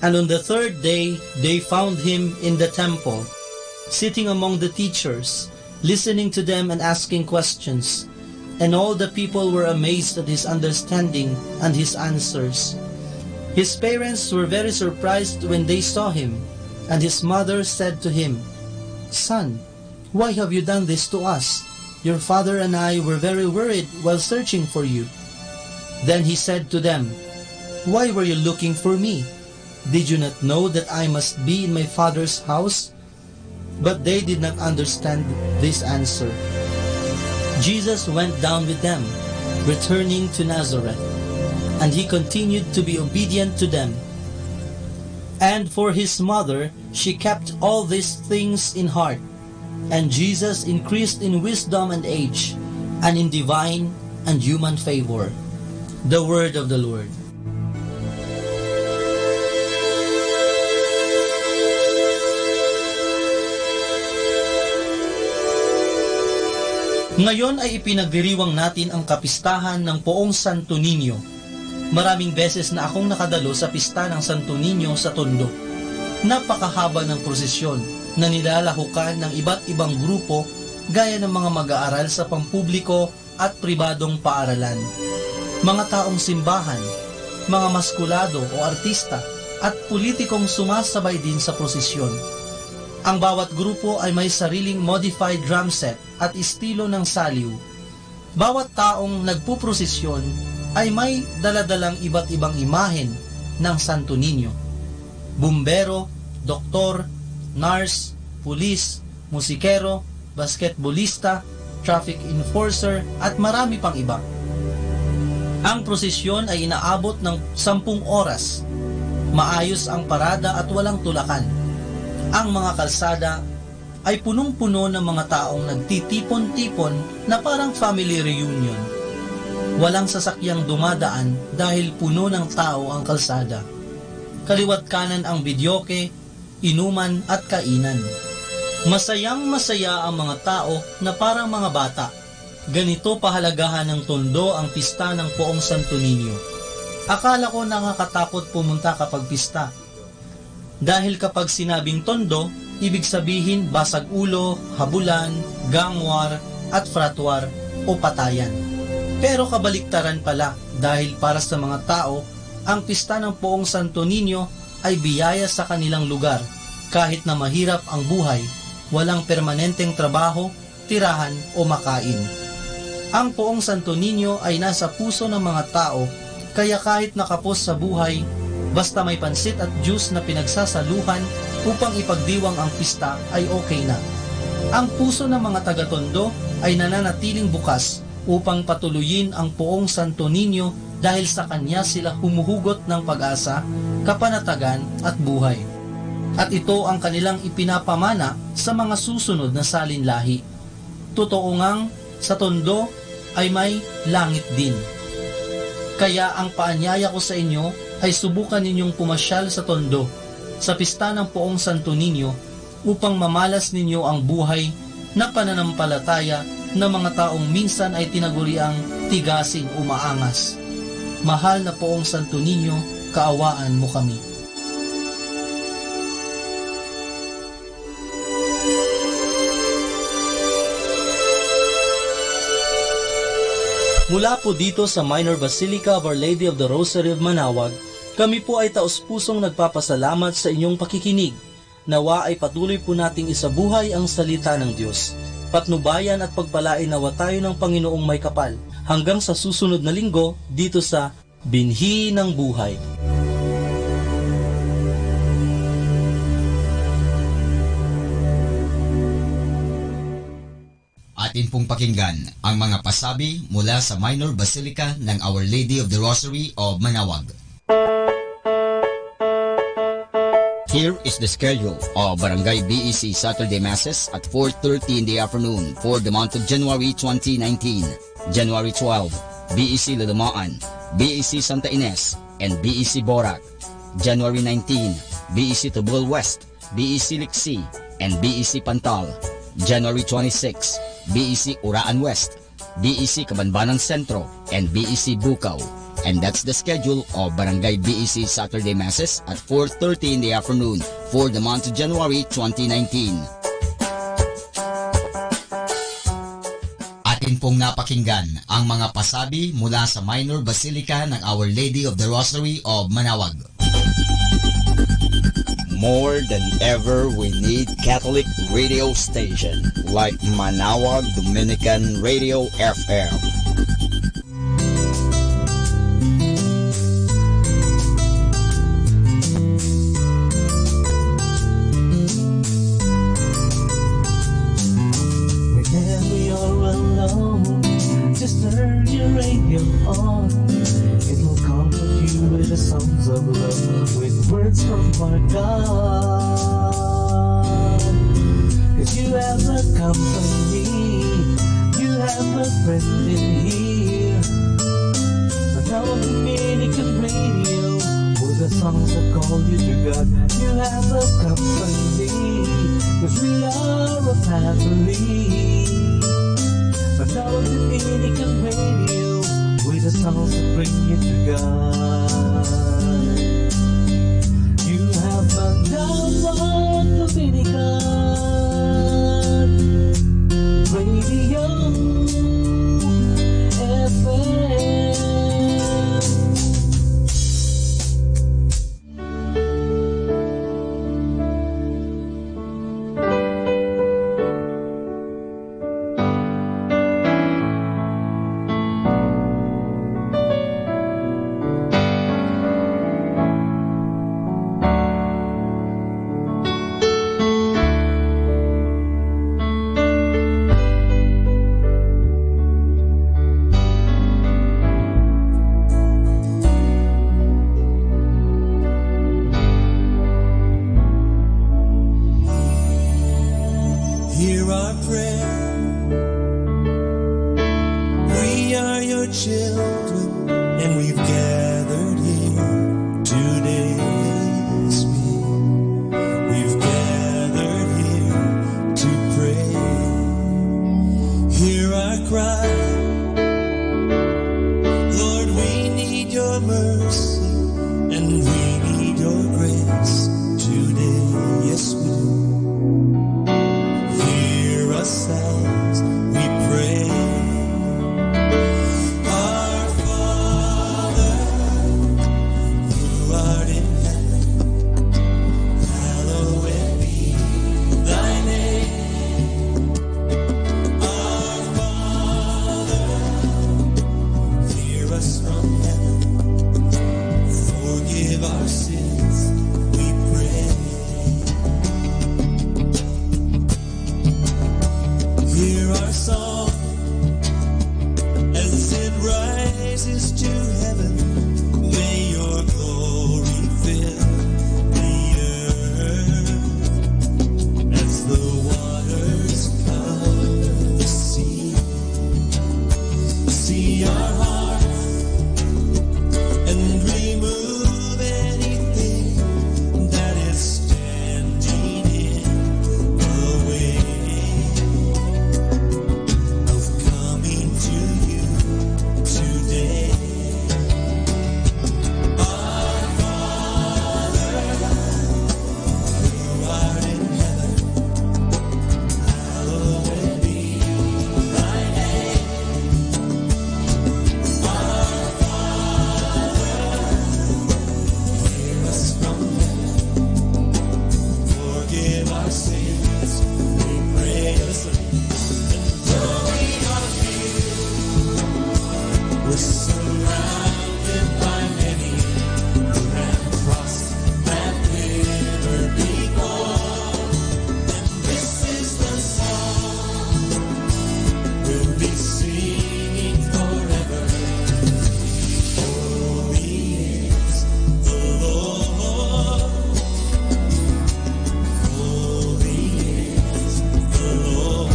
and on the third day they found him in the temple, sitting among the teachers, listening to them and asking questions. And all the people were amazed at his understanding and his answers. His parents were very surprised when they saw him, and his mother said to him, "Son, why have you done this to us? Your father and I were very worried while searching for you." Then he said to them, "Why were you looking for me? Did you not know that I must be in my father's house?" But they did not understand this answer. Jesus went down with them, returning to Nazareth, and he continued to be obedient to them. And for his mother, she kept all these things in heart. And Jesus increased in wisdom and age, and in divine and human favor. The word of the Lord. Ngayon ay ipinagdiriwang natin ang kapistahan ng Poong Santo Niño. Maraming beses na akong nakadalo sa pista ng Santo Niño sa Tondo. Napakahaba ng prosesyon na nilalahukan ng iba't ibang grupo gaya ng mga mag-aaral sa pampubliko at pribadong paaralan, mga taong simbahan, mga maskulado o artista at politikong sumasabay din sa prosesyon. Ang bawat grupo ay may sariling modified drum set at estilo ng saliw. Bawat taong nagpuprosesyon ay may daladalang iba't ibang imahen ng Santo Niño. Bumbero, doktor, nurse, pulis, musikero, basketballista, traffic enforcer at marami pang iba. Ang prosesyon ay inaabot ng 10 oras. Maayos ang parada at walang tulakan. Ang mga kalsada ay punong-puno ng mga taong nagtitipon-tipon na parang family reunion. Walang sasakyang dumadaan dahil puno ng tao ang kalsada. Kaliwat kanan ang bidyoke, inuman at kainan. Masayang masaya ang mga tao na parang mga bata. Ganito pahalagahan ng Tondo ang pista ng Poong Santo Niño. Akala ko nakakatakot pumunta kapag pista. Dahil kapag sinabing Tondo, ibig sabihin basag ulo, habulan, gangwar, at fratwar o patayan. Pero kabaliktaran pala dahil para sa mga tao, ang pista ng Poong Santo Niño ay biyaya sa kanilang lugar kahit na mahirap ang buhay, walang permanenteng trabaho, tirahan o makain. Ang Poong Santo Niño ay nasa puso ng mga tao kaya kahit nakapos sa buhay, basta may pansit at juice na pinagsasaluhan upang ipagdiwang ang pista ay okay na. Ang puso ng mga taga-Tondo ay nananatiling bukas upang patuloyin ang Poong Santo Niño dahil sa kanya sila humuhugot ng pag-asa, kapanatagan at buhay. At ito ang kanilang ipinapamana sa mga susunod na salinlahi. Totoo ngang sa Tondo ay may langit din. Kaya ang paanyaya ko sa inyo ay subukan ninyong pumasyal sa Tondo, sa pista ng Poong Santo Niño upang mamalas ninyo ang buhay na pananampalataya ng mga taong minsan ay tinaguriang tigasing o maangas. Mahal na Poong Santo Niño, kaawaan mo kami. Mula po dito sa Minor Basilica of Our Lady of the Rosary of Manaoag, kami po ay taos-pusong nagpapasalamat sa inyong pakikinig. Nawa ay patuloy po nating isabuhay ang salita ng Diyos. Patnubayan at pagpalain nawa tayo ng Panginoong may kapal. Hanggang sa susunod na linggo dito sa Binhi ng Buhay. Atin pong pakinggan ang mga pasabi mula sa Minor Basilica ng Our Lady of the Rosary of Manaoag. Here is the schedule of Barangay BEC Saturday Masses at 4:30 in the afternoon for the month of January 2019. January 12, BEC Lalumaan, BEC Santa Ines, and BEC Borac. January 19, BEC Tubol West, BEC Liksi, and BEC Pantal. January 26, BEC Uraan West, BEC Kabanbanan Sentro, and BEC Bukaw. And that's the schedule of Barangay BEC Saturday Masses at 4:30 in the afternoon for the month of January 2019. Atin pong napakinggan ang mga pasabi mula sa Minor Basilica ng Our Lady of the Rosary of Manaoag. More than ever, we need Catholic radio station like Manaoag Dominican Radio FM. Whenever you're alone, just turn your radio on. It will comfort you with the songs of love, with words from our God. 'Cause you have a company, you have a friend in here. Manawag Dominican Radio, with the songs that call you to God. You have a company, 'cause we are a family. Manawag Dominican Radio, with the songs that bring you to God. You have Manawag Dominican Radio FM. Hear our prayer. We are your children, and we've gathered here today. Yes, we've gathered here to pray. Hear our cry. Lord, we need your mercy, and we need your grace today. Yes, we do. Hear us as we pray. Our Father, who art in heaven, hallowed be thy name. Our Father, hear us from heaven, forgive our sins, we pray. Hear our song as it rises to heaven. May your glory fill the earth as the waters cover the sea. See our hearts and remove anything that is standing in the way of coming to you today. Our Father, who art in heaven, hallowed be thy name. Our Father, hear us from heaven, forgive our sins, we pray. Listen. We're surrounded by many who have crossed that river before, and this is the song we'll be singing forever. Holy is the Lord. Holy is the Lord.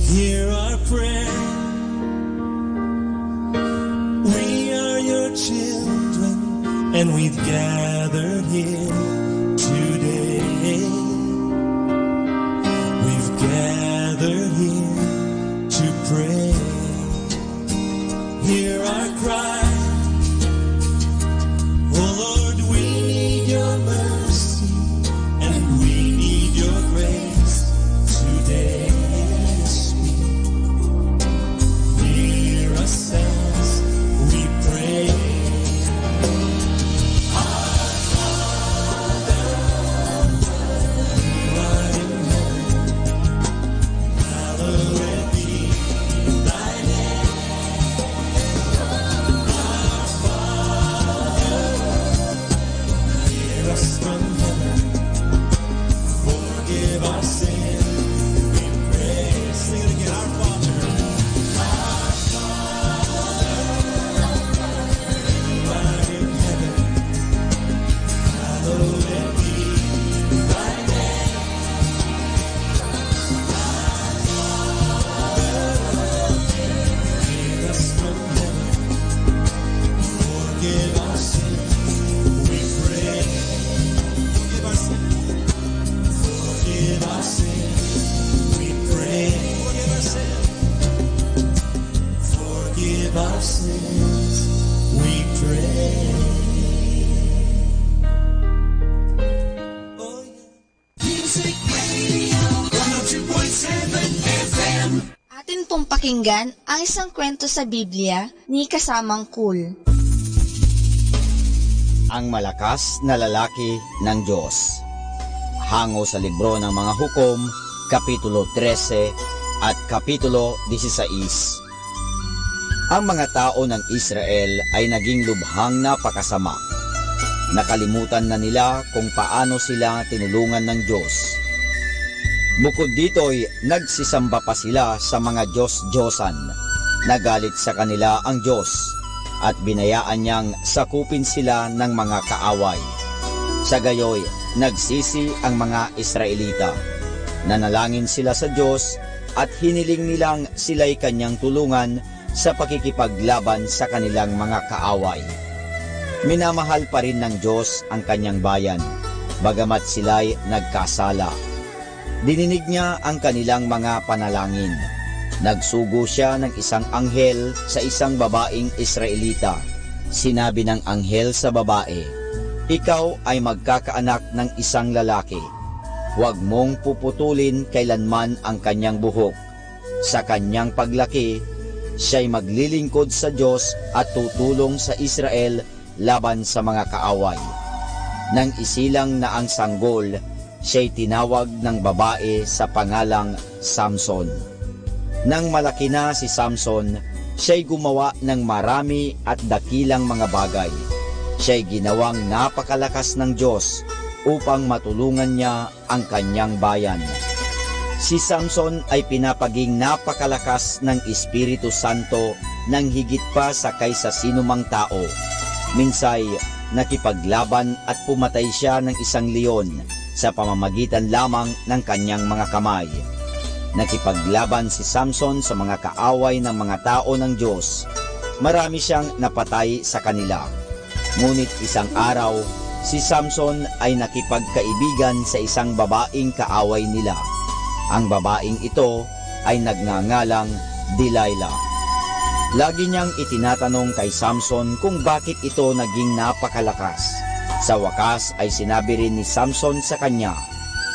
Hear our prayer. We are your children, and we've gathered here today. We've gathered here to pray. Hear our cry. Oh Lord, we need your mercy, and we need your grace today. Hear us as we pray. Our Father, Forgive our sins, we pray. Forgive our sins. Forgive our sins, we pray. Forgive our sins. Forgive our sins, we pray. Music Radio 102.7 FM. Atin pong pakinggan ang isang kwento sa Biblia ni Kasamang Cool. Ang malakas na lalaki ng Diyos. Hango sa libro ng mga hukom, Kapitulo 13 at Kapitulo 16. Ang mga tao ng Israel ay naging lubhang napakasama. Nakalimutan na nila kung paano sila tinulungan ng Diyos. Bukod dito'y nagsisamba pa sila sa mga Diyos-Diyosan. Nagalit sa kanila ang Diyos at binayaan niyang sakupin sila ng mga kaaway. Sa gayoy, nagsisi ang mga Israelita. Nanalangin sila sa Diyos at hiniling nilang sila'y kanyang tulungan sa pakikipaglaban sa kanilang mga kaaway. Minamahal pa rin ng Diyos ang kanyang bayan, bagamat sila'y nagkasala. Dininig niya ang kanilang mga panalangin. Nagsugo siya ng isang anghel sa isang babaeng Israelita. Sinabi ng anghel sa babae, "Ikaw ay magkakaanak ng isang lalaki. Huwag mong puputulin kailanman ang kanyang buhok. Sa kanyang paglaki, siya'y maglilingkod sa Diyos at tutulong sa Israel laban sa mga kaaway." Nang isilang na ang sanggol, siya'y tinawag ng babae sa pangalang Samson. Nang malaki na si Samson, siya'y gumawa ng marami at dakilang mga bagay. Siya'y ginawang napakalakas ng Diyos upang matulungan niya ang kanyang bayan. Si Samson ay pinapaging napakalakas ng Espiritu Santo nang higit pa sa kaysa sinumang tao. Minsay, nakipaglaban at pumatay siya ng isang leon sa pamamagitan lamang ng kanyang mga kamay. Nakipaglaban si Samson sa mga kaaway ng mga tao ng Diyos. Marami siyang napatay sa kanila. Ngunit isang araw, si Samson ay nakipagkaibigan sa isang babaeng kaaway nila. Ang babaeng ito ay nagngangalang Delilah. Lagi niyang itinatanong kay Samson kung bakit ito naging napakalakas. Sa wakas ay sinabi rin ni Samson sa kanya,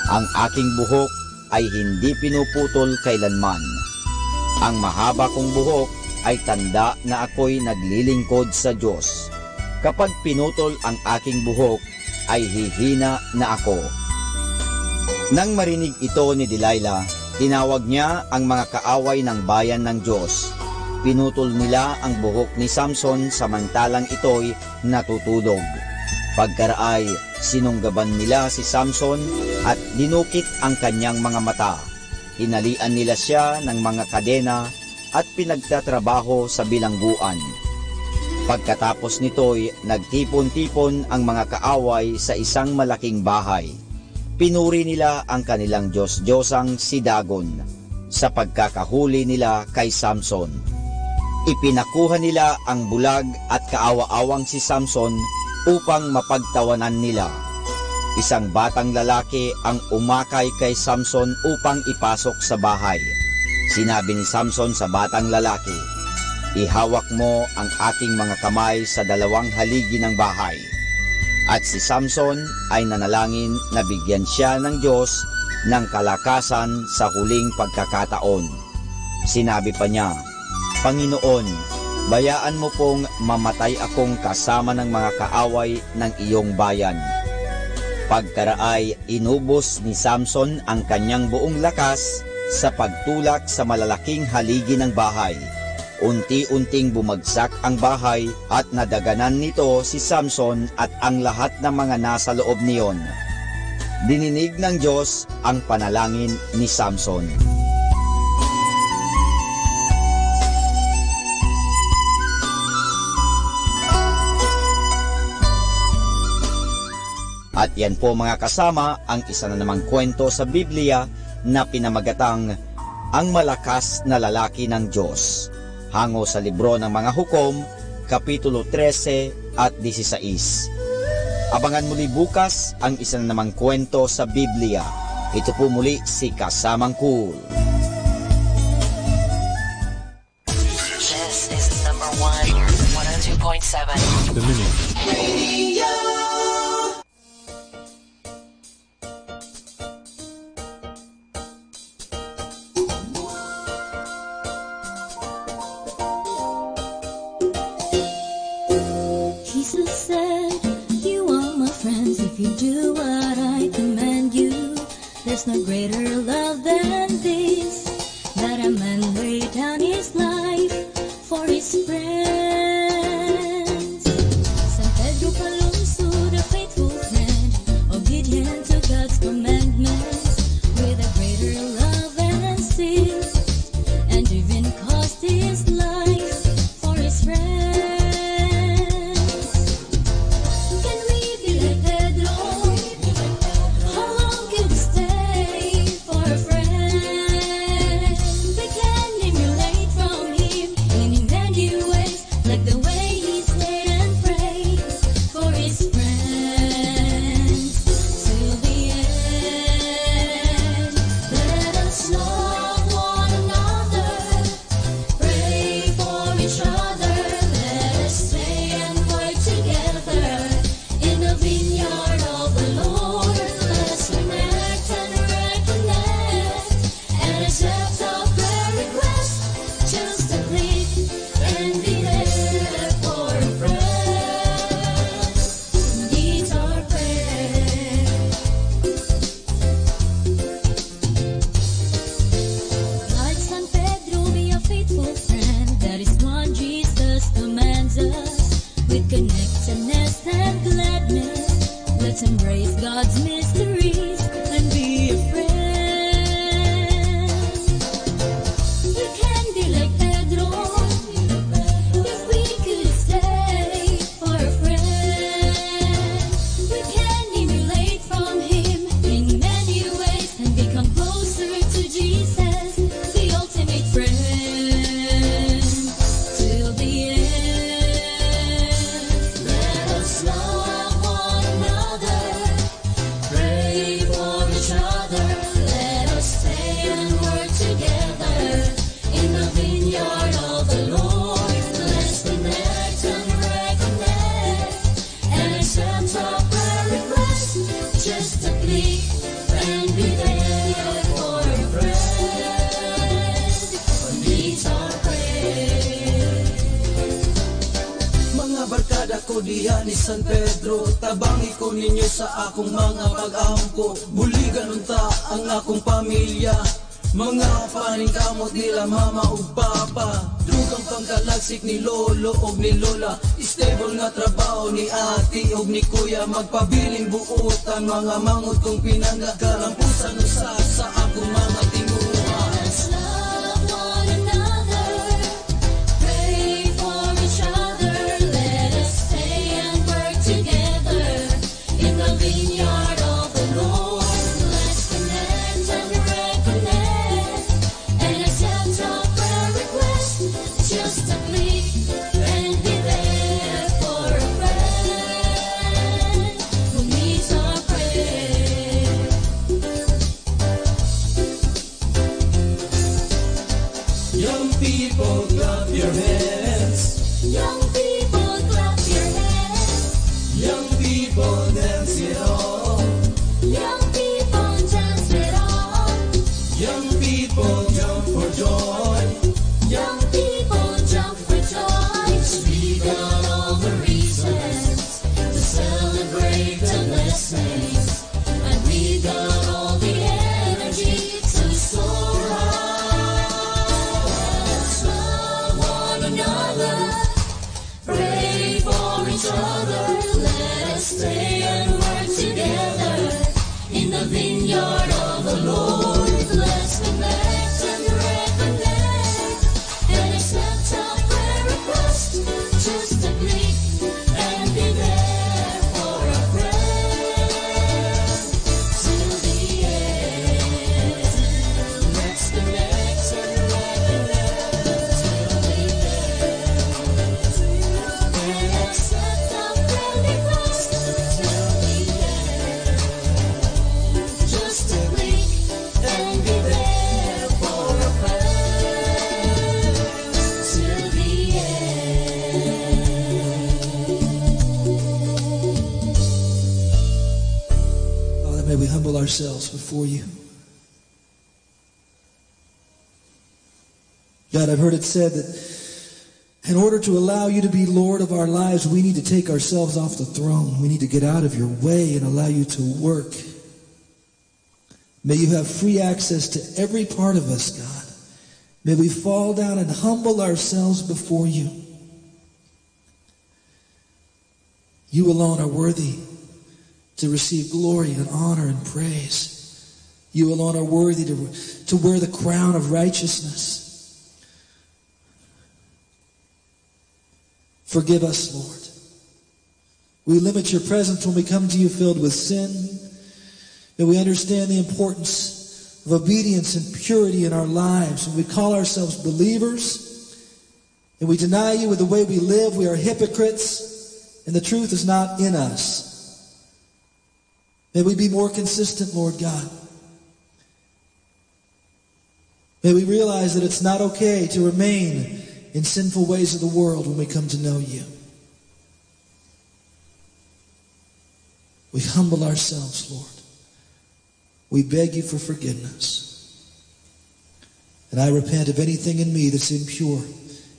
"Ang aking buhok ay hindi pinuputol kailanman. Ang mahaba kong buhok ay tanda na ako'y naglilingkod sa Diyos. Kapag pinutol ang aking buhok, ay hihina na ako." Nang marinig ito ni Delilah, tinawag niya ang mga kaaway ng bayan ng Diyos. Pinutol nila ang buhok ni Samson samantalang ito'y natutulog. Pagkaraay, sinunggaban nila si Samson at dinukit ang kanyang mga mata. Hinalian nila siya ng mga kadena at pinagtatrabaho sa bilangguan. Pagkatapos nito'y nagtipon-tipon ang mga kaaway sa isang malaking bahay. Pinuri nila ang kanilang Diyos-Diyosang si Dagon sa pagkakahuli nila kay Samson. Ipinakuha nila ang bulag at kaawa-awang si Samson upang mapagtawanan nila. Isang batang lalaki ang umakay kay Samson upang ipasok sa bahay. Sinabi ni Samson sa batang lalaki, "Ihawak mo ang aking mga kamay sa dalawang haligi ng bahay." At si Samson ay nanalangin na bigyan siya ng Diyos ng kalakasan sa huling pagkakataon. Sinabi pa niya, "Panginoon, bayaan mo pong mamatay akong kasama ng mga kaaway ng iyong bayan." Pagkaraay, inubos ni Samson ang kanyang buong lakas sa pagtulak sa malalaking haligi ng bahay. Unti-unting bumagsak ang bahay at nadaganan nito si Samson at ang lahat ng mga nasa loob niyon. Dininig ng Diyos ang panalangin ni Samson. At yan po mga kasama ang isa na namang kwento sa Biblia na pinamagatang Ang Malakas na Lalaki ng Diyos. Hango sa libro ng mga hukom, Kapitulo 13 at 16. Abangan muli bukas ang isa na namang kwento sa Biblia. Ito po muli si Kasamang Cool. This is number 102.7 The Minute. Radio. Jesus said, "You are my friends if you do what I command you." There's no greater love than this, that a man lay down his life for his friends. San Pedro palunsod, a faithful friend, obedient to God's commandments, with a greater love than this, and even cost his life for his friends. Can we be like Pedro? How long can we stay for a friend? We can emulate from him in many ways, like the way he stayed and prayed for his friends till the end. Let us love one another, pray for each other. Let us stay and work together in the vineyard of the Lord. Let's connect and reconnect and accept our prayer request. Just a click and be there for a friend. Needs our prayer. Like San Pedro, be a faithful friend. That is what Jesus commands us. With connectedness and gladness, let's embrace God's mysteries and be a friend. We can be like Pedro if we could stay for a friend. We can emulate from him in many ways and become closer to Jesus, the ultimate friend, till the end. Let us love one another, pray for each other. Let us stay and work together in the vineyard of the Lord. Let's connect and reconnect and accept our prayer request. Just a click and be there for a friend who needs our prayer. Mga barkada ko diyan ni San Pedro, tabangi ko ninyo sa akong mga pag-ampo. Buligan unta ang akong pamilya, mga paningkamot nila mama ug papa. Dugang pangkalagsik ni lolo ug ni lola, stable nga trabaho ni ati ug ni kuya. Magpabiling buotan mga mangot kong pinangga, kalampusan usa sa akong mga tinguhan. Let's love one another, pray for each other. Let us stay and work together in the vineyard of the Lord. Let's connect and reconnect and accept our prayer request. Just a click and be there for a friend who needs our prayer. Young people, clap your hands. Young people, clap your hands. Young people, dance it on. Young people, dance it on. Young people, jump for joy. Young people, jump for joy. We got all the reasons to celebrate the blessings, and we got all the energy to soar high. Let's love one another, pray for each other. Let us stay and work together in the vineyard of the Lord. Let's connect and reconnect and accept our prayer request. Just a click and be there for a friend till the end. Let's connect and reconnect till the end and accept our ourselves before you. God, I've heard it said that in order to allow you to be Lord of our lives, we need to take ourselves off the throne. We need to get out of your way and allow you to work. May you have free access to every part of us, God. May we fall down and humble ourselves before you. You alone are worthy to receive glory and honor and praise. You alone are worthy to wear the crown of righteousness. Forgive us, Lord. We limit your presence when we come to you filled with sin. May we understand the importance of obedience and purity in our lives. When we call ourselves believers and we deny you with the way we live, we are hypocrites and the truth is not in us. May we be more consistent, Lord God. May we realize that it's not okay to remain in sinful ways of the world when we come to know you. We humble ourselves, Lord. We beg you for forgiveness. And I repent of anything in me that's impure,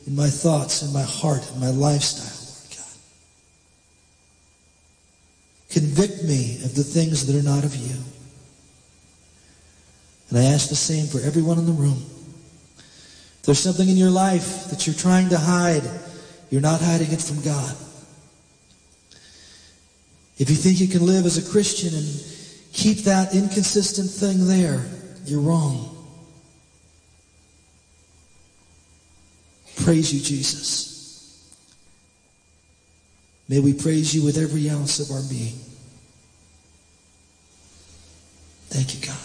in my thoughts, in my heart, in my lifestyle, Lord God. Convict me of the things that are not of you. And I ask the same for everyone in the room. If there's something in your life that you're trying to hide, you're not hiding it from God. If you think you can live as a Christian and keep that inconsistent thing there, you're wrong. Praise you, Jesus. May we praise you with every ounce of our being. Thank you, God.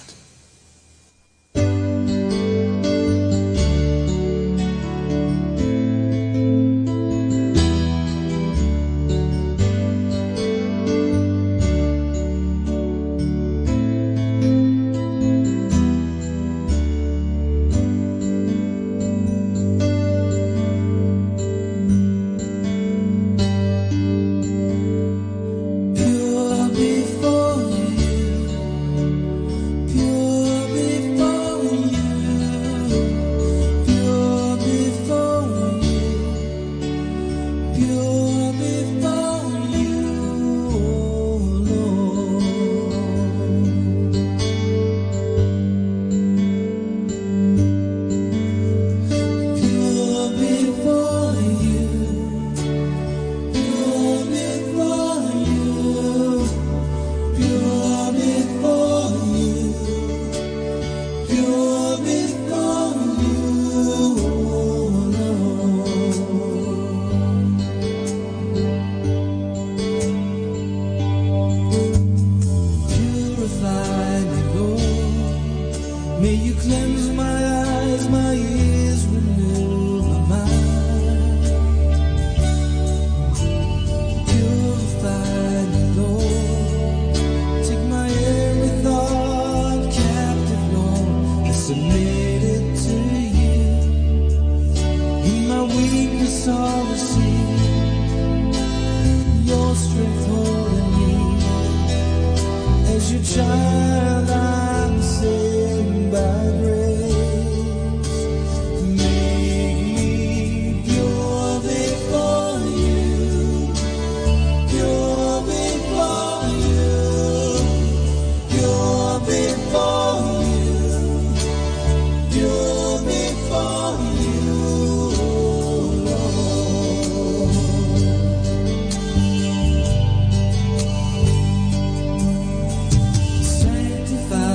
Sanctify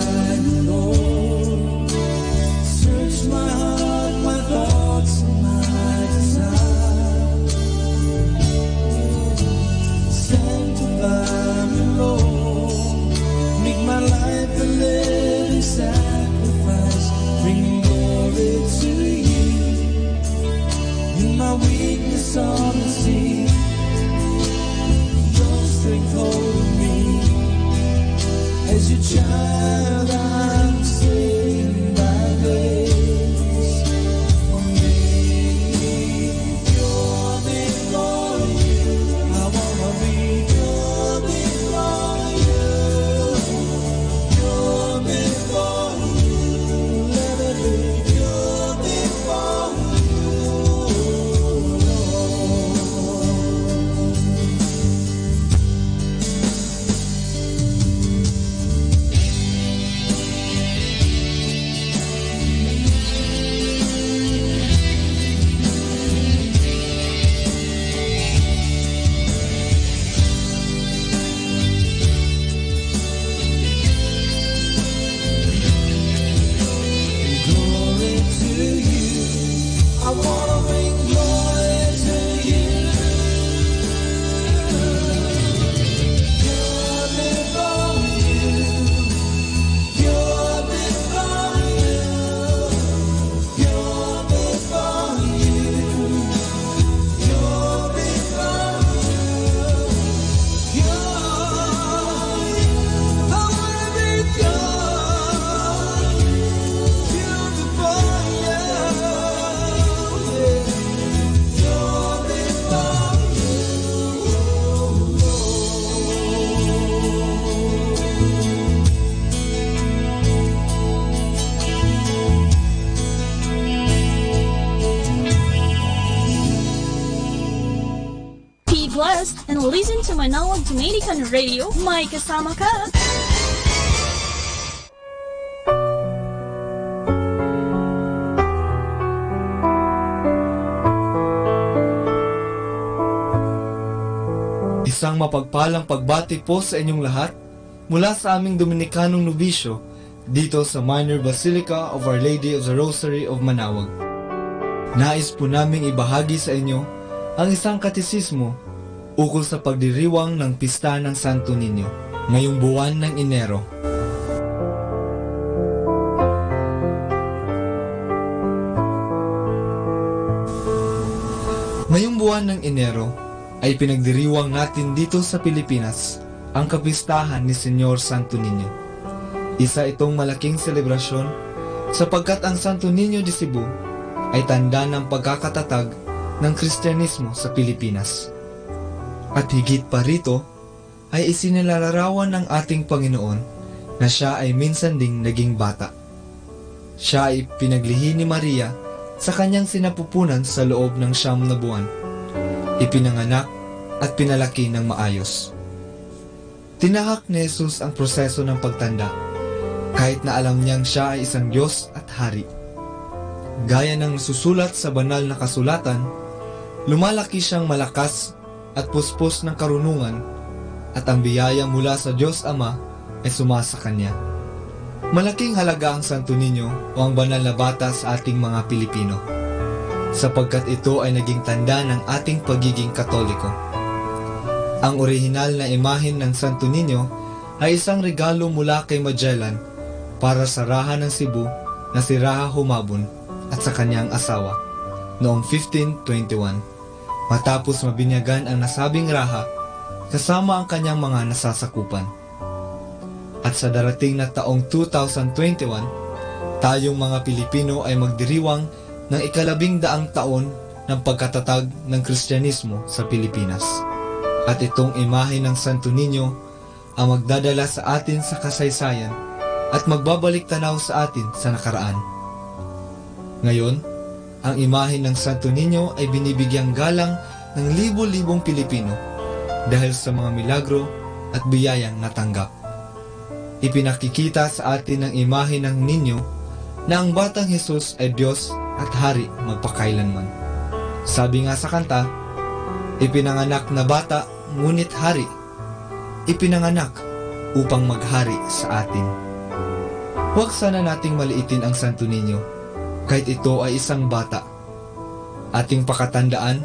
podcast and listen to Manawag Dominican Radio. May kasama ka! Isang mapagpalang pagbati po sa inyong lahat mula sa aming Dominikanong nobisyo dito sa Minor Basilica of Our Lady of the Rosary of Manawag. Nais po naming ibahagi sa inyo ang isang katesismo ukol sa pagdiriwang ng Pista ng Santo Niño ngayong buwan ng Enero. Ngayong buwan ng Enero ay pinagdiriwang natin dito sa Pilipinas ang kapistahan ni Señor Santo Niño. Isa itong malaking selebrasyon sapagkat ang Santo Niño de Cebu ay tanda ng pagkakatatag ng Kristyanismo sa Pilipinas. At higit pa rito ay isinilalarawan ng ating Panginoon na siya ay minsan ding naging bata. Siya ay pinaglihi ni Maria sa kanyang sinapupunan sa loob ng 9 na buwan. Ipinanganak at pinalaki ng maayos. Tinahak ni Jesus ang proseso ng pagtanda, kahit na alam niyang siya ay isang Diyos at Hari. Gaya ng susulat sa banal na kasulatan, lumalaki siyang malakas at puspos ng karunungan, at ang biyaya mula sa Diyos Ama ay sumasa kanya. Malaking halaga ang Santo Niño o ang banal na bata sa ating mga Pilipino, sapagkat ito ay naging tanda ng ating pagiging Katoliko. Ang orihinal na imahen ng Santo Niño ay isang regalo mula kay Magellan para sa Raha ng Cebu na si Raha Humabon at sa kanyang asawa noong 1521, matapos mabinyagan ang nasabing Raha kasama ang kanyang mga nasasakupan. At sa darating na taong 2021, tayong mga Pilipino ay magdiriwang ng 100 taon ng pagkatatag ng Kristyanismo sa Pilipinas. At itong imahe ng Santo Niño ang magdadala sa atin sa kasaysayan at magbabalik tanaw sa atin sa nakaraan. Ngayon, ang imahe ng Santo Niño ay binibigyang galang ng libo-libong Pilipino dahil sa mga milagro at biyayang natanggap. Ipinakikita sa atin ng imahe ng Niño na ang batang Jesus ay Diyos at Hari magpakailanman. Sabi nga sa kanta, ipinanganak na bata, ngunit hari. Ipinanganak upang maghari sa atin. Huwag sana nating maliitin ang Santo Niño, kahit ito ay isang bata. Ating pakatandaan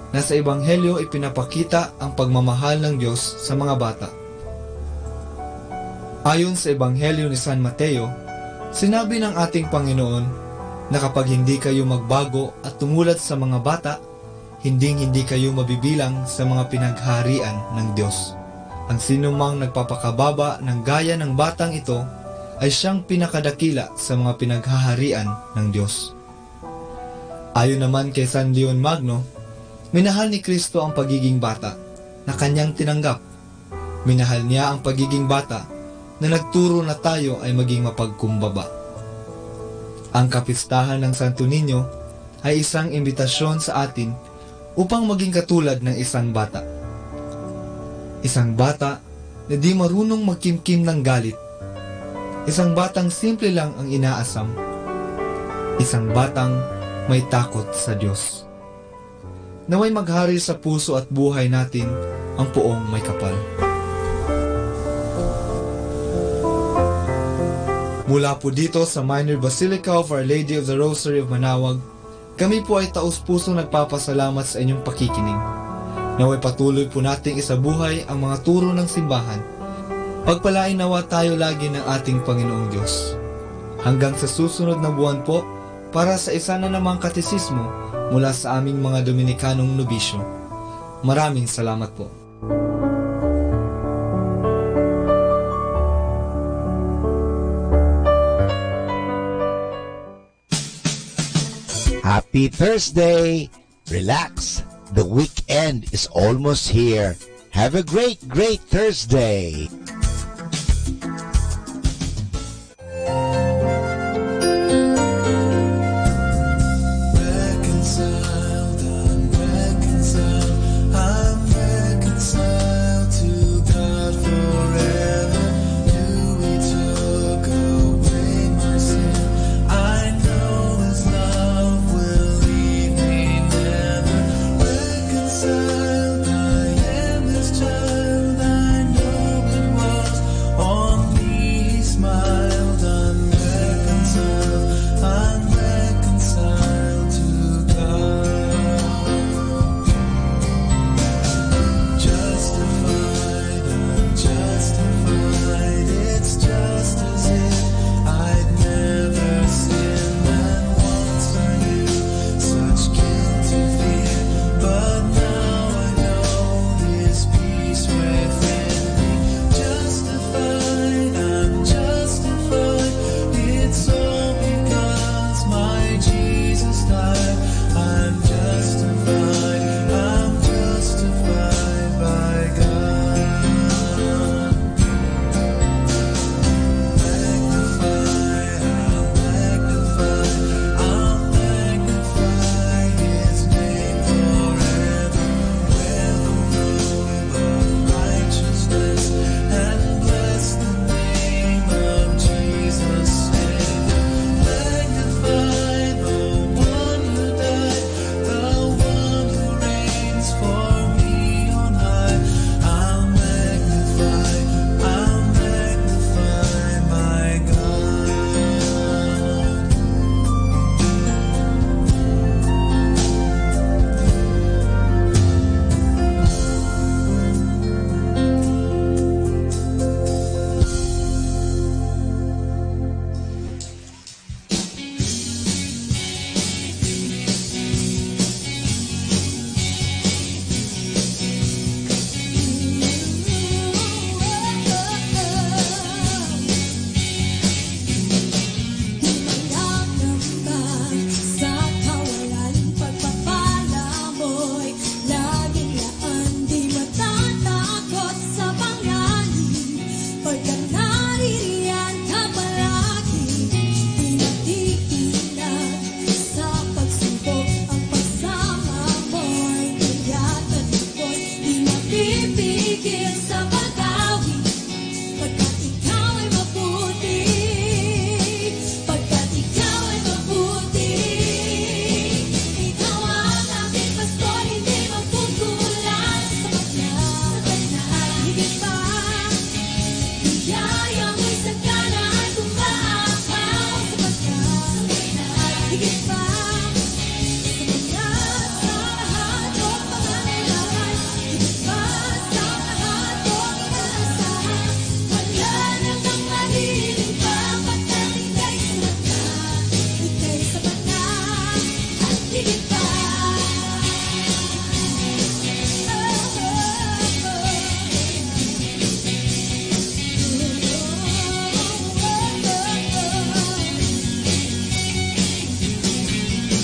na sa Ebanghelyo ipinapakita ang pagmamahal ng Diyos sa mga bata. Ayon sa Ebanghelyo ni San Mateo, sinabi ng ating Panginoon na kapag hindi kayo magbago at tumulad sa mga bata, hindi kayo mabibilang sa mga pinagharian ng Diyos. Ang sinumang nagpapakababa ng gaya ng batang ito ay siyang pinakadakila sa mga pinaghaharian ng Diyos. Ayon naman kay San Leon Magno, minahal ni Kristo ang pagiging bata na kanyang tinanggap. Minahal niya ang pagiging bata na nagturo na tayo ay maging mapagkumbaba. Ang kapistahan ng Santo Niño ay isang imbitasyon sa atin upang maging katulad ng isang bata. Isang bata na di marunong magkimkim ng galit. Isang batang simple lang ang inaasam. Isang batang may takot sa Diyos. Naway maghari sa puso at buhay natin ang Poong May Kapal. Mula po dito sa Minor Basilica of Our Lady of the Rosary of Manawag, kami po ay taus-pusong nagpapasalamat sa inyong pakikinig. Naway patuloy po nating isabuhay ang mga turo ng simbahan. Pagpalain nawa tayo lagi ng ating Panginoong Diyos. Hanggang sa susunod na buwan po, para sa isa na namang katesismo mula sa aming mga Dominikanong nobisyo. Maraming salamat po. Happy Thursday! Relax. The weekend is almost here. Have a great Thursday! Reconciled, unreconciled, I'm reconciled. pipigil sa pag-awi, pagkat ikaw ay mabuti, pagkat ikaw ay mabuti. Ikaw ang aking pastor, hindi magkukulang sa kanya higit pa. Biyaya mo'y sagana at kumaapaw sa kanya higit pa.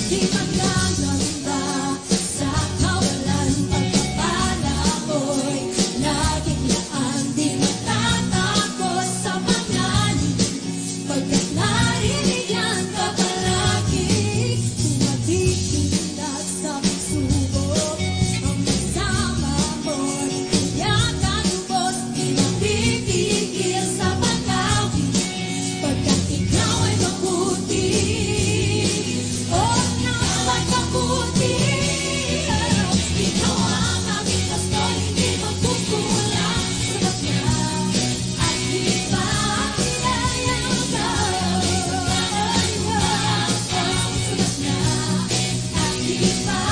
Di maglalamba sa kawalan, pagpapala mo'y laging laan. Di matatakot sa panganib, pagkat narinig ka palagi. Tumatitindag sa pagsubok, ang kasama mo'y tiyak at lubos. Di mapipigil sa pag-awi, pagkat ikaw ay mabuti. Oh, naman mabuti. Ikaw ang aking pastor, hindi magkukulang sa kanya. At higit pa, biyaya ka sa kanya. At higit pa,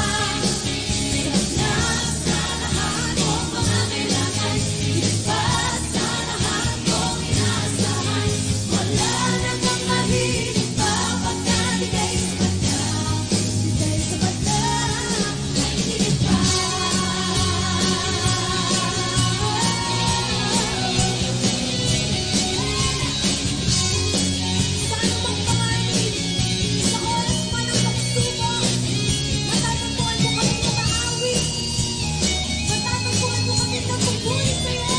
sa lahat mong pangangailangan. Higit pa sa lahat mong inaasahan. Wala na kang mahilig pa, pagkat ika'y sa kanya. Ika'y sa kanya, higit pa. Sa anumang panganib, sa oras man ng pagsubok, matatagpuan mo kami na maawi. Matatagpuan mo kami na pupuri sa'yo.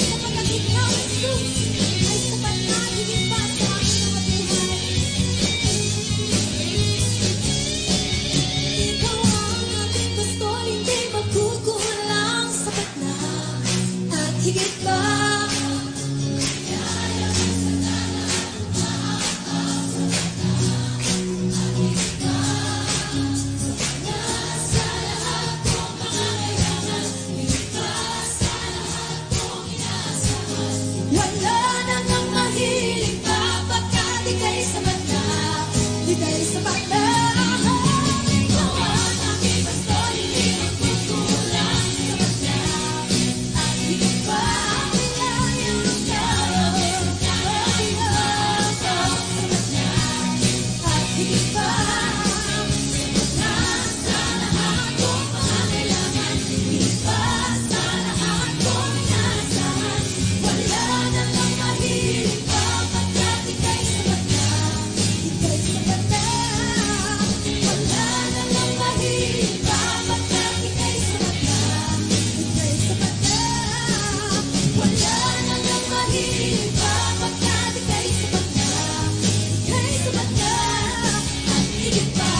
Sapagkat ikaw, Jesus, ay sapat na higit pa sa aking mga buhay. Ikaw ang aking pastor, hindi magkukulang, sapat na at higit pa. Wala na ngang mahilig pa, pagkat ika'y sapat na, ika'y sapat na. Ikaw ang aking pastor, hindi magkukulang, sapat na at higit pa. Biyaya ka, sapat na at higit pa. Sa lahat mong pangangailangan, higit pa sa lahat mong inaasahan. Wala na kang mahilig pa, pagkat ika'y sapat na, ika'y sapat na. Wala na kang mahilig pa, pagkat ika'y sapat na, ika'y sapat na. Wala na kang mahilig pa, pagkat ika'y sapat na, ika'y sapat na at higit pa.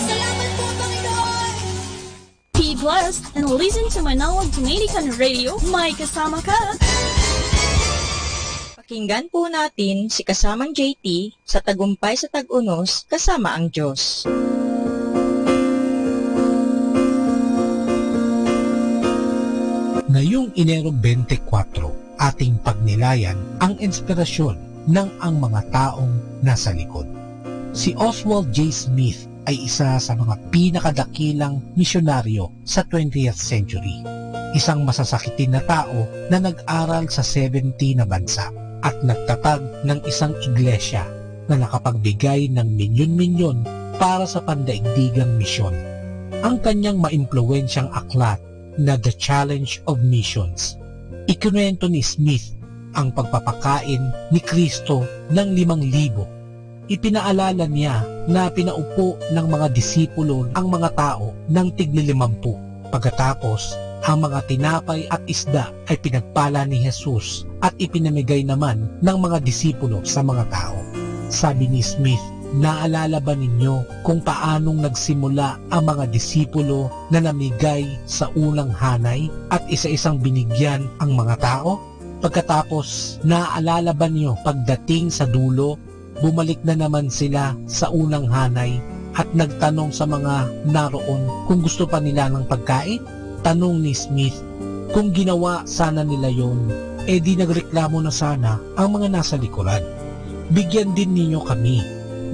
Salamat po, Panginoon. Be blessed and listen to Manawag Dominican Radio. May kasama ka. Pakinggan po natin si kasamang JT sa Tagumpay sa Tag-Unos kasama ang Diyos. Ngayong Enero 24, ating pagnilayan ang inspirasyon ng ang mga taong nasa likod. Si Oswald J. Smith ay isa sa mga pinakadakilang misyonaryo sa 20th century. Isang masasakitin na tao na nag-aral sa 70 na bansa at nagtatag ng isang iglesia na nakapagbigay ng milyon-milyon para sa pandaigdigang misyon. Ang kanyang maimpluwensyang aklat na The Challenge of Missions. Ikinuwento ni Smith ang pagpapakain ni Kristo ng 5,000. Ipinaalala niya na pinaupo ng mga disipulo ang mga tao ng tig-50. Pagkatapos Ang mga tinapay at isda ay pinagpala ni Jesus at ipinamigay naman ng mga disipulo sa mga tao. Sabi ni Smith, naalala ba ninyo kung paanong nagsimula ang mga disipulo na namigay sa unang hanay at isa-isang binigyan ang mga tao? Pagkatapos, naalala ba niyo pagdating sa dulo, bumalik na naman sila sa unang hanay at nagtanong sa mga naroon kung gusto pa nila ng pagkain? Tanong ni Smith, kung ginawa sana nila yon, di nagreklamo na sana ang mga nasa likuran. Bigyan din ninyo kami.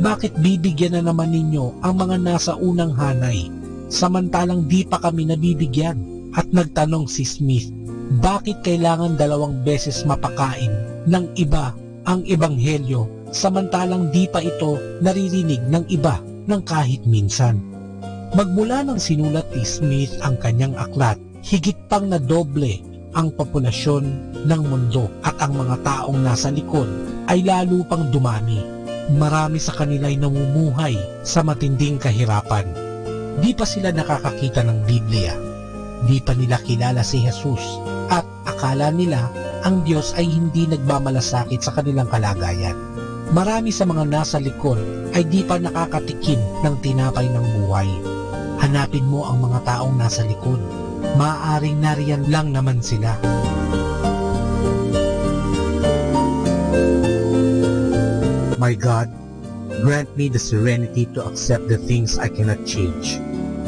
Bakit bibigyan na naman ninyo ang mga nasa unang hanay, samantalang di pa kami nabibigyan? At nagtanong si Smith, bakit kailangan 2 beses mapakain ng iba ang ebanghelyo, samantalang di pa ito naririnig ng iba ng kahit minsan? Magmula nang sinulat ni Smith ang kanyang aklat, higit pang na doble ang populasyon ng mundo at ang mga taong nasa likod ay lalo pang dumami. Marami sa kanila ay namumuhay sa matinding kahirapan. Di pa sila nakakakita ng Biblia. Di pa nila kilala si Jesus at akala nila ang Diyos ay hindi nagmamalasakit sa kanilang kalagayan. Marami sa mga nasa likod ay di pa nakakatikim ng tinapay ng buhay. Hanapin mo ang mga taong nasa likod. Maaaring nariyan lang naman sila. My God, grant me the serenity to accept the things I cannot change,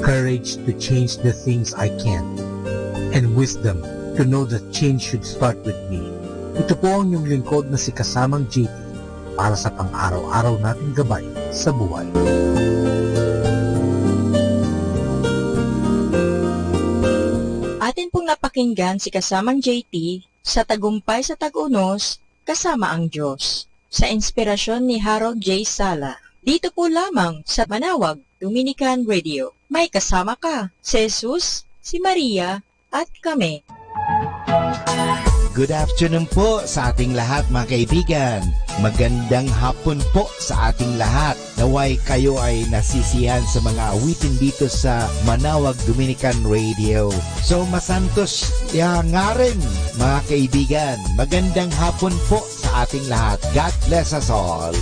courage to change the things I can, and wisdom to know that change should start with me. Ito po ang inyong lingkod na si Kasamang JT para sa pang-araw-araw nating gabay sa buhay. Atin pong napakinggan si Kasamang JT sa Tagumpay sa Tag-Unos, Kasama ang Diyos, sa inspirasyon ni Harold J. Sala. Dito po lamang sa Manawag Dominican Radio. May kasama ka, si Jesus, si Maria, at kami. Good afternoon po sa ating lahat mga kaibigan. Magandang hapon po sa ating lahat. Naway kayo ay nasisiyan sa mga awitin dito sa Manawag Dominican Radio. So masantos ya nga rin mga kaibigan. Magandang hapon po sa ating lahat. God bless us all.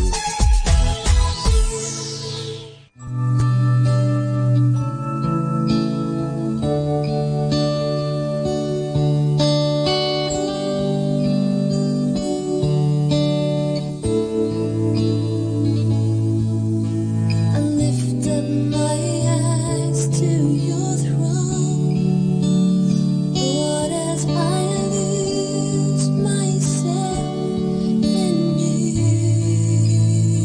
Myself in you.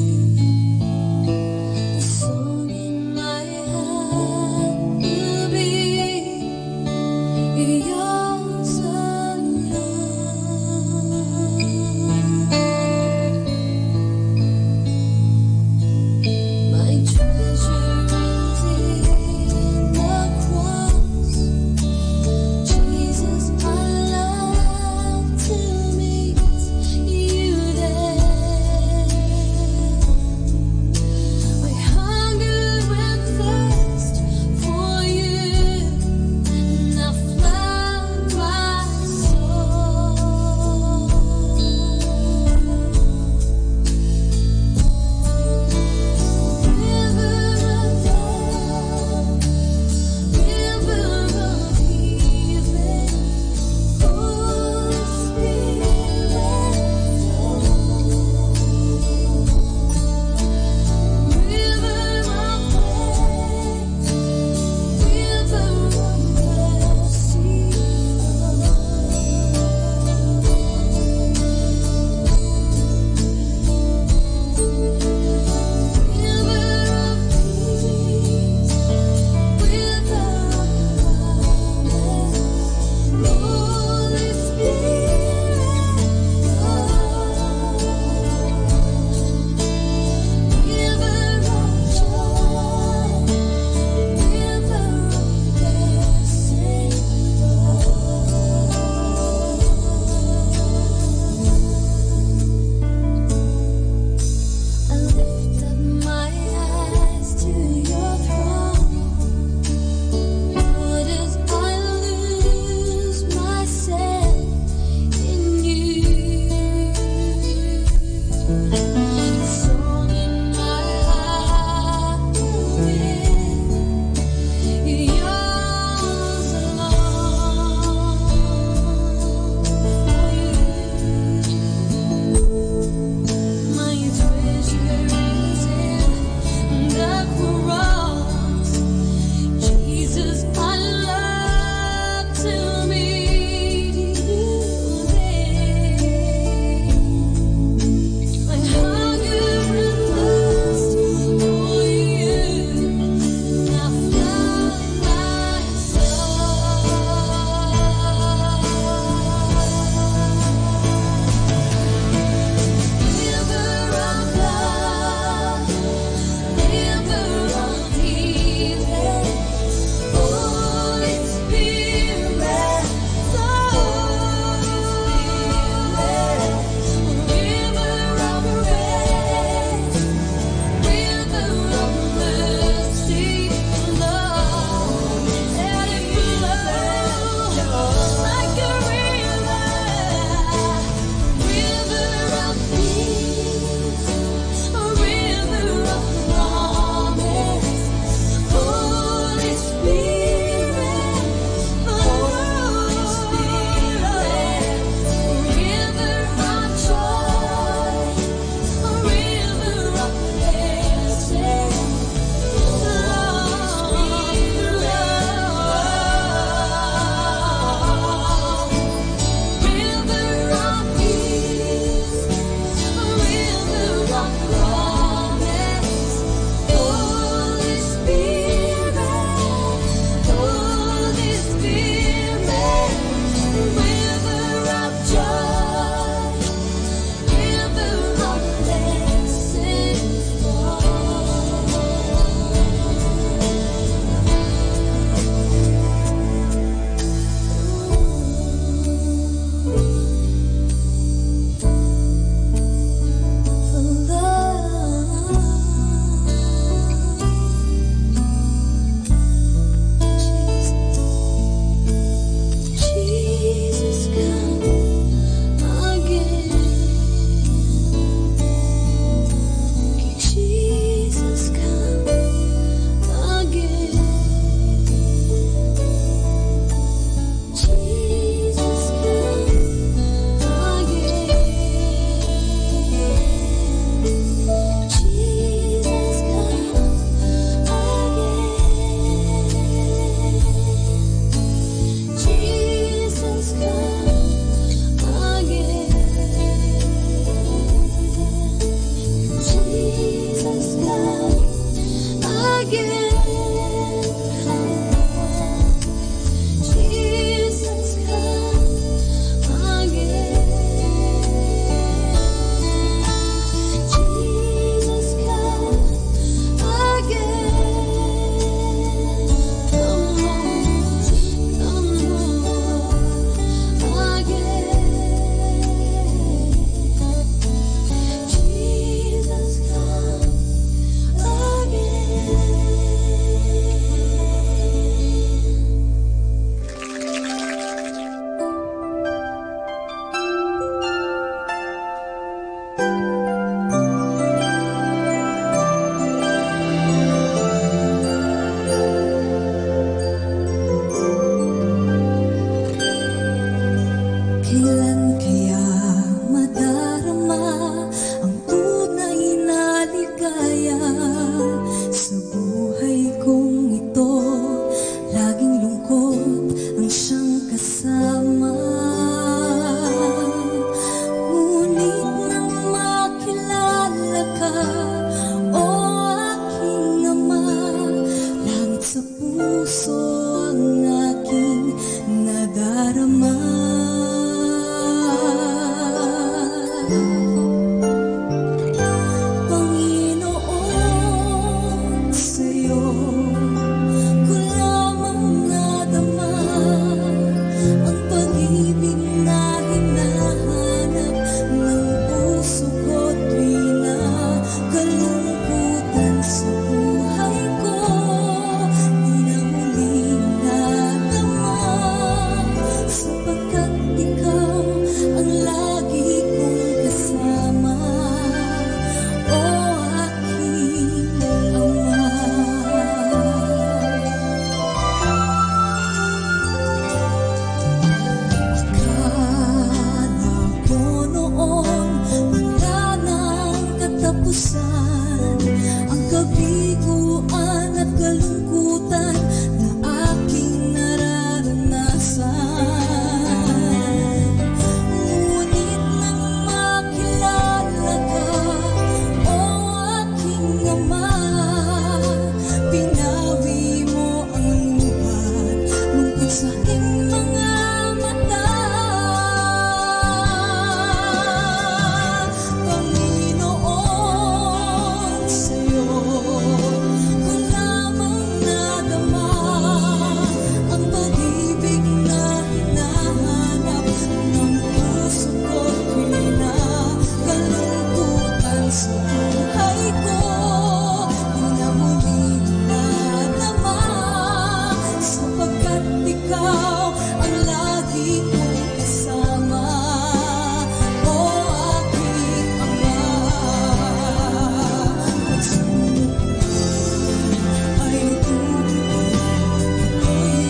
kasama. Ngunit nang makilala ka, o aking Ama, langit sa puso ang aking nadarama. Panginoon, sa'yo ko lamang nadama ang pag-ibig na hinahanap ng puso ko tuwing nakalungkutan sa buhay ko. Di na muling nadama sapagkat ikaw ang lagi kong kasama, o aking Ama. Akala ko noon wala nang katapusan ang kabiguan at kalungkutan na aking nararanasan. Ngunit nang makilala ka, o aking Ama, pinawi mo ang luhat lungkot sa aking mga mata. Panginoon, sa'yo ko lamang nadama ang pag-ibig na hinahanap ng puso ko tuwing nakalungkutan sa buhay ko. Di na muling nadama sapagkat ikaw ang lagi kong kasama, o aking Ama. Ay tutuloy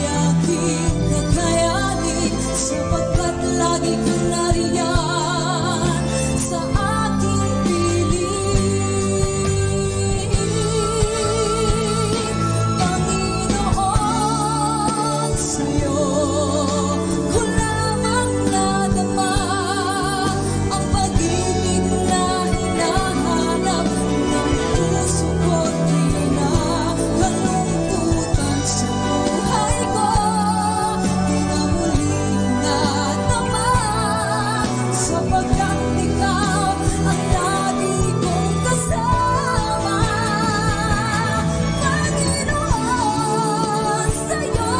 aking kakayanin sapagkat lagi kang nariyan sa aking piling. Panginoon, sa'yo ko lamang nadama ang pag-ibig na hinahanap ng puso ko tuwing nakalungkutan sa buhay ko. Di na muling nadama sapagkat ikaw ang lagi kong kasama. Panginoon, sa'yo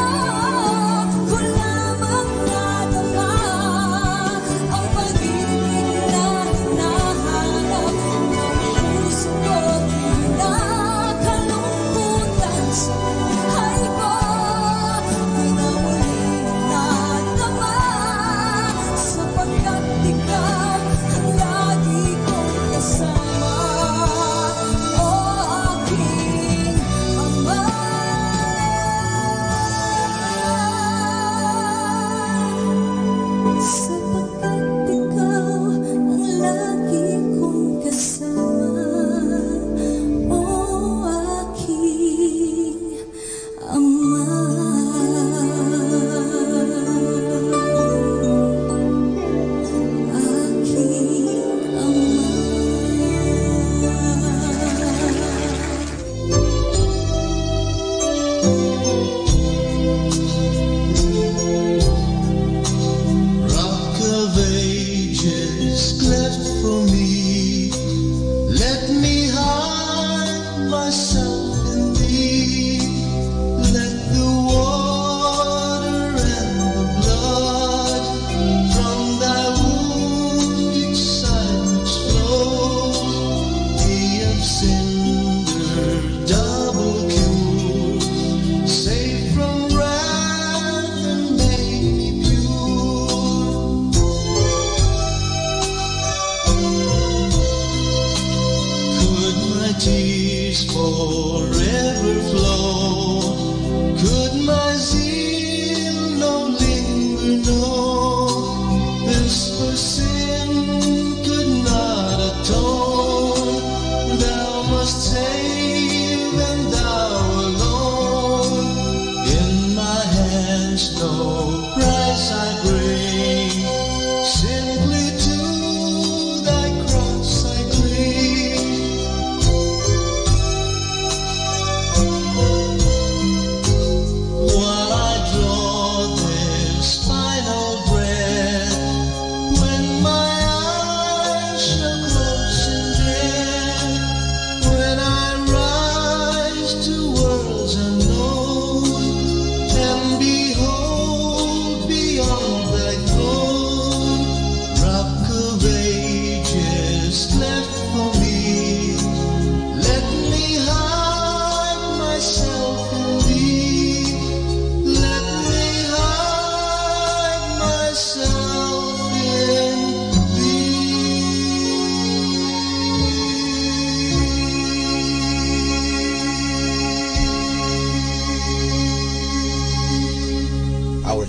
ko lamang nadama ang pag-ibig na hinahanap ng puso ko tuwing nakalungkutan sa buhay ko. Di na muling nadama sapagkat ikaw ang lagi kong kasama, o aking Ama. Sapagkat ikaw ang lagi kong kasama, o aking Ama. Aking Rock of ages, cleft for me. Let me hide myself in thee. Let the water and the blood from thy wounded side which flows be of cinder double cure, safe from wrath and make me pure. Could my tears forever flow? Could my zeal no linger know? This for sin could not atone. Thou must save, and thou alone. In my hands no price I bring.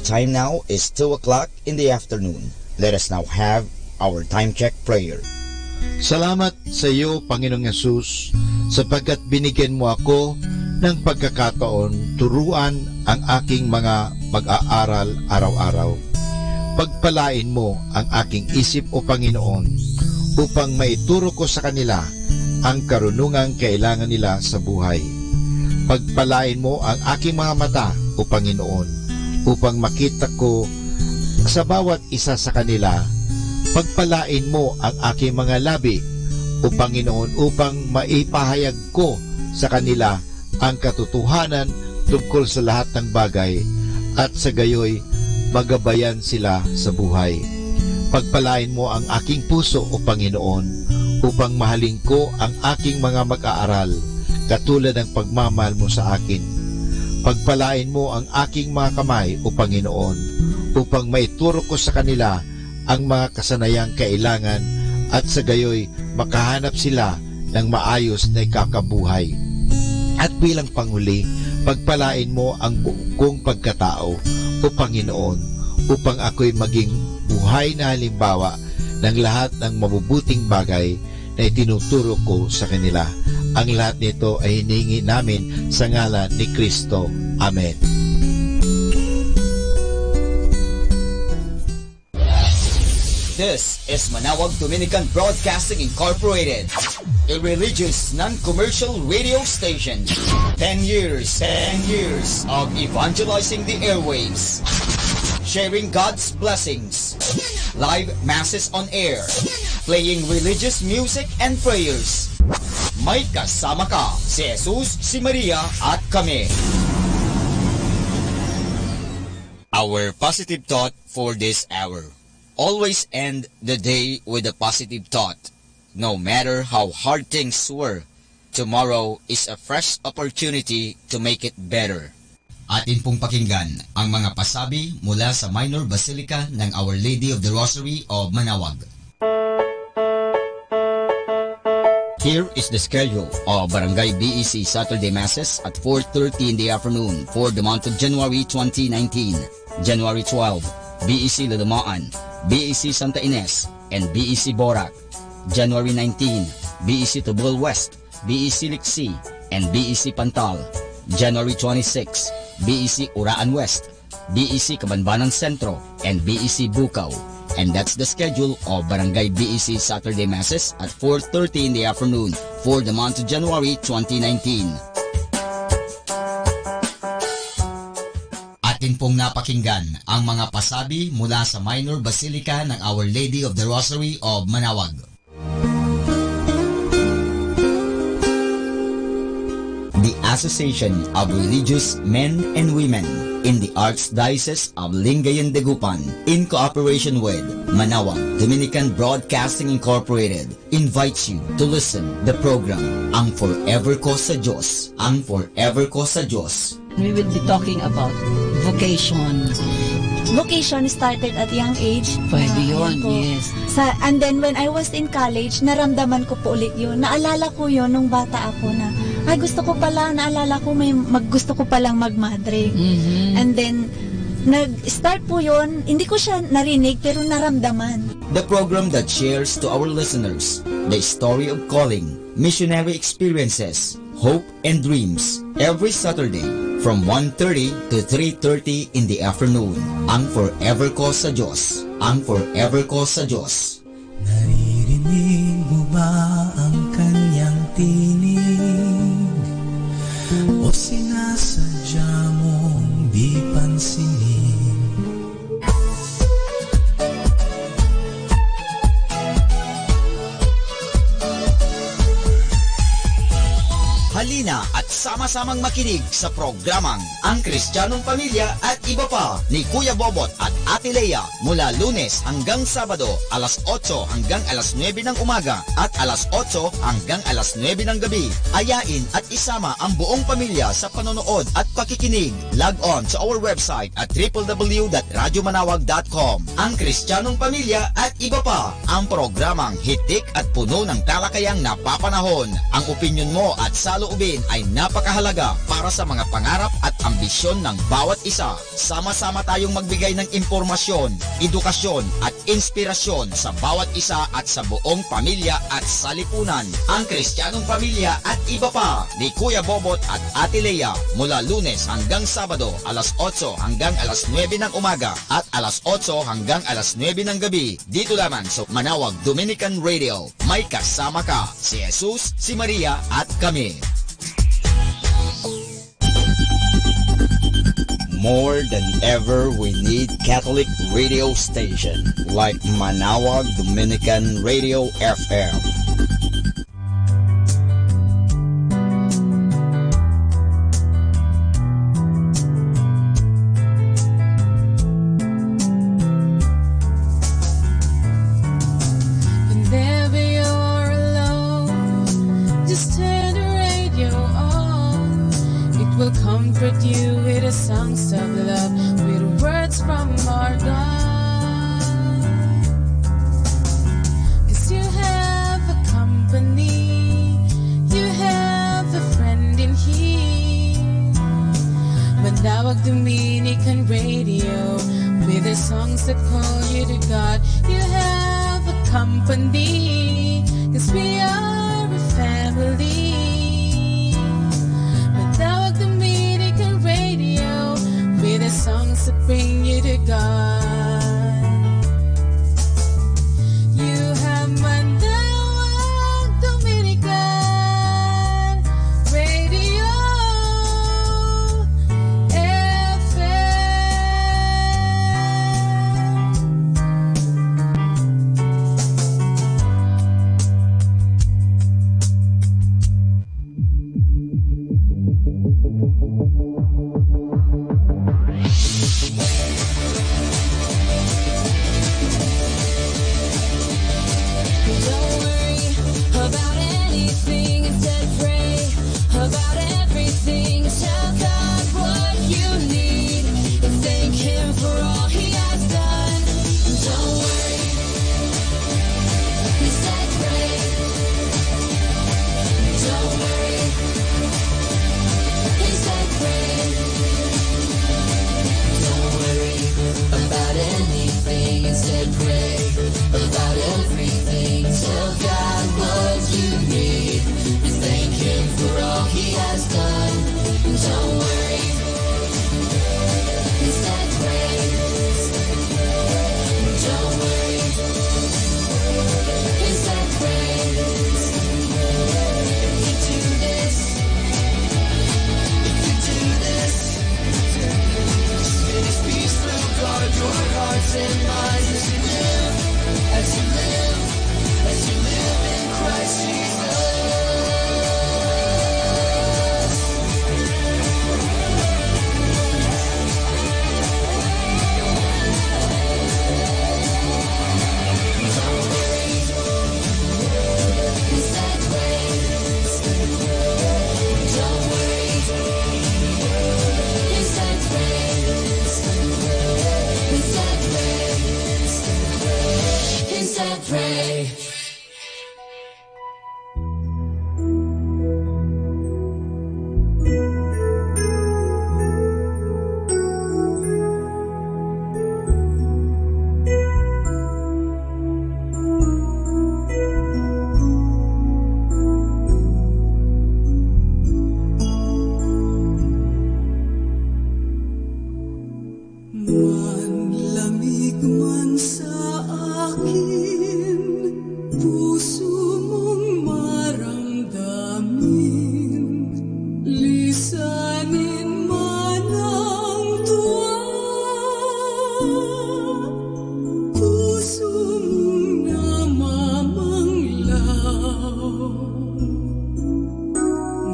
time now is 2 o'clock in the afternoon. Let us now have our time check prayer. Salamat sa iyo, Panginoong Yesus, sapagkat binigyan mo ako ng pagkakataon turuan ang aking mga mag-aaral araw-araw. Pagpalain mo ang aking isip, O Panginoon, upang maituro ko sa kanila ang karunungang kailangan nila sa buhay. Pagpalain mo ang aking mga mata, O Panginoon, upang makita ko sa bawat isa sa kanila. Pagpalain mo ang aking mga labi, O Panginoon, upang maipahayag ko sa kanila ang katotohanan tungkol sa lahat ng bagay at sa gayoy magabayan sila sa buhay. Pagpalain mo ang aking puso, O Panginoon, upang mahalin ko ang aking mga mag-aaral katulad ng pagmamahal mo sa akin. Pagpalain mo ang aking mga kamay, O Panginoon, upang maituro ko sa kanila ang mga kasanayang kailangan at sa gayoy makahanap sila ng maayos na ikakabuhay. At bilang panghuli, pagpalain mo ang buong kong pagkatao, O Panginoon, upang ako'y maging buhay na halimbawa ng lahat ng mabubuting bagay na itinuturo ko sa kanila. Ang lahat nito ay hiningi namin sa ngalan ni Kristo. Amen. This is Manawag Dominican Broadcasting Incorporated, a religious non-commercial radio station. 10 years of evangelizing the airwaves, sharing God's blessings, live masses on air, playing religious music and prayers. May kasama ka, si Jesus, si Maria, at kami. Our positive thought for this hour. Always end the day with a positive thought. No matter how hard things were, tomorrow is a fresh opportunity to make it better. Atin pong pakinggan ang mga pasabi mula sa Minor Basilica ng Our Lady of the Rosary of Manawag. Here is the schedule of Barangay BEC Saturday Masses at 4:30 in the afternoon for the month of January 2019. January 12, BEC Ladumaan, BEC Santa Ines, and BEC Borac. January 19, BEC Tubol West, BEC Liksi, and BEC Pantal. January 26, BEC Uraan West, BEC Cabanbanan Centro, and BEC Bukaw. And that's the schedule of Barangay BEC Saturday Masses at 4:30 in the afternoon for the month of January 2019. Atin pong napakinggan ang mga pasabi mula sa Minor Basilica ng Our Lady of the Rosary of Manawag. The Association of Religious Men and Women in the Archdiocese of Lingayen de Gupan, in cooperation with Manawag Dominican Broadcasting Incorporated, invites you to listen the program Ang Forever Ko sa Diyos, Ang Forever Ko sa Diyos. We will be talking about vocation. Vocation started at young age. Pwede yun, Ayun po. yes. And then when I was in college, naramdaman ko po ulit yun. Naalala ko yun nung bata ako na, ay gusto ko pala, naalala ko gusto ko palang magmadre. And then, nag-start po yun, hindi ko siya narinig pero naramdaman. The program that shares to our listeners the story of calling, missionary experiences, hope and dreams every Saturday from 1:30 to 3:30 in the afternoon. Ang Forever Ko sa Diyos. Ang Forever Ko sa Diyos. Naririnig mo ba ang kanyang tinig? O sinasadya mong di pansinin? Halina at sama-samang makinig sa programang Ang Kristiyanong Pamilya at Iba Pa ni Kuya Bobot at Ate Lea mula Lunes hanggang Sabado alas 8 hanggang alas 9 ng umaga at alas 8 hanggang alas 9 ng gabi. Ayain at isama ang buong pamilya sa panonood at pakikinig. Log on sa our website at www.radyomanawag.com. Ang Kristiyanong Pamilya at Iba Pa, ang programang hitik at puno ng talakayang napapanahon. Ang opinyon mo at saloobin natin ay napakahalaga para sa mga pangarap at ambisyon ng bawat isa. Sama-sama tayong magbigay ng impormasyon, edukasyon at inspirasyon sa bawat isa at sa buong pamilya at sa lipunan. Ang Kristiyanong Pamilya at iba pa ni Kuya Bobot at Ate Lea mula Lunes hanggang Sabado alas 8 hanggang alas 9 ng umaga at alas 8 hanggang alas 9 ng gabi. Dito lamang sa Manawag Dominican Radio. May kasama ka, si Jesus, si Maria at kami. More than ever, we need Catholic radio station like Manawag Dominican Radio FM. Whenever you're alone, just turn the radio on. It will comfort you with the songs of love, with words from our God. 'Cause you have a company, you have a friend in here. Manawag Dominican Radio, with the songs that call you to God. You have a company, 'cause we are a family. Manawag Dominican Radio, with the songs that bring you to God. You have Manawag Dominican Radio Don't worry about anything, instead pray about everything. Tell God what you need and thank Him for all He has done. Don't worry, instead pray. Don't worry, instead pray. Don't worry about anything, instead pray about everything. Tell God what you need and thank Him for all He has done. Don't worry, instead pray. Don't worry, instead pray. If you do this, His peace will guard your hearts and minds as you live in Christ Jesus. Don't worry, instead pray. Don't worry, instead pray. Instead pray. Instead pray. Manlamig man sa akin, puso mong maramdamin. Lisanin man ang tuwa, puso mong namamanglaw.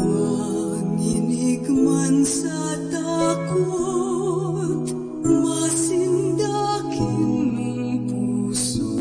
Manginig man sa takot, masindakin ng puso.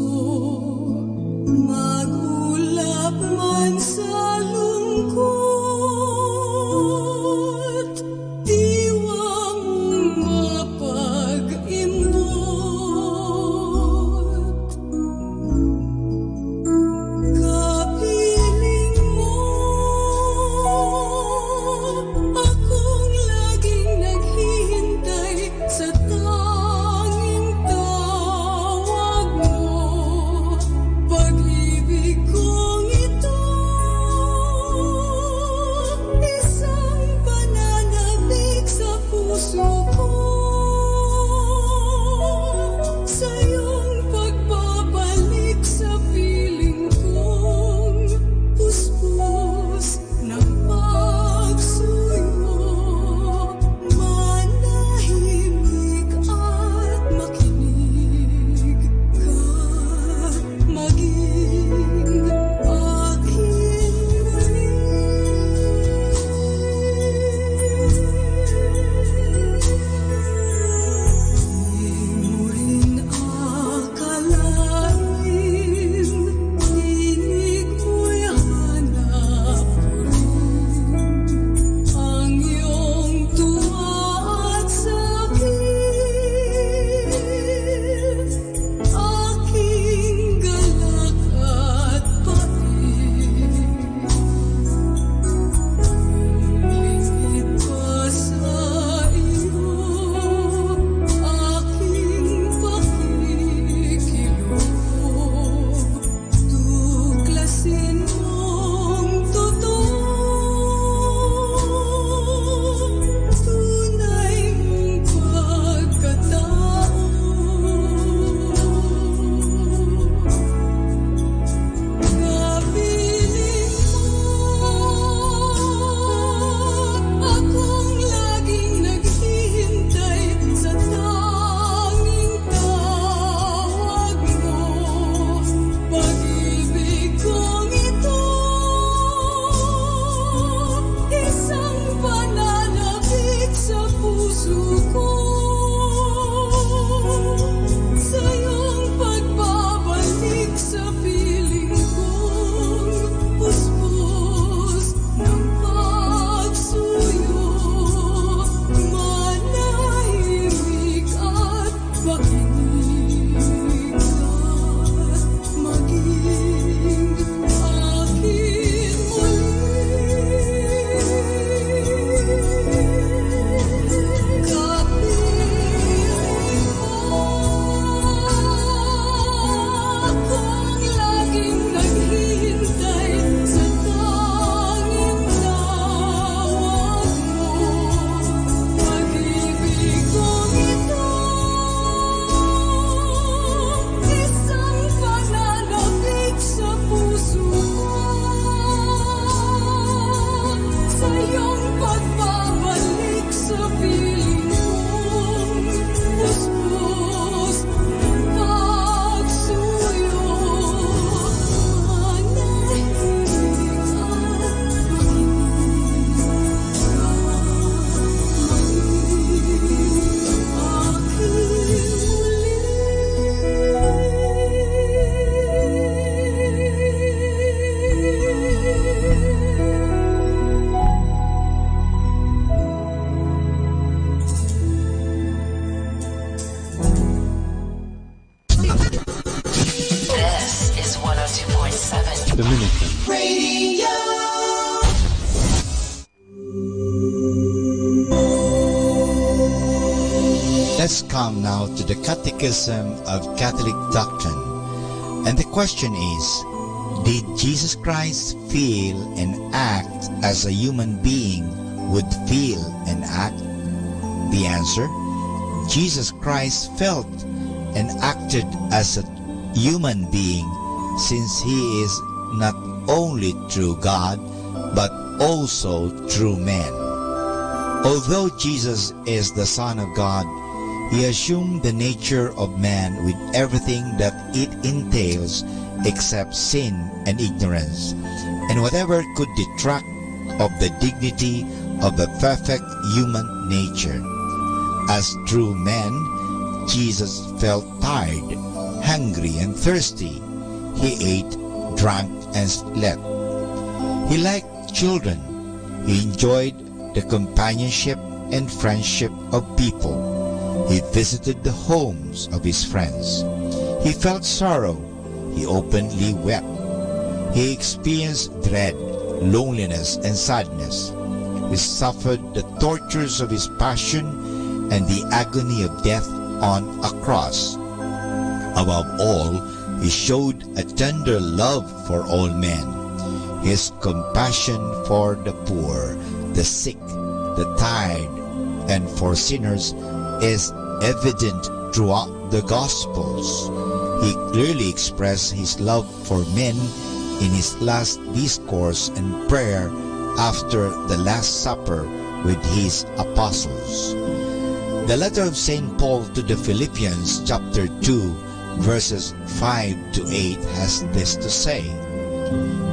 Dominican Radio. Let's come now to the Catechism of Catholic Doctrine. And the question is, did Jesus Christ feel and act as a human being would feel and act? The answer, Jesus Christ felt and acted as a human being, since he is not only true God, but also true man. Although Jesus is the Son of God, he assumed the nature of man with everything that it entails except sin and ignorance, and whatever could detract of the dignity of the perfect human nature. As true man, Jesus felt tired, hungry, and thirsty. He ate, drank, and slept. He liked children. He enjoyed the companionship and friendship of people. He visited the homes of his friends. He felt sorrow. He openly wept. He experienced dread, loneliness, and sadness. He suffered the tortures of his passion and the agony of death on a cross. Above all, he showed a tender love for all men. His compassion for the poor, the sick, the tired, and for sinners is evident throughout the Gospels. He clearly expressed his love for men in his last discourse and prayer after the Last Supper with his apostles. The letter of St. Paul to the Philippians, chapter 2, verses 5 to 8 has this to say,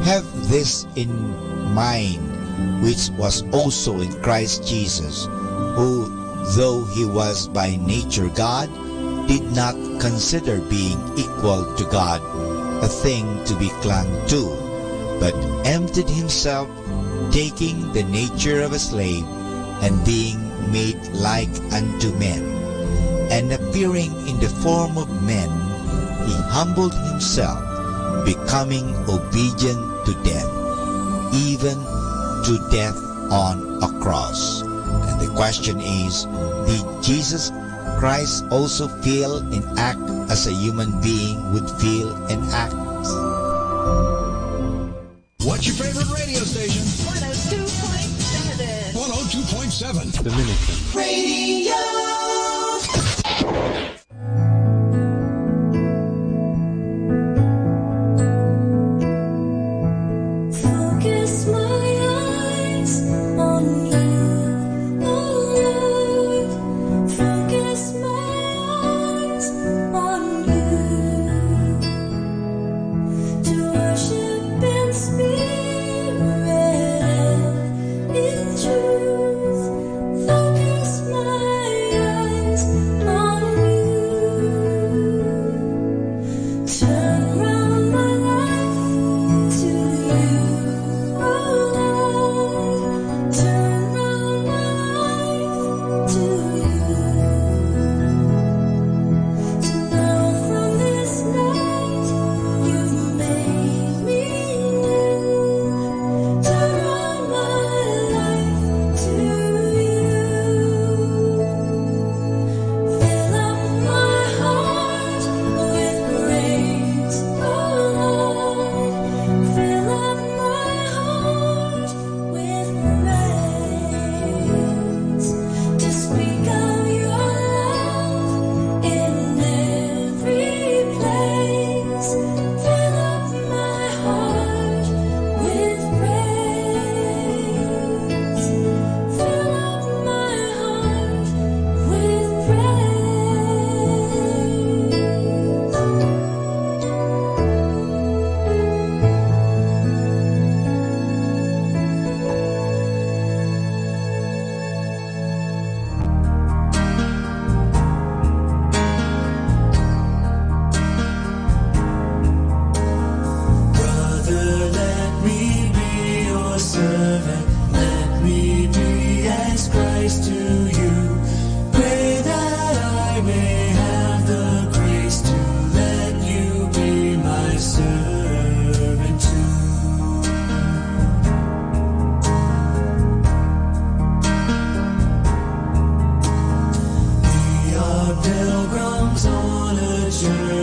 "Have this in mind, which was also in Christ Jesus, who, though he was by nature God, did not consider being equal to God a thing to be clung to, but emptied himself, taking the nature of a slave, and being made like unto men. And appearing in the form of men, he humbled himself, becoming obedient to death, even to death on a cross." And the question is, did Jesus Christ also feel and act as a human being would feel and act? What's your favorite radio station? 102.7. 102.7. Dominican Radio. Focus my eyes on you, oh Lord. Focus my eyes on you. To worship in spirit and in truth. Focus my eyes on you.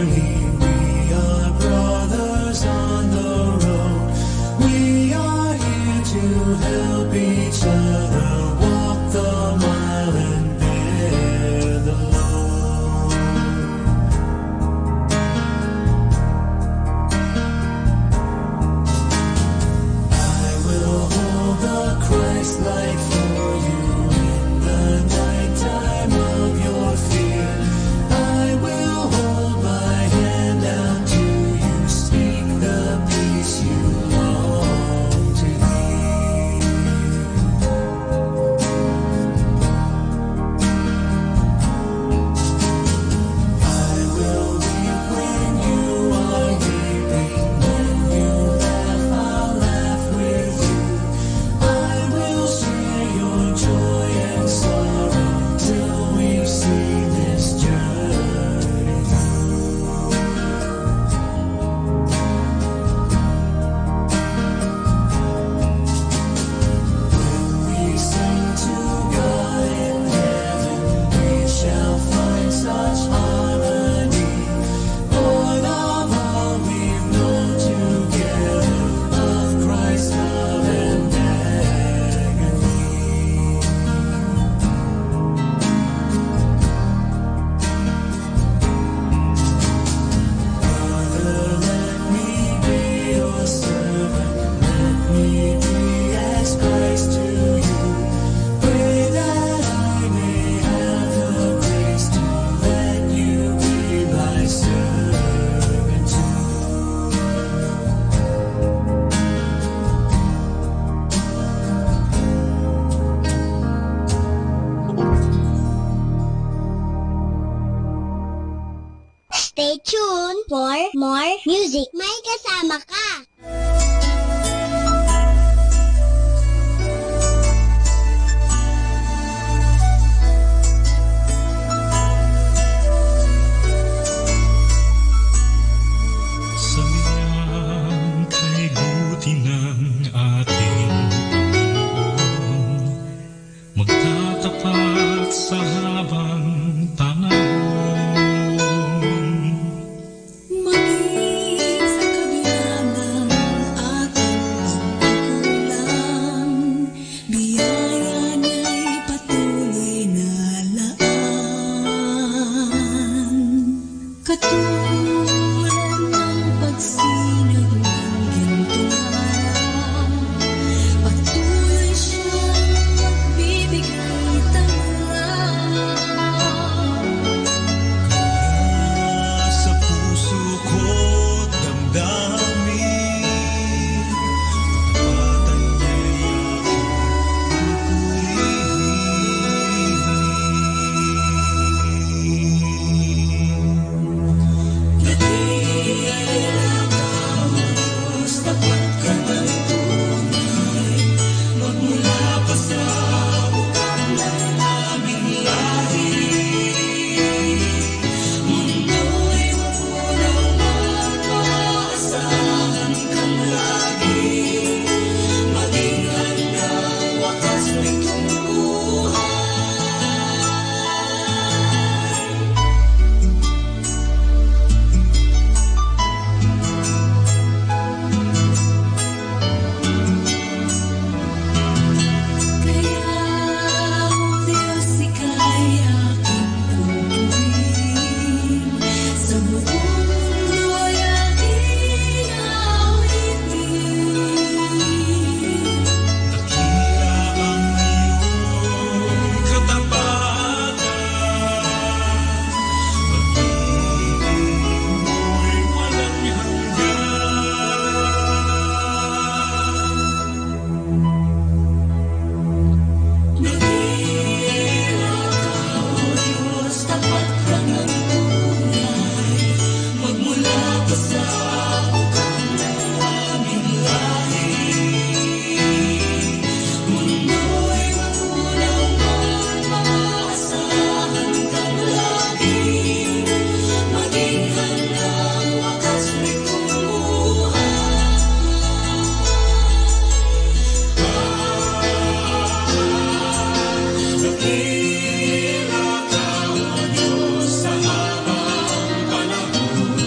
journey. We are brothers on the road. We are here to help each other walk the mile and bear the load. I will hold the Christ light for you in the nighttime of your fear. I will hold my hand out to you, speak the peace you long to hear. I will weep when you are weeping, when you laugh, I'll laugh with you. I will share your joy and sorrow till we've seen this journey through. When we sing to God in heaven, we shall find such harmony. Lord of all we've known together, of Christ's love and agony. Father, let me be your servant. Let me be as Christ to you. Pray that I may have the grace to let you be my servant too. Stay tuned for more music. May kasama ka. Sayang kay buti ng ating Panginoon, magtatapat sa habang panahon. Maging sa kabila ng ating pagkukulang, biyaya niya'y patuloy na laan. Katulad ng pagsinag ng gintong araw, patuloy siyang magbibigay tanglaw. Sa puso ko't damdamin, tapatan niya'y aking pupurihin. Dakila ka, O Diyos, tapat ka ng tunay, magmula pa sa bukal ng aming lahi. Mundo'y mapunaw at maaasahan kang lagi, maging hanggang wakas nitong buhay. Kaya, O Diyos, ika'y aking pupurihin, sa buong mundo'y aking awitin. Dakila ang iyong katapatan, pag-ibig mo'y walang hanggan. Dakila ka, O Diyos, tapat ka ng tunay, magmula pa sa bukal ng aming lahi. Mundo'y mapunaw at maaasahan kang lagi, maging hanggang wakas nitong buhay. Dakila ka, O Diyos, sa habang panahon,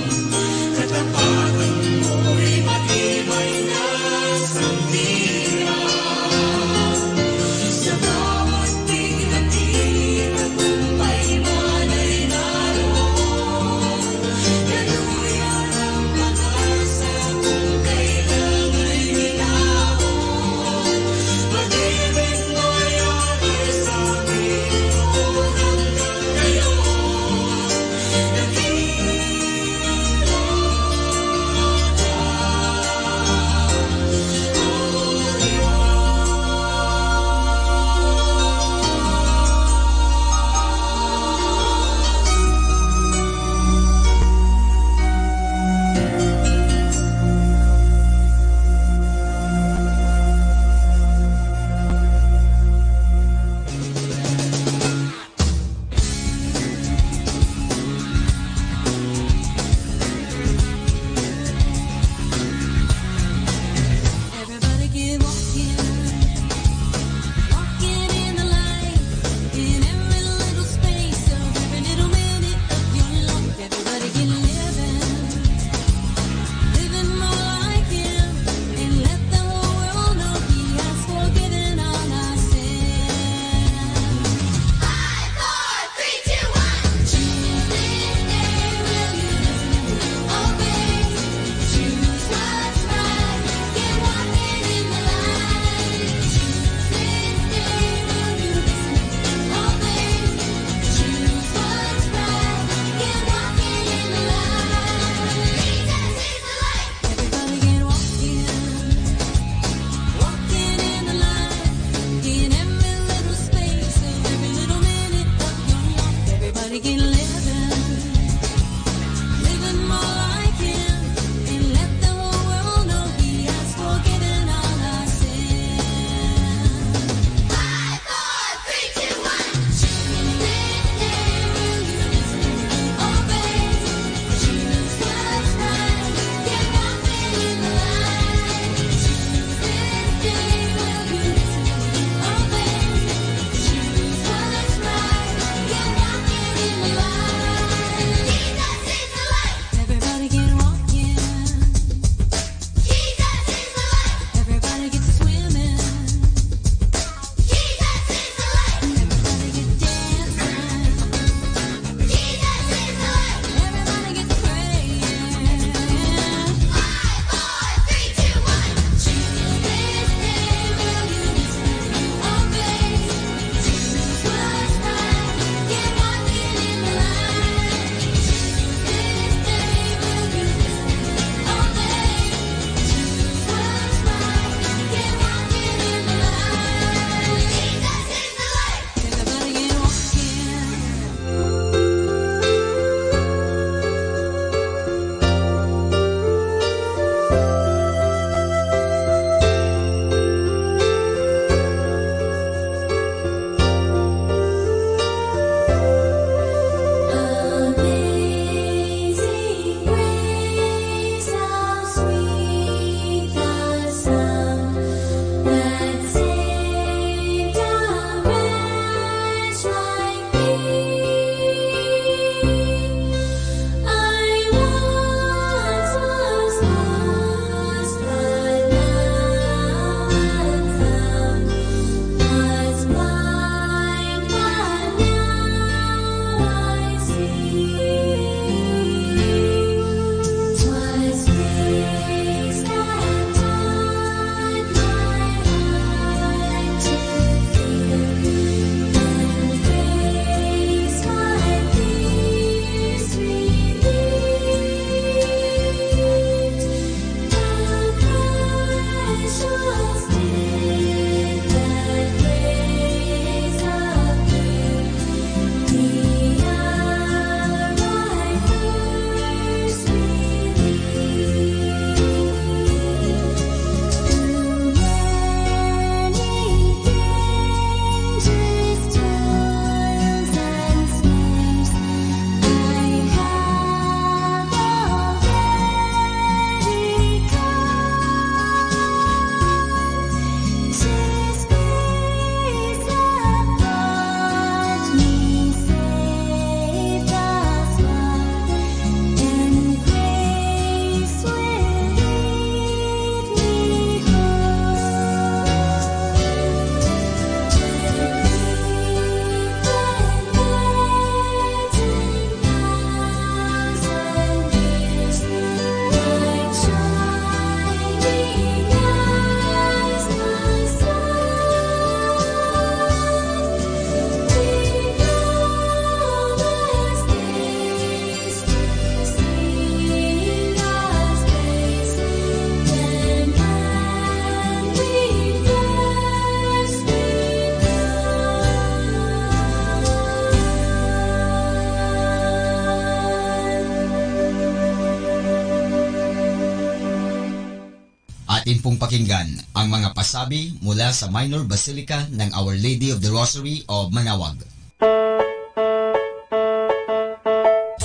Atin pong pakinggan ang mga pasabi mula sa Minor Basilica ng Our Lady of the Rosary of Manawag.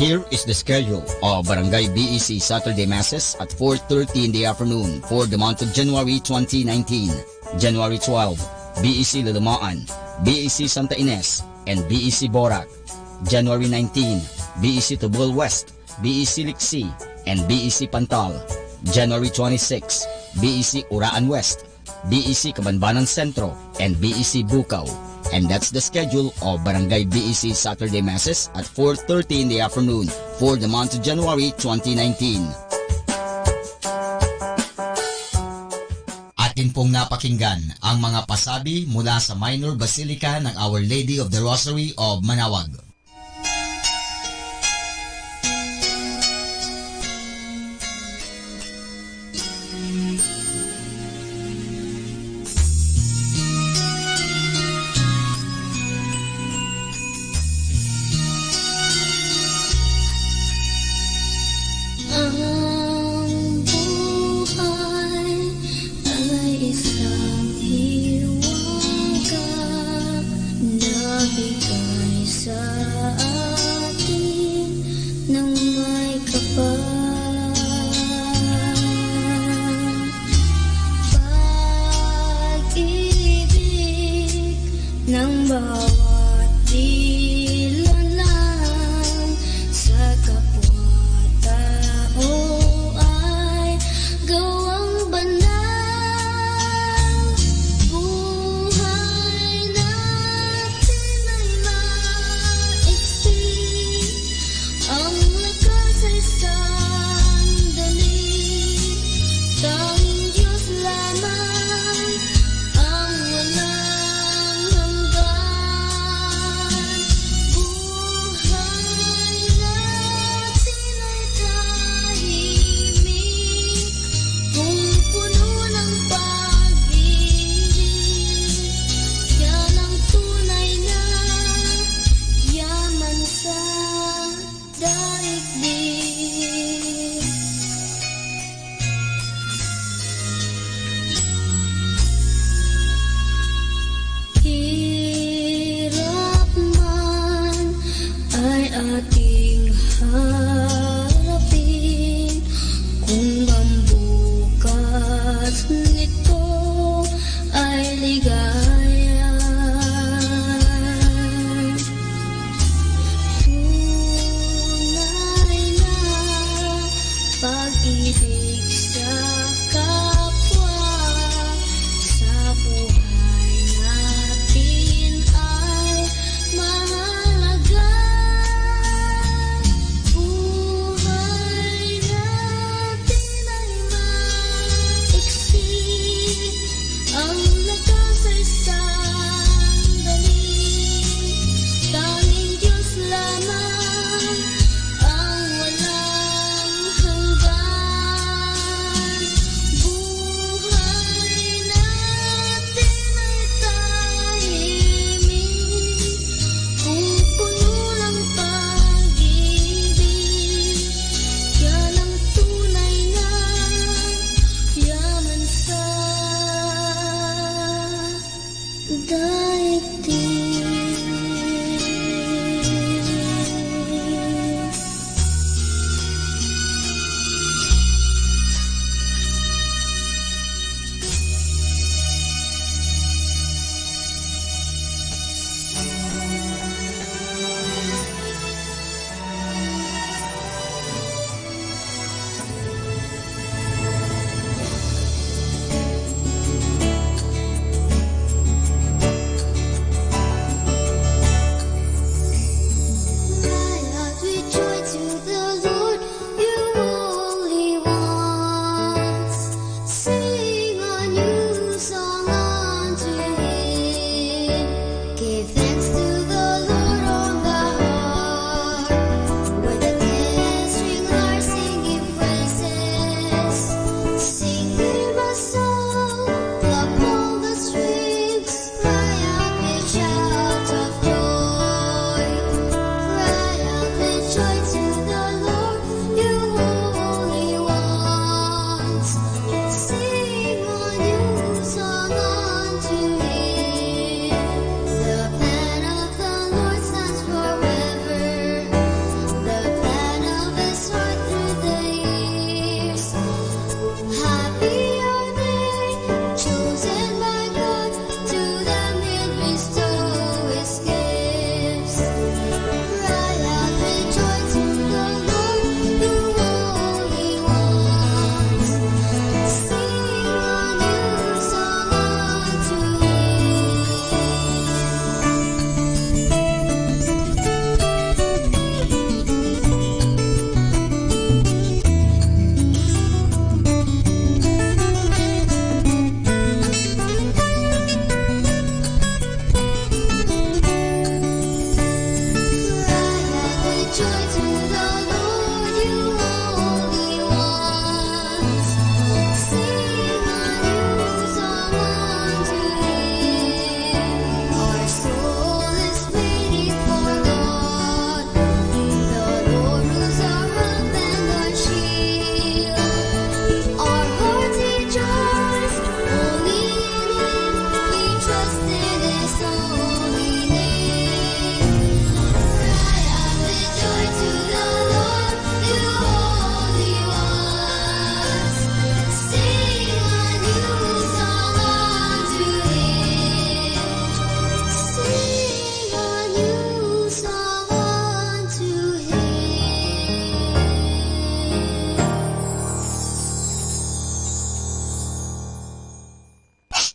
Here is the schedule of Barangay BEC Saturday Masses at 4:30 in the afternoon for the month of January 2019. January 12, BEC Lulumaan, BEC Santa Ines, and BEC Borac. January 19, BEC Tubol West, BEC Liksi, and BEC Pantal. January 26, BEC Uraan West, BEC Kabanbanan Sentro, and BEC Bukaw. And that's the schedule of Barangay BEC Saturday Masses at 4:30 in the afternoon for the month of January 2019. Atin pong napakinggan ang mga pasabi mula sa Minor Basilica ng Our Lady of the Rosary of Manawag.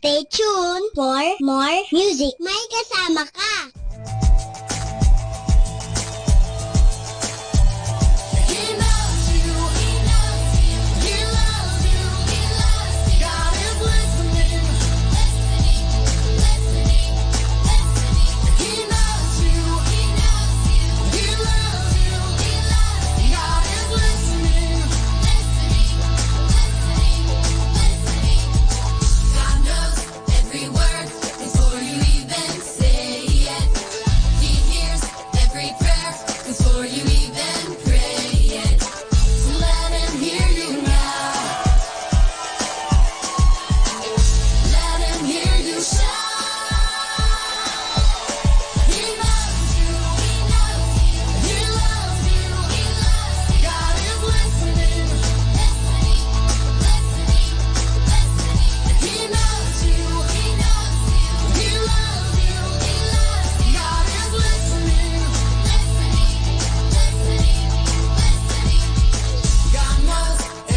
Stay tuned for more music. May kasama ka.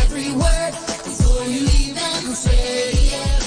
Every word before you even say it.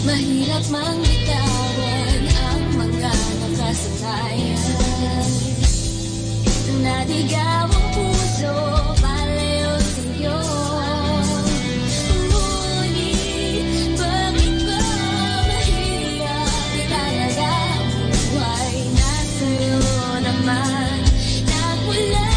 Mahirap mang bitawan ang mga nakasanayan. Naligaw ang puso, palayo sa'yo. Ngunit bakit ba mahirap italaga ang buhay na sa'yo naman nagmula?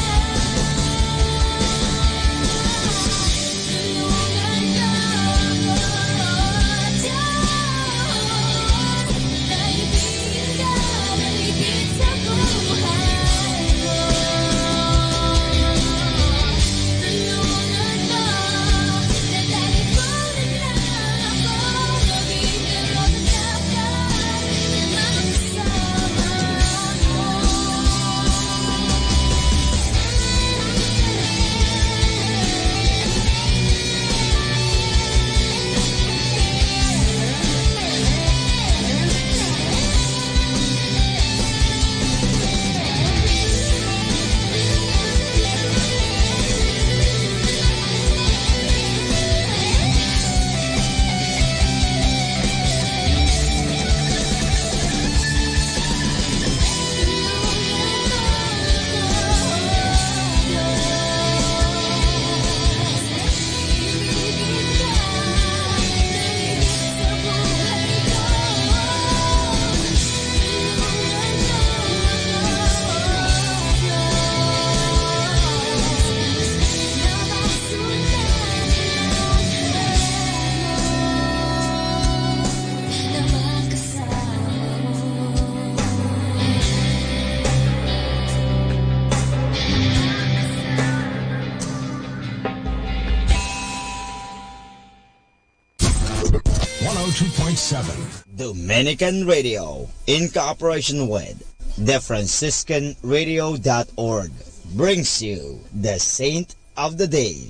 Dominican Radio, in cooperation with thefranciscanradio.org, brings you the Saint of the Day.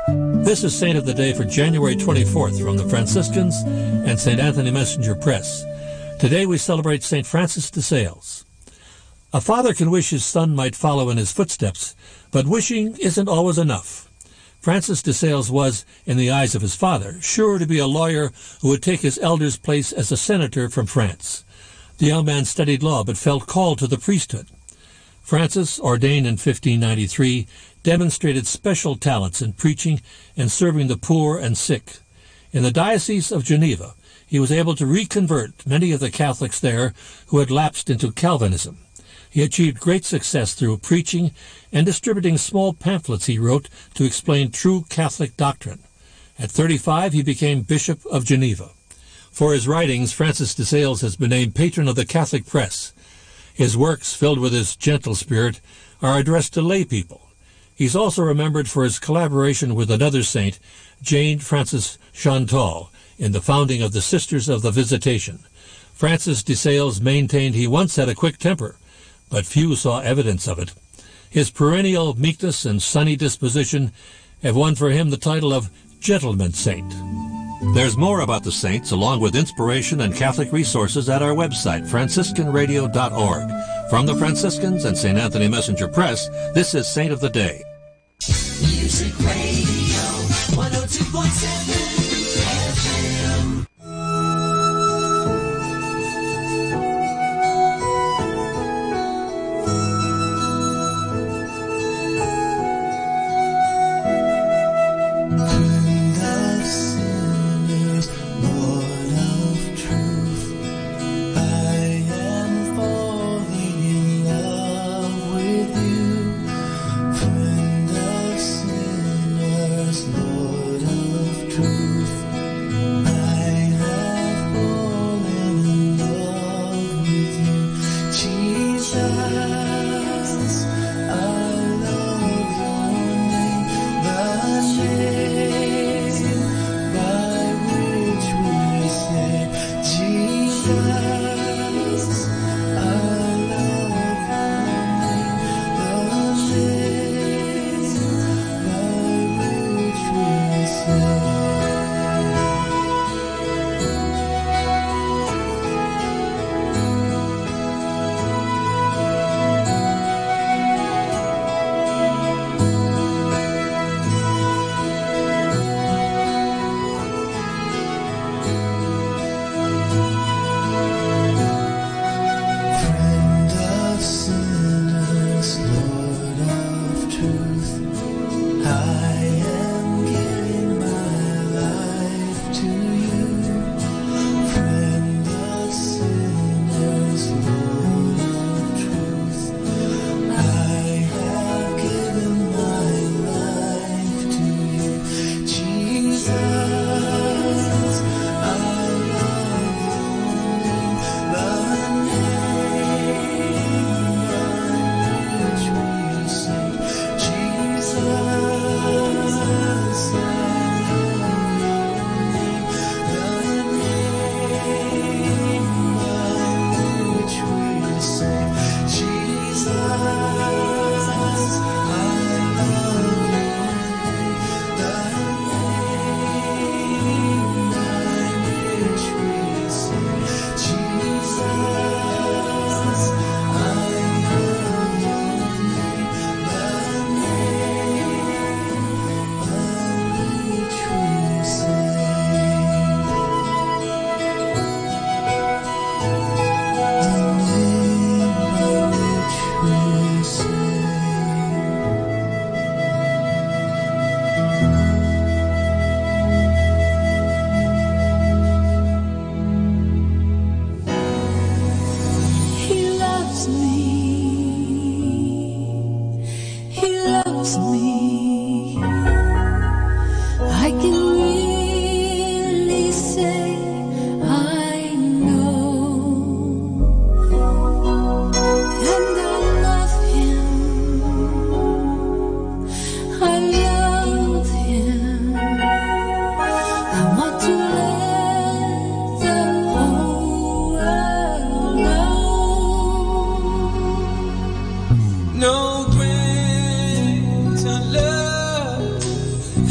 This is Saint of the Day for January 24th from the Franciscans and St. Anthony Messenger Press. Today we celebrate St. Francis de Sales. A father can wish his son might follow in his footsteps, but wishing isn't always enough. Francis de Sales was, in the eyes of his father, sure to be a lawyer who would take his elder's place as a senator from France. The young man studied law but felt called to the priesthood. Francis, ordained in 1593, demonstrated special talents in preaching and serving the poor and sick. In the Diocese of Geneva, he was able to reconvert many of the Catholics there who had lapsed into Calvinism. He achieved great success through preaching and distributing small pamphlets he wrote to explain true Catholic doctrine. At 35, he became Bishop of Geneva. For his writings, Francis de Sales has been named patron of the Catholic press. His works, filled with his gentle spirit, are addressed to lay people. He's also remembered for his collaboration with another saint, Jane Frances Chantal, in the founding of the Sisters of the Visitation. Francis de Sales maintained he once had a quick temper, but few saw evidence of it. His perennial meekness and sunny disposition have won for him the title of Gentleman Saint. There's more about the saints, along with inspiration and Catholic resources at our website, franciscanradio.org. From the Franciscans and St. Anthony Messenger Press, this is Saint of the Day. Music Radio 102.7 FM. True. No greater love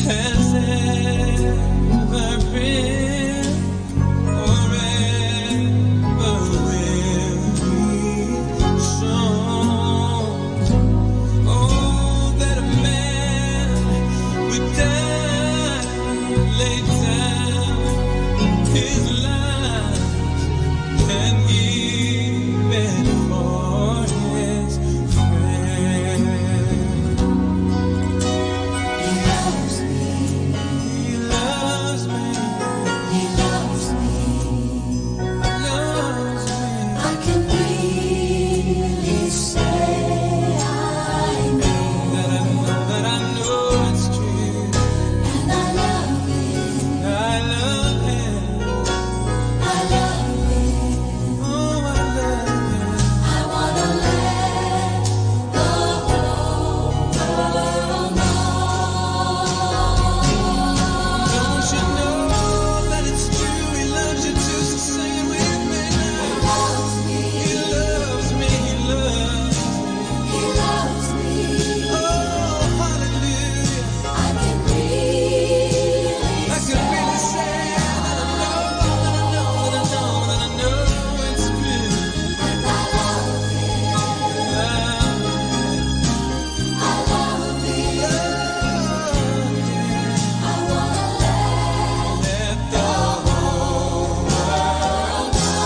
has ever been or ever will be shown. Oh, that a man would die, lay down his life and give it for his friend. He loves me. He loves me. He loves me. Loves me. I can really say I know that I know it's true. And I love him. I love him. I love him. Oh, I love him. I wanna let the whole world know. Don't you know that it's true? He loves you too, so sing it with me now. He loves me. He loves me. He loves me. He loves me. Oh, hallelujah. I can really say that I know it's true. And I love him. I love him. I wanna let the whole world know.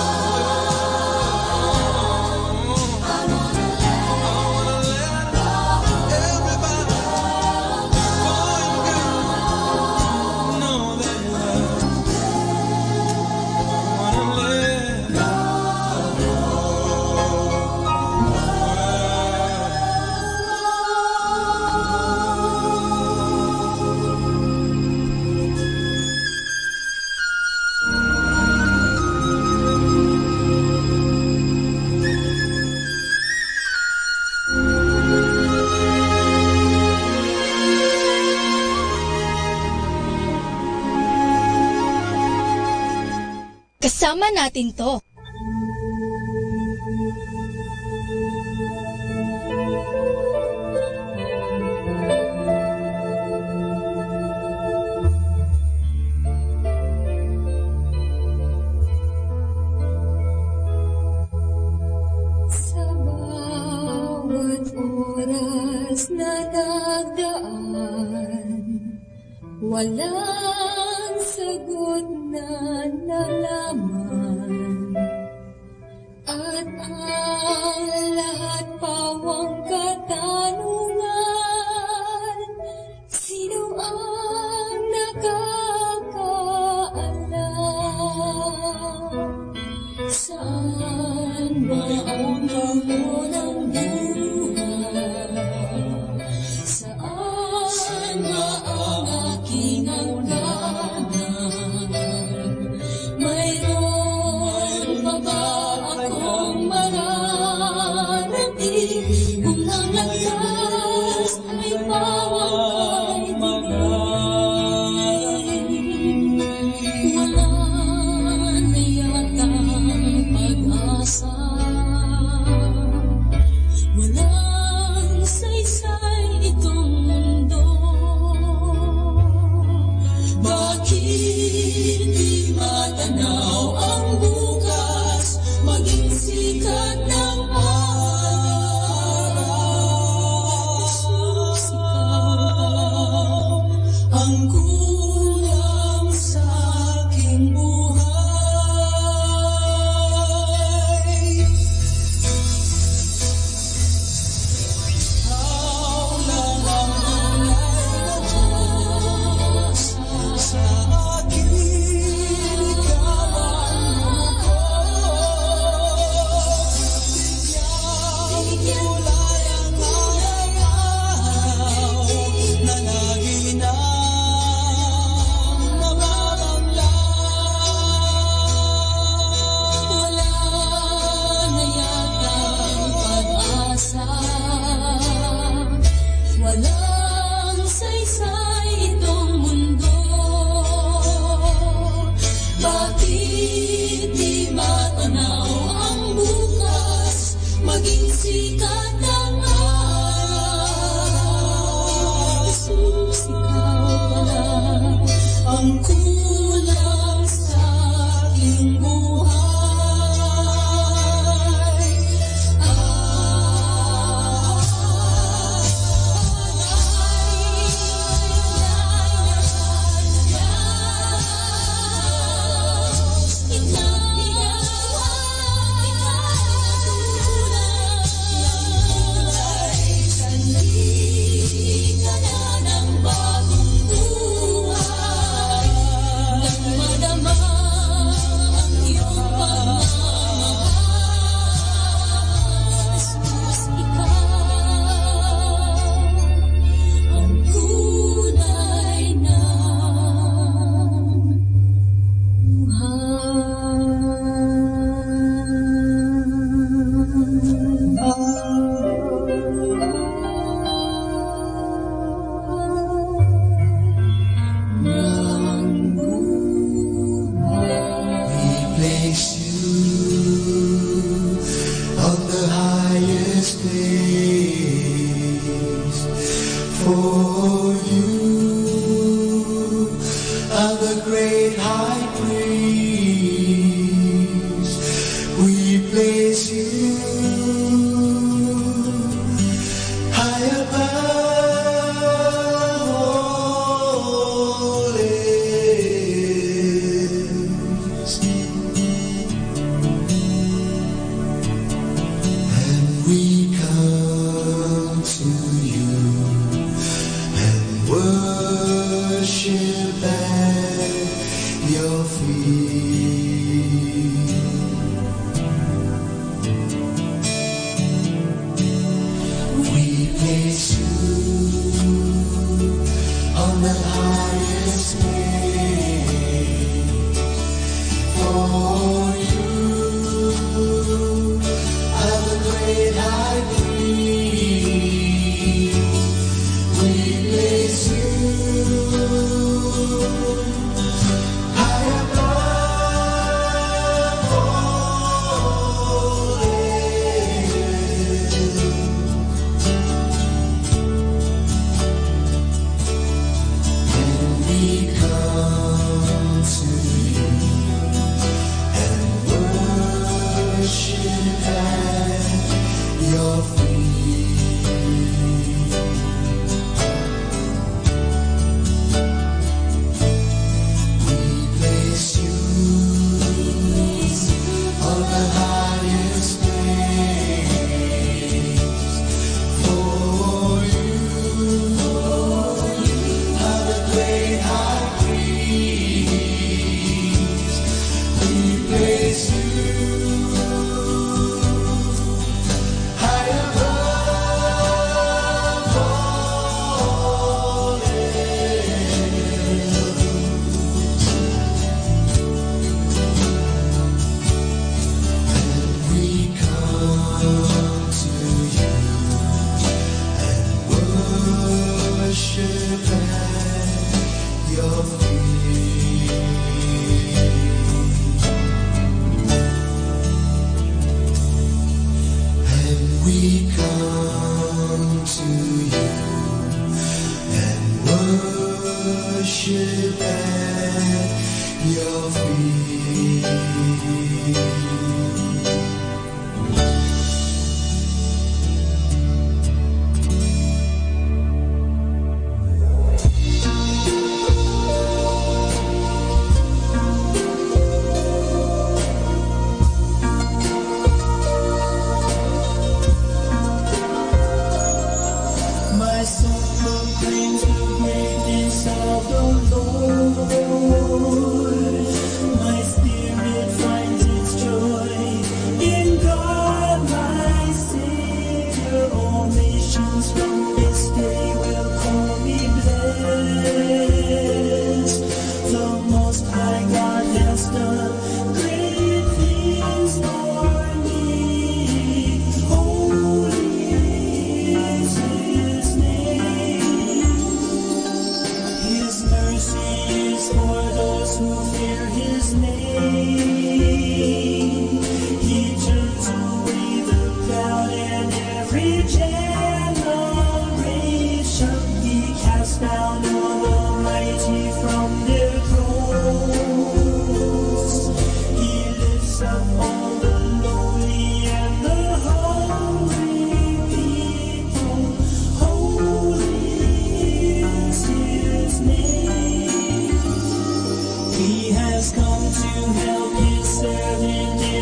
I wanna let everybody, boy and girl, know that he loves me. I wanna let the Kasama natin to. Sa bawat oras na nagdaan, walang sagot na nalaman. At ang lahat pawang katanungan, sino ang nakakaalam? Saan ba ang tungo ng buhay? Saan ba ang aking hangganan? Mayroon pa ba akong mararating kung ang lakas ay pawang kaibigan? Wala na yatang pag-asa. Walang saysay itong mundo. Bakit di matanaw ang bukas, maging sikat ng araw? Jesus, ikaw ang kulang sa aking buhay. Ikaw lang ang tunay na Diyos sa akin, ikaw ang lubos. Bigyan kulay ang araw na lagi nang namamanglang. Wala na yatang pag-asa. Walang saysay itong mundo. Bakit di matanaw ang bukas, maging sikat ng araw?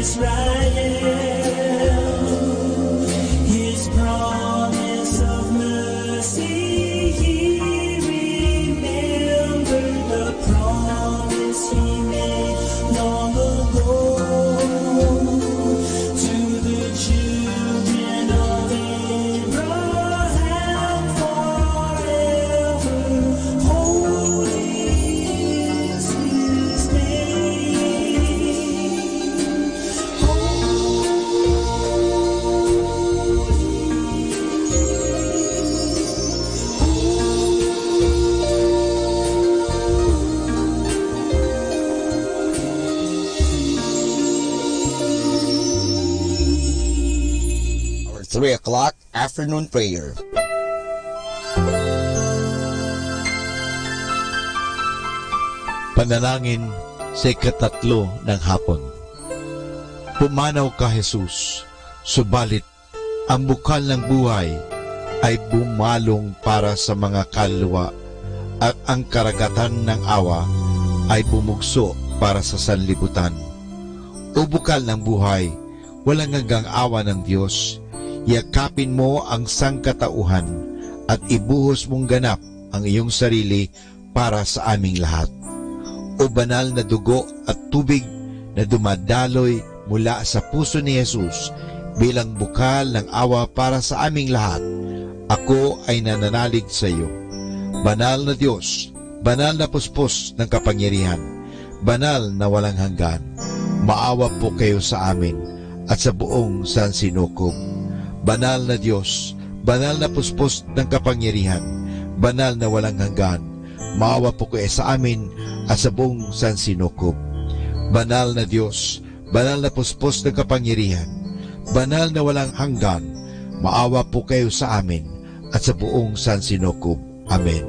Israel, His promise. 3 o'clock afternoon prayer. Panalangin sa ikatatlo ng hapon. Pumanaw ka, Jesus, subalit ang bukal ng buhay ay bumalong para sa mga kaluluwa at ang karagatan ng awa ay bumugso para sa sanlibutan. O bukal ng buhay, walang hanggang awa ng Diyos, yakapin mo ang sangkatauhan at ibuhos mong ganap ang iyong sarili para sa aming lahat. O banal na dugo at tubig na dumadaloy mula sa puso ni Jesus bilang bukal ng awa para sa aming lahat, ako ay nananalig sa iyo. Banal na Diyos, banal na puspos ng kapangyarihan, banal na walang hanggan, maawa po kayo sa amin at sa buong sansinukob. Banal na Diyos, banal na puspos ng kapangyarihan, banal na walang hanggan, maawa po kayo sa amin at sa buong sansinukob. Banal na Diyos, banal na puspos ng kapangyarihan, banal na walang hanggan, maawa po kayo sa amin at sa buong sansinukob. Amen.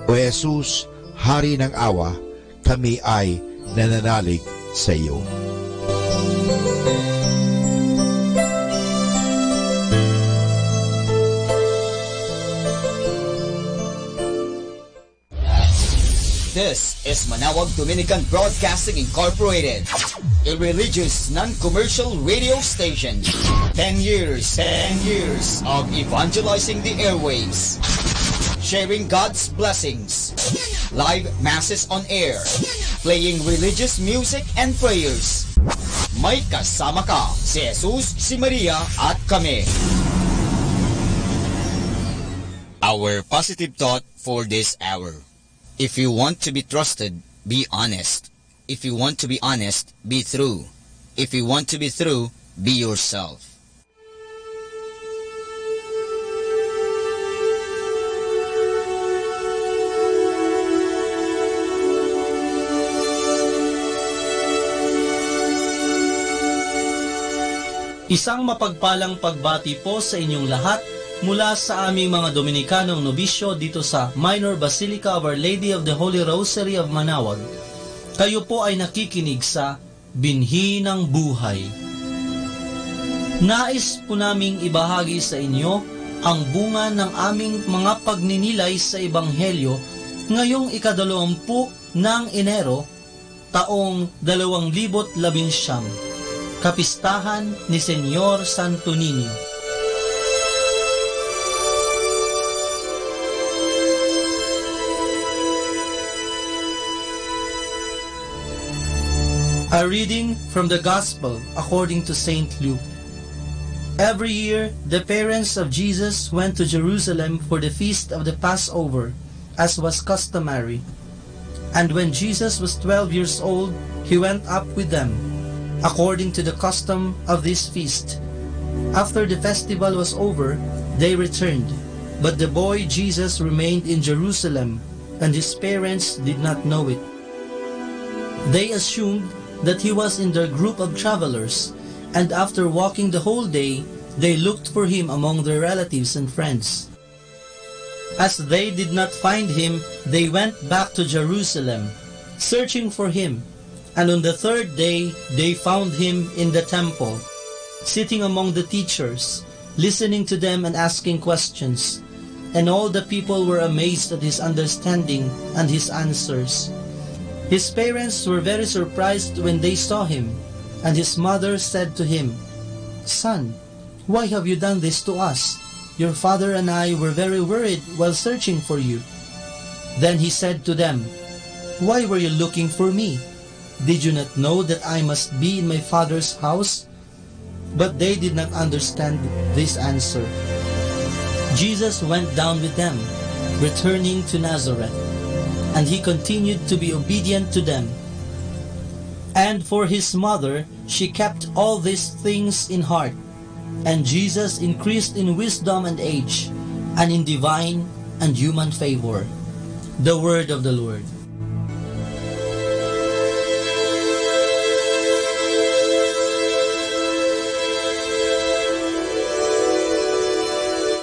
O Jesus, Hari ng awa, kami ay nananalig sa iyo. This is Manawag Dominican Broadcasting Incorporated, a religious non-commercial radio station. 10 years of evangelizing the airwaves, sharing God's blessings, live masses on air, playing religious music and prayers. May kasama ka, si Jesus, si Maria, at kami. Our positive thought for this hour. If you want to be trusted, be honest. If you want to be honest, be true. If you want to be true, be yourself. Isang mapagpalang pagbati po sa inyong lahat mula sa aming mga Dominikanong nobisyo dito sa Minor Basilica of Our Lady of the Holy Rosary of Manawag. Kayo po ay nakikinig sa Binhi ng Buhay. Nais po naming ibahagi sa inyo ang bunga ng aming mga pagninilay sa Ebanghelyo ngayong ika-20 ng Enero, taong 2019, Kapistahan ni Senyor Santo Niño. A reading from the Gospel according to St. Luke. Every year, the parents of Jesus went to Jerusalem for the feast of the Passover, as was customary. And when Jesus was 12 years old, he went up with them, according to the custom of this feast. After the festival was over, they returned, but the boy Jesus remained in Jerusalem, and his parents did not know it. They assumed that he was in their group of travelers, and after walking the whole day, they looked for him among their relatives and friends. As they did not find him, they went back to Jerusalem, searching for him. And on the third day, they found him in the temple, sitting among the teachers, listening to them and asking questions. And all the people were amazed at his understanding and his answers. His parents were very surprised when they saw him, and his mother said to him, "Son, why have you done this to us? Your father and I were very worried while searching for you." Then he said to them, "Why were you looking for me? Did you not know that I must be in my father's house?" But they did not understand this answer. Jesus went down with them, returning to Nazareth, and he continued to be obedient to them. And for his mother, she kept all these things in heart. And Jesus increased in wisdom and age, and in divine and human favor. The word of the Lord.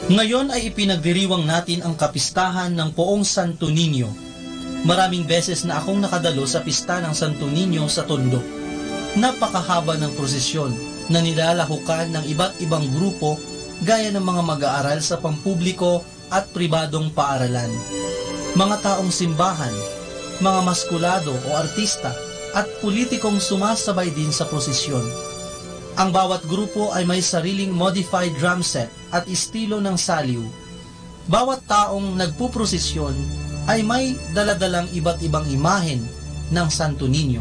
Ngayon ay ipinagdiriwang natin ang kapistahan ng Poong Santo Niño. Maraming beses na akong nakadalo sa pista ng Santo Niño sa Tondo. Napakahaba ng prosesyon na nilalahukan ng iba't ibang grupo gaya ng mga mag-aaral sa pampubliko at pribadong paaralan, mga taong simbahan, mga maskulado o artista at politikong sumasabay din sa prosesyon. Ang bawat grupo ay may sariling modified drum set at estilo ng saliw. Bawat taong nagpuprosesyon ay may daladalang iba't ibang imahen ng Santo Niño.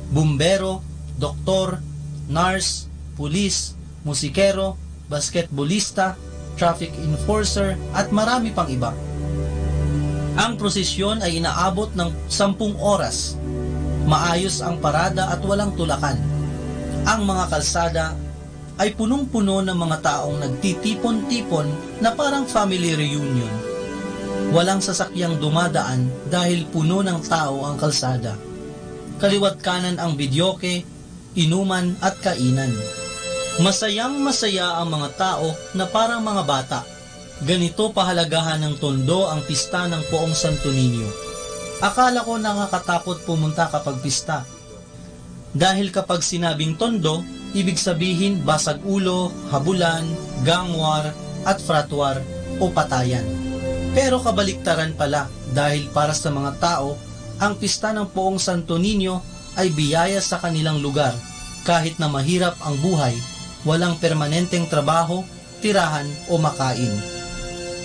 Bumbero, doktor, nurse, pulis, musikero, basketbolista, traffic enforcer at marami pang iba. Ang prosesyon ay inaabot ng 10 oras. Maayos ang parada at walang tulakan. Ang mga kalsada ay punong-puno ng mga taong nagtitipon-tipon na parang family reunion. Walang sasakyang dumadaan dahil puno ng tao ang kalsada. Kaliwat kanan ang bidyoke, inuman at kainan. Masayang masaya ang mga tao na parang mga bata. Ganito pahalagahan ng Tondo ang pista ng Poong Santo Niño. Akala ko nakakatakot pumunta kapag pista. Dahil kapag sinabing Tondo, ibig sabihin basag ulo, habulan, gangwar, at fratwar o patayan. Pero kabaliktaran pala dahil para sa mga tao, ang pista ng Poong Santo Niño ay biyaya sa kanilang lugar kahit na mahirap ang buhay, walang permanenteng trabaho, tirahan o makain.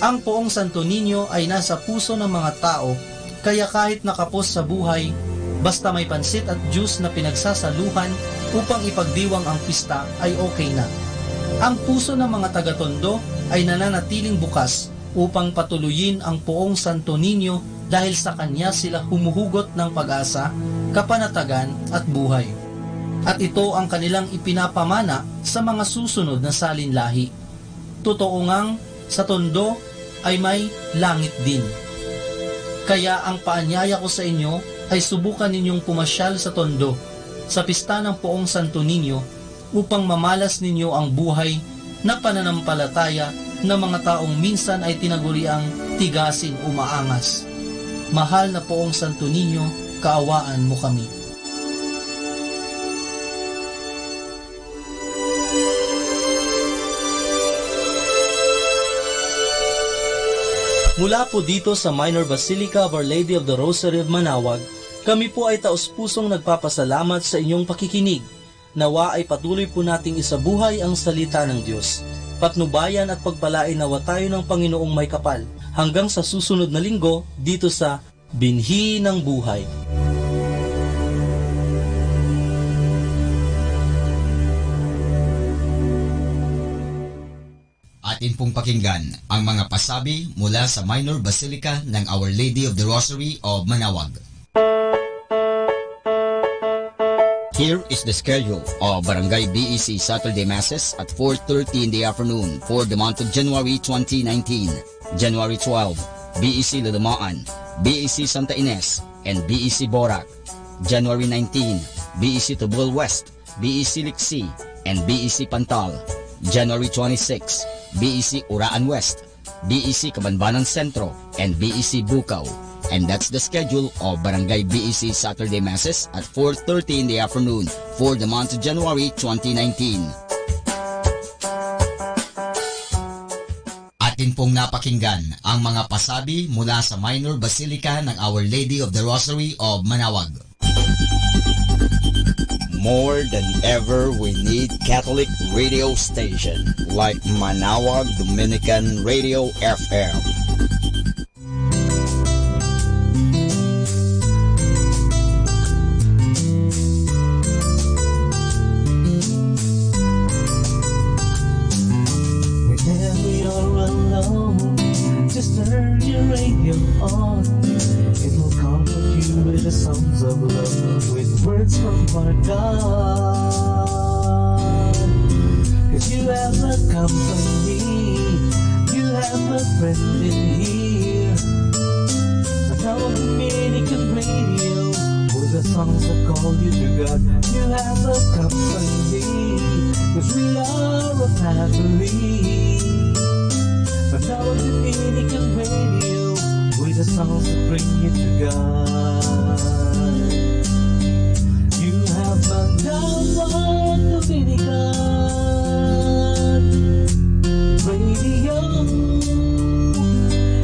Ang Poong Santo Niño ay nasa puso ng mga tao kaya kahit nakapos sa buhay, basta may pansit at juice na pinagsasaluhan upang ipagdiwang ang pista ay okay na. Ang puso ng mga taga-Tondo ay nananatiling bukas upang patuloyin ang Poong Santo Niño dahil sa kanya sila humuhugot ng pag-asa, kapanatagan at buhay. At ito ang kanilang ipinapamana sa mga susunod na salinlahi. Totoo ngang sa Tondo ay may langit din. Kaya ang paanyaya ko sa inyo ay subukan ninyong pumasyal sa Tondo, sa pista ng Poong Santo Niño, upang mamalas ninyo ang buhay na pananampalataya ng mga taong minsan ay tinaguriang tigasin o maangas. Mahal na Poong Santo Niño, kaawaan mo kami. Mula po dito sa Minor Basilica of Our Lady of the Rosary of Manawag, kami po ay taos-pusong nagpapasalamat sa inyong pakikinig. Nawa ay patuloy po nating isabuhay ang salita ng Diyos. Patnubayan at pagpalain nawa tayo ng Panginoong may kapal. Hanggang sa susunod na linggo dito sa Binhi ng Buhay. Atin pong pakinggan ang mga pasabi mula sa Minor Basilica ng Our Lady of the Rosary of Manawag. Here is the schedule of Barangay BEC Saturday Masses at 4:30 in the afternoon for the month of January 2019. January 12, BEC Lulumaan, BEC Santa Ines, and BEC Borac. January 19, BEC Tubol West, BEC Liksi, and BEC Pantal. January 26, BEC Uraan West, BEC Cabanbanan Centro, and BEC Bukaw. And that's the schedule of Barangay BEC Saturday Masses at 4:30 in the afternoon for the month of January 2019. Atin pong napakinggan ang mga pasabi mula sa Minor Basilica ng Our Lady of the Rosary of Manawag. More than ever, we need Catholic radio station like Manawag Dominican Radio FM. Whenever you're alone, just turn your radio on. It will comfort you with the songs of love, with words from our God. 'Cause you have a company, you have a friend in here. Manawag Dominican Radio, with the songs that call you to God. You have a company, 'cause we are a family. songs that bring you to God. You have magdamag Dominican Radio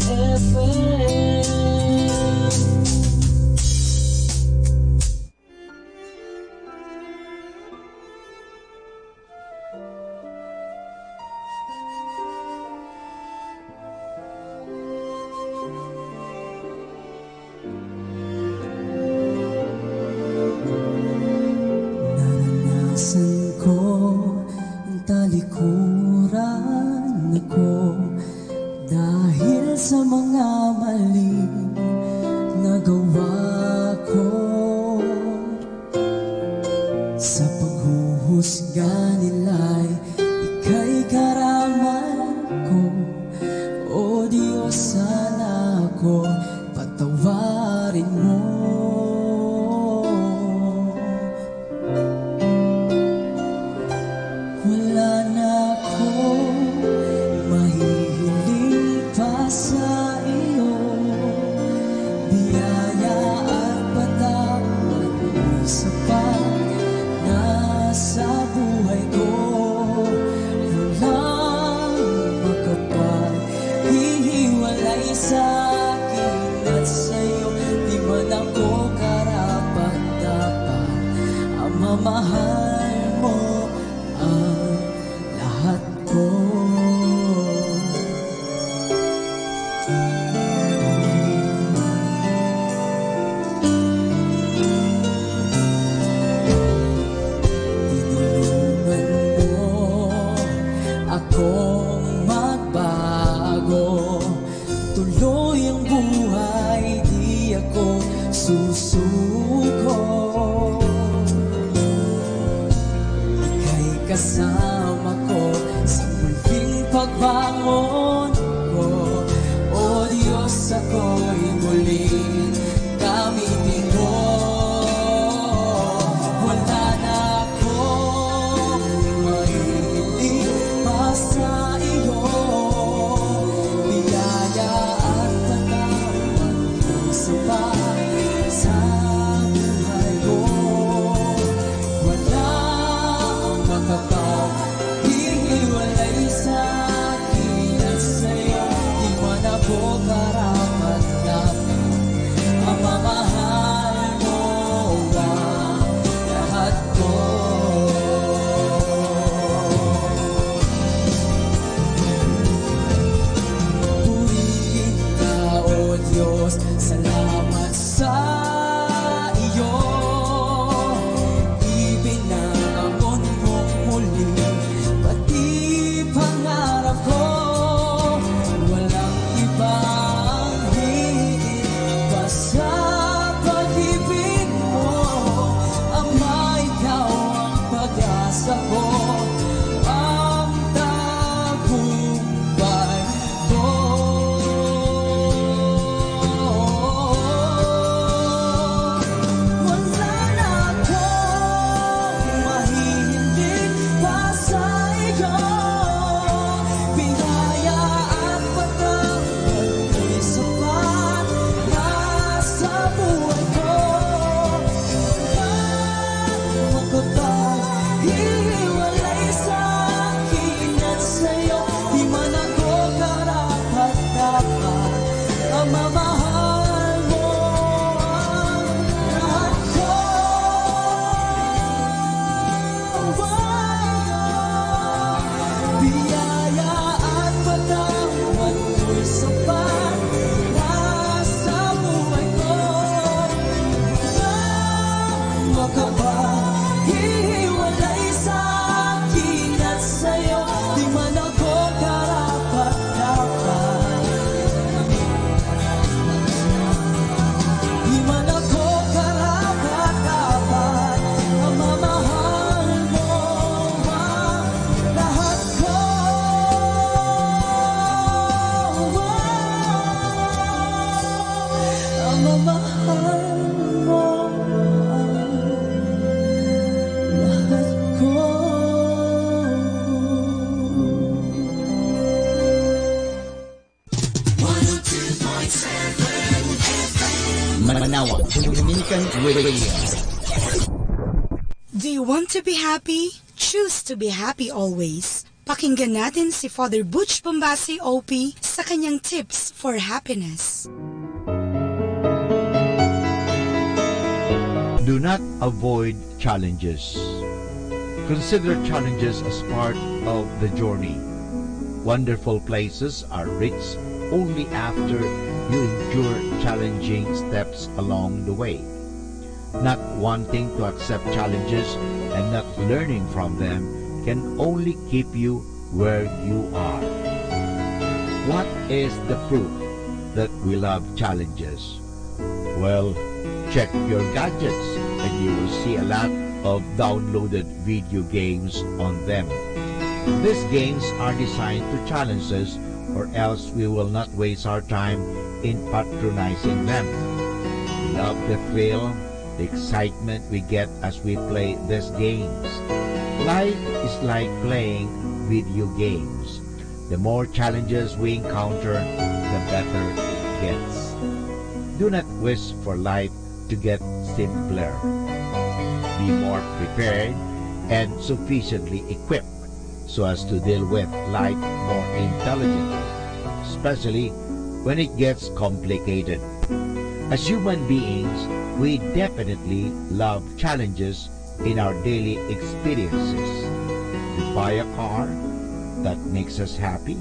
FM. Naranasan ko ang talikuran ako dahil sa mga maling nagawa ko. Sa paghuhusga nila'y ika'y karaman ko. O Diyos, sana ako patawarin mo. Wala na akong mahihiling pa sa iyo. Biyaya at patawad mo'y sapat na sa buhay ko. Walang makapaghihiwalay sa akin at sa'yo. Di man ako karapat-dapat ang mamahal mo ang lahat ko. Tinulungan mo akong magbago. Tuloy ang buhay, di ako susuko. Ika'y kasama ko sa muling pagbangon ko. O Diyos, ako'y muling gamitin mo. Wala na akong mahihiling pa sa iyo. Biyaya at patawad mo'y sapat sa buhay ko. Walang makapaghihiwalay sa akin at sa'yo. Di man ako karapat-dapat ang mamahal mo ang lahat ko. Purihin ka, O Diyos, salamat sa iyo. Ibinangon mo muli pati pangarap ko. Walang ibang higit pa sa pag-ibig mo. Ama, ikaw ang pag-asa ko, ang tagumpay ko. Manawag, Dominican Radio. Do you want to be happy? Choose to be happy always. Pakinggan natin si Father Butch Bombasi OP sa kanyang tips for happiness. Do not avoid challenges. Consider challenges as part of the journey. Wonderful places are reached only after you endure challenging steps along the way. Not wanting to accept challenges and not learning from them can only keep you where you are. What is the proof that we love challenges? Well, check your gadgets and you will see a lot of downloaded video games on them. These games are designed to challenge us, or else we will not waste our time in patronizing them. We love the thrill, the excitement we get as we play these games. Life is like playing video games. The more challenges we encounter, the better it gets. Do not wish for life to get simpler. Be more prepared and sufficiently equipped so as to deal with life more intelligently, especially when it gets complicated. As human beings, we definitely love challenges in our daily experiences. We buy a car that makes us happy,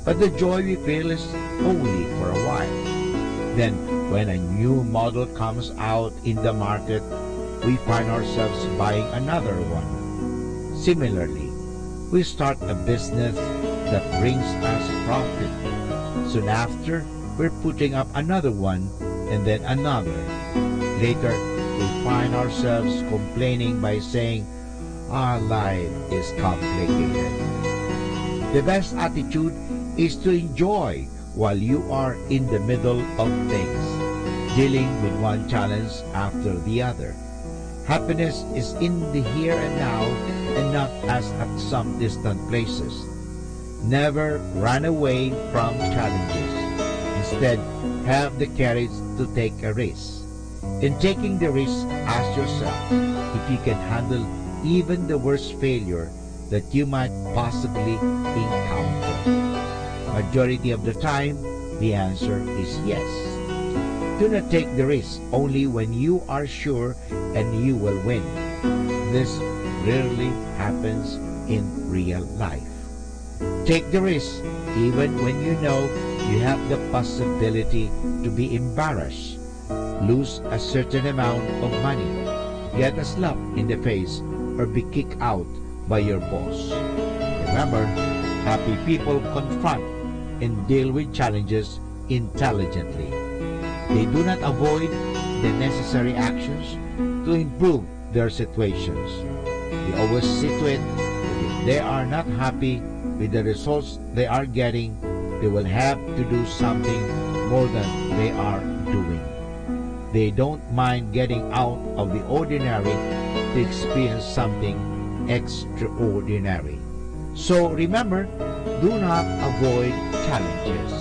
but the joy we feel is only for a while. Then, when a new model comes out in the market, we find ourselves buying another one. Similarly, we start a business that brings us profit. Soon after, we're putting up another one and then another. Later, we find ourselves complaining by saying, our life is complicated. The best attitude is to enjoy while you are in the middle of things, dealing with one challenge after the other. Happiness is in the here and now and not as at some distant places. Never run away from challenges. Instead, have the courage to take a risk. In taking the risk, ask yourself if you can handle even the worst failure that you might possibly encounter. Majority of the time, the answer is yes. Do not take the risk only when you are sure and you will win. This rarely happens in real life. Take the risk even when you know you have the possibility to be embarrassed, lose a certain amount of money, get a slap in the face, or be kicked out by your boss. Remember, happy people confront and deal with challenges intelligently. They do not avoid the necessary actions to improve their situations. They always see to it that if they are not happy with the results they are getting, they will have to do something more than they are doing. They don't mind getting out of the ordinary to experience something extraordinary. So remember, do not avoid challenges.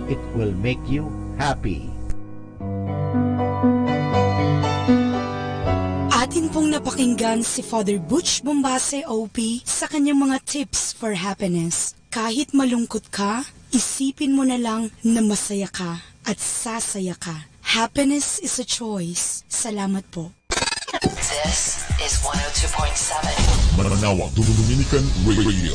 It will make you happy. Atin pong napakinggan si Father Butch Bombase OP sa kanyang mga tips for happiness. Kahit malungkot ka, isipin mo na lang na masaya ka at sasaya ka. Happiness is a choice. Salamat po. This is 102.7 Manawag, Dominican Radio.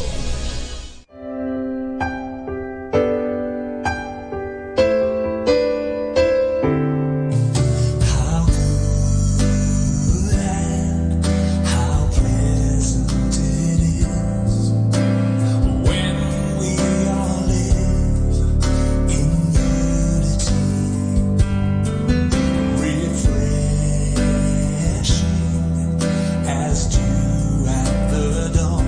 As dew at the dawn,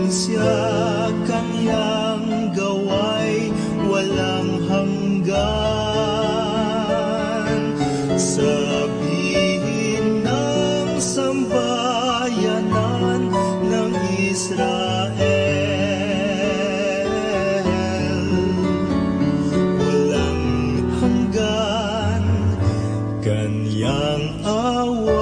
siya kanyang gaway walang hanggan. Sabihin ng sambayanan ng Israel, walang hanggan kanyang awa.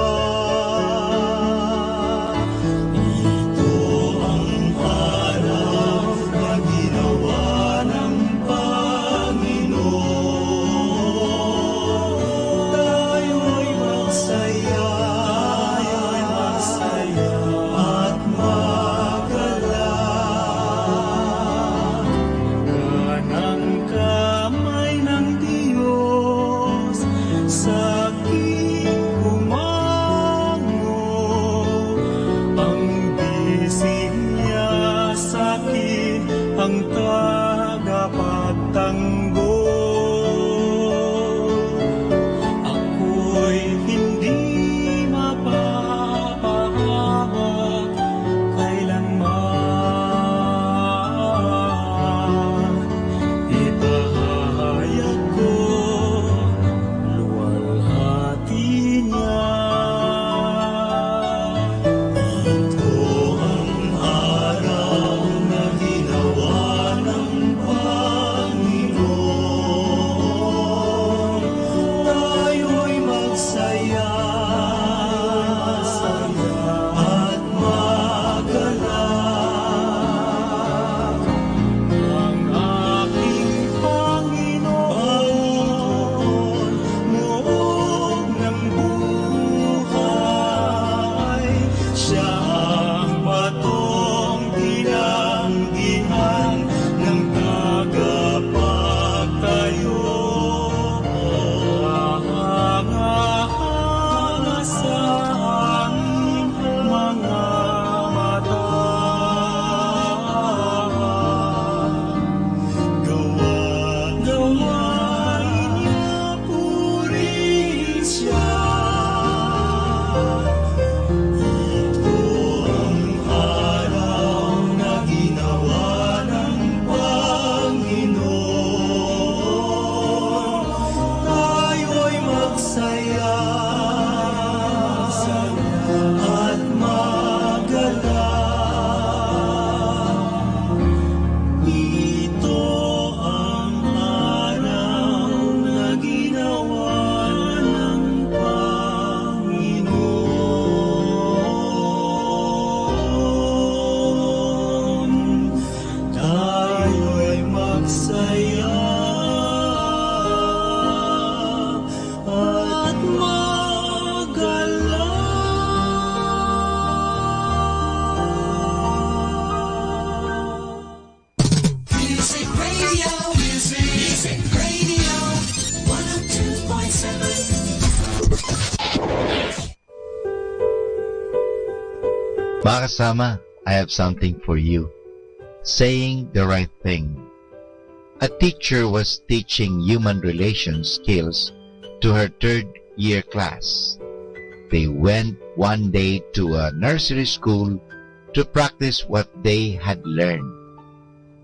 Mga kasama, I have something for you. Saying the right thing. A teacher was teaching human relations skills to her third-year class. They went one day to a nursery school to practice what they had learned.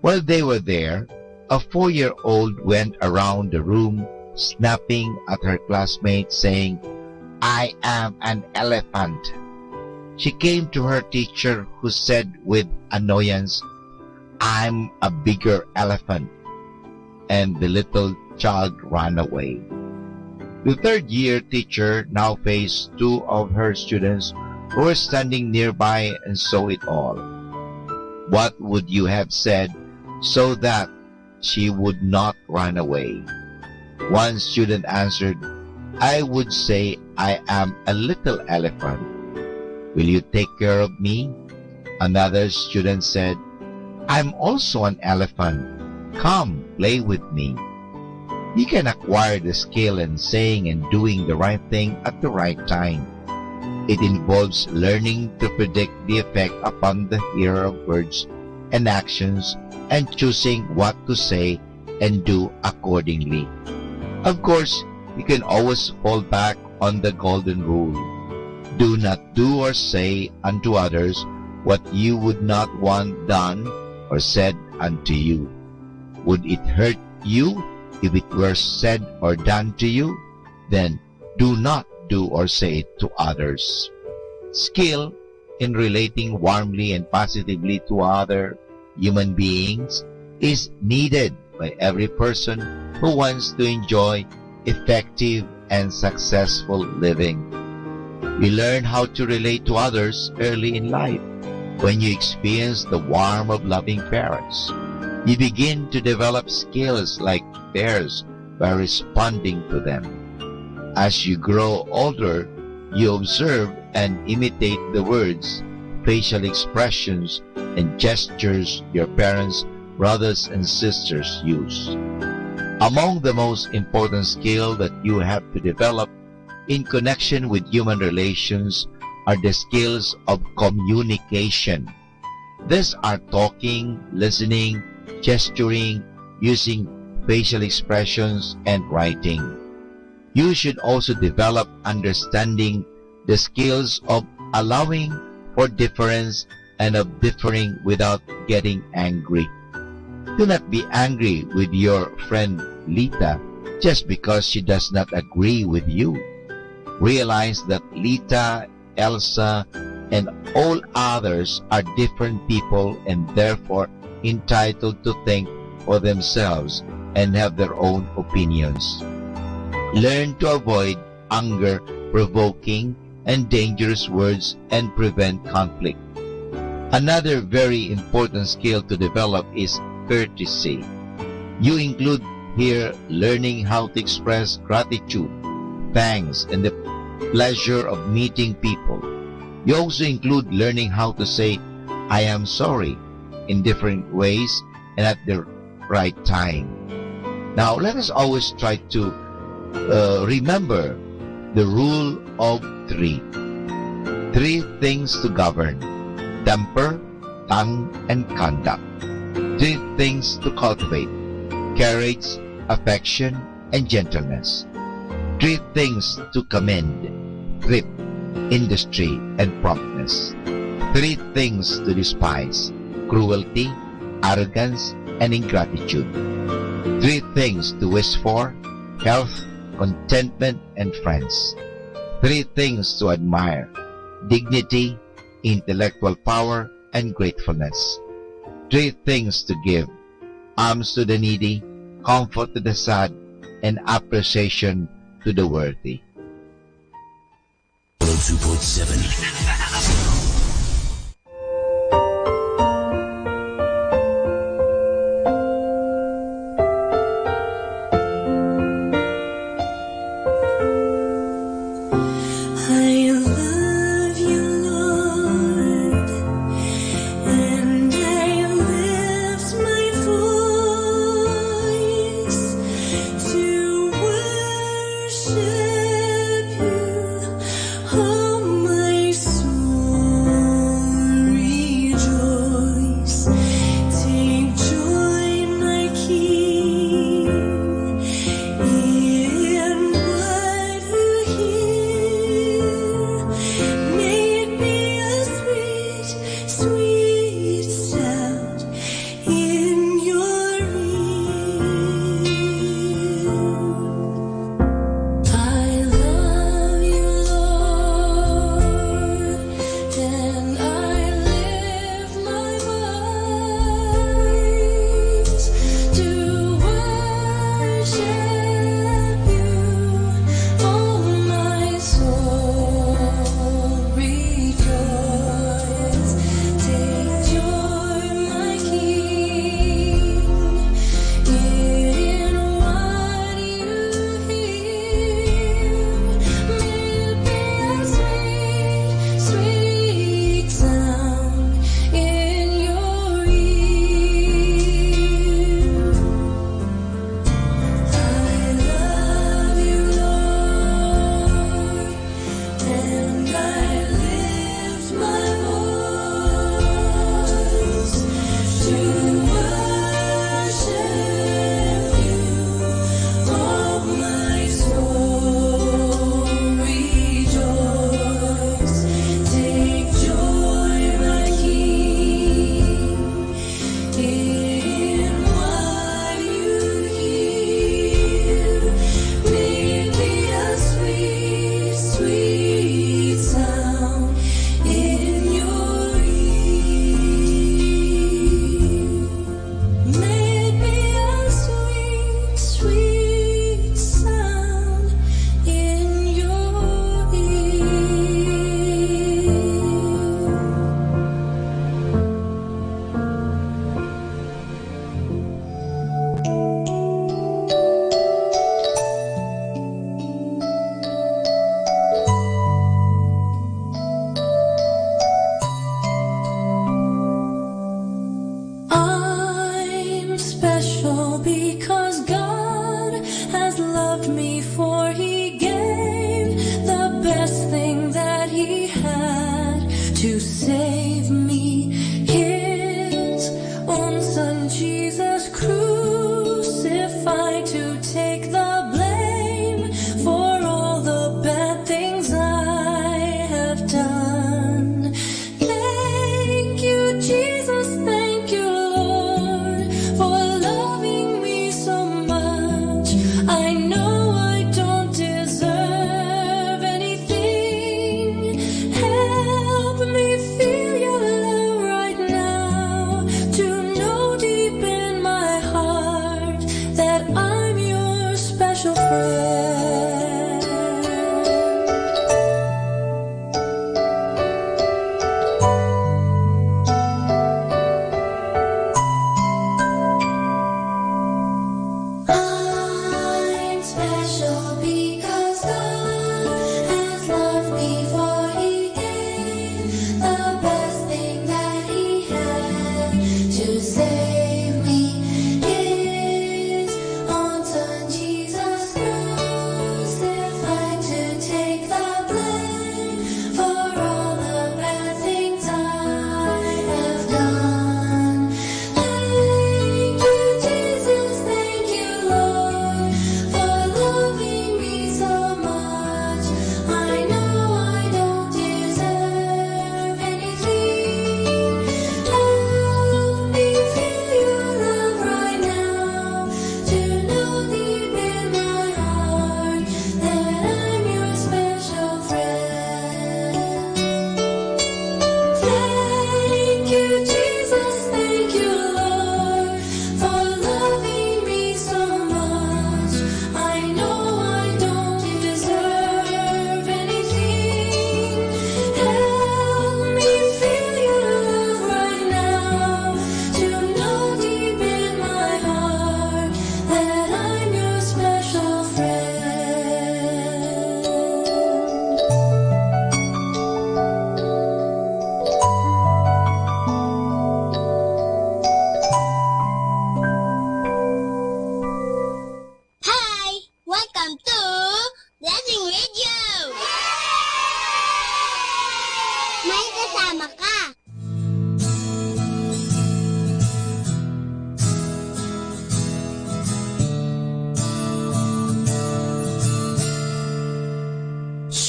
While they were there, a 4-year-old went around the room snapping at her classmates saying, "I am an elephant." She came to her teacher, who said with annoyance, "I'm a bigger elephant." And the little child ran away. The third-year teacher now faced two of her students who were standing nearby and saw it all. What would you have said so that she would not run away? One student answered, "I would say I am a little elephant. Will you take care of me?" Another student said, "I'm also an elephant. Come, play with me." You can acquire the skill in saying and doing the right thing at the right time. It involves learning to predict the effect upon the hearer of words and actions and choosing what to say and do accordingly. Of course, you can always fall back on the golden rule. Do not do or say unto others what you would not want done or said unto you. Would it hurt you if it were said or done to you? Then do not do or say it to others. Skill in relating warmly and positively to other human beings is needed by every person who wants to enjoy effective and successful living. We learn how to relate to others early in life. When you experience the warmth of loving parents, you begin to develop skills like theirs by responding to them. As you grow older, you observe and imitate the words, facial expressions, and gestures your parents, brothers, and sisters use. Among the most important skills that you have to develop in connection with human relations are the skills of communication. These are talking, listening, gesturing, using facial expressions, and writing. You should also develop understanding the skills of allowing for difference and of differing without getting angry. Do not be angry with your friend Lita just because she does not agree with you. Realize that Lita, Elsa, and all others are different people and therefore entitled to think for themselves and have their own opinions. Learn to avoid anger, provoking, and dangerous words and prevent conflict. Another very important skill to develop is courtesy. You include here learning how to express gratitude, thanks, and the pleasure of meeting people. You also include learning how to say, I am sorry, in different ways and at the right time. Now, let us always try to remember the rule of three. Three things to govern: temper, tongue, and conduct. Three things to cultivate: courage, affection, and gentleness. Three things to commend: thrift, industry, and promptness. Three things to despise: cruelty, arrogance, and ingratitude. Three things to wish for: health, contentment, and friends. Three things to admire: dignity, intellectual power, and gratefulness. Three things to give: alms to the needy, comfort to the sad, and appreciation to the worthy. 102.7 I love you, Lord, and I lift my voice to worship you, oh my soul.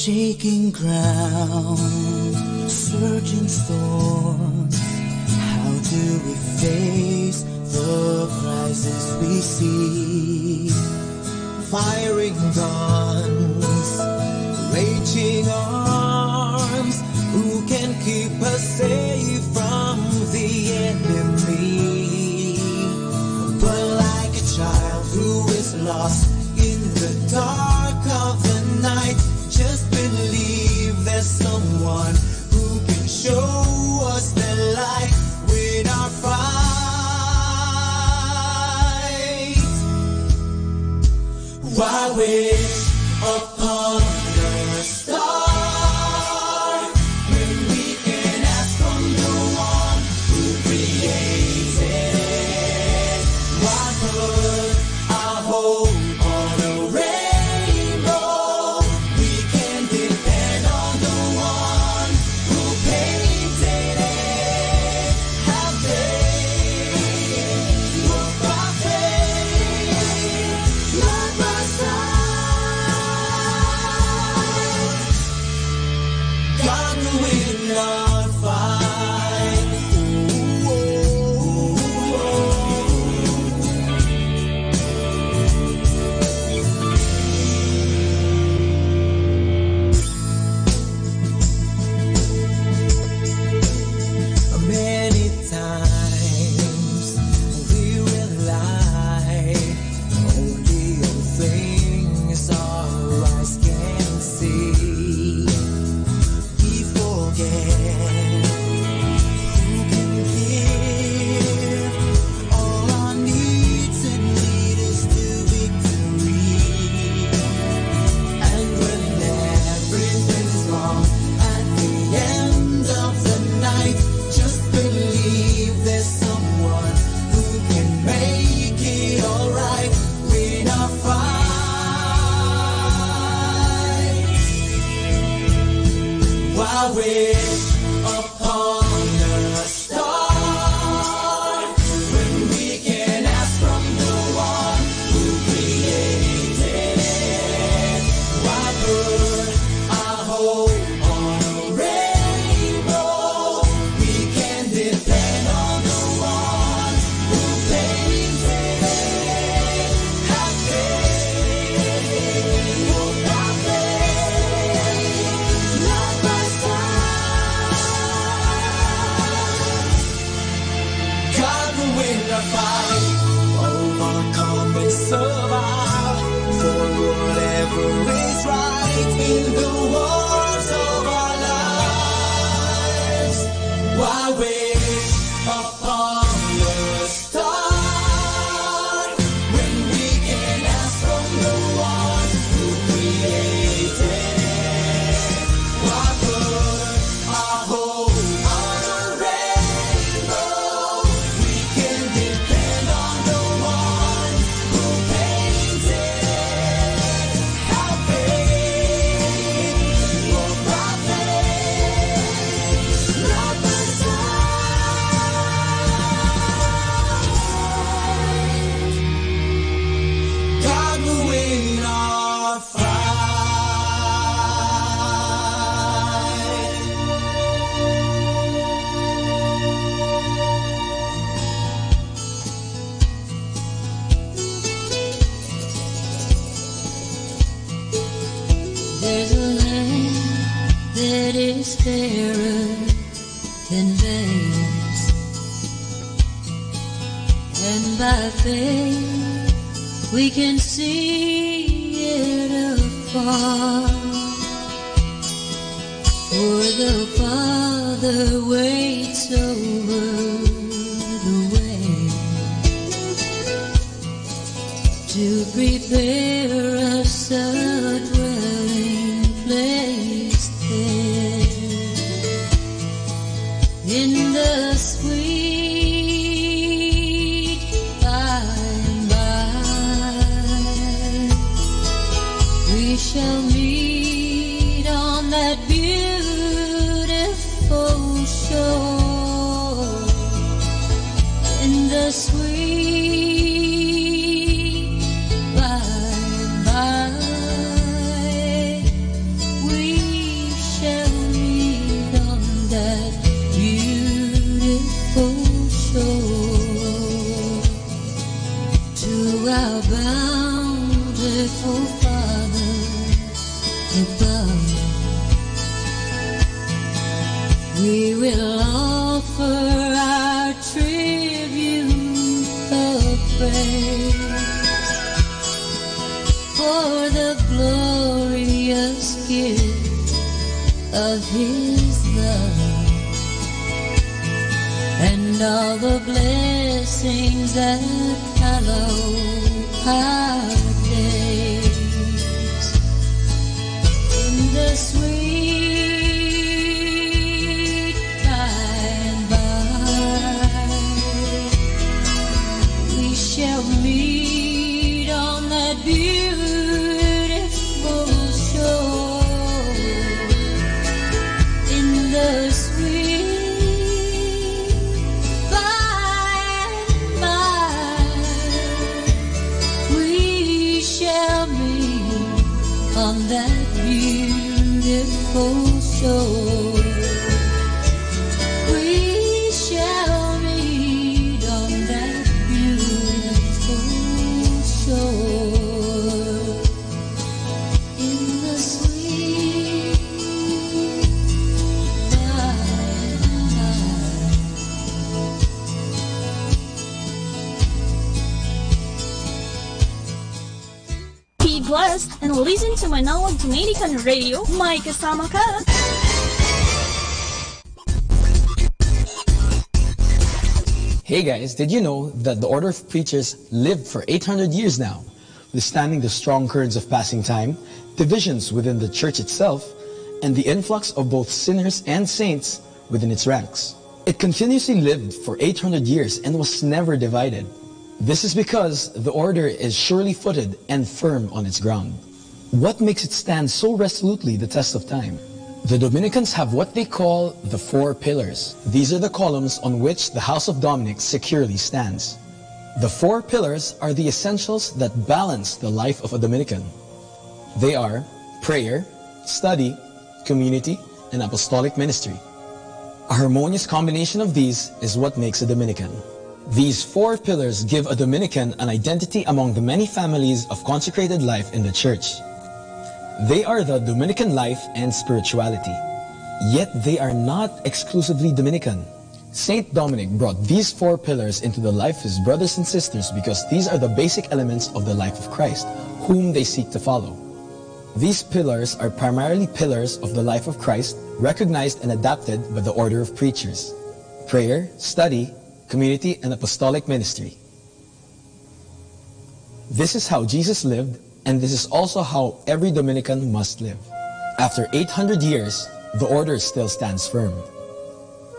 shaking ground, surging storms. How do we face the crisis we see? Firing guns, raging arms. Who can keep us safe from the enemy? But like a child who is lost in the dark of the night, just believe there's someone who can show us the light. Win our fight. Why wish upon a star when we can ask from the one who created it? Why put our hope on a rainbow? We can depend on the one who painted it. Have faith, walk by faith, not by sight. God will win our fight. Many times we rely only on things our eyes can see. We forget who can give all our needs and lead us to victory. And when everything's wrong at the end of the night, just believe there's someone who can make it alright. Win our fight. Why wish upon a star when we can ask from the one who created it? Why put our hope on a rainbow? We can depend on the one who painted it. Have faith, walk by faith, not by sight. God will win the fight, overcome and survive for whatever is right in the wars of our lives. Why wish upon a star when we can ask from the one who created it? Why put our hope on a rainbow? We can depend on the one who painted it. Have faith, walk by faith, not by sight. God will win our fight. There's a land that is fairer than Vegas, and by faith we can see it afar. For the Father waits over the way to prepare us a dwelling place there. In the sweet by and by, we shall meet on that beautiful shore. In the sweet by and by, we our tribute of praise for the glorious gift of His love and all the blessings that follow our days. In the sweet by and by, we shall meet on that beautiful shore. In the sweet by and by, we shall meet on that beautiful shore. We shall meet on that beautiful shore. In the sweet by and by. Be blessed and listen to Manawag Dominican Radio. May kasama ka. Hey guys, did you know that the Order of Preachers lived for 800 years now, withstanding the strong currents of passing time, divisions within the church itself, and the influx of both sinners and saints within its ranks? It continuously lived for 800 years and was never divided. This is because the order is surely footed and firm on its ground. What makes it stand so resolutely the test of time? The Dominicans have what they call the 4 pillars. These are the columns on which the House of Dominic securely stands. The 4 pillars are the essentials that balance the life of a Dominican. They are prayer, study, community, and apostolic ministry. A harmonious combination of these is what makes a Dominican. These 4 pillars give a Dominican an identity among the many families of consecrated life in the church. They are the Dominican life and spirituality. Yet they are not exclusively Dominican. Saint Dominic brought these 4 pillars into the life of his brothers and sisters because these are the basic elements of the life of Christ, whom they seek to follow. These pillars are primarily pillars of the life of Christ, recognized and adapted by the Order of Preachers: prayer, study, community, and apostolic ministry. This is how Jesus lived, and this is also how every Dominican must live. After 800 years, the order still stands firm.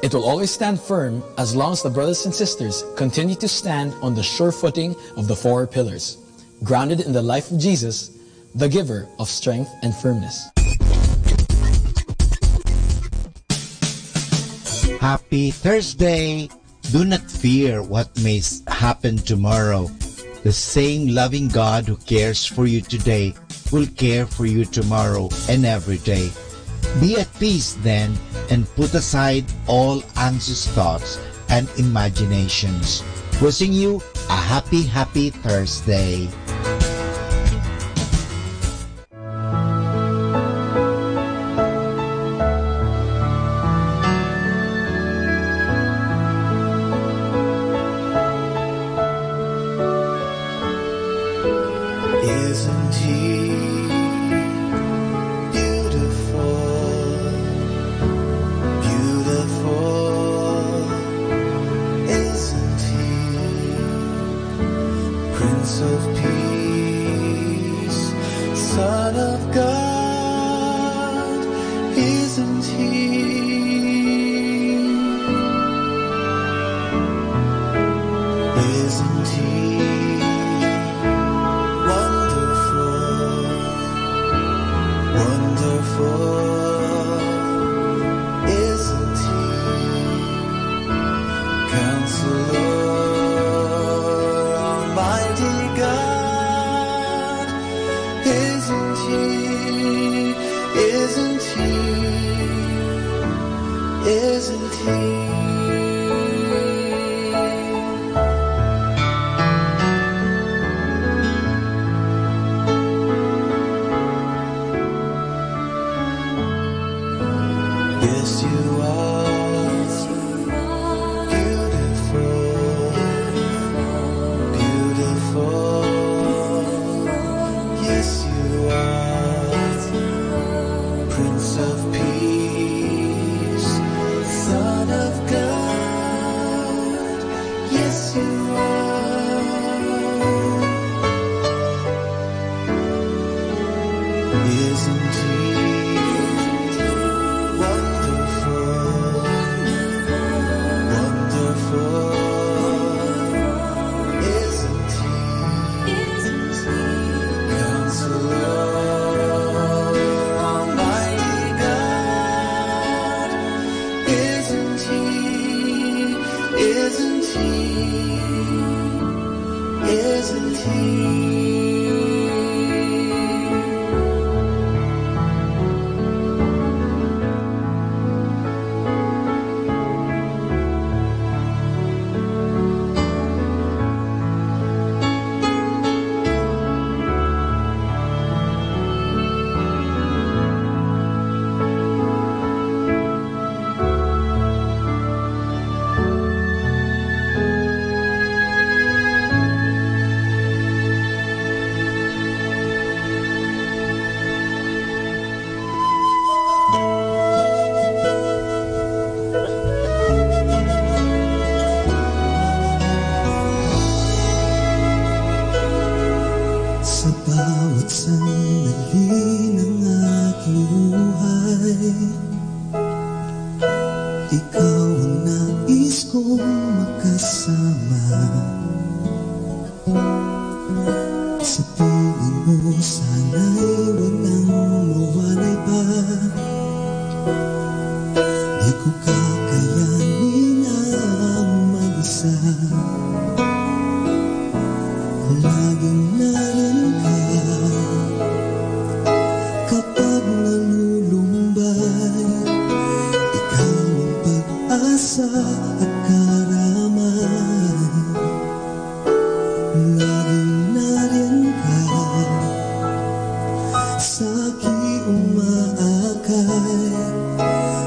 It will always stand firm as long as the brothers and sisters continue to stand on the sure footing of the 4 pillars, grounded in the life of Jesus, the giver of strength and firmness. Happy Thursday! Do not fear what may happen tomorrow. The same loving God who cares for you today will care for you tomorrow and every day. Be at peace then and put aside all anxious thoughts and imaginations. Wishing you a happy Thursday. Isn't he beautiful? Beautiful, isn't he? Prince of Peace, Son of God, isn't he? Isn't he? Isn't he? Counselor, Almighty God, isn't he? Isn't he? Isn't he? Yes, you are beautiful. yes you are. Isn't he wonderful, wonderful? Isn't he Counselor, Almighty God? Isn't he? Isn't he? Isn't he? Sa bawat sandali ng aking buhay, ikaw ang nais kong makasama. Sa piling mo sana'y walang mawalay pa. Di ko kakayanin ang mag-isa. Laging narin ka kapag nalulumbay. Ikaw ang pag-asa at karaman. Laging narin ka sa aking umaakay.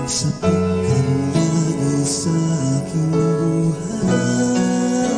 Sabik ka lagi sa aking buhay.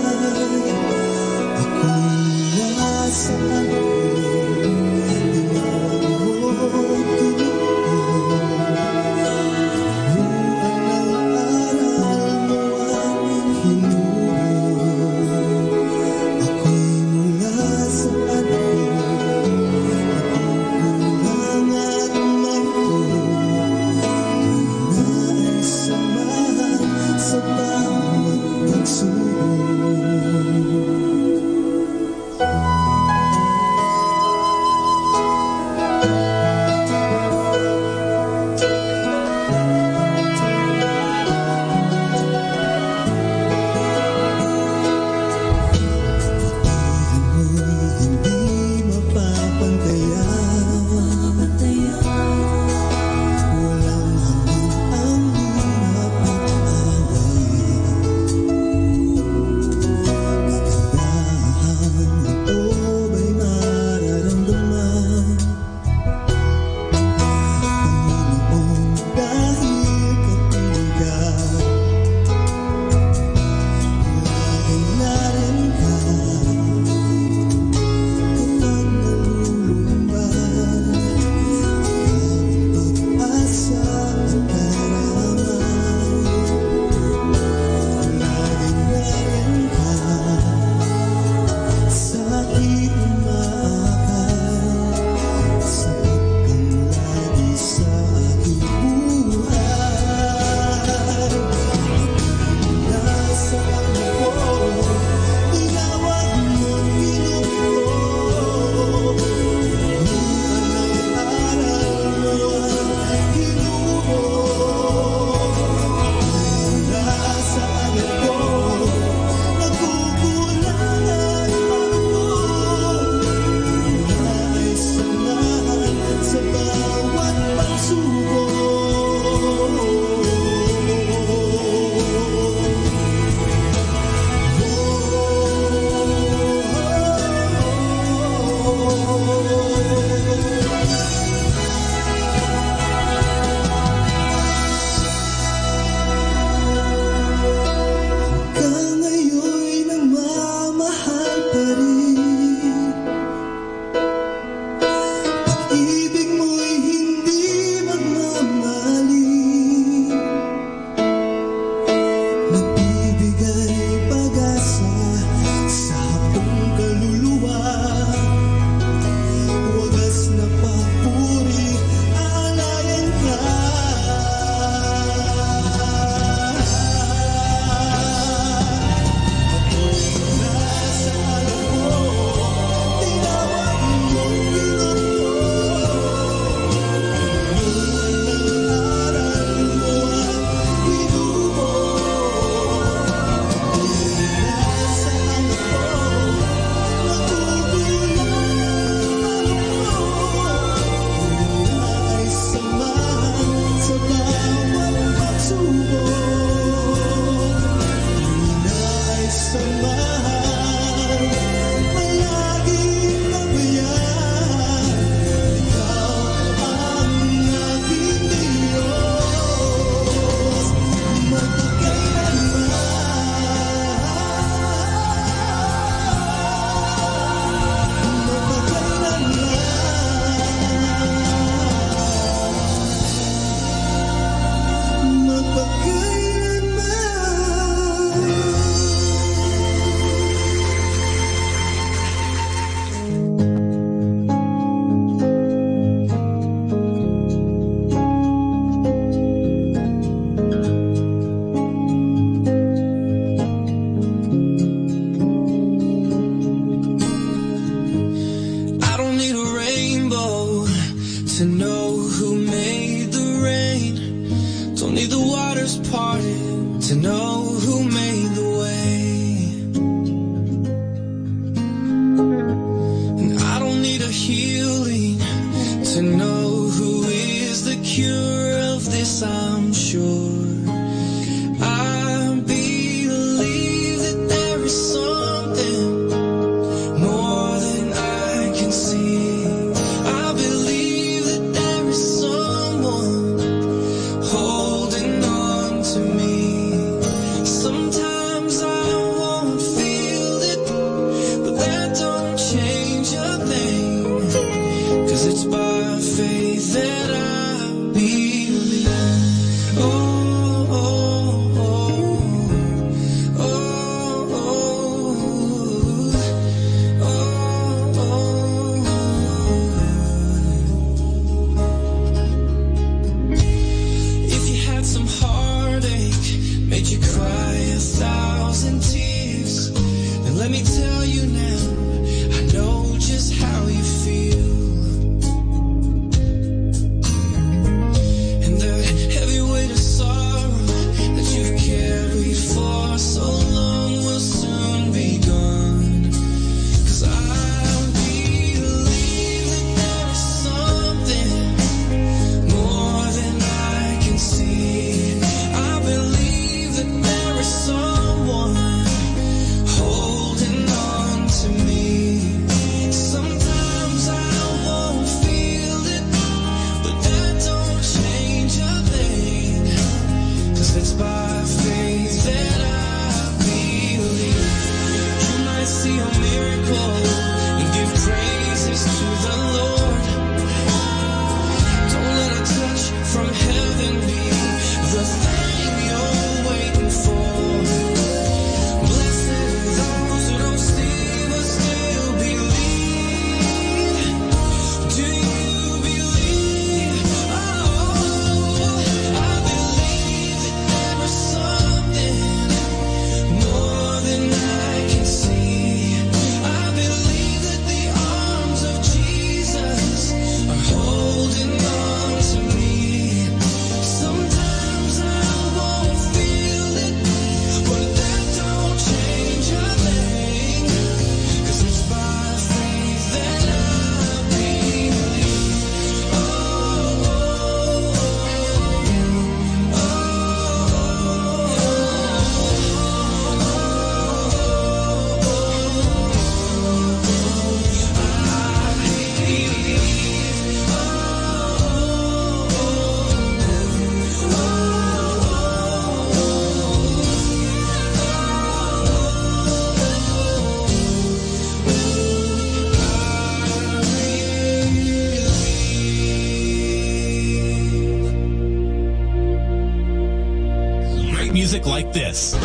like this.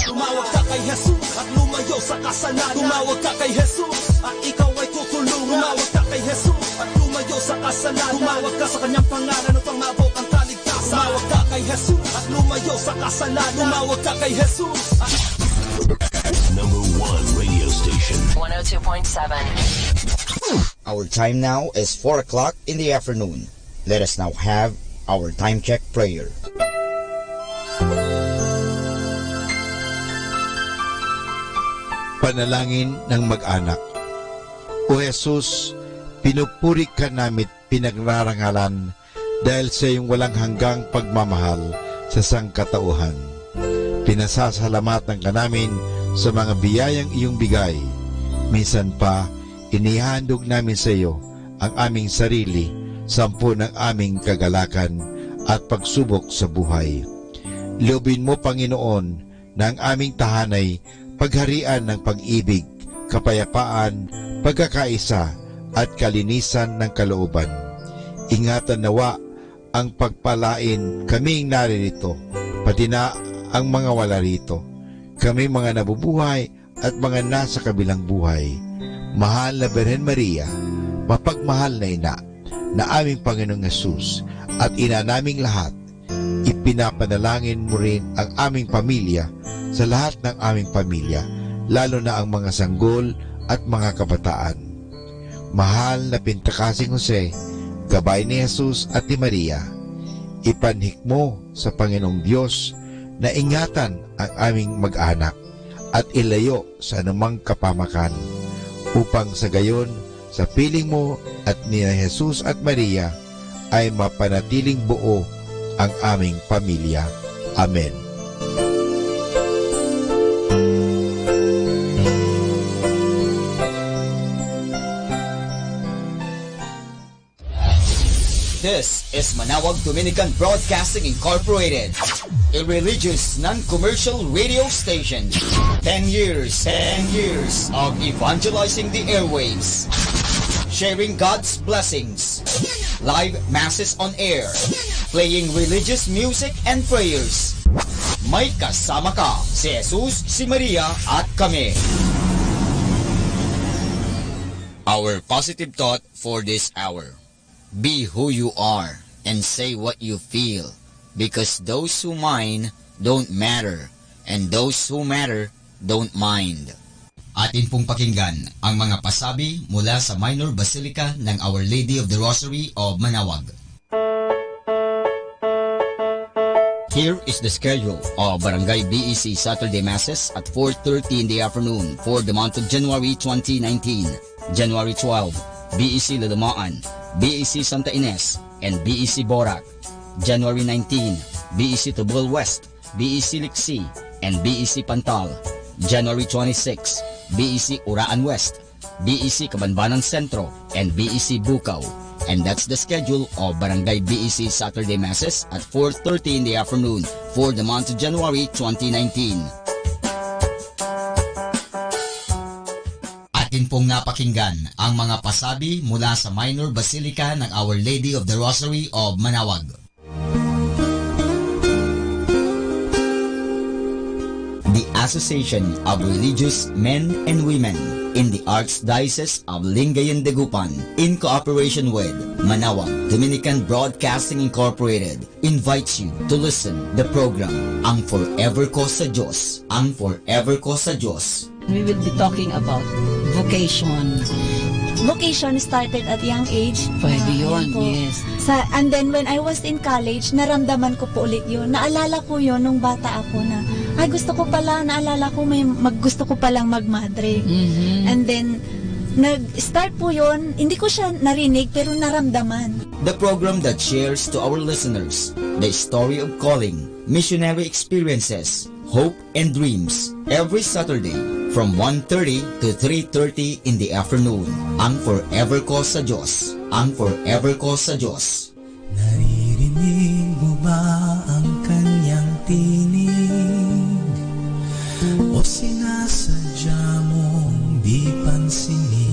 Tumawag ka kay Jesus at lumayo sa kasalanan. Tumawag ka kay Jesus at ikaw ay tutulungan. Tumawag ka kay Jesus at lumayo sa kasalanan. Tumawag ka sa kanyang pangalan upang maabot ang kaligtasan. Tumawag ka kay Jesus at lumayo sa kasalanan. Tumawag ka kay Jesus at... Number 1 radio station. 102.7. Our time now is 4 o'clock in the afternoon. Let us now have our time check prayer. Panalangin ng mag-anak. O Jesus, pinupuri ka namit pinagrarangalan dahil sa iyong walang hanggang pagmamahal sa sangkatauhan. Pinasasalamatan ka namin sa mga biyayang iyong bigay. Minsan pa, inihandog namin sa iyo ang aming sarili, sampu ng aming kagalakan at pagsubok sa buhay. Loobin mo, Panginoon, na ang aming tahanay pagharian ng pag-ibig, kapayapaan, pagkakaisa at kalinisan ng kalooban. Ingatan nawa ang pagpalain kaming naririto, pati na ang mga wala rito, kami mga nabubuhay at mga nasa kabilang buhay. Mahal na Birhen Maria, mapagmahal na ina, na aming Panginoong Hesus at ina naming lahat, ipinapanalangin mo rin ang aming pamilya sa lahat ng aming pamilya, lalo na ang mga sanggol at mga kabataan. Mahal na Pintakasing Jose, gabay ni Jesus at ni Maria, ipanhik mo sa Panginoong Diyos na ingatan ang aming mag-anak at ilayo sa anumang kapamakan, upang sa gayon, sa piling mo at ni Jesus at Maria, ay mapanatiling buo ang aming pamilya. Amen. This is Manawag Dominican Broadcasting Incorporated, a religious, non-commercial radio station. 10 years of evangelizing the airwaves, sharing God's blessings, live masses on air, playing religious music and prayers. May kasama ka, si Jesus, si Maria, at kami. Our positive thought for this hour. Be who you are and say what you feel, because those who mind don't matter and those who matter don't mind. Atin pong pakinggan ang mga pasabi mula sa Minor Basilica ng Our Lady of the Rosary of Manawag. Here is the schedule of Barangay BEC Saturday Masses at 4:30 in the afternoon for the month of January 2019. January 12, BEC Lalamaan, BEC Santa Ines, and BEC Borac. January 19, BEC Tubol West, BEC Liksi, and BEC Pantal. January 26, BEC Uraan West, BEC Cabanbanan Centro, and BEC Bukaw. And that's the schedule of Barangay BEC Saturday Masses at 4:30 in the afternoon for the month of January 2019. Atin pong napakinggan ang mga pasabi mula sa Minor Basilica ng Our Lady of the Rosary of Manawag. The Association of Religious Men and Women in the Archdiocese of Lingayen de Gupan, in cooperation with Manawag Dominican Broadcasting Incorporated, invites you to listen the program Ang Forever Ko sa Diyos. Ang Forever Ko sa Diyos. We will be talking about vocation. Vocation started at young age. Pwede yun, Yan po. yes. And then when I was in college, naramdaman ko po ulit yun. Naalala ko yun nung bata ako na, ay gusto ko pala, naalala ko gusto ko palang magmadre. Mhm. And then, Nag-start po yon, hindi ko siya narinig pero naramdaman. The program that shares to our listeners the story of calling, missionary experiences, hope and dreams every Saturday from 1:30 to 3:30 in the afternoon. Ang Forever Call sa Diyos. Ang Forever Call sa Diyos. Naririnig mo ba ang kanyang tinig? O sinasadya mong di pansinin?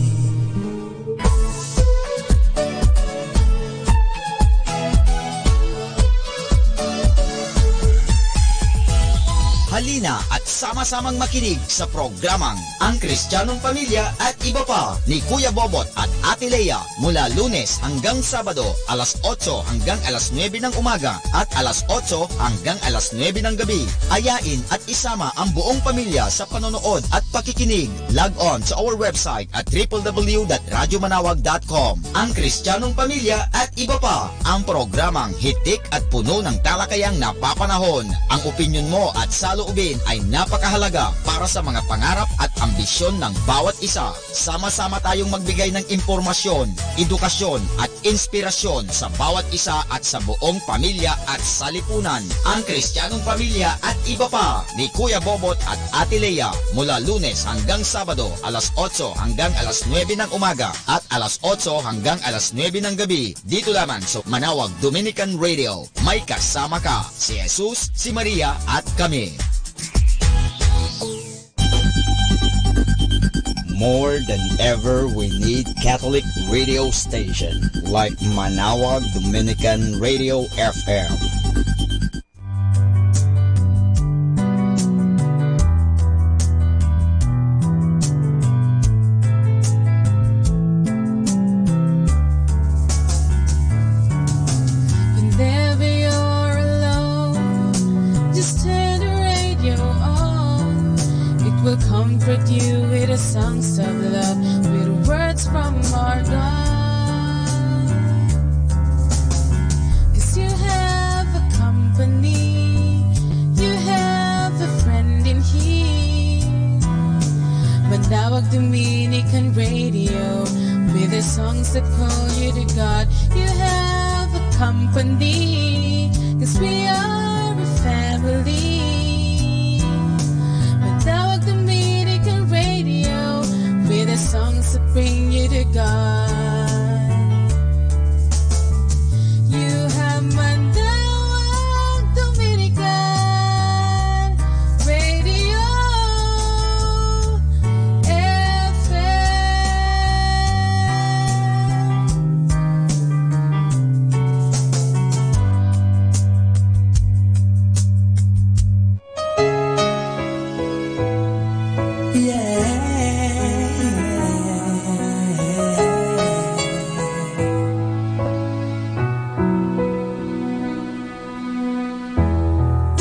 Halina at sama-samang makinig sa programang Ang Kristiyanong Pamilya at Iba Pa ni Kuya Bobot at Ate Lea mula Lunes hanggang Sabado alas 8 hanggang alas 9 ng umaga at alas 8 hanggang alas 9 ng gabi. Ayain at isama ang buong pamilya sa panonood at pakikinig. Log on sa our website at www.radyomanawag.com. Ang Kristiyanong Pamilya at Iba Pa, ang programang hitik at puno ng talakayang napapanahon. Ang opinyon mo at saloobin ay napakahalaga para sa mga pangarap at ambisyon ng bawat isa. Sama-sama tayong magbigay ng impormasyon, edukasyon at inspirasyon sa bawat isa at sa buong pamilya at salipunan. Ang Kristiyanong Pamilya at Iba Pa ni Kuya Bobot at Ate Lea mula Lunes hanggang Sabado alas 8 hanggang alas 9 ng umaga at alas 8 hanggang alas 9 ng gabi. Dito lamang sa Manawag Dominican Radio. May kasama ka, si Jesus, si Maria at kami. More than ever, we need Catholic radio station like Manawag Dominican Radio FM. Whenever you're alone, just turn the radio on. It will comfort you with the songs of love, with words from our God. 'Cause you have a company, you have a friend in here. Manawag Dominican Radio, with the songs that call you to God. You have a company, 'cause we are a family. Manawag Dominican Radio, with the songs that bring you to God. You have Manawag Dominican Radio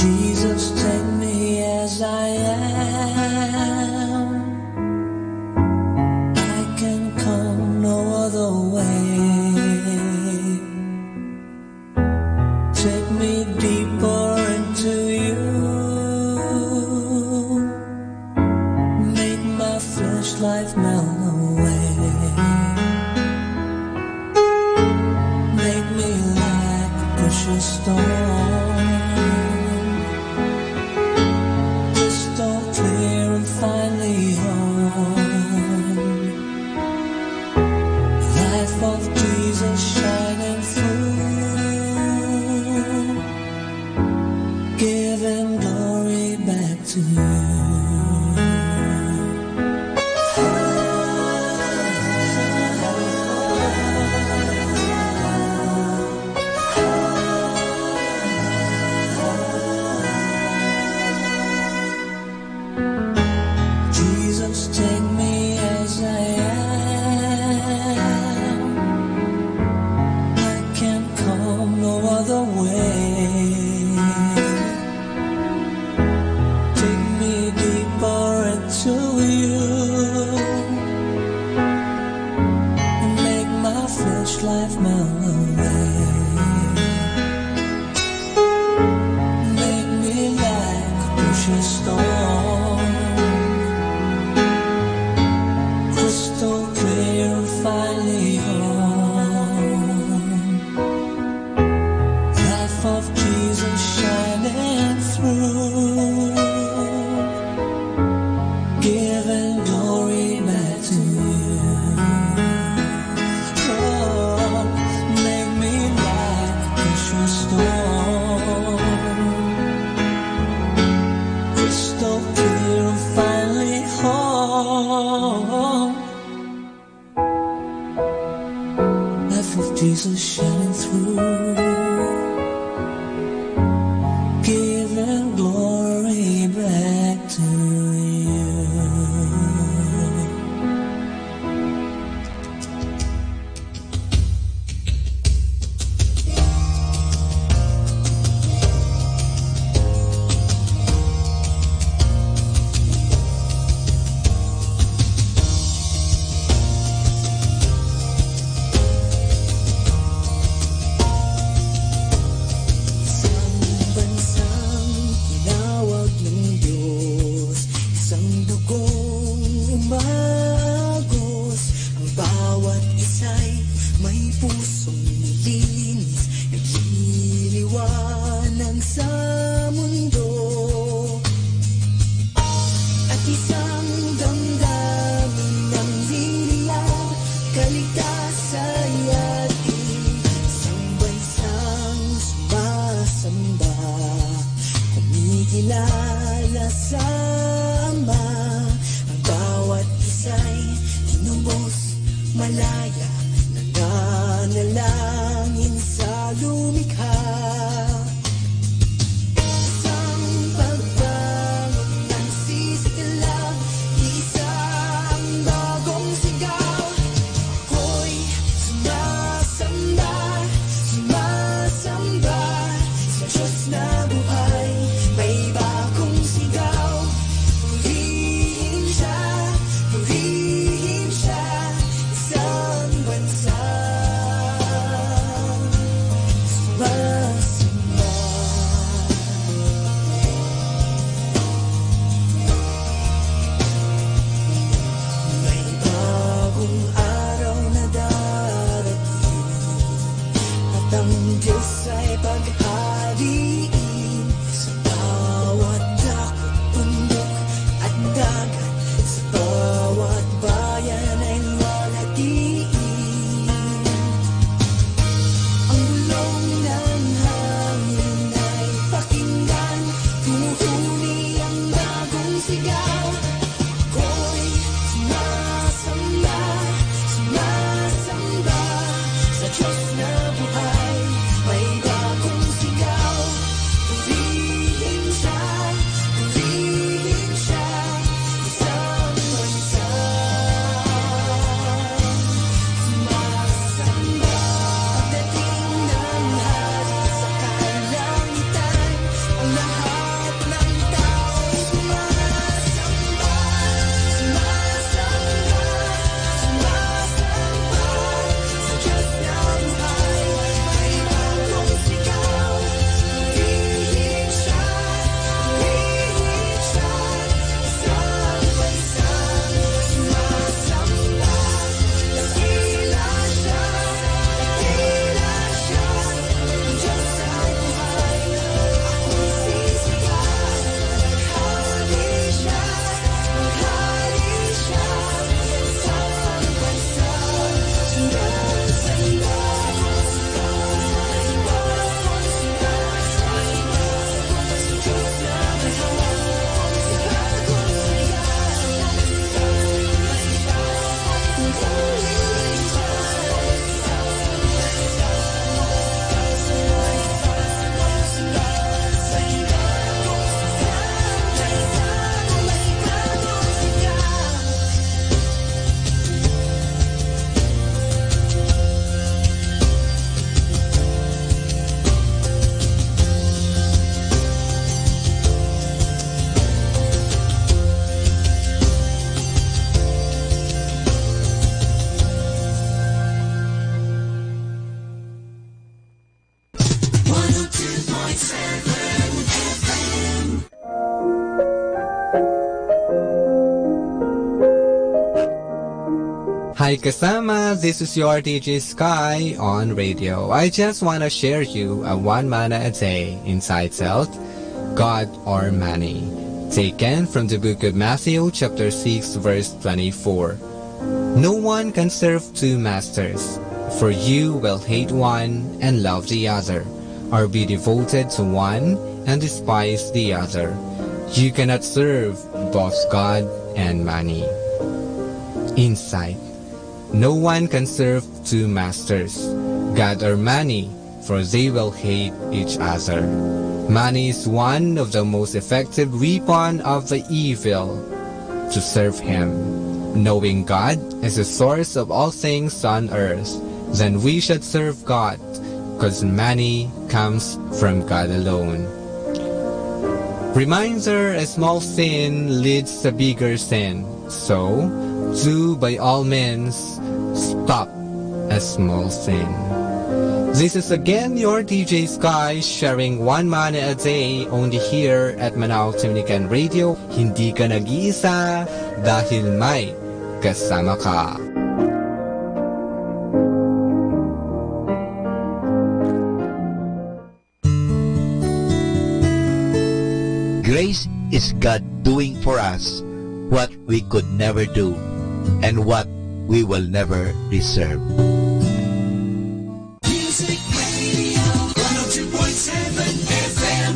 Jesus, take me as I am. I can come no other way. Take me deeper into you. Make my flesh life melt away. Make me like a precious stone, crystal clear and finally home. Life of Jesus shining through, giving glory back to you. Jesus, take me as I am. I can't come no other way. Take me deep nilalasama. Ang bawat isa'y tinubos, malaya, nananalangin sa lumikha. Isang pagbangon ng sisikla, isang bagong sigaw. Ako'y sumasamba, sumasamba sa Diyos na buhay. May bagong sigaw, purihin siya, purihin siya. Isang bansa sumasamba. May bagong araw na darating, at ang Diyos ay paghahariin sa bawat dakot, bundok at dagat, sa bawat bayan ay luwalhatiin. Ang bulong ng hangin ay pakinggan, tumuhuni ang bagong sigaw. Ako'y sumasamba, sumasamba sa Diyos na buhay. May bagong sigaw, purihin siya, purihin siya. Isang bansa sumasamba. Pagdating ng hari sa kalangitan, ang lahat ng tao sumasamba, sumasamba, sumasamba sa Diyos na buhay. May bagong sigaw, purihin siya, purihin siya. Isang bansa sumasamba, dakila siya, dakila siya. Ang Diyos ay buhay, ako'y sisigaw. Maghari siya, maghari siya. Isang bansa sumasamba, Hi kasama, this is your DJ Sky on radio. I just want to share you a one manna a day inside health, God or money. Taken from the book of Matthew chapter 6 verse 24. No one can serve two masters, for you will hate one and love the other, or be devoted to one and despise the other. You cannot serve both God and money. Insight. No one can serve two masters, God or money, for they will hate each other. Money is one of the most effective weapon of the evil to serve him. Knowing God is the source of all things on earth, then we should serve God, because money comes from God alone. Reminder, a small sin leads to bigger sin, so do by all means stop a small sin. This is again your DJ Sky sharing one manna a day only here at Manao Dominican Radio. Hindi ka nag-iisa dahil may kasama ka. Grace is God doing for us what we could never do and what we will never deserve. Music Radio 102.7 FM.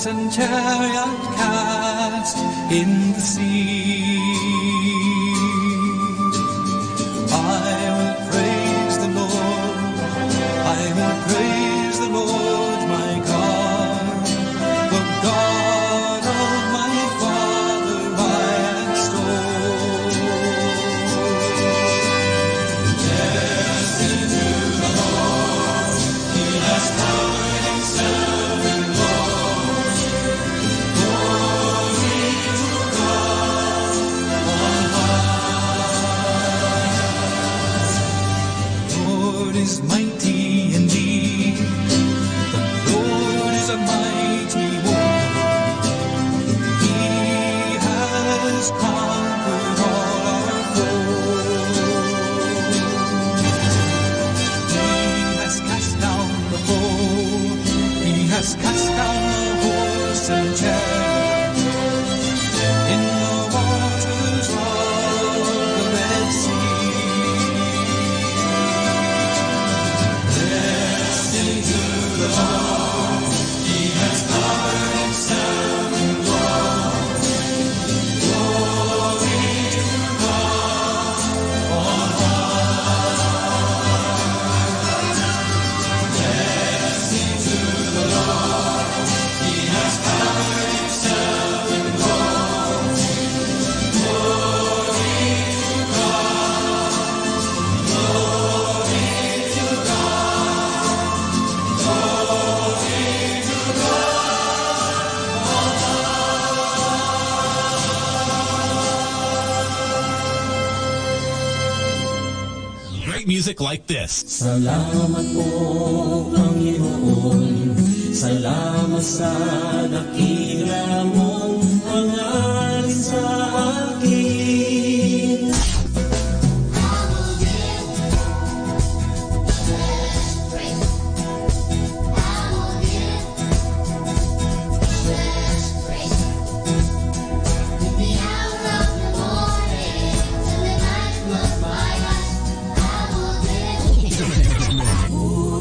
horse and chariot cast in the sea. I will praise the Lord, I will praise the Lord my God, the God of my father I extol. Yes, into the Lord, He has covered Himself in glory. Glory to God on high. The Lord is mighty indeed. The Lord is a mighty one. He has conquered all our foes. He has cast down the foe. He has cast down the horse and chariot in the waters of the Red Sea. Yes, into the Lord, He has covered Himself in glory. Glory to God on high. Yes, into the Lord, He has covered Himself in glory. Glory to God. Glory to God. Glory to Great music like this. Salamat po, Panginoon. Salamat sa dakila mong hangarin sa akin.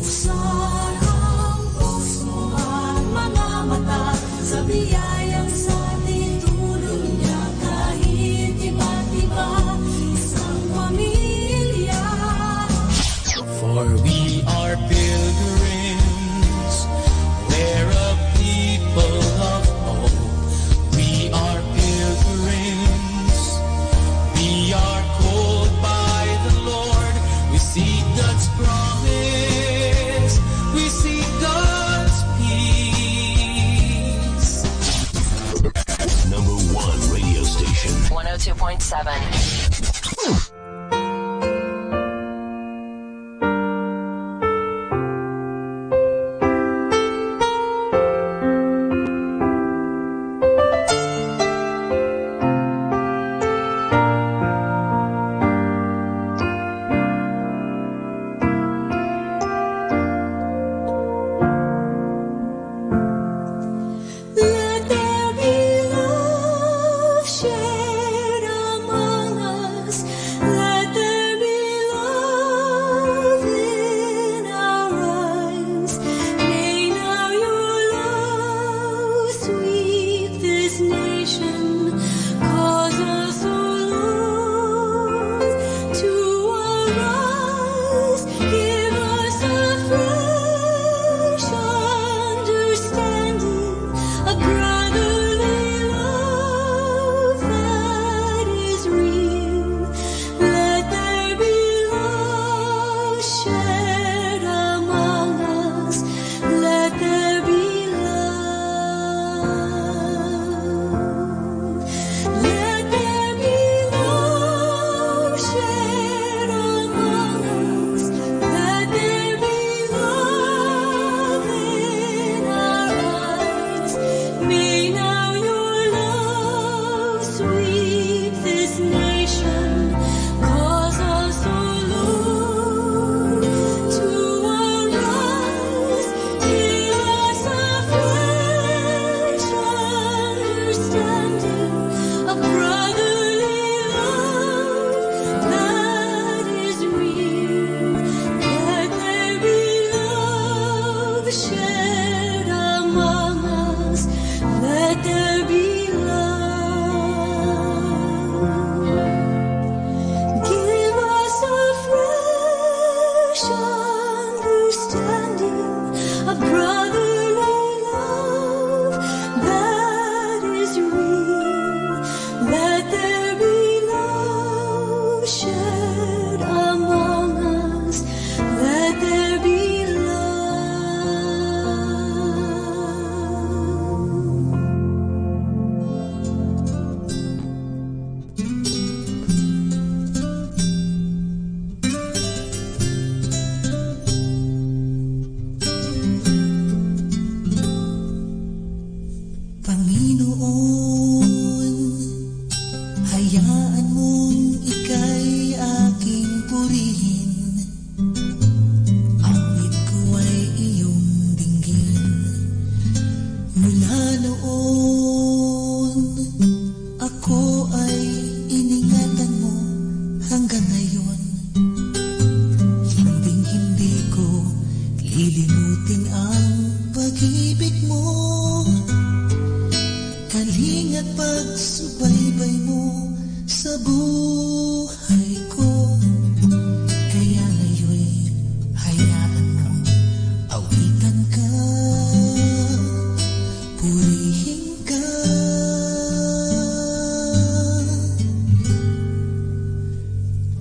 Buksan ang puso at mga mata sa biyayang sa tinulong niya kahit iba't iba, isang pamilya. For we are pilgrims, we're a people of hope. We are pilgrims, we are called by the Lord. We seek God's promise, we seek God's peace. Number 1 radio station. 102.7. Let there be love shared among Panginoon, hayaan mong ika'y aking purihin. Awit ko ay iyong dinggin. Mula noon, ako ay iningatan mo hanggang ngayon. Hinding-hindi ko lilimutin ang pag-ibig mo. Kalinga't pagsubaybay mo sa buhay ko. Kaya ngayon'y hayaan mo awitan ka, purihin ka.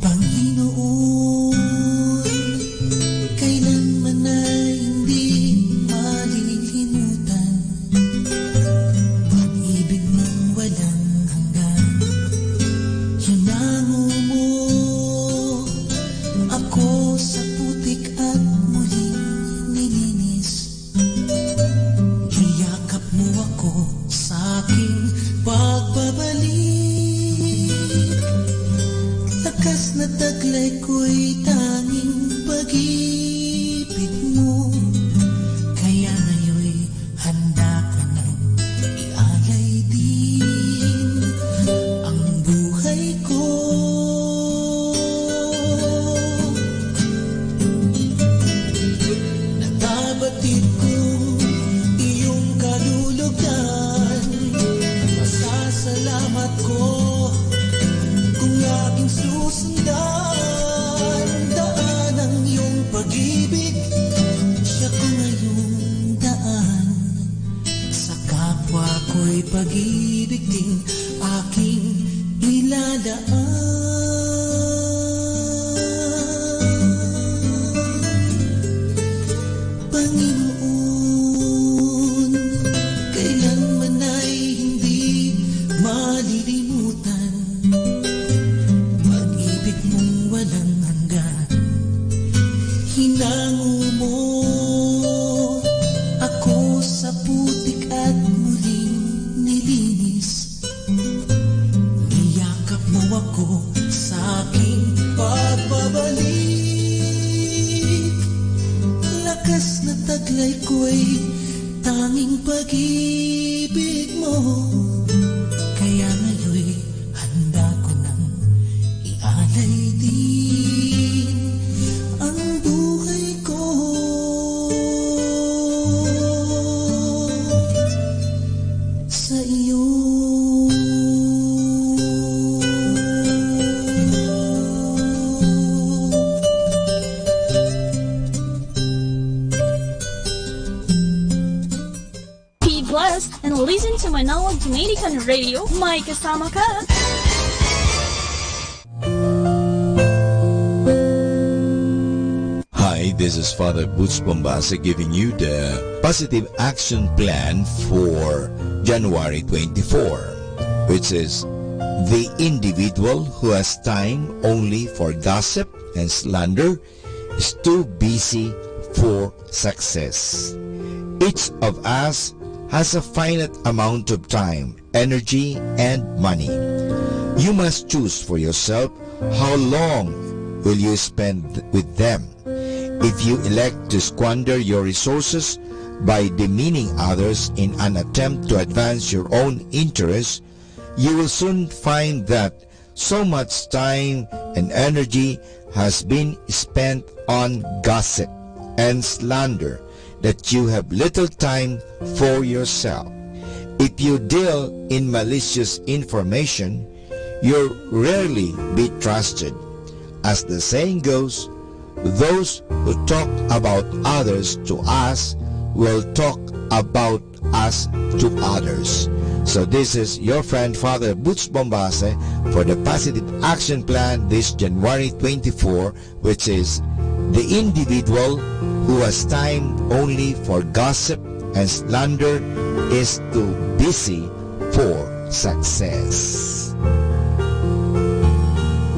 Panginoon, kailanman ay hindi malilimutan. Pag-ibig mong walang hanggan, hinango mo ako sa putik at muling nilinis. Hiyakap mo ako sa aking pagbabalik. Lakas na taglay ko'y tanging pag-ibig mo. Kaya ngayon'y handa ka nang ialay din ang buhay ko. Natabatid ko iyong kalulugan. Masasalamat ko kung aking susundan. Daan ang iyong pag-ibig, siya ko ngayong daan. Sa kapwa ko'y pag-ibig din aking ilalaan. Panginoon, kailanman ay hindi malilimutan. Pag-ibig mong walang hanggan, hinango mo ako sa putik at muling nilinis. Niyakap mo ako sa aking pagbabalik. Lakas na taglay ko'y tanging pag-ibig mo. Kaya ngayon'y handa ko nang ialay din ang buhay ko. Sa iyo. Be blessed and listen to Manawag Dominican Radio. May kasama ka. Hi, this is Father Boots Bombasa giving you the positive action plan for January 24, which is the individual who has time only for gossip and slander is too busy for success. Each of us has a finite amount of time, energy, and money. You must choose for yourself how long will you spend with them. If you elect to squander your resources by demeaning others in an attempt to advance your own interests, you will soon find that so much time and energy has been spent on gossip and slander that you have little time for yourself. If you deal in malicious information, you'll rarely be trusted. As the saying goes, those who talk about others to us will talk about us to others. So this is your friend Father Boots Bombase for the Positive Action Plan this January 24, which is the individual who has time only for gossip and slander is too busy for success.